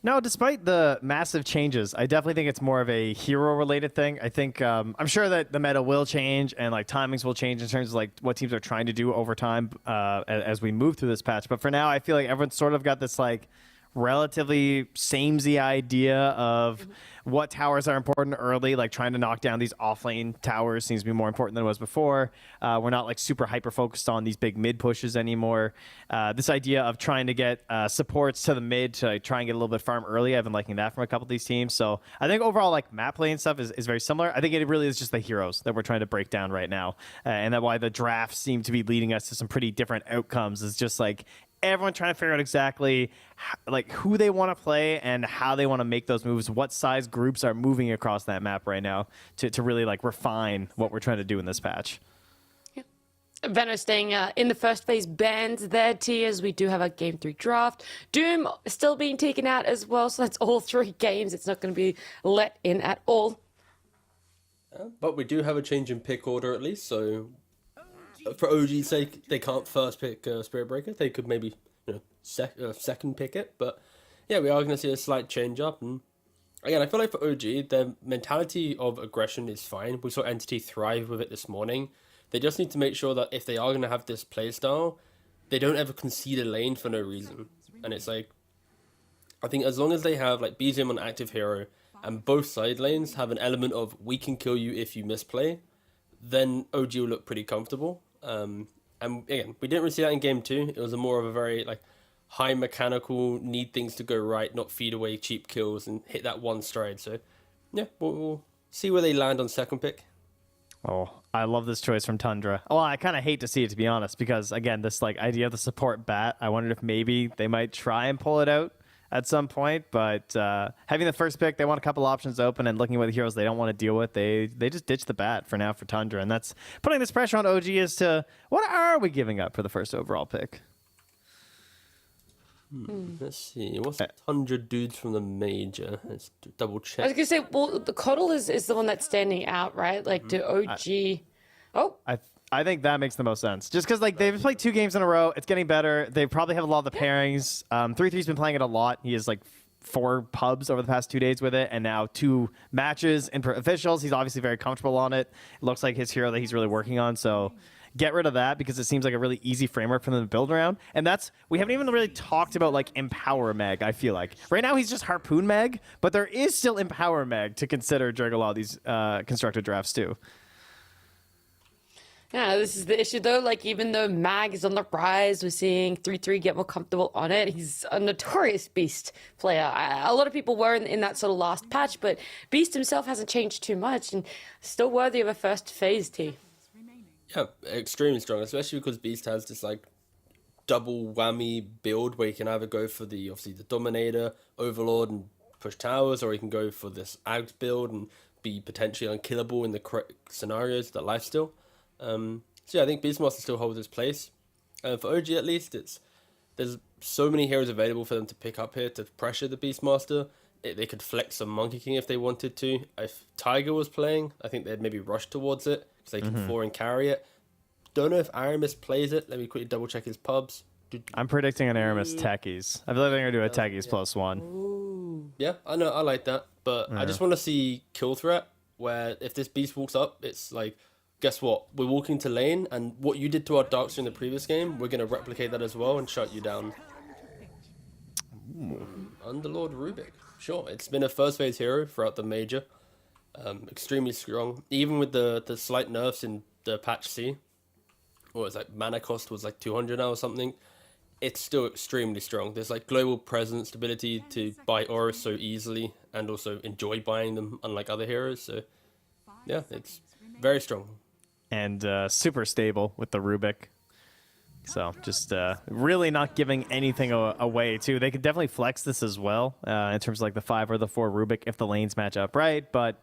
No, despite the massive changes, I definitely think it's more of a hero-related thing. I think I'm sure that the meta will change and like timings will change in terms of like what teams are trying to do over time as we move through this patch. But for now, I feel like everyone's sort of got this like relatively samey idea of what towers are important early, like trying to knock down these offlane towers seems to be more important than it was before. We're not like super hyper focused on these big mid pushes anymore. This idea of trying to get supports to the mid to like, try and get a little bit farm early, I've been liking that from a couple of these teams. So I think overall like map play and stuff is very similar. I think it really is just the heroes that we're trying to break down right now, and that's why the drafts seem to be leading us to some pretty different outcomes. Is just like everyone trying to figure out exactly like who they want to play and how they want to make those moves, what size groups are moving across that map right now to really like refine what we're trying to do in this patch. Yeah. Veno staying in the first phase bans their tiers. We do have a game 3 draft. Doom still being taken out as well, so that's all 3 games. It's not going to be let in at all. But we do have a change in pick order at least, so for OG's sake, they can't first pick Spirit Breaker. They could maybe, you know, second pick it. But yeah, we are going to see a slight change up. And again, I feel like for OG, their mentality of aggression is fine. We saw Entity thrive with it this morning. They just need to make sure that if they are going to have this playstyle, they don't ever concede a lane for no reason. And it's like, I think as long as they have like BZM on active hero and both side lanes have an element of we can kill you if you misplay, then OG will look pretty comfortable. And again, we didn't really see that in game 2. It was a more of a very like high mechanical, need things to go right, not feed away cheap kills and hit that one stride. So yeah, we'll see where they land on second pick. Oh, I love this choice from Tundra. Well, I kind of hate to see it, to be honest, because again, this like idea of the support bat, I wondered if maybe they might try and pull it out at some point, but having the first pick, they want a couple options open, and looking at what the heroes they don't want to deal with, they just ditch the bat for now for Tundra, and that's putting this pressure on OG as to what are we giving up for the first overall pick? Let's see, what's 100 dudes from the major? Let's double check. I was going to say, well, the Coddle is the one that's standing out, right? Like, do OG... I think that makes the most sense. Just because like they've played 2 games in a row, it's getting better. They probably have a lot of the pairings. 3-3's been playing it a lot. He has like 4 pubs over the past 2 days with it, and now 2 matches in officials. He's obviously very comfortable on it. It looks like his hero that he's really working on. So get rid of that because it seems like a really easy framework for them to build around. And we haven't even really talked about like Empower Meg, I feel like. Right now he's just Harpoon Meg, but there is still Empower Meg to consider during a lot of these constructed drafts too. Yeah, this is the issue though. Like, even though Mag is on the rise, we're seeing 3-3 get more comfortable on it. He's a notorious Beast player. A lot of people were in that sort of last patch, but Beast himself hasn't changed too much and still worthy of a first phase T. Yeah, extremely strong, especially because Beast has this like double whammy build where you can either go for the Dominator, Overlord, and push towers, or you can go for this Ags build and be potentially unkillable in the correct scenarios that lifesteal. So yeah, I think Beastmaster still holds its place. For OG at least, there's so many heroes available for them to pick up here to pressure the Beastmaster. They could flex some Monkey King if they wanted to. If Tiger was playing, I think they'd maybe rush towards it because they can foreign carry it. Don't know if Aramis plays it. Let me quickly double check his pubs. I'm predicting an Aramis Techies. I feel like they're going to do a Techies +1. Yeah, I know, I like that. But I just want to see kill threat where if this Beast walks up, it's like, guess what? We're walking to lane, and what you did to our Darkster in the previous game, we're going to replicate that as well and shut you down. Underlord Rubik. Sure, it's been a first phase hero throughout the major. Extremely strong. Even with the slight nerfs in the patch C, or it's like mana cost was like 200 now or something, it's still extremely strong. There's like global presence, ability to buy auras so easily, and also enjoy buying them unlike other heroes. So yeah, it's very strong. And super stable with the Rubik. So just really not giving anything away too. They could definitely flex this as well in terms of like the 5 or the 4 Rubik if the lanes match up right. But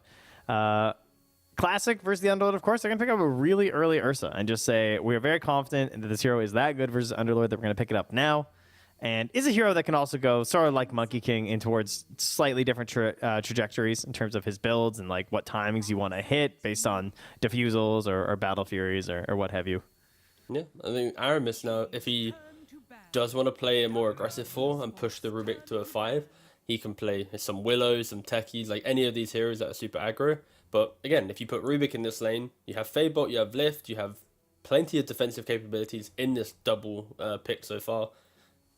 Classic versus the Underlord, of course, they're going to pick up a really early Ursa and just say, we are very confident that this hero is that good versus Underlord that we're going to pick it up now. And is a hero that can also go sort of like Monkey King in towards slightly different trajectories in terms of his builds and like what timings you want to hit based on diffusals or Battle Furies or what have you. Yeah, I think Aramis now, if he does want to play a more aggressive 4 and push the Rubik to a 5, he can play some Willows, some Techies, like any of these heroes that are super aggro. But again, if you put Rubik in this lane, you have Fadebot, you have Lift, you have plenty of defensive capabilities in this double pick so far.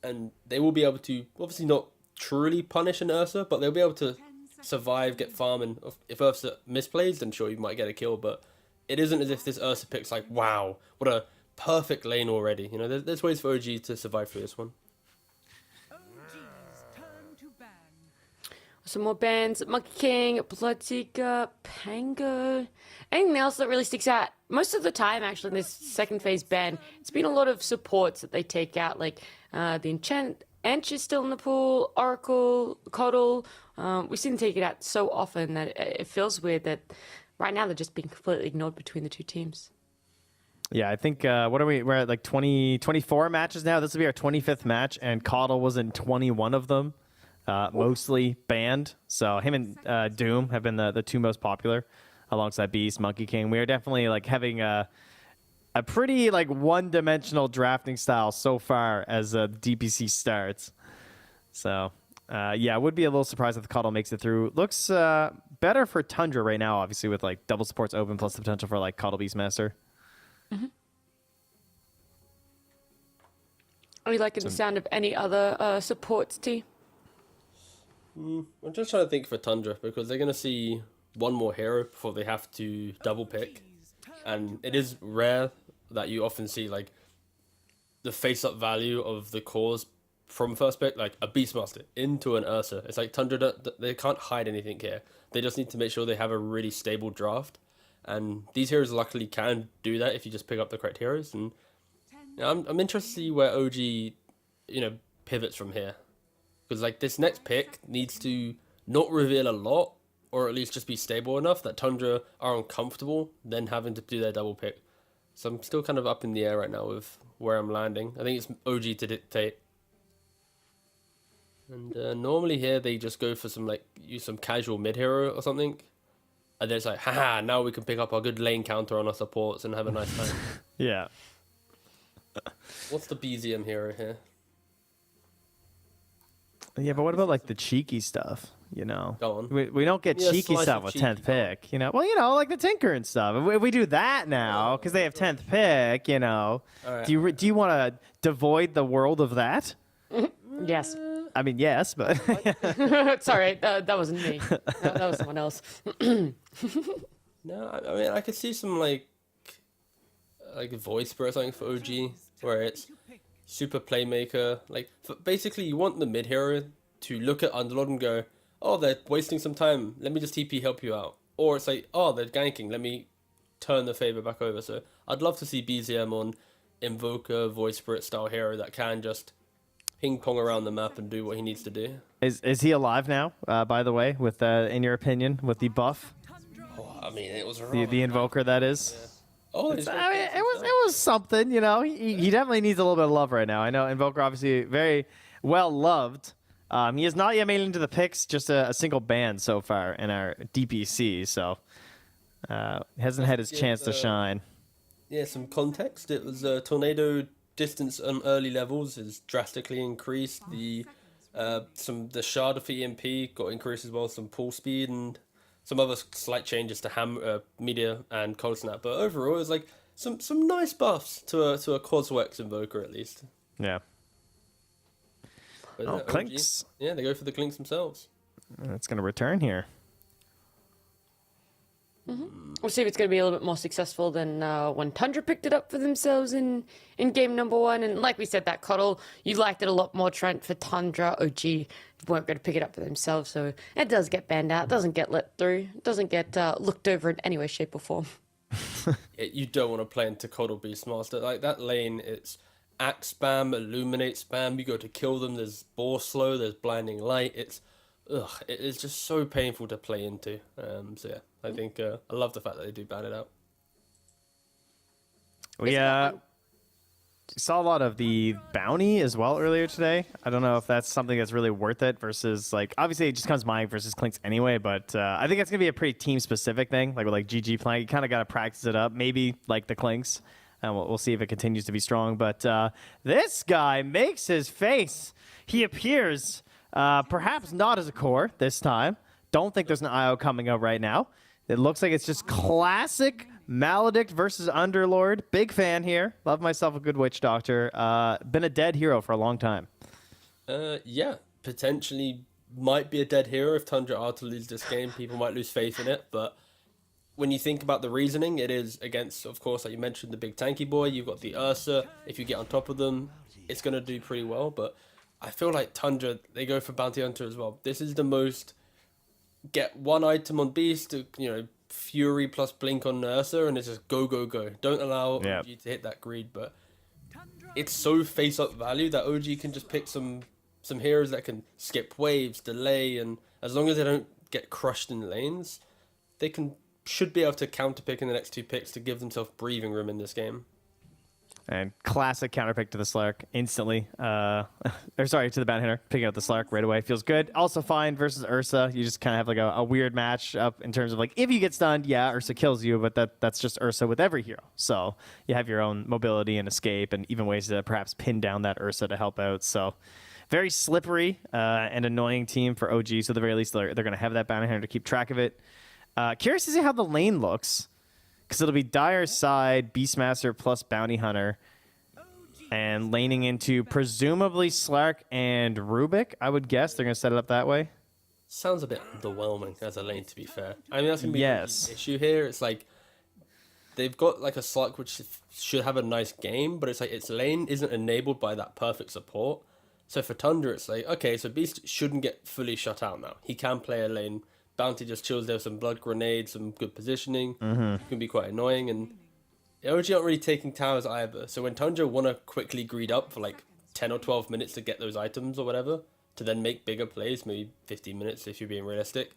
And they will be able to, obviously not truly punish an Ursa, but they'll be able to survive, get farm, and if Ursa misplays, then sure, you might get a kill. But it isn't as if this Ursa pick's like, wow, what a perfect lane already. You know, there's ways for OG to survive through this one. Some more bans: Monkey King, Bloodseeker, Pango. Anything else that really sticks out? Most of the time, actually, in this second phase ban, it's been a lot of supports that they take out, like the Enchant. Ench is still in the pool, Oracle, Coddle. We've seen them take it out so often that it feels weird that right now they're just being completely ignored between the two teams. Yeah, I think, what are we? We're at like 24 matches now. This will be our 25th match, and Coddle was in 21 of them. Mostly banned. So him and Doom have been the two most popular alongside Beast, Monkey King. We are definitely like having a pretty like one-dimensional drafting style so far as DPC starts. So yeah, I would be a little surprised if the Coddle makes it through. Looks better for Tundra right now, obviously, with like double supports open plus the potential for like Coddle Beastmaster. Mm-hmm. Are you liking the sound of any other supports, T? I'm just trying to think for Tundra, because they're going to see one more hero before they have to double pick. And it is rare that you often see like the face-up value of the cores from first pick, like a Beastmaster into an Ursa. It's like Tundra, they can't hide anything here. They just need to make sure they have a really stable draft. And these heroes luckily can do that if you just pick up the correct heroes. And you know, I'm interested to see where OG, pivots from here. Because like this next pick needs to not reveal a lot, or at least just be stable enough that Tundra are uncomfortable then having to do their double pick. So I'm still kind of up in the air right now with where I'm landing. I think it's OG to dictate. And normally here they just go for use some casual mid hero or something. And then it's like, haha, now we can pick up our good lane counter on our supports and have a nice time. Yeah. What's the BZM hero here? Yeah, but what about like the cheeky stuff? you know. Go on. We don't get Yeah, cheeky slice stuff of with cheeky, 10th pick, you know. Well, you know, like the Tinker and stuff. If we do that now, because they have 10th pick, you know, All right. do you want to devoid the world of that? Yes. I mean, yes, but Sorry, that wasn't me. That was someone else. No, I mean I could see some like voice or something for OG, where it's super playmaker. Like basically, you want the mid hero to look at Underlord and go, "Oh, they're wasting some time. Let me just TP help you out." Or it's like, "Oh, they're ganking. Let me turn the favor back over." So I'd love to see BZM on Invoker, Voice Spirit style hero that can just ping pong around the map and do what he needs to do. is he alive now? By the way, with in your opinion, with the buff, I mean, it was the Invoker that is. Yeah. Oh, I mean, it was something, you know. He definitely needs a little bit of love right now. I know Invoker obviously very well loved. He has not yet made it into the picks, just a single ban so far in our DPC, so hasn't had his chance to shine. Yeah, some context. It was tornado distance on early levels is drastically increased. The shard for EMP got increased as well. Some pull speed and some other slight changes to media and cold snap. But overall, it was like some nice buffs to a Coswex Invoker at least. Yeah. But, Clinks. OG, yeah, they go for the Clinks themselves. It's going to return here. We'll see if it's going to be a little bit more successful than when Tundra picked it up for themselves in game number 1. And like we said, that Coddle, you liked it a lot more, Trent, for Tundra. OG weren't going to pick it up for themselves. So it does get banned out, doesn't get let through, doesn't get looked over in any way, shape, or form. You don't want to play into Coddle Beastmaster. Like that lane, it's Axe spam, Illuminate spam. You go to kill them, there's Boar Slow, there's Blinding Light. It is just so painful to play into. So yeah, I think I love the fact that they do ban it out. We saw a lot of the bounty as well earlier today. I don't know if that's something that's really worth it versus, like, obviously it just comes mine versus Clinks anyway, but I think it's going to be a pretty team-specific thing, like with like GG playing. You kind of got to practice it up, maybe like the Clinks, and we'll see if it continues to be strong. But this guy makes his face. He appears, perhaps not as a core this time. Don't think there's an IO coming up right now. It looks like it's just classic Maledict versus Underlord. Big fan here. Love myself a good Witch Doctor. Been a dead hero for a long time. Yeah, potentially might be a dead hero if Tundra are to lose this game. People might lose faith in it, but when you think about the reasoning, it is against, of course, like you mentioned, the big tanky boy. You've got the Ursa. If you get on top of them, it's going to do pretty well. But I feel like Tundra, they go for Bounty Hunter as well. This is the most get one item on Beast, Fury plus Blink on Ursa, and it's just go, go, go. Don't allow OG to hit that greed, but it's so face-up value that OG can just pick some heroes that can skip waves, delay, and as long as they don't get crushed in lanes, they should be able to counterpick in the next 2 picks to give themselves breathing room in this game. And classic counterpick to the Slark instantly. To the Bounty Hunter. Picking up the Slark right away. Feels good. Also fine versus Ursa. You just kind of have like a weird match up in terms of like, if you get stunned, yeah, Ursa kills you, but that's just Ursa with every hero. So you have your own mobility and escape and even ways to perhaps pin down that Ursa to help out. So very slippery and annoying team for OG. So at the very least, they're going to have that Bounty Hunter to keep track of it. Curious to see how the lane looks. Because it'll be Dire's side, Beastmaster plus Bounty Hunter, and laning into presumably Slark and Rubik. I would guess they're going to set it up that way. Sounds a bit underwhelming as a lane, to be fair. I mean, that's going to be the issue here. It's like they've got like a Slark which should have a nice game, but it's like its lane isn't enabled by that perfect support. So for Tundra, it's like, okay, so Beast shouldn't get fully shut out now. He can play a lane. Bounty just chills there with some blood grenades, some good positioning. It can be quite annoying, and OG aren't really taking towers either. So when Tundra want to quickly greed up for like 10 or 12 minutes to get those items or whatever, to then make bigger plays, maybe 15 minutes if you're being realistic,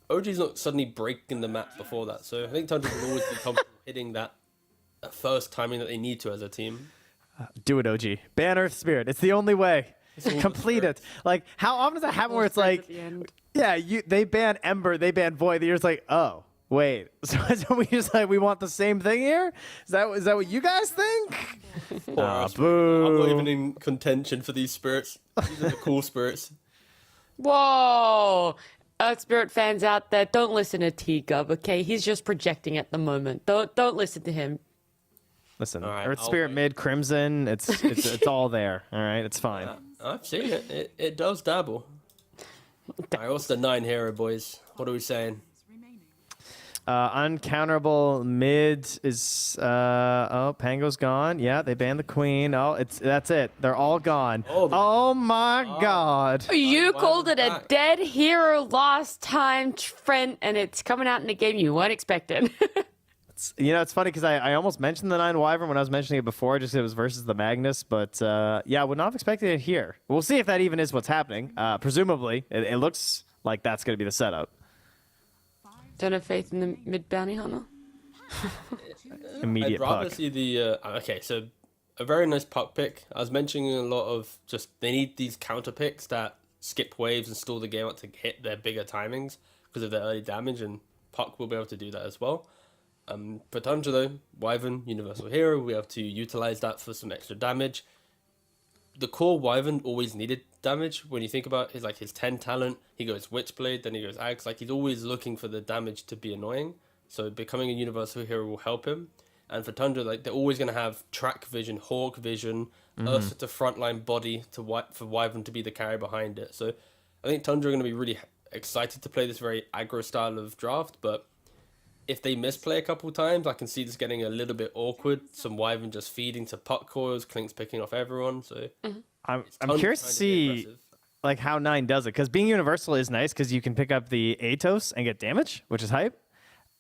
OG's not suddenly breaking the map before that. So I think Tundra will always be comfortable hitting that first timing that they need to as a team. Do it, OG. Ban Earth Spirit. It's the only way. Complete it. Like, how often does that happen where it's like, yeah, they ban Ember, they ban Void, you're just like, oh, wait. So we just like, we want the same thing here? Is that what you guys think? Boo. I'm not even in contention for these spirits. These are the cool spirits. Whoa! Earth Spirit fans out there, don't listen to T-Gub, okay? He's just projecting at the moment. Don't listen to him. Listen, right, Earth I'll Spirit wait. mid Crimson, it's all there. All right, it's fine. I've seen it. It does dabble. Alright, what's the 9 hero, boys? What are we saying? Uncounterable mid is oh, Pango's gone. Yeah, they banned the queen. Oh, that's it. They're all gone. Oh my god. You called it a dead hero last time, friend, and it's coming out in a game you weren't expecting. It's funny because I almost mentioned the 9 Wyvern when I was mentioning it before, just 'cause it was versus the Magnus, but yeah, I would not have expected it here. We'll see if that even is what's happening. Presumably, it looks like that's going to be the setup. Don't have faith in the mid bounty hunter. Immediate I'd rather puck. see the okay, so a very nice puck pick. I was mentioning a lot of just they need these counter picks that skip waves and stall the game out to hit their bigger timings because of their early damage, and puck will be able to do that as well. For Tundra though, Wyvern, Universal Hero, we have to utilize that for some extra damage. The core Wyvern always needed damage. When you think about his 10 talent, he goes Witchblade, then he goes Axe. Like, he's always looking for the damage to be annoying. So becoming a Universal Hero will help him. And for Tundra, like, they're always going to have Track Vision, Hawk Vision, Ursa to frontline body for Wyvern to be the carry behind it. So I think Tundra are going to be really excited to play this very aggro style of draft, but if they misplay a couple times, I can see this getting a little bit awkward. Some Wyvern just feeding to puck coils, Clink's picking off everyone. So I'm curious to see like how 9 does it, because being universal is nice because you can pick up the Atos and get damage, which is hype.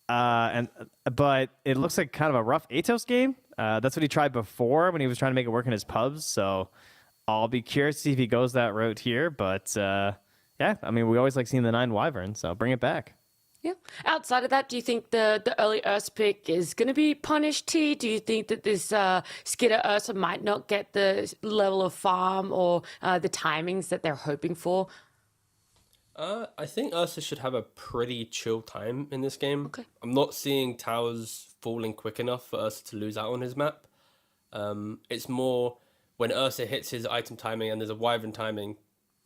But it looks like kind of a rough Atos game. That's what he tried before when he was trying to make it work in his pubs. So I'll be curious to see if he goes that route here. But yeah, I mean, we always like seeing the 9 Wyvern, so bring it back. Yeah. Outside of that, do you think the early Ursa pick is going to be punished, T? Do you think that this Skidder Ursa might not get the level of farm or the timings that they're hoping for? I think Ursa should have a pretty chill time in this game. Okay. I'm not seeing towers falling quick enough for Ursa to lose out on his map. It's more when Ursa hits his item timing and there's a Wyvern timing,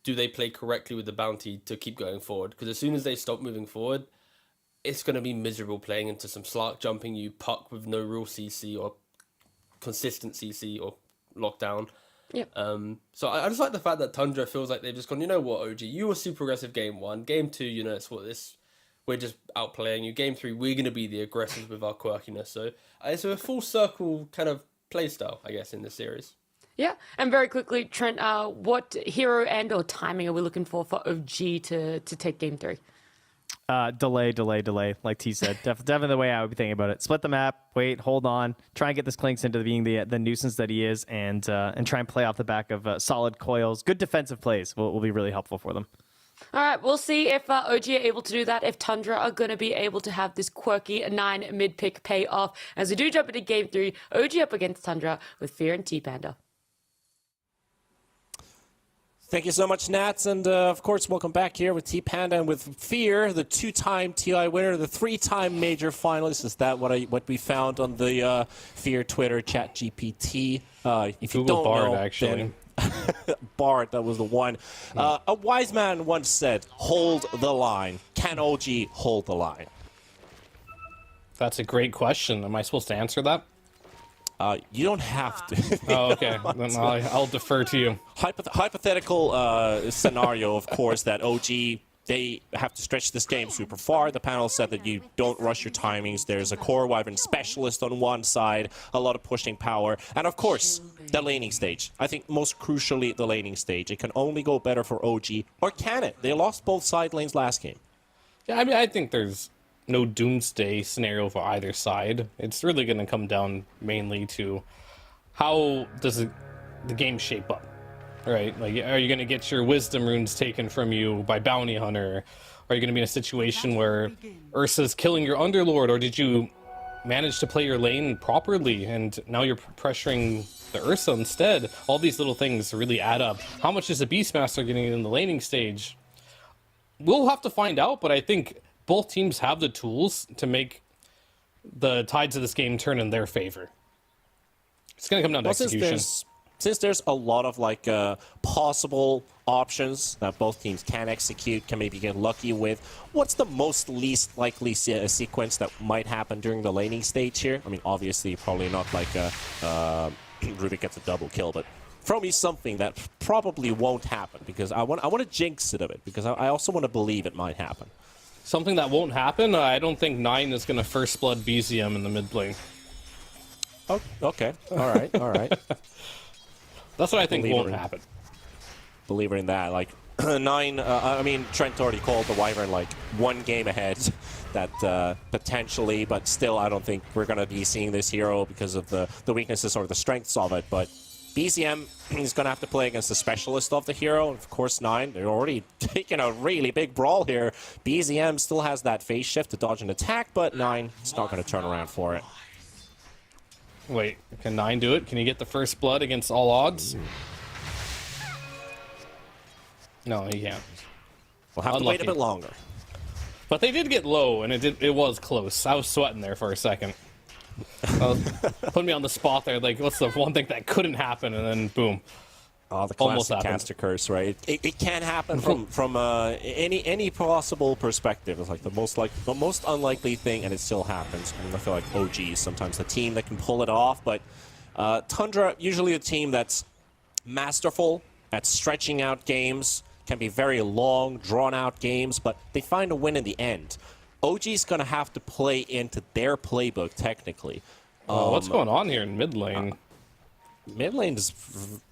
do they play correctly with the bounty to keep going forward? Because as soon as they stop moving forward, it's going to be miserable playing into some Slark jumping you puck with no real CC or consistent CC or lockdown. Yeah. So I just like the fact that Tundra feels like they've just gone, you know what, OG, you were super aggressive game 1. Game 2, you know, we're just outplaying you. Game 3, we're going to be the aggressors with our quirkiness. So it's a full circle kind of play style, I guess, in this series. Yeah, and very quickly, Trent, what hero and or timing are we looking for OG to take game 3? Delay, like T said. Definitely the way I would be thinking about it. Split the map, wait, hold on, try and get this Clinks into being the nuisance that he is, and try and play off the back of solid coils. Good defensive plays will be really helpful for them. All right, we'll see if OG are able to do that, if Tundra are going to be able to have this quirky 9 mid-pick pay off. As we do jump into game 3, OG up against Tundra with Fear and T-Panda. Thank you so much, Nats, and of course, welcome back here with T-Panda and with Fear, the 2-time TI winner, the 3-time major finalist. Is that what we found on the Fear Twitter chat GPT? If you Google don't Bard, know, actually. Bard, that was the one. A wise man once said, "Hold the line." Can OG hold the line? That's a great question. Am I supposed to answer that? You don't have to. Oh, okay. Then I'll defer to you. Hypothetical scenario, of course, that OG, they have to stretch this game super far. The panel said that you don't rush your timings. There's a core Wyvern specialist on one side, a lot of pushing power, and of course, the laning stage. I think most crucially, the laning stage. It can only go better for OG, or can it? They lost both side lanes last game. Yeah, I mean, I think there's no doomsday scenario for either side. It's really going to come down mainly to how does the game shape up, right? Like, are you going to get your wisdom runes taken from you by bounty hunter? Are you going to be in a situation where Ursa's killing your underlord, or did you manage to play your lane properly and now you're pressuring the Ursa instead? All these little things really add up. How much is the Beastmaster getting in the laning stage? We'll have to find out, but I think both teams have the tools to make the tides of this game turn in their favor. It's going to come down to execution. Since there's a lot of like possible options that both teams can execute, can maybe get lucky with. What's the most least likely sequence that might happen during the laning stage here? I mean, obviously, probably not like Rubik gets a double kill, but throw me something that probably won't happen, because I want to jinx it a bit, because I also want to believe it might happen. Something that won't happen? I don't think 9 is going to first blood BZM in the mid lane. Oh, okay. All right. All right. That's what I think won't happen. Believer in that. Like, 9, I mean, Trent already called the Wyvern like 1 game ahead. That potentially, but still, I don't think we're going to be seeing this hero because of the weaknesses or the strengths of it. But BZM is going to have to play against the specialist of the hero. Of course, 9, they're already taking a really big brawl here. BZM still has that phase shift to dodge an attack, but 9 is not going to turn around for it. Wait, can 9 do it? Can he get the first blood against all odds? No, he can't. We'll have to wait a bit longer. But they did get low, and it was close. I was sweating there for a second. Put me on the spot there, like, what's the one thing that couldn't happen, and then boom. Oh, the classic caster curse, right? It can happen from any possible perspective. It's like the most unlikely thing, and it still happens. I mean, I feel like OG is sometimes the team that can pull it off, but Tundra, usually a team that's masterful at stretching out games, can be very long, drawn-out games, but they find a win in the end. OG's going to have to play into their playbook, technically. What's going on here in mid lane? Mid lane is...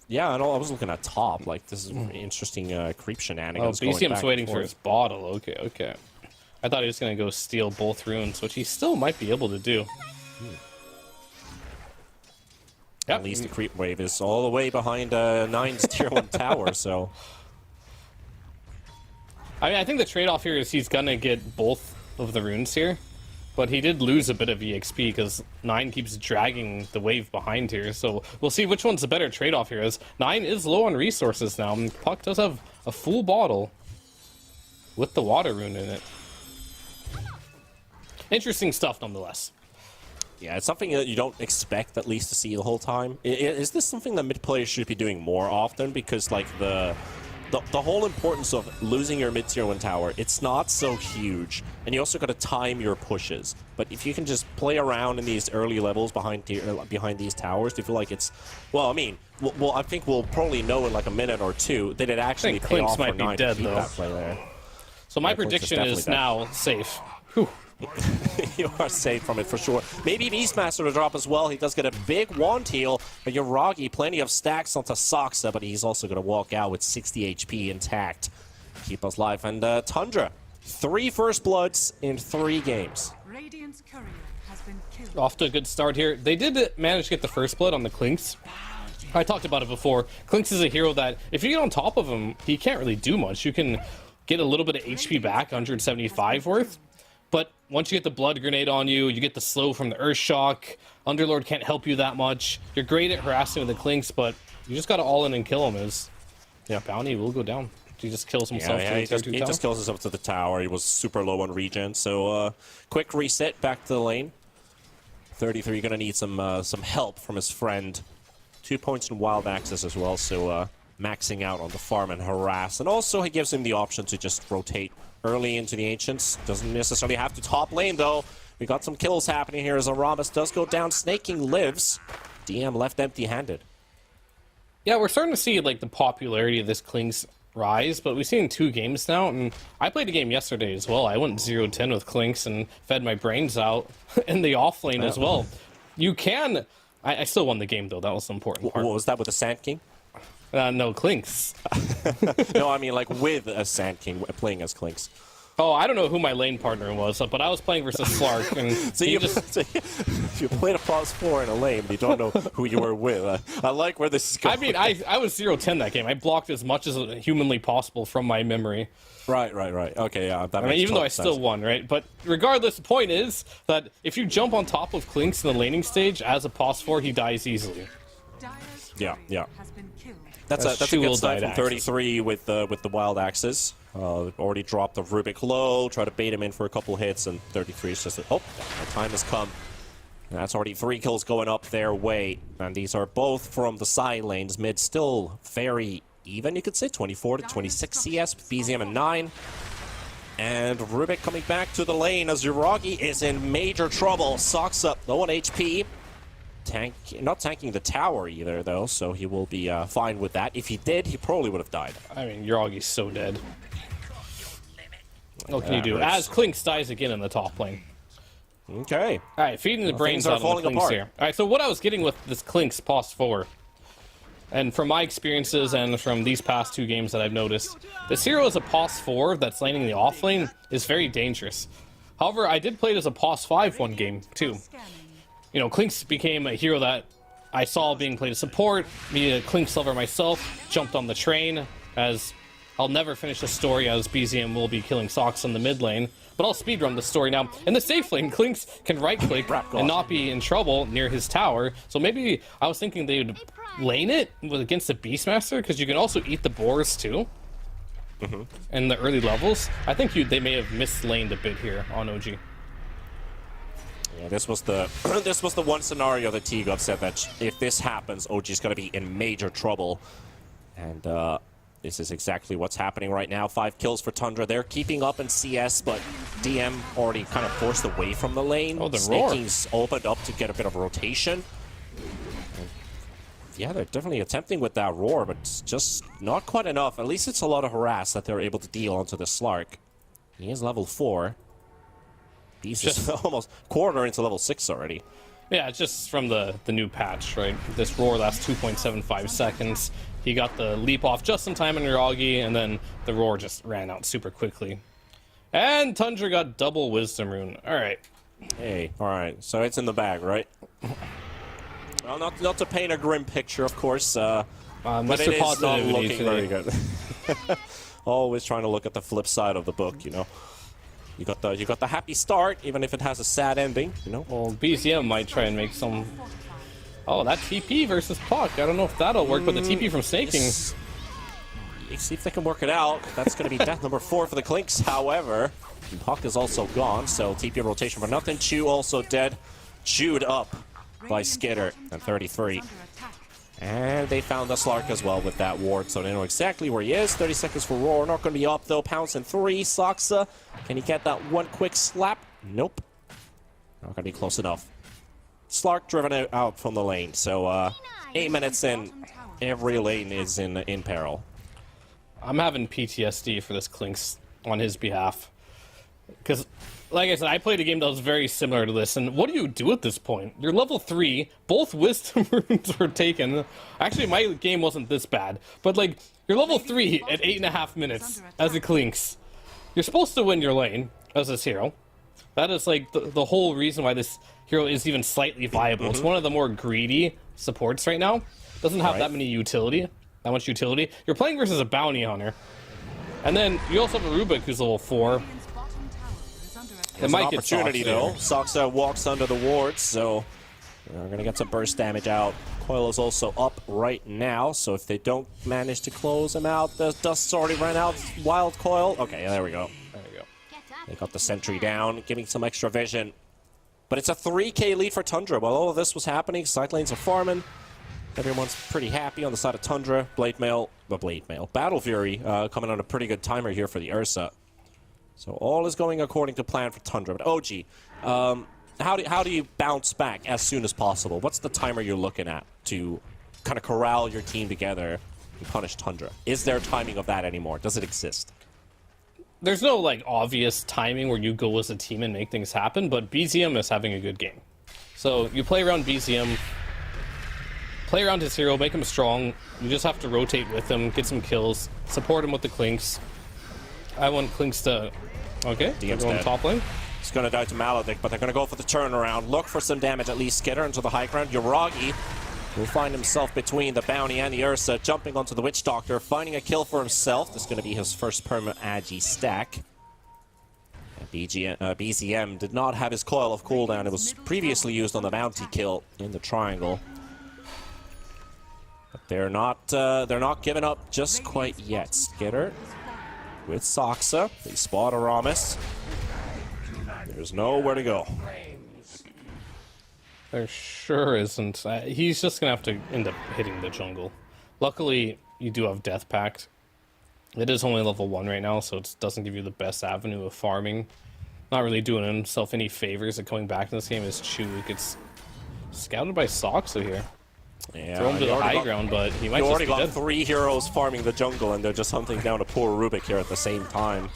Yeah, I was looking at top. Like, this is interesting creep shenanigans. Oh, BCM's waiting for his bottle. Okay, okay. I thought he was going to go steal both runes, which he still might be able to do. At least the creep wave is all the way behind 9's tier 1 tower, so... I mean, I think the trade-off here is he's going to get both of the runes here, but he did lose a bit of EXP because 9 keeps dragging the wave behind here, so we'll see which one's the better trade-off here, as 9 is low on resources now, and Puck does have a full bottle with the water rune in it. Interesting stuff, nonetheless. Yeah, it's something that you don't expect, at least, to see the whole time. Is this something that mid players should be doing more often? Because, like, the whole importance of losing your mid-tier 1 tower, it's not so huge, and you also got to time your pushes. But if you can just play around in these early levels behind these towers, do you feel like it's... Well, I mean, well, I think we'll probably know in like a minute or two that it actually pay off for 9 to keep that play there. So my prediction is now safe. Whew. You are safe from it for sure. Maybe Beastmaster to drop as well. He does get a big wand heal, but Yuragi, plenty of stacks onto Saksa, but he's also going to walk out with 60 HP intact. Keep us alive. And Tundra, 3 first bloods in 3 games. Radiant's courier has been killed. Off to a good start here. They did manage to get the first blood on the Clinks. I talked about it before. Clinks is a hero that, if you get on top of him, he can't really do much. You can get a little bit of HP back, 175 worth. But once you get the blood grenade on you, you get the slow from the Earth Shock. Underlord can't help you that much. You're great at harassing with the Clinks, but you just gotta all in and kill him. Yeah, Bounty will go down. He just kills himself. Yeah, he just kills himself to the tower. He was super low on regen, so quick reset back to the lane. 33 gonna need some help from his friend. 2 points in wild access as well, so maxing out on the farm and harass. And also he gives him the option to just rotate early into the Ancients. Doesn't necessarily have to top lane, though. We got some kills happening here as Aramis does go down. Snaking lives. DM left empty-handed. Yeah, we're starting to see like the popularity of this Clinks rise, but we've seen 2 games now, and I played a game yesterday as well. I went 0-10 with Clinks and fed my brains out in the off lane as well. You can... I still won the game, though. That was the important part. What was that with the Sand King? No, Clinks. No, I mean like with a Sand King playing as Clinks. Oh, I don't know who my lane partner was, but I was playing versus Slark, and so you played a +4 in a lane, but you don't know who you were with. I like where this is going. I mean, I was 0-10 that game. I blocked as much as humanly possible from my memory. Right. Okay, yeah. That even though I still won, right? But regardless, the point is that if you jump on top of Clinks in the laning stage as a +4, he dies easily. Yeah. That's a good start from 33 with the wild axes. Already dropped the Rubik low, try to bait him in for a couple hits, and 33 is just oh, the time has come. And that's already 3 kills going up their way, and these are both from the side lanes. Mid still very even, you could say. 24 to 26 CS, BZM and 9. And Rubik coming back to the lane as Yuragi is in major trouble. Socks up, low on HP. Not tanking the tower either, though, so he will be fine with that. If he did, he probably would have died. I mean, Yuragi's so dead. What can you do? As Klinks dies again in the top lane. Okay. All right, feeding the brains out of the Klinks apart here. All right, so what I was getting with this Klinks pos 4, and from my experiences and from these past 2 games that I've noticed, this hero as a pos 4 that's laning the off lane is very dangerous. However, I did play it as a pos 5 one game, too. You know, Klinks became a hero that I saw being played as support. Me, a Klinks lover myself, jumped on the train, as I'll never finish the story as BZM will be killing Sox in the mid lane. But I'll speedrun the story now. In the safe lane, Klinks can right-click and not be in trouble near his tower. So maybe I was thinking they would lane it against the Beastmaster, because you can also eat the boars too. In the early levels. I think they may have mislaned a bit here on OG. Yeah, this was the this was the one scenario that T-Gov said that if this happens, OG's going to be in major trouble. And this is exactly what's happening right now. 5 kills for Tundra. They're keeping up in CS, but DM already kind of forced away from the lane. Oh, the roar. Snaking's opened up to get a bit of rotation. And yeah, they're definitely attempting with that roar, but it's just not quite enough. At least it's a lot of harass that they're able to deal onto the Slark. He is level 4. He's just almost quarter into level 6 already. Yeah, it's just from the new patch, right? This roar lasts 2.75 seconds. He got the leap off just in time on Yuragi, and then the roar just ran out super quickly. And Tundra got double Wisdom Rune. All right. Hey, all right. So it's in the bag, right? Well, not to paint a grim picture, of course, but it is not looking very good. Always trying to look at the flip side of the book, you know. You got the happy start, even if it has a sad ending, you know. Well, BZM might try and make some. Oh, that TP versus Puck. I don't know if that'll work, but the TP from Snaking. You see if they can work it out. That's going to be death number 4 for the Klinks. However, Puck is also gone, so TP rotation for nothing. Chew also dead. Chewed up by Skitter at 33. And they found the Slark as well with that ward, so they know exactly where he is. 30 seconds for Roar. Not going to be up, though. Pounce in 3. Soxa. Can he get that one quick slap? Nope. Not going to be close enough. Slark driven out from the lane, so 8 minutes in, every lane is in peril. I'm having PTSD for this Klinks on his behalf. Because, like I said, I played a game that was very similar to this, and what do you do at this point? You're level 3, both Wisdom Runes were taken. Actually, my game wasn't this bad, but, like, you're level 3 at 8.5 minutes as a Klinks. You're supposed to win your lane as this hero. That is, like, the whole reason why this hero is even slightly viable. It's one of the more greedy supports right now. Doesn't have that much utility. You're playing versus a bounty hunter. And then you also have a Rubik who's level 4. There's an opportunity, though. Soxa walks under the ward, so they're going to get some burst damage out. Coil is also up right now, so if they don't manage to close him out, the dust's already run out. Wild Coil. Okay, there we go. They got the sentry down, giving some extra vision. But it's a 3k lead for Tundra. While all of this was happening, side lanes are farming. Everyone's pretty happy on the side of Tundra. Battle Fury coming on a pretty good timer here for the Ursa. So all is going according to plan for Tundra. But OG, how do you bounce back as soon as possible? What's the timer you're looking at to kind of corral your team together and punish Tundra? Is there timing of that anymore? Does it exist? There's no, like, obvious timing where you go as a team and make things happen, but BZM is having a good game. So you play around BZM, play around his hero, make him strong. You just have to rotate with him, get some kills, support him with the Klinks. I want Klinks to... Okay, DM's going dead. top lane. He's going to die to Maledict, but they're going to go for the turnaround. Look for some damage, at least Skitter into the high ground. Yuragi will find himself between the Bounty and the Ursa, jumping onto the Witch Doctor, finding a kill for himself. This is going to be his first perma Agi stack. BZM did not have his coil of cooldown. It was previously used on the Bounty kill in the triangle. But they're not giving up just quite yet. Skitter with Soxa. They spot Aramis. There's nowhere to go. There sure isn't. He's just going to have to end up hitting the jungle. Luckily, you do have Death Pact. It is only level 1 right now, so it doesn't give you the best avenue of farming. Not really doing himself any favors at coming back in this game as Chu gets scouted by Soxa here. Yeah, Throw him to the high ground, but he might You just already be got dead. 3 heroes farming the jungle, and they're just hunting down a poor Rubik here at the same time.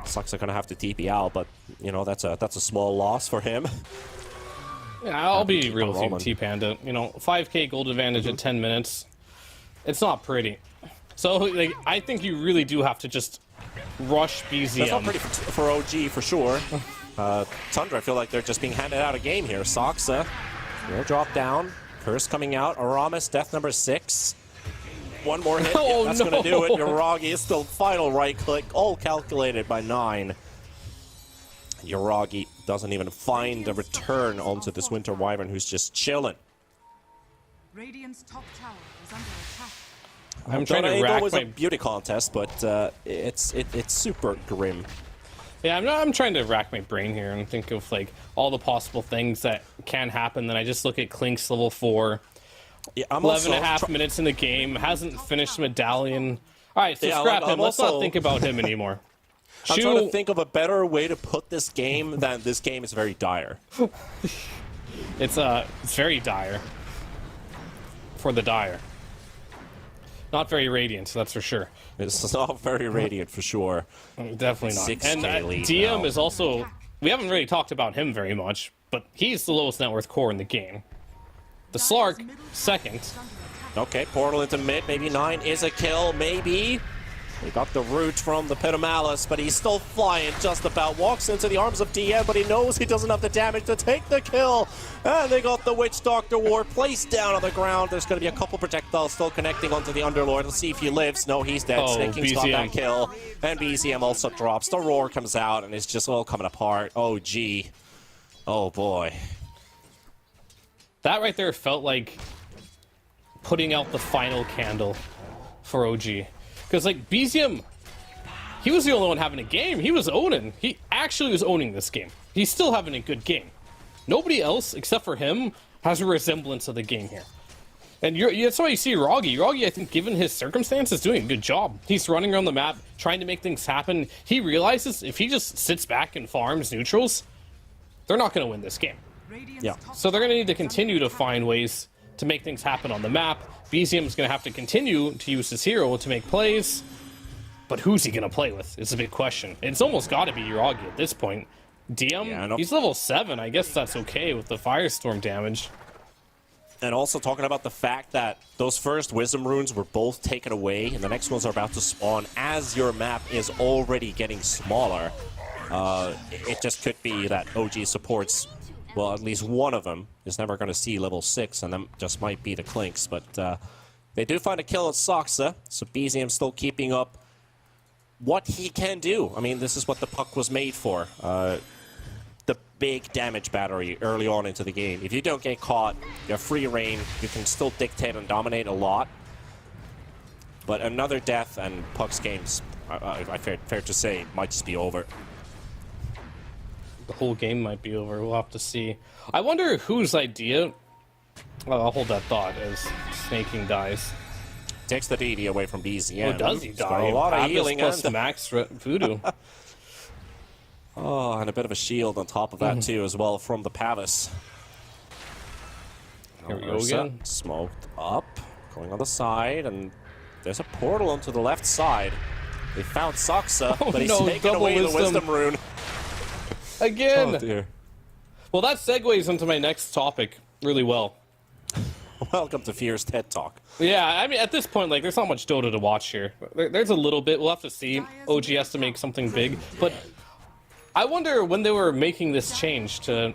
Sucks, are gonna have to TP out, but you know that's a small loss for him. Yeah, I'll be real with you, rolling. T-Panda. You know, 5k gold advantage at 10 minutes. It's not pretty. So, like, I think you really do have to just rush BZM. That's not pretty for OG for sure. Tundra, I feel like they're just being handed out a game here. Soxa will drop down. Curse coming out. Aramis, death number 6. One more hit. Oh, Yeah, that's no. going to do it. Yuragi is still final right click. All calculated by 9. Yuragi doesn't even find a return onto this Winter Wyvern who's just chilling. Radiant's top tower is under attack. I'm trying to rack was my... a beauty contest, but it's super grim. Yeah, I'm trying to rack my brain here and think of, like, all the possible things that can happen. Then I just look at Klink's level 4. Yeah, I'm 11 and a half minutes in the game. Hasn't finished Medallion. All right, so Yeah, scrap I'm him. Let's also- not think about him anymore. I'm Chu- trying to think of a better way to put this game than this game is very dire. It's very dire. For the dire. Not very radiant, that's for sure. It's not very radiant for sure. Definitely not. 6K And lead DM now. is also... We haven't really talked about him very much, but he's the lowest net worth core in the game. The Slark, second. Okay, portal into mid, maybe 9 is a kill, maybe. He got the root from the Pit of Malice, but he's still flying just about. Walks into the arms of DM, but he knows he doesn't have the damage to take the kill. And they got the Witch Doctor War placed down on the ground. There's going to be a couple projectiles still connecting onto the Underlord. Let's see if he lives. No, he's dead. Oh, Snake King's got BZM. that kill. And BZM also drops. The Roar comes out, and it's just all coming apart. Oh, gee. Oh, boy. That right there felt like putting out the final candle for OG. Because, like, BZM, he was the only one having a game. He was owning. He actually was owning this game. He's still having a good game. Nobody else, except for him, has a resemblance of the game here. And that's why you see Roggy. Roggy, I think, given his circumstances, doing a good job. He's running around the map, trying to make things happen. He realizes if he just sits back and farms neutrals, they're not going to win this game. Yeah. So they're going to need to continue to find ways to make things happen on the map. BZM is going to have to continue to use his hero to make plays. But who's he going to play with? It's a big question. It's almost got to be Yuragi at this point. DM, he's level 7. I guess that's okay with the Firestorm damage. And also talking about the fact that those first Wisdom Runes were both taken away, and the next ones are about to spawn as your map is already getting smaller. It just could be that OG supports, well, at least one of them is never going to see level 6, and that just might be the Clinks. But they do find a kill at Soxa, so BZM still keeping up what he can do. I mean, this is what the puck was made for. The big damage battery early on into the game. If you don't get caught, you have free reign, you can still dictate and dominate a lot. But another death and Puck's games, fair to say, might just be over. The whole game might be over. We'll have to see. I wonder whose idea... Well, I'll hold that thought as Snaking dies. Takes the DD away from BZM. Oh, does he He's got die? a lot of Pappas healing plus and max voodoo. Oh, and a bit of a shield on top of that too, as well, from the Pavis. Here we go Ursa again. Smoked up, going on the side, and there's a portal onto the left side. They found Soxa, Oh, but he's no, taken double away the wisdom. Wisdom Rune. Again! Oh, dear. Well, that segues into my next topic really well. Welcome to Fierce TED Talk. Yeah, I mean, at this point, like, there's not much Dota to watch here. There's a little bit. We'll have to see. OG has to make something big. But I wonder when they were making this change to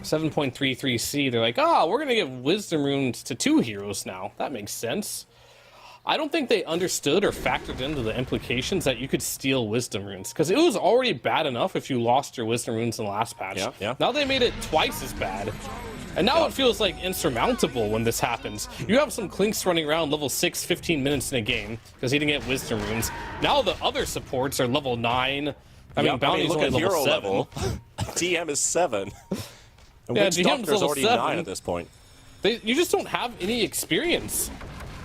7.33C, they're like, we're going to give Wisdom Runes to 2 heroes now. That makes sense. I don't think they understood or factored into the implications that you could steal Wisdom Runes. Because it was already bad enough if you lost your Wisdom Runes in the last patch. Yeah. Now they made it twice as bad. And now it feels like insurmountable when this happens. You have some Clinks running around level 6, 15 minutes in a game because he didn't get Wisdom Runes. Now the other supports are level 9. I mean, Bounty's look only at level hero 7. level. DM is 7. And Yeah, Witch DM's Doctor's level already 7. 9 at this point. You just don't have any experience.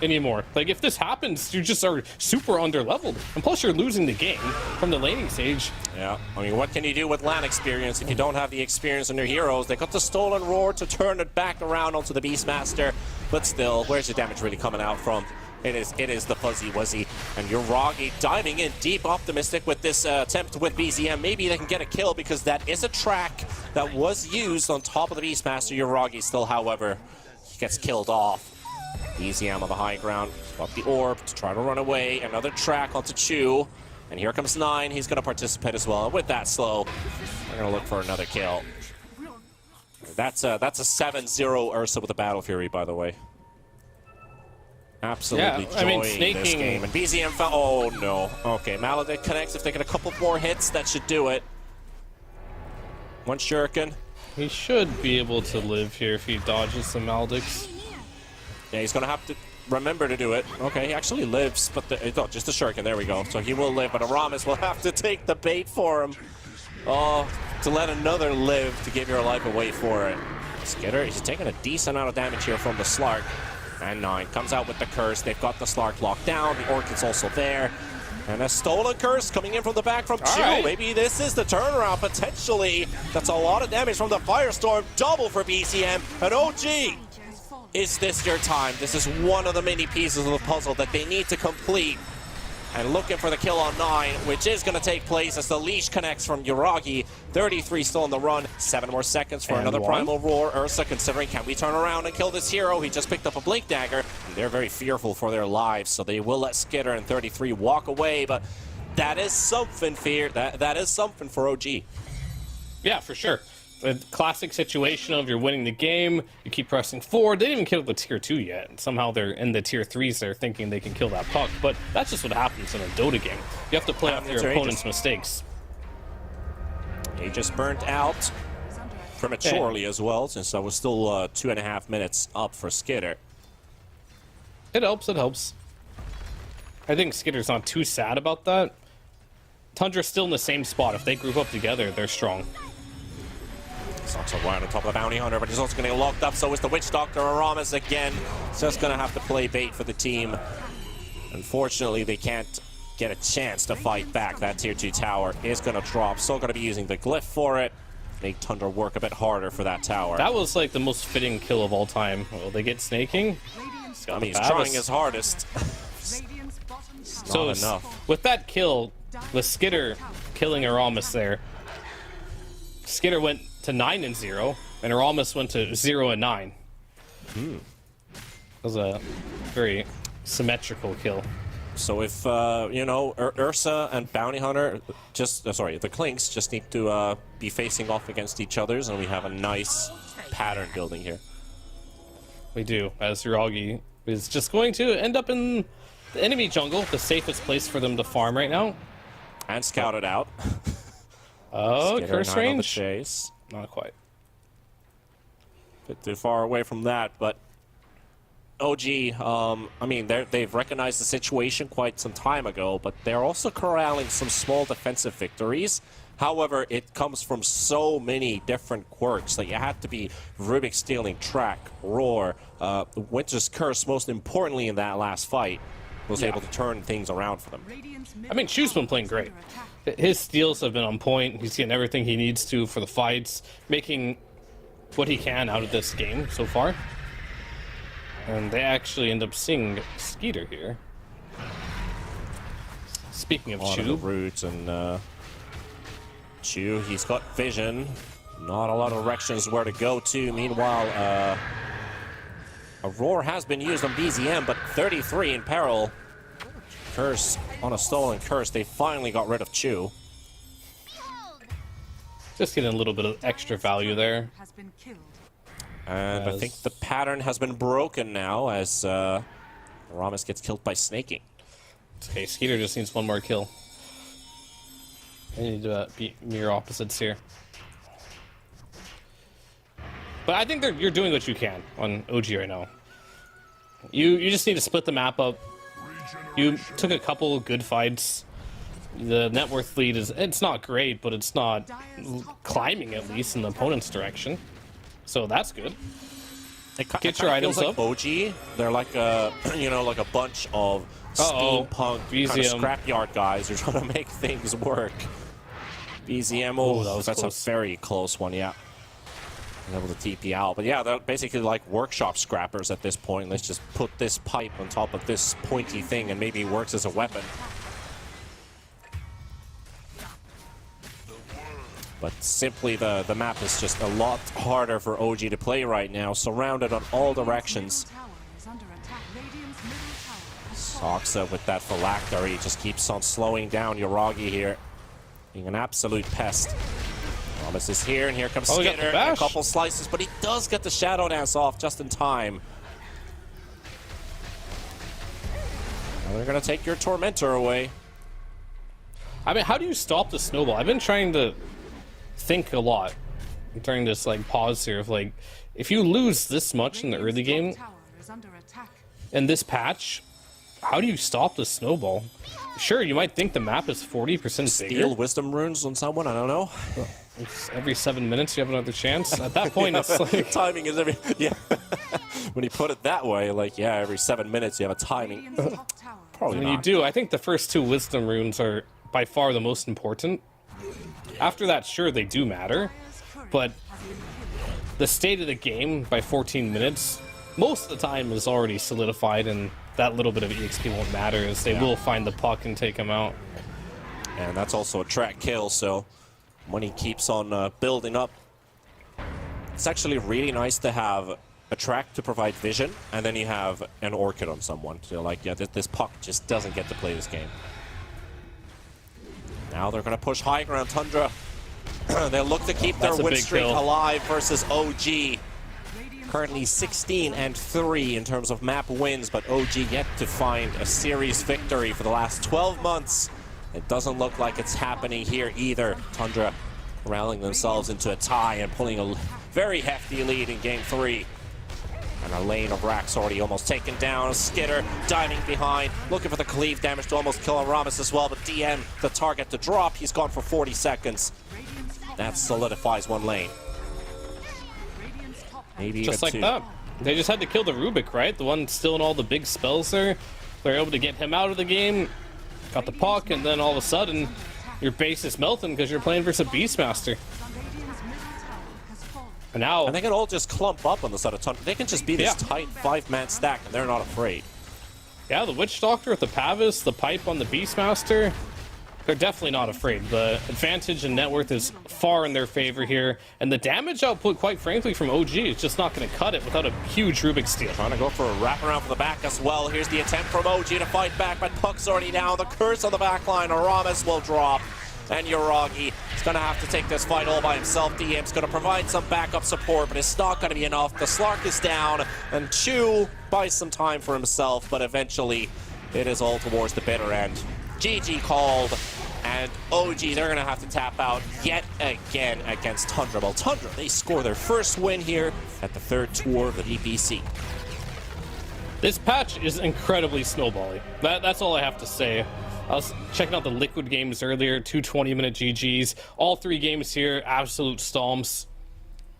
anymore. Like, if this happens, you just are super underleveled. And plus, you're losing the game from the laning stage. Yeah, I mean, what can you do with LAN experience if you don't have the experience in your heroes? They got the Stolen Roar to turn it back around onto the Beastmaster, but still, where's the damage really coming out from? It is the Fuzzy Wuzzy, and Yuragi diving in deep, optimistic with this attempt with BZM. Maybe they can get a kill because that is a track that was used on top of the Beastmaster. Yuragi still, however, he gets killed off. BZM on the high ground, got the orb to try to run away. Another track onto Chu, and here comes 9. He's going to participate as well. And with that slow, we're going to look for another kill. That's a 7-0 Ursa with a Battle Fury, by the way. Absolutely enjoying this game. And BZM found... Oh, no. Okay, Maledict connects. If they get a couple more hits, that should do it. One Shuriken. He should be able to live here if he dodges some Maledicts. Yeah, he's going to have to remember to do it. Okay, he actually lives, but just a Shuriken. There we go. So he will live, but Aramis will have to take the bait for him. Oh, to let another live to give your life away for it. Skitter, he's taking a decent amount of damage here from the Slark. And 9 comes out with the curse. They've got the Slark locked down. The Orchid's also there. And a stolen curse coming in from the back from Chu. Right. Maybe this is the turnaround, potentially. That's a lot of damage from the Firestorm. Double for BCM. And OG, is this your time? This is one of the many pieces of the puzzle that they need to complete. And looking for the kill on 9, which is going to take place as the leash connects from Yuragi. 33 still on the run. 7 more seconds for another Primal Roar. Ursa considering, can we turn around and kill this hero? He just picked up a Blink Dagger. And they're very fearful for their lives, so they will let Skitter and 33 walk away. But that is something, that is something for OG. Yeah, for sure. The classic situation of you're winning the game, you keep pressing forward. They didn't even kill the tier 2 yet. And somehow they're in the tier 3s. They're thinking they can kill that puck. But that's just what happens in a Dota game. You have to play off your opponent's mistakes. He just burnt out prematurely as well, since I was still 2.5 minutes up for Skitter. It helps, it helps. I think Skitter's not too sad about that. Tundra's still in the same spot. If they group up together, they're strong. Sucks right on top of the Bounty Hunter, but he's also going to get locked up. So is the Witch Doctor. Aramis again. Just going to have to play bait for the team. Unfortunately, they can't get a chance to fight back. That tier 2 tower is going to drop. Still going to be using the glyph for it. Make Tundra work a bit harder for that tower. That was like the most fitting kill of all time. Will they get snaking? I mean, he's trying his hardest. So enough. With that kill, with Skitter killing Aramis there, Skitter went to 9-0, and Aramis went to 0-9. That was a very symmetrical kill. So if, you know, Ursa and Bounty Hunter, the Clinks just need to be facing off against each other's, and we have a nice pattern building here. We do, as Yuragi is just going to end up in the enemy jungle, the safest place for them to farm right now. And scout it out. Oh, curse range? On the chase. Not quite. Bit too far away from that, but OG, I mean, they've recognized the situation quite some time ago, but they're also corralling some small defensive victories. However, it comes from so many different quirks that you had to be Rubik stealing track, Roar, Winter's Curse, most importantly in that last fight, was able to turn things around for them. I mean, Chu's been playing great. His steals have been on point. He's getting everything he needs to for the fights, making what he can out of this game so far. And they actually end up seeing Skeeter here. Speaking of Chu. Roots and Chu, he's got vision. Not a lot of directions where to go to. Meanwhile, a Roar has been used on BZM, but 33 in peril. Curse on a stolen curse. They finally got rid of Chu. Just getting a little bit of extra value there. And I think the pattern has been broken now as Aramis gets killed by snaking. Okay, Skeeter just needs one more kill. I need to beat mirror opposites here. But I think you're doing what you can on OG right now. You just need to split the map up. You took a couple good fights. The net worth lead it's not great, but it's not climbing, at least in the opponent's direction. So that's good. Get your items like up. OG, they're like a, you know, like a bunch of steampunk kind of scrapyard guys who are trying to make things work. BZM, that's close. A very close one, yeah. Able to TP out, but yeah, they're basically like workshop scrappers at this point. Let's just put this pipe on top of this pointy thing and maybe it works as a weapon. But simply the map is just a lot harder for OG to play right now, surrounded on all directions. Soxa with that phylactery just keeps on slowing down Yoragi here, being an absolute pest. Thomas is here, and here comes Skitter. A couple slices, but he does get the Shadow Dance off just in time. Now they're going to take your Tormentor away. I mean, how do you stop the snowball? I've been trying to think a lot during this like pause here of like, if you lose this much in the early game in this patch, how do you stop the snowball? Sure, you might think the map is 40% bigger. Steal wisdom runes on someone, I don't know. Every 7 minutes you have another chance. At that point, it's like timing is every when you put it that way, like every 7 minutes you have a timing. Probably when not. you do, I think the first 2 wisdom runes are by far the most important. After that, sure, they do matter, but the state of the game by 14 minutes, most of the time is already solidified, and that little bit of EXP won't matter, as they will find the puck and take him out. And that's also a track kill, so when he keeps on building up, it's actually really nice to have a track to provide vision, and then you have an Orchid on someone. So like, this puck just doesn't get to play this game. Now they're going to push high ground. Tundra, they'll look to keep their win streak alive versus OG. Currently 16-3 in terms of map wins, but OG yet to find a series victory for the last 12 months. It doesn't look like it's happening here either. Tundra rallying themselves into a tie and pulling a very hefty lead in game 3. And a lane of Rax already almost taken down. Skitter diving behind, looking for the cleave damage to almost kill Aramis as well, but DM the target to drop. He's gone for 40 seconds. That solidifies one lane. Maybe just like that. They just had to kill the Rubik, right? The one still in all the big spells there. They're able to get him out of the game, got the puck, and then all of a sudden your base is melting because you're playing versus a Beastmaster. And now... And they can all just clump up on the side of Tundra. They can just be this tight 5-man stack, and they're not afraid. Yeah, the Witch Doctor with the Pavis, the pipe on the Beastmaster, they're definitely not afraid. The advantage in net worth is far in their favor here, and the damage output, quite frankly, from OG is just not going to cut it without a huge Rubik steal. Trying to go for a wraparound from the back as well. Here's the attempt from OG to fight back, but puck's already down. The curse on the back line. Aramis will drop, and Yoragi is going to have to take this fight all by himself. DM's going to provide some backup support, but it's not going to be enough. The Slark is down, and Chu buys some time for himself, but eventually it is all towards the bitter end. GG called, and OG, they're going to have to tap out yet again against Tundra. Well, Tundra, they score their first win here at the 3rd tour of the DPC. This patch is incredibly snowbally. That's all I have to say. I was checking out the Liquid games earlier, 2 20-minute GGs. All 3 games here, absolute stomps.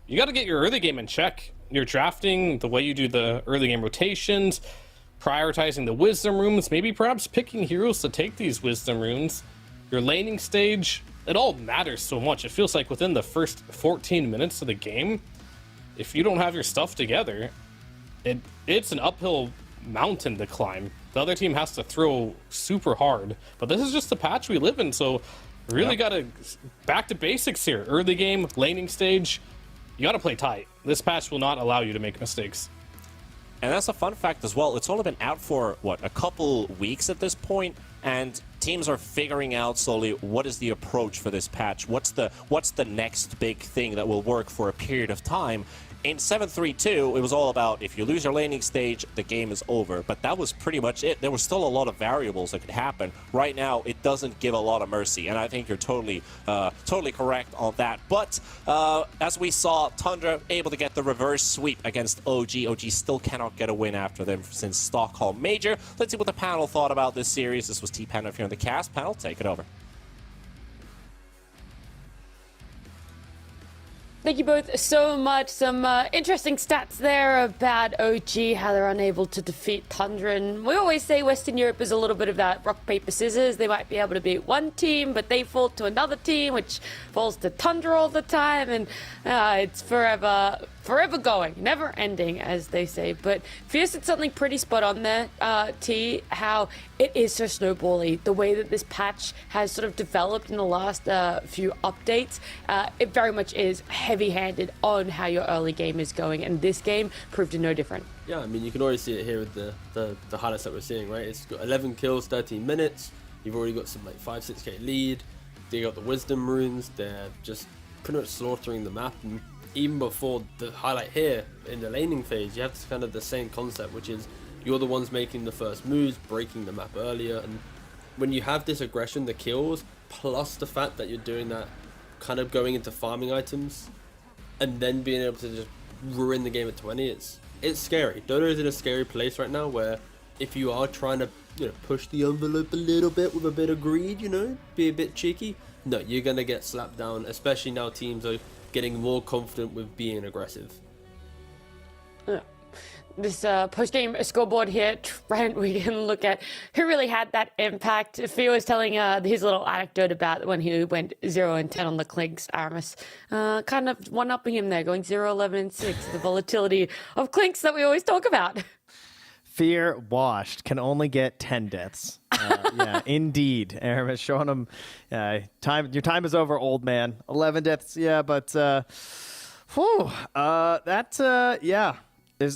You got to get your early game in check. Your drafting, the way you do the early game rotations, prioritizing the wisdom runes, maybe perhaps picking heroes to take these wisdom runes. Your laning stage, it all matters so much. It feels like within the first 14 minutes of the game, if you don't have your stuff together, it's an uphill mountain to climb. The other team has to throw super hard, but this is just the patch we live in, so really got to back to basics here. Early game, laning stage, you got to play tight. This patch will not allow you to make mistakes. And that's a fun fact as well. It's only been out for, what, a couple weeks at this point, and teams are figuring out slowly what is the approach for this patch. What's the next big thing that will work for a period of time. In 7-3-2, it was all about if you lose your laning stage, the game is over. But that was pretty much it. There was still a lot of variables that could happen. Right now, it doesn't give a lot of mercy, and I think you're totally correct on that. But as we saw, Tundra able to get the reverse sweep against OG. OG still cannot get a win after them since Stockholm Major. Let's see what the panel thought about this series. This was T-Panda here on the cast panel. Take it over. Thank you both so much. Some interesting stats there about OG, how they're unable to defeat Tundra. And we always say Western Europe is a little bit of that rock, paper, scissors. They might be able to beat one team, but they fall to another team, which falls to Tundra all the time. And it's forever going, never ending, as they say. But Fierce did something pretty spot on there, T, how it is so snowbally. The way that this patch has sort of developed in the last few updates, it very much is heavy-handed on how your early game is going, and this game proved no different. Yeah, I mean, you can already see it here with the highlights that we're seeing, right? It's got 11 kills, 13 minutes. You've already got some like 5-6k lead. They got the wisdom runes. They're just pretty much slaughtering the map. And even before the highlight here in the laning phase, you have this kind of the same concept, which is you're the ones making the first moves, breaking the map earlier. And when you have this aggression, the kills, plus the fact that you're doing that, kind of going into farming items, and then being able to just ruin the game at 20, it's scary. Dota is in a scary place right now where if you are trying to push the envelope a little bit with a bit of greed, be a bit cheeky, no, you're gonna get slapped down, especially now teams are getting more confident with being aggressive. This post-game scoreboard here, Trent, we can look at who really had that impact. Fio was telling his little anecdote about when he went 0-10 on the Clinks, Aramis. Kind of one-upping him there, going 0-11-6, the volatility of Clinks that we always talk about. Fear washed can only get 10 deaths. Yeah, indeed. Aramis showing him, your time is over, old man. 11 deaths, yeah, but, yeah.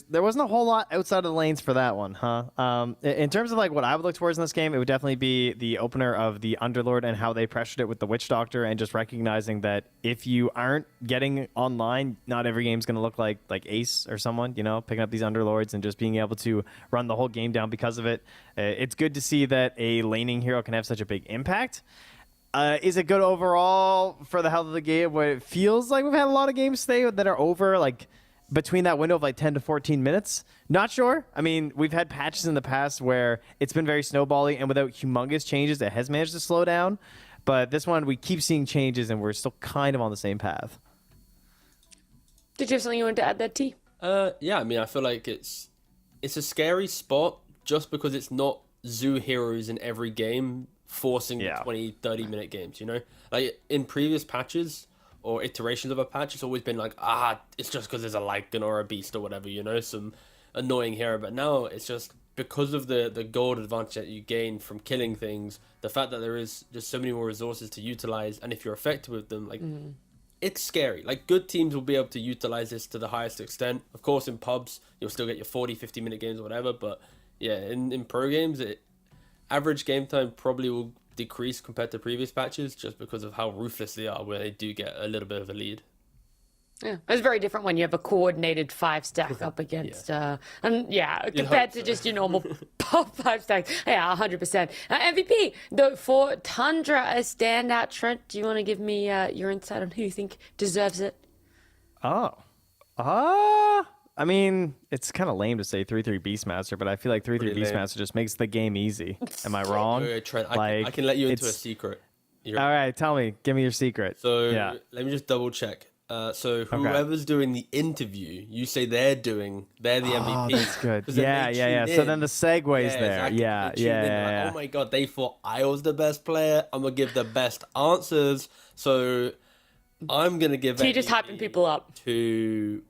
There wasn't a whole lot outside of the lanes for that one, huh? In terms of like what I would look towards in this game, it would definitely be the opener of the Underlord and how they pressured it with the Witch Doctor, and just recognizing that if you aren't getting online, not every game's going to look like Ace or someone, picking up these Underlords and just being able to run the whole game down because of it. It's good to see that a laning hero can have such a big impact. Is it good overall for the health of the game? Where it feels like we've had a lot of games today that are over, like, between that window of like 10 to 14 minutes. Not sure. I mean, we've had patches in the past where it's been very snowbally, and without humongous changes, it has managed to slow down. But this one, we keep seeing changes, and we're still kind of on the same path. Did you have something you wanted to add there, T? Yeah, I mean, I feel like it's a scary spot just because it's not zoo heroes in every game forcing the 20, 30-minute games, Like, in previous patches or iterations of a patch, it's always been like, it's just because there's a Lycan or a Beast or whatever, some annoying hero. But now it's just because of the gold advantage that you gain from killing things, the fact that there is just so many more resources to utilize, and if you're effective with them, like, it's scary. Like, good teams will be able to utilize this to the highest extent. Of course, in pubs, you'll still get your 40, 50-minute games or whatever, but yeah, in pro games, average game time probably will decrease compared to previous patches just because of how ruthless they are where they do get a little bit of a lead. Yeah, it's very different when you have a coordinated 5-stack up against, compared to just your normal pop 5-stacks. Yeah, 100%. MVP, though, for Tundra, a standout. Trent, do you want to give me your insight on who you think deserves it? I mean, it's kind of lame to say 3-3 Beastmaster, but I feel like 3-3 Beastmaster just makes the game easy. Am I wrong? Trent, I can let you into a secret. All right, tell me. Give me your secret. So let me just double check. So whoever's doing the interview, you say they're the MVP. Oh, that's good. Yeah. So then the segue's there. Exactly. Yeah. Like, oh my god, they thought I was the best player. I'm gonna give the best answers. So I'm gonna give it. Just hyping people up to.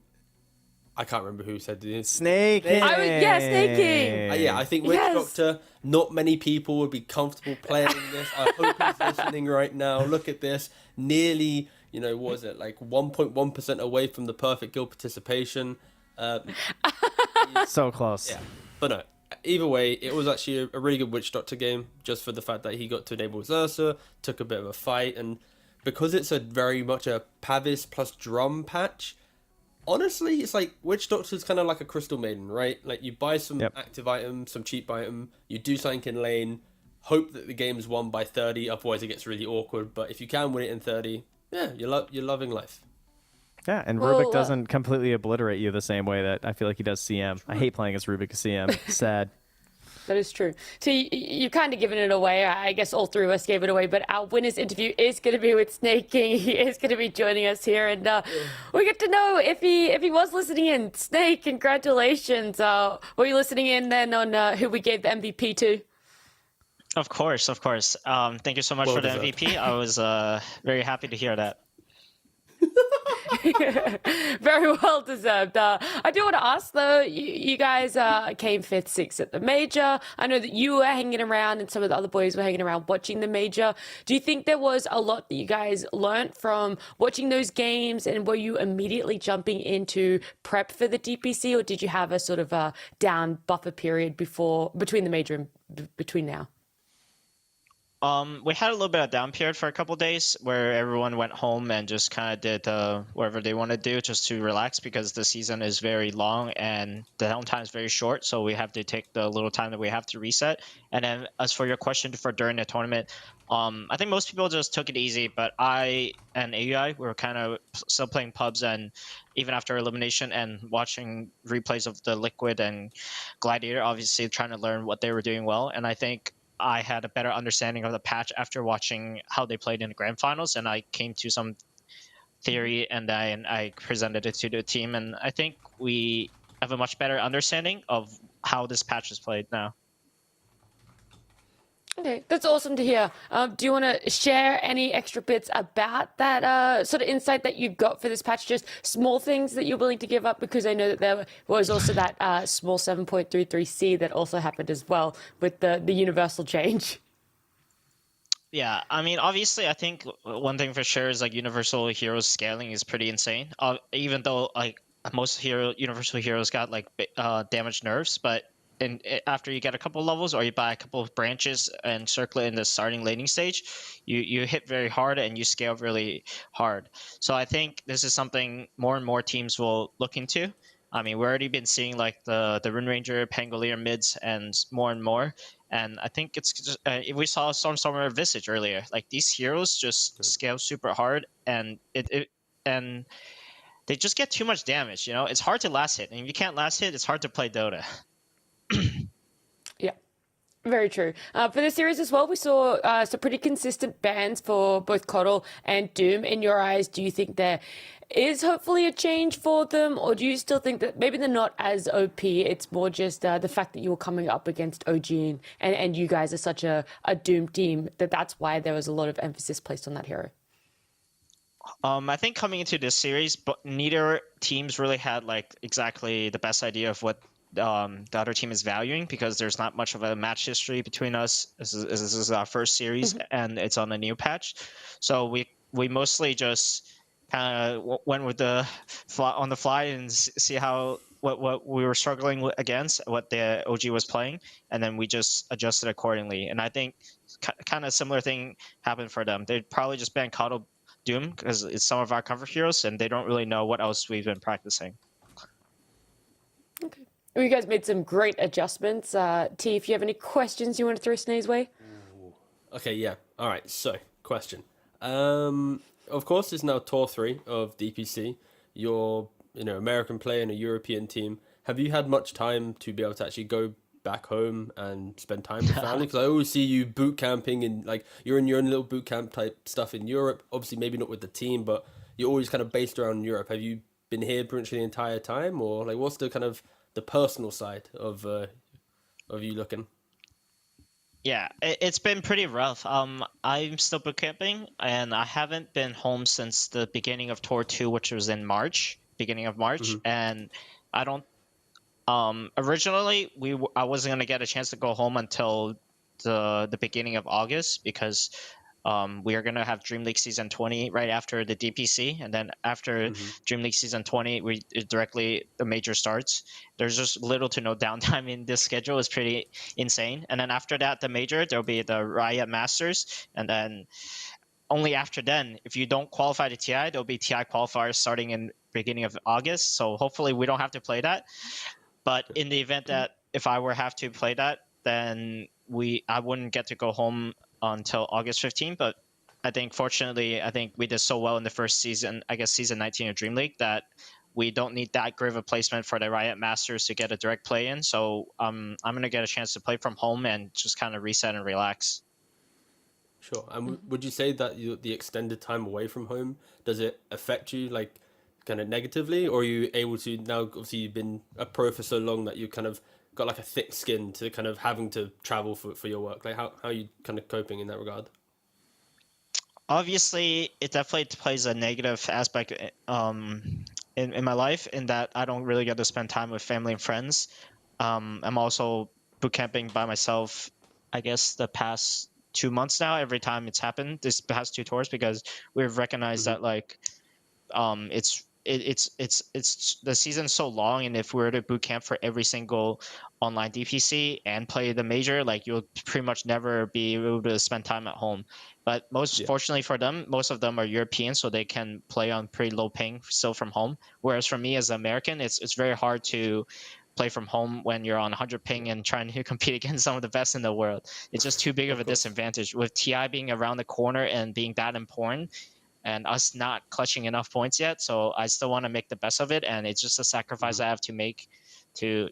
I can't remember who said this. Snake King. Snake King. I think Witch Doctor, not many people would be comfortable playing this. I hope he's listening right now. Look at this. Nearly, what was it, like 1.1% away from the perfect guild participation. So close. Yeah. But no, either way, it was actually a really good Witch Doctor game, just for the fact that he got to enable Xerxes, took a bit of a fight, and because it's very much a Pavis plus drum patch, honestly, it's like Witch Doctor's kind of like a Crystal Maiden, right? Like, you buy some active item, some cheap item, you do something in lane, hope that the game's won by 30, otherwise it gets really awkward. But if you can win it in 30, you're loving life. Yeah, and Rubik doesn't completely obliterate you the same way that I feel like he does CM. I hate playing as Rubik CM. Sad. That is true. So you've kind of given it away. I guess all three of us gave it away, but our winner's interview is going to be with Snake King. He is going to be joining us here, and we get to know if he was listening in. Snake, congratulations. Were you listening in then on who we gave the MVP to? Of course, of course. Thank you so much for the MVP. I was very happy to hear that. Very well deserved. I do want to ask though, you guys came 5th, 6th at the major. I know that you were hanging around and some of the other boys were hanging around watching the major. Do you think there was a lot that you guys learnt from watching those games, and were you immediately jumping into prep for the DPC, or did you have a sort of a down buffer period between the major and between now? We had a little bit of down period for a couple of days where everyone went home and just kind of did whatever they want to do just to relax, because the season is very long and the downtime is very short. So we have to take the little time that we have to reset. And then as for your question for during the tournament, I think most people just took it easy, but I and AUI were kind of still playing pubs, and even after elimination and watching replays of the Liquid and Gladiator, obviously trying to learn what they were doing well. And I think I had a better understanding of the patch after watching how they played in the grand finals, and I came to some theory and I presented it to the team, and I think we have a much better understanding of how this patch is played now. Okay, that's awesome to hear. Do you want to share any extra bits about that sort of insight that you got for this patch? Just small things that you're willing to give up, because I know that there was also that small 7.33C that also happened as well with the universal change. Yeah, I mean, obviously, I think one thing for sure is like universal heroes scaling is pretty insane. Even though like most universal heroes got like damaged nerfs, but after you get a couple levels or you buy a couple of branches and circle it in the starting laning stage, you hit very hard and you scale really hard. So I think this is something more and more teams will look into. I mean, we've already been seeing like the Rune Ranger, Pangolier mids and more. And I think it's just, we saw Stormstormer Visage earlier. Like these heroes just scale super hard, and and they just get too much damage. You know, it's hard to last hit, and if you can't last hit, it's hard to play Dota. Yeah, very true. For this series as well, we saw some pretty consistent bans for both Coddle and Doom. In your eyes, do you think there is hopefully a change for them, or do you still think that maybe they're not as OP? It's more just the fact that you were coming up against OG and you guys are such a Doom team that's why there was a lot of emphasis placed on that hero. I think coming into this series, but neither teams really had like exactly the best idea of what the other team is valuing, because there's not much of a match history between us. This is our first series, and it's on a new patch, so we mostly just kind of went with the on the fly and see how what we were struggling against, what the OG was playing, and then we just adjusted accordingly. And I think kind of similar thing happened for them. They'd probably just ban Coddle Doom because it's some of our cover heroes, and they don't really know what else we've been practicing. Okay. Well, you guys made some great adjustments. T, if you have any questions you want to throw Snae's way? Okay, yeah. All right, so, question. Of course, it's now Tour 3 of DPC. You're, American player in a European team. Have you had much time to be able to actually go back home and spend time with family? Because I always see you boot camping and, like, you're in your own little boot camp type stuff in Europe. Obviously, maybe not with the team, but you're always kind of based around Europe. Have you been here pretty much the entire time? Or, like, what's the kind of the personal side of you looking? Yeah, it's been pretty rough. I'm still boot camping, and I haven't been home since the beginning of Tour 2, which was in beginning of March. And I don't. Originally, I wasn't gonna get a chance to go home until the beginning of August, because we are going to have Dream League Season 20 right after the DPC, and then after Dream League Season 20, the major starts. There's just little to no downtime in this schedule. It's pretty insane. And then after that, the major, there'll be the Riot Masters, and then only after then, if you don't qualify to TI, there'll be TI qualifiers starting in beginning of August. So hopefully we don't have to play that. But in the event that if I were have to play that, then I wouldn't get to go home until August 15th, but I think fortunately, we did so well in the first season, I guess season 19 of Dream League, that we don't need that great of a placement for the Riot Masters to get a direct play in. So I'm gonna get a chance to play from home and just kind of reset and relax. Sure. And would you say that the extended time away from home, does it affect you like kind of negatively, or are you able to now? Obviously, you've been a pro for so long that you kind of got like a thick skin to kind of having to travel for your work. Like how are you kind of coping in that regard? Obviously, it definitely plays a negative aspect in my life in that I don't really get to spend time with family and friends. I'm also boot camping by myself, I guess, the past 2 months now, every time it's happened, this past 2 tours, because we've recognized that like it's the season's so long, and if we were to boot camp for every single online DPC and play the major, like you'll pretty much never be able to spend time at home. But fortunately for them, most of them are European, so they can play on pretty low ping still from home. Whereas for me as an American, it's very hard to play from home when you're on 100 ping and trying to compete against some of the best in the world. It's just too big of a disadvantage. With TI being around the corner and being that important, and us not clutching enough points yet, so I still want to make the best of it, and it's just a sacrifice I have to make to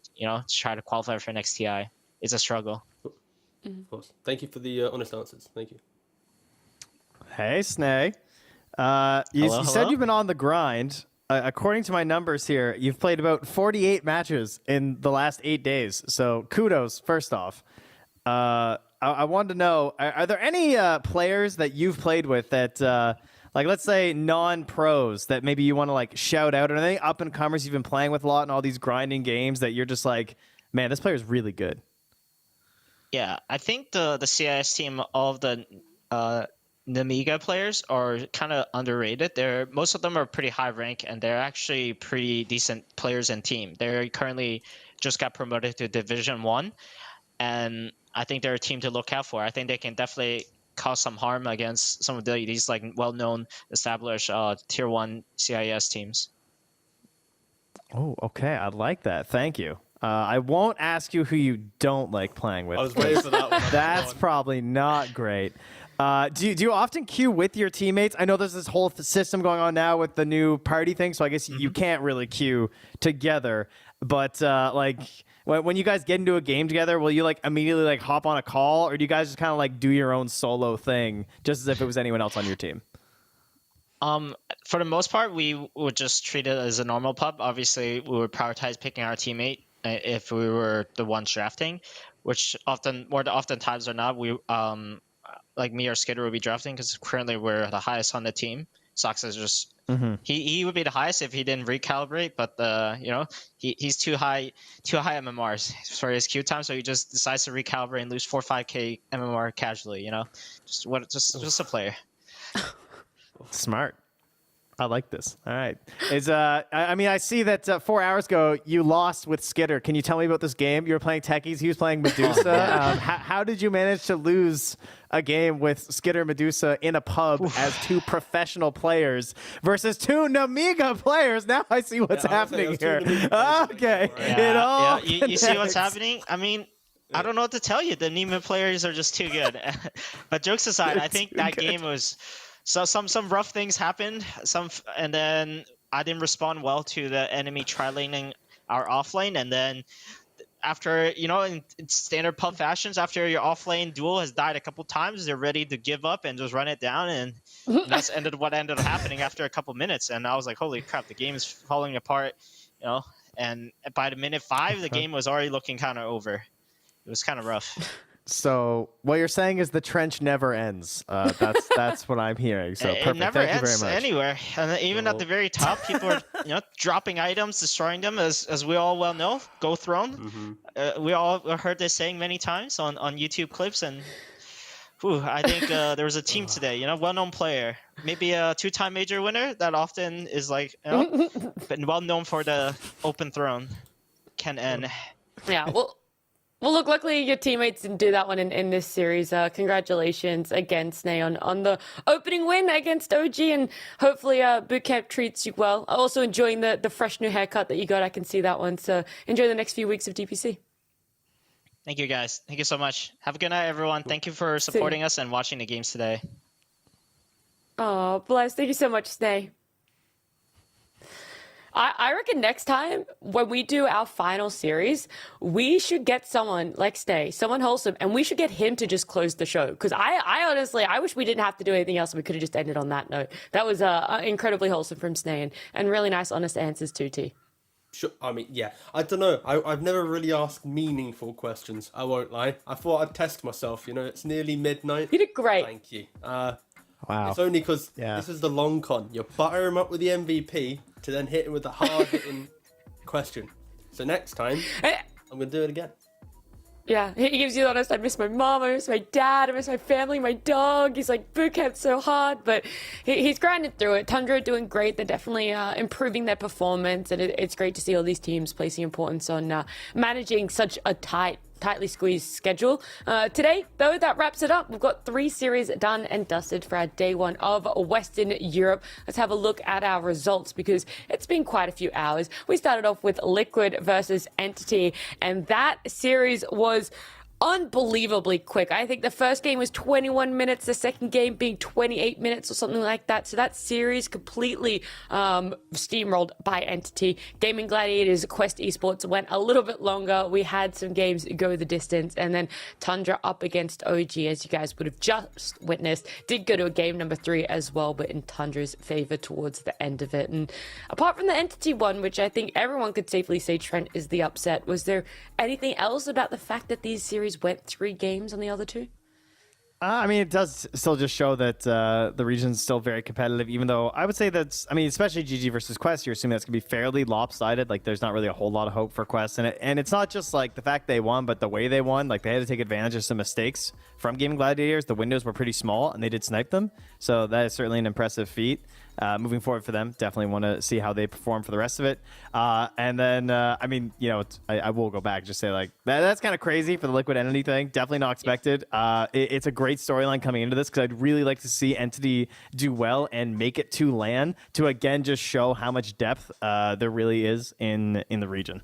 try to qualify for next TI. It's a struggle. Of course. Thank you for the honest answers. Thank you. Hey, Snay. You Hello? said you've been on the grind. According to my numbers here, you've played about 48 matches in the last 8 days. So kudos, first off. I wanted to know, are there any players that you've played with that, like, let's say non-pros that maybe you want to, like, shout out? Are there any up-and-comers you've been playing with a lot in all these grinding games that you're just like, man, this player's really good? Yeah, I think the CIS team of the Namiga players are kind of underrated. Most of them are pretty high rank, and they're actually pretty decent players and team. They're currently just got promoted to Division 1, and I think they're a team to look out for. I think they can definitely cause some harm against some of these like well-known, established Tier 1 CIS teams. Oh, okay. I like that. Thank you. I won't ask you who you don't like playing with. I was waiting for that one. That's probably not great. Do you often queue with your teammates? I know there's this whole system going on now with the new party thing, so I guess you can't really queue together. But like when you guys get into a game together, will you like immediately like hop on a call, or do you guys just kind of like do your own solo thing, just as if it was anyone else on your team? For the most part, we would just treat it as a normal pub. Obviously, we would prioritize picking our teammate if we were the ones drafting, which oftentimes or not, we like me or Skitter would be drafting, because currently we're the highest on the team. Sox is just he would be the highest if he didn't recalibrate, but he's too high MMRs for his queue time, so he just decides to recalibrate and lose 4 or 5k MMR casually. Just a player. Smart. I like this. All right. I mean, I see that 4 hours ago you lost with Skitter. Can you tell me about this game? You were playing Techies. He was playing Medusa. How did you manage to lose a game with Skitter Medusa in a pub as 2 professional players versus 2 Namiga players? Now I see what's happening here. Okay. Yeah, you see what's happening? I mean, I don't know what to tell you. The Neiman players are just too good. But jokes aside, I think that game was... So some rough things happened, and then I didn't respond well to the enemy tri-laning our offlane, and then after, in standard pub fashions, after your offlane duel has died a couple times, they're ready to give up and just run it down, and that's what ended up happening after a couple minutes, and I was like, holy crap, the game is falling apart, and by the minute 5, the game was already looking kind of over. It was kind of rough. So what you're saying is the trench never ends. That's what I'm hearing. So perfect. It never Thank ends you very much. anywhere, and even at the very top, people are dropping items, destroying them, as we all well know. Go Throne. We all heard this saying many times on YouTube clips, and I think there was a team today. Well-known player, maybe a 2-time major winner that often is like been well known for the open throne. Ken N. Yeah. Well, look, luckily your teammates didn't do that one in this series. Congratulations again, Snay, on the opening win against OG, and hopefully bootcamp treats you well. Also enjoying the fresh new haircut that you got. I can see that one. So enjoy the next few weeks of DPC. Thank you, guys. Thank you so much. Have a good night, everyone. Thank you for supporting us and watching the games today. Oh, bless. Thank you so much, Snay. I reckon next time when we do our final series, we should get someone like Stay, someone wholesome, and we should get him to just close the show. Because I honestly, I wish we didn't have to do anything else and we could have just ended on that note. That was incredibly wholesome from Stay and really nice, honest answers too, T. Sure, I mean, yeah. I don't know. I've never really asked meaningful questions. I won't lie. I thought I'd test myself. You know, it's nearly midnight. You did great. Thank you. Wow. It's only because this is the long con. You butter him up with the MVP to then hit him with the hard-hitting question. So next time, I'm going to do it again. Yeah, he gives you the honest, I miss my mom, I miss my dad, I miss my family, my dog. He's like, boot camp's so hard, but he's grinding through it. Tundra are doing great. They're definitely improving their performance, and it's great to see all these teams placing importance on managing such a tightly squeezed schedule. Today, though, that wraps it up. We've got 3 series done and dusted for our day 1 of Western Europe. Let's have a look at our results because it's been quite a few hours. We started off with Liquid versus Entity, and that series was unbelievably quick. I think the first game was 21 minutes, the second game being 28 minutes or something like that. So that series completely steamrolled by Entity. Gaming Gladiators Quest Esports went a little bit longer. We had some games go the distance, and then Tundra up against OG, as you guys would have just witnessed, did go to a game number 3 as well, but in Tundra's favor towards the end of it. And apart from the Entity one, which I think everyone could safely say Trent is the upset, was there anything else about the fact that these series went 3 games on the other 2? I mean, it does still just show that the region's still very competitive, even though I would say that's, I mean, especially GG versus Quest, you're assuming that's going to be fairly lopsided. Like, there's not really a whole lot of hope for Quest. And it's not just, like, the fact they won, but the way they won. Like, they had to take advantage of some mistakes from Gaming Gladiators. The windows were pretty small, and they did snipe them. So that is certainly an impressive feat. Moving forward for them, definitely want to see how they perform for the rest of it. And then, I mean, you know, I will go back and just say, like, that's kind of crazy for the Liquid Entity thing. Definitely not expected. It's a great storyline coming into this because I'd really like to see Entity do well and make it to LAN to, again, just show how much depth there really is in the region.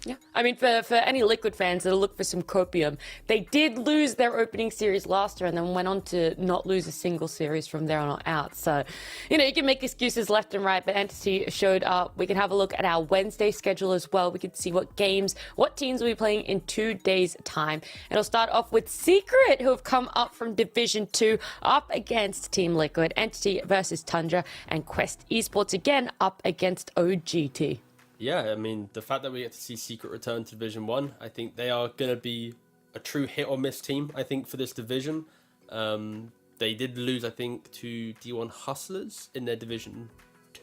Yeah, I mean, for any Liquid fans that'll look for some copium, they did lose their opening series last year and then went on to not lose a single series from there on out. So, you know, you can make excuses left and right, but Entity showed up. We can have a look at our Wednesday schedule as well. We can see what games, what teams will be playing in 2 days' time. It'll start off with Secret, who have come up from Division 2, up against Team Liquid, Entity versus Tundra, and Quest Esports again up against OGT. Yeah, I mean, the fact that we get to see Secret return to Division 1, I think they are going to be a true hit or miss team, I think, for this division. They did lose, I think, to D1 Hustlers in their Division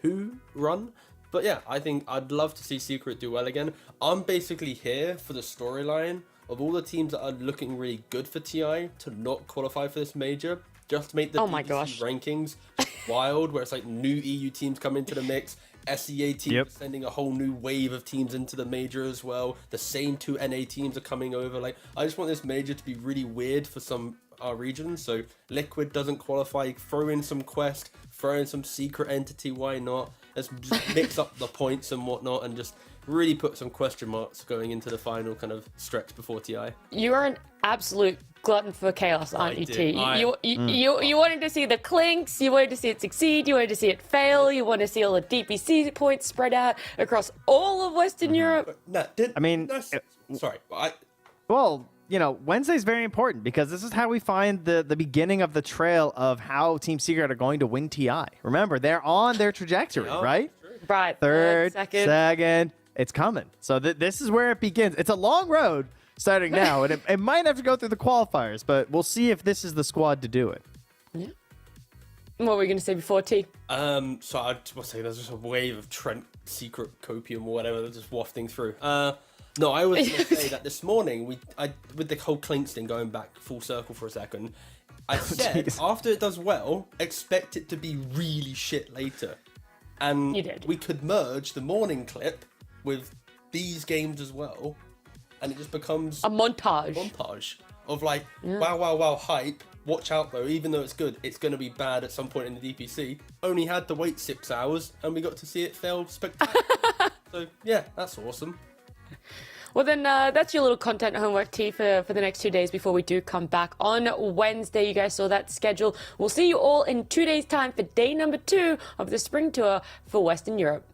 2 run. But yeah, I think I'd love to see Secret do well again. I'm basically here for the storyline of all the teams that are looking really good for TI to not qualify for this major. Just to make the DPC rankings wild, where it's like new EU teams come into the mix. SEA teams sending a whole new wave of teams into the major as well. The same 2 NA teams are coming over. Like, I just want this major to be really weird for some regions. So Liquid doesn't qualify. Throw in some Quest, throw in some Secret Entity. Why not? Let's just mix up the points and whatnot, and just really put some question marks going into the final kind of stretch before TI. You are an absolute glutton for chaos, aren't you, T? You wanted to see the clinks, you wanted to see it succeed, you wanted to see it fail, you want to see all the DPC points spread out across all of Western Europe. Well, you know, Wednesday's very important because this is how we find the beginning of the trail of how Team Secret are going to win TI. Remember, they're on their trajectory, right? Right. Third, second, it's coming. So this is where it begins. It's a long road starting now, and it might have to go through the qualifiers, but we'll see if this is the squad to do it. Yeah. What were we going to say before, T? So I'd say there's just a wave of Trent Secret copium or whatever that's just wafting through. No, I was going to say that this morning, with the whole Clinks thing going back full circle for a second, I said after it does well, expect it to be really shit later. And we could merge the morning clip with these games as well, and it just becomes a montage. Of like, wow, hype. Watch out though, even though it's good, it's going to be bad at some point in the DPC. Only had to wait 6 hours, and we got to see it fail spectacularly. So yeah, that's awesome. Well, then that's your little content homework, T, for the next 2 days before we do come back on Wednesday. You guys saw that schedule. We'll see you all in 2 days' time for day number 2 of the spring tour for Western Europe.